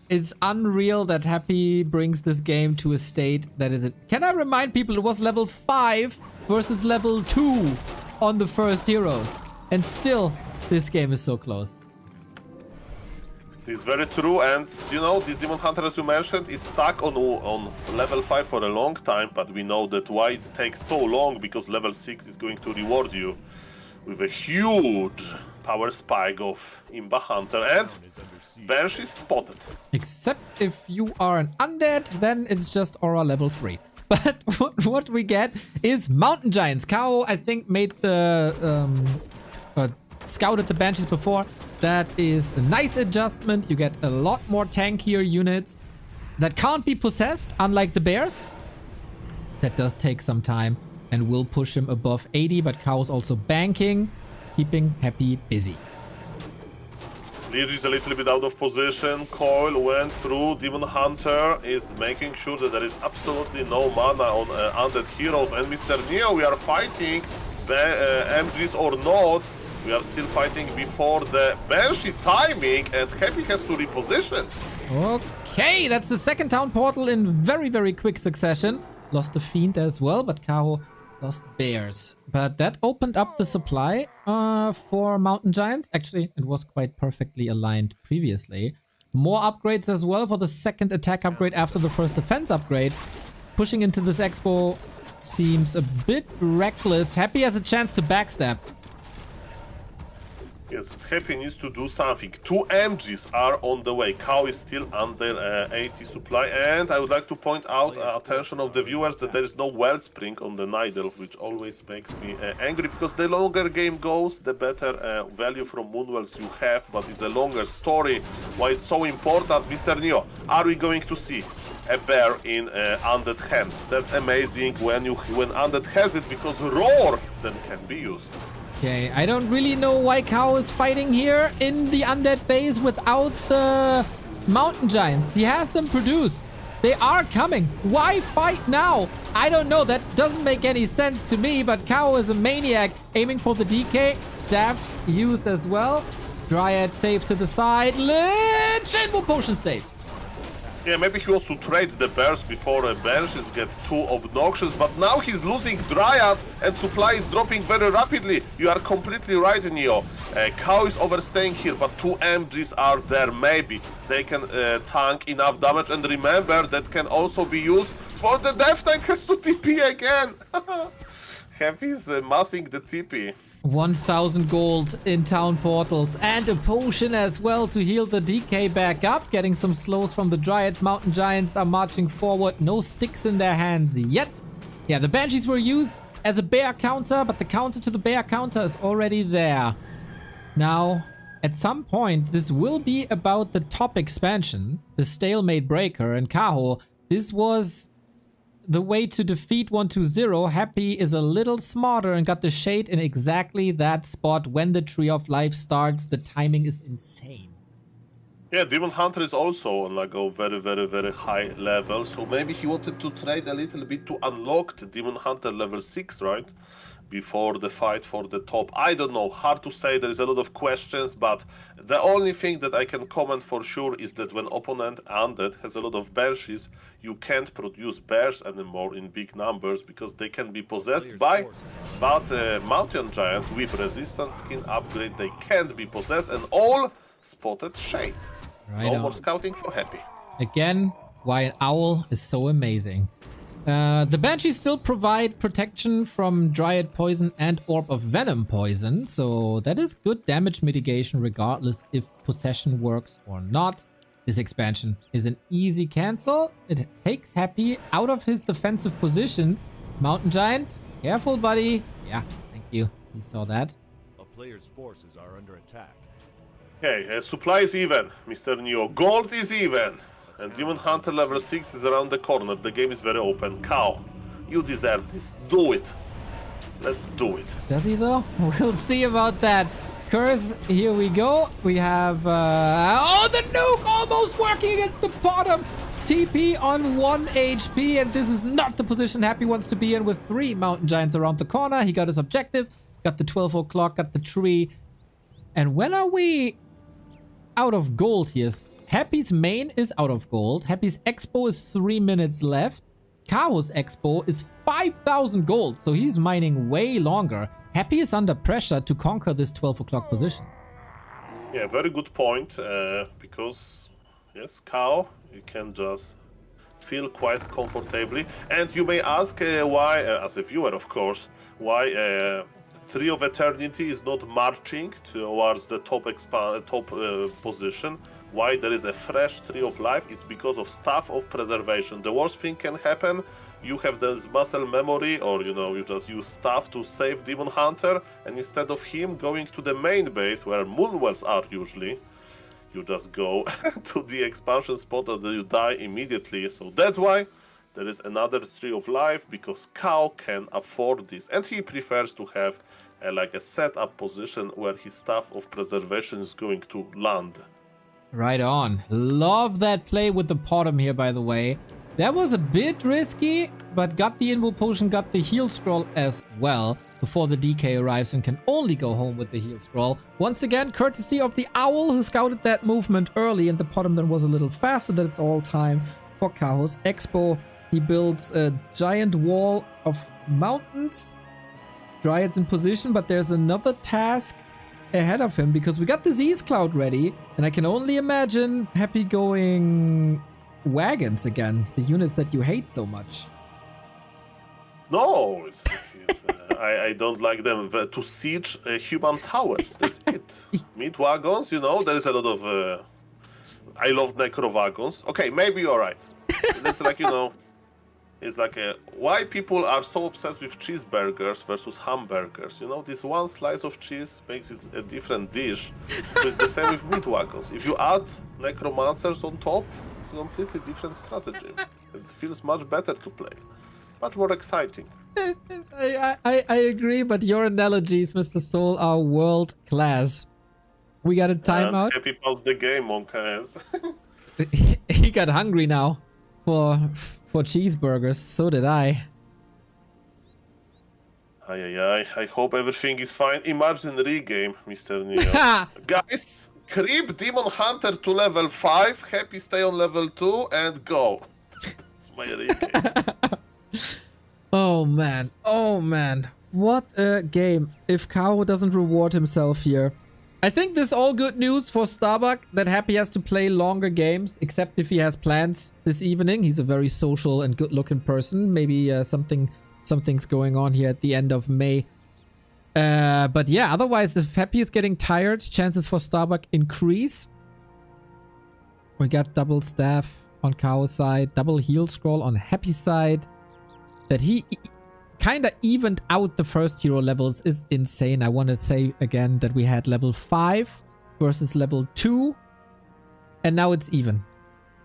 it's unreal that Happy brings this game to a state that is... Can I remind people it was level 5 versus level 2 on the first heroes. And still, this game is so close. This is very true, and you know, this Demon Hunter, as you mentioned, is stuck on level 5 for a long time, but we know that why it takes so long, because level 6 is going to reward you with a huge power spike of Imba Hunter, and Banshee spotted. Except if you are an undead, then it's just Aura level 3. But what we get is Mountain Giants. Kao, I think, made the... scouted the Banshees before. That is a nice adjustment. You get a lot more tankier units that can't be possessed, unlike the bears. That does take some time and will push him above 80, but Kao's also banking, keeping Happy busy. Liege is a little bit out of position. Coil went through. Demon Hunter is making sure that there is absolutely no mana on undead heroes. And Mr. Neo, we are fighting MGs or not. We are still fighting before the Banshee timing, and Happy has to reposition. Okay, that's the second town portal in very, very quick succession. Lost the Fiend as well, but Kao lost Bears. But that opened up the supply for Mountain Giants. Actually, it was quite perfectly aligned previously. More upgrades as well for the second attack upgrade after the first defense upgrade. Pushing into this expo seems a bit reckless. Happy has a chance to backstab. Yes, Happy needs to do something. 2 MGs are on the way. Cow is still under 80 supply. And I would like to point out attention of the viewers that there is no wellspring on the Nidal, which always makes me angry, because the longer game goes, the better value from Moonwells you have, but it's a longer story. Why it's so important, Mr. Neo? Are we going to see a bear in Undead hands? That's amazing when Undead has it, because Roar then can be used. Okay, I don't really know why Cow is fighting here in the Undead base without the Mountain Giants. He has them produced. They are coming. Why fight now? I don't know. That doesn't make any sense to me, but Cow is a maniac aiming for the DK. Staff used as well. Dryad safe to the side. Lich! Invo potion safe. Yeah, maybe he wants to trade the bears before benches get too obnoxious, but now he's losing Dryads and supply is dropping very rapidly. You are completely right, Neo. Cow is overstaying here, but 2 MGs are there. Maybe they can tank enough damage, and remember that can also be used for the Death Knight has to TP again. Happy's massing the TP. 1,000 gold in town portals and a potion as well to heal the DK back up. Getting some slows from the Dryads. Mountain Giants are marching forward. No sticks in their hands yet. Yeah, the Banshees were used as a bear counter, but the counter to the bear counter is already there. Now, at some point, this will be about the top expansion, the Stalemate Breaker, and Kaho. This was the way to defeat 120. Happy is a little smarter and got the shade in exactly that spot when the Tree of Life starts. The timing is insane. Yeah, Demon Hunter is also on like a very high level, so maybe he wanted to trade a little bit to unlock the Demon Hunter level 6, right? Before the fight for the top. I don't know, hard to say, there is a lot of questions, but the only thing that I can comment for sure is that when opponent Undead has a lot of Banshees, you can't produce bears anymore in big numbers because they can be possessed by, but Mountain Giants with resistance skin upgrade, they can't be possessed, and all spotted shade. Right No on. more scouting for Happy. Again, why an owl is so amazing. The Banshees still provide protection from Dryad Poison and Orb of Venom Poison, so that is good damage mitigation regardless if possession works or not. This expansion is an easy cancel. It takes Happy out of his defensive position. Mountain Giant, careful buddy. Yeah, thank you. You saw that. A player's forces are under attack. Okay, supply is even, Mr. Neo. Gold is even. And Demon Hunter level 6 is around the corner. The game is very open. Cow, you deserve this. Do it. Let's do it. Does he though? We'll see about that. Curse, here we go. We have, oh, the nuke almost working against the bottom. TP on 1 HP, and this is not the position Happy wants to be in with 3 Mountain Giants around the corner. He got his objective, got the 12 o'clock, got the tree. And when are we out of gold here? Happy's main is out of gold. Happy's expo is 3 minutes left. Kaho's expo is 5,000 gold, so he's mining way longer. Happy is under pressure to conquer this 12 o'clock position. Yeah, very good point, because, yes, Cow, you can just feel quite comfortably. And you may ask why, as a viewer, of course, why Tree of Eternity is not marching towards the top position. Why there is a fresh Tree of Life? It's because of Staff of Preservation. The worst thing can happen, you have this muscle memory, or you just use Staff to save Demon Hunter, and instead of him going to the main base where Moonwells are usually, you just go to the expansion spot and you die immediately. So that's why there is another Tree of Life, because Cow can afford this, and he prefers to have like a setup position where his Staff of Preservation is going to land. Right on. Love that play with the bottom here, by the way. That was a bit risky, but got the Invo Potion, got the heal scroll as well before the DK arrives and can only go home with the heal scroll. Once again, courtesy of the Owl who scouted that movement early, and the bottom then was a little faster. That it's all time for Kaho's expo. He builds a giant wall of mountains. Dryads in position, but there's another task ahead of him because we got the Z's Cloud ready, and I can only imagine Happy going wagons again, the units that you hate so much. No, I don't like them to siege human towers. That's it. Meat wagons, you know, there is a lot of. I love necro wagons. Okay, maybe you're right. It's like, you know, it's like why people are so obsessed with cheeseburgers versus hamburgers. You know, this one slice of cheese makes it a different dish. So it's the same with meat wagons. If you add necromancers on top, it's a completely different strategy. It feels much better to play. Much more exciting. I agree, but your analogies, Mr. Soul, are world class. We got a timeout. Happy paused the game, Monkaes. He got hungry now for cheeseburgers. So did I. I hope everything is fine. Imagine regame, Mr. Neo. Guys, creep Demon Hunter to level 5. Happy stay on level 2 and go. That's my regame. Oh man, oh man. What a game. If Kao doesn't reward himself here. I think this is all good news for Starbuck that Happy has to play longer games, except if he has plans this evening. He's a very social and good looking person. Maybe something's going on here at the end of May. But yeah, otherwise if Happy is getting tired, chances for Starbuck increase. We got double staff on Kao's side, double heal scroll on Happy's side. That he kind of evened out the first hero levels is insane. I want to say again that we had level 5 versus level 2. And now it's even.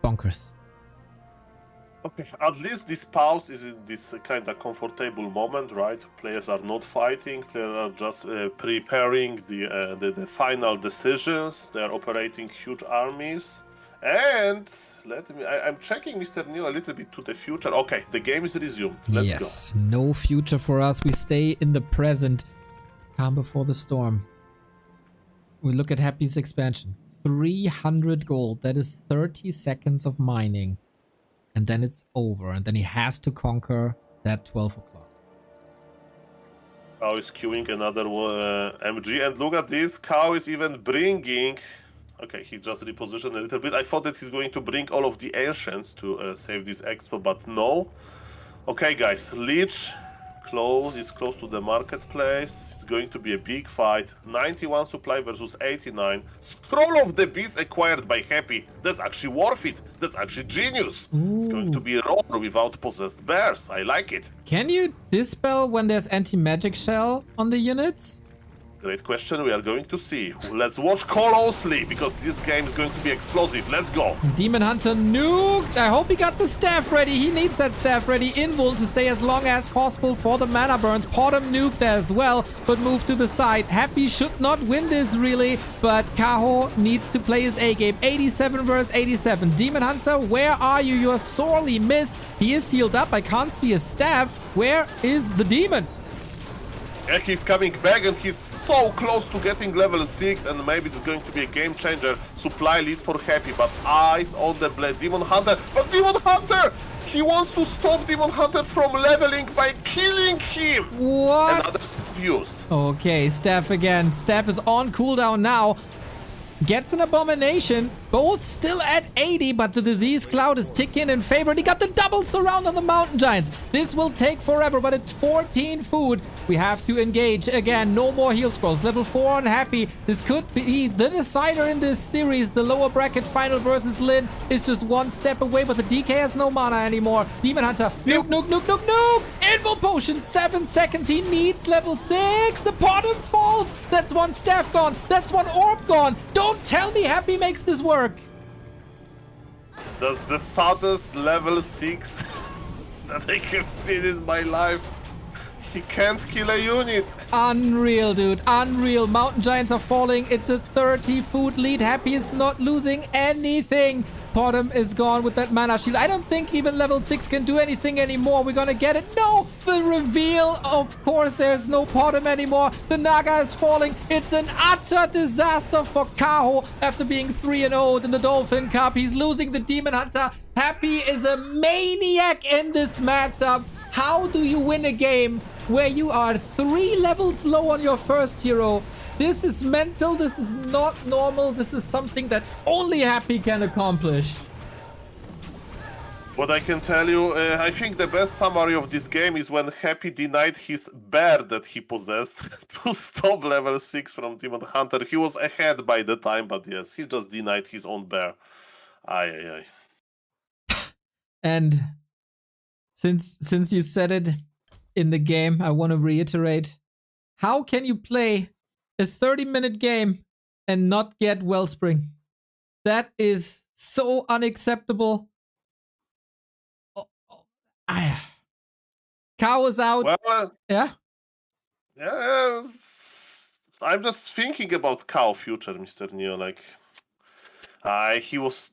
Bonkers. Okay, at least this pause is in this kind of comfortable moment, right? Players are not fighting. Players are just preparing the final decisions. They are operating huge armies. And I'm checking Mr. Neo a little bit to the future. Okay, the game is resumed. Let's go. No future for us. We stay in the present. Calm before the storm. We look at Happy's expansion. 300 gold. That is 30 seconds of mining. And then it's over. And then he has to conquer that 12 o'clock. Kao is queuing another MG. And look at this. Kao is even bringing... Okay, he just repositioned a little bit. I thought that he's going to bring all of the ancients to save this expo, but no. Okay, guys, Lich is close to the marketplace. It's going to be a big fight. 91 supply versus 89. Scroll of the Beast acquired by Happy. That's actually worth it. That's actually genius. Ooh. It's going to be a roar without possessed bears. I like it. Can you dispel when there's anti-magic shell on the units? Great question, we are going to see. Let's watch closely, because this game is going to be explosive. Let's go. Demon Hunter nuked. I hope he got the staff ready. He needs that staff ready. Invul to stay as long as possible for the mana burns. Potom nuked as well, but move to the side. Happy should not win this really, but Kaho needs to play his A game. 87 versus 87. Demon Hunter, where are you? You're sorely missed. He is healed up. I can't see his staff. Where is the demon? Yeah, he's coming back and he's so close to getting level 6, and maybe it's going to be a game changer. Supply lead for Happy, but eyes on the blade. Demon Hunter, but Demon Hunter! He wants to stop Demon Hunter from leveling by killing him! What? Another staff used. Okay, staff again. Staff is on cooldown now. Gets an abomination. Both still at 80, but the disease cloud is ticking in favor. And he got the double surround on the mountain giants. This will take forever, but it's 14 food. We have to engage again. No more heal scrolls. Level 4 unhappy. This could be the decider in this series. The lower bracket final versus Lin is just one step away, but the DK has no mana anymore. Demon Hunter. Nuke, nuke, nuke, nuke, nuke. Invul potion. 7 seconds. He needs level 6. The Potom falls. That's one staff gone. That's one orb gone. Don't tell me Happy makes this work. That's the saddest level 6 that I have seen in my life. He can't kill a unit. Unreal, dude. Unreal. Mountain giants are falling. It's a 30 food lead. Happy is not losing anything. Potom is gone with that mana shield. I don't think even level 6 can do anything anymore. We're gonna get it. No! The reveal. Of course, there's no Potom anymore. The Naga is falling. It's an utter disaster for Kaho after being 3-0 in the Dolphin Cup. He's losing the Demon Hunter. Happy is a maniac in this matchup. How do you win a game where you are 3 levels low on your first hero? This is mental. This is not normal. This is something that only Happy can accomplish. What I can tell you, I think the best summary of this game is when Happy denied his bear that he possessed to stop level 6 from Demon Hunter. He was ahead by the time, but yes, he just denied his own bear. Aye. And since you said it in the game, I want to reiterate, how can you play a 30-minute game and not get Wellspring? That is so unacceptable. Cow is out. Well, Yeah. yeah, I'm just thinking about Cow future, Mr. Neo. Like, he was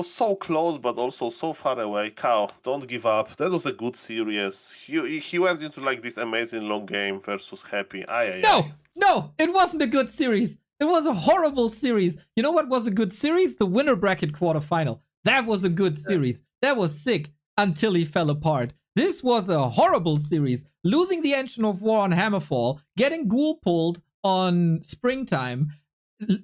so close, but also so far away. Cow, don't give up. That was a good series. He went into like this amazing long game versus Happy. No, it wasn't a good series. It was a horrible series. You know what was a good series? The winner bracket quarterfinal. That was a good series. That was sick until he fell apart. This was a horrible series. Losing the Engine of War on Hammerfall, getting ghoul pulled on Springtime,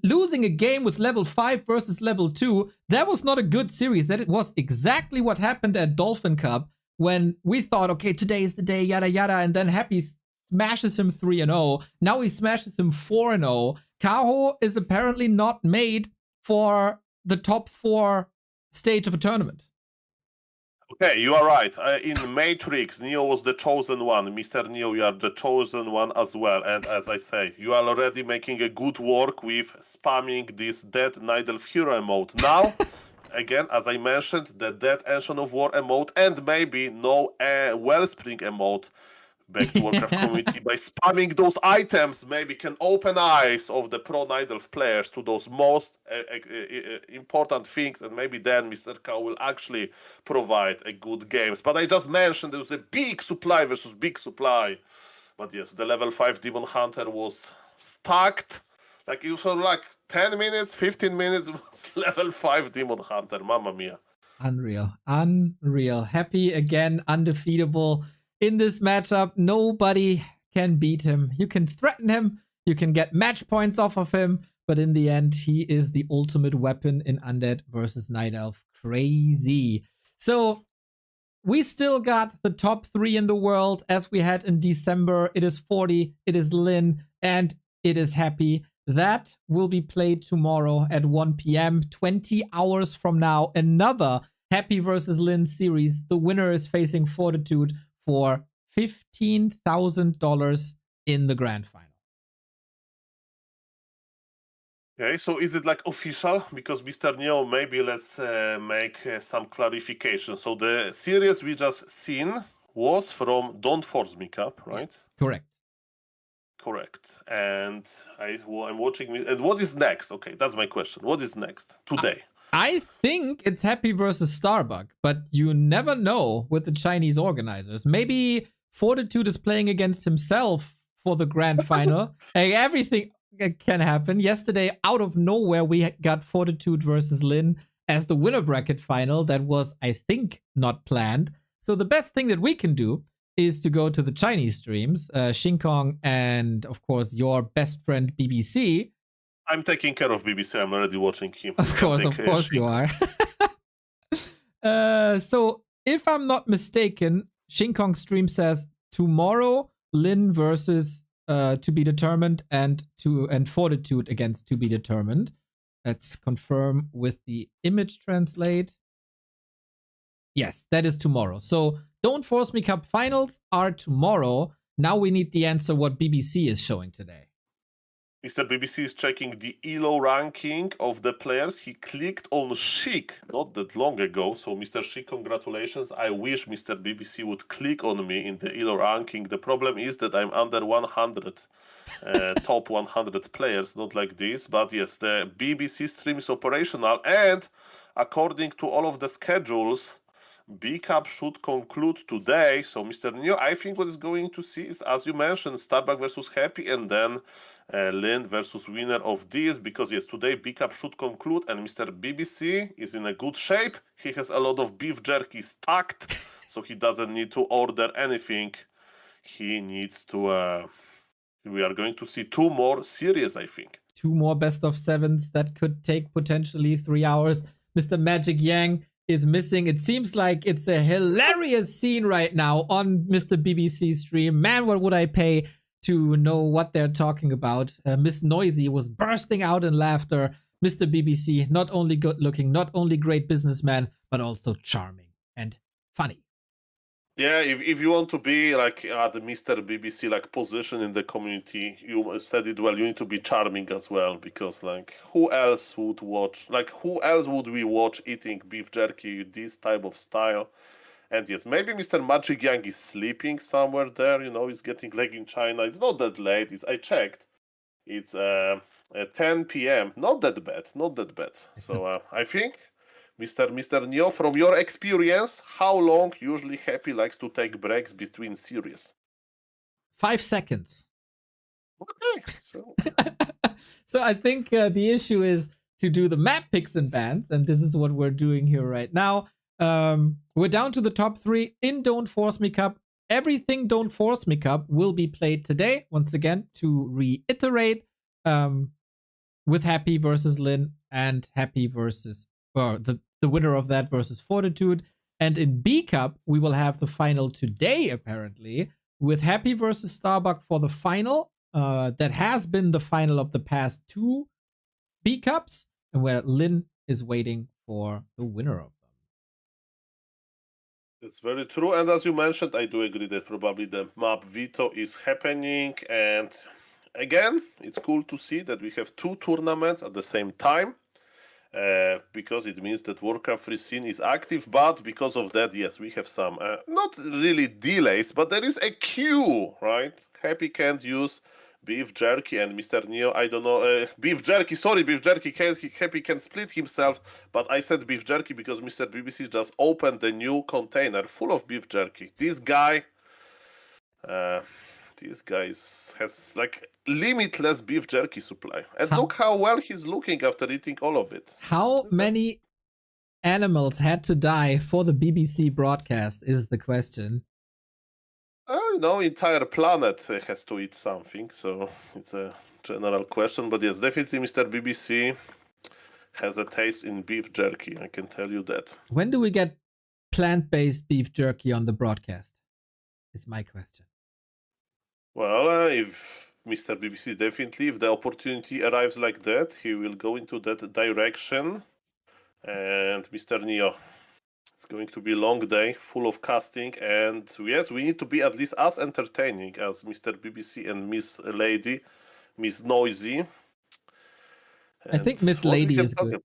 losing a game with level 5 versus level 2. That was not a good series. That it was exactly what happened at Dolphin Cup when we thought, okay, today is the day, yada yada, and then Happy smashes him 3-0. Now he smashes him 4-0. Kaho is apparently not made for the top 4 stage of a tournament. Okay, you are right. In Matrix, Neo was the chosen one. Mr. Neo, you are the chosen one as well. And as I say, you are already making a good work with spamming this Dead Nidelf hero emote. Now, again, as I mentioned, the Dead Engine of War emote and maybe no Wellspring emote. Back to Warcraft community by spamming those items, maybe can open eyes of the pro Nidelf players to those most important things, and maybe then Mr. Cow will actually provide a good games. But I just mentioned there was a big supply versus big supply. But yes, the level 5 Demon Hunter was stacked. Like it was like 10 minutes, 15 minutes was level 5 Demon Hunter. Mamma mia. Unreal. Happy again, undefeatable. In this matchup, nobody can beat him. You can threaten him, you can get match points off of him, but in the end, he is the ultimate weapon in Undead versus Night Elf. Crazy. So, we still got the top 3 in the world as we had in December. It is 40, it is Lin, and it is Happy. That will be played tomorrow at 1 p.m. 20 hours from now. Another Happy versus Lin series. The winner is facing Fortitude for $15,000 in the grand final. Okay, so is it like official? Because Mr. Neo, maybe let's make some clarification. So the series we just seen was from Don't Force Me Cup, right? Yes, correct. Correct. And I'm watching. And what is next? Okay, that's my question. What is next today? I think it's Happy versus Starbuck, but you never know with the Chinese organizers. Maybe Fortitude is playing against himself for the grand final. Hey, everything can happen. Yesterday, out of nowhere, we got Fortitude versus Lin as the winner bracket final. That was, I think, not planned. So the best thing that we can do is to go to the Chinese streams, Shinkong and, of course, your best friend BBC. I'm taking care of BBC. I'm already watching him. Of course you are. So, if I'm not mistaken, Shinkong stream says tomorrow Lin versus To Be Determined and Fortitude against To Be Determined. Let's confirm with the image translate. Yes, that is tomorrow. So, Don't Force Me Cup finals are tomorrow. Now we need the answer what BBC is showing today. Mr. BBC is checking the ELO ranking of the players. He clicked on Chic not that long ago. So, Mr. Chic, congratulations. I wish Mr. BBC would click on me in the ELO ranking. The problem is that I'm under 100, top 100 players, not like this. But yes, the BBC stream is operational. And according to all of the schedules, B-Cup should conclude today. So, Mr. Neo, I think what is going to see is, as you mentioned, Starbuck versus Happy, and then Lin versus winner of this, because yes, today B-Cup should conclude, and Mr. BBC is in a good shape. He has a lot of beef jerky stacked, so he doesn't need to order anything. He needs to... we are going to see 2 more series, I think. 2 more best of 7s that could take potentially 3 hours. Mr. Magic Yang is missing. It seems like it's a hilarious scene right now on Mr. BBC stream. Man, what would I pay to know what they're talking about? Miss Noisy was bursting out in laughter. Mr. BBC, not only good looking, not only great businessman, but also charming and funny. Yeah, if you want to be like at the Mr. BBC like position in the community, you said it well. You need to be charming as well, because like who else would watch? Like who else would we watch eating beef jerky this type of style? And yes, maybe Mr. Magic Yang is sleeping somewhere there. You know, he's getting leg in China. It's not that late. I checked. It's 10 p.m. Not that bad. Not that bad. So I think. Mr. Neo, from your experience, how long usually Happy likes to take breaks between series? 5 seconds. Okay, so So I think the issue is to do the map picks and bans, and this is what we're doing here right now. We're down to the top 3 in Don't Force Me Cup. Everything Don't Force Me Cup will be played today. Once again, to reiterate, with Happy versus Lin and Happy versus the winner of that versus Fortitude. And in B Cup, we will have the final today, apparently, with Happy versus Starbuck for the final. That has been the final of the past 2 B Cups, and where Lin is waiting for the winner of them. it's very true. And as you mentioned, I do agree that probably the map veto is happening. And again, it's cool to see that we have 2 tournaments at the same time. Because it means that Warcraft 3 scene is active, but because of that, yes, we have some, not really delays, but there is a queue, right? Happy can't use beef jerky, and Mr. Neo, I don't know, beef jerky, Happy can split himself, but I said beef jerky because Mr. BBC just opened the new container full of beef jerky. This guy has like limitless beef jerky supply, and look how well he's looking after eating all of it. How many animals had to die for the BBC broadcast is the question. You know, entire planet has to eat something, so it's a general question. But yes, definitely Mr. BBC has a taste in beef jerky, I can tell you that. When do we get plant-based beef jerky on the broadcast? Is my question. Well, if Mr. BBC definitely, if the opportunity arrives like that, he will go into that direction. And Mr. Neo, it's going to be a long day, full of casting, and yes, we need to be at least as entertaining as Mr. BBC and Miss Lady, Miss Noisy. I think Miss Lady is good.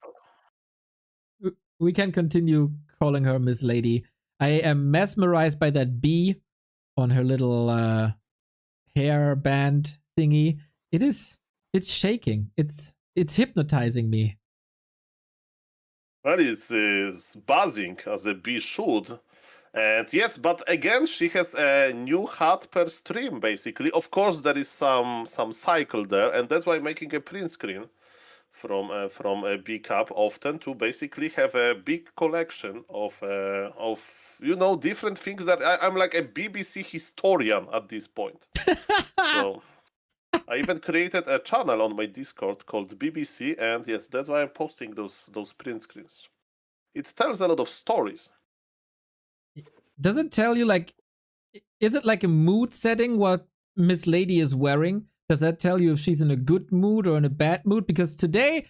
We can continue calling her Miss Lady. I am mesmerized by that bee on her little hair band thingy. It's shaking. It's hypnotizing me. Well, it's buzzing as a bee should. And yes, but again, she has a new hat per stream, basically. Of course, there is some cycle there, and that's why I'm making a print screen from a B Cup often to basically have a big collection of different things that I'm like a BBC historian at this point. So I even created a channel on my Discord called BBC, and yes, that's why I'm posting those print screens. It tells a lot of stories. Does it tell you, like, is it like a mood setting what Miss Lady is wearing? Does that tell you if she's in a good mood or in a bad mood? Because today,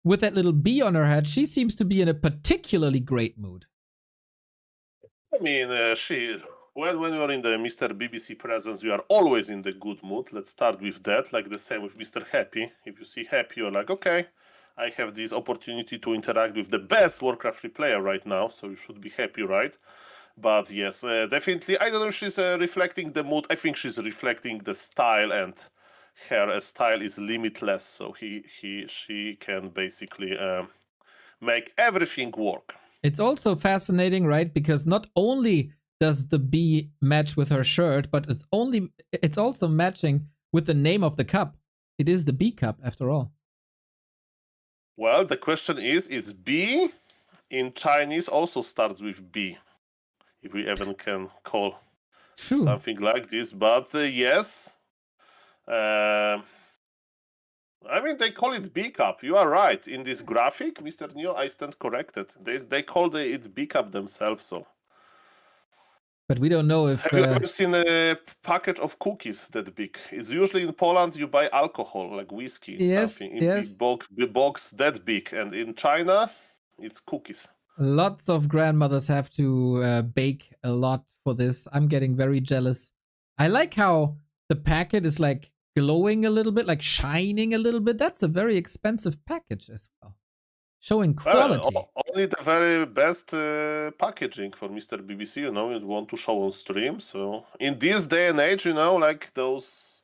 with that little bee on her head, she seems to be in a particularly great mood. I mean, when you're in the Mr. BBC presence, you are always in the good mood. Let's start with that. Like the same with Mr. Happy. If you see Happy, you're like, okay, I have this opportunity to interact with the best Warcraft 3 player right now, so you should be happy, right? But yes, definitely, I don't know if she's reflecting the mood. I think she's reflecting the style, and her style is limitless, so she can basically make everything work. It's also fascinating, right? Because not only does the bee match with her shirt, but it's also matching with the name of the cup. It is the B Cup, after all. Well, the question is B in Chinese also starts with B, if we even can call something like this. But yes, I mean, they call it B Cup. You are right. In this graphic, Mr. Neo, I stand corrected. They call it B Cup themselves. So, But we don't know if. have you ever seen a package of cookies that big? It's usually in Poland you buy alcohol, like whiskey, Yes, something in yes. big box that big, and in China, it's cookies. Lots of grandmothers have to bake a lot for this. I'm getting very jealous. I like how the packet is like glowing a little bit, like shining a little bit. That's a very expensive package as well. Showing quality. Only the very best packaging for Mr. BBC, you want to show on stream. So in this day and age, like those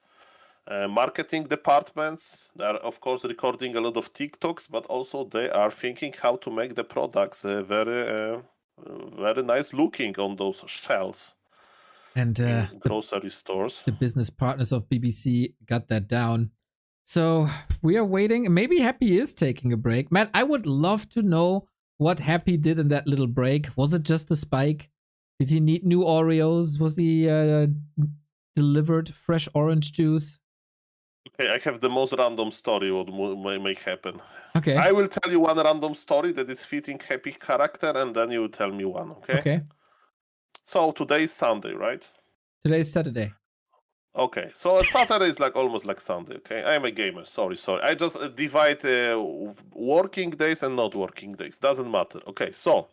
marketing departments, they are of course recording a lot of TikToks, but also they are thinking how to make the products very nice looking on those shelves. And in grocery stores. The business partners of BBC got that down. So we are waiting. Maybe Happy is taking a break. Man, I would love to know what Happy did in that little break. Was it just a spike? Did he need new Oreos? Was he delivered fresh orange juice? Okay, I have the most random story what may make happen. Okay. I will tell you one random story that is fitting Happy character, and then you tell me one, okay? Okay. So today is Sunday, right? Today's Saturday. Okay, so Saturday is like almost like Sunday, okay? I am a gamer, sorry. I just divide working days and not working days. Doesn't matter. Okay, so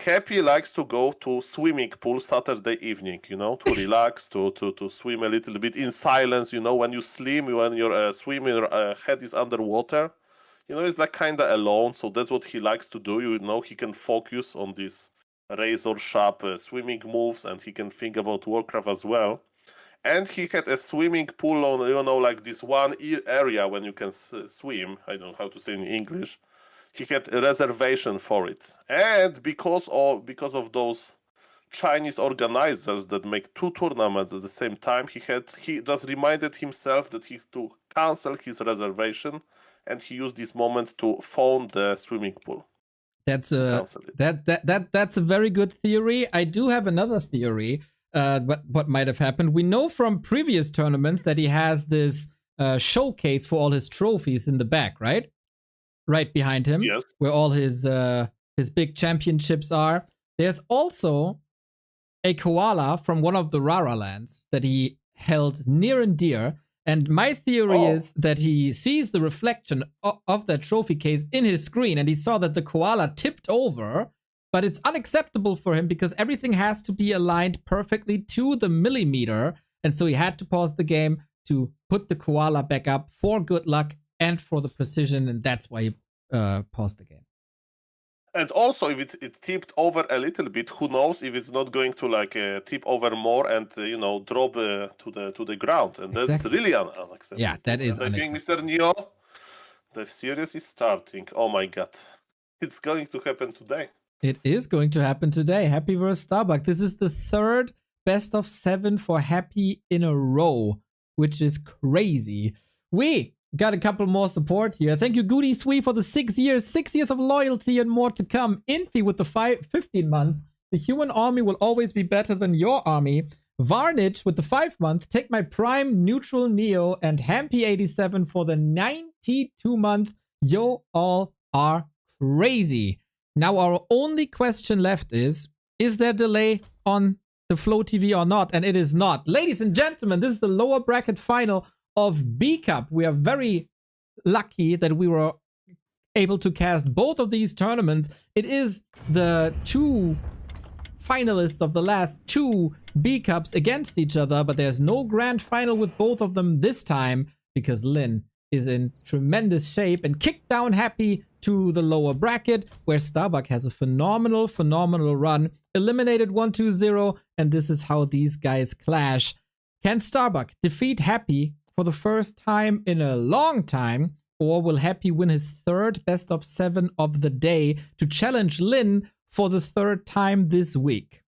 Happy likes to go to swimming pool Saturday evening, to relax, to swim a little bit in silence, when you swim, when you're swimming, your head is underwater. It's like kind of alone, so that's what he likes to do. He can focus on this razor sharp swimming moves, and he can think about Warcraft as well. And he had a swimming pool on like this one area when you can swim. I don't know how to say in English. He had a reservation for it, and because of those Chinese organizers that make 2 tournaments at the same time, he just reminded himself that he had to cancel his reservation, and he used this moment to phone the swimming pool. That's that's a very good theory. I do have another theory. What might have happened? We know from previous tournaments that he has this showcase for all his trophies in the back, right? Right behind him, yes, where all his big championships are. There's also a koala from one of the Raralands that he held near and dear. And my theory is that he sees the reflection of that trophy case in his screen, and he saw that the koala tipped over, but it's unacceptable for him because everything has to be aligned perfectly to the millimeter. And so he had to pause the game to put the koala back up for good luck and for the precision, and that's why he paused the game. And also, if it tipped over a little bit, who knows if it's not going to tip over more and drop to the ground, and that's really unacceptable. Yeah, that is. And I think, Mr. Neo, the series is starting. Oh my god, it's going to happen today. It is going to happen today. Happy vs Starbuck. This is the 3rd best of 7 for Happy in a row, which is crazy. We got a couple more support here. Thank you, Goody Sweet, for the 6 years. 6 years of loyalty and more to come. Infi with the 15 month. The human army will always be better than your army. Varnage with the 5 month. Take my prime neutral Neo. And Hampy87 for the 92 month. Yo all are crazy. Now our only question left is there delay on the Flow TV or not? And it is not. Ladies and gentlemen, this is the lower bracket final of B Cup. We are very lucky that we were able to cast both of these tournaments. It is the 2 finalists of the last 2 B Cups against each other, but there's no grand final with both of them this time because Lin is in tremendous shape and kicked down Happy to the lower bracket, where Starbuck has a phenomenal run, eliminated 1-2-0, and this is how these guys clash. Can Starbuck defeat Happy for the first time in a long time, or will Happy win his 3rd best of 7 of the day to challenge Lin for the 3rd time this week?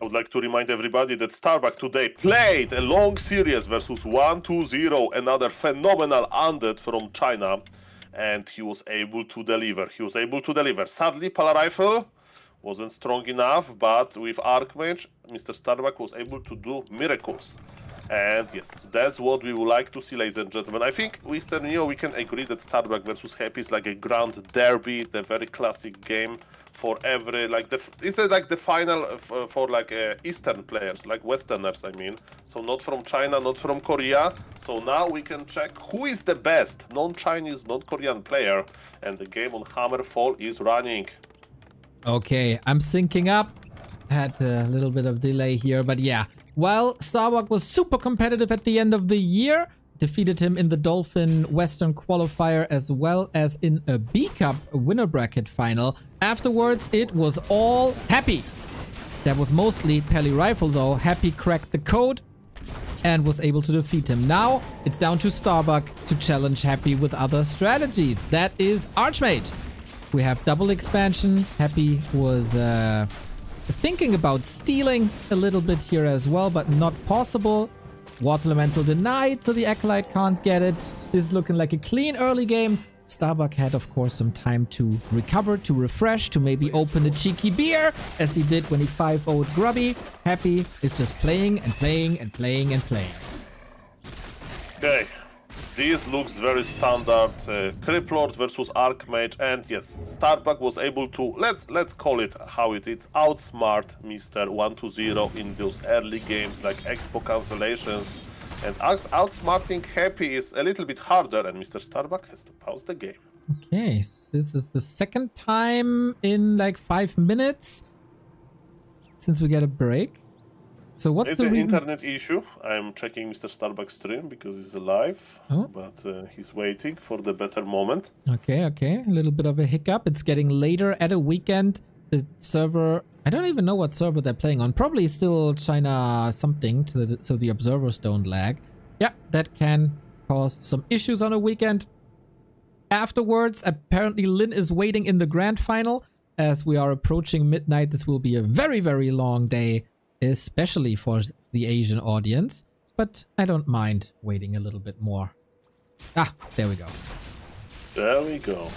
I would like to remind everybody that Starbuck today played a long series versus 1-2-0, another phenomenal undead from China, and he was able to deliver. Sadly, Pala Rifle wasn't strong enough, but with Archmage, Mr. Starbuck was able to do miracles. And yes, that's what we would like to see, ladies and gentlemen. I think we can agree that Starbuck versus Happy is like a grand derby, the very classic game for every it's like the final for like Eastern players, like Westerners. I mean, so not from China, not from Korea. So now we can check who is the best non-Chinese, non-Korean player, and the game on Hammerfall is running. Okay, I'm syncing up. Had a little bit of delay here, but yeah. While Starbuck was super competitive at the end of the year, defeated him in the Dolphin Western qualifier as well as in a B Cup winner bracket final. Afterwards, it was all Happy. That was mostly Peli Rifle though. Happy cracked the code and was able to defeat him. Now, it's down to Starbuck to challenge Happy with other strategies. That is Archmage. We have double expansion. Happy was thinking about stealing a little bit here as well, but not possible. Water Elemental denied, so the Acolyte can't get it. This is looking like a clean early game. Starbuck had, of course, some time to recover, to refresh, to maybe open a cheeky beer, as he did when he 5-0'd Grubby. Happy is just playing and playing and playing and playing. Okay. This looks very standard, Crip Lord versus Archmage, and yes, Starbuck was able to, let's call it how it is, outsmart Mr. 1-0 in those early games like Expo cancellations, and outsmarting Happy is a little bit harder, and Mr. Starbuck has to pause the game. Okay, so this is the second time in like 5 minutes since we get a break. So what's It's the an reason? internet issue. I'm checking Mr. Starbuck's stream because he's alive, Oh. but he's waiting for the better moment. Okay. A little bit of a hiccup. It's getting later at a weekend. The server, I don't even know what server they're playing on. Probably still China something, so the observers don't lag. Yeah, that can cause some issues on a weekend. Afterwards, apparently Lin is waiting in the grand final. As we are approaching midnight, this will be a very, very long day, especially for the Asian audience. But I don't mind waiting a little bit more. Ah, there we go. There we go.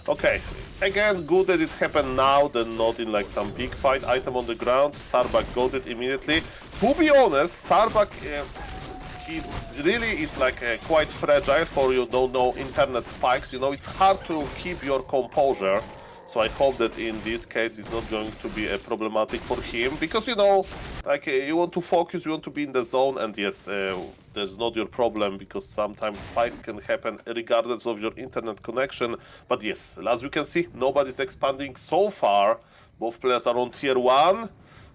Okay, again, good that it happened now than not in like some big fight item on the ground. Starbuck got it immediately. To be honest, Starbuck, he really is like quite fragile for you don't know internet spikes. You know, it's hard to keep your composure. So I hope that in this case it's not going to be a problematic for him, because you know, like you want to focus, you want to be in the zone, and yes, there's not your problem because sometimes spikes can happen regardless of your internet connection. But yes, as you can see, nobody's expanding so far. Both players are on tier 1.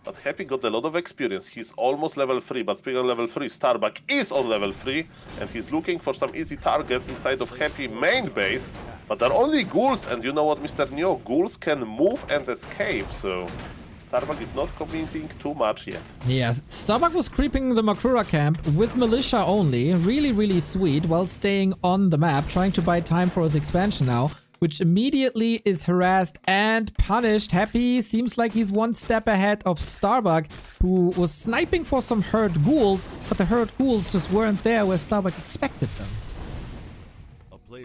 But Happy got a lot of experience. He's almost level 3, but speaking of level 3, Starbuck is on level 3, and he's looking for some easy targets inside of Happy main base. But they're only ghouls, and you know what, Mr. Neo? Ghouls can move and escape, so Starbuck is not committing too much yet. Yes, Starbuck was creeping the Makrura camp with militia only. Really, really sweet, while staying on the map, trying to buy time for his expansion now, which immediately is harassed and punished. Happy seems like he's one step ahead of Starbuck, who was sniping for some hurt ghouls, but the hurt ghouls just weren't there where Starbuck expected them.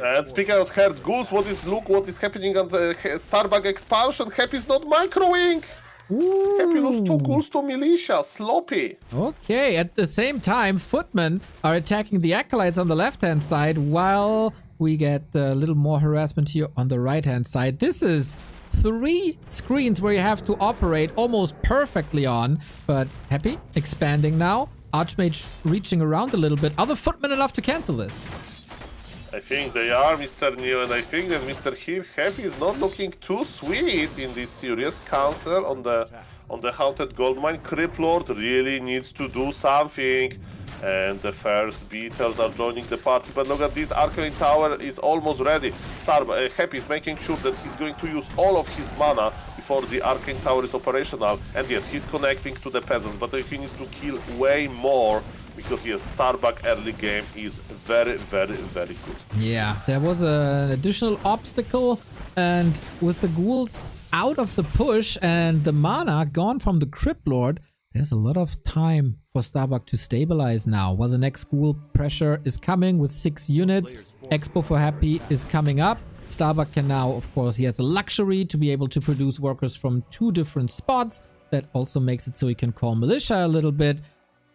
And speaking of hurt ghouls, what is happening on the Starbuck expansion? Happy's not microing! Happy lost 2 ghouls to militia, sloppy. Okay, at the same time, footmen are attacking the acolytes on the left-hand side, while we get a little more harassment here on the right-hand side. This is 3 screens where you have to operate almost perfectly on, but Happy expanding now. Archmage reaching around a little bit. Are the footmen enough to cancel this? I think they are, Mr. Neo, and I think that Mr. Happy is not looking too sweet in this serious cancel on the Haunted Goldmine. Crip Lord really needs to do something. And the first beaters are joining the party, but look at this, Arcane Tower is almost ready. Happy is making sure that he's going to use all of his mana before the Arcane Tower is operational. And yes, he's connecting to the peasants, but he needs to kill way more, because yes, Starbuck early game is very, very, very good. Yeah, there was an additional obstacle, and with the ghouls out of the push and the mana gone from the Crypt Lord, there's a lot of time for Starbuck to stabilize now. While the next ghoul pressure is coming with 6 units, Expo for Happy is coming up. Starbuck can now, of course, he has a luxury to be able to produce workers from 2 different spots. That also makes it so he can call militia a little bit.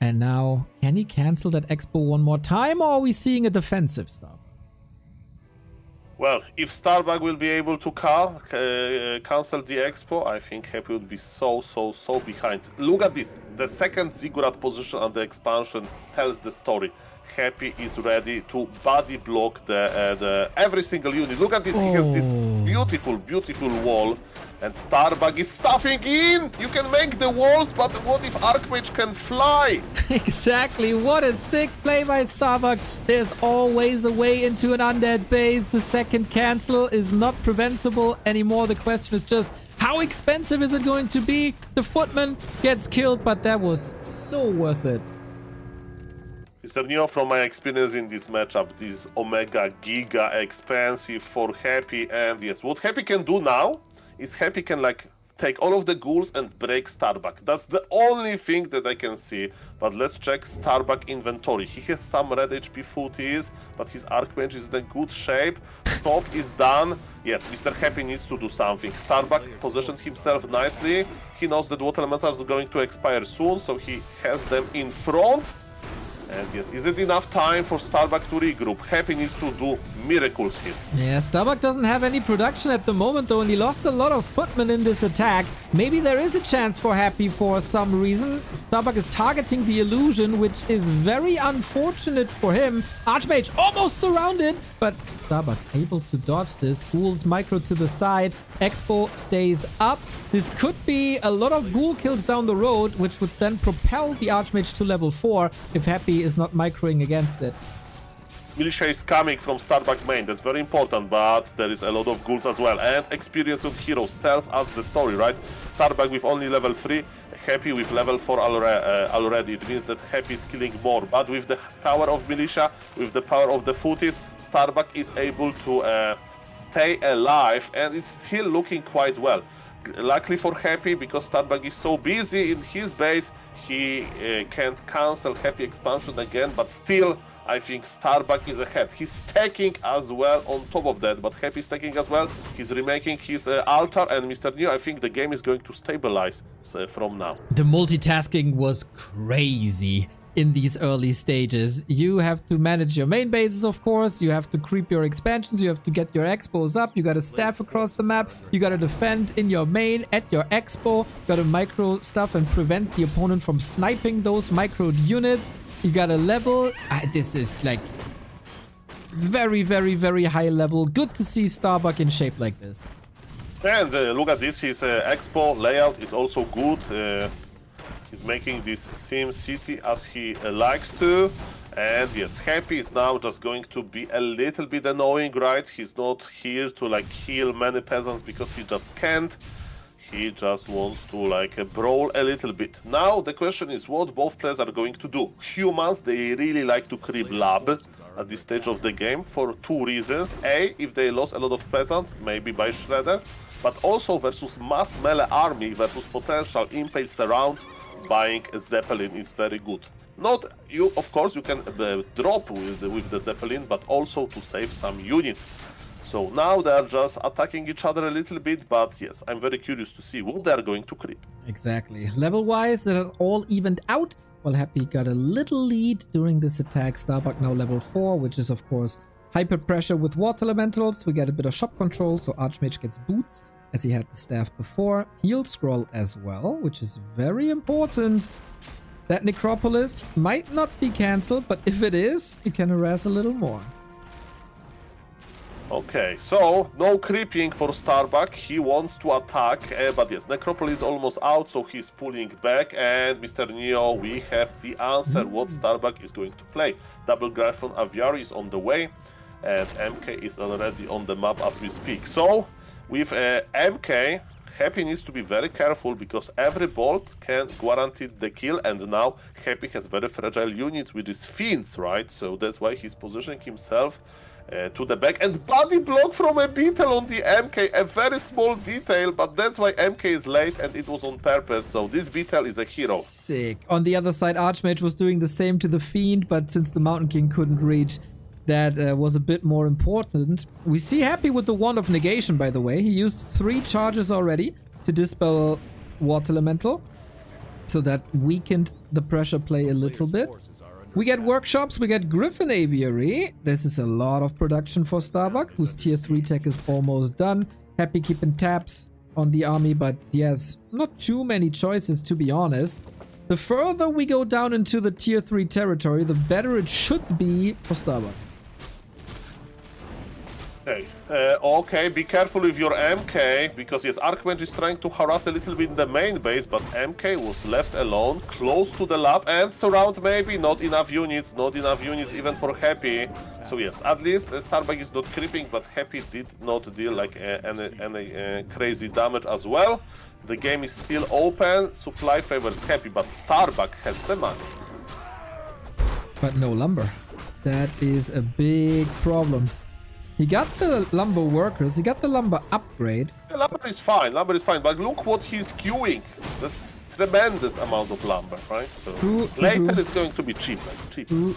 And now, can he cancel that Expo one more time, or are we seeing a defensive stop? Well, if Starbuck will be able to cancel the Expo, I think Happy would be so behind. Look at this. The second Ziggurat position on the expansion tells the story. Happy is ready to body block the every single unit. Look at this. He has this beautiful wall. And Starbuck is stuffing in! You can make the walls, but what if Archmage can fly? Exactly, what a sick play by Starbuck. There's always a way into an undead base. The second cancel is not preventable anymore. The question is just, how expensive is it going to be? The footman gets killed, but that was so worth it. Mr. Neo, from my experience in this matchup, this Omega Giga expensive for Happy, and yes, what Happy can do now is Happy can like take all of the ghouls and break Starbuck. That's the only thing that I can see. But let's check Starbuck inventory. He has some red HP footies, but his Archmage is in a good shape. Top is done. Yes, Mr. Happy needs to do something. Starbuck positioned himself nicely. He knows that Water Elementals are going to expire soon, so he has them in front. And yes, is it enough time for Starbuck to regroup? Happy needs to do miracles here. Yeah, Starbuck doesn't have any production at the moment though, and he lost a lot of footmen in this attack. Maybe there is a chance for Happy for some reason. Starbuck is targeting the illusion, which is very unfortunate for him. Archmage almost surrounded, but Starbuck able to dodge this. Ghouls micro to the side. Expo stays up. This could be a lot of ghoul kills down the road, which would then propel the Archmage to level 4 if Happy is not microing against it. Militia is coming from Starbuck main, that's very important, but there is a lot of ghouls as well. And experience with heroes tells us the story, right? Starbuck with only level 3, Happy with level 4 already. It means that Happy is killing more. But with the power of Militia, with the power of the footies, Starbuck is able to stay alive, and it's still looking quite well. Luckily for Happy, because Starbuck is so busy in his base, he can't cancel Happy expansion again, but still, I think Starbuck is ahead. He's stacking as well on top of that, but Happy is stacking as well. He's remaking his altar, and Mr. Neo, I think the game is going to stabilize from now. The multitasking was crazy in these early stages. You have to manage your main bases, of course. You have to creep your expansions. You have to get your expos up. You got to staff across the map. You got to defend in your main at your expo. You got to micro stuff and prevent the opponent from sniping those microed units. You got to level. This is like very high level. Good to see Starbuck in shape like this. And look at this. His expo layout is also good. He's making this Sim City as he likes to. And yes, Happy is now just going to be a little bit annoying, right? He's not here to like heal many peasants because he just can't. He just wants to like brawl a little bit. Now the question is what both players are going to do. Humans, they really like to creep lab at this stage of the game for two reasons. A, if they lost a lot of peasants, maybe by Shredder, but also versus mass melee army versus potential impale surround. Buying a Zeppelin is very good. Not you, of course, you can drop with the Zeppelin, but also to save some units. So now they are just attacking each other a little bit, but yes, I'm very curious to see what they are going to creep. Exactly. Level-wise, they're all evened out. Well, Happy got a little lead during this attack. Starbuck now level 4, which is, of course, hyper pressure with water elementals. We get a bit of shop control, so Archmage gets boots, as he had the staff before. Heal scroll as well, which is very important. That Necropolis might not be cancelled, but if it is, you can harass a little more. Okay, so no creeping for Starbuck. He wants to attack, but yes, Necropolis is almost out, so he's pulling back. And Mr. Neo, we have the answer what Starbuck is going to play. Double Gryphon Aviary is on the way, and MK is already on the map as we speak. So with MK, Happy needs to be very careful because every bolt can guarantee the kill, and now Happy has very fragile units with his fiends, right? So that's why he's positioning himself to the back. And body block from a beetle on the MK, a very small detail, but that's why MK is late and it was on purpose. So this beetle is a hero. Sick. On the other side, Archmage was doing the same to the Fiend, but since the Mountain King couldn't reach, that was a bit more important. We see Happy with the Wand of Negation, by the way. He used 3 charges already to dispel Water Elemental. So that weakened the pressure play a little bit. We get workshops, we get Griffin Aviary. This is a lot of production for Starbuck, whose tier 3 tech is almost done. Happy keeping tabs on the army, but yes, not too many choices to be honest. The further we go down into the tier 3 territory, the better it should be for Starbuck. Okay. Okay, be careful with your MK, because yes, Archmage is trying to harass a little bit in the main base, but MK was left alone, close to the lab, and surround maybe, not enough units even for Happy. So yes, at least Starbuck is not creeping, but Happy did not deal like any crazy damage as well. The game is still open, supply favors Happy, but Starbuck has the money. But no lumber. That is a big problem. He got the lumber workers, he got the lumber upgrade. Yeah, lumber is fine, but look what he's queuing. That's tremendous amount of lumber, right? So True, later true. it's going to be cheap. True,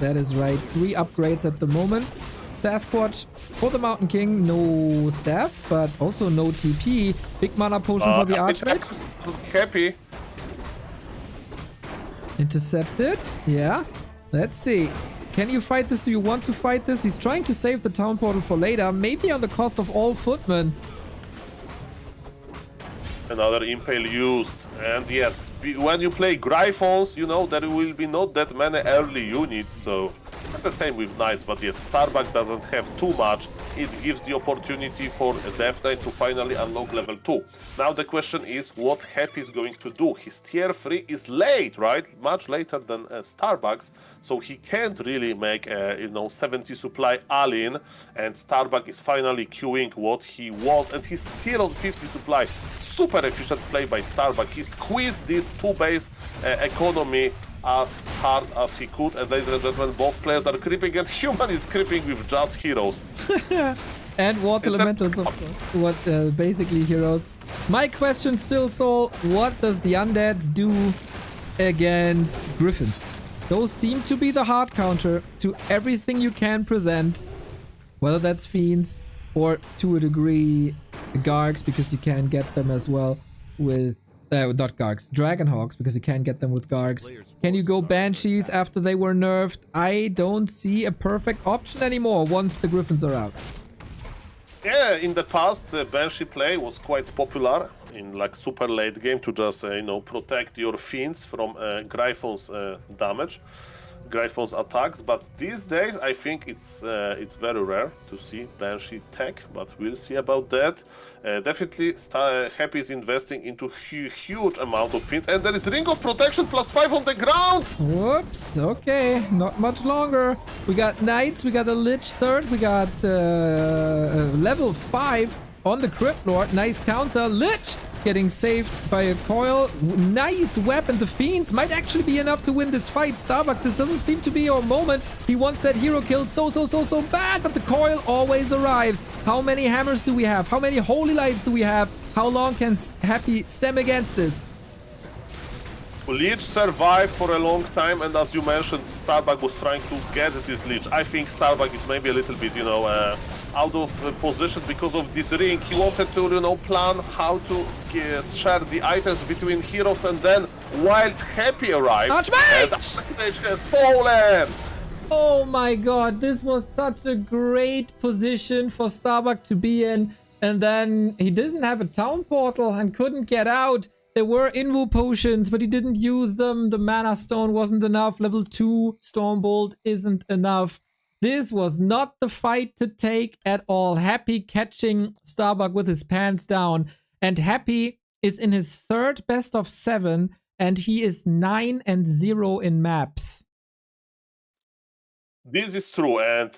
that is right. 3 upgrades at the moment. Sasquatch for the Mountain King, no staff, but also no TP. Big mana potion for the Archmage. Happy. Intercepted, yeah. Let's see. Can you fight this? Do you want to fight this? He's trying to save the town portal for later, maybe on the cost of all footmen. Another impale used, and yes, when you play Gryphons, you know there will be not that many early units, so not the same with Knights, but yes, Starbuck doesn't have too much. It gives the opportunity for Death Knight to finally unlock level 2. Now the question is, what Happy is going to do? His tier 3 is late, right? Much later than Starbuck's, so he can't really make a 70 supply all-in, and Starbuck is finally queuing what he wants, and he's still on 50 supply. Super efficient play by Starbuck. He squeezed this 2-base economy as hard as he could, and ladies and gentlemen, both players are creeping, and Human is creeping with just heroes. And water elementals, of course. What basically heroes. My question still, Soul, what does the undeads do against griffins? Those seem to be the hard counter to everything you can present, whether that's fiends or to a degree Gargs, because you can get them as well with not Gargs, Dragonhawks, because you can get them with Gargs. Can you go Banshees after they were nerfed? I don't see a perfect option anymore once the Griffins are out. Yeah, in the past, the Banshee play was quite popular in like super late game to just protect your fiends from Gryphon's damage, Gryphon's attacks. But these days, I think it's very rare to see Banshee tech, but we'll see about that. Definitely, Happy is investing into huge amount of fiends, and there is Ring of Protection +5 on the ground. Whoops, okay, not much longer. We got Knights, we got a Lich third, we got level 5 on the Crypt Lord. Nice counter. Lich getting saved by a coil. Nice weapon. The Fiends might actually be enough to win this fight. Starbuck, this doesn't seem to be your moment. He wants that hero kill so bad, but the coil always arrives. How many hammers do we have? How many holy lights do we have? How long can Happy stem against this? Lich survived for a long time, and as you mentioned, Starbuck was trying to get this Lich. I think Starbuck is maybe a little bit, out of position because of this ring. He wanted to, plan how to share the items between heroes, and then Wild Happy arrived. Archmage! And Archmage has fallen! Oh my god, this was such a great position for Starbuck to be in, and then he didn't have a town portal and couldn't get out. There were Invu potions, but he didn't use them. The Mana Stone wasn't enough. Level 2 Stormbolt isn't enough. This was not the fight to take at all. Happy catching Starbuck with his pants down. And Happy is in his third best of 7, and he is 9-0 in maps. This is true, and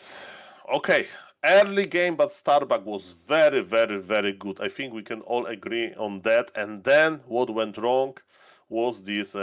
okay. Early game, but Starbuck was very good. I think we can all agree on that. And then what went wrong was this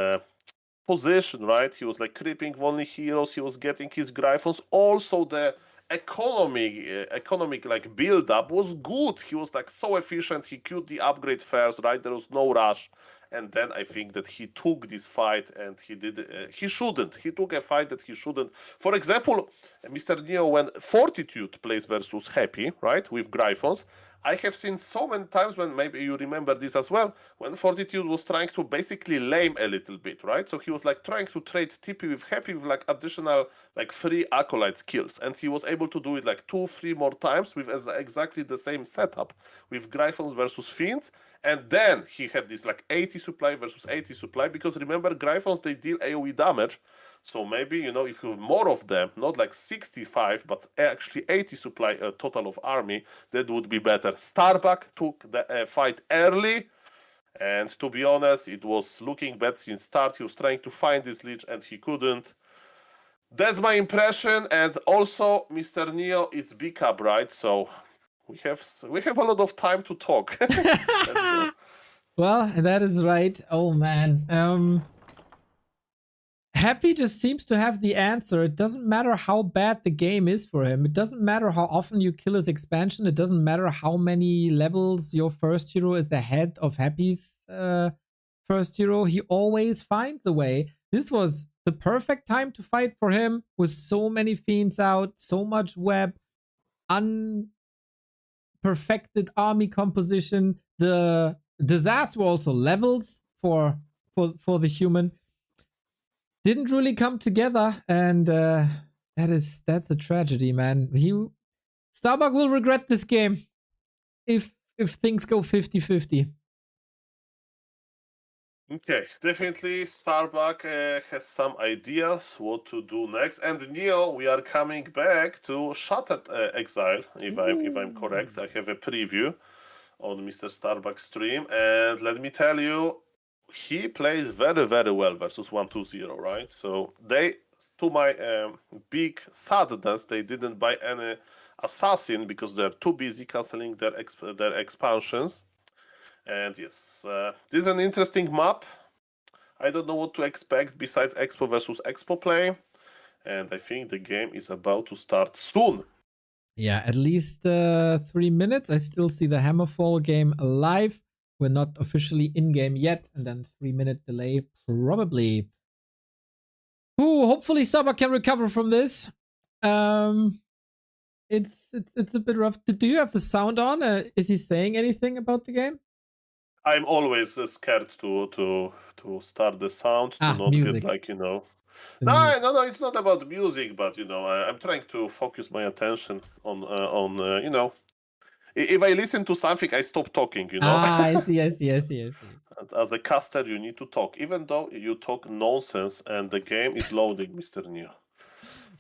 position, right? He was like creeping only heroes. He was getting his Gryphons. Also, the economic like build up was good. He was like so efficient. He queued the upgrade first, right? There was no rush. And then I think that he took this fight, and he shouldn't. He took a fight that he shouldn't. For example, Mr. Neo, when Fortitude plays versus Happy, right, with Gryphons, I have seen so many times when, maybe you remember this as well, when Fortitude was trying to basically lame a little bit, right? So he was like trying to trade TP with Happy with like additional like 3 Acolyte skills, and he was able to do it like 2-3 more times with exactly the same setup with Gryphons versus Fiends, and then he had this like 80 supply versus 80 supply, because remember, Gryphons, they deal AoE damage. So maybe, you know, if you have more of them, not like 65, but actually 80 supply total of army, that would be better. Starbuck took the fight early, and to be honest, it was looking bad since start. He was trying to find this Lich and he couldn't. That's my impression. And also, Mr. Neo, it's B-Cup, right? So we have a lot of time to talk. Let's go. Well, that is right. Oh man. Happy just seems to have the answer. It doesn't matter how bad the game is for him. It doesn't matter how often you kill his expansion. It doesn't matter how many levels your first hero is ahead of Happy's first hero. He always finds a way. This was the perfect time to fight for him, with so many fiends out, so much web, unperfected army composition. The disaster were also levels for the human. Didn't really come together, and that's a tragedy, man. Starbuck will regret this game if things go 50-50. Okay, definitely Starbuck has some ideas what to do next. And Neo, we are coming back to Shattered Exile, if I'm correct. I have a preview on Mr. Starbuck's stream, and let me tell you, he plays very, very well versus 1-2-0, right? So they, to my big sadness, they didn't buy any assassin because they're too busy canceling their expansions. And yes, this is an interesting map. I don't know what to expect besides Expo versus Expo play. And I think the game is about to start soon. Yeah, at least 3 minutes. I still see the Hammerfall game alive. We're not officially in-game yet, and then 3-minute delay, probably. Ooh, hopefully Saba can recover from this. It's a bit rough. Do you have the sound on? Is he saying anything about the game? I'm always scared to start the sound, to not music. get like, you know... No, it's not about music, but, you know, I'm trying to focus my attention on you know... If I listen to something, I stop talking, you know? I see. And as a caster, you need to talk, even though you talk nonsense and the game is loading, Mr. Neo.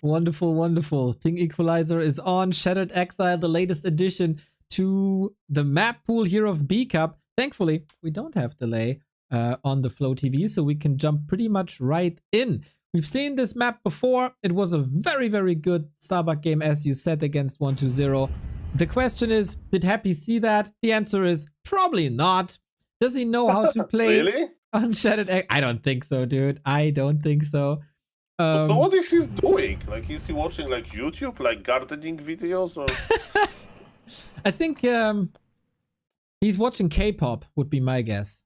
Wonderful, wonderful. Ping Equalizer is on. Shattered Exile, the latest addition to the map pool here of B-Cup. Thankfully, we don't have delay on the Flow TV, so we can jump pretty much right in. We've seen this map before. It was a very, very good Starbuck game, as you said, against 1-2-0. The question is, did Happy see that? The answer is probably not. Does he know how to play Really? on Shattered Exile? I don't think so, dude. I don't think so. So what is he doing? Like, is he watching like YouTube, like gardening videos, or? I think he's watching K-pop, would be my guess.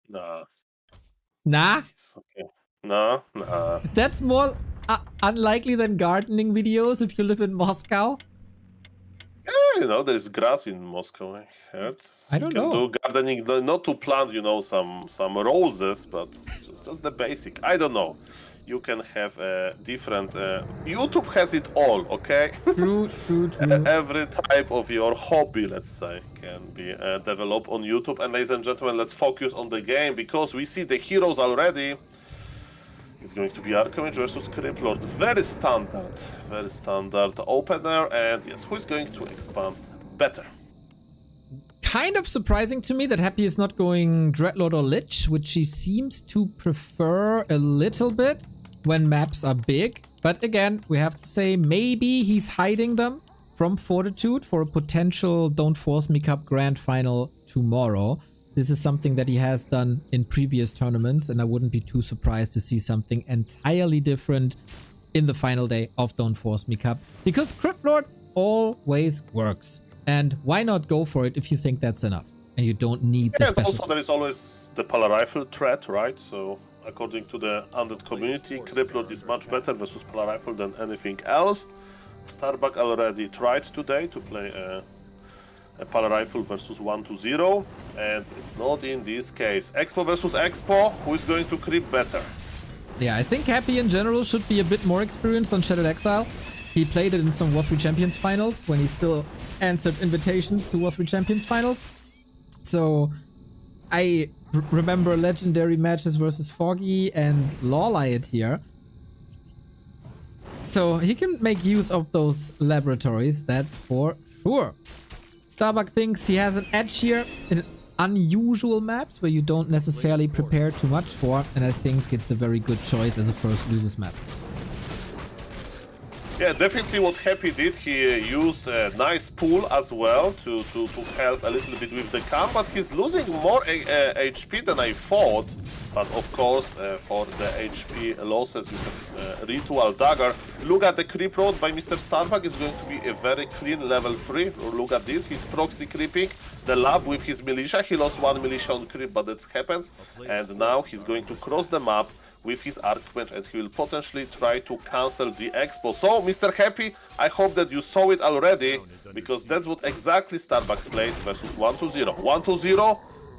Nah. Nah? It's okay. Nah. That's more unlikely than gardening videos if you live in Moscow. Yeah, you know, there's grass in Moscow. I heard. I don't know. You can do gardening, not to plant, you know, some roses, but just the basic. I don't know. You can have a different... YouTube has it all, okay? True. Every type of your hobby, let's say, can be developed on YouTube. And ladies and gentlemen, let's focus on the game, because we see the heroes already. It's going to be Archmage versus Criplord. Very standard opener. And yes, who is going to expand better? Kind of surprising to me that Happy is not going Dreadlord or Lich, which he seems to prefer a little bit when maps are big. But again, we have to say maybe he's hiding them from Fortitude for a potential Don't Force Me Cup Grand Final tomorrow. This is something that he has done in previous tournaments, and I wouldn't be too surprised to see something entirely different in the final day of Don't Force Me Cup, because Criplord always works. And why not go for it if you think that's enough and you don't need the and special... also there is always the Polar Rifle threat, right? So according to the Undead community, Criplord is much better versus Polar Rifle than anything else. Starbuck already tried today to play a Pal Rifle versus 1-0, and it's not in this case. Expo versus Expo, who is going to creep better? Yeah, I think Happy in general should be a bit more experienced on Shattered Exile. He played it in some W3 Champions finals when he still answered invitations to W3 Champions finals. So I remember legendary matches versus Foggy and Lawliot here. So he can make use of those laboratories, that's for sure. Starbuck thinks he has an edge here in unusual maps where you don't necessarily prepare too much for, and I think it's a very good choice as a first losers map. Yeah, definitely what Happy did, he used a nice pool as well to help a little bit with the camp, but he's losing more HP than I thought. But of course, for the HP losses, you have Ritual Dagger. Look at the creep road by Mr. Starbuck, is going to be a very clean level 3. Look at this, he's proxy creeping the lab with his militia. He lost 1 militia on creep, but that happens. And now he's going to cross the map with his Archmage, and he will potentially try to cancel the Expo. So, Mr. Happy, I hope that you saw it already, because that's what exactly Starbuck played versus 1-0. 1-0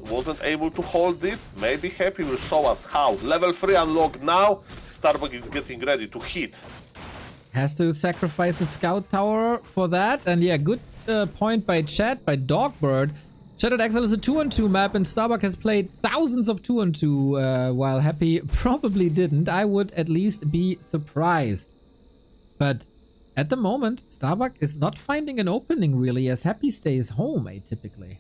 wasn't able to hold this. Maybe Happy will show us how. Level 3 unlocked now. Starbuck is getting ready to hit. Has to sacrifice a scout tower for that. And yeah, good point by chat, by Dogbird. Shattered Exile is a 2-on-2 map, and Starbuck has played thousands of 2-on-2, while Happy probably didn't. I would at least be surprised. But at the moment, Starbuck is not finding an opening really, as Happy stays home atypically.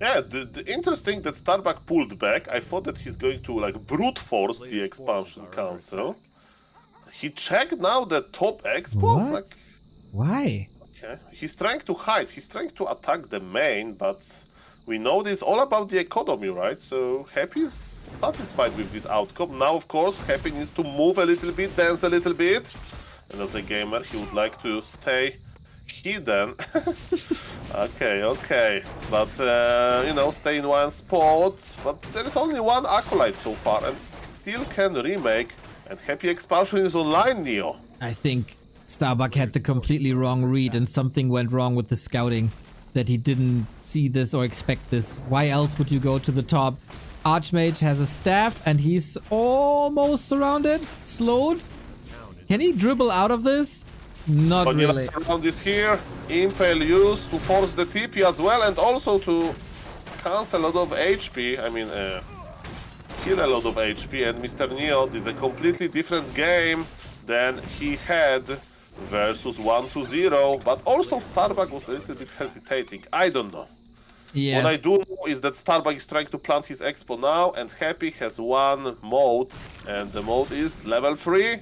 Yeah, the interesting that Starbuck pulled back. I thought that he's going to like brute force the expansion council. He checked now the top expo. What? Like, why? okay, he's trying to hide. He's trying to attack the main, but we know this all about the economy, right? So Happy is satisfied with this outcome. Now, of course, Happy needs to move a little bit, dance a little bit, and as a gamer, he would like to stay hidden. okay, but you know, stay in one spot. But there is only one acolyte so far, and he still can remake. And Happy expansion is online, Neo. I think Starbuck had the completely wrong read, and something went wrong with the scouting, that he didn't see this or expect this. Why else would you go to the top? Archmage has a staff and he's almost surrounded, slowed. Can he dribble out of this? Not really. Surround is here. Impale used to force the TP as well, and also to cancel a lot of HP. I mean, kill a lot of HP. And Mr. Neo is a completely different game than he had versus 1-0. But also Starbuck was a little bit hesitating. I don't know. Yes. What I do know is that Starbuck is trying to plant his expo now, and Happy has one mode, and the mode is level 3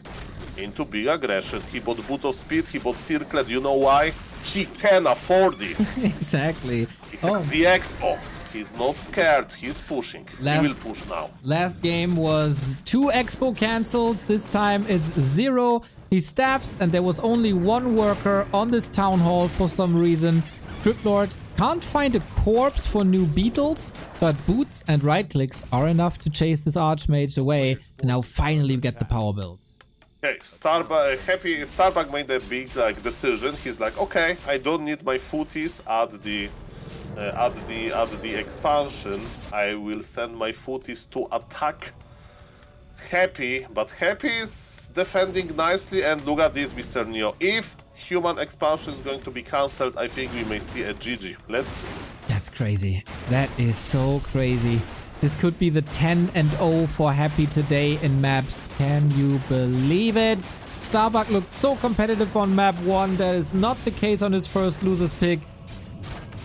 into big aggression. He bought Boots of Speed, he bought Circlet. You know why? He can afford this. Exactly. He has the expo. He's not scared, he's pushing. He will push now. Last game was 2 expo cancels, this time it's 0. He staffs, and there was only 1 worker on this town hall for some reason. Cryptlord can't find a corpse for new beetles, but boots and right clicks are enough to chase this Archmage away. And now finally we get the power build. Okay, Starbuck made a big decision. He's like, okay, I don't need my footies at the expansion. I will send my footies to attack Happy, but Happy is defending nicely. And look at this, Mr. Neo. If human expansion is going to be cancelled, I think we may see a GG. Let's see. That's crazy. That is so crazy. This could be the 10-0 for Happy today in maps. Can you believe it? Starbuck looked so competitive on map 1. That is not the case on his first losers pick.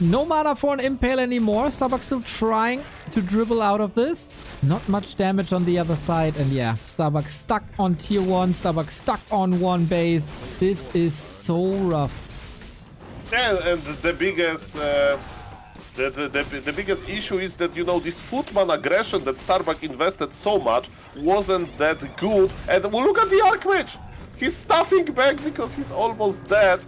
No mana for an Impale anymore. Starbuck still trying to dribble out of this. Not much damage on the other side. And yeah, Starbuck stuck on tier 1. Starbuck stuck on 1 base. This is so rough. Yeah, and the biggest... The biggest issue is that, you know, this footman aggression that Starbuck invested so much wasn't that good. And well, look at the Archmage! He's stuffing back because he's almost dead.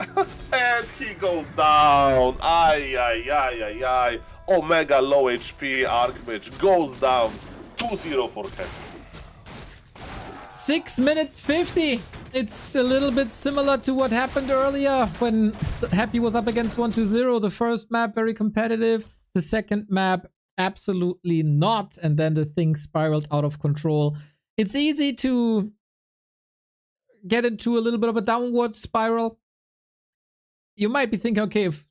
And he goes down. Ay. Omega low HP Archmage goes down. 2-0 for him. 6 minutes 50. It's a little bit similar to what happened earlier when Happy was up against 1-2-0. The first map, very competitive. The second map, absolutely not. And then the thing spiraled out of control. It's easy to get into a little bit of a downward spiral. You might be thinking, okay, if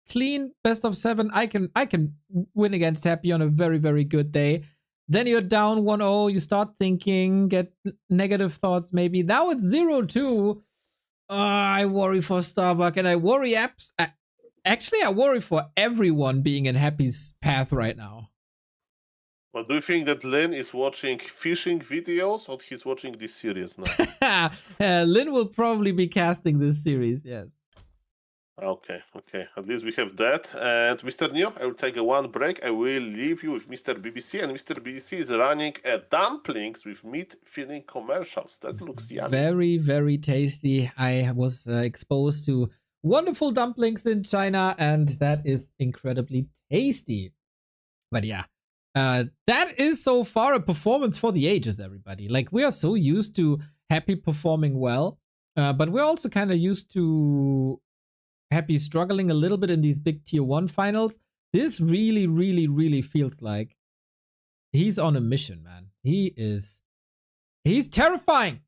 clean best of 7, I can win against Happy on a very, very good day. Then you're down 1-0, you start thinking, get negative thoughts maybe. Now it's 0-2. I worry for Starbuck, and I worry actually I worry for everyone being in Happy's path right now. Well, do you think that Lin is watching fishing videos or he's watching this series now? Lin will probably be casting this series, yes. Okay. At least we have that. And Mr. Neo, I will take a one break. I will leave you with Mr. BBC, and Mr. BBC is running a dumplings with meat filling commercials. That looks yummy. Very, very tasty. I was exposed to wonderful dumplings in China, and that is incredibly tasty. But yeah, that is so far a performance for the ages, everybody. Like, we are so used to Happy performing well, but we're also kind of used to Happy struggling a little bit in these big tier 1 finals. This really, really, really feels like he's on a mission, man. He's terrifying.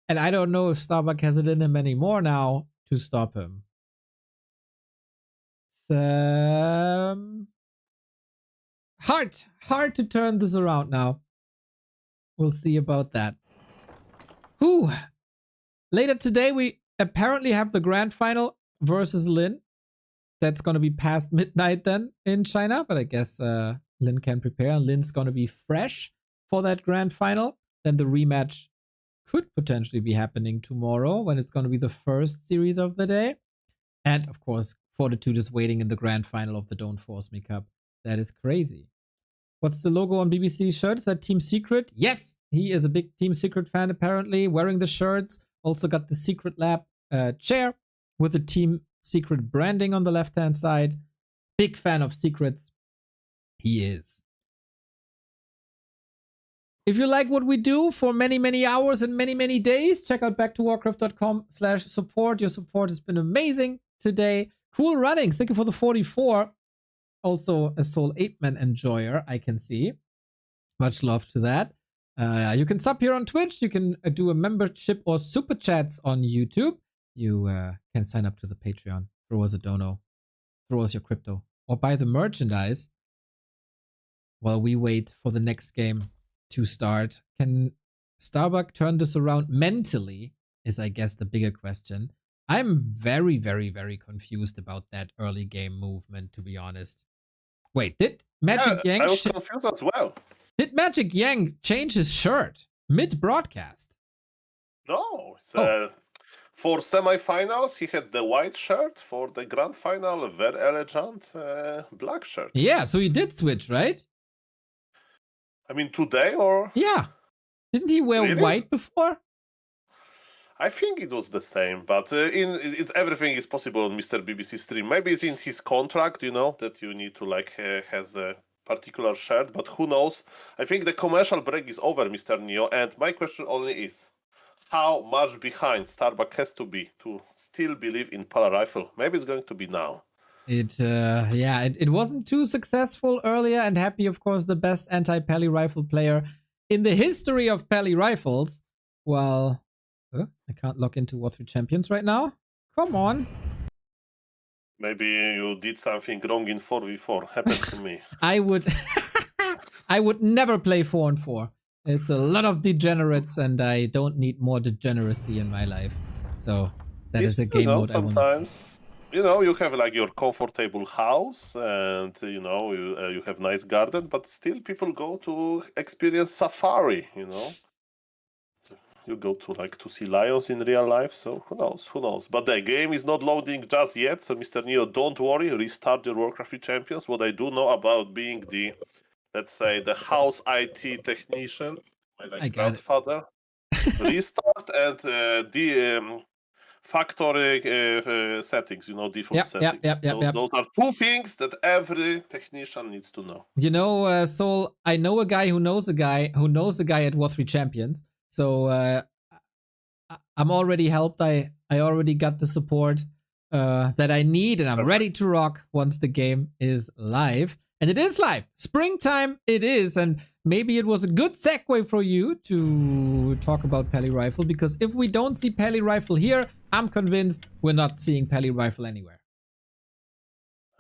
And I don't know if Starbuck has it in him anymore now to stop him. Hard to turn this around now. We'll see about that. Whew. Later today, we apparently have the grand final versus Lin. That's going to be past midnight then in China, but I guess Lin can prepare. Lin's going to be fresh for that grand final. Then the rematch could potentially be happening tomorrow when it's going to be the first series of the day. And of course, Fortitude is waiting in the grand final of the Don't Force Me Cup. That is crazy. What's the logo on BBC's shirt? Is that Team Secret? Yes, he is a big Team Secret fan apparently, wearing the shirts. Also got the Secret Lab chair with the Team Secret branding on the left-hand side. Big fan of secrets. He is. If you like what we do for many, many hours and many, many days, check out backtowarcraft.com/support. Your support has been amazing today. Cool runnings. Thank you for the 44. Also a Soul 8-man enjoyer, I can see. Much love to that. You can sub here on Twitch. You can do a membership or super chats on YouTube. You can sign up to the Patreon. Throw us a dono. Throw us your crypto. Or buy the merchandise while we wait for the next game to start. Can Starbuck turn this around mentally is, I guess, the bigger question. I'm very, very, very confused about that early game movement, to be honest. Wait, did Magic Yang... I was confused as well. Did Magic Yang change his shirt mid-broadcast? No. For semi-finals, he had the white shirt. For the grand final, a very elegant black shirt. Yeah, so he did switch, right? I mean, today or... Yeah. Didn't he wear Really? white before? I think it was the same, but everything is possible on Mr. BBC stream. Maybe it's in his contract, you know, that you need to has a particular shirt, but who knows? I think the commercial break is over, Mr. Neo, and my question only is, how much behind Starbuck has to be to still believe in Pala Rifle? Maybe it's going to be now. It wasn't too successful earlier, and Happy, of course, the best anti-Pally rifle player in the history of Pally rifles. Well, I can't log into W3 Champions right now. Come on. Maybe you did something wrong in 4v4. Happened to me. I would never play 4-on-4. It's a lot of degenerates, and I don't need more degeneracy in my life. So that is a game mode sometimes, you know, you have like your comfortable house, and you have nice garden, but still people go to experience safari, you know. So you go to see lions in real life, so who knows. But the game is not loading just yet, so Mr. Neo, don't worry, restart your Warcraft 3 Champions. What I do know about being the, let's say, the house IT technician, my grandfather, restart and the factory settings, you know, default settings. Those are two things that every technician needs to know. You know, Soul, I know a guy who knows a guy who knows a guy at W3 Champions. So I'm already helped. I already got the support that I need, and I'm ready to rock once the game is live. And it is live. Springtime it is. And maybe it was a good segue for you to talk about Pally Rifle, because if we don't see Pally Rifle here, I'm convinced we're not seeing Pally Rifle anywhere.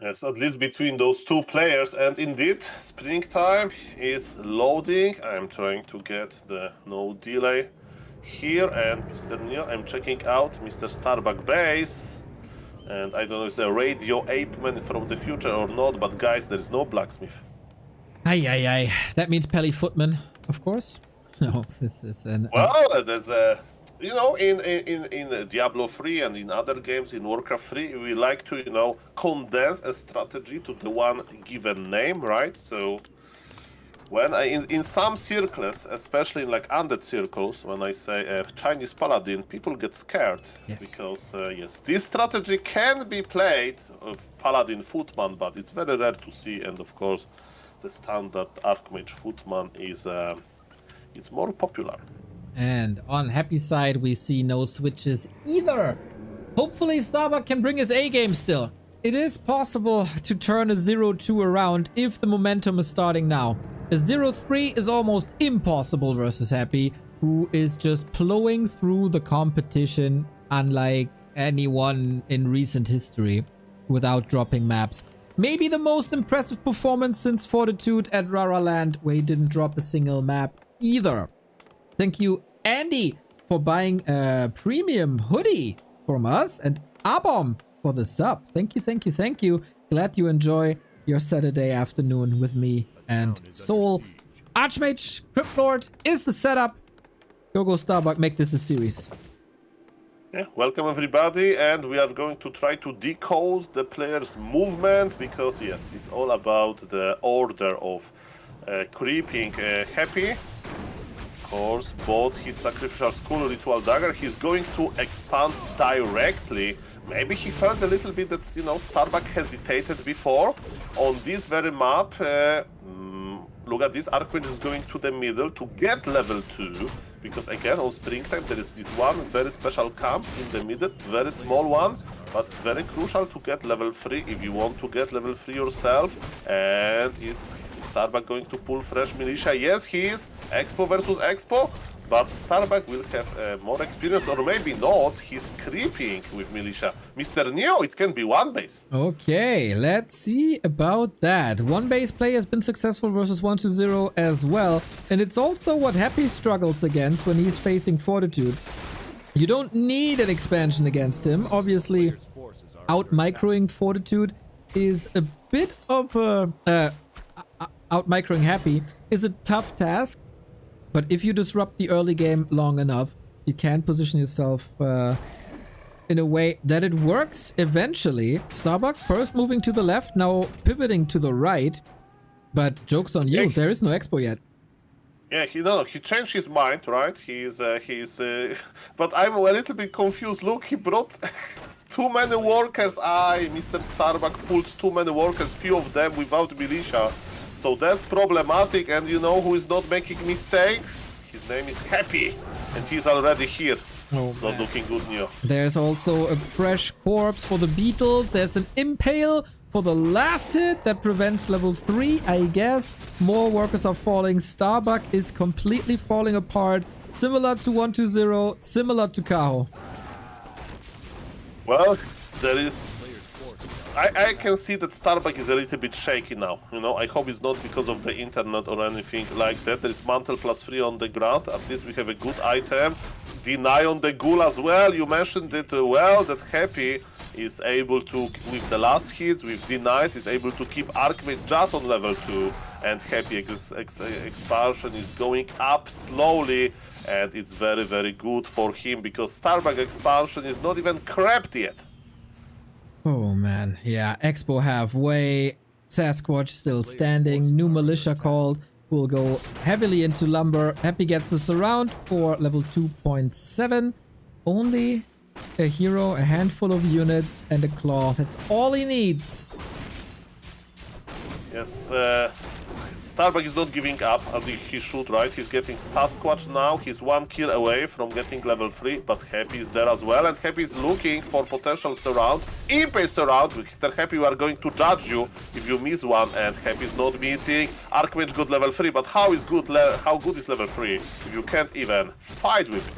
Yes, at least between those two players. And indeed, springtime is loading. I'm trying to get the no delay here. And Mr. Neo, I'm checking out Mr. Starbuck base. And I don't know if it's a radio ape man from the future or not, but guys, there is no blacksmith. Aye. That means Pally Footman, of course. No, this is an... Well, there's a... You know, in Diablo 3 and in other games, in Warcraft 3, we like to, you know, condense a strategy to the one given name, right? So when in some circles, especially in like undead circles, when I say Chinese paladin, people get scared. Yes. Because yes, this strategy can be played of paladin footman, but it's very rare to see. And of course, the standard archmage footman is it's more popular. And on Happy side, we see no switches either. Hopefully Starbuck can bring his A game still. It is possible to turn a 0-2 around if the momentum is starting now. A 0-3 is almost impossible versus Happy, who is just plowing through the competition unlike anyone in recent history without dropping maps. Maybe the most impressive performance since Fortitude at Raraland, where he didn't drop a single map either. Thank you, Andy, for buying a premium hoodie from us, and Abom for the sub. Thank you. Glad you enjoy your Saturday afternoon with me and Soul. Archmage Cryptlord is the setup. Go Starbuck, make this a series. Yeah, welcome everybody, and we are going to try to decode the player's movement, because yes, it's all about the order of creeping Happy. Of course, both his Sacrificial Skull, Ritual Dagger, he's going to expand directly. Maybe he felt a little bit that, you know, Starbuck hesitated before. On this very map, look at this, Archmage is going to the middle to get level 2. Because again, on springtime, there is this one very special camp in the middle, very small one, but very crucial to get level 3 if you want to get level 3 yourself. And is Starbuck going to pull fresh militia? Yes, he is. Expo versus Expo. But Starbuck will have more experience, or maybe not. He's creeping with militia. Mr. Neo, it can be one base. Okay, let's see about that. One base play has been successful versus 1-0 as well. And it's also what Happy struggles against when he's facing Fortitude. You don't need an expansion against him. Obviously, out-microing Fortitude is a bit of a... out-microing Happy is a tough task. But if you disrupt the early game long enough, you can position yourself in a way that it works eventually. Starbuck first moving to the left, now pivoting to the right. But joke's on you, there is no Expo yet. Yeah, he changed his mind, right? But I'm a little bit confused. Look, he brought too many workers. Mr. Starbuck pulled too many workers, few of them without militia. So that's problematic, and you know who is not making mistakes? His name is Happy, and he's already here. It's not looking good, Neo. There's also a fresh corpse for the Beatles. There's an impale for the last hit that prevents level 3, I guess. More workers are falling. Starbuck is completely falling apart. Similar to 1-0, similar to Kaho. Well, there is... I can see that Starbuck is a little bit shaky now. You know, I hope it's not because of the internet or anything like that. There is mantle +3 on the ground. At least we have a good item. Deny on the ghoul as well. You mentioned it well, that Happy is able to, with the last hits, with denies, is able to keep Archmage just on level 2. And Happy expansion is going up slowly. And it's very, very good for him, because Starbuck expansion is not even crept yet. Oh man, yeah, Expo halfway, Sasquatch still standing, new militia called, will go heavily into lumber. Happy gets us around for level 2.7, only a hero, a handful of units, and a claw. That's all he needs. Yeah, Yes, Starbuck is not giving up as he should, right? He's getting Sasquatch now. He's 1 kill away from getting level 3, but Happy is there as well. And Happy is looking for potential surround. Impale surround. Mr. Happy, we are going to judge you if you miss one. And Happy is not missing. Archmage got level 3, but how good is level 3 if you can't even fight with it?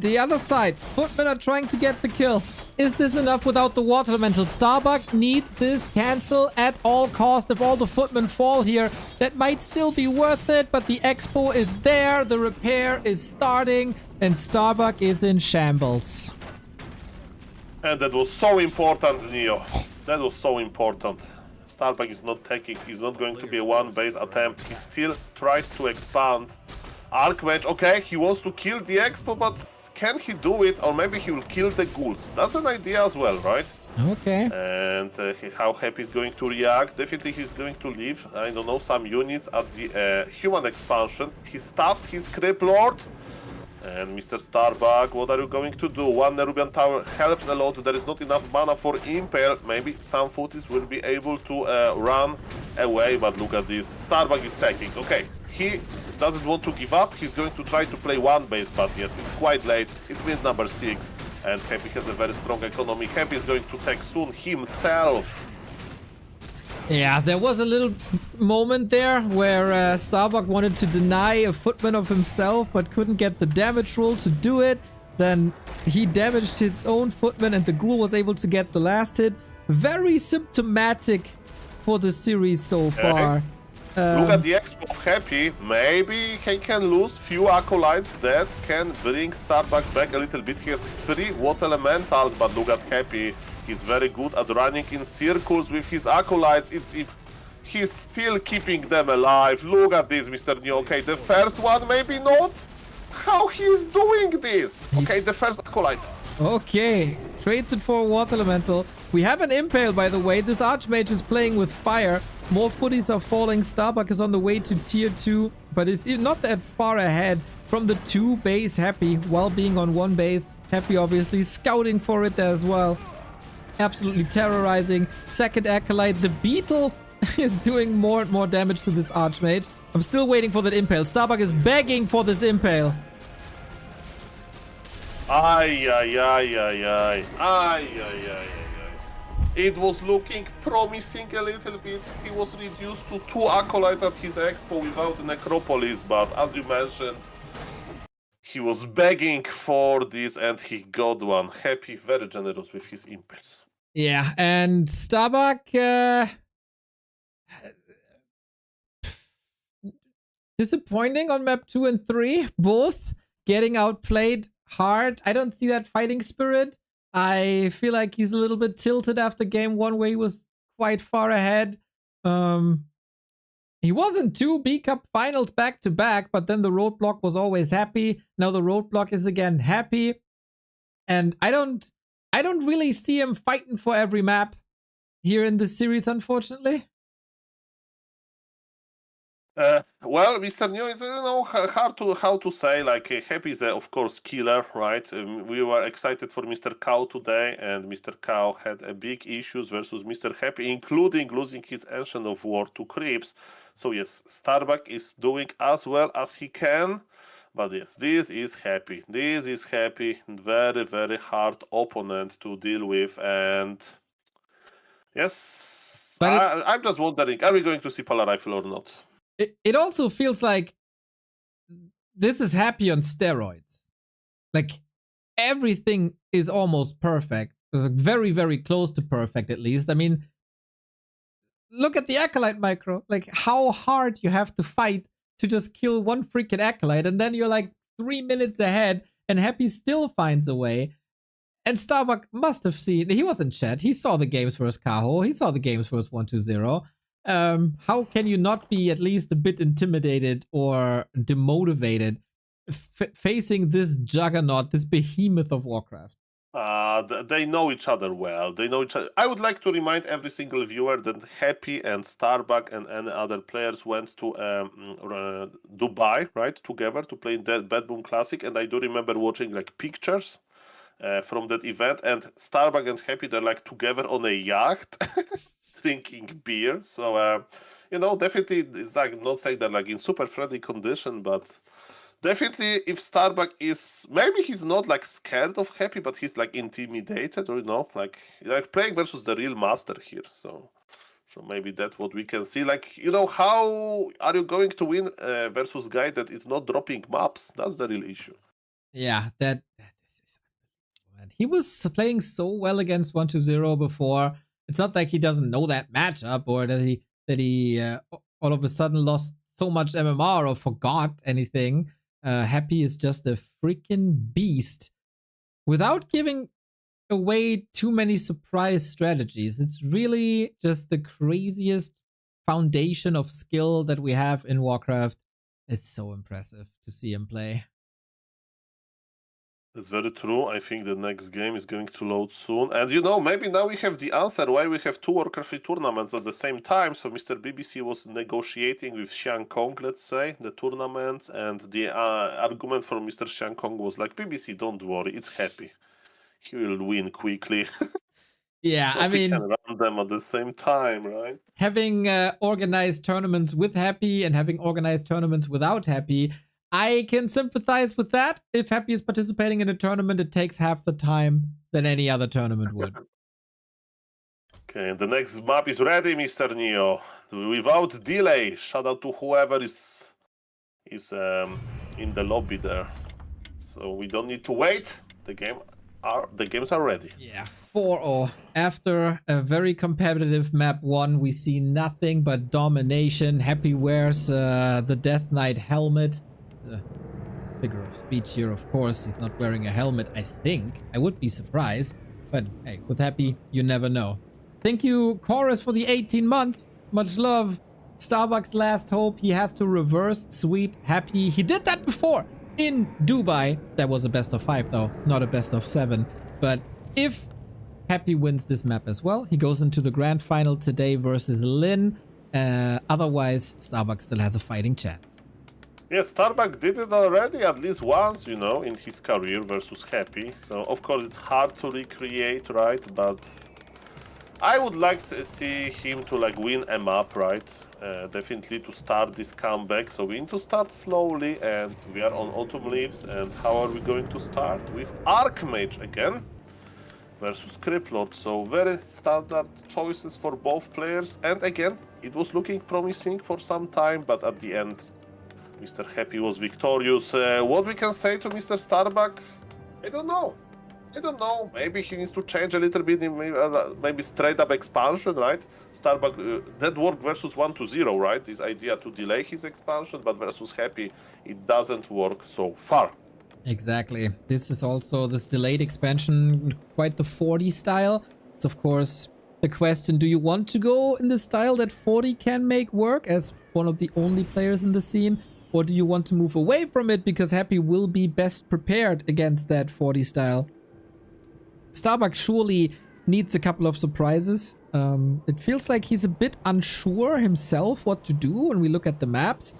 The other side, Footmen are trying to get the kill. Is this enough without the water elemental? Starbuck needs this cancel at all cost. If all the Footmen fall here, that might still be worth it, but the expo is there, the repair is starting, and Starbuck is in shambles. And that was so important, Neo. That was so important. Starbuck is not going to be a one-base attempt. He still tries to expand. Archmage, okay, he wants to kill the Expo, but can he do it? Or maybe he will kill the ghouls. That's an idea as well, right? Okay. And how Happy is going to react. Definitely he's going to leave, I don't know, some units at the human expansion. He stuffed his Creep Lord. And Mr. Starbuck, what are you going to do? One Nerubian Tower helps a lot. There is not enough mana for Impale. Maybe some footies will be able to run away, but look at this. Starbuck is taking. Okay, he doesn't want to give up. He's going to try to play one base, but yes, it's quite late. It's minute number 6, and Happy has a very strong economy. Happy is going to take soon himself. Yeah, there was a little moment there where Starbuck wanted to deny a Footman of himself, but couldn't get the damage roll to do it. Then he damaged his own Footman, and the Ghoul was able to get the last hit. Very symptomatic for the series so far. Look at the expo of Happy. Maybe he can lose few acolytes that can bring Starbuck back a little bit. He has 3 water elementals, but look at Happy. He's very good at running in circles with his acolytes. He's still keeping them alive. Look at this, Mr. New. Okay, the first one maybe not. How he's doing this? Okay, the first acolyte. Okay, trades it for a water elemental. We have an Impale, by the way. This Archmage is playing with fire. More footies are falling. Starbuck is on the way to tier 2, but is not that far ahead from the 2 base Happy while being on 1 base. Happy obviously scouting for it there as well. Absolutely terrorizing. Second Acolyte. The Beetle is doing more and more damage to this Archmage. I'm still waiting for that Impale. Starbuck is begging for this Impale. Ay, ay, ay, ay, ay. Ay, ay, ay, ay. It was looking promising a little bit. He was reduced to 2 acolytes at his expo without Necropolis, but as you mentioned, he was begging for this and he got one. Happy, very generous with his impulse. Yeah, and Starbuck, disappointing on map 2 and 3, both getting outplayed hard. I don't see that fighting spirit. I feel like he's a little bit tilted after game 1 where he was quite far ahead. He was in 2 B Cup finals back to back, but then the roadblock was always Happy. Now the roadblock is again Happy. And I don't really see him fighting for every map here in this series, unfortunately. Well, Mr. New is how to say. Like Happy is of course killer, right? We were excited for Mr. Cow today, and Mr. Cow had a big issues versus Mr. Happy, including losing his Ancient of War to Creeps. So yes, Starbuck is doing as well as he can. But yes, this is Happy. This is Happy. Very, very hard opponent to deal with. And yes, I'm just wondering, are we going to see Polar Rifle or not? It also feels like this is Happy on steroids. Like, everything is almost perfect. Very, very close to perfect, at least. I mean, look at the Acolyte micro. Like, how hard you have to fight to just kill one freaking Acolyte, and then you're like 3 minutes ahead, and Happy still finds a way. And Starbuck must have seen, he was in chat, he saw the games versus Kaho, he saw the games versus 120. How can you not be at least a bit intimidated or demotivated facing this juggernaut, this behemoth of Warcraft? They know each other well. They know each other. I would like to remind every single viewer that Happy and Starbuck and any other players went to Dubai, right, together to play that Bad Boom Classic, and I do remember watching like pictures from that event, and Starbuck and Happy, they're like together on a yacht. drinking beer. So, definitely it's like not saying that like in super friendly condition, but definitely if Starbuck is, maybe he's not like scared of Happy, but he's like intimidated, or like playing versus the real master here. So maybe that's what we can see. Like, how are you going to win versus guy that is not dropping maps? That's the real issue. Yeah, that is unbelievable. He was playing so well against 1-2-0 before. It's not like he doesn't know that matchup or that he all of a sudden lost so much MMR or forgot anything. Happy is just a freaking beast without giving away too many surprise strategies. It's really just the craziest foundation of skill that we have in Warcraft. It's so impressive to see him play. That's very true. I think the next game is going to load soon. And maybe now we have the answer why we have two Warcraft 3 tournaments at the same time. So Mr. BBC was negotiating with Xiang Kong, let's say, the tournament. And the argument from Mr. Xiang Kong was like, BBC, don't worry, it's Happy. He will win quickly. Yeah, so I we mean, can run them at the same time, right? having organized tournaments with Happy and having organized tournaments without Happy, I can sympathize with that. If Happy is participating in a tournament, it takes half the time than any other tournament would. Okay, the next map is ready, Mr. Neo. Without delay, shout out to whoever is in the lobby there. So we don't need to wait. The games are ready. Yeah, 4-0. After a very competitive map 1, we see nothing but domination. Happy wears the Death Knight helmet. Figure of speech here, of course. He's not wearing a helmet, I think. I would be surprised. But hey, with Happy, you never know. Thank you, Chorus, for the 18-month. Much love. Starbucks' last hope. He has to reverse sweep Happy. He did that before in Dubai. That was a best of 5, though, not a best of 7. But if Happy wins this map as well, he goes into the grand final today versus Lin. Otherwise, Starbucks still has a fighting chance. Yeah, Starbuck did it already at least once, in his career versus Happy. So, of course, it's hard to recreate, right? But I would like to see him to win a map, right? Definitely to start this comeback. So we need to start slowly, and we are on Autumn Leaves. And how are we going to start? With Archmage again versus Criplord. So very standard choices for both players. And again, it was looking promising for some time, but at the end, Mr. Happy was victorious. What we can say to Mr. Starbuck? I don't know. Maybe he needs to change a little bit in maybe straight up expansion, right? Starbuck, that worked versus 1-0, right? This idea to delay his expansion, but versus Happy, it doesn't work so far. Exactly. This is also this delayed expansion, quite the 40 style. It's of course the question, do you want to go in the style that 40 can make work as one of the only players in the scene? Or do you want to move away from it because Happy will be best prepared against that 40 style? Starbuck surely needs a couple of surprises. It feels like he's a bit unsure himself what to do when we look at the maps.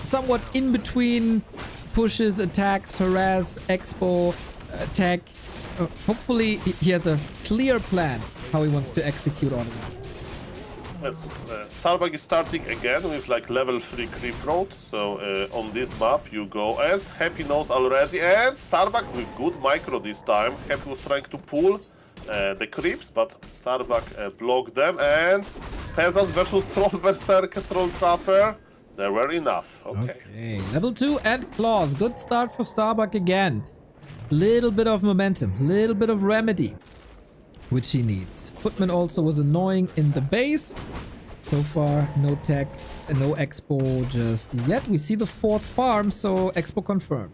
Somewhat in between pushes, attacks, harass, expo, attack. Hopefully he has a clear plan how he wants to execute on it. Yes, Starbuck is starting again with level 3 creep road. So on this map you go as Happy knows already, and Starbuck with good micro this time. Happy was trying to pull the creeps, but Starbuck blocked them, and Peasants versus Troll Berserker, Troll Trapper. There were enough. Okay. Level 2 and Claws. Good start for Starbuck again. Little bit of momentum, little bit of remedy, which he needs. Footman also was annoying in the base. So far, no tech and no expo just yet. We see the 4th farm, so expo confirmed.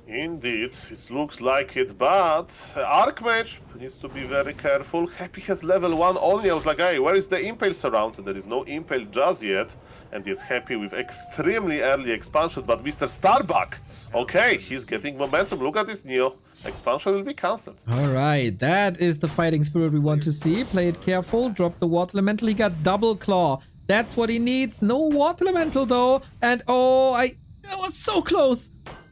Indeed, it looks like it, but Archmage needs to be very careful. Happy has level 1 only. I was like, hey, where is the Impale Surround? There is no Impale just yet. And he's Happy with extremely early expansion, but Mr. Starbuck, okay, he's getting momentum. Look at this, Neo. Expansion will be cancelled. Alright, that is the fighting spirit we want to see. Play it careful, drop the Water Elemental. He got double claw. That's what he needs. No Water Elemental though. And oh, I was so close.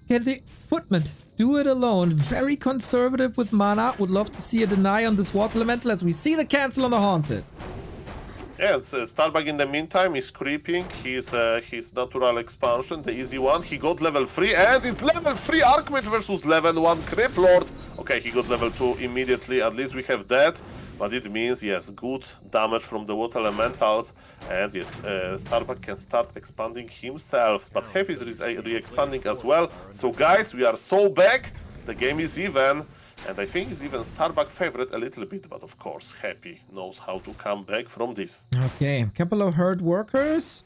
Get the Footman do it alone. Very conservative with mana. Would love to see a deny on this water elemental as we see the cancel on the Haunted. Yeah, it's, Starbuck in the meantime is creeping his natural expansion, the easy one. He got level 3 and it's level 3 Archmage versus level 1 Crip Lord. Okay, he got level 2 immediately, at least we have that. But it means, yes, good damage from the water elementals. And yes, Starbuck can start expanding himself. But Happy is re-expanding as well. So guys, we are so back. The game is even. And I think it's even Starbuck favorite a little bit, but of course Happy knows how to come back from this. Okay, a couple of herd workers.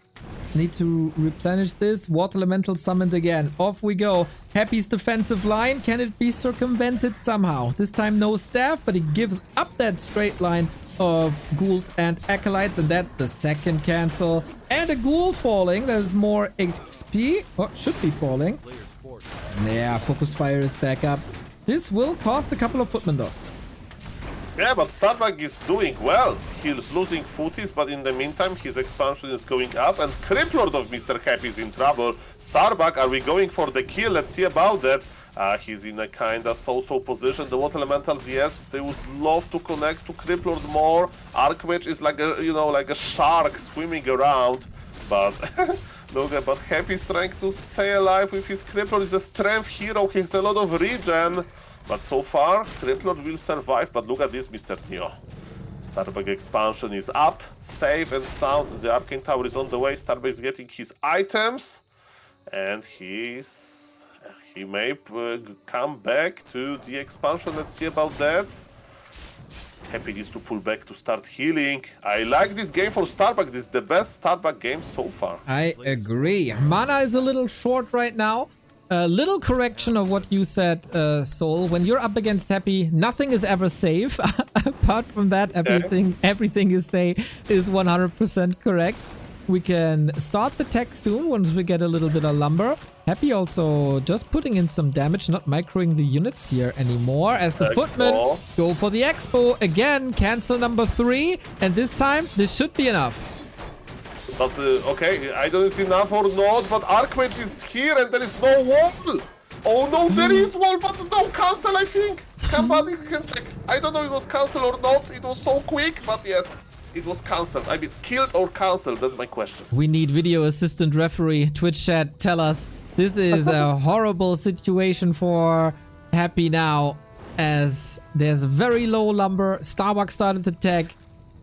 Need to replenish this. Water elemental summoned again. Off we go. Happy's defensive line. Can it be circumvented somehow? This time no staff, but he gives up that straight line of ghouls and acolytes, and that's the second cancel. And a ghoul falling. That is more XP. Or should be falling. Player's force. Yeah, focus fire is back up. This will cost a couple of footmen though. Yeah, but Starbuck is doing well. He's losing footies, but in the meantime his expansion is going up and Crip Lord of Mr. Happy is in trouble. Starbuck, are we going for the kill? Let's see about that. He's in a kinda so-so position. The water elementals, yes, they would love to connect to Crip Lord more. Archmage is like a, you know, like a shark swimming around, but look, but Happy's trying to stay alive with his Crip Lord. He's a strength hero, he has a lot of regen. But so far, Crip Lord will survive. But look at this, Mr. Neo. Starbuck expansion is up, safe and sound. The Arcane Tower is on the way. Starbuck is getting his items. And he may come back to the expansion. Let's see about that. Happy needs to pull back to start healing. I like this game for Starbuck. This is the best Starbuck game so far. I agree. Mana is a little short right now. A little correction of what you said, Soul. When you're up against Happy, nothing is ever safe. Apart from that, everything you say is 100% correct. We can start the tech soon once we get a little bit of lumber. Happy also just putting in some damage, not microing the units here anymore as the footmen go for the expo. Again, cancel number 3. And this time, this should be enough. But, okay, I don't know if it's enough or not, but Archmage is here and there is no wall! Oh no, there is wall, but no cancel, I think! Somebody can check. I don't know if it was cancelled or not, it was so quick, but yes, it was cancelled. I mean, killed or cancelled, that's my question. We need video assistant referee. Twitch chat, tell us. This is a horrible situation for Happy now, as there's very low lumber. Starbuck started the tech.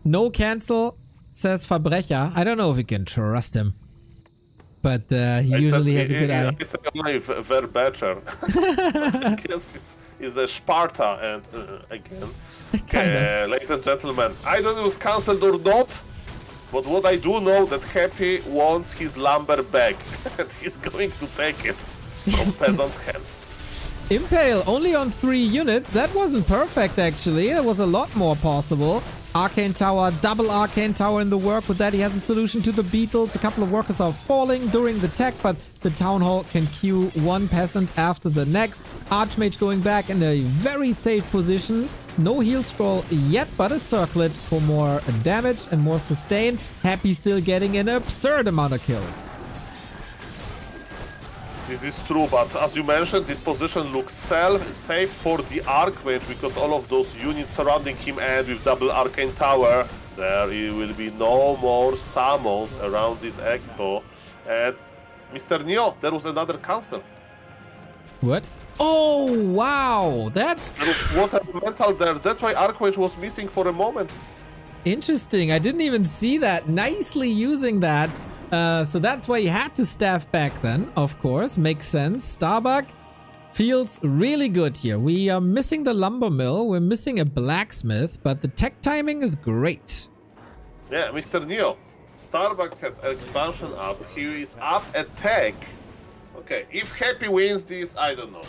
No cancel. Says Verbrecher. I don't know if we can trust him. But he usually has a good eye. I say only Verbecher. It's a Sparta and again. Okay, ladies and gentlemen, I don't know if it was cancelled or not, but what I do know that Happy wants his lumber back and he's going to take it from peasants' hands. Impale only on 3 units. That wasn't perfect actually. There was a lot more possible. Arcane Tower, double Arcane Tower in the work. With that, he has a solution to the beetles. A couple of workers are falling during the tech, but the Town Hall can queue one peasant after the next. Archmage going back in a very safe position. No heal scroll yet, but a circlet for more damage and more sustain. Happy still getting an absurd amount of kills. This is true, but as you mentioned, this position looks safe for the Archmage because all of those units surrounding him, and with double Arcane Tower, there will be no more summons around this expo. And Mr. Neo, there was another cancel. What? Oh, wow! There was water elemental there. That's why Archmage was missing for a moment. Interesting. I didn't even see that. Nicely using that. So that's why he had to staff back then, of course. Makes sense. Starbuck feels really good here. We are missing the lumber mill. We're missing a blacksmith, but the tech timing is great. Yeah, Mr. Neo. Starbuck has expansion up. He is up at tech. Okay, if Happy wins this, I don't know.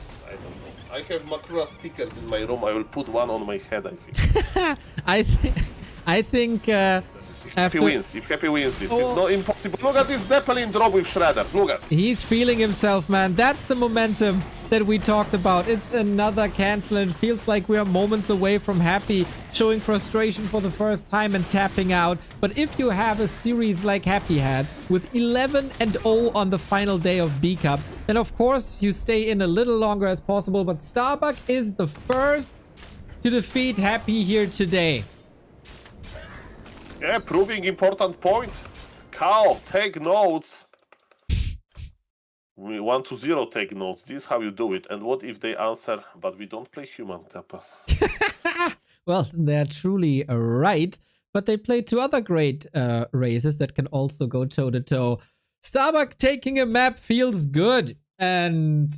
I have Makura stickers in my room. I will put one on my head, I think. I think if Happy wins this, it's not impossible. Look at this Zeppelin drop with Shredder. Look at. He's feeling himself, man. That's the momentum. that we talked about. It's another cancel, and it feels like we are moments away from Happy showing frustration for the first time and tapping out. But if you have a series like Happy had with 11-0 on the final day of B Cup, then of course you stay in a little longer as possible. But Starbuck is the first to defeat Happy here today. Yeah, proving important point. Cow, take notes. We 1-0 take notes. This is how you do it. And what if they answer, but we don't play human, Kappa? Well, they're truly right. But they play two other great races that can also go toe-to-toe. Starbuck taking a map feels good. And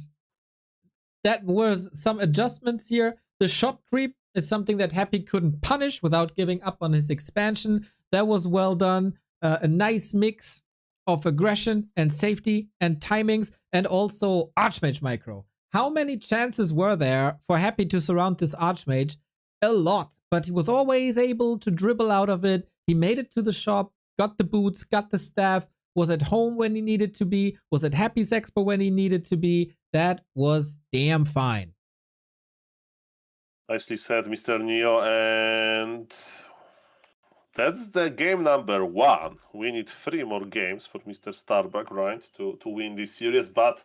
that was some adjustments here. The shop creep is something that Happy couldn't punish without giving up on his expansion. That was well done. A nice mix of aggression and safety and timings, and also Archmage micro. How many chances were there for Happy to surround this Archmage? A lot, but he was always able to dribble out of it. He made it to the shop, got the boots, got the staff, was at home when he needed to be, was at Happy's Expo when he needed to be. That was damn fine. Nicely said, Mr. Neo. And that's the game number 1. We need 3 more games for Mr. Starbuck, right, to win this series. But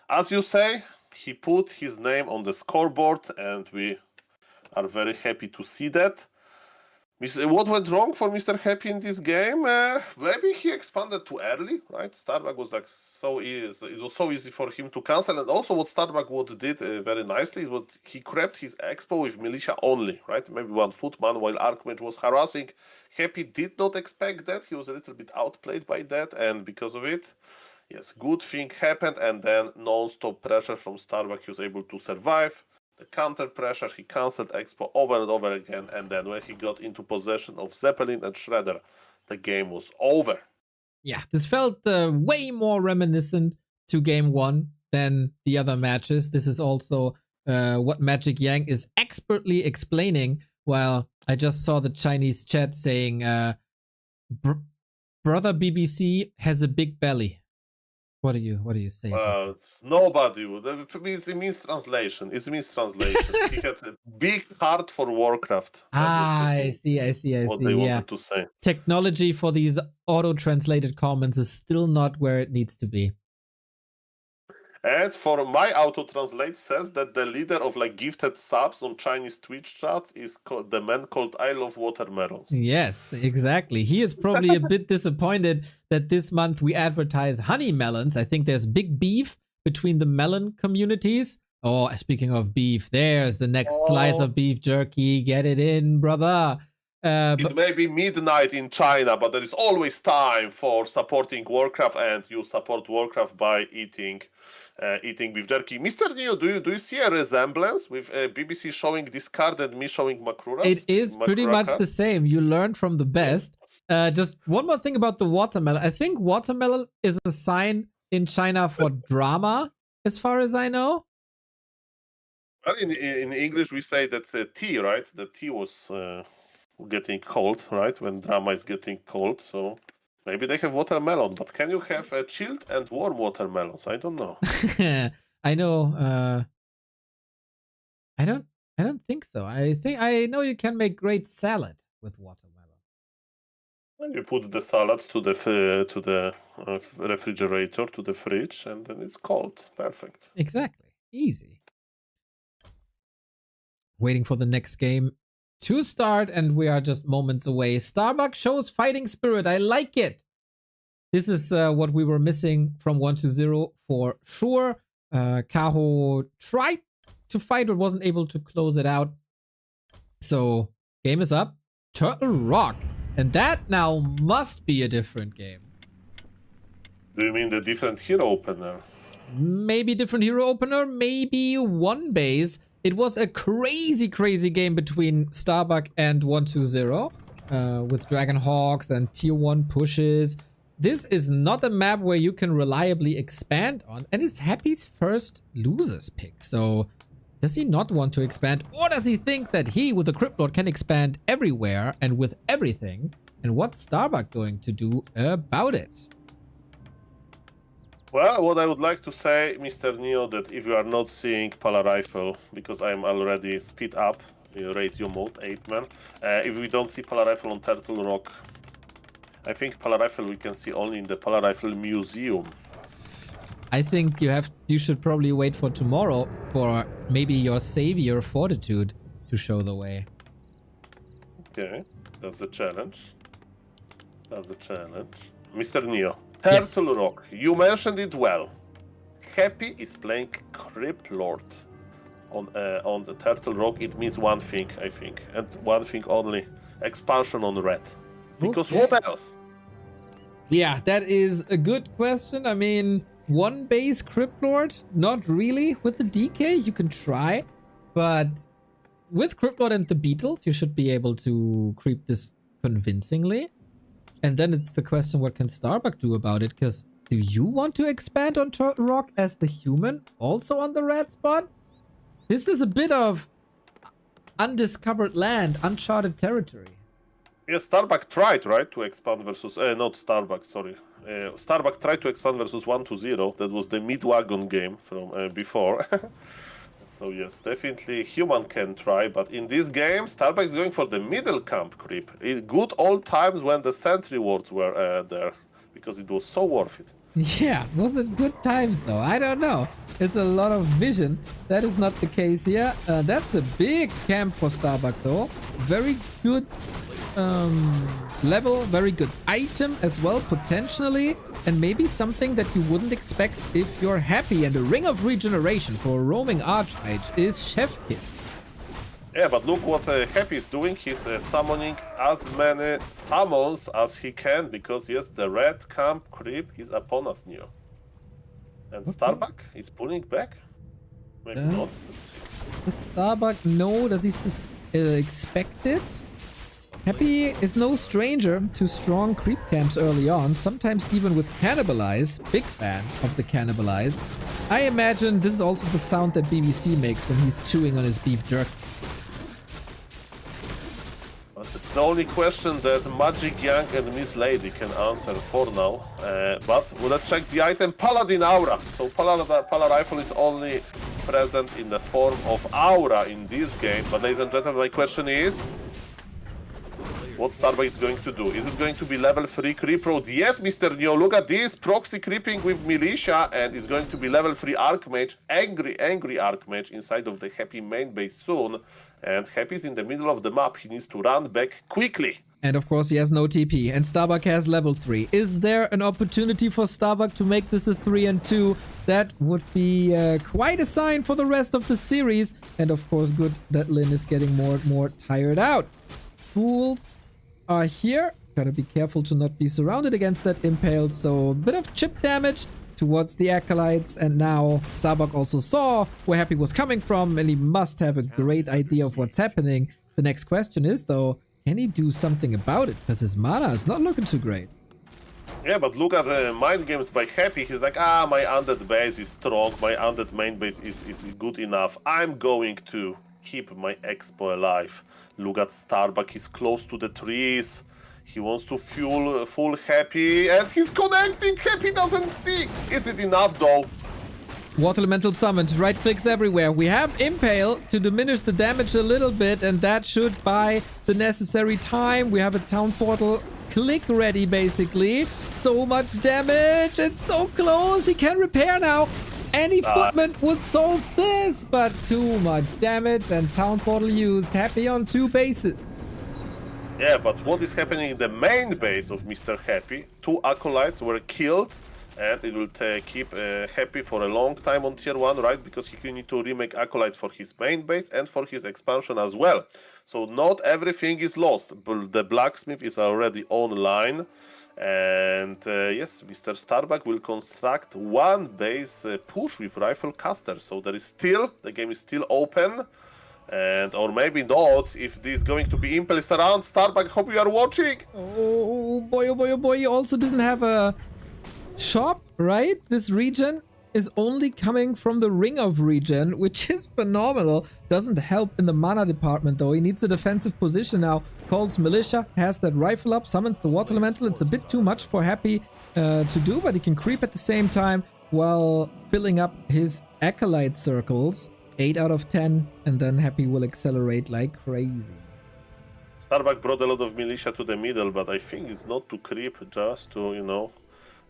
as you say, he put his name on the scoreboard, and we are very happy to see that. What went wrong for Mr. Happy in this game? Maybe he expanded too early, right? Starbuck was like so easy. It was so easy for him to cancel. And also what Starbuck did very nicely is what he crept his expo with militia only, right? Maybe 1 footman while Archmage was harassing. Happy did not expect that. He was a little bit outplayed by that. And because of it, yes, good thing happened. And then non-stop pressure from Starbuck. He was able to survive. The counter pressure, he cancelled Expo over and over again, and then when he got into possession of Zeppelin and Shredder, the game was over. Yeah, this felt way more reminiscent to game 1 than the other matches. This is also what Magic Yang is expertly explaining, while I just saw the Chinese chat saying, Brother BBC has a big belly. What do you say? Nobody would. It means translation. It means translation. He had a big heart for Warcraft. I see. What they wanted to say. Technology for these auto-translated comments is still not where it needs to be. And for my auto-translate says that the leader of like gifted subs on Chinese Twitch chat is the man called I Love Watermelons. Yes, exactly. He is probably a bit disappointed that this month we advertise honey melons. I think there's big beef between the melon communities. Oh, speaking of beef, there's the next slice of beef jerky. Get it in, brother. It may be midnight in China, but there is always time for supporting Warcraft, and you support Warcraft by eating beef jerky. Mr. Neo, do you see a resemblance with BBC showing this card and me showing Makrura? It is pretty much the same. You learned from the best. Just one more thing about the watermelon. I think watermelon is a sign in China for drama, as far as I know. Well, in English we say that's a tea, right? The tea was getting cold, right? When drama is getting cold, so maybe they have watermelon. But can you have chilled and warm watermelons? I don't know. I know. I don't think so. I know you can make great salad with watermelon. Well, you put the salads to the refrigerator, to the fridge, and then it's cold. Perfect. Exactly. Easy. Waiting for the next game to start, and we are just moments away. Starbuck shows fighting spirit. I like it. This is what we were missing from 1-0 for sure. Kaho tried to fight but wasn't able to close it out. So, game is up. Turtle Rock. And that now must be a different game. Do you mean the different hero opener? Maybe different hero opener, maybe one base. It was a crazy game between Starbuck and 1-2-0 with Dragon Hawks and tier 1 pushes. This is not a map where you can reliably expand on, and it's Happy's first losers pick. So does he not want to expand, or does he think that he with the Crypt Lord can expand everywhere and with everything? And what's Starbuck going to do about it? Well, what I would like to say, Mr. Neo, that if you are not seeing Pala Rifle, because I'm already speed up radio mode 8-man, if we don't see Pala Rifle on Turtle Rock, I think Pala Rifle we can see only in the Pala Rifle Museum. I think you should probably wait for tomorrow for maybe your savior Fortitude to show the way. Okay, that's a challenge. That's a challenge. Mr. Neo, Yes. Turtle Rock, you mentioned it well. Happy is playing Crypt Lord on the Turtle Rock. It means one thing, I think, and one thing only: expansion on red. Because Okay. what else? Yeah, that is a good question. I mean, one base Crypt Lord? Not really. With the DK, you can try. But with Crypt Lord and the Beetles, you should be able to creep this convincingly. And then it's the question, what can Starbuck do about it? Because do you want to expand on Turtle Rock as the human? Also on the red spot? This is a bit of undiscovered land, uncharted territory. Yeah, Starbuck tried, right, to expand versus... not Starbuck, sorry. Starbuck tried to expand versus 1-0. That was the mid-wagon game from before. So yes, definitely human can try, but in this game, Starbuck is going for the middle camp creep. Good old times when the sentry wards were there, because it was so worth it. Yeah, was it good times though? I don't know. It's a lot of vision. That is not the case here. That's a big camp for Starbuck though. Very good level, very good item as well potentially, and maybe something that you wouldn't expect if you're happy. And the Ring of Regeneration for a roaming Archmage is Chef Kit. Yeah, but look what Happy is doing. He's summoning as many summons as he can, because yes, the red camp creep is upon us, Neo. And Starbuck is pulling back? Maybe not. Let's see. Does Starbuck know? Does he expect it? Happy is no stranger to strong creep camps early on, sometimes even with Cannibalize. Big fan of the Cannibalize. I imagine this is also the sound that BBC makes when he's chewing on his beef jerky. But it's the only question that Magic Young and Miss Lady can answer for now. But we'll check the item Paladin Aura. So Pala Rifle is only present in the form of Aura in this game. But ladies and gentlemen, my question is, what Starbuck is going to do? Is it going to be level 3 creep road? Yes, Mr. Neo, look at this. Proxy creeping with Militia, and it's going to be level 3 Archmage, angry Archmage inside of the Happy main base soon. And Happy's in the middle of the map. He needs to run back quickly. And of course he has no TP, and Starbuck has level 3. Is there an opportunity for Starbuck to make this a 3-2? That would be quite a sign for the rest of the series. And of course good that Lin is getting more and more tired out. Fools are here. Gotta be careful to not be surrounded against that impale. So a bit of chip damage towards the acolytes, and now Starbuck also saw where Happy was coming from, and he must have a great idea of what's happening. The next question is though, can he do something about it? Because his mana is not looking too great. Yeah, but look at the mind games by Happy. He's like, my undead base is strong, my undead main base is good enough. I'm going to keep my expo alive. Look at Starbuck, he's close to the trees. He wants to fuel full Happy, and he's connecting. Happy doesn't see. Is it enough though? Water Elemental summoned, right clicks everywhere. We have Impale to diminish the damage a little bit, and that should buy the necessary time. We have a town portal click ready basically. So much damage, it's so close. He can repair now. Any footman would solve this, but too much damage, and town portal used. Happy on 2 bases. Yeah, but what is happening in the main base of Mr. Happy? 2 acolytes were killed, and it will keep Happy for a long time on tier 1, right? Because he need to remake acolytes for his main base and for his expansion as well. So not everything is lost. The blacksmith is already online. And yes, Mr. Starbuck will construct 1 base push with rifle caster. So there is still, the game is still open. And or maybe not, if this is going to be impulse around. Starbuck, hope you are watching. Oh boy, oh boy, oh boy. He also doesn't have a shop, right? This regen is only coming from the Ring of Regen, which is phenomenal. Doesn't help in the mana department though. He needs a defensive position now. Calls Militia, has that rifle up, summons the Water Elemental. It's a bit too much for Happy to do, but he can creep at the same time. while filling up his acolyte circles. 8 out of 10, and then Happy will accelerate like crazy. Starbuck brought a lot of militia to the middle, but I think it's not to creep, just to, you know,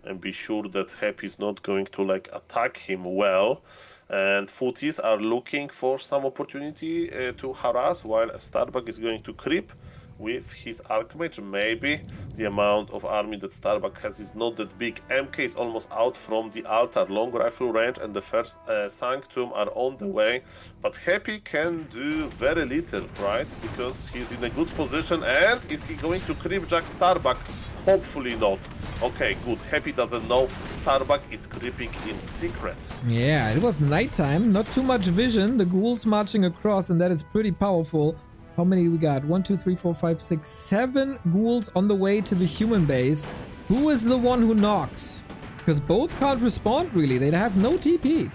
and be sure that Happy is not going to like attack him well. And Footies are looking for some opportunity to harass, while Starbuck is going to creep with his Archmage. Maybe the amount of army that Starbuck has is not that big. MK is almost out from the altar, long rifle range, and the first Sanctum are on the way. But Happy can do very little, right? Because he's in a good position. And is he going to creep Jack Starbuck? Hopefully not. Okay, good. Happy doesn't know Starbuck is creeping in secret. Yeah, it was nighttime, not too much vision. The ghouls marching across, and that is pretty powerful. How many we got? 1, 2, 3, 4, 5, 6, 7 ghouls on the way to the human base. Who is the one who knocks? Because both can't respond really. They have no TP.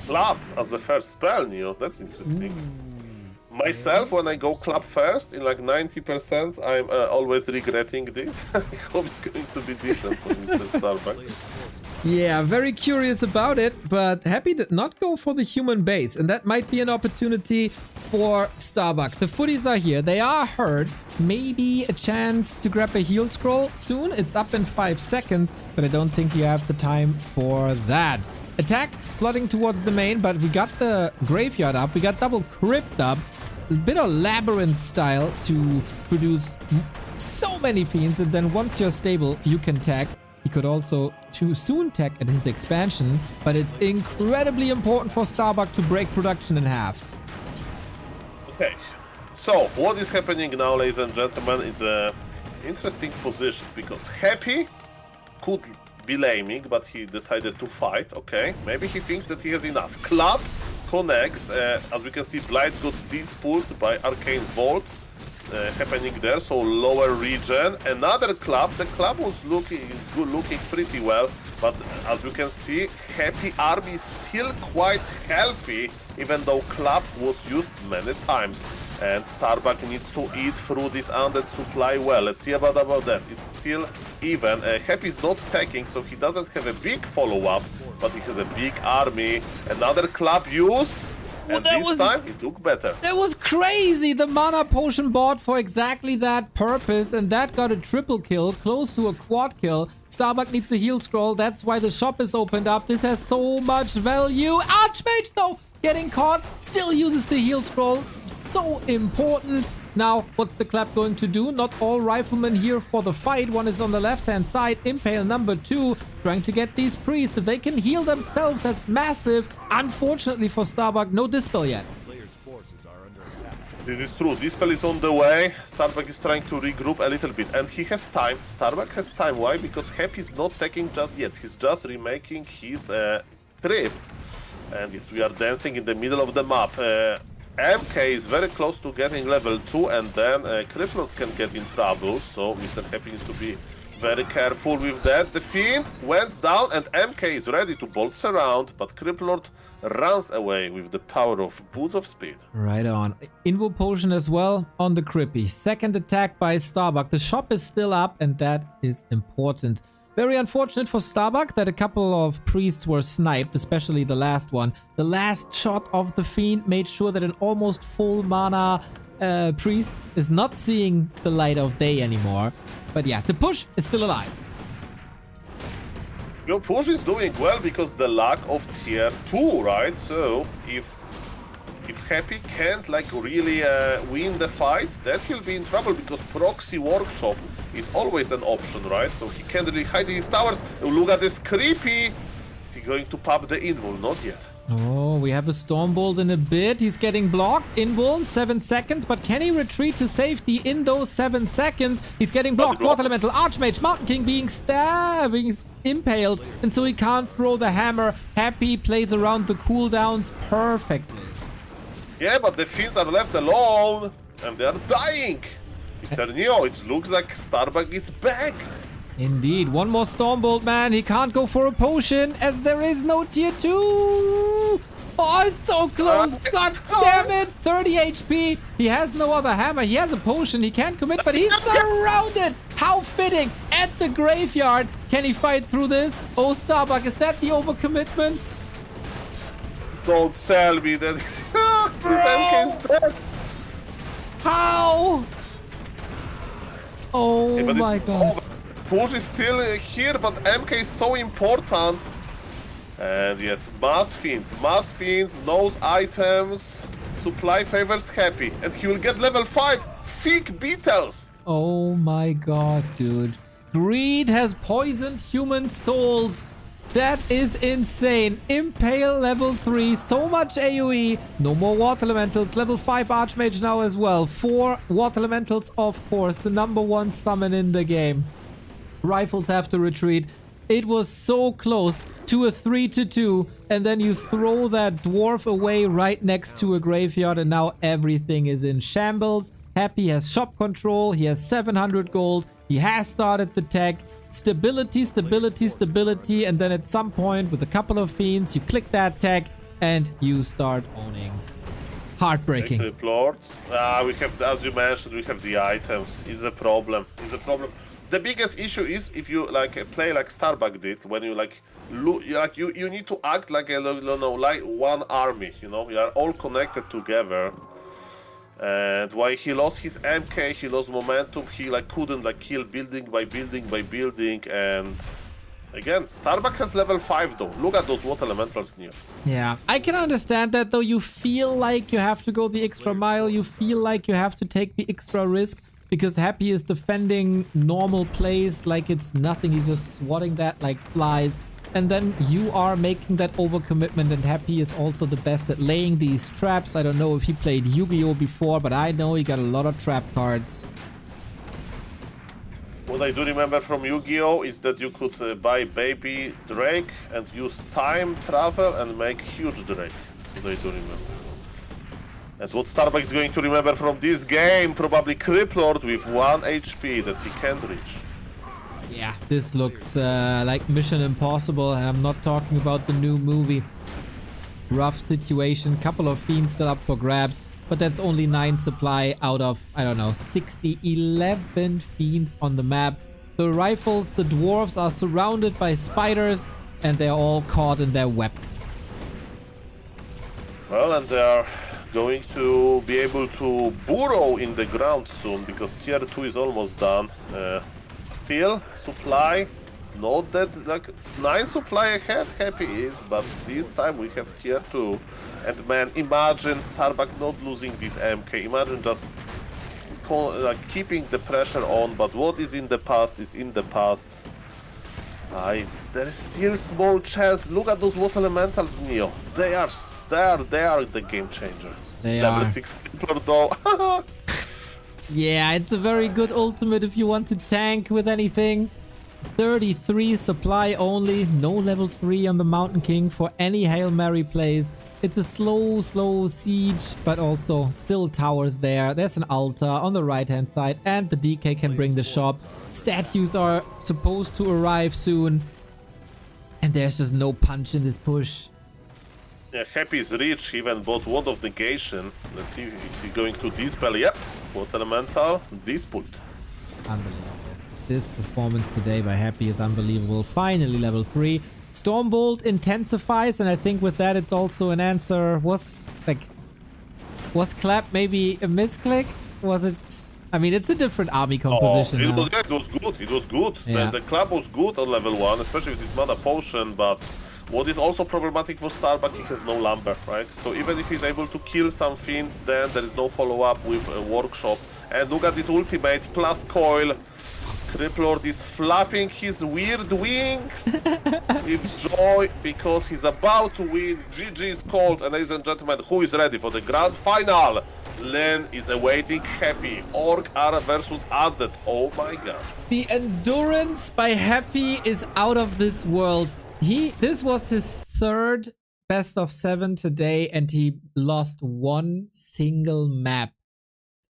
Club as the first spell, Neo. That's interesting. Myself, when I go club first, in like 90%, I'm always regretting this. I hope it's going to be different for Mr. Starbuck. Yeah, very curious about it, but Happy did not go for the human base, and that might be an opportunity for Starbuck. The footies are here. They are hurt. Maybe a chance to grab a heal scroll soon. It's up in 5 seconds, but I don't think you have the time for that. Attack flooding towards the main, but we got the graveyard up. We got double crypt up. A bit of labyrinth style to produce so many fiends, and then once you're stable, you can tag. He could also too soon tech at his expansion, but it's incredibly important for Starbuck to break production in half. Okay, so what is happening now, ladies and gentlemen, is a interesting position, because Happy could be laming, but he decided to fight. Okay, maybe he thinks that he has enough. Club connects, as we can see, Blight got dispulled by Arcane Vault. Happening there, so lower region. Another club, the club was looking pretty well, but as you can see, Happy army is still quite healthy, even though club was used many times, and Starbuck needs to eat through this undead supply well. Let's see about that. It's still even. Happy is not taking, so he doesn't have a big follow-up, but he has a big army. Another club used. Well, And this time it looked better. That was crazy! The mana potion bought for exactly that purpose, and that got a triple kill, close to a quad kill. Starbuck needs a heal scroll, that's why the shop is opened up. This has so much value. Archmage, though, getting caught, still uses the heal scroll. So important. Now, what's the clap going to do? Not all riflemen here for the fight. One is on the left-hand side. Impale number 2, trying to get these priests. If they can heal themselves, that's massive. Unfortunately for Starbuck, no dispel yet. Players' forces are under attack. It is true. Dispel is on the way. Starbuck is trying to regroup a little bit. And he has time. Starbuck has time. Why? Because Happy is not taking just yet. He's just remaking his crypt. And yes, we are dancing in the middle of the map. MK is very close to getting level 2, and then Cryptlord can get in trouble, so Mr. Happy needs to be very careful with that. The Fiend went down, and MK is ready to bolt around, but Cryptlord runs away with the power of Boots of Speed. Right on. Invo potion as well on the Crippy. Second attack by Starbuck. The shop is still up, and that is important. Very unfortunate for Starbuck that a couple of priests were sniped, especially the last one. The last shot of the Fiend made sure that an almost full mana priest is not seeing the light of day anymore. But yeah, the push is still alive. Your push is doing well because the lack of tier 2, right? So if Happy can't like really win the fight, that he'll be in trouble, because proxy workshop is always an option, right? So he can't really hide in his towers. Oh, look at this creepy. Is he going to pop the invul? Not yet. Oh, we have a Stormbolt in a bit. He's getting blocked. Invul, 7 seconds. But can he retreat to safety in those 7 seconds? He's getting blocked. Water Elemental, Archmage, Mountain King being stabbed, being impaled. And so he can't throw the hammer. Happy plays around the cooldowns perfectly. Yeah, but the Fiends are left alone, and they are dying. Mr. Neo, it looks like Starbuck is back. Indeed. One more Stormbolt, man. He can't go for a potion as there is no tier 2. Oh, it's so close. God damn it. 30 HP. He has no other hammer. He has a potion. He can't commit, but he's surrounded. How fitting! At the graveyard! Can he fight through this? Oh, Starbuck, is that the overcommitment? Don't tell me that this MK is dead. How? Oh Hey, but my it's god. over. Push is still here, but MK is so important. And yes, mass fiends, knows items, supply favors Happy, and he will get level 5. Thick Beetles. Oh my god, dude. Greed has poisoned human souls. That is insane. Impale level 3, so much AoE. No more water elementals. Level 5 Archmage now as well. 4 water elementals, of course. The #1 summon in the game. Rifles have to retreat. It was so close to a 3-2, and then you throw that dwarf away right next to a graveyard, and now everything is in shambles. Happy has shop control. He has 700 gold. He has started the tech. Stability, stability, stability, and then at some point with a couple of fiends, you click that tech and you start owning. Heartbreaking. Lord. We have, as you mentioned, we have the items. It's a problem. It's a problem. The biggest issue is if you like play like Starbuck did, when you like look, you need to act like a like one army. You know, you are all connected together. And while he lost his MK, he lost momentum. He like couldn't like kill building by building by building. And again, Starbuck has level 5 though. Look at those water elementals near. Yeah, I can understand that though. You feel like you have to go the extra mile. You feel like you have to take the extra risk because Happy is defending normal plays like it's nothing. He's just swatting that like flies. And then you are making that overcommitment, and Happy is also the best at laying these traps. I don't know if he played Yu-Gi-Oh before, but I know he got a lot of trap cards. What I do remember from Yu-Gi-Oh is that you could buy baby Drake and use time travel and make huge Drake. That's what I do remember. And what Starbuck is going to remember from this game, probably Criplord with 1 HP that he can't reach. Yeah, this looks like Mission Impossible, and I'm not talking about the new movie. Rough situation, couple of fiends still up for grabs, but that's only 9 supply out of, I don't know, 60, 11 fiends on the map. The rifles, the dwarves are surrounded by spiders, and they're all caught in their web. Well, and they are going to be able to burrow in the ground soon, because tier 2 is almost done. Still, supply, not that, like, 9 supply ahead, Happy is, but this time we have tier 2. And man, imagine Starbuck not losing this MK, imagine just like, keeping the pressure on, but what is in the past is in the past. There is still small chance. Look at those water elementals, Neo. They are the game changer. They Level are. 6 Crippler though. Yeah, it's a very good ultimate if you want to tank with anything. 33 supply only, no level 3 on the Mountain King for any Hail Mary plays. It's a slow siege, but also still towers there. There's an altar on the right hand side, and the DK can bring the shop. Statues are supposed to arrive soon, and there's just no punch in this push. Yeah, Happy is rich, he even bought Wand of Negation. Let's see, is he going to Dispel? Yep, Water Elemental, Dispult. Unbelievable. This performance today by Happy is unbelievable. Finally level 3. Stormbolt intensifies, and I think with that it's also an answer. Was Clap maybe a misclick? Was it... I mean, it's a different army composition it now. was good, it was good. Yeah. The club was good on level 1, especially with this mana potion, but what is also problematic for Starbuck, he has no lumber, right? So even if he's able to kill some fiends, then there is no follow-up with a workshop. And look at this ultimate, plus coil. Criplord is flapping his weird wings with joy because he's about to win. GG is called, and ladies and gentlemen, who is ready for the grand final? Len is awaiting Happy. Orc R versus Undead. Oh my god. The endurance by Happy is out of this world. This was his 3rd best of 7 today, and he lost 1 single map.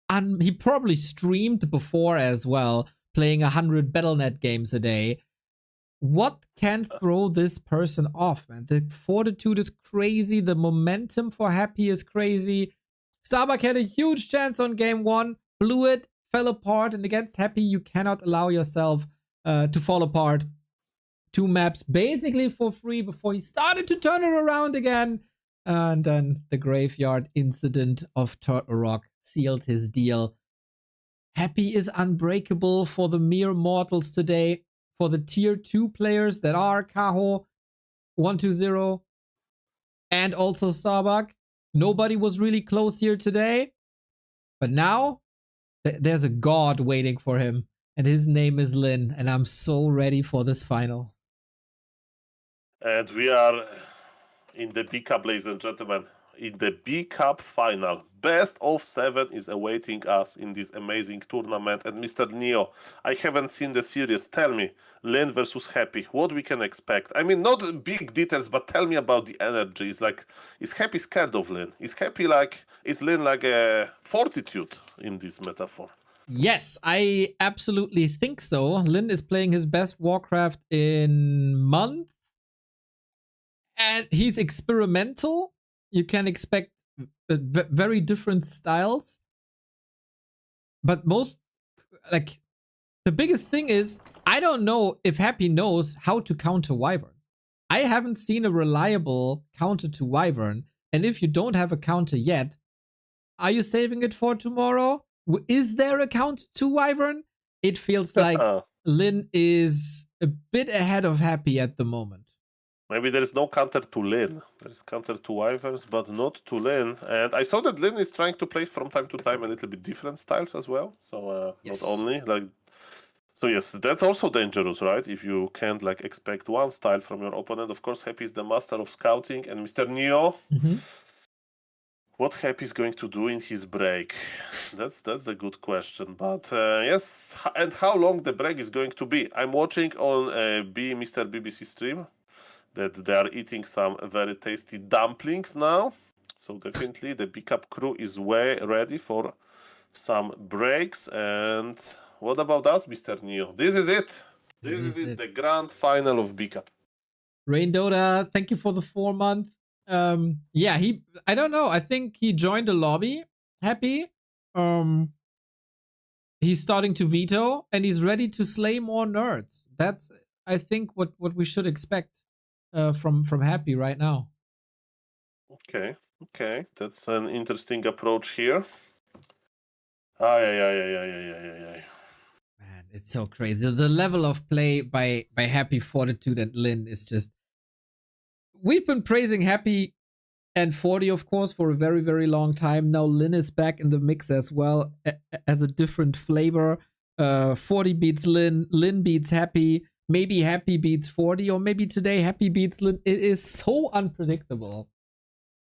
And he probably streamed before as well, playing 100 Battle.net games a day. What can throw this person off, man? The fortitude is crazy. The momentum for Happy is crazy. Starbuck had a huge chance on game 1, blew it. fell apart, and against Happy, you cannot allow yourself to fall apart. 2 maps basically for free before he started to turn it around again. And then the graveyard incident of Turtle Rock sealed his deal. Happy is unbreakable for the mere mortals today. For the tier 2 players that are Kaho, 120, and also Starbuck. Nobody was really close here today. But now, there's a god waiting for him. And his name is Lin. And I'm so ready for this final. And we are in the B Cup, ladies and gentlemen. In the B Cup final. Best of 7 is awaiting us in this amazing tournament. And Mr. Neo, I haven't seen the series. Tell me, Lin versus Happy, what we can expect? I mean, not big details, but tell me about the energy. It's like, is Happy scared of Lin? Is Lin like a fortitude in this metaphor? Yes, I absolutely think so. Lin is playing his best Warcraft in months. And he's experimental. You can expect very different styles. But the biggest thing is, I don't know if Happy knows how to counter Wyvern. I haven't seen a reliable counter to Wyvern. And if you don't have a counter yet, are you saving it for tomorrow? Is there a counter to Wyvern? It feels like Lin is a bit ahead of Happy at the moment. Maybe there is no counter to Lin. There is counter to Wyverns, but not to Lin. And I saw that Lin is trying to play from time to time a little bit different styles as well. So yes. Not only like. So yes, that's also dangerous, right? If you can't like expect one style from your opponent. Of course, Happy is the master of scouting, and Mr. Neo. What Happy is going to do in his break? That's a good question. But yes, and how long the break is going to be? I'm watching on Mr. BBC stream that they are eating some very tasty dumplings now. So definitely the B Cup crew is way ready for some breaks. And what about us, Mr. Neo? This is it. This is it, the grand final of B Cup. Rain Dota, thank you for the 4-month. Yeah, I don't know. I think he joined the lobby. Happy. He's starting to veto and he's ready to slay more nerds. That's, I think, what we should expect from Happy right now. Okay, that's an interesting approach here. Man, it's so crazy. The level of play by Happy, Fortitude, and Lin is just. We've been praising Happy and 40, of course, for a very, very long time. Now Lin is back in the mix as well, as a different flavor. 40 beats Lin, Lin beats Happy. Maybe Happy beats 40, or maybe today Happy beats Lin. It is so unpredictable.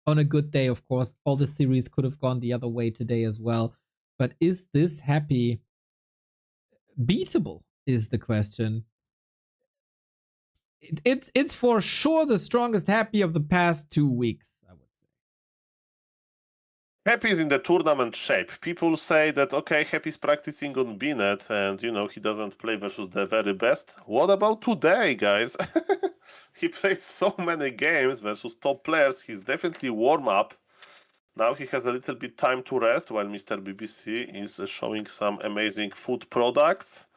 On a good day, of course, all the series could have gone the other way today as well. But is this Happy beatable, is the question. It's for sure the strongest Happy of the past 2 weeks, I would say. Happy is in the tournament shape. People say that, okay, Happy's practicing on BNet and, he doesn't play versus the very best. What about today, guys? He played so many games versus top players. He's definitely warm up. Now he has a little bit time to rest while Mr. BBC is showing some amazing food products.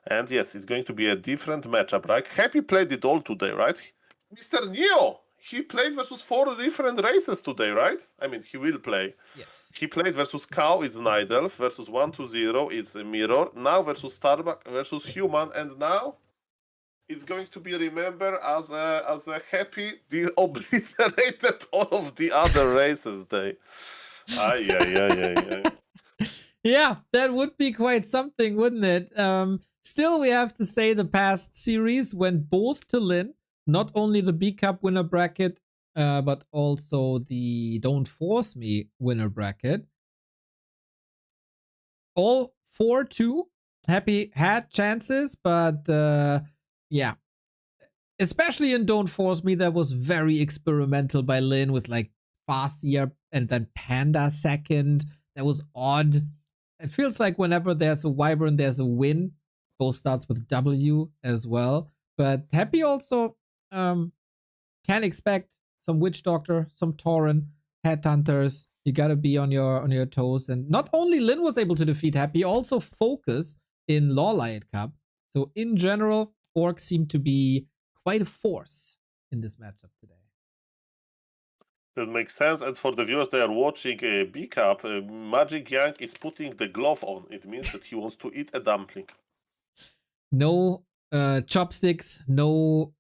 And yes, it's going to be a different matchup, right? Happy played it all today, right? Mr. Neo, he played versus 4 different races today, right? I mean, he will play. Yes. He played versus Cow, it's Nidelf, versus 120, it's a Mirror. Now versus Starbuck, versus Human, and now it's going to be remembered as a Happy obliterated all of the other races day. Yeah, that would be quite something, wouldn't it? Still, we have to say the past series went both to Lin. Not only the B Cup winner bracket, but also the Don't Force Me winner bracket. All 4-2. Happy had chances, but yeah. Especially in Don't Force Me, that was very experimental by Lin with like Farseer and then Panda second. That was odd. It feels like whenever there's a Wyvern, there's a win. Both starts with W as well. But Happy also can expect some Witch Doctor, some Tauren, Headhunters. You gotta be on your toes. And not only Lin was able to defeat Happy, also Focus in Lawlight Cup. So in general, Orcs seem to be quite a force in this matchup today. That makes sense. And for the viewers that are watching B Cup, Magic Yang is putting the glove on. It means that he wants to eat a dumpling. No chopsticks, no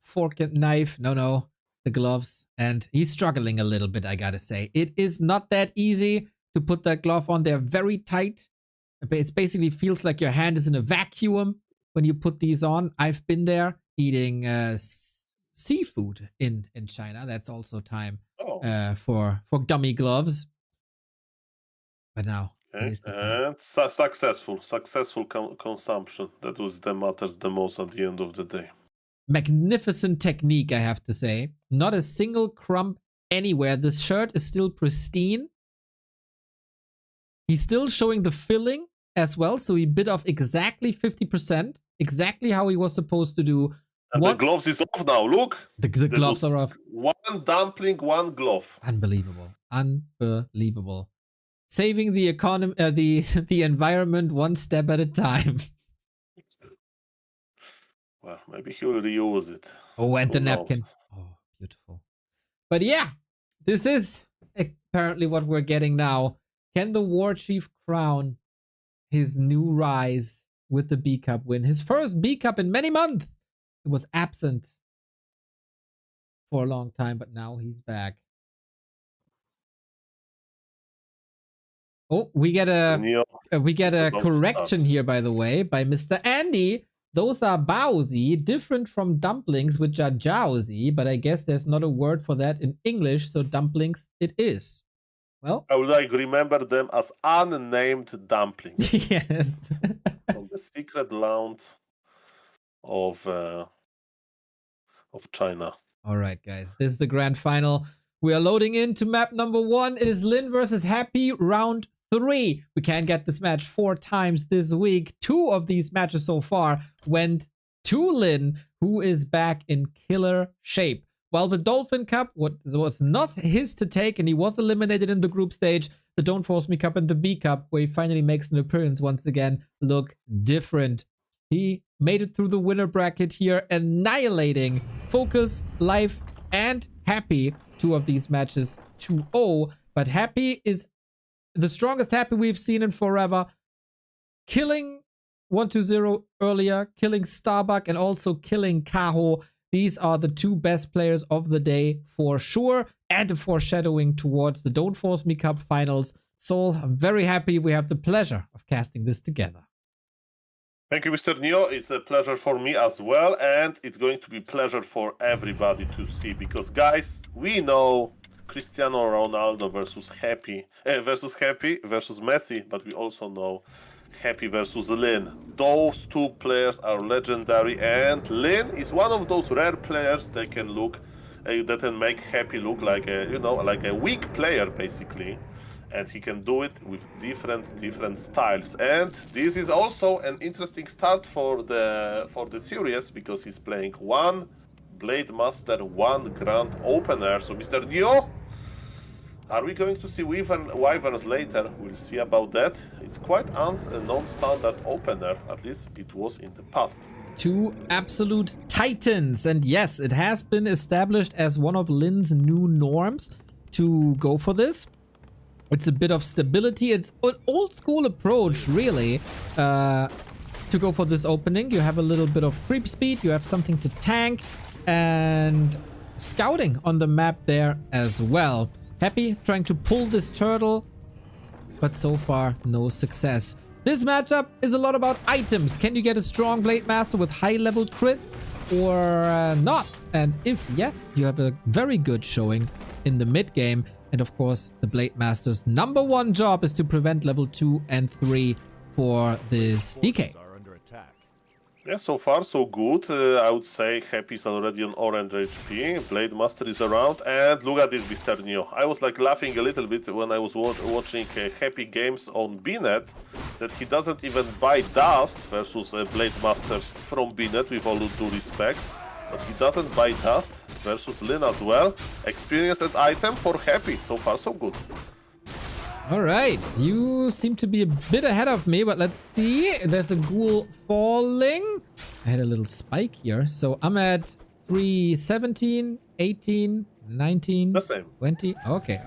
fork and knife. No, the gloves. And he's struggling a little bit, I gotta say. It is not that easy to put that glove on. They're very tight. It basically feels like your hand is in a vacuum when you put these on. I've been there eating seafood in China. That's also time for gummy gloves. But now, Okay. And successful consumption. That was the matters the most at the end of the day. Magnificent technique, I have to say. Not a single crumb anywhere. This shirt is still pristine. He's still showing the filling as well, so he bit off exactly 50%, exactly how he was supposed to do. And the gloves is off now, look! The gloves are off. One dumpling, one glove. Unbelievable. Unbelievable. Saving the economy, the environment one step at a time. Well, maybe he will reuse it. Oh, and the Who napkin. knows? Oh, beautiful. But yeah, this is apparently what we're getting now. Can the War Chief crown his new rise with the B Cup win? His first B Cup in many months. It was absent for a long time, but now he's back. Oh, we get a correction here, by the way, by Mr. Andy. Those are baozi, different from dumplings, which are jiaozi, but I guess there's not a word for that in English, so dumplings it is. Well, I would like remember them as unnamed dumplings. Yes. From the secret lounge of China. All right, guys, this is the grand final. We are loading into map number 1. It is Lin versus Happy, round 3. We can get this match 4 times this week. 2 of these matches so far went to Lin, who is back in killer shape. While the Dolphin Cup was not his to take, and he was eliminated in the group stage, the Don't Force Me Cup and the B Cup, where he finally makes an appearance once again, look different. He made it through the winner bracket here, annihilating Focus, Life, and Happy. 2 of these matches 2-0, but Happy is the strongest Happy we've seen in forever. Killing 120 earlier, killing Starbuck, and also killing Kaho. These are the 2 best players of the day for sure, and a foreshadowing towards the Don't Force Me Cup finals. Soul, I'm very happy we have the pleasure of casting this together. Thank you, Mr. Neo. It's a pleasure for me as well, and it's going to be a pleasure for everybody to see, because, guys, we know Cristiano Ronaldo versus Happy versus Messi, but we also know Happy versus Lin. Those 2 players are legendary, and Lin is one of those rare players that can make Happy look like a weak player, basically. And he can do it with different styles. And this is also an interesting start for the series, because he's playing 1 Blade Master, 1 Grand Opener. So, Mr. Neo, are we going to see Wyverns later? We'll see about that. It's quite a non-standard opener, at least it was in the past. 2 absolute titans. And yes, it has been established as one of Lin's new norms to go for this. It's a bit of stability. It's an old school approach, really, to go for this opening. You have a little bit of creep speed. You have something to tank, and scouting on the map there as well. Happy trying to pull this turtle, but so far no success. This matchup is a lot about items. Can you get a strong Blade Master with high level crits or not? And if yes, you have a very good showing in the mid game. And of course, the Blade Master's #1 job is to prevent level 2 and 3 for this DK. Yeah, so far so good. I would say Happy is already on orange HP. Blade Master is around, and look at this, Mr. Neo. I was like laughing a little bit when I was watching Happy games on BNet, that he doesn't even buy Dust versus Blade Masters from BNet, with all due respect. But he doesn't buy Dust versus Lin as well. Experience and item for Happy. So far so good. All right, you seem to be a bit ahead of me, but let's see. There's a ghoul falling. I had a little spike here, so I'm at 317, 18, 19, The same. 20. Okay.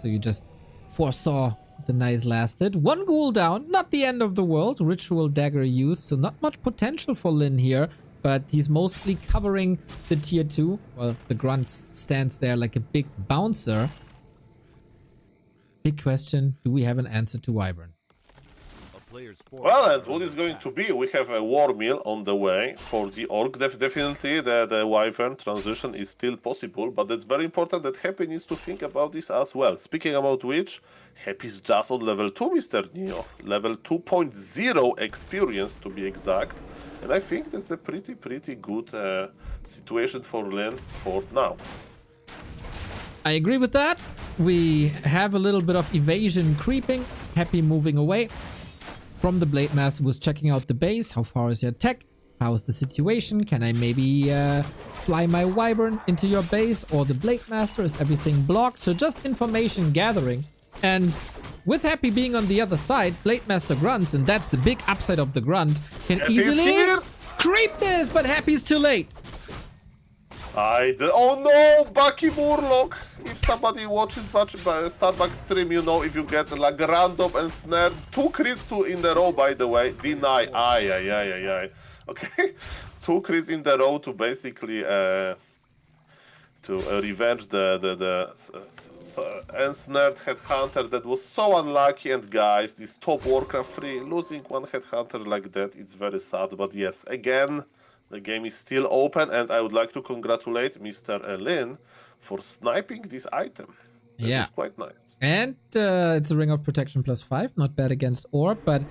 So you just foresaw the nice lasted. One ghoul down, not the end of the world. Ritual dagger used, so not much potential for Lin here, but he's mostly covering the tier 2. Well, the grunt stands there like a big bouncer. Big question, do we have an answer to Wyvern? A player's forces Well, are and what under is going attack. to be? We have a war mill on the way for the orc. Definitely, the Wyvern transition is still possible, but it's very important that Happy needs to think about this as well. Speaking about which, Happy's just on level 2, Mr. Neo. Level 2.0 experience, to be exact. And I think that's a pretty good situation for Lin for now. I agree with that. We have a little bit of evasion creeping. Happy moving away from the Blade Master, was checking out the base. How far is your tech? How is the situation? Can I maybe fly my Wyvern into your base or the Blade Master? Is everything blocked? So just information gathering. And with Happy being on the other side, Blade Master grunts, and that's the big upside of the grunt, can Happy's easily here. creep this, but Happy's too late. Oh no, Bucky Murloc! If somebody watches Starbucks stream, you know if you get like random and snare, 2 crits in the row, by the way, deny. Aye. Okay, 2 crits in the row to basically revenge the ensnared headhunter that was so unlucky. And guys, this top Warcraft 3 losing one headhunter like that, it's very sad. But yes, again, the game is still open, and I would like to congratulate Mr. Lin for sniping this item. That Yeah. was quite nice. And it's a Ring of Protection +5. Not bad against Orb, but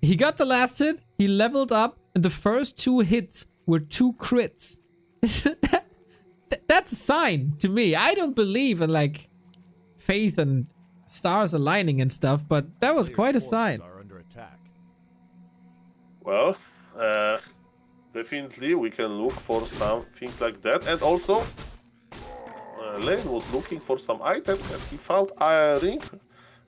he got the last hit. He leveled up, and the first 2 hits were 2 crits. That's a sign to me. I don't believe in like faith and stars aligning and stuff, but that was Player's quite a forces sign. are under attack. Well, definitely we can look for some things like that. And also, Lane was looking for some items, and he found a ring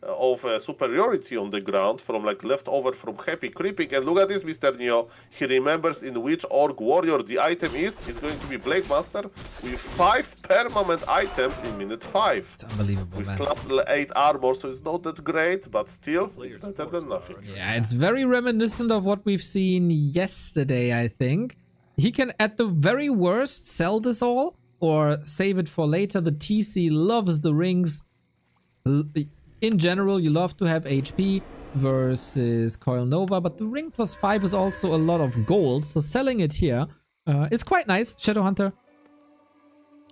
of superiority on the ground from like leftover from Happy creeping. And look at this, Mr. Neo. He remembers in which orc warrior the item is. It's going to be Blade Master with 5 permanent items in minute 5. It's unbelievable, With man. class 8 armor, so it's not that great, but still, it's better than nothing. Yeah, it's very reminiscent of what we've seen yesterday, I think. He can, at the very worst, sell this all or save it for later. The TC loves the rings. In general, you love to have HP versus Coil Nova, but the ring +5 is also a lot of gold, so selling it here is quite nice. Shadowhunter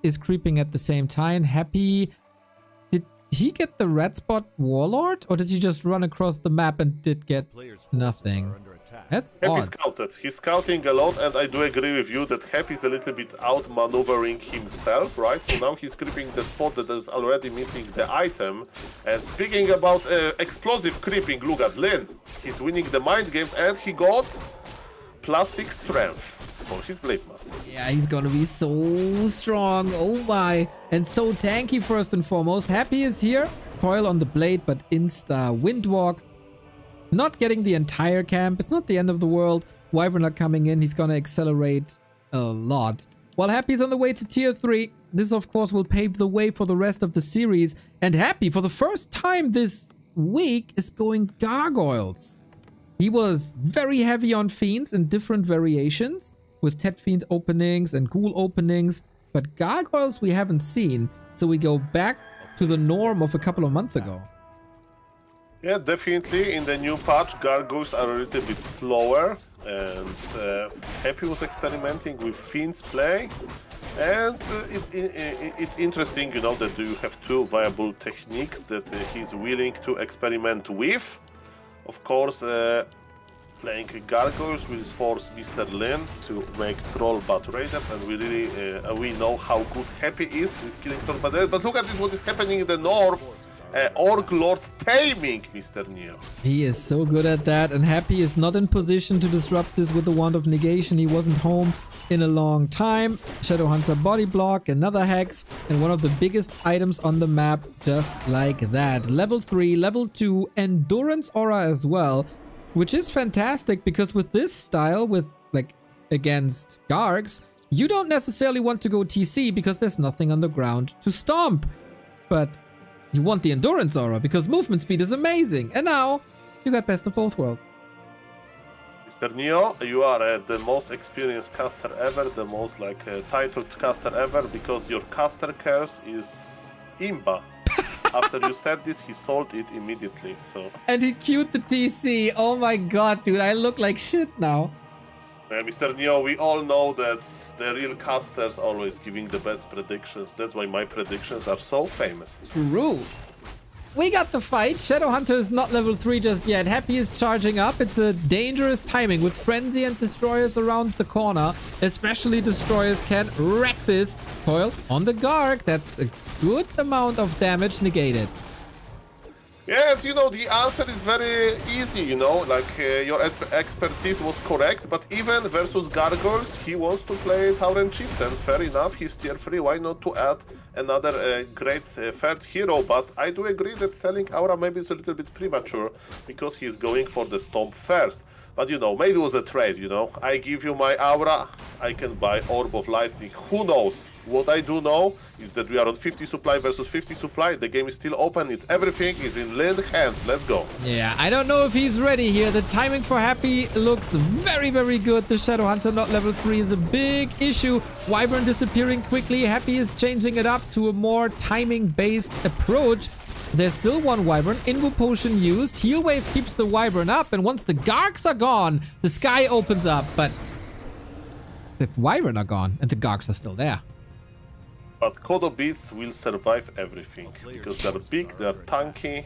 is creeping at the same time. Happy. Did he get the red spot Warlord, or did he just run across the map and did get Player's forces nothing? are under attack. That's Happy odd. scouted. He's scouting a lot, and I do agree with you that Happy is a little bit outmaneuvering himself, right? So now he's creeping the spot that is already missing the item. And speaking about explosive creeping, look at Lin. He's winning the mind games, and he got +6 strength for his Blade Master. Yeah, he's gonna be so strong. Oh my. And so tanky first and foremost. Happy is here. Coil on the blade, but insta Windwalk. Not getting the entire camp. It's not the end of the world. Wyvern not coming in. He's gonna accelerate a lot. While Happy's on the way to tier 3. This, of course, will pave the way for the rest of the series. And Happy, for the first time this week, is going Gargoyles. He was very heavy on Fiends in different variations, with Tet Fiend openings and Ghoul openings. But Gargoyles we haven't seen. So we go back to the norm of a couple of months ago. Yeah, definitely. In the new patch, Gargoyles are a little bit slower, and Happy was experimenting with Fiend's play. And it's interesting, you know, that you have 2 viable techniques that he's willing to experiment with. Of course, playing Gargoyles will force Mr. Lin to make Troll Bat Raiders, and we know how good Happy is with killing Troll Bat Raiders. But look at this, what is happening in the north. Orc Lord taming Mr. Neo. He is so good at that, and Happy is not in position to disrupt this with the Wand of Negation. He wasn't home in a long time. Shadowhunter body block, another hex, and one of the biggest items on the map just like that. Level 3, level 2, endurance aura as well, which is fantastic because with this style, with like against Gargs, you don't necessarily want to go TC because there's nothing on the ground to stomp. But you want the endurance aura because movement speed is amazing. And now you got best of both worlds. Mr. Neo, you are the most experienced caster ever, the most like titled caster ever, because your caster curse is Imba. After you said this, he sold it immediately. So. And he queued the TC. Oh my god, dude, I look like shit now. Mr. Neo, we all know that the real casters always giving the best predictions. That's why my predictions are so famous. True. We got the fight. Shadowhunter is not level 3 just yet. Happy is charging up. It's a dangerous timing with Frenzy and Destroyers around the corner. Especially Destroyers can wreck this. Coil on the Garg. That's a good amount of damage negated. Yeah, and, you know, the answer is very easy, you know, like your expertise was correct, but even versus Gargoyles, he wants to play Tauren Chieftain. Fair enough, he's tier 3, why not to add another great third hero, but I do agree that selling Aura maybe is a little bit premature, because he's going for the Stomp first. But, you know, maybe it was a trade, you know, I give you my Aura, I can buy Orb of Lightning, who knows? What I do know is that we are on 50 supply versus 50 supply. The game is still open. Everything is in Lin's hands. Let's go. Yeah, I don't know if he's ready here. The timing for Happy looks very, very good. The Shadowhunter not level 3 is a big issue. Wyvern disappearing quickly. Happy is changing it up to a more timing-based approach. There's still one Wyvern. Invo Potion used. Heal Wave keeps the Wyvern up. And once the Gargs are gone, the sky opens up. But the Wyvern are gone and the Gargs are still there. But Kodo Beasts will survive everything, because they're big, they're tanky,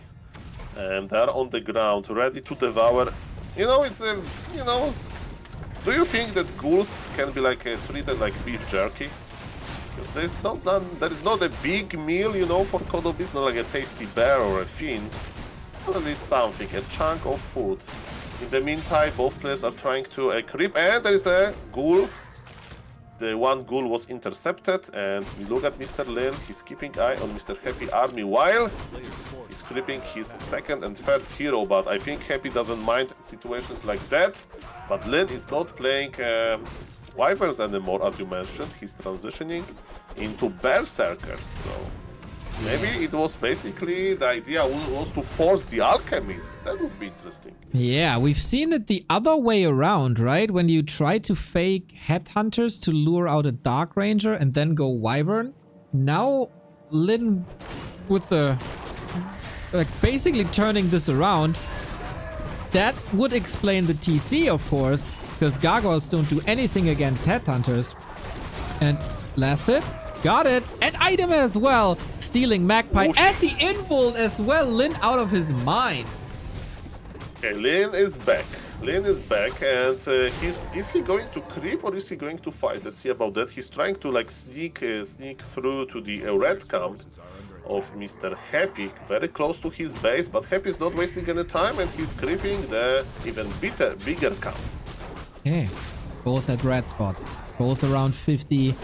and they're on the ground, ready to devour. You know, it's a, you know, do you think that ghouls can be like treated like beef jerky? Because there is not a big meal, you know, for Kodo Beasts, not like a tasty bear or a fiend. But at least something, a chunk of food. In the meantime, both players are trying to creep, and there is a ghoul. The one ghoul was intercepted, and we look at Mr. Lin. He's keeping eye on Mr. Happy army while he's creeping his second and third hero. But I think Happy doesn't mind situations like that. But Lin is not playing Wyverns anymore, as you mentioned. He's transitioning into Berserkers. So maybe it was basically the idea was to force the Alchemist. That would be interesting. Yeah, we've seen it the other way around, right? When you try to fake Headhunters to lure out a Dark Ranger and then go Wyvern. Now, Lin with the... like, basically turning this around. That would explain the TC, of course, because Gargoyles don't do anything against Headhunters. And last hit. Got it. And item as well. Stealing Magpie and the Invult as well. Lin out of his mind. Okay, Lin is back. Lin is back, and is he going to creep or is he going to fight? Let's see about that. He's trying to like sneak through to the red camp of Mr. Happy, very close to his base, but Happy is not wasting any time, and he's creeping the even bigger camp. Okay, both at red spots, both around 50.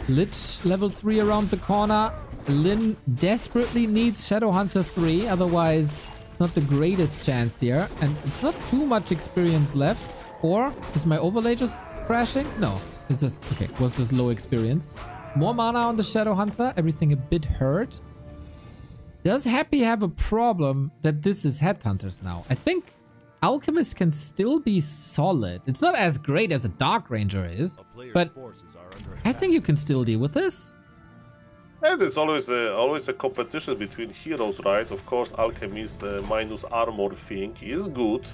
Lich level 3 around the corner. Lin desperately needs Shadowhunter 3, otherwise it's not the greatest chance here. And it's not too much experience left. Or is my overlay just crashing? No, it's just, okay, it was just low experience. More mana on the Shadowhunter, everything a bit hurt. Does Happy have a problem that this is Headhunters now? I think Alchemist can still be solid. It's not as great as a Dark Ranger is, but I think you can still deal with this. And it's always a competition between heroes, right? Of course, Alchemist minus armor thing is good,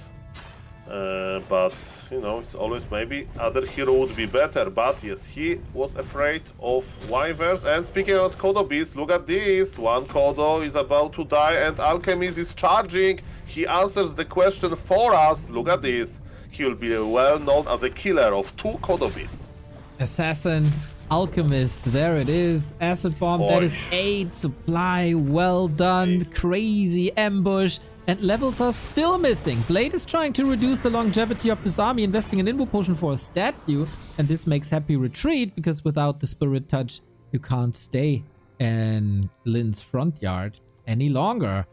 but you know, it's always maybe other hero would be better. But yes, he was afraid of Wyverns. And speaking of Kodo Beast, look at this. One Kodo is about to die, and Alchemist is charging. He answers the question for us. Look at this. He will be well known as a killer of 2 Kodo Beasts. Assassin Alchemist, there it is. Acid Bomb, that is 8 supply. Well done. Crazy ambush. And levels are still missing. Blade is trying to reduce the longevity of this army, investing an Invo Potion for a statue. And this makes Happy retreat, because without the Spirit Touch, you can't stay in Lin's front yard any longer.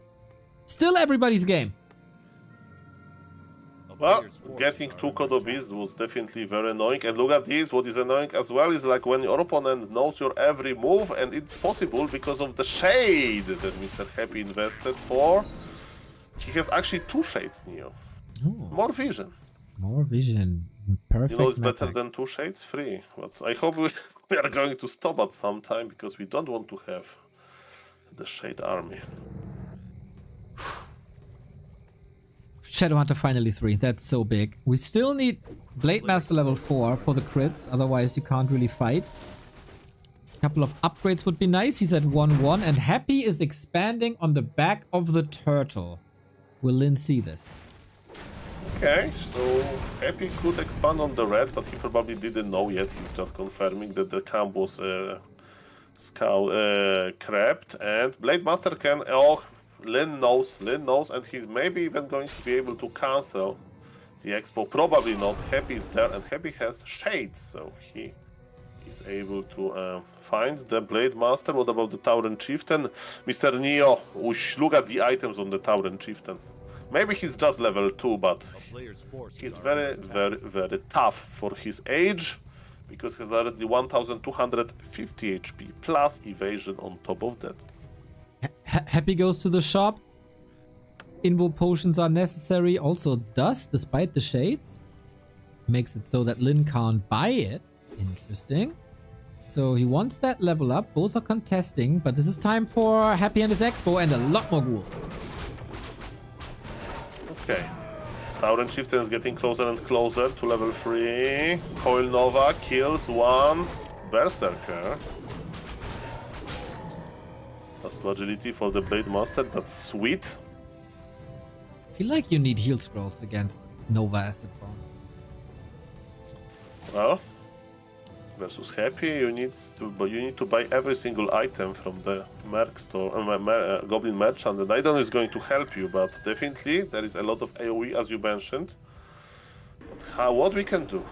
Still everybody's game. Well, getting 2 Kodo Beasts was definitely very annoying. And look at this, what is annoying as well is like when your opponent knows your every move, and it's possible because of the shade that Mr. Happy invested for. He has actually 2 shades, Neo. Ooh. More vision. More vision. Perfect. You know, it's better method. than 2 shades free. But I hope we are going to stop at some time, because we don't want to have the shade army. Shadowhunter finally 3. That's so big. We still need Blade Master level 4 for the crits. Otherwise, you can't really fight. A couple of upgrades would be nice. He's at 1-1. And Happy is expanding on the back of the turtle. Will Lin see this? Okay, so Happy could expand on the red, but he probably didn't know yet. He's just confirming that the camp was crabbed. And Blade Master can... Oh, Lin knows, and he's maybe even going to be able to cancel the expo. Probably not. Happy is there, and Happy has shades, so he is able to find the Blade Master. What about the Tauren Chieftain? Mr. Neo, look at the items on the Tauren Chieftain. Maybe he's just level 2, but he's very, very, very tough for his age, because he's already 1250 HP, plus evasion on top of that. Happy goes to the shop. Invo potions are necessary. Also dust, despite the shades. Makes it so that Lin can't buy it. Interesting. So he wants that level up. Both are contesting, but this is time for Happy and his expo and a lot more ghoul. Okay. Tauren Chieftain is getting closer and closer to level 3. Coil Nova kills 1 Berserker. Plus 2 agility for the Blade Master, that's sweet. I feel like you need heal scrolls against Nova Acid Bomb. Well, versus Happy, you need to buy every single item from the Merc store, Goblin Merchant, and I don't know if it's going to help you, but definitely there is a lot of AoE, as you mentioned. But what we can do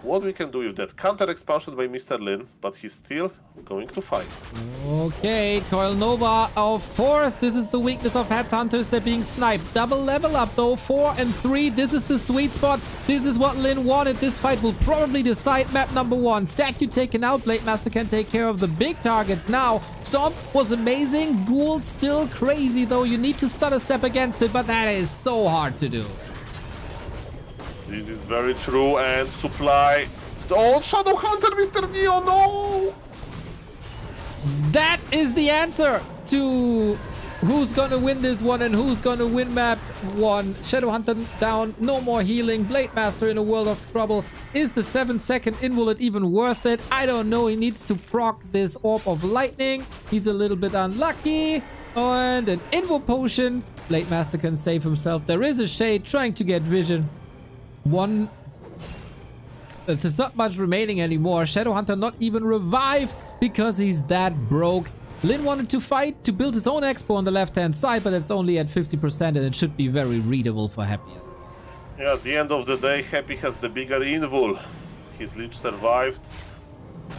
with that counter expansion by Mr. Lin, but he's still going to fight. Okay, Coil Nova, of course, this is the weakness of Headhunters, they're being sniped. Double level up though, 4 and 3, this is the sweet spot. This is what Lin wanted. This fight will probably decide map number 1. Statue taken out, Blade Master can take care of the big targets now. Stomp was amazing, Ghoul still crazy though, you need to stutter step against it, but that is so hard to do. This is very true, and supply. Oh, Shadow Hunter, Mr. Neo, no! That is the answer to who's gonna win this one and who's gonna win map 1. Shadowhunter down, no more healing. Blade Master in a world of trouble. Is the 7-second invalid even worth it? I don't know. He needs to proc this Orb of Lightning. He's a little bit unlucky. And an Invo Potion. Blade Master can save himself. There is a Shade trying to get vision. There's not much remaining anymore. Shadowhunter not even revived because he's that broke. Lin wanted to fight to build his own expo on the left-hand side, but it's only at 50% and it should be very readable for Happy. Yeah, at the end of the day, Happy has the bigger invul. His Lich survived,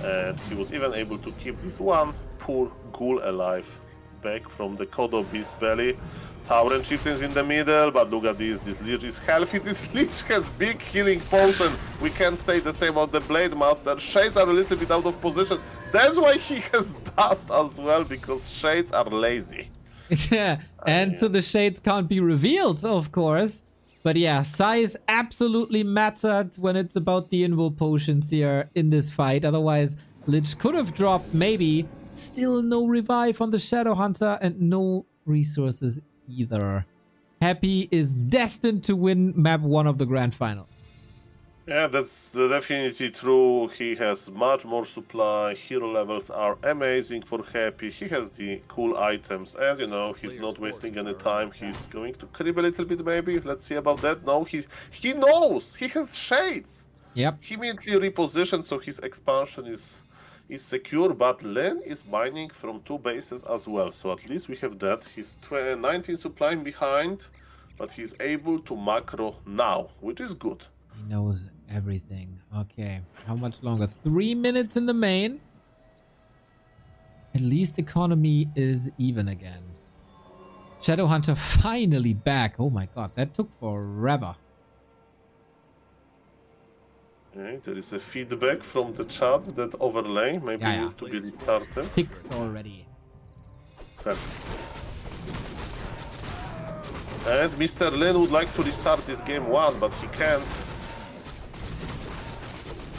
and he was even able to keep this one poor ghoul alive back from the Kodo Beast belly. Tauren Chieftain's in the middle, but look at this. This Lich is healthy. This Lich has big healing potion. We can't say the same about the Blade Master. Shades are a little bit out of position. That's why he has dust as well, because Shades are lazy. Yeah, and so the Shades can't be revealed, of course. But yeah, size absolutely mattered when it's about the Invo potions here in this fight. Otherwise, Lich could have dropped maybe. Still no revive on the Shadowhunter and no resources either. Happy is destined to win map 1 of the grand final. Yeah, that's definitely true. He has much more supply. Hero levels are amazing for Happy. He has the cool items, and you know, he's not wasting any time. He's going to crib a little bit maybe. Let's see about that. No, he knows. He has Shades. Yep. He immediately repositioned, so his expansion is is secure, but Len is mining from 2 bases as well. So at least we have that. He's 19 supply behind, but he's able to macro now, which is good. He knows everything. Okay. How much longer? 3 minutes in the main. At least economy is even again. Shadowhunter finally back. Oh my god, that took forever. Okay, there is a feedback from the chat that overlay maybe needs to be restarted. Fixed already. Perfect. And Mr. Lin would like to restart this game 1, but he can't.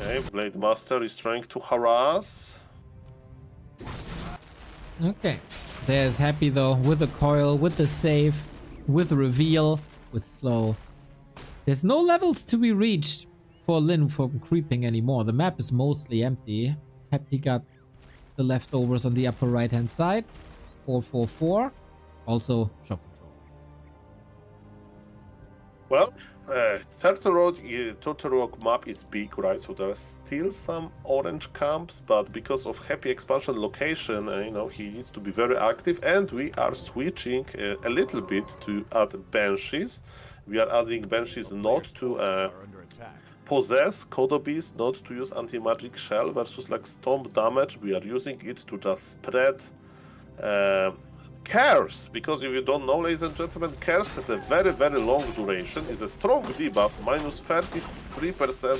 Okay, Blade Master is trying to harass. Okay. There's Happy though, with the coil, with the save, with reveal, with slow. There's no levels to be reached for Lin from creeping anymore. The map is mostly empty. Happy got the leftovers on the upper right hand side. 444. Also shop control. Well, Turtle Rock map is big, right? So there are still some orange camps, but because of Happy expansion location, he needs to be very active, and we are switching a little bit to add Banshees. We are adding Banshees not to Are under attack. possess Kodobees, not to use anti-magic shell versus like stomp damage. We are using it to just spread Curse, because if you don't know, ladies and gentlemen, Curse has a very, very long duration, is a strong debuff, minus 33%,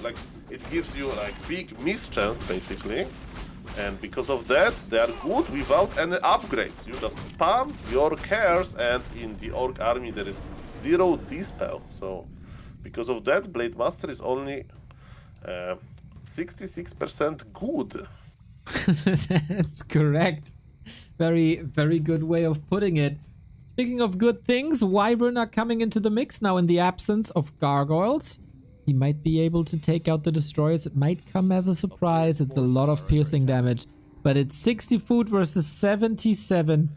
like it gives you like big miss chance basically, and because of that, they are good without any upgrades. You just spam your Curse, and in the Orc army there is 0 dispel, so because of that, Blade Master is only 66% good. That's correct. Very, very good way of putting it. Speaking of good things, Wyvern are coming into the mix now in the absence of Gargoyles. He might be able to take out the Destroyers. It might come as a surprise. It's a lot of piercing damage. But it's 60 food versus 77.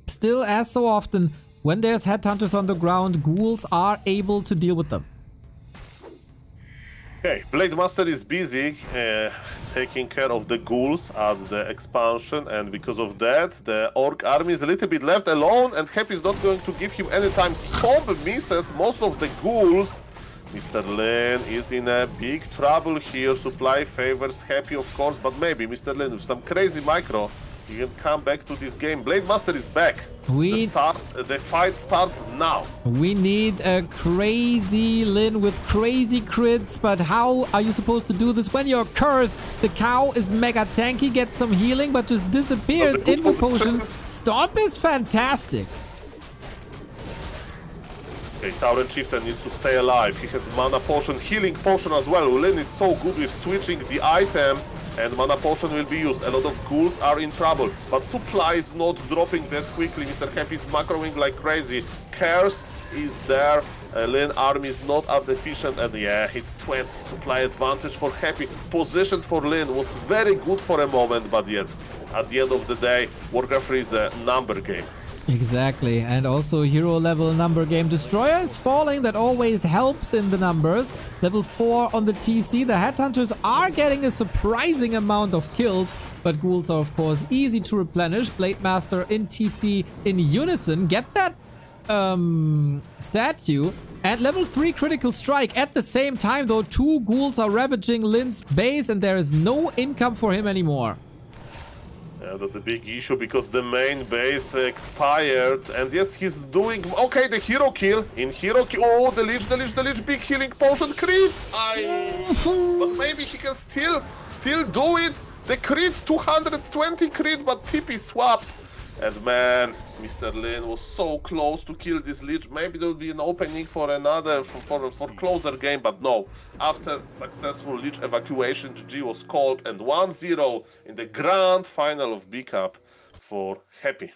Still, as so often, when there's Headhunters on the ground, Ghouls are able to deal with them. Okay, Blade Master is busy taking care of the ghouls at the expansion, and because of that, the Orc army is a little bit left alone, and Happy is not going to give him any time. Stomp misses most of the ghouls. Mr. Lin is in a big trouble here. Supply favors Happy, of course, but maybe Mr. Lin with some crazy micro, he can come back to this game. Blade Master is back. The fight starts now. We need a crazy Lin with crazy crits, but how are you supposed to do this when you're cursed? The cow is mega tanky, gets some healing, but just disappears. Invo potion. Stomp is fantastic. Okay, Tauren Chieftain needs to stay alive. He has Mana Potion, Healing Potion as well. Lin is so good with switching the items, and Mana Potion will be used. A lot of ghouls are in trouble, but supply is not dropping that quickly. Mr. Happy is macroing like crazy. Curse is there. Lin army is not as efficient, and yeah, it's 20 supply advantage for Happy. Position for Lin was very good for a moment, but yes, at the end of the day, Warcraft 3 is a number game. Exactly, and also hero level number game. Destroyer is falling, that always helps in the numbers. Level 4 on the TC. The Headhunters are getting a surprising amount of kills, but Ghouls are of course easy to replenish. Blade Master in TC in unison. Get that statue. And level 3 critical strike. At the same time though, 2 Ghouls are ravaging Lin's base, and there is no income for him anymore. Yeah, that's a big issue because the main base expired, and yes, he's doing okay. The hero kill in hero kill. Oh, the lich, big healing potion crit. But maybe he can still do it. The crit, 220 crit, but TP swapped. And man, Mr. Lin was so close to kill this lich. Maybe there will be an opening for another, for closer game, but no. After successful lich evacuation, GG was called, and 1-0 in the grand final of B Cup for Happy.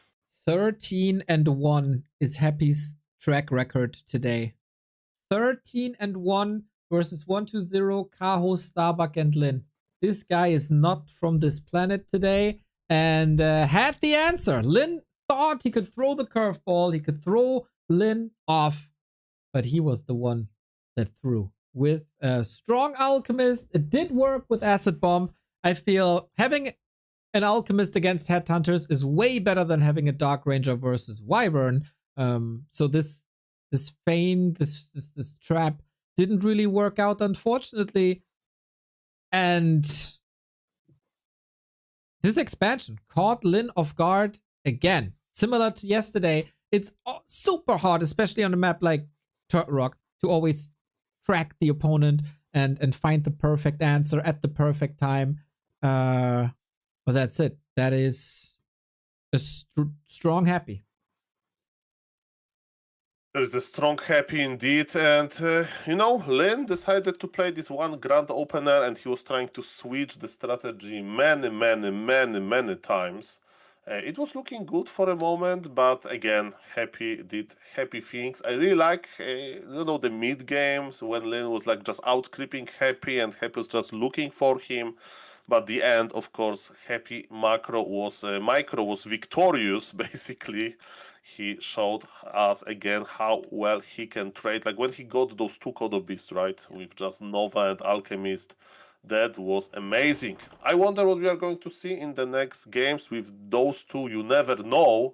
13-1 is Happy's track record today. 13-1 versus 1-0 Kaho, Starbuck, and Lin. This guy is not from this planet today, and had the answer. Lin thought he could throw the curveball, he could throw Lin off, but he was the one that threw. With a strong alchemist, it did work with acid bomb. I feel having an Alchemist against Headhunters is way better than having a Dark Ranger versus Wyvern. So this feign, this trap didn't really work out, unfortunately. And this expansion caught Lin off guard again. Similar to yesterday, it's super hard, especially on a map like Turtle Rock, to always track the opponent and find the perfect answer at the perfect time. But that's it. That is a strong happy. There is a strong happy indeed, and Lin decided to play this one grand opener, and he was trying to switch the strategy many times. It was looking good for a moment, but again, Happy did happy things. I really like, the mid games when Lin was like just out creeping Happy, and Happy was just looking for him. But the end, of course, Happy micro was victorious. Basically, he showed us again how well he can trade. Like when he got those two Kodo Beasts, right, with just Nova and Alchemist. That was amazing. I wonder what we are going to see in the next games with those two. You never know.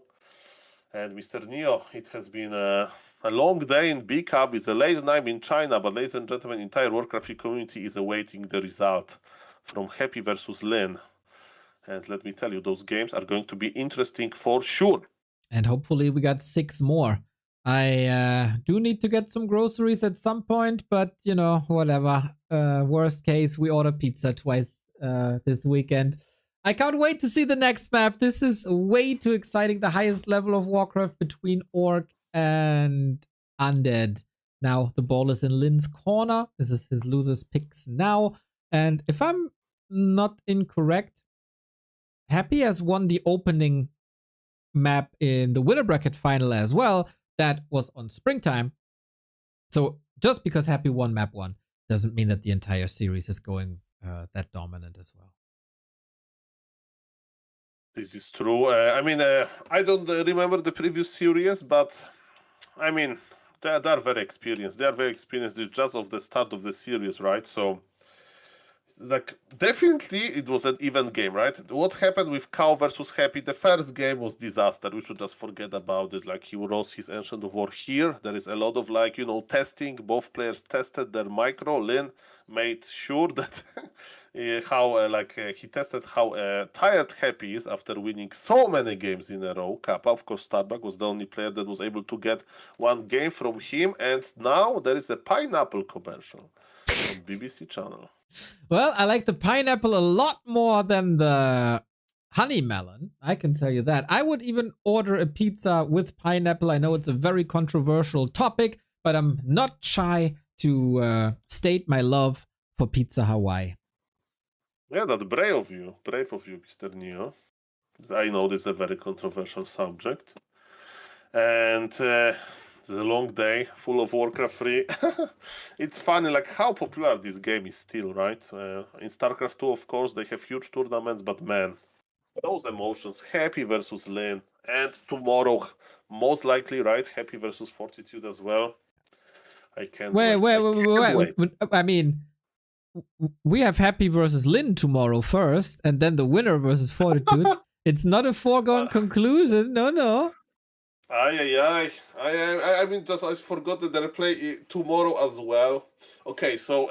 And Mr. Neo, it has been a long day in B Cup. It's a late night in China, but ladies and gentlemen, the entire Warcraft 3 community is awaiting the result from Happy versus Lin. And let me tell you, those games are going to be interesting for sure. And hopefully we got 6 more. I do need to get some groceries at some point, but whatever. Worst case, we order pizza twice this weekend. I can't wait to see the next map. This is way too exciting. The highest level of Warcraft between Orc and Undead. Now the ball is in Lin's corner. This is his loser's picks now. And if I'm not incorrect, Happy has won the opening map in the winner bracket final as well. That was on springtime. So just because Happy won map 1 doesn't mean that the entire series is going that dominant as well. This is true. I don't remember the previous series, but they are very experienced. They are very experienced. It's just of the start of the series, right? So definitely it was an even game, right? What happened with Cow versus Happy, the first game was disaster. We should just forget about it. Like, he rose his Ancient of War here. There is a lot of testing. Both players tested their micro. Lin made sure that he tested how tired Happy is after winning so many games in a row. Kappa, of course, Starbuck was the only player that was able to get one game from him. And now there is a pineapple commercial on BBC channel. Well, I like the pineapple a lot more than the honey melon. I can tell you that. I would even order a pizza with pineapple. I know it's a very controversial topic, but I'm not shy to state my love for Pizza Hawaii. Yeah, that's brave of you. Brave of you, Mr. Neo. I know this is a very controversial subject. And it's a long day, full of Warcraft 3. It's funny, how popular this game is still, right? In StarCraft 2, of course, they have huge tournaments, but man, those emotions, Happy versus Lin, and tomorrow, most likely, right, Happy versus Fortitude as well. I can't wait. Wait. I mean, we have Happy versus Lin tomorrow first, and then the winner versus Fortitude. It's not a foregone conclusion. No. I forgot that they play tomorrow as well. Okay, so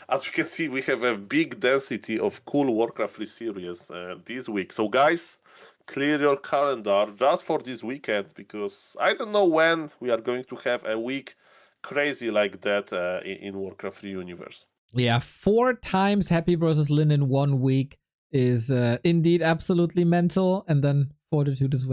as we can see, we have a big density of cool Warcraft 3 series this week. So guys, clear your calendar just for this weekend, because I don't know when we are going to have a week crazy like that in Warcraft 3 universe. Yeah, 4 times Happy versus Lin in 1 week is indeed absolutely mental, and then Fortitude is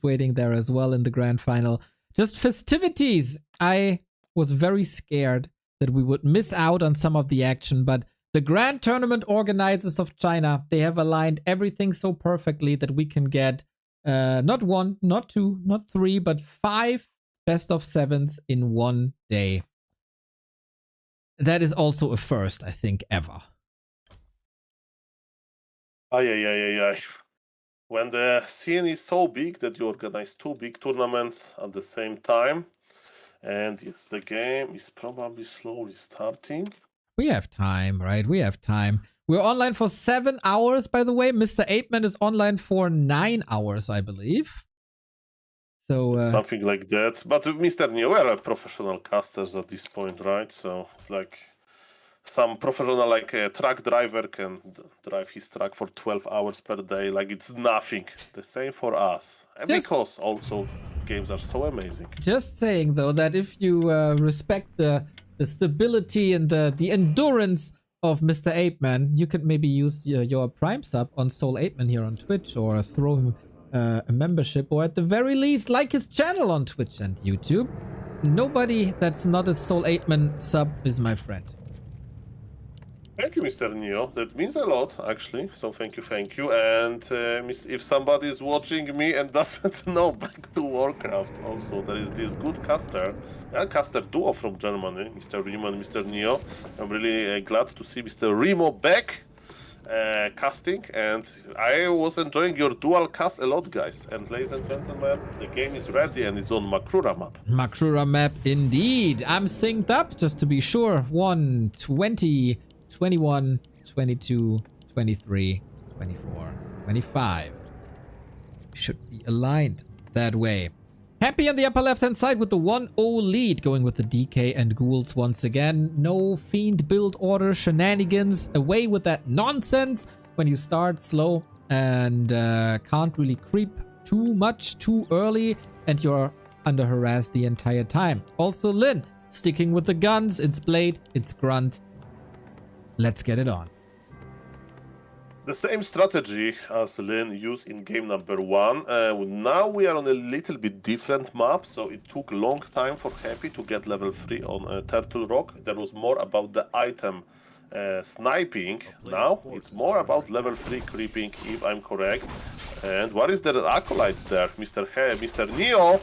waiting there as well in the grand final. Just festivities. I was very scared that we would miss out on some of the action, but the grand tournament organizers of China, they have aligned everything so perfectly that we can get not 1, not 2, not 3, but 5 best of 7s in 1 day. That is also a first, I think, ever. Yeah. When the scene is so big that you organize 2 big tournaments at the same time, and yes, the game is probably slowly starting. We have time, right? We have time. We're online for 7 hours, by the way. Mr. 8man is online for 9 hours, I believe. So Something like that. But Mr. Neo, we are professional casters at this point, right? So it's like some professional, like a truck driver can drive his truck for 12 hours per day. Like it's nothing. The same for us. And because also games are so amazing. just saying, though, that if you respect the stability and the endurance of Mr. 8man, you could maybe use your Prime sub on Soul 8man here on Twitch, or throw him a membership, or at the very least, like his channel on Twitch and YouTube. Nobody that's not a Soul 8man sub is my friend. Thank you, Mr. Neo. That means a lot, actually. So thank you. And if somebody is watching me and doesn't know back to Warcraft, also there is this good caster, caster duo from Germany, Mr. Remo and Mr. Neo. I'm really glad to see Mr. Remo back casting, and I was enjoying your dual cast a lot, guys. And ladies and gentlemen, the game is ready and it's on Makrura map. Makrura map, indeed. I'm synced up, just to be sure. 1, 20, 21, 22, 23, 24, 25. Should be aligned that way. Happy on the upper left-hand side with the 1-0 lead, going with the DK and ghouls once again. No fiend build order shenanigans. Away with that nonsense when you start slow and can't really creep too much too early, and you're under harassed the entire time. Also, Lin, sticking with the guns. It's Blade, it's Grunt. Let's get it on. The same strategy as Lin used in game number 1. Now we are on a little bit different map, so it took a long time for Happy to get level 3 on Turtle Rock. There was more about the item sniping. Now it's more about level 3 creeping, if I'm correct. And what is the acolyte there? Mr. Neo?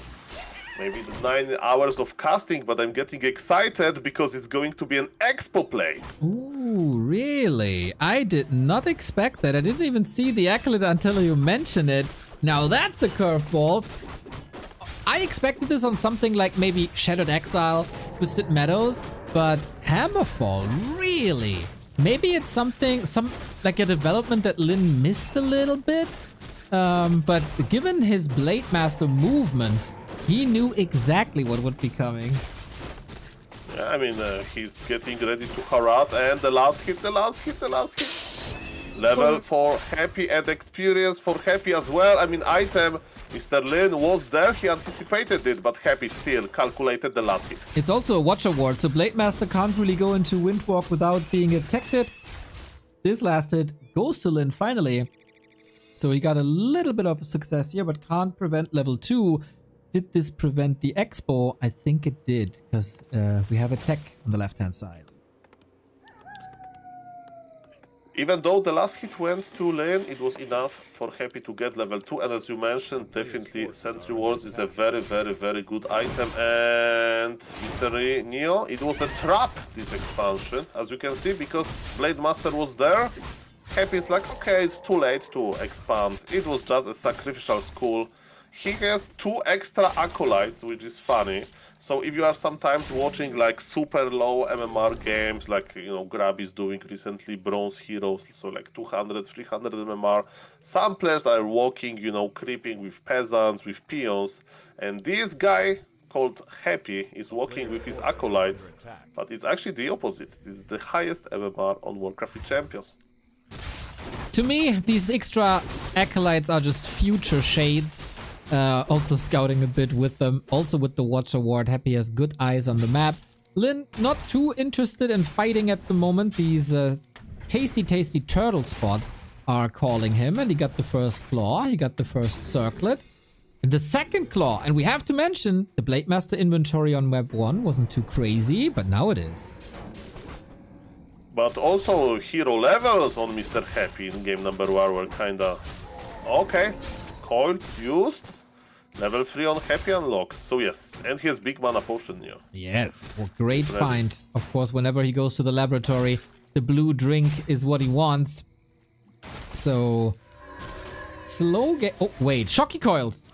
Maybe it's 9 hours of casting, but I'm getting excited because it's going to be an expo play. Ooh, really? I did not expect that. I didn't even see the acolyte until you mentioned it. Now that's a curveball. I expected this on something like maybe Shadowed Exile, Twisted Meadows, but Hammerfall, really? Maybe it's something, like a development that Lin missed a little bit. But given his Blade Master movement, he knew exactly what would be coming. Yeah, I mean, he's getting ready to harass, and the last hit. Level for Happy and experience for Happy as well. I mean, item, Mr. Lin was there, he anticipated it, but Happy still calculated the last hit. It's also a Watch Award, so Blade Master can't really go into Windwalk without being attacked. This last hit goes to Lin finally. So he got a little bit of success here, but can't prevent level 2. Did this prevent the expo? I think it did, because we have a tech on the left-hand side. Even though the last hit went to Lin, it was enough for Happy to get level 2. And as you mentioned, definitely Sentry Wards is a very, very, very good item. And Mr. Neo, it was a trap, this expansion, as you can see, because Blade Master was there. Happy is like, okay, it's too late to expand. It was just a sacrificial skull. He has 2 extra acolytes, which is funny. So if you are sometimes watching like super low MMR games, like, you know, Grab is doing recently, Bronze Heroes, so like 200, 300 MMR, some players are walking, you know, creeping with peasants, with peons, and this guy called Happy is walking with his acolytes, but it's actually the opposite. This is the highest MMR on Warcraft 3 Champions. To me, these extra acolytes are just future shades. Also scouting a bit with them. Also with the Watch Award, Happy has good eyes on the map. Lin, not too interested in fighting at the moment. These tasty turtle spots are calling him. And he got the first claw. He got the first circlet. And the second claw. And we have to mention, the Blade Master inventory on Web 1 wasn't too crazy, but now it is. But also hero levels on Mr. Happy in game number 1 were kinda okay. Coil used, level 3 on Happy unlocked. So yes, and he has big mana potion here. Yes, well, great find. Of course, whenever he goes to the laboratory, the blue drink is what he wants. So slow get. Oh wait, shocky coils.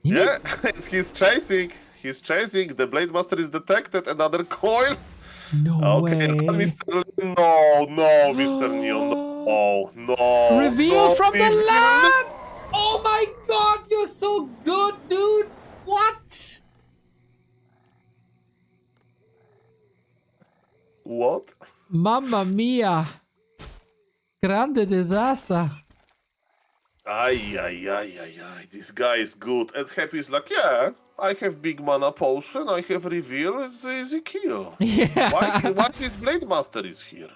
Yeah, he's chasing. The Blade Master is detected. Another coil. No Okay, way. not Mr. No, Mr. Neo, no, Reveal from the Mr. land! Oh my god, you're so good, dude! What? What? Mamma mia. Grande disaster. Ay, this guy is good. And Happy is like, yeah, I have big mana potion, I have reveal, it's easy kill. Yeah. Why this Blade Master is here?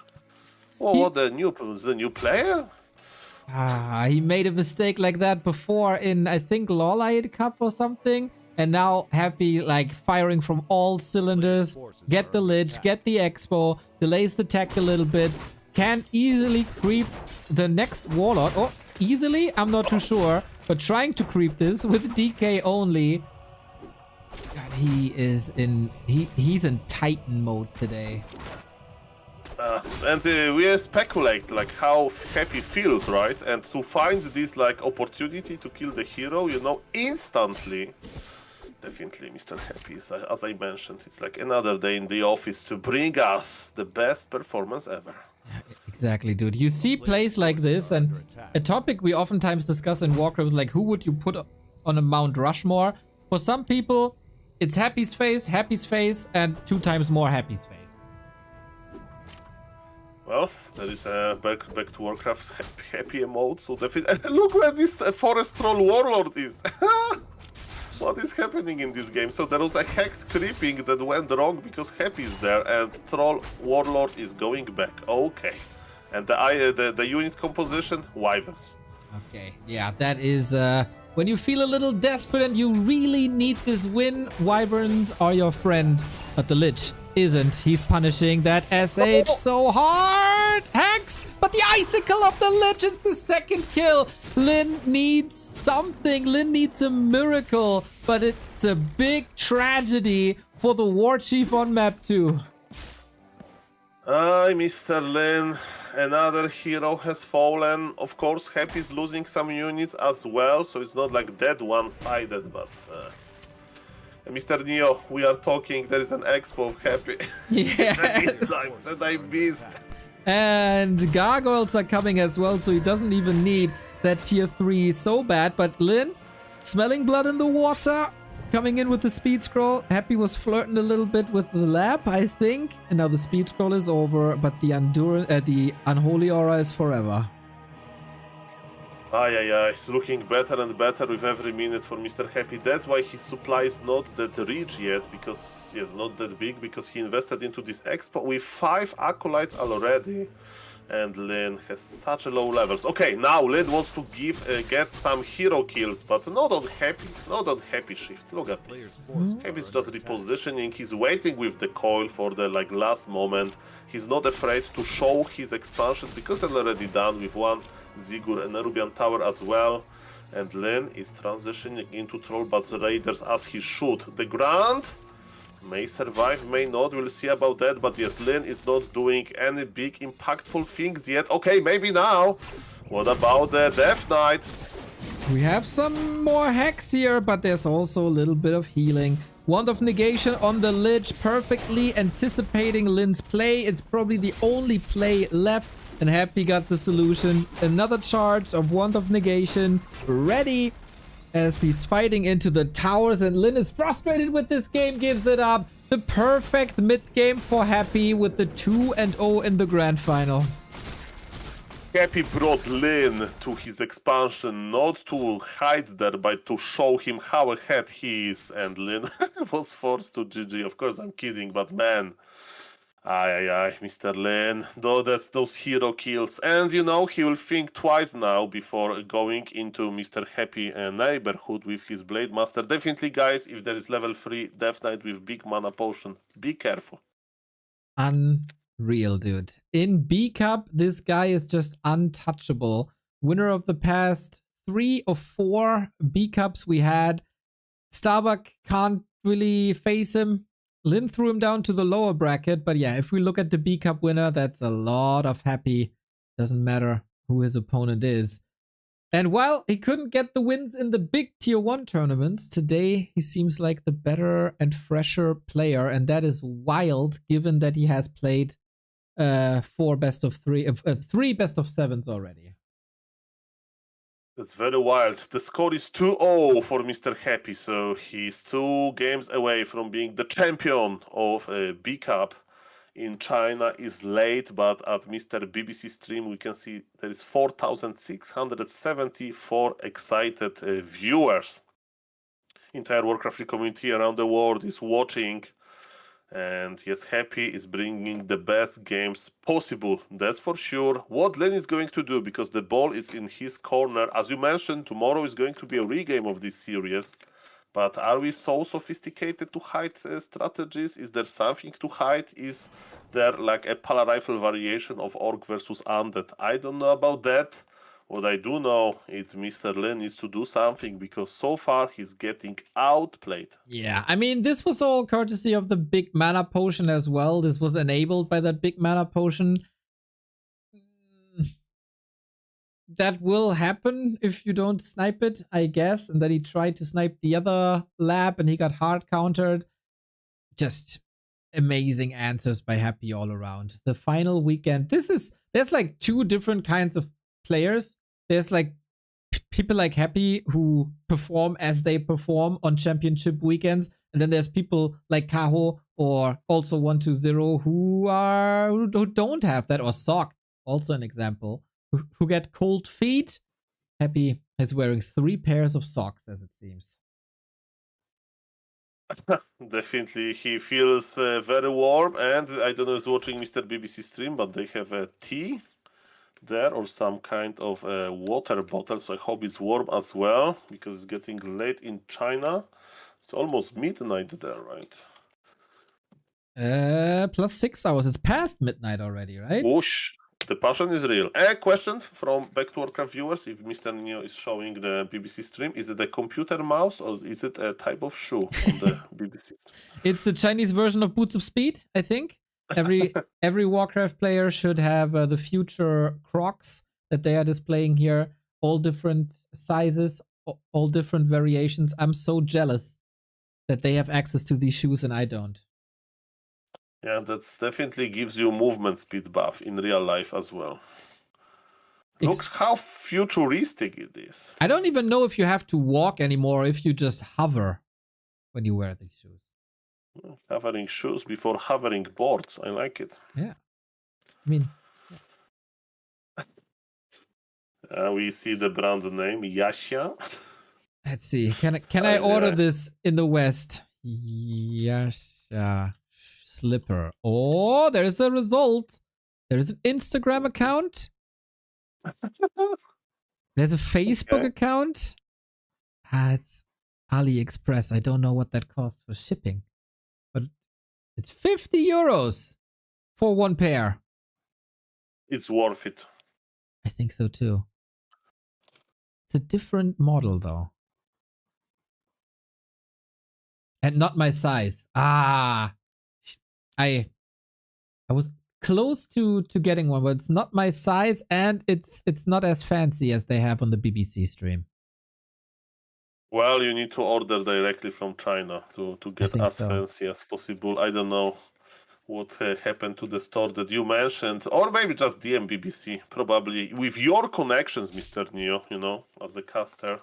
Oh, what the new player? He made a mistake like that before in, I think, Lawlight Cup or something. And now Happy, like, firing from all cylinders. Get the Lich, get the Expo, delays the tech a little bit. Can easily creep the next Warlord. Oh, easily? I'm not too sure. But trying to creep this with DK only. God, he's in Titan mode today. And we speculate like how Happy feels, right? And to find this like opportunity to kill the hero, you know, instantly. Definitely, Mr. Happy is, as I mentioned, it's like another day in the office to bring us the best performance ever. Exactly, dude. You see plays like this, and a topic we oftentimes discuss in Warcraft is like, who would you put on a Mount Rushmore? For some people, it's Happy's face, and 2 times more Happy's face. Well, there is a back to Warcraft happy emote, so definitely. Look where this Forest Troll Warlord is! What is happening in this game? So there was a hex creeping that went wrong because Happy is there, and Troll Warlord is going back. Okay. And the unit composition, Wyverns. Okay, yeah, that is, when you feel a little desperate and you really need this win, Wyverns are your friend. But the Lich isn't. He's punishing that SH so hard! Hex! But the Icicle of the Lich is the second kill! Lin needs something. Lin needs a miracle. But it's a big tragedy for the War Chief on map 2. Mr. Lin, another hero has fallen. Of course, Happy is losing some units as well, so it's not like that one-sided, but... Mr. Neo, we are talking, there is an expo of Happy. Yes! that I missed. And gargoyles are coming as well, so he doesn't even need that tier 3 so bad. But Lin, smelling blood in the water, coming in with the speed scroll. Happy was flirting a little bit with the lab, I think. And now the speed scroll is over, but the unholy aura is forever. It's looking better and better with every minute for Mr. Happy. That's why his supply is not that rich yet, because yes, not that big, because he invested into this expo with 5 acolytes already. And Lin has such a low levels. Okay, now Lin wants to get some hero kills, but not on Happy shift. Look at this. Happy's just repositioning. He's waiting with the coil for the last moment. He's not afraid to show his expansion because it's already done with 1 Zigur and Nerubian Tower as well. And Lin is transitioning into Troll, but Raiders as he should. The Grand may survive, may not, we'll see about that, but yes, Lin is not doing any big impactful things yet. Okay, maybe now. What about the Death Knight? We have some more hacks here, but there's also a little bit of healing. Wand of Negation on the Lich, perfectly anticipating Lin's play. It's probably the only play left, and Happy got the solution. Another charge of Wand of Negation, ready as he's fighting into the towers, and Lin is frustrated with this game, gives it up. The perfect mid-game for Happy with the 2-0 in the grand final. Happy brought Lin to his expansion, not to hide there, but to show him how ahead he is, and Lin was forced to GG. Of course, I'm kidding, but man... Mr. Lin, though that's those hero kills, and you know he will think twice now before going into Mr. Happy neighborhood with his Blade Master. Definitely, guys, if there is level 3 Death Knight with big mana potion, be careful. Unreal, dude. In B Cup, this guy is just untouchable. Winner of the past 3 or 4 B Cups we had. Starbuck can't really face him. Lin threw him down to the lower bracket, but yeah, if we look at the B Cup winner, that's a lot of Happy. Doesn't matter who his opponent is. And while he couldn't get the wins in the big tier 1 tournaments, today he seems like the better and fresher player, and that is wild given that he has played 3 best of 7s already. That's very wild. The score is 2-0 for Mr. Happy, so he's 2 games away from being the champion of B Cup. In China is late, but at Mr. BBC stream we can see there is 4,674 excited viewers. Entire Warcraft 3 community around the world is watching, and yes, Happy is bringing the best games possible, that's for sure. What Len is going to do, because the ball is in his corner, as you mentioned, tomorrow is going to be a regame of this series. But are we so sophisticated to hide strategies? Is there something to hide? Is there like a Pala Rifle variation of Orc versus Undead? I don't know about that. What I do know is Mr. Lin needs to do something, because so far he's getting outplayed. Yeah, I mean, this was all courtesy of the big mana potion as well. This was enabled by that big mana potion. That will happen if you don't snipe it, I guess. And then he tried to snipe the other lab and he got hard countered. Just amazing answers by Happy all around. The final weekend. There's like 2 different kinds of players. There's like people like Happy who perform as they perform on championship weekends. And then there's people like Kaho or also 120 who don't have that, or Sock, also an example. Who get cold feet. Happy is wearing 3 pairs of socks, as it seems. Definitely, he feels very warm, and I don't know who's watching Mr. BBC stream, but they have a tea there or some kind of water bottle, so I hope it's warm as well, because it's getting late in China. It's almost midnight there, right? Plus 6 hours. It's past midnight already, right? Whoosh. The passion is real. A question from Back to Warcraft viewers, if Mr. Neo is showing the BBC stream, is it a computer mouse or is it a type of shoe on the BBC stream? It's the Chinese version of Boots of Speed, I think. Every Warcraft player should have the future Crocs that they are displaying here. All different sizes, all different variations. I'm so jealous that they have access to these shoes and I don't. Yeah, that definitely gives you movement speed buff in real life as well. Look how futuristic it is. I don't even know if you have to walk anymore, if you just hover when you wear these shoes. Hovering shoes before hovering boards. I like it. Yeah. I mean... we see the brand name, Yasha. Let's see. Can I order this in the West? Yasha slipper. Oh, there's a result. There's an Instagram account. There's a Facebook account. It's AliExpress. I don't know what that costs for shipping, but it's 50 euros for 1 pair. It's worth it. I think so too. It's a different model though. And not my size. I was close to getting one, but it's not my size, and it's not as fancy as they have on the BBC stream. Well, you need to order directly from China to get as fancy as possible. I don't know what happened to the store that you mentioned, or maybe just DM BBC. Probably with your connections, Mr. Neo, you know, as a caster,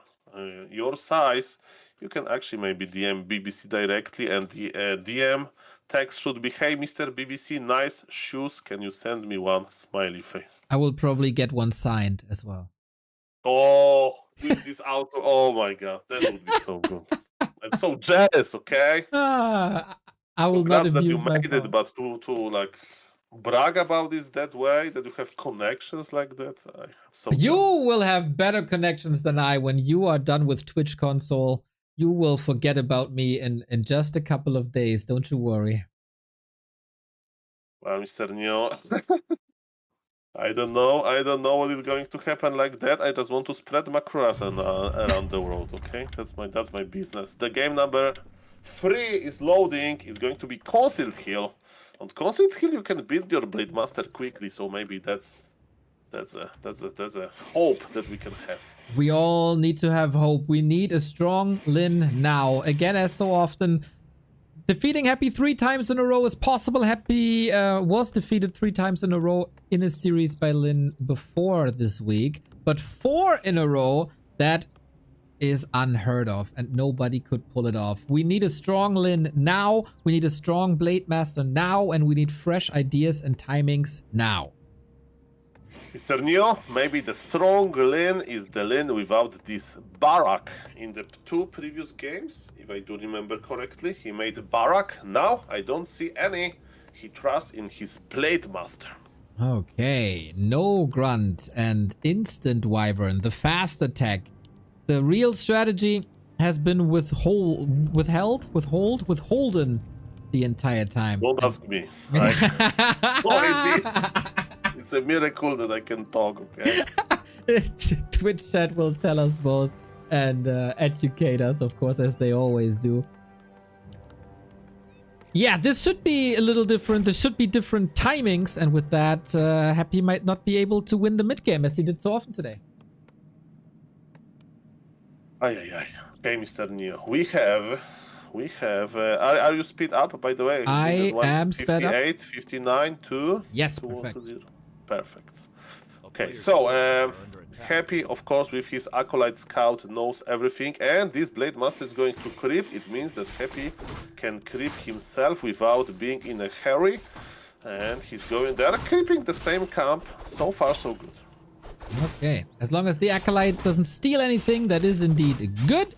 your size, you can actually maybe DM BBC directly, and the DM text should be, "Hey, Mr. BBC, nice shoes. Can you send me one?" Smiley face. I will probably get one signed as well. Oh, with this auto. Oh my god, that would be so good. I'm so jealous, okay? I will not Glad that you abuse my made it, but to like brag about this that way, that you have connections like that, I'm so You jealous. will have better connections than I when you are done with Twitch console. You will forget about me in just a couple of days. Don't you worry. Well, Mr. Neo, I don't know what is going to happen like that. I just want to spread macros around the world, okay? That's my business. The game number 3 is loading. It's going to be Concealed Hill. On Concealed Hill, you can build your Blade Master quickly, so maybe that's That's a hope that we can have. We all need to have hope. We need a strong Lin now. Again, as so often, defeating Happy 3 times in a row is possible. Happy was defeated 3 times in a row in a series by Lin before this week. But 4 in a row, that is unheard of, and nobody could pull it off. We need a strong Lin now. We need a strong Blade Master now, and we need fresh ideas and timings now. Mr. Neo, maybe the strong Lin is the Lin without this Barak. In the 2 previous games, if I do remember correctly, he made Barak. Now I don't see any. He trusts in his Blade Master. Okay, no Grunt and Instant Wyvern, the fast attack. The real strategy has been withholden the entire time. Don't ask me. No idea. It's a miracle that I can talk, okay? Twitch chat will tell us both and educate us, of course, as they always do. Yeah, this should be a little different. There should be different timings, and with that, Happy might not be able to win the mid game as he did so often today. Ay. Okay, Mr. Neo. We have. Are you speed up, by the way? I am sped up. 58, 59, 2. Yes, 2, perfect. 2, 0. Perfect. A Okay, player's so forces are under attack. Happy, of course, with his Acolyte Scout knows everything, and this Blade Master is going to creep. It means that Happy can creep himself without being in a hurry, and he's going there, keeping the same camp. So far, so good. Okay, as long as the Acolyte doesn't steal anything, that is indeed good.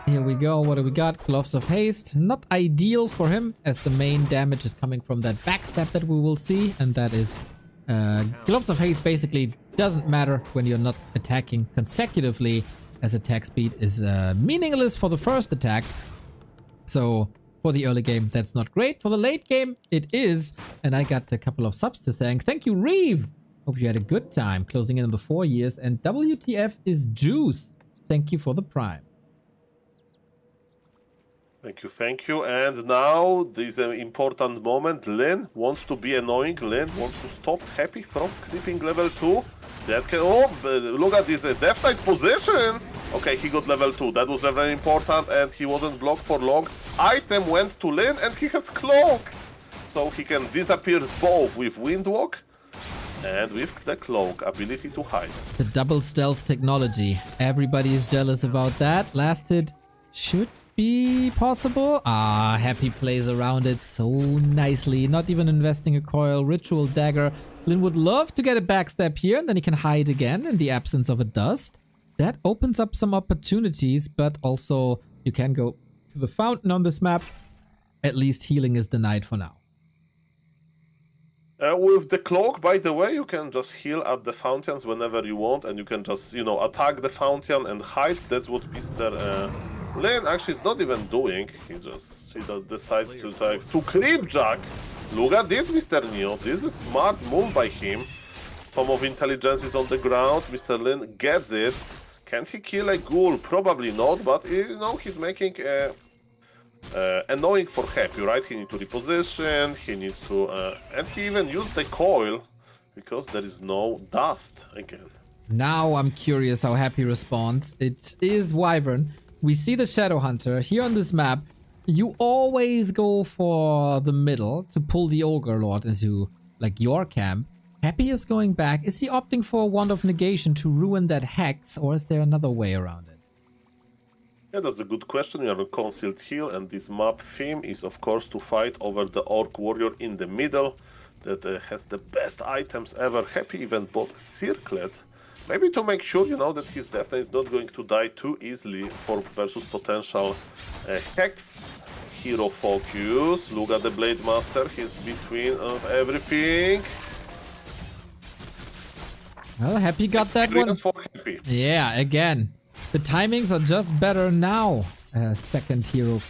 Here we go, what do we got? Gloves of Haste, not ideal for him, as the main damage is coming from that backstab that we will see, and that is... Gloves of Haste basically doesn't matter when you're not attacking consecutively, as attack speed is meaningless for the first attack. So, for the early game, that's not great. For the late game, it is, and I got a couple of subs to thank. Thank you, Reeve! Hope you had a good time closing in on the 4 years, and WTF is Juice. Thank you for the Prime. Thank you. And now, this is an important moment. Lin wants to be annoying. Lin wants to stop Happy from creeping level 2. That can... Oh, look at this Death Knight position. Okay, he got level 2. That was very important, and he wasn't blocked for long. Item went to Lin, and he has Cloak. So he can disappear both with Windwalk and with the Cloak ability to hide. The double stealth technology. Everybody is jealous about that. Last hit should be possible. Ah, Happy plays around it so nicely. Not even investing a coil. Ritual dagger. Lin would love to get a backstab here, and then he can hide again in the absence of a dust. That opens up some opportunities, but also you can go to the fountain on this map. At least healing is denied for now. With the Cloak, by the way, you can just heal at the fountains whenever you want, and you can just, attack the fountain and hide. That's what Mr. Lin actually is not even doing. He just decides to creep Jack. Look at this, Mr. Neo. This is a smart move by him. Tome of Intelligence is on the ground. Mr. Lin gets it. Can he kill a ghoul? Probably not, but he's making annoying for Happy, right? He needs to reposition, he needs to... and he even used the coil, because there is no dust again. Now I'm curious how Happy responds. It is Wyvern. We see the Shadow Hunter. Here on this map, you always go for the middle to pull the Ogre Lord into, like, your camp. Happy is going back. Is he opting for a Wand of Negation to ruin that Hex, or is there another way around it? Yeah, that's a good question. We have a Concealed Heal, and this map theme is, of course, to fight over the Orc Warrior in the middle that has the best items ever. Happy even bought Circlet, maybe to make sure, that his Death Knight is not going to die too easily versus potential Hex. Hero focus. Look at the Blade Master. He's between of everything. Well, Happy got that one. For Happy. Yeah, again. The timings are just better now. Second hero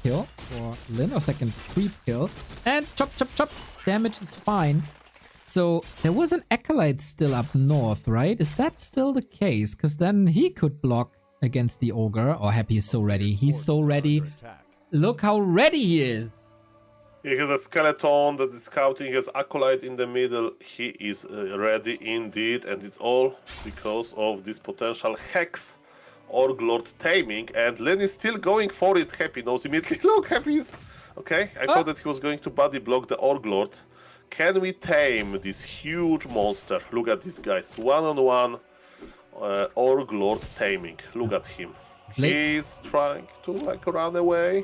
kill for Lin, or second creep kill. And chop, chop, chop. Damage is fine. So there was an Acolyte still up north, right? Is that still the case? Because then he could block against the Ogre. Oh, Happy is so ready. He's so ready. Look how ready he is. He has a skeleton that is scouting his acolyte in the middle. He is ready indeed, and it's all because of this potential hex Orc Lord taming. And Lin is still going for it. Happy knows immediately. Look, Happy is okay. I thought that he was going to body block the Orc Lord. Can we tame this huge monster? Look at these guys. One-on-one Orc Lord taming. Look at him. He's trying to like run away.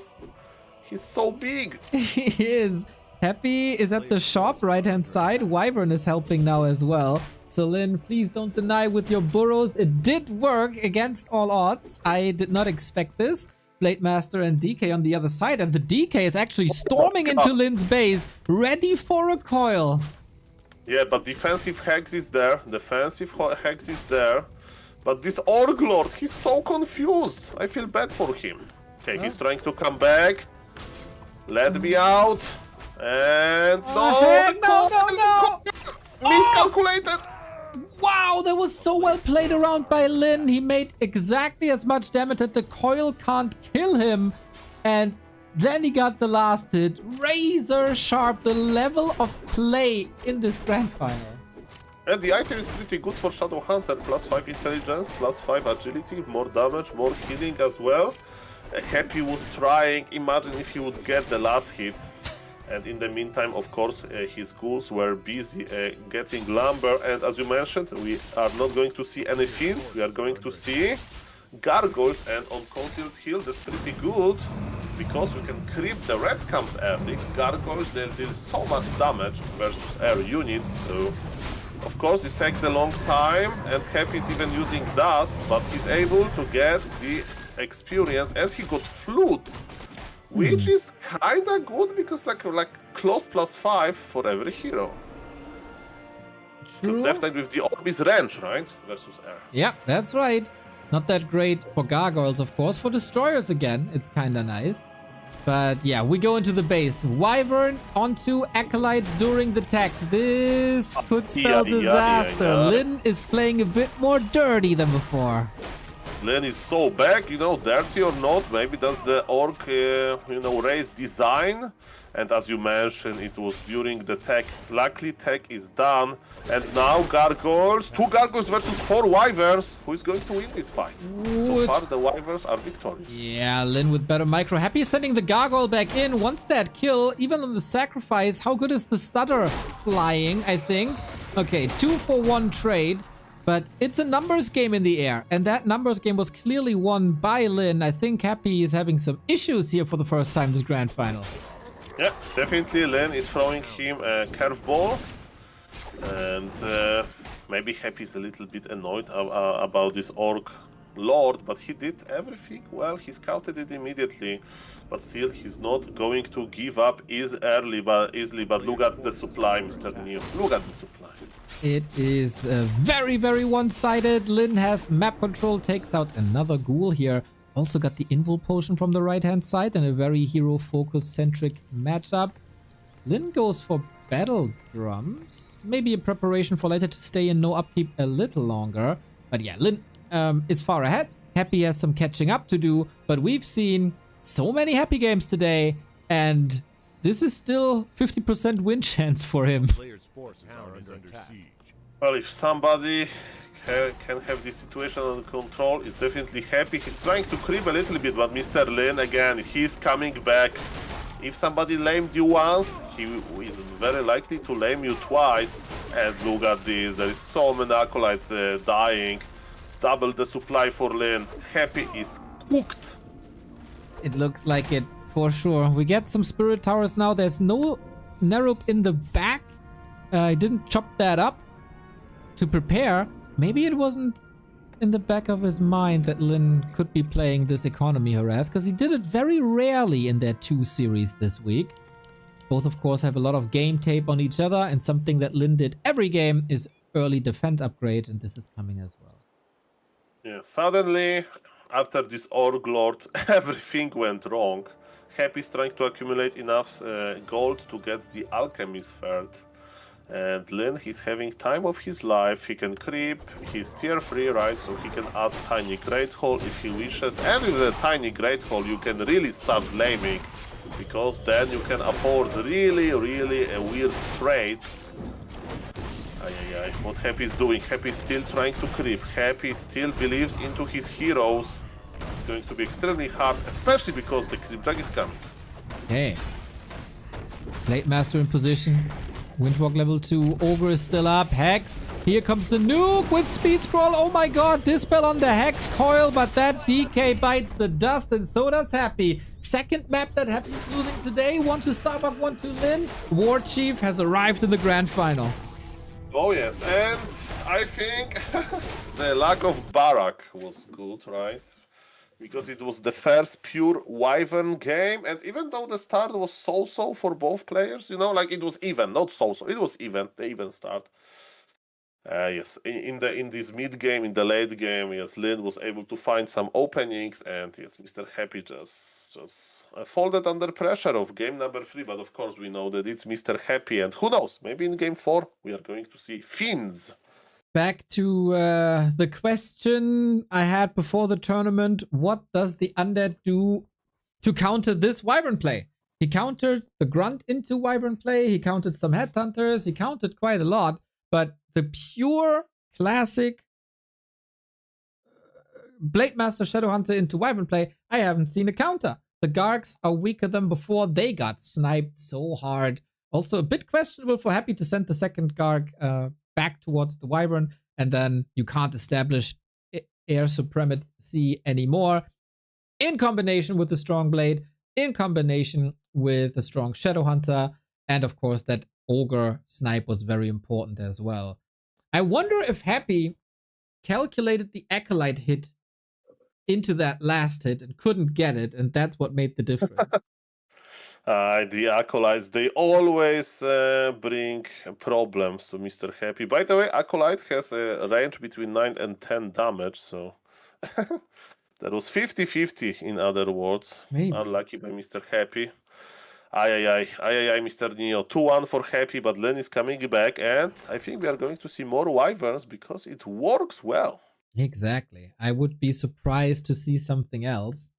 He's so big. He is. Happy is at the shop, right-hand side. Wyvern is helping now as well. So Lin, please don't deny with your burrows. It did work against all odds. I did not expect this. Blade Master and DK on the other side. And the DK is actually storming into Lin's base, ready for a coil. Yeah, but defensive hex is there. Defensive hex is there. But this Orc Lord, he's so confused. I feel bad for him. Okay, he's trying to come back. Let me out. And no. Miscalculated. Wow, that was so well played around by Lin. He made exactly as much damage that the coil can't kill him. And then he got the last hit. Razor sharp, the level of play in this grand final. And the item is pretty good for Shadow Hunter. +5 intelligence, +5 agility, more damage, more healing as well. Happy was trying. Imagine if he would get the last hit. And in the meantime, of course, his ghouls were busy getting lumber. And as you mentioned, we are not going to see any fiends. We are going to see gargoyles. And on Concealed Hill, that's pretty good. Because we can creep the red camps early. Gargoyles, they deal so much damage versus air units. So, of course, it takes a long time. And Happy is even using dust. But he's able to get the experience. And he got flute. Which is kinda good because like close +5 for every hero. Because Death Knight with the orb is range, right? Versus air. Yeah, that's right. Not that great for gargoyles, of course. For destroyers again, it's kinda nice. But yeah, we go into the base. Wyvern onto acolytes during the tech. This could spell disaster. Lin is playing a bit more dirty than before. Lin is so back, you know, dirty or not, maybe that's the orc, race design. And as you mentioned, it was during the tech. Luckily, tech is done. And now gargoyles, 2 gargoyles versus 4 wyverns. Who is going to win this fight? So far, the wyverns are victorious. Yeah, Lin with better micro. Happy sending the gargoyle back in. Wants that kill, even on the sacrifice. How good is the stutter flying, I think? Okay, 2 for 1 trade. But it's a numbers game in the air, and that numbers game was clearly won by Lin. I think Happy is having some issues here for the first time this grand final. Yeah, definitely Lin is throwing him a curveball. And maybe Happy is a little bit annoyed about this Orc Lord, but he did everything well. He scouted it immediately, but still he's not going to give up easily. But look at the supply, Mr. Neo. Look at the supply. It is very, very one-sided. Lin has map control, takes out another ghoul here. Also got the invul potion from the right-hand side and a very hero-focus-centric matchup. Lin goes for battle drums. Maybe a preparation for later to stay in no upkeep a little longer. But yeah, Lin is far ahead. Happy has some catching up to do. But we've seen so many Happy games today. And this is still 50% win chance for him. Player's forces are under siege. Well, if somebody can have this situation under control, is definitely Happy. He's trying to creep a little bit, but Mr. Lin, again, he's coming back. If somebody lamed you once, he is very likely to lame you twice. And look at this, there is so many acolytes dying. Double the supply for Lin. Happy is cooked. It looks like it, for sure. We get some spirit towers now. There's no Nerup in the back. I didn't chop that up to prepare. Maybe it wasn't in the back of his mind that Lin could be playing this economy harass, because he did it very rarely in their 2 series this week. Both, of course, have a lot of game tape on each other, and something that Lin did every game is early defense upgrade, and this is coming as well. Yeah, suddenly, after this Orc Lord, everything went wrong. Happy is trying to accumulate enough gold to get the Alchemy Sphere. And Lin, he's having time of his life. He can creep. He's tier 3, right? So he can add Tiny Great Hole if he wishes. And with a Tiny Great Hole, you can really start blaming because then you can afford really weird trades. What Happy is doing. Happy is still trying to creep. Happy still believes into his heroes. It's going to be extremely hard, especially because the creep drag is coming. Okay. Blade Master in position. Windwalk level 2. Ogre is still up. Hex. Here comes the nuke with speed scroll. Oh my god. Dispel on the Hex coil, but that DK bites the dust, and so does Happy. Second map that Happy's losing today. One to Starbuck, one to Lin. War Chief has arrived in the grand final. Oh yes, and I think the lack of Barak was good, right? Because it was the first pure Wyvern game, and even though the start was so-so for both players, you know, like it was even, not so-so, it was even, the even start. Yes, in this mid game, in the late game, yes, Lin was able to find some openings, and yes, Mr. Happy just folded under pressure of game number 3. But of course, we know that it's Mr. Happy, and who knows? Maybe in game 4 we are going to see Finns. Back to the question I had before the tournament. What does the Undead do to counter this Wyvern play? He countered the Grunt into Wyvern play. He countered some Headhunters. He countered quite a lot. But the pure classic Blade Master Shadowhunter into Wyvern play, I haven't seen a counter. The Gargs are weaker than before. They got sniped so hard. Also a bit questionable for Happy to send the second Garg back towards the Wyvern, and then you can't establish air supremacy anymore. In combination with the strong blade, in combination with the strong Shadowhunter, and of course that Ogre snipe was very important as well. I wonder if Happy calculated the Acolyte hit into that last hit and couldn't get it, and that's what made the difference. The Acolytes, they always bring problems to Mr. Happy. By the way, Acolyte has a range between 9 and 10 damage, so that was 50-50 in other words. Maybe. Unlucky by Mr. Happy. Mr. Neo. 2-1 for Happy, but Len is coming back, and I think we are going to see more Wyverns because it works well. Exactly. I would be surprised to see something else.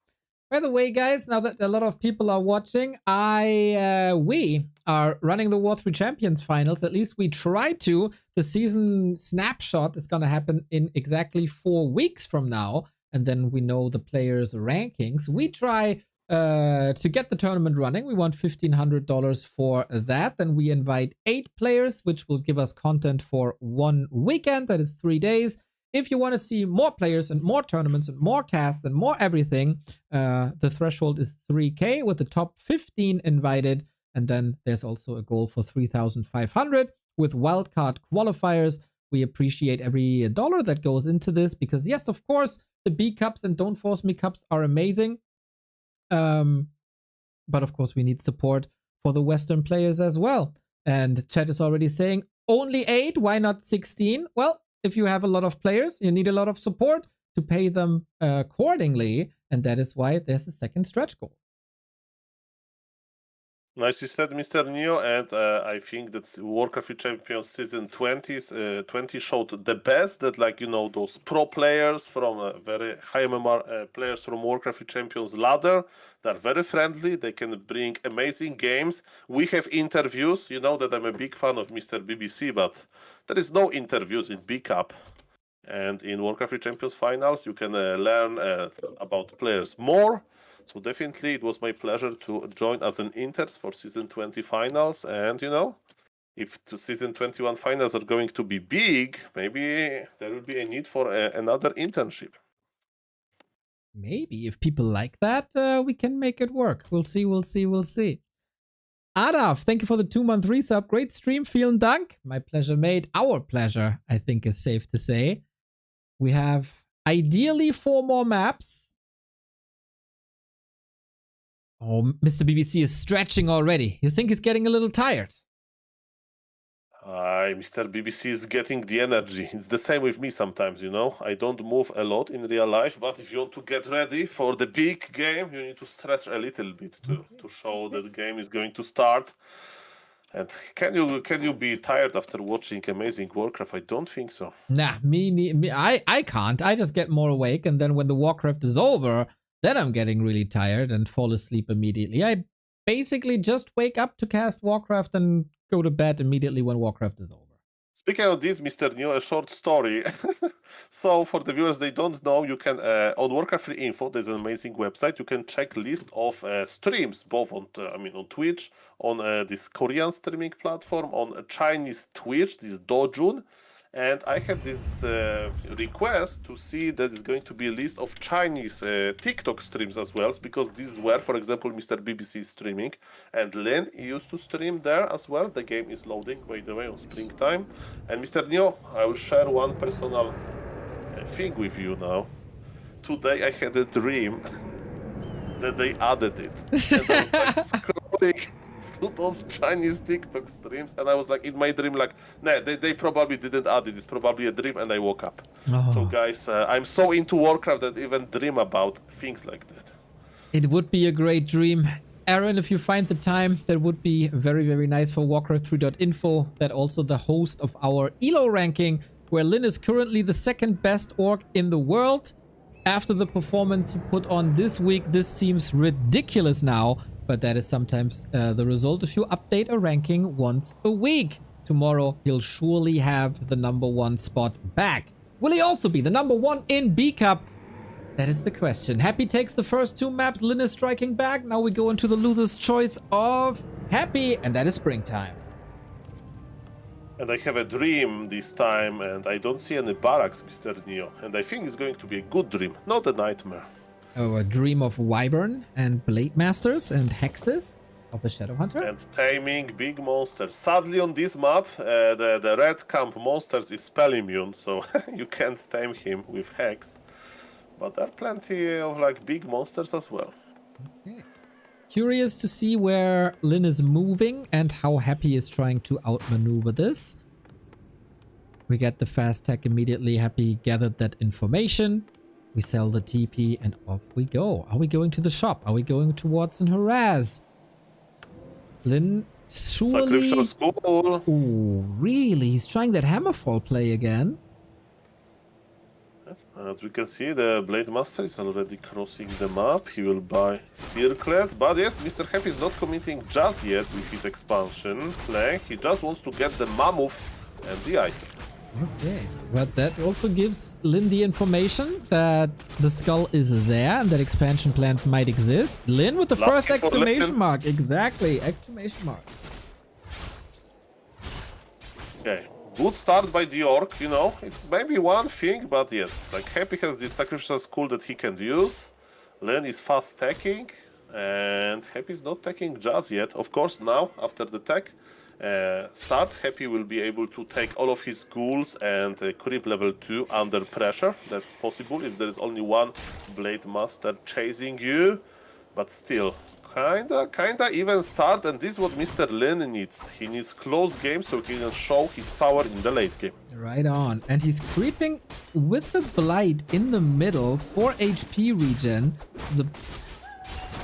By the way, guys, now that a lot of people are watching, we are running the W3 Finals. At least we try to. The season snapshot is going to happen in exactly 4 weeks from now, and then we know the players' rankings. We try to get the tournament running. We want $1,500 for that. Then we invite 8 players, which will give us content for 1 weekend. That is 3 days. If you want to see more players and more tournaments and more casts and more everything, the threshold is 3K with the top 15 invited. And then there's also a goal for 3,500 with wildcard qualifiers. We appreciate every dollar that goes into this because, yes, of course, the B Cups and Don't Force Me Cups are amazing. But of course, we need support for the Western players as well. And chat is already saying, only 8, why not 16? Well, if you have a lot of players, you need a lot of support to pay them accordingly. And that is why there's a second stretch goal. Nicely said, Mr. Neo, and I think that Warcraft Champions Season 20 showed the best that, like, you know, those pro players from very high MMR players from Warcraft Champions ladder, they're very friendly, they can bring amazing games. We have interviews, you know that I'm a big fan of Mr. BBC, but there is no interviews in B Cup. And in Warcraft Champions Finals, you can learn about players more. So definitely it was my pleasure to join as an intern for Season 20 Finals. And, you know, if the Season 21 Finals are going to be big, maybe there will be a need for another internship. Maybe if people like that, we can make it work. We'll see. Adaf, thank you for the 2-month resub. Great stream. Vielen Dank. My pleasure, mate. Our pleasure, I think is safe to say. We have ideally 4 more maps. Oh, Mr. BBC is stretching already. You think he's getting a little tired? Mr. BBC is getting the energy. It's the same with me sometimes, you know. I don't move a lot in real life, but if you want to get ready for the big game, you need to stretch a little bit to show that the game is going to start. And can you be tired after watching Amazing Warcraft? I don't think so. Nah, I can't. I just get more awake, and then when the Warcraft is over, then I'm getting really tired and fall asleep immediately. I basically just wake up to cast Warcraft and go to bed immediately when Warcraft is over. Speaking of this, Mr. New, a short story. So for the viewers they don't know, you can on Warcraft Free Info, there's an amazing website. You can check list of streams, both on on Twitch, on this Korean streaming platform, on a Chinese Twitch, this Dojun. And I had this request to see that it's going to be a list of Chinese TikTok streams as well, because these were, for example, Mr. BBC streaming, and Lin used to stream there as well. The game is loading, by the way, on springtime. And Mr. Neo, I will share one personal thing with you now. Today I had a dream that they added it. And I was like scrolling through those Chinese TikTok streams, and I was like, in my dream, like, nah, they probably didn't add it. It's probably a dream, and I woke up. So guys, I'm so into Warcraft that I even dream about things like that. It would be a great dream. Aaron, if you find the time, that would be very, very nice for Warcraft3.info. That also the host of our ELO ranking, where Lin is currently the second best orc in the world. After the performance he put on this week, this seems ridiculous now, but that is sometimes the result if you update a ranking once a week. Tomorrow he'll surely have the #1 spot back. Will he also be the #1 in B Cup? That is the question. Happy takes the first 2 maps. Lin is striking back. Now we go into the loser's choice of Happy, and that is springtime. And I have a dream this time, and I don't see any barracks, Mr. Neo. And I think it's going to be a good dream, not a nightmare. Oh, a dream of Wyvern and Blade Masters and Hexes of a Shadow Hunter? And taming big monsters. Sadly, on this map, the red camp monsters is spell immune, so you can't tame him with Hex. But there are plenty of like big monsters as well. Okay. Curious to see where Lin is moving and how Happy is trying to outmaneuver this. We get the fast tech immediately. Happy gathered that information. We sell the TP and off we go. Are we going to the shop? Are we going towards an harass? Lin surely... Sacrificial School. Ooh, really? He's trying that Hammerfall play again. As we can see, the Blade Master is already crossing the map. He will buy Circlet. But yes, Mr. Happy is not committing just yet with his expansion play. He just wants to get the Mammoth and the item. Okay, but that also gives Lin the information that the skull is there and that expansion plans might exist. Lin with the Last first hit for exclamation Lin. mark. Exactly, exclamation mark. Okay, good start by the Orc, you know. It's maybe one thing, but yes, like Happy has this Sacrificial School that he can use. Lin is fast stacking, and Happy is not taking just yet. Of course, now, after the tech start, Happy will be able to take all of his ghouls and creep level 2 under pressure. That's possible if there is only one Blade Master chasing you, but still, kinda even start, and this is what Mr. Lin needs. He needs close game so he can show his power in the late game. Right on. And he's creeping with the Blight in the middle, 4 HP regen. The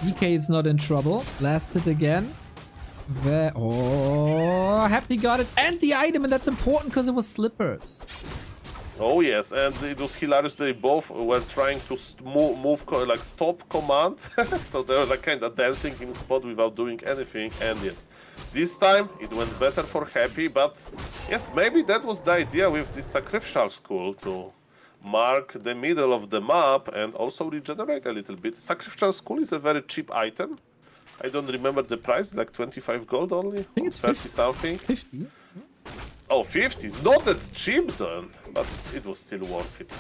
DK is not in trouble. Last hit again. Oh, Happy got it. And the item, and that's important because it was slippers. Oh yes, and it was hilarious. They both were trying to move like stop command, so they were like kind of dancing in spot without doing anything. And yes, this time it went better for Happy. But yes, maybe that was the idea with this Sacrificial School, to mark the middle of the map and also regenerate a little bit. Sacrificial School is a very cheap item. I don't remember the price, like 25 gold only? I think it's 30 something? 50. Oh, 50. It's not that cheap then, but it was still worth it.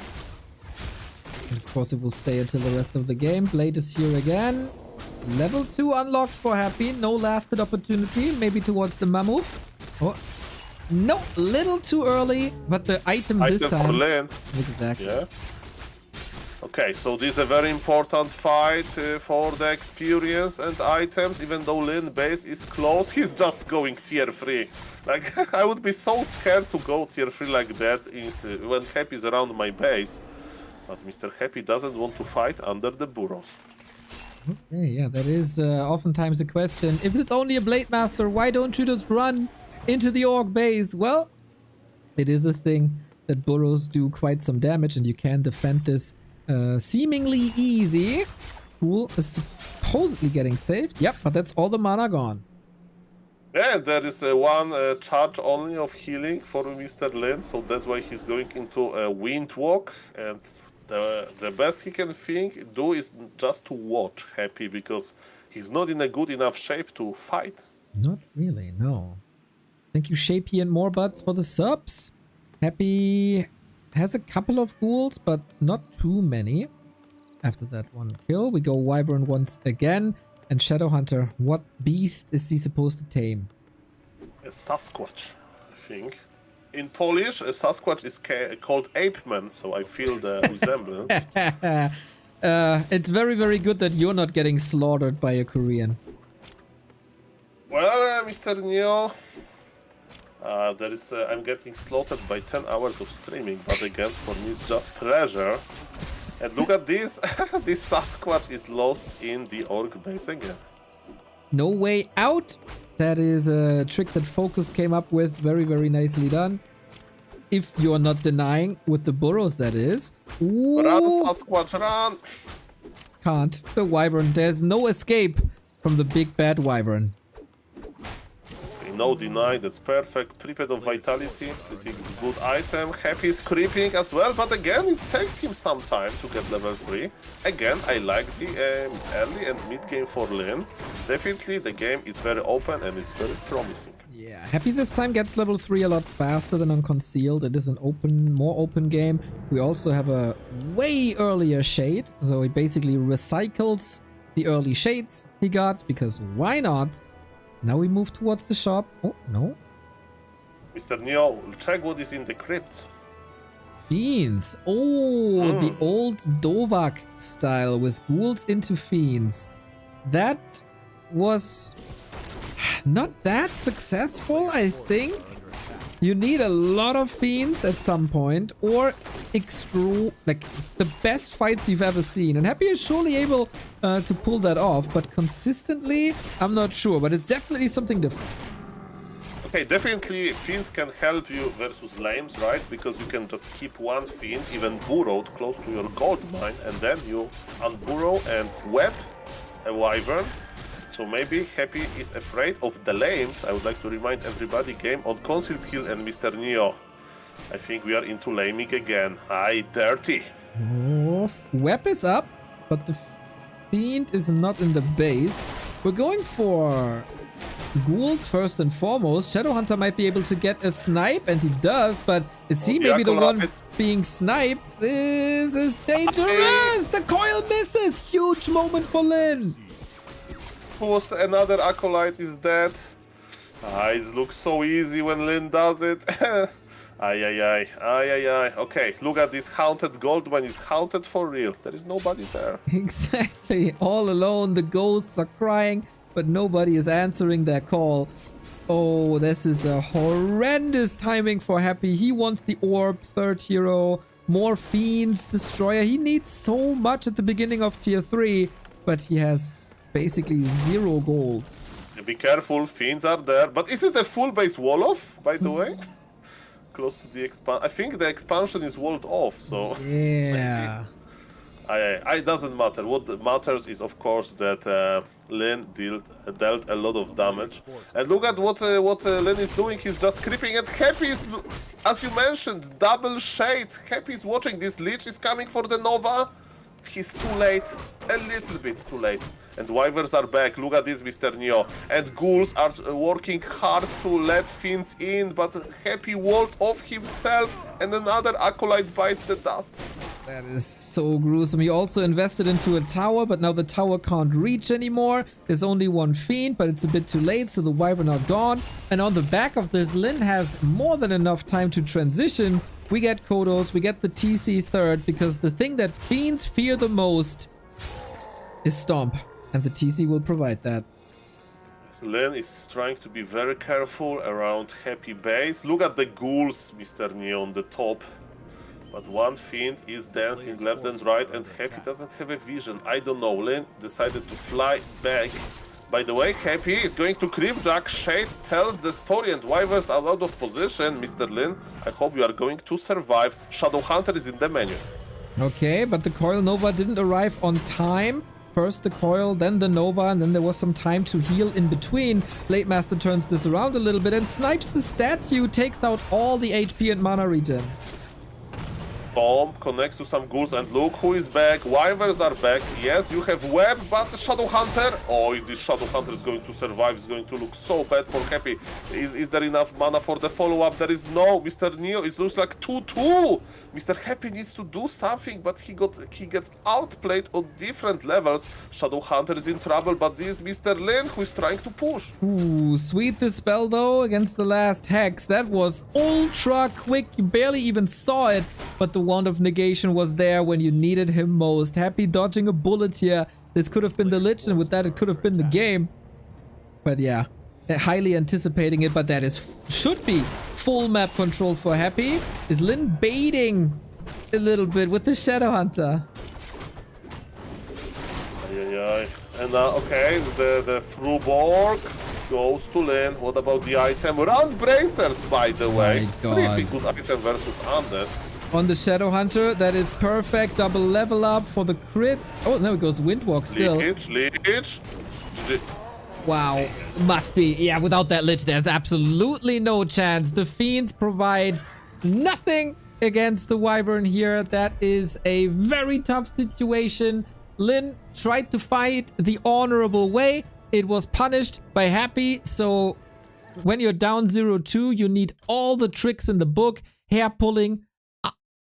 And of course it will stay until the rest of the game. Blade is here again. Level 2 unlocked for Happy. No lasted opportunity. Maybe towards the Mammoth. Oh, no, little too early. But the item this Item for time. Lane. Exactly. Yeah. Okay, so this is a very important fight for the experience and items. Even though Lin base is close, he's just going tier 3. Like, I would be so scared to go tier 3 like that when Happy is around my base. But Mr. Happy doesn't want to fight under the burrows. Okay, yeah, that is oftentimes a question. If it's only a Blade Master, why don't you just run into the Orc base? Well, it is a thing that burrows do quite some damage, and you can defend this seemingly easy. Cool is supposedly getting saved. Yep, but that's all the mana gone. Yeah, there is one charge only of healing for Mr. Lin, so that's why he's going into a wind walk. And the best he can do is just to watch Happy, because he's not in a good enough shape to fight. Not really, no. Thank you, Shapey and more butts for the subs. Happy has a couple of ghouls, but not too many. After that one kill, we go Wyvern once again. And Shadowhunter, what beast is he supposed to tame? A Sasquatch, I think. In Polish, a Sasquatch is called Ape Man, so I feel the resemblance. It's very, very good that you're not getting slaughtered by a Korean. Well, Mr. Neo, I'm getting slaughtered by 10 hours of streaming, but again, for me it's just pleasure. And look at this, this Sasquatch is lost in the orc base again. No way out. That is a trick that Focus came up with. Very, very nicely done. If you're not denying with the burrows, that is. Ooh. Run, Sasquatch, run! Can't. The Wyvern. There's no escape from the big bad Wyvern. No deny, that's perfect. Prepared of Vitality, pretty good item. Happy is creeping as well, but again, it takes him some time to get level 3. Again, I like the early and mid game for Lin. Definitely, the game is very open and it's very promising. Yeah, Happy this time gets level 3 a lot faster than on Concealed. It is an more open game. We also have a way earlier shade, so he basically recycles the early shades he got, because why not? Now we move towards the shop. Oh, no. Mr. Neo, check what is in the crypt. Fiends. Oh, the old Dovak style with ghouls into fiends. That was not that successful, I think. You need a lot of fiends at some point, or like the best fights you've ever seen. And Happy is surely able to pull that off, but consistently, I'm not sure. But it's definitely something different. Okay, definitely fiends can help you versus lames, right? Because you can just keep one fiend, even burrowed, close to your gold mine, and then you unburrow and web a wyvern. So maybe Happy is afraid of the lames. I would like to remind everybody, game on Concealed Hill and Mr. Neo. I think we are into laming again. Aye, dirty. Oh, web is up, but the fiend is not in the base. We're going for ghouls first and foremost. Shadowhunter might be able to get a snipe, and he does, but is he maybe the one being sniped? This is dangerous! The coil misses! Huge moment for Lin! Who's another acolyte is dead. It looks so easy when Lin does it. Ay. Okay, look at this haunted gold mine. It's haunted for real. There is nobody there. Exactly. All alone, the ghosts are crying, but nobody is answering their call. Oh, this is a horrendous timing for Happy. He wants the orb, third hero, more fiends, destroyer. He needs so much at the beginning of tier 3, but he has basically 0 gold. Be careful, fiends are there. But is it a full base wall off, by the way? Close to the expansion. I think the expansion is walled off, so... Yeah. It doesn't matter. What matters is, of course, that Lin dealt a lot of damage. And look at what Lin is doing. He's just creeping, and Happy is, as you mentioned, double shade. Happy is watching. This Lich is coming for the Nova. He's too late. A little bit too late. And Wyverns are back. Look at this, Mr. Neo. And Ghouls are working hard to let Fiends in, but Happy walled off himself, and another Acolyte bites the dust. That is so gruesome. He also invested into a tower, but now the tower can't reach anymore. There's only one Fiend, but it's a bit too late, so the Wyvern are gone. And on the back of this, Lin has more than enough time to transition. We get Kodos, we get the TC third, because the thing that Fiends fear the most is Stomp. And the TC will provide that. So Lin is trying to be very careful around Happy base. Look at the ghouls, Mr. Neo, on the top. But one Fiend is dancing left and right, and Happy doesn't have a vision. I don't know. Lin decided to fly back. By the way, Happy is going to Creepjack. Shade tells the story, and Wyverns are out of position. Mr. Lin, I hope you are going to survive. Shadowhunter is in the menu. Okay, but the Coil Nova didn't arrive on time First the coil, then the Nova, and then there was some time to heal in between. Blade Master turns this around a little bit and snipes the statue, takes out all the HP and mana regen. Bomb connects to some ghouls, and look who is back. Wyverns are back. Yes, you have Web, but Shadow Hunter. Oh, if this Shadow Hunter is going to survive, it's going to look so bad for Happy. Is there enough mana for the follow-up? There is no. Mr. Neo, it looks like 2-2. Mr. Happy needs to do something, but he gets outplayed on different levels. Shadow Hunter is in trouble, but this is Mr. Lin who is trying to push. Ooh, sweet dispel though against the last Hex. That was ultra quick. You barely even saw it, but the Wand of Negation was there when you needed him most. Happy dodging a bullet here. This could have been the Lich, and with that it could have been the game. But yeah, highly anticipating it, but that should be full map control for Happy. Is Lin baiting a little bit with the Shadow Hunter? And okay, the Fruborg goes to Lin. What about the item? Round Bracers, by the way. My God. Pretty good item versus Undead. On the Shadow Hunter, that is perfect. Double level up for the crit. Oh, no, it goes Windwalk still. Leech. GG. Wow, must be. Yeah, without that Lich, there's absolutely no chance. The Fiends provide nothing against the Wyvern here. That is a very tough situation. Lin tried to fight the honorable way. It was punished by Happy. So when you're down 0-2, you need all the tricks in the book. Hair pulling,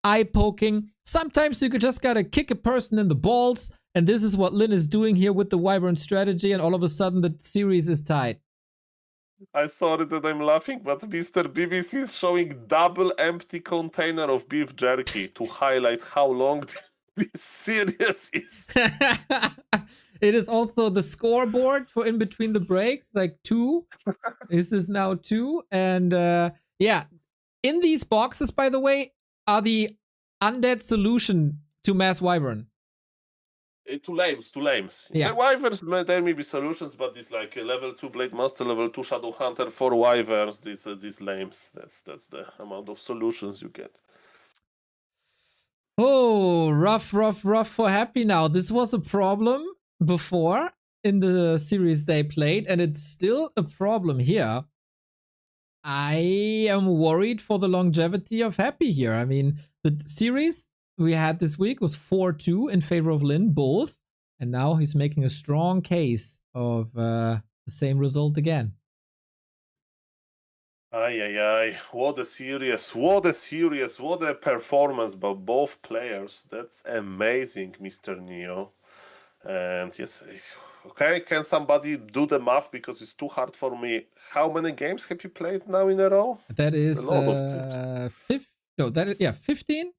eye poking. Sometimes you just gotta kick a person in the balls. And this is what Lin is doing here with the Wyvern strategy. And all of a sudden the series is tied. I saw it and I'm laughing, but Mr. BBC is showing double empty container of beef jerky to highlight how long this series is. It is also the scoreboard for in between the breaks, like 2. This is now 2. And yeah, in these boxes, by the way, are the undead solution to Mass Wyvern. Too lames. Yeah. The Wyverns, there may be solutions, but it's like a level 2 Blade Master, level 2 Shadow Hunter for Wyverns. These lames. That's the amount of solutions you get. Oh, rough for Happy now. This was a problem before in the series they played, and it's still a problem here. I am worried for the longevity of Happy here. I mean, the series we had this week was 4-2 in favor of Lin, both. And now he's making a strong case of the same result again. What a series, what a performance by both players. That's amazing, Mr. Neo. And yes, okay, can somebody do the math because it's too hard for me. How many games have you played now in a row? That is a lot of games. 15?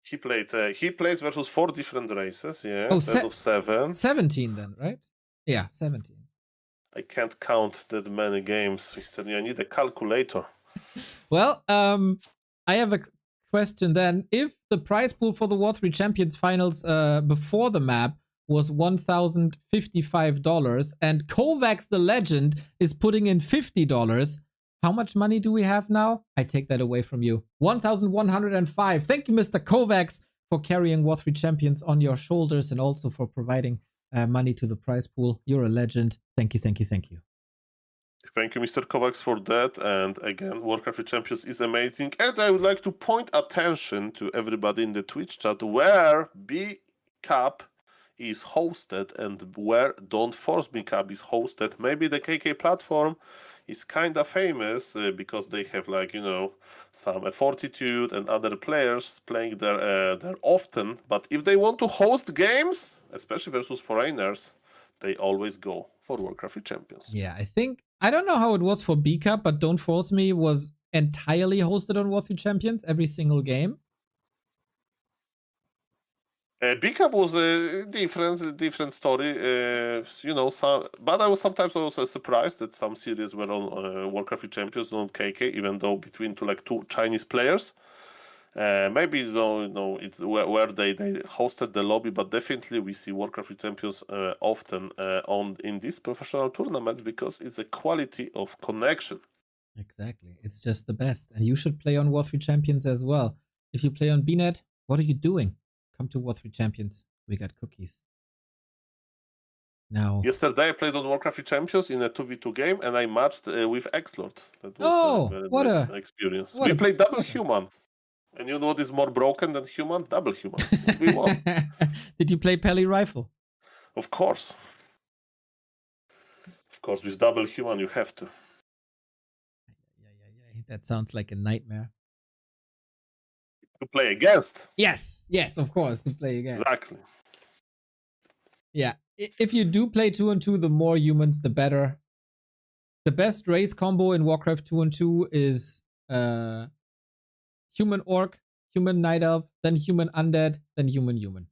He plays versus 4 different races, yeah, Oh, instead of 7. 17 then, right? Yeah, 17. I can't count that many games, Mr. Neo. I need a calculator. Well, I have a question then. If the prize pool for the W3 Champions Finals before the map was $1,055 and Kovacs the Legend is putting in $50, how much money do we have now? I take that away from you. 1,105. Thank you, Mr. Kovacs, for carrying W3 Champions on your shoulders and also for providing money to the prize pool. You're a legend. Thank you. Thank you, Mr. Kovacs, for that. And again, Warcraft Champions is amazing. And I would like to point attention to everybody in the Twitch chat where B Cup is hosted and where Don't Force Me Cup is hosted. Maybe the KK platform is kind of famous because they have, like, you know, some Fortitude and other players playing there often. But if they want to host games, especially versus foreigners, they always go for Warcraft Champions. Yeah, I don't know how it was for B Cup, but Don't Force Me was entirely hosted on W3 Champions every single game. B Cup was a different story, you know. But I was sometimes also surprised that some series were on Warcraft Champions, not KK, even though between two Chinese players. Maybe it's where they hosted the lobby, but definitely we see Warcraft Champions often in these professional tournaments because it's a quality of connection. Exactly, it's just the best, and you should play on W3 Champions as well. If you play on BNet, what are you doing? Come to W3 Champions. We got cookies. Now. Yesterday I played on Warcraft Champions in a 2v2 game and I matched with X-Lord. That was Oh, a very what nice a experience. what We a played double pleasure. human. And you know what is more broken than human? Double human. We won. Did you play Peli Rifle? Of course. Of course, with double human you have to. Yeah. That sounds like a nightmare. To play against. Yes, of course, to play again. Exactly. Yeah, if you do play 2-on-2, the more humans, the better. The best race combo in Warcraft 2-on-2 is human orc, human night elf, then human undead, then human human.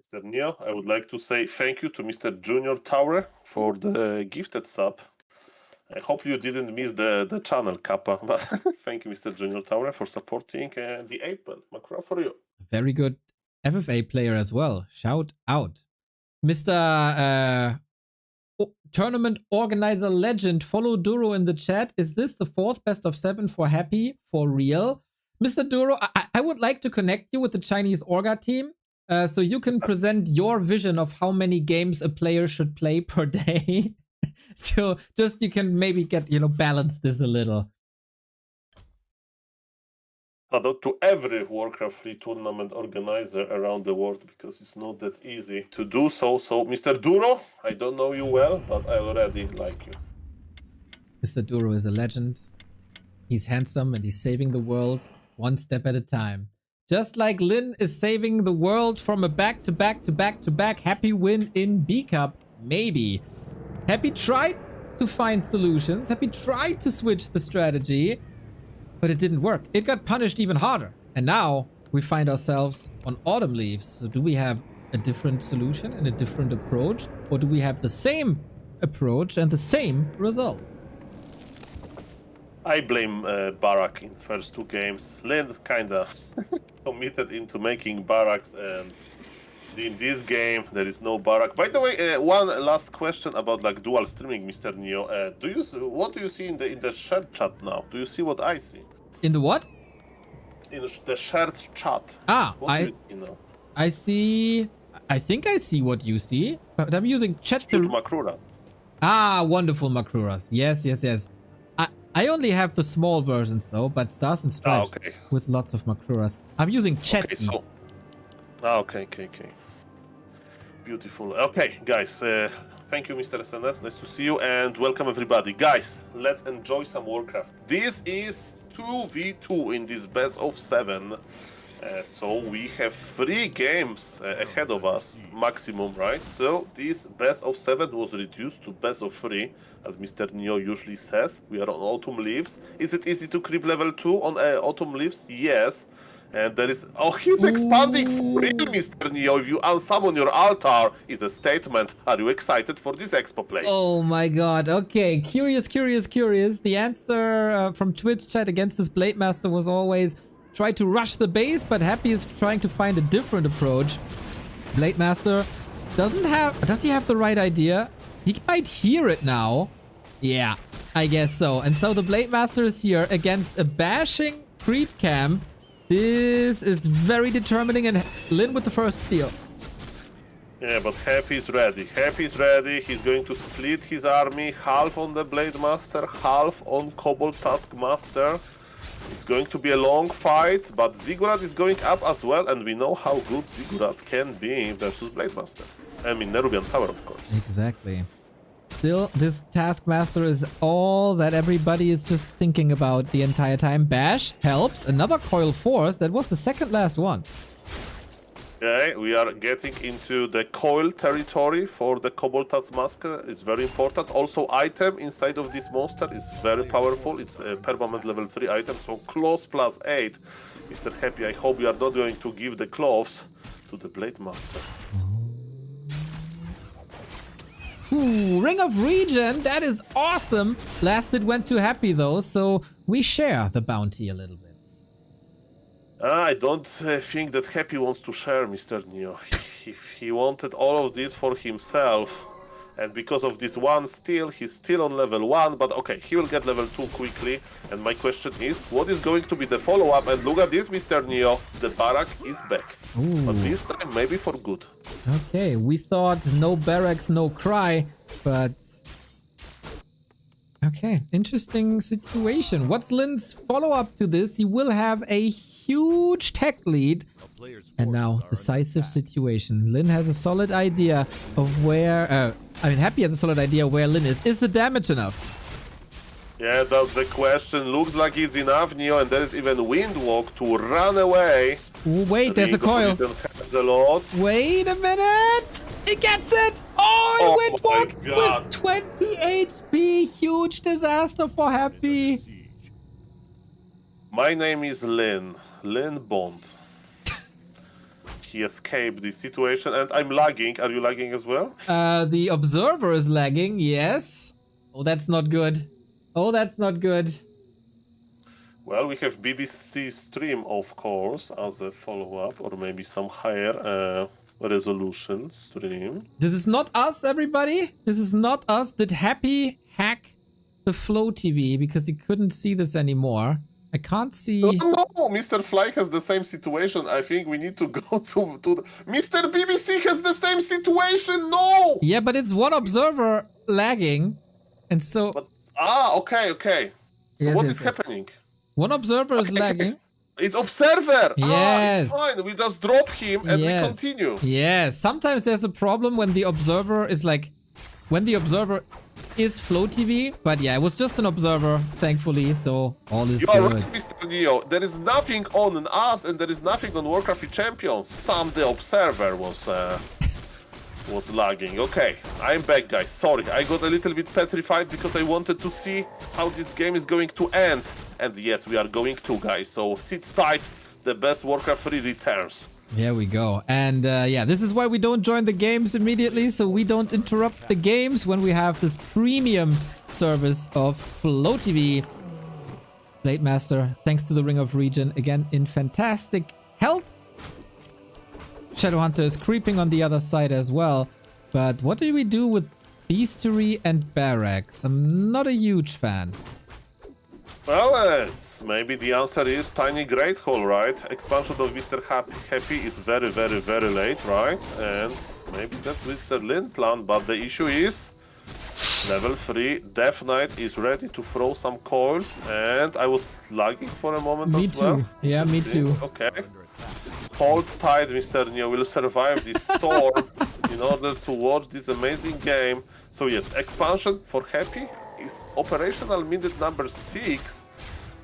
Mr. Neo, I would like to say thank you to Mr. Junior Tower for the gifted sub. I hope you didn't miss the channel, Kappa. But thank you, Mr. Junior Tower, for supporting the April. Macro for you. Very good FFA player as well. Shout out. Mr. Tournament organizer legend, follow Duro in the chat. Is this the 4th best of 7 for Happy? For real? Mr. Duro, I would like to connect you with the Chinese Orga team. So you can present your vision of how many games a player should play per day. So just you can maybe get, balance this a little. But to every Warcraft 3 tournament organizer around the world, because it's not that easy to do so. So, Mr. Duro, I don't know you well, but I already like you. Mr. Duro is a legend. He's handsome and he's saving the world one step at a time. Just like Lin is saving the world from a back-to-back-to-back-to-back Happy win in B Cup. Maybe. Happy tried to find solutions. Happy tried to switch the strategy. But it didn't work. It got punished even harder. And now we find ourselves on autumn leaves. So do we have a different solution and a different approach? Or do we have the same approach and the same result? I blame Barak in first 2 games. Lind kinda committed into making barracks, and in this game there is no Barak. By the way, one last question about like dual streaming, Mr. Neo. What do you see in the shared chat now? Do you see what I see? In the what? In the shared chat. I see. I think I see what you see, but I'm using chat to. Huge Makrura. Wonderful Makruras. Yes. I only have the small versions though, but Stars and Stripes okay. with lots of Makruras. I'm using chat. Okay, so. Okay. Beautiful. Okay, guys. Thank you, Mr. SNS. Nice to see you, and welcome everybody. Guys, let's enjoy some Warcraft. This is 2v2 in this best of 7. So we have 3 games ahead of us, maximum, right? So this best of 7 was reduced to best of 3, as Mr. Neo usually says. We are on autumn leaves. Is it easy to creep level 2 on autumn leaves? Yes. And there is... Oh, he's expanding for real, Mr. Neo. If you unsummon your altar, is a statement. Are you excited for this expo play? Oh my god. Okay. Curious. The answer from Twitch chat against this Blade Master was always try to rush the base, but Happy is trying to find a different approach. Blade Master does he have the right idea? He might hear it now. Yeah, I guess so. And so the Blade Master is here against a bashing creep camp. This is very determining, and Lin with the first steal. Yeah, but Happy's ready. He's going to split his army, half on the Blade Master, half on Kobold Taskmaster. It's going to be a long fight, but Ziggurat is going up as well, and we know how good Ziggurat can be versus Blade Master. I mean, Nerubian Tower, of course. Exactly. Still, this Taskmaster is all that everybody is just thinking about the entire time. Bash helps. Another Coil Force. That was the second last one. Okay, we are getting into the coil territory for the Kobold Taskmaster. It's very important. Also, item inside of this monster is very powerful. It's a permanent level 3 item, so claws plus 8. Mr. Happy, I hope you are not going to give the claws to the Blade Master. Ooh, Ring of Regen, that is awesome. Last it went to Happy though, so we share the bounty a little bit. I don't think that Happy wants to share, Mr. Neo. If he wanted all of this for himself, And because of this one steal, he's still on level 1, but okay, he will get level 2 quickly. And my question is, what is going to be the follow-up? And look at this, Mr. Neo, the barrack is back. But this time, maybe for good. Okay, we thought no barracks, no cry, but... Okay, interesting situation. What's Lin's follow-up to this? He will have a huge tech lead. A player's And now, forces are under decisive attack. situation. Lin has a solid idea of where... Happy has a solid idea where Lin is. Is the damage enough? Yeah, that's the question. Looks like it's enough, Neo, and there is even Windwalk to run away. Ooh, wait, there's a coil. Has a lot. Wait a minute! He gets it! Oh, Oh and my Windwalk God. with 20 HP. Huge disaster for Happy. Siege. My name is Lin Bond. He escaped this situation, and I'm lagging. Are you lagging as well? The observer is lagging, yes. Oh, that's not good. Oh, that's not good. Well, we have BBC stream, of course, as a follow-up, or maybe some higher resolution stream. This is not us, everybody. This is not us. Did Happy hack the Flow TV because he couldn't see this anymore? I can't see. No, Mr. Fly has the same situation. I think we need to go to the... Mr. BBC has the same situation. No. Yeah, but it's one observer lagging, and so But okay. So Yes, what yes, is yes. happening? one observer is lagging. It's observer. Yes. It's fine. We just drop him and we continue. Yes. Sometimes there's a problem when the observer is like, when the observer is Flow TV, but yeah, it was just an observer, thankfully, so all is You are good. right, Mr. Neo. There is nothing on us, and there is nothing on Warcraft Champions. The observer was lagging. Okay, I'm back, guys. Sorry, I got a little bit petrified because I wanted to see how this game is going to end. And yes, we are going to, guys. So sit tight. The best Warcraft 3 returns. Here we go. And yeah, this is why we don't join the games immediately, so we don't interrupt the games when we have this premium service of Flow TV. Blade Master, thanks to the Ring of Regen, again in fantastic health. Shadowhunter is creeping on the other side as well. But what do we do with Beastery and Barracks? I'm not a huge fan. Well, maybe the answer is Tiny Great Hall, right? Expansion of Mr. Happy is very, very, very late, right? And maybe that's Mr. Lin plan, but the issue is level 3 Death Knight is ready to throw some coils, and I was lagging for a moment Me as well. too. Yeah, me too. Okay. Hold tight, Mr. Neo. We'll survive this storm in order to watch this amazing game. So yes, expansion for Happy is operational minute number 6.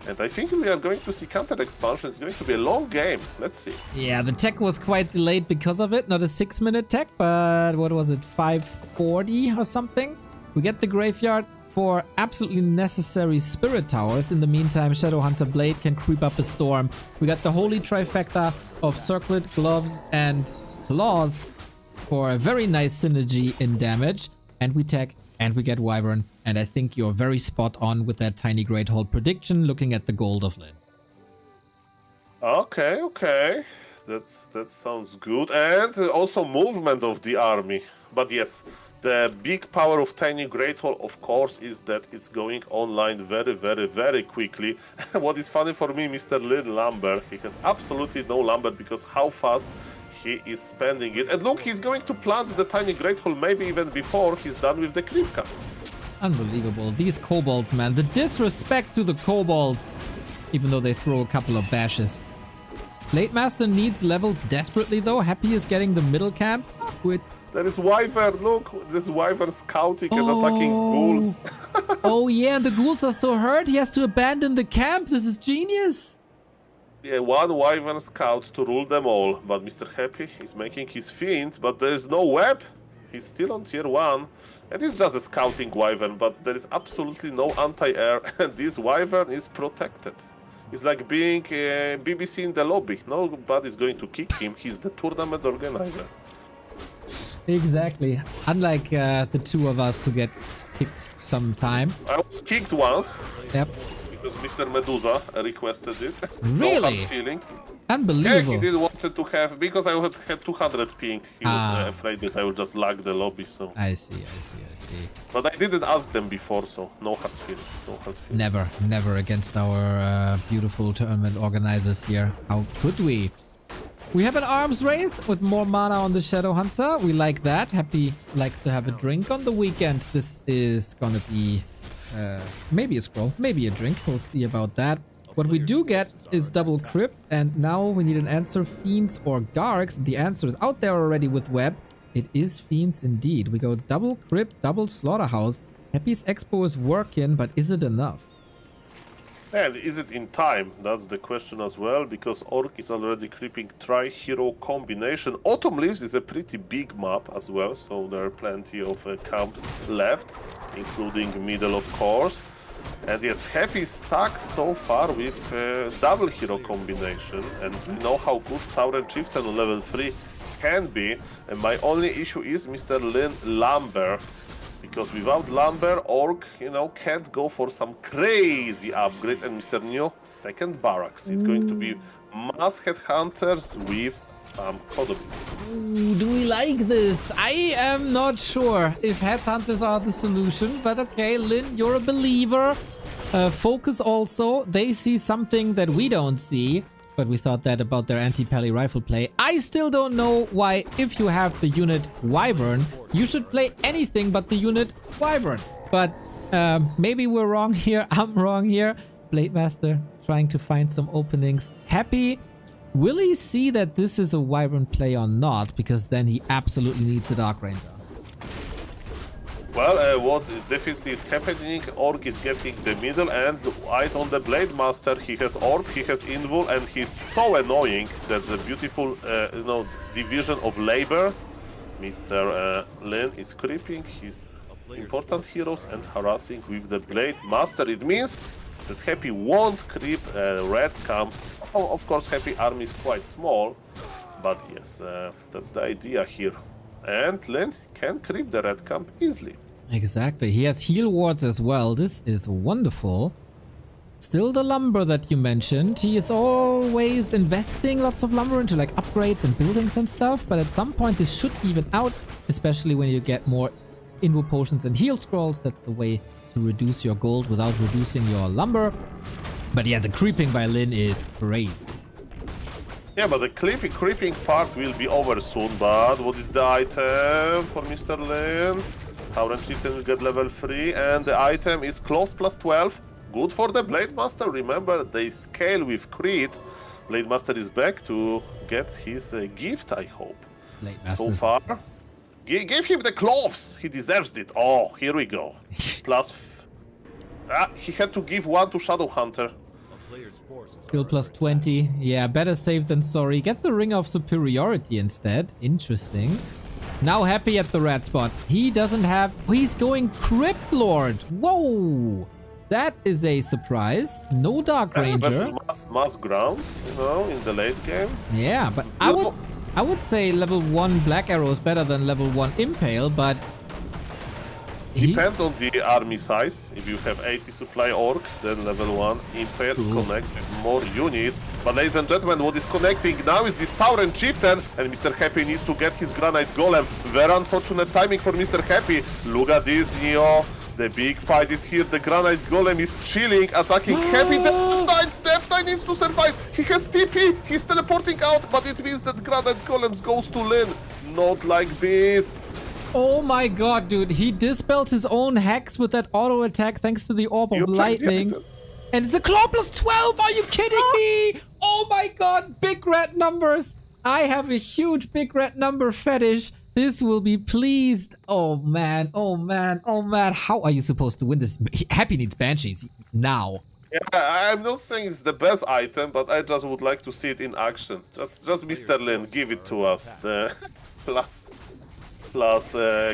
And I think we are going to see counter expansion. It's going to be a long game. Let's see. Yeah, the tech was quite delayed because of it. Not a 6-minute tech, but what was it, 5:40 or something? We get the graveyard for absolutely necessary spirit towers. In the meantime, Shadowhunter Blade can creep up a storm. We got the holy trifecta of Circlet, Gloves, and Claws for a very nice synergy in damage. And we tech, and we get Wyvern. And I think you're very spot on with that Tiny Great Hall prediction, looking at the gold of Lin. Okay. That sounds good. And also movement of the army. But yes, the big power of Tiny Great Hall, of course, is that it's going online very, very, very quickly. What is funny for me, Mr. Lin Lumber, he has absolutely no lumber because how fast he is spending it. And look, he's going to plant the Tiny Great Hall maybe even before he's done with the creep camp. Unbelievable. These kobolds, man. The disrespect to the kobolds. Even though they throw a couple of bashes. Blade Master needs levels desperately, though. Happy is getting the middle camp. With... There is Wyvern, look, this Wyvern scouting and attacking ghouls. Oh, yeah, and the ghouls are so hurt. He has to abandon the camp. This is genius. Yeah, one Wyvern scout to rule them all. But Mr. Happy is making his feint, but there is no web. He's still on tier 1. And it's just a scouting Wyvern, but there is absolutely no anti-air, and this Wyvern is protected. It's like being BBC in the lobby. Nobody's going to kick him. He's the tournament organizer. Exactly. Unlike the two of us who get kicked sometime. I was kicked once. Yep. Because Mr. Medusa requested it. Really? No hard feelings. Yeah, Unbelievable. he did wanted to have, because I had 200 ping. He was Ah. afraid that I would just lag the lobby, so. I see. But I didn't ask them before, so no hard feelings. No hard feelings. Never against our beautiful tournament organizers here. How could we? We have an arms race with more mana on the Shadow Hunter. We like that. Happy likes to have a drink on the weekend. This is gonna be maybe a scroll, maybe a drink. We'll see about that. What we do get is double crypt, and now we need an answer, Fiends or Gargs. The answer is out there already with Web. It is Fiends indeed. We go double crypt, double slaughterhouse. Happy's Expo is working, but is it enough? And is it in time? That's the question as well, because Orc is already creeping tri-hero combination. Autumn Leaves is a pretty big map as well, so there are plenty of camps left, including middle, of course. And yes, Happy is stuck so far with double hero combination, and we know how good Tauren Chieftain on level 3 can be. And my only issue is Mr. Lin Lumber, because without Lumber, Orc, you know, can't go for some crazy upgrade. And Mr. Neo, second barracks. It's going to be mass headhunters with some Kodomis. Ooh, do we like this? I am not sure if headhunters are the solution, but okay, Lin, you're a believer. Focus also, they see something that we don't see, but we thought that about their anti-pally rifle play. I still don't know why, if you have the unit Wyvern, you should play anything but the unit Wyvern. But maybe we're wrong here, I'm wrong here. Blademaster trying to find some openings. Happy, will he see that this is a Wyvern play or not? Because then he absolutely needs a Dark Ranger. Well, what is definitely is happening, Orc is getting the middle, and eyes on the Blademaster. He has Orb, he has Invul, and he's so annoying. That's a beautiful, you know, division of labor. Mr. Lin is creeping his important heroes and harassing with the Blademaster. It means that Happy won't creep red camp. Oh, of course, Happy army is quite small, but yes, that's the idea here. And Lin can creep the red camp easily. Exactly. He has heal wards as well. This is wonderful. Still the lumber that you mentioned. He is always investing lots of lumber into like upgrades and buildings and stuff. But at some point this should even out, especially when you get more invo potions and heal scrolls. That's the way to reduce your gold without reducing your lumber. But yeah, the creeping by Lin is great. Yeah, but the creeping part will be over soon. But what is the item for Mr. Lin? Tauren Chieftain will get level 3, and the item is Close plus 12. Good for the Blademaster. Remember, they scale with crit. Blademaster is back to get his gift, I hope. So far, give him the cloves. He deserves it. Oh, here we go. He had to give one to Shadow Hunter. Skill plus 20. Yeah, better safe than sorry. Gets a Ring of Superiority instead. Interesting. Now Happy at the red spot. He doesn't have... He's going Crypt Lord. Whoa! That is a surprise. No Dark Ranger. Mass ground, you know, in the late game. Yeah, but I would say level 1 Black Arrow is better than level 1 Impale, but... Depends on the army size. If you have 80 supply Orc, then level 1 Impale connects with more units. But ladies and gentlemen, what is connecting now is this Tauren Chieftain, and Mr. Happy needs to get his Granite Golem. Very unfortunate timing for Mr. Happy. Look at this, Neo. The big fight is here. The Granite Golem is chilling, attacking Happy. Death Knight needs to survive. He has TP. He's teleporting out, but it means that Granite Golem goes to Lin. Not like this. Oh my god, dude. He dispelled his own hacks with that auto attack thanks to the Orb of Lightning. And it's a Claw plus 12. Are you kidding me? Oh my god. Big red numbers. I have a huge big red number fetish. This will be pleased. Oh man. Oh man. Oh man. How are you supposed to win this? Happy needs Banshees now. Yeah, I'm not saying it's the best item, but I just would like to see it in action. Just Mr. Lin, give it to us. The plus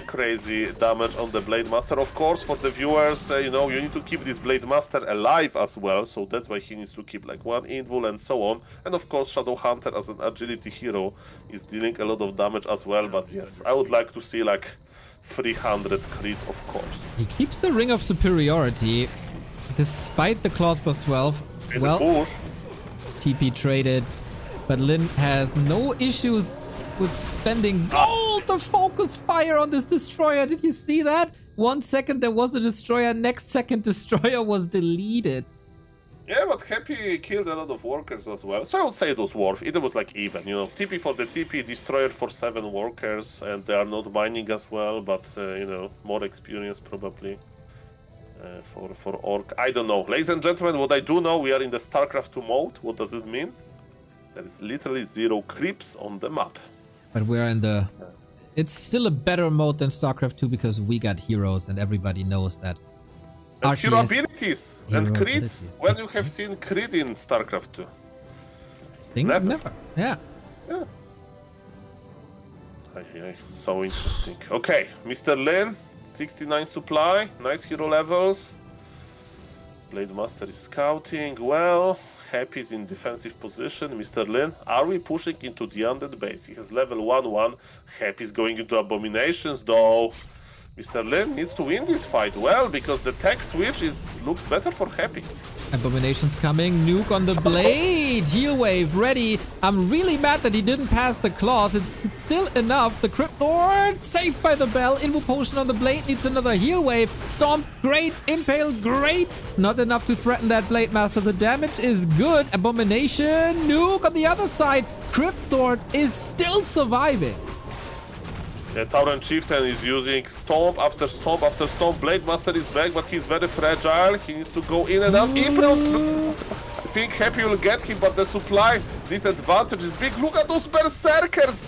crazy damage on the Blademaster. Of course, for the viewers, you know, you need to keep this Blademaster alive as well, so that's why he needs to keep like one invul and so on. And of course, Shadow Hunter as an agility hero is dealing a lot of damage as well, but yes, I would like to see like 300 crits, of course. He keeps the Ring of Superiority. Despite the clause plus 12, In well, the push. TP traded, but Lin has no issues with spending gold to focus fire on this destroyer. Did you see that? 1 second there was a destroyer, next second destroyer was deleted. Yeah, but Happy killed a lot of workers as well. So I would say it was worth. It was like even, you know, TP for the TP, destroyer for 7 workers, and they are not mining as well, but you know, more experience probably for Orc. I don't know. Ladies and gentlemen, what I do know, we are in the StarCraft 2 mode. What does it mean? There is literally 0 creeps on the map. But we're in the... It's still a better mode than StarCraft 2 because we got heroes and everybody knows that. And RTS hero abilities and hero crits. abilities. When you have seen crit in StarCraft 2? Thing? Never. Yeah. Yeah. Aye, so interesting. Okay, Mr. Lin, 69 supply, nice hero levels. Blade Master is scouting well. Happy is in defensive position. Mr. Lin, are we pushing into the undead base? He has level 1-1. Happy is going into abominations though. Mr. Lin needs to win this fight well because the tech switch looks better for Happy. Abomination's coming. Nuke on the blade. Heal wave ready. I'm really mad that he didn't pass the claws. It's still enough. The Crypt Lord saved by the bell. Invo potion on the blade needs another heal wave. Storm, great. Impale, great. Not enough to threaten that Blade Master. The damage is good. Abomination. Nuke on the other side. Crypt Lord is still surviving. The Tauren Chieftain is using stomp after stomp after stomp. Blade Master is back, but he's very fragile. He needs to go in and out. I think Happy will get him, but the supply disadvantage is big. Look at those Berserkers!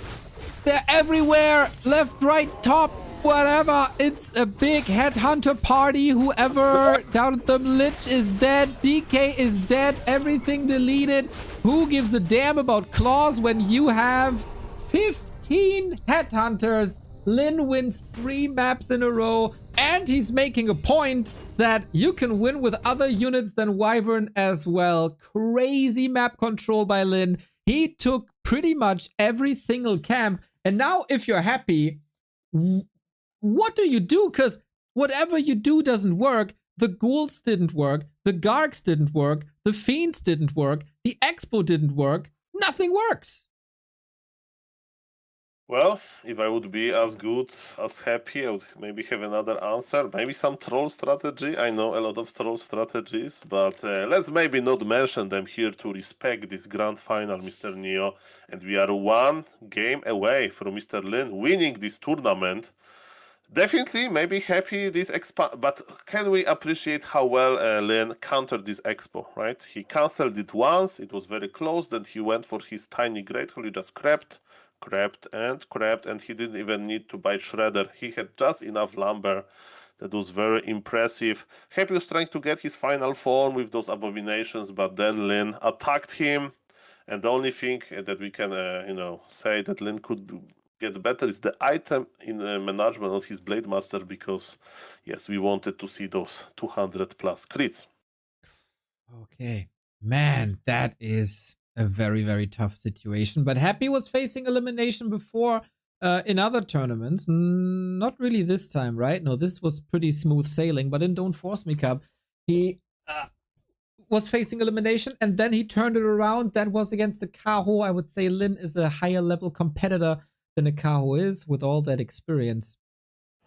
They're everywhere. Left, right, top, whatever. It's a big headhunter party. Whoever doubted them, Lich is dead. DK is dead. Everything deleted. Who gives a damn about claws when you have 15 headhunters? Lin wins 3 maps in a row, and he's making a point that you can win with other units than Wyvern as well. Crazy map control by Lin. He took pretty much every single camp, and now if you're Happy, what do you do? Because whatever you do doesn't work. The ghouls didn't work, the Gargs didn't work, the Fiends didn't work, the Expo didn't work. Nothing works. Well, if I would be as good as Happy, I would maybe have another answer. Maybe some troll strategy. I know a lot of troll strategies, but let's maybe not mention them here to respect this grand final, Mr. Neo. And we are 1 game away from Mr. Lin winning this tournament. Definitely, maybe Happy this but can we appreciate how well Lin countered this expo, right? He cancelled it once, it was very close, then he went for his tiny great hole, he just crept, and he didn't even need to buy Shredder. He had just enough lumber. That was very impressive. Happy was trying to get his final form with those abominations, but then Lin attacked him, and the only thing that we can say that Lin could get better is the item in management of his Blade Master, because yes, we wanted to see those 200 plus crits. Okay, man, that is a very, very tough situation. But Happy was facing elimination before in other tournaments. Not really this time, right? No, this was pretty smooth sailing. But in Don't Force Me Cup, he was facing elimination, and then he turned it around. That was against the Kaho. I would say Lin is a higher level competitor than a Kaho is with all that experience.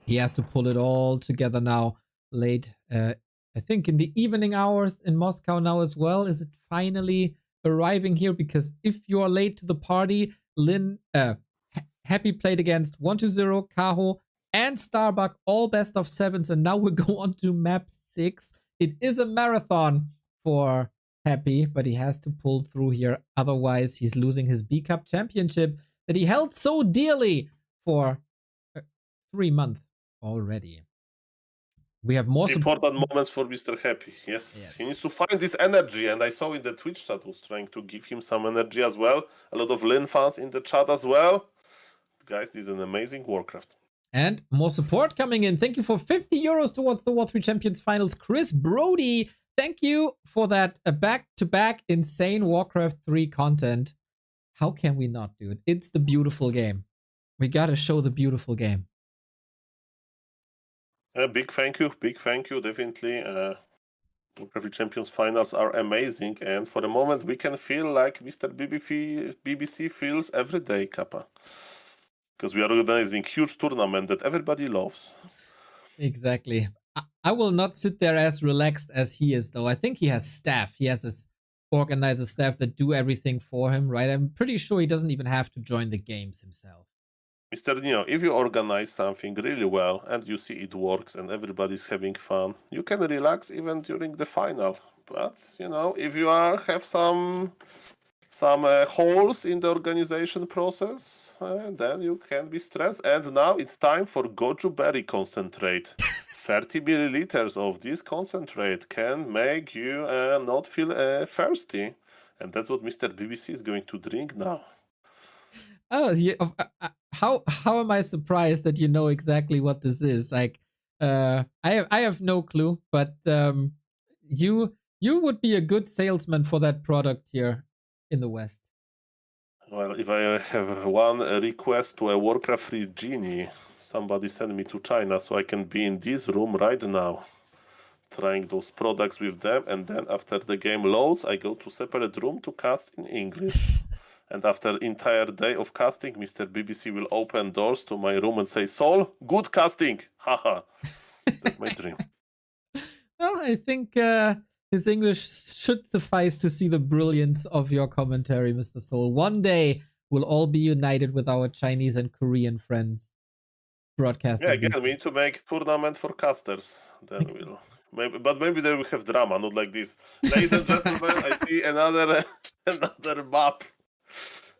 He has to pull it all together now late. I think in the evening hours in Moscow now as well. Is it finally arriving here? Because if you're late to the party, Lin Happy played against 120, Kaho, and Starbuck, all best of 7s, and now we go on to map 6. It is a marathon for Happy, but he has to pull through here. Otherwise, he's losing his B Cup championship that he held so dearly for 3 months already. We have more important moments for Mr. Happy. Yes, he needs to find this energy, and I saw in the Twitch chat was trying to give him some energy as well. A lot of Lin fans in the chat as well. Guys, this is an amazing Warcraft. And more support coming in. Thank you for 50 euros towards the War 3 Champions Finals. Chris Brody, thank you for that back-to-back insane Warcraft 3 content. How can we not, dude? It's the beautiful game. We gotta show the beautiful game. Big thank you, definitely. Every Champions finals are amazing, and for the moment we can feel like Mr. BBC feels every day, Kappa. Because we are organizing huge tournament that everybody loves. Exactly. I will not sit there as relaxed as he is, though. I think he has staff. He has his organizer staff that do everything for him, right? I'm pretty sure he doesn't even have to join the games himself. Mr. Neo, if you organize something really well and you see it works and everybody's having fun, you can relax even during the final. But if you have some holes in the organization process, then you can be stressed. And now it's time for goju berry concentrate. 30 milliliters of this concentrate can make you not feel thirsty, and that's what Mr. BBC is going to drink now. Oh, how am I surprised that you know exactly what this is? Like, I have no clue, but you would be a good salesman for that product here in the West. Well, if I have one request to a Warcraft-free genie, somebody send me to China so I can be in this room right now, trying those products with them, and then after the game loads, I go to separate room to cast in English. And after entire day of casting, Mr. BBC will open doors to my room and say, "Sol, good casting, haha." That's my dream. Well, I think his English should suffice to see the brilliance of your commentary, Mr. Soul. One day we'll all be united with our Chinese and Korean friends. Broadcasting. Yeah, again, we need to make tournament for casters. Then we'll maybe they will have drama, not like this. Ladies and gentlemen, I see another map,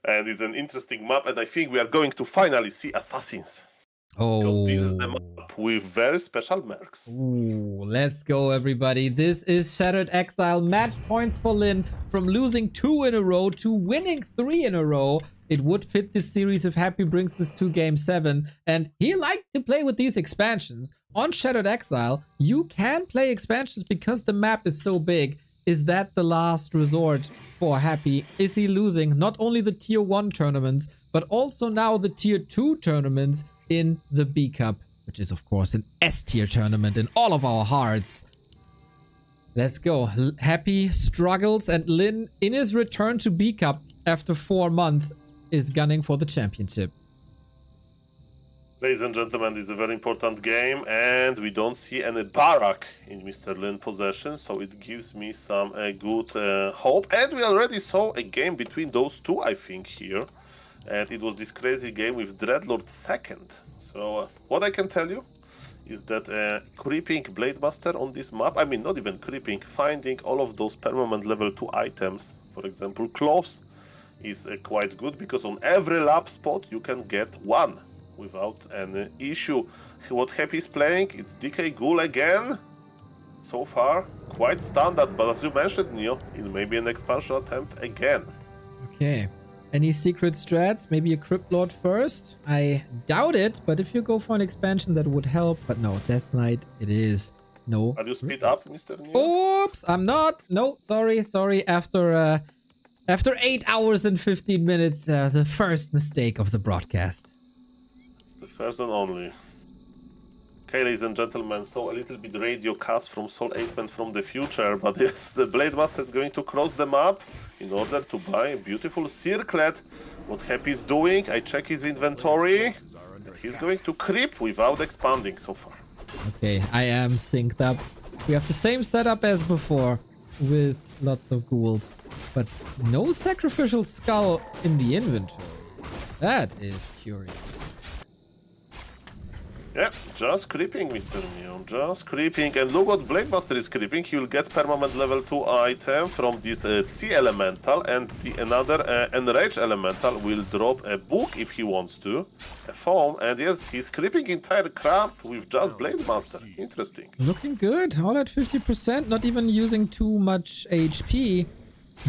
and it's an interesting map. And I think we are going to finally see assassins. Because this is the map with very special mercs. Ooh, let's go, everybody. This is Shattered Exile. Match points for Lin from losing 2 in a row to winning 3 in a row. It would fit this series if Happy brings this to Game 7. And he liked to play with these expansions. On Shattered Exile, you can play expansions because the map is so big. Is that the last resort for Happy? Is he losing not only the Tier 1 tournaments, but also now the Tier 2 tournaments in the B Cup, which is of course an S tier tournament in all of our hearts. Let's go. Happy struggles, and Lin, in his return to B Cup after 4 months, is gunning for the championship. Ladies and gentlemen, this is a very important game, and we don't see any barrack in Mr. Lin possession, so it gives me some good hope. And we already saw a game between those two, I think, here. And it was this crazy game with Dreadlord second. So what I can tell you is that creeping Blade Master on this map, I mean not even creeping, finding all of those permanent level 2 items, for example cloths, is quite good, because on every lap spot you can get one without any issue. What Happy is playing, it's DK Ghoul again. So far quite standard, but as you mentioned, Neo, it may be an expansion attempt again. Okay. Any secret strats? Maybe a Crypt Lord first? I doubt it, but if you go for an expansion, that would help. But no, Death Knight it is. No. Are you speed up, Mr. Neo? Oops, I'm not. No, sorry. After 8 hours and 15 minutes, the first mistake of the broadcast. It's the first and only. Okay, ladies and gentlemen, so a little bit radio cast from Soul 8-Man from the future, but yes, the Blade Master is going to cross the map in order to buy a beautiful circlet. What Happy is doing, I check his inventory, and he's going to creep without expanding so far. Okay, I am synced up. We have the same setup as before, with lots of ghouls, but no sacrificial skull in the inventory. That is curious. Yeah, just creeping, Mr. Neo, just creeping. And look what Blade Master is creeping. He will get permanent level 2 item from this Sea Elemental, and another Enrage Elemental will drop a book if he wants to, a foam, and yes, he's creeping entire crap with just Blade Master. Interesting. Looking good, all at 50%, not even using too much HP.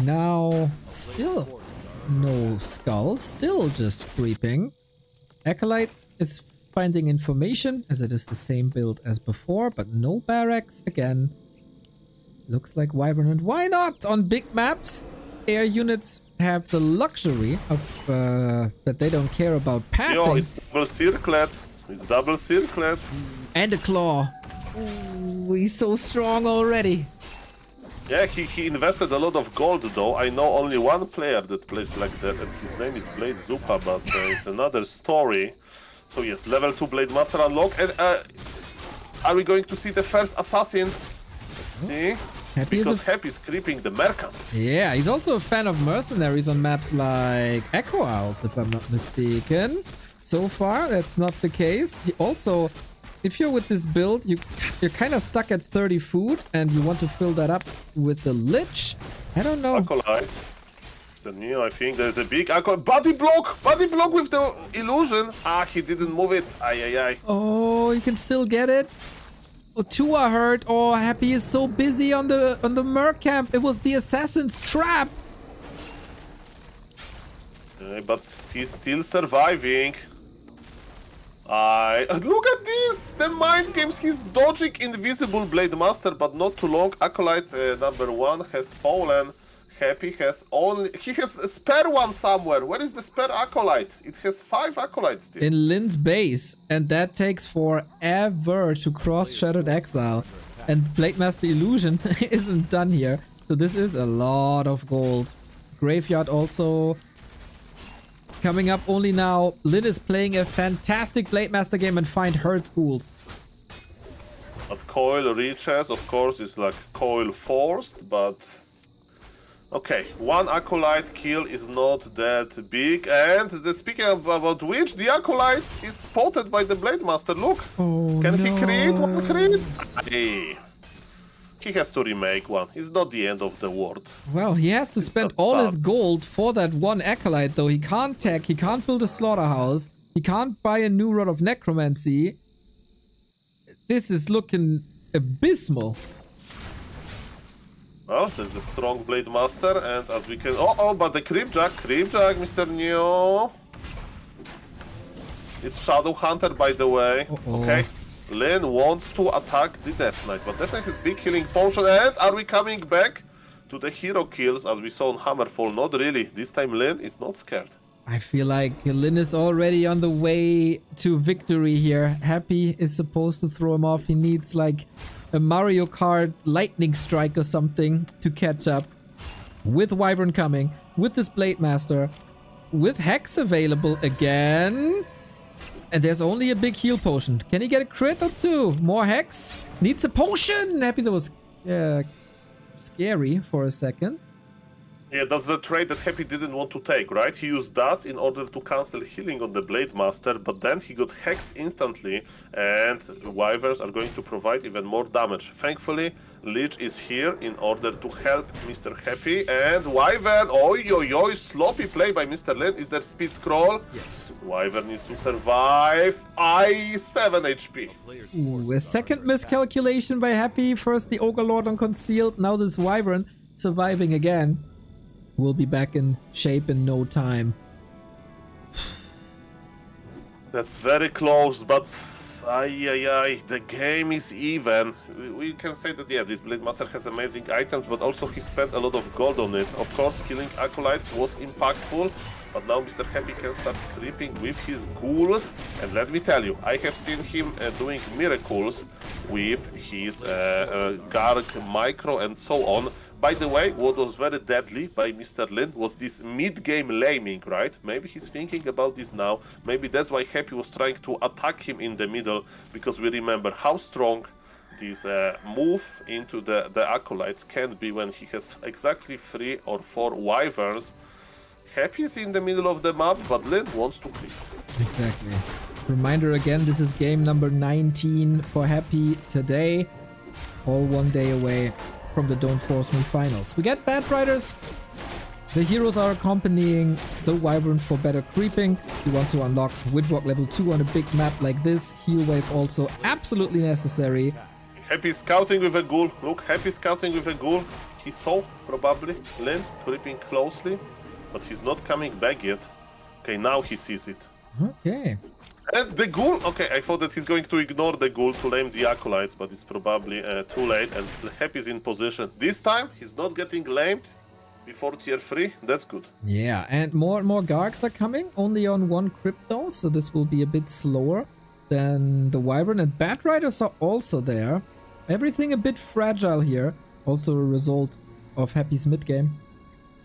Now, still no skull, still just creeping. Acolyte is finding information, as it is the same build as before, but no barracks again. Looks like Wyvern, and why not? On big maps, air units have the luxury of that they don't care about pathing. Yo, it's double circlet. It's double circlet. And a claw. Ooh, he's so strong already. Yeah, he invested a lot of gold though. I know only one player that plays like that, and his name is Blade Zupa, but it's another story. So yes, level 2 Blade Master unlock. And are we going to see the first assassin? Let's see. Happy Because is Happy is creeping the Mercamp. yeah, he's also a fan of mercenaries on maps like Echo Owls, if I'm not mistaken. So far, that's not the case. He also, if you're with this build, you're kind of stuck at 30 food, and you want to fill that up with the Lich. I don't know. Acolyte. It's the new, I think. There's a big Acolyte. Body block! Body block with the illusion. Ah, he didn't move it. Ay, ay, ay. Oh, you can still get it. Oh, two are hurt. Oh, Happy is so busy on the Mercamp. It was the assassin's trap. But he's still surviving. Look at this! The mind games. He's dodging invisible Blade Master, but not too long. Acolyte number 1 has fallen. Happy has only... He has a spare one somewhere. Where is the spare Acolyte? It has 5 Acolytes still. In Lin's base, and that takes forever to cross Shattered Exile. And Blade Master Illusion isn't done here. So this is a lot of gold. Graveyard also coming up only now. Lin is playing a fantastic Blade Master game and find hurt ghouls. But Coil reaches, of course, is like Coil forced, but... Okay, one Acolyte kill is not that big, and speaking about which, the Acolyte is spotted by the Blade Master. Look, Oh, can he no. create one crit? Hey. He has to remake one. It's not the end of the world. Well, he has to spend not all his sad. gold for that one Acolyte, though. He can't tech, he can't build a slaughterhouse, he can't buy a new Rod of Necromancy. This is looking abysmal. Well, there's a strong Blade Master, and as we can... Oh, but the Creepjack, Mr. Neo. It's Shadow Hunter, by the way. Uh-oh. Okay. Lin wants to attack the Death Knight, but Death Knight has big healing potion, and are we coming back to the hero kills as we saw on Hammerfall? Not really. This time Lin is not scared. I feel like Lin is already on the way to victory here. Happy is supposed to throw him off. He needs like a Mario Kart lightning strike or something to catch up. With Wyvern coming, with this Blade Master, with Hex available again. And there's only a big heal potion. Can he get a crit or two? More Hex? Needs a potion! Happy that was scary for a second. Yeah, that's the trade that Happy didn't want to take, right? He used Dust in order to cancel healing on the Blade Master, but then he got hexed instantly, and Wyverns are going to provide even more damage. Thankfully, Lich is here in order to help Mr. Happy, and Wyvern, oi oi oi, sloppy play by Mr. Lin. Is there speed scroll? Yes. Wyvern needs to survive. 7 HP. Ooh, a second miscalculation by Happy. First the Ogre Lord on Concealed, now this Wyvern surviving again. We'll be back in shape in no time. That's very close, but the game is even. We can say that, yeah, this Blade Master has amazing items, but also he spent a lot of gold on it. Of course, killing Acolytes was impactful, but now Mr. Happy can start creeping with his ghouls. And let me tell you, I have seen him doing miracles with his Garg Micro and so on. By the way, what was very deadly by Mr. Lin was this mid-game laming, right? Maybe he's thinking about this now. Maybe that's why Happy was trying to attack him in the middle, because we remember how strong this move into the Acolytes can be when he has exactly 3 or 4 Wyverns. Happy is in the middle of the map, but Lin wants to creep. Exactly. Reminder again, this is game number 19 for Happy today. All one day away from the Don't Force Me finals. We get Bad Riders. The heroes are accompanying the Wyvern for better creeping. You want to unlock Widrock level 2 on a big map like this. Heal wave also absolutely necessary. Happy scouting with a ghoul. Look, Happy scouting with a ghoul. He saw, probably, Lin creeping closely, but he's not coming back yet. Okay, now he sees it. Okay. And the ghoul, okay, I thought that he's going to ignore the ghoul to lame the Acolytes, but it's probably too late, and Happy's in position. This time, he's not getting lamed before tier 3, that's good. Yeah, and more Gargs are coming, only on 1 crypto, so this will be a bit slower than the Wyvern, and Bad Riders are also there. Everything a bit fragile here. Also a result of Happy's mid game.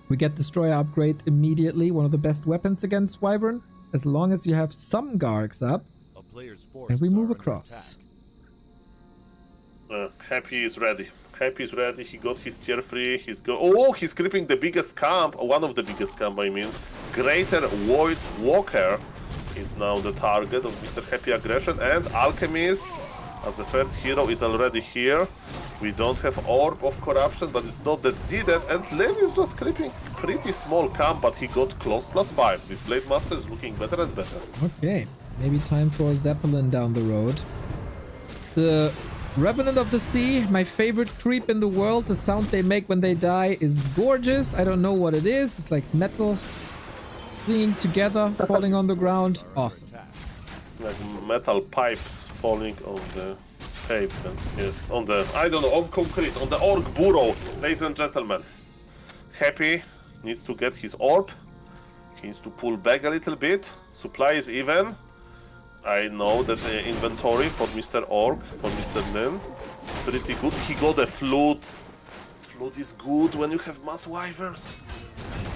We get Destroyer upgrade immediately, one of the best weapons against Wyvern, as long as you have some Gargs up, A player's and forces we move are under across. attack. Happy is ready. Happy is ready. He got his tier 3. Oh, he's creeping the biggest camp. One of the biggest camp, I mean. Greater Void Walker is now the target of Mr. Happy Aggression. And Alchemist, as the third hero, is already here. We don't have Orb of Corruption, but it's not that needed. And Lin is just creeping pretty small camp, but he got close +5. This Blade Master is looking better and better. Okay, maybe time for Zeppelin down the road. The Revenant of the Sea, my favorite creep in the world. The sound they make when they die is gorgeous. I don't know what it is. It's like metal clinging together, falling on the ground. Awesome. Like metal pipes falling on the pavement. Yes, on the, I don't know, on concrete, on the orc burrow, ladies and gentlemen. Happy needs to get his orb. He needs to pull back a little bit. Supply is even. I know that the inventory for Mr. Orc, for Mr. Nin, is pretty good. He got a flute. Flute is good when you have mass wyverns.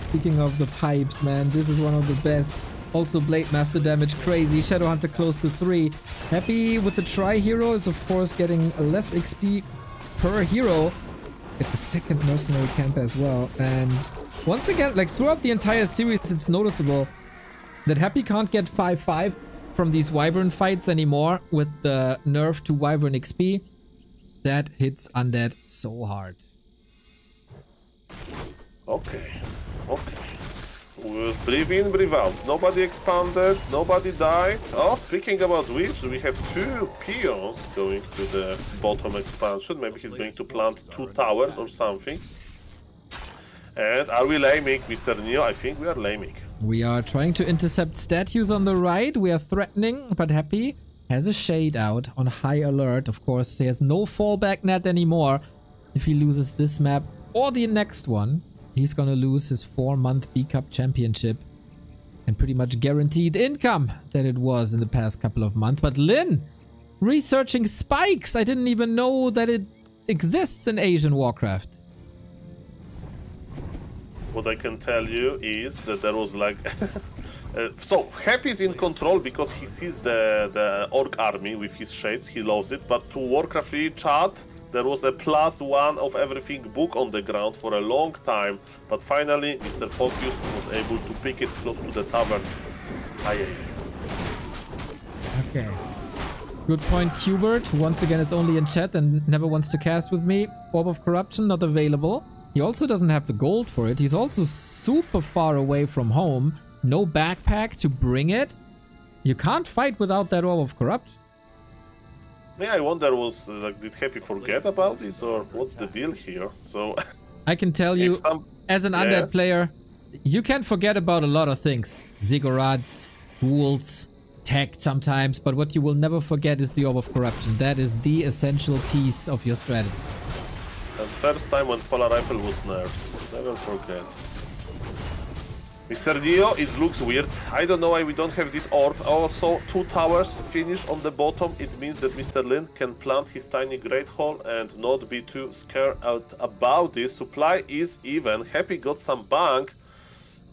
Speaking of the pipes, man, this is one of the best. Also, Blade Master damage crazy. Shadowhunter close to 3. Happy with the Tri-Hero is, of course, getting less XP per hero. Get the second Mercenary Camp as well. And once again, like throughout the entire series, it's noticeable that Happy can't get 5-5 from these Wyvern fights anymore with the nerf to Wyvern XP. That hits Undead so hard. Okay, okay. We'll breathe in, breathe out. Nobody expanded, nobody died. Oh, speaking about which, we have 2 peons going to the bottom expansion. Maybe he's going to plant 2 towers or something. And are we laming, Mr. Neo? I think we are laming. We are trying to intercept statues on the right. We are threatening, but Happy has a shade out on high alert. Of course, he has no fallback net anymore. If he loses this map or the next one, he's gonna lose his 4-month B-Cup championship and pretty much guaranteed income that it was in the past couple of months. But Lin, researching spikes. I didn't even know that it exists in Asian Warcraft. What I can tell you is that there was like... so, Happy is in control because he sees the Orc army with his shades, he loves it, but to Warcraft 3 chat, there was a +1 of everything book on the ground for a long time, but finally Mr. Focus was able to pick it close to the tavern. Aye. Okay. Good point, Qbert. Once again, is only in chat and never wants to cast with me. Orb of Corruption not available. He also doesn't have the gold for it. He's also super far away from home. No backpack to bring it. You can't fight without that Orb of Corruption. Yeah, I wonder, was like, did Happy forget about this, or what's the deal here? So I can tell you, as an Yeah. undead player, you can forget about a lot of things. Ziggurats, ghouls, tech sometimes, but what you will never forget is the Orb of Corruption. That is the essential piece of your strategy. And first time when Polar Rifle was nerfed. Never forget. Mr. Neo, it looks weird. I don't know why we don't have this orb. Also, 2 towers finish on the bottom. It means that Mr. Lin can plant his tiny Great Hall and not be too scared out about this. Supply is even. Happy got some bank.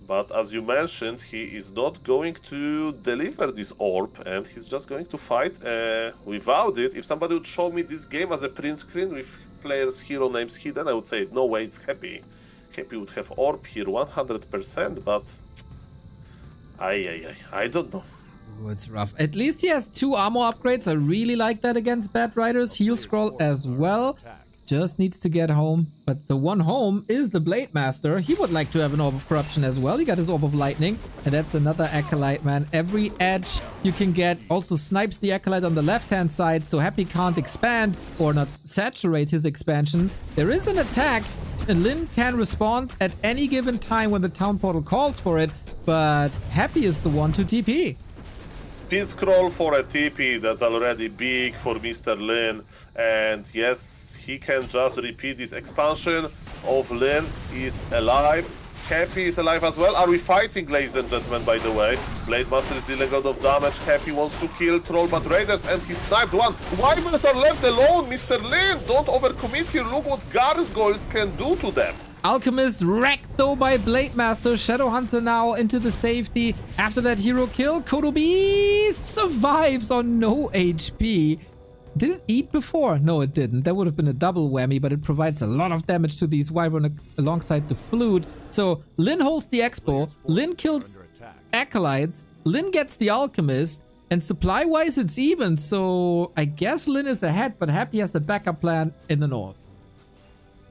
But as you mentioned, he is not going to deliver this orb, and he's just going to fight without it. If somebody would show me this game as a print screen with players' hero names hidden, I would say, no way, it's Happy. Happy would have orb here 100%, but I don't know. Oh, it's rough. At least he has 2 armor upgrades. I really like that against Bad Riders. Heal scroll as well. Just needs to get home. But the one home is the Blade Master. He would like to have an Orb of Corruption as well. He got his Orb of Lightning. And that's another Acolyte, man. Every edge you can get also snipes the Acolyte on the left-hand side. So Happy can't expand or not saturate his expansion. There is an attack. And Lin can respond at any given time when the town portal calls for it. But Happy is the one to TP. Speed scroll for a TP, that's already big for Mr. Lin. And yes, he can just repeat this expansion of Lin is alive. Happy is alive as well. Are we fighting, ladies and gentlemen, by the way? Blade Master is dealing a lot of damage. Happy wants to kill Troll, but Raiders, and he sniped one. Wyverns are left alone, Mr. Lin. Don't overcommit here. Look what gargoyles can do to them. Alchemist wrecked though by Blade Master. Shadow Hunter now into the safety. After that hero kill, Kodobi survives on no HP. Did it eat before? No, it didn't. That would have been a double whammy, but it provides a lot of damage to these Wyvern alongside the Flute. So Lin holds the Expo, Lin kills Acolytes, Lin gets the Alchemist, and supply-wise it's even. So I guess Lin is ahead, but Happy has the backup plan in the north.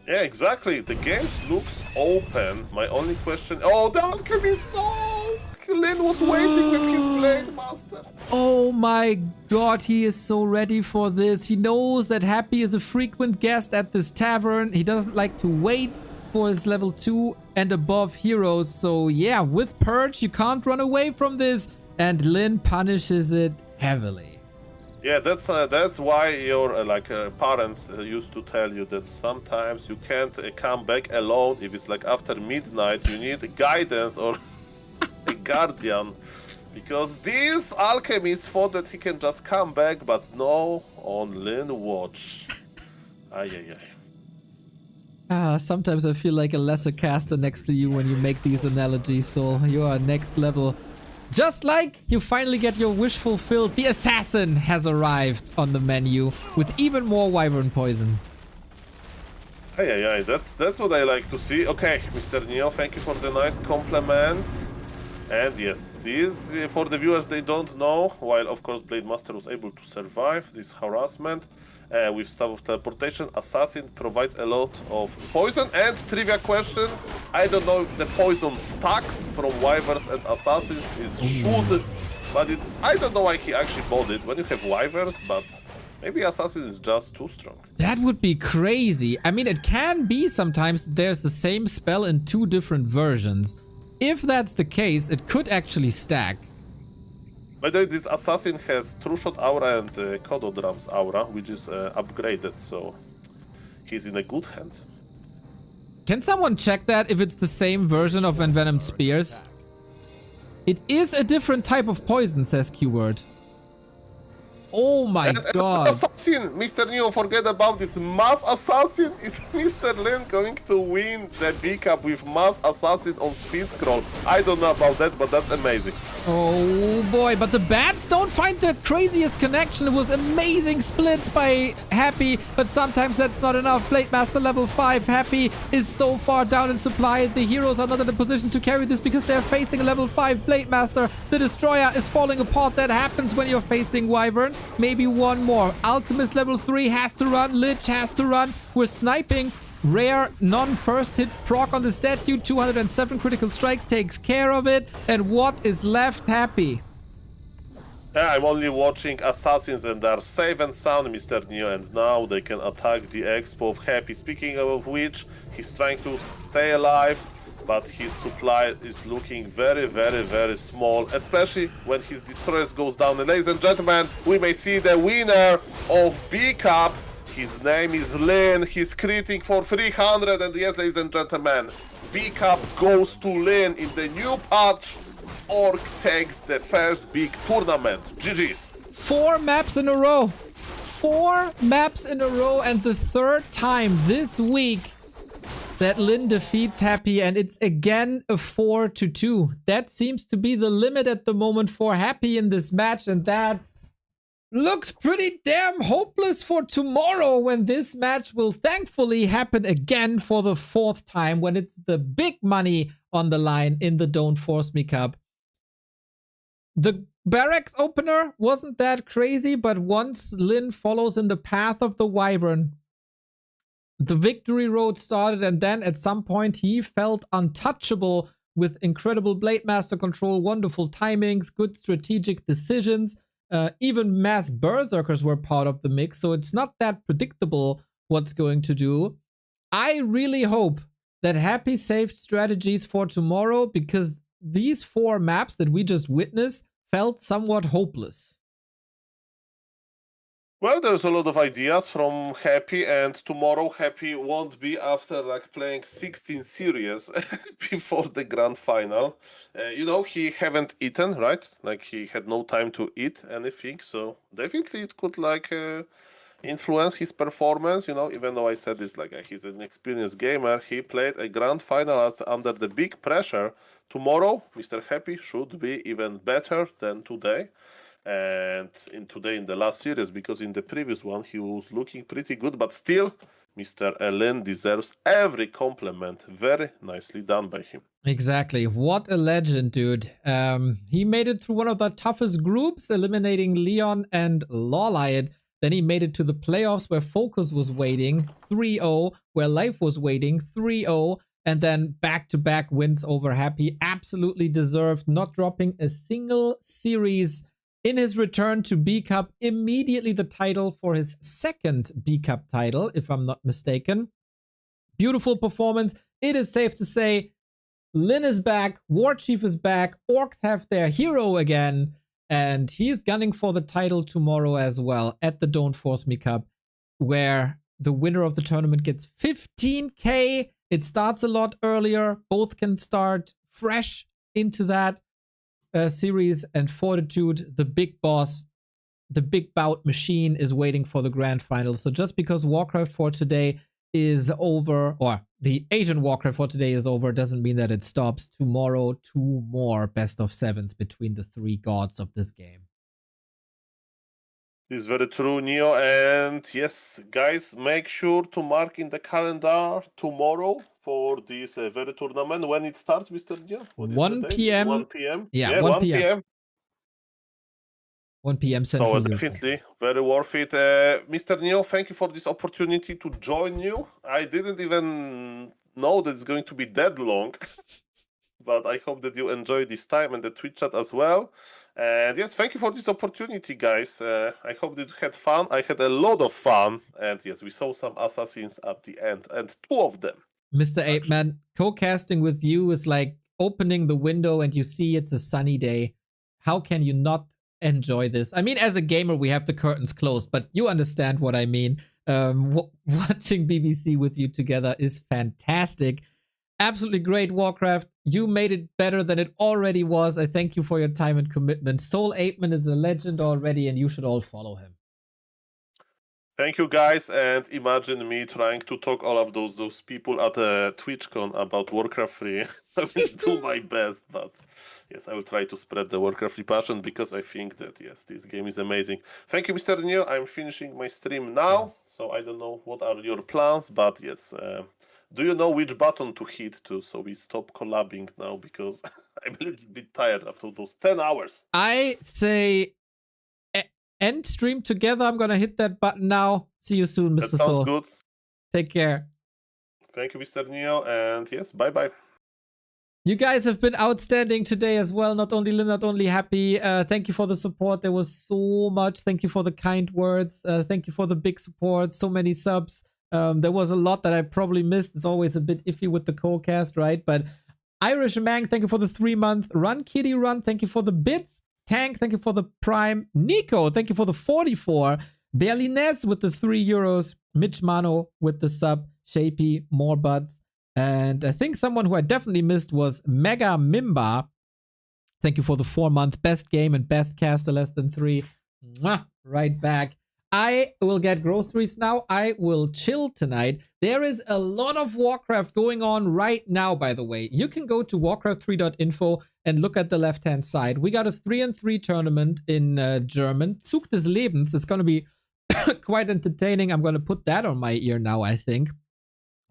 Yeah, exactly. The game looks open. My only question... Oh, the Alchemist, no! Lin was waiting with his Blade Master. Oh my god, he is so ready for this. He knows that Happy is a frequent guest at this tavern. He doesn't like to wait for his level 2 and above heroes. So yeah, with Purge, you can't run away from this. And Lin punishes it heavily. Yeah, that's why your parents used to tell you that sometimes you can't come back alone. If it's like after midnight, you need guidance or a guardian, because this alchemist thought that he can just come back, but no, on Lin watch. Sometimes I feel like a lesser caster next to you when you make these analogies, so you are next level. Just like you finally get your wish fulfilled, the assassin has arrived on the menu with even more Wyvern poison. That's what I like to see. Okay, Mr. Neo, thank you for the nice compliment. And yes, this, for the viewers, they don't know, while of course Blade Master was able to survive this harassment with Staff of Teleportation, Assassin provides a lot of poison. And trivia question, I don't know if the poison stacks from Wyverns and Assassins is should, but it's, I don't know why he actually bought it when you have Wyverns, but maybe Assassin is just too strong. That would be crazy. I mean, it can be sometimes there's the same spell in two different versions. If that's the case, it could actually stack. By the way, this Assassin has True Shot Aura and Kodo Drums Aura, which is upgraded, so he's in a good hands. Can someone check that if it's the same version of Envenomed Spears? It is a different type of poison, says Keyword. Oh my god. Assassin, Mr. Neo, forget about this. Mass Assassin. Is Mr. Lin going to win the big up with Mass Assassin on Speed Scroll? I don't know about that, but that's amazing. Oh boy, but the bats don't find the craziest connection. It was amazing splits by Happy, but sometimes that's not enough. Blade Master level 5. Happy is so far down in supply. The heroes are not in a position to carry this because they're facing a level 5 Blade Master. The Destroyer is falling apart. That happens when you're facing Wyvern. Maybe one more. Alchemist level 3 has to run. Lich has to run. We're sniping. Rare non-first hit proc on the statue. 207 critical strikes takes care of it. And what is left? Happy. Yeah, I'm only watching Assassins and they're safe and sound, Mr. Neo, and now they can attack the Expo of Happy. Speaking of which, he's trying to stay alive, but his supply is looking very, very, very small, especially when his Destroyers goes down. And ladies and gentlemen, we may see the winner of B-Cup. His name is Lin. He's critting for 300, and yes, ladies and gentlemen, B-Cup goes to Lin in the new patch. Orc takes the first big tournament. GG's. 4 maps in a row. 4 maps in a row, and the third time this week that Lin defeats Happy, and it's again a 4-2. That seems to be the limit at the moment for Happy in this match, and that looks pretty damn hopeless for tomorrow, when this match will thankfully happen again for the 4th time, when it's the big money on the line in the Don't Force Me Cup. The Barracks opener wasn't that crazy, but once Lin follows in the path of the Wyvern, the victory road started, and then at some point he felt untouchable with incredible Blade Master control, wonderful timings, good strategic decisions. Even mass berserkers were part of the mix, so it's not that predictable what's going to do. I really hope that Happy saved strategies for tomorrow, because these 4 maps that we just witnessed felt somewhat hopeless. Well, there's a lot of ideas from Happy, and tomorrow Happy won't be after like playing 16 series before the grand final. He haven't eaten, right? Like he had no time to eat anything, so definitely it could influence his performance. Even though I said this, he's an experienced gamer, he played a grand final under the big pressure. Tomorrow, Mr. Happy should be even better than today. And in the last series, because in the previous one he was looking pretty good, but still Mr. Ellen deserves every compliment. Very nicely done by him. Exactly. What a legend, dude. He made it through one of the toughest groups, eliminating Leon and Lawliot. Then he made it to the playoffs where Focus was waiting 3-0, where Life was waiting 3-0, and then back-to-back wins over Happy. Absolutely deserved, not dropping a single series. In his return to B Cup, immediately the title for his second B Cup title, if I'm not mistaken. Beautiful performance. It is safe to say Lin is back, War Chief is back, Orcs have their hero again, and he's gunning for the title tomorrow as well at the Don't Force Me Cup, where the winner of the tournament gets 15K. It starts a lot earlier. Both can start fresh into that series, and Fortitude, the big boss, the big bout machine, is waiting for the grand final. So just because Warcraft for today is over, or the Asian Warcraft for today is over, doesn't mean that it stops. Tomorrow, 2 more best of 7s between the 3 gods of this game. This is very true, Neo. And yes, guys, make sure to mark in the calendar tomorrow for this very tournament. When it starts, Mr. Neo? 1 p.m. 1 p.m. Yeah, 1 p.m. p.m. 1 p.m. Central. So definitely very worth it. Mr. Neo, thank you for this opportunity to join you. I didn't even know that it's going to be that long, but I hope that you enjoy this time and the Twitch chat as well. And yes, thank you for this opportunity, guys. I hope that you had fun. I had a lot of fun. And yes, we saw some assassins at the end, and 2 of them. Mr. Ape Man, co-casting with you is like opening the window and you see it's a sunny day. How can you not enjoy this? I mean, as a gamer, we have the curtains closed, but you understand what I mean. Watching BBC with you together is fantastic. Absolutely great, Warcraft. You made it better than it already was. I thank you for your time and commitment. Soul Apeman is a legend already, and you should all follow him. Thank you, guys. And imagine me trying to talk all of those people at TwitchCon about Warcraft 3. I will do my best, but yes, I will try to spread the Warcraft 3 passion, because I think that, yes, this game is amazing. Thank you, Mr. Neo. I'm finishing my stream now, so I don't know what are your plans, but yes, do you know which button to hit so we stop collabing now? Because I'm a little bit tired after those 10 hours. I say end stream together. I'm gonna hit that button now. See you soon, Mr. That sounds Soul. good. Take care. Thank you, Mr. Neo, and yes, bye-bye. You guys have been outstanding today as well. Not only Lynn, not only Happy. Thank you for the support. There was so much. Thank you for the kind words. Thank you for the big support. So many subs. There was a lot that I probably missed. It's always a bit iffy with the co-cast, right? But Irish Mang, thank you for the 3-month. Run Kitty Run, thank you for the bits. Tank, thank you for the Prime. Nico, thank you for the 44. Berlinez with the 3 euros. Mitch Mano with the sub. Shapey, more buds. And I think someone who I definitely missed was Mega Mimba. Thank you for the 4-month. Best game and best caster less than 3. Mwah, right back. I will get groceries now. I will chill tonight. There is a lot of Warcraft going on right now, by the way. You can go to warcraft3.info and look at the left-hand side. We got a 3-on-3 tournament in German. Zug des Lebens is going to be quite entertaining. I'm going to put that on my ear now, I think.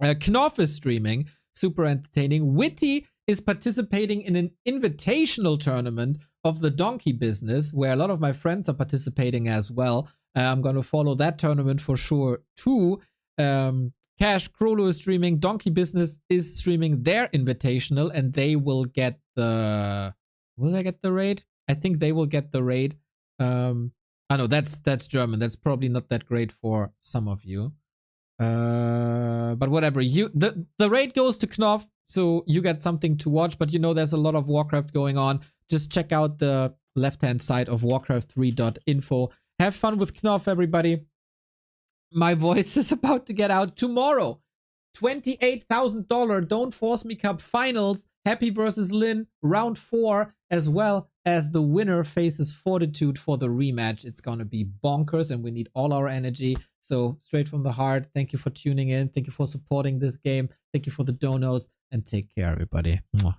Knopf is streaming. Super entertaining. Witty is participating in an invitational tournament of the donkey business, where a lot of my friends are participating as well. I'm going to follow that tournament for sure too. Cash Krolo is streaming. Donkey Business is streaming their invitational, and they will get the... Will they get the raid? I think they will get the raid. I know that's German. That's probably not that great for some of you. But whatever. The raid goes to Knopf, so you get something to watch. But you know, there's a lot of Warcraft going on. Just check out the left-hand side of warcraft3.info. Have fun with Knopf, everybody. My voice is about to get out tomorrow. $28,000 Don't Force Me Cup finals. Happy versus Lin, round 4, as well as the winner faces Fortitude for the rematch. It's going to be bonkers and we need all our energy. So straight from the heart, thank you for tuning in. Thank you for supporting this game. Thank you for the donos and take care, everybody. Mwah.